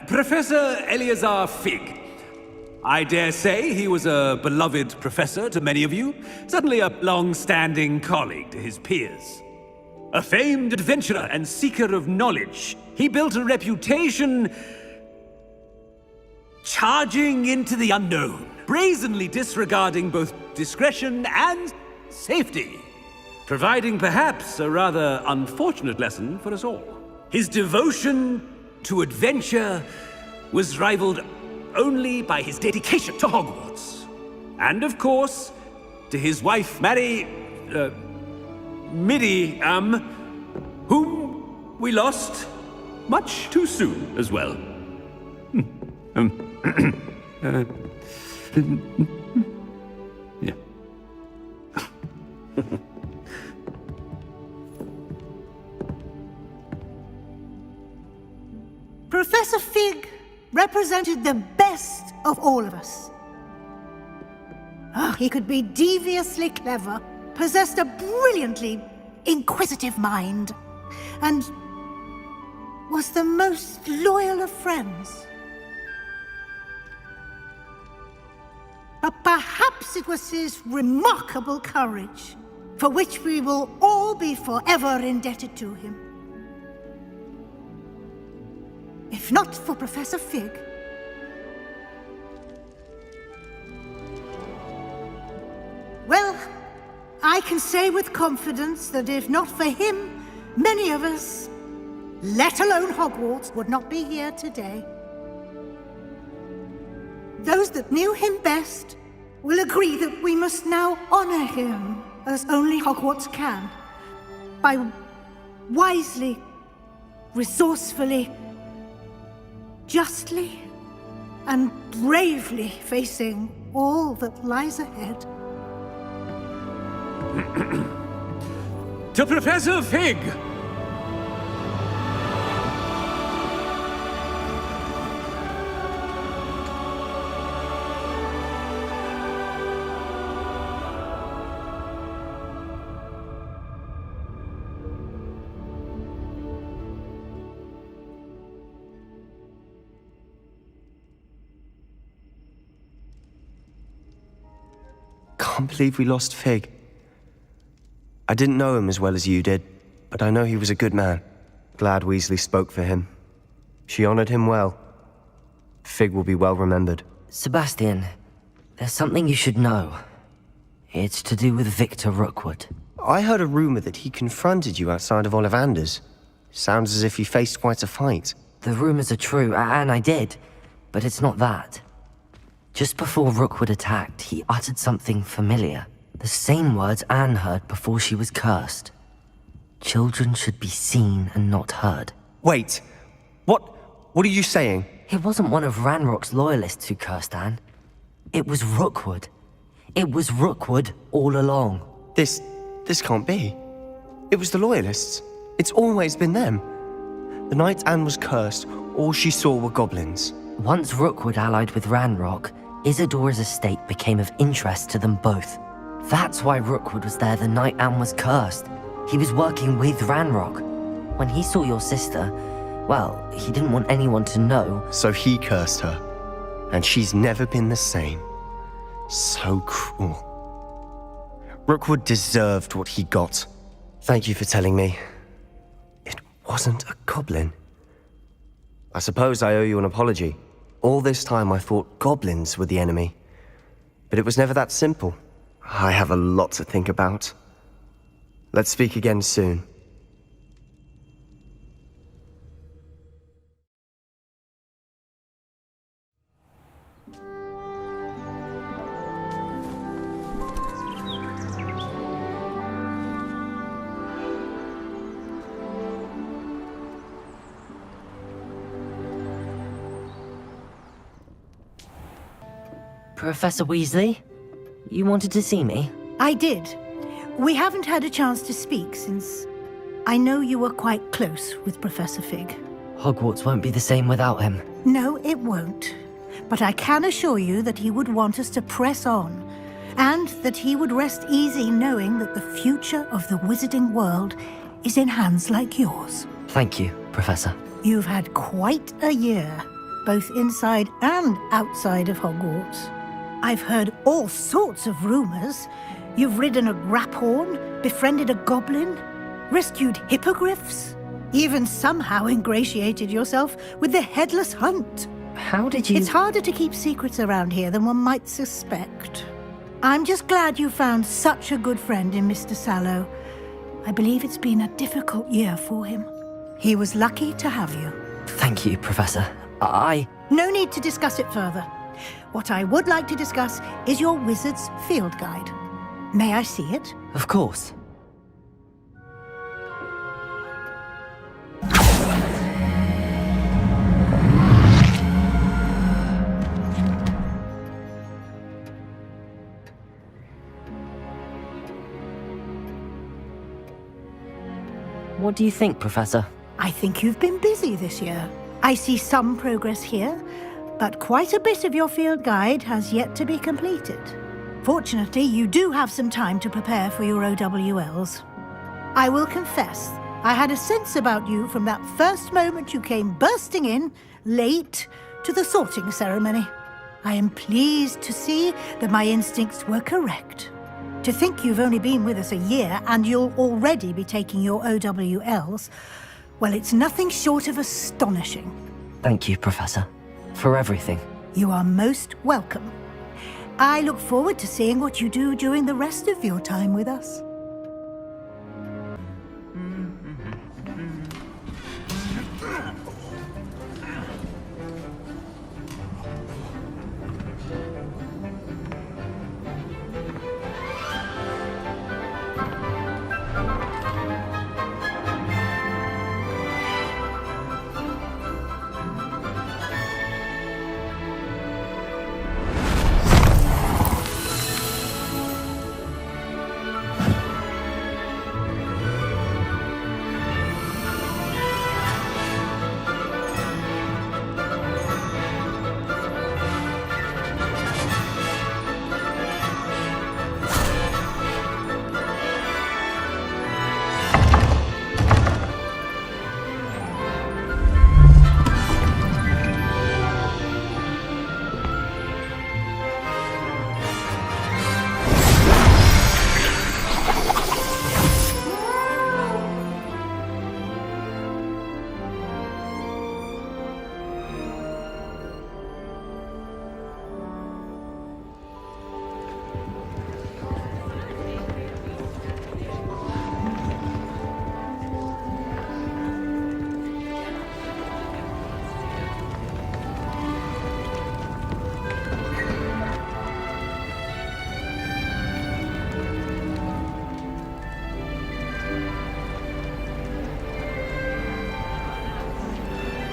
Professor Eleazar Fig. I dare say he was a beloved professor to many of you, certainly a long-standing colleague to his peers. A famed adventurer and seeker of knowledge, he built a reputation charging into the unknown, brazenly disregarding both discretion and safety, providing perhaps a rather unfortunate lesson for us all. His devotion to adventure was rivaled only by his dedication to Hogwarts. And of course, to his wife, Midi, whom we lost much too soon as well. Yeah. Professor Fig represented the best of all of us. He could be deviously clever, possessed a brilliantly inquisitive mind, and was the most loyal of friends. But perhaps it was his remarkable courage, for which we will all be forever indebted to him. If not for Professor Fig, well, I can say with confidence that if not for him, many of us, let alone Hogwarts, would not be here today. Those that knew him best will agree that we must now honor him as only Hogwarts can, by wisely, resourcefully, justly, and bravely facing all that lies ahead. To Professor Fig! Can't believe we lost Fig. I didn't know him as well as you did, but I know he was a good man. Glad Weasley spoke for him. She honored him well. Fig will be well remembered. Sebastian, there's something you should know. It's to do with Victor Rookwood. I heard a rumor that he confronted you outside of Ollivander's. Sounds as if you faced quite a fight. The rumors are true, and I did, but it's not that. Just before Rookwood attacked, he uttered something familiar. The same words Anne heard before she was cursed. Children should be seen and not heard. Wait, what are you saying? It wasn't one of Ranrock's loyalists who cursed Anne. It was Rookwood. It was Rookwood all along. This can't be. It was the loyalists. It's always been them. The night Anne was cursed, all she saw were goblins. Once Rookwood allied with Ranrock, Isadora's estate became of interest to them both. That's why Rookwood was there the night Anne was cursed. He was working with Ranrock. When he saw your sister, well, he didn't want anyone to know. So he cursed her. And she's never been the same. So cruel. Rookwood deserved what he got. Thank you for telling me. It wasn't a goblin. I suppose I owe you an apology. All this time I thought goblins were the enemy. But it was never that simple. I have a lot to think about. Let's speak again soon. Professor Weasley? You wanted to see me? I did. We haven't had a chance to speak since I know you were quite close with Professor Fig. Hogwarts won't be the same without him. No, it won't. But I can assure you that he would want us to press on, and that he would rest easy knowing that the future of the wizarding world is in hands like yours. Thank you, Professor. You've had quite a year, both inside and outside of Hogwarts. I've heard all sorts of rumors. You've ridden a graphorn, befriended a goblin, rescued hippogriffs, even somehow ingratiated yourself with the Headless Hunt. How did you... It's harder to keep secrets around here than one might suspect. I'm just glad you found such a good friend in Mr. Sallow. I believe it's been a difficult year for him. He was lucky to have you. Thank you, Professor. No need to discuss it further. What I would like to discuss is your wizard's field guide. May I see it? Of course. What do you think, Professor? I think you've been busy this year. I see some progress here, but quite a bit of your field guide has yet to be completed. Fortunately, you do have some time to prepare for your OWLs. I will confess, I had a sense about you from that first moment you came bursting in, late, to the sorting ceremony. I am pleased to see that my instincts were correct. To think you've only been with us a year and you'll already be taking your OWLs, well, it's nothing short of astonishing. Thank you, Professor, for everything. You are most welcome. I look forward to seeing what you do during the rest of your time with us.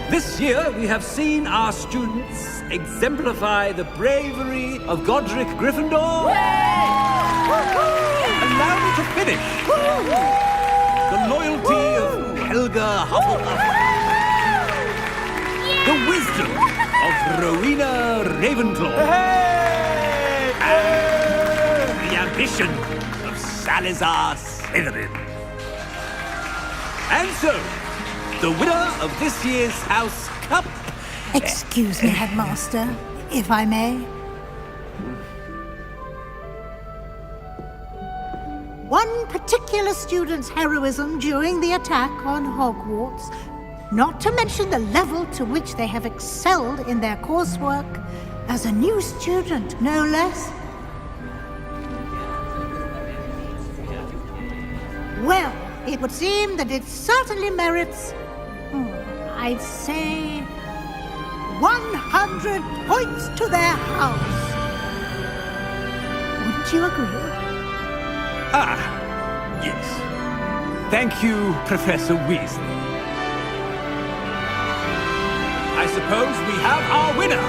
This year, we have seen our students exemplify the bravery of Godric Gryffindor. Allow me to finish. The loyalty of Helga Hufflepuff. The wisdom of Rowena Ravenclaw. And the ambition of Salazar Slytherin. And so, the winner of this year's House Cup... Excuse me, Headmaster, if I may. One particular student's heroism during the attack on Hogwarts, not to mention the level to which they have excelled in their coursework, as a new student, no less. Well, it would seem that it certainly merits... I'd say 100 points to their house. Wouldn't you agree? Ah, yes. Thank you, Professor Weasley. I suppose we have our winner.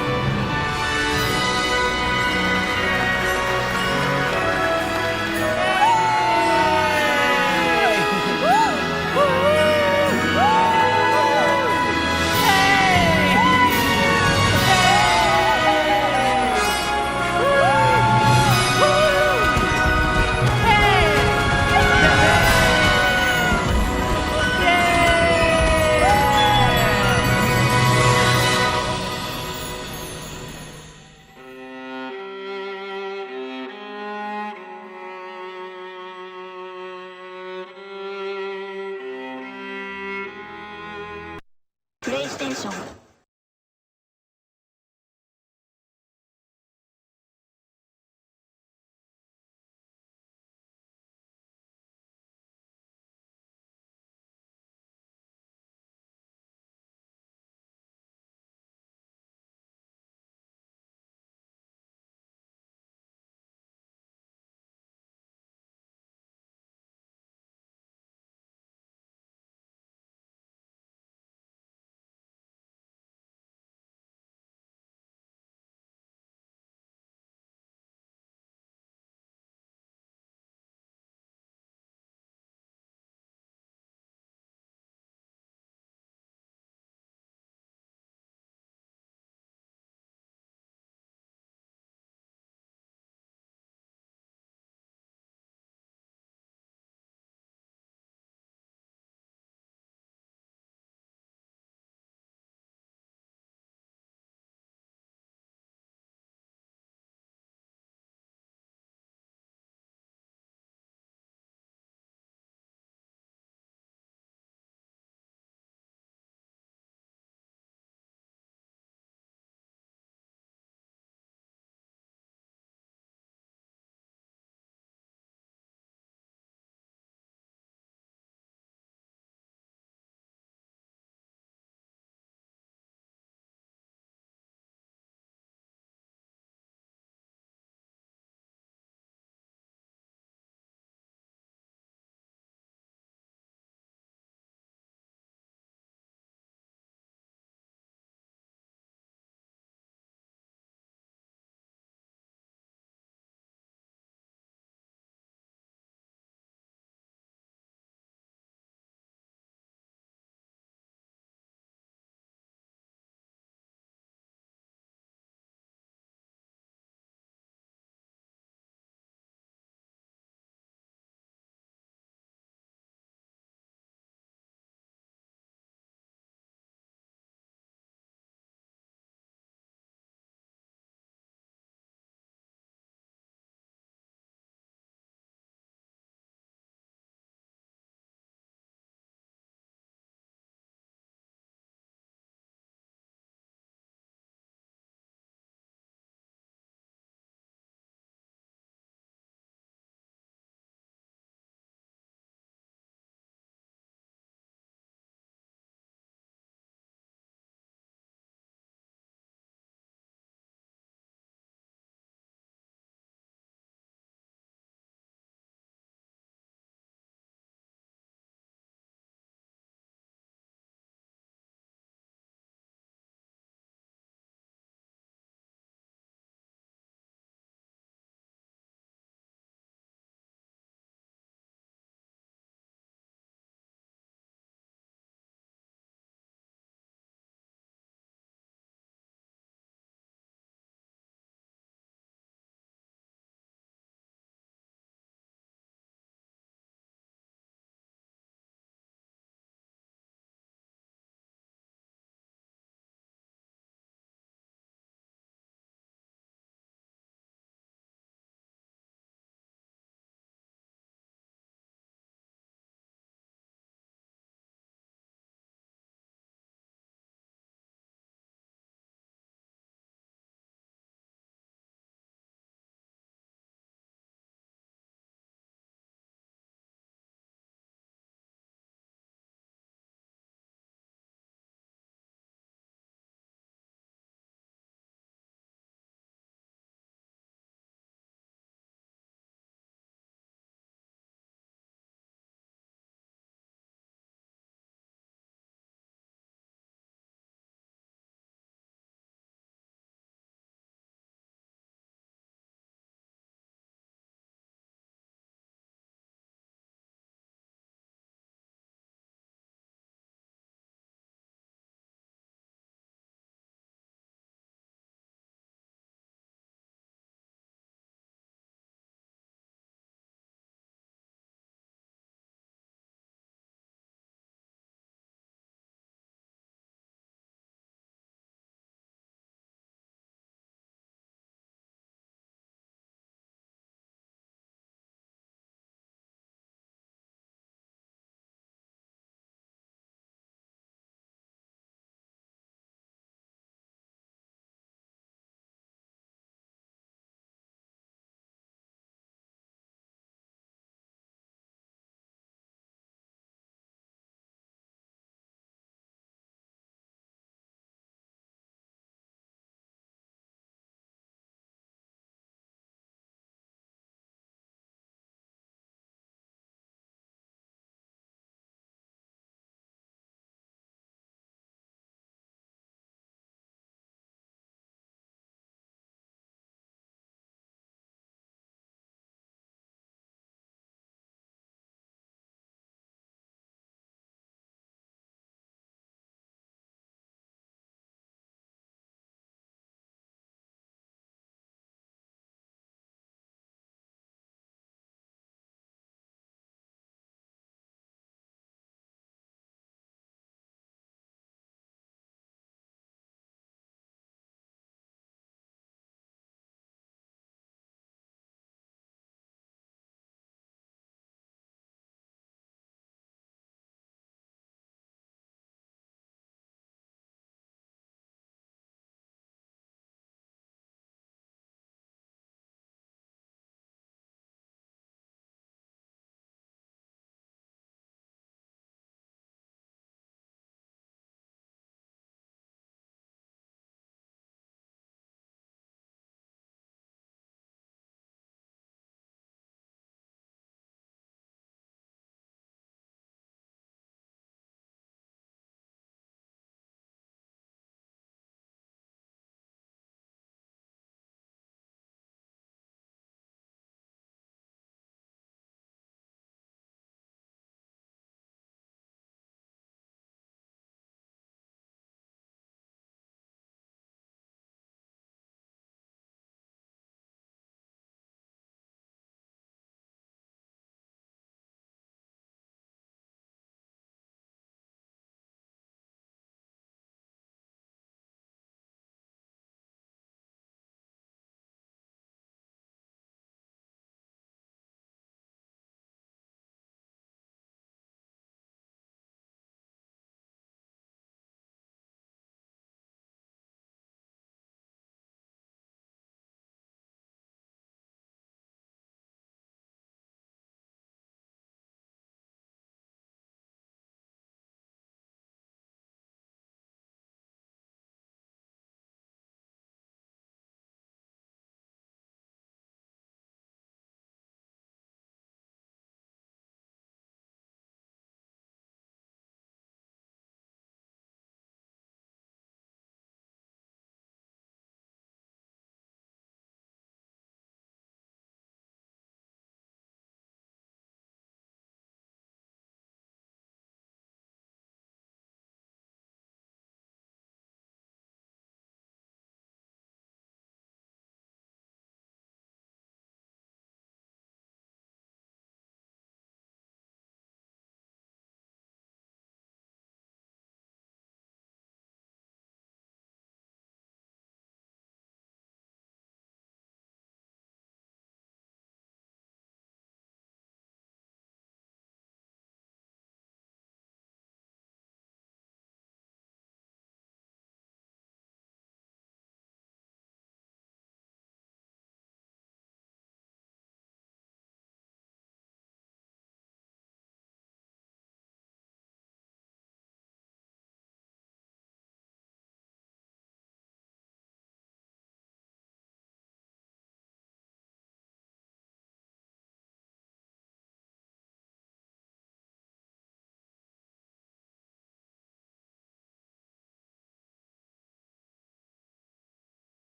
手。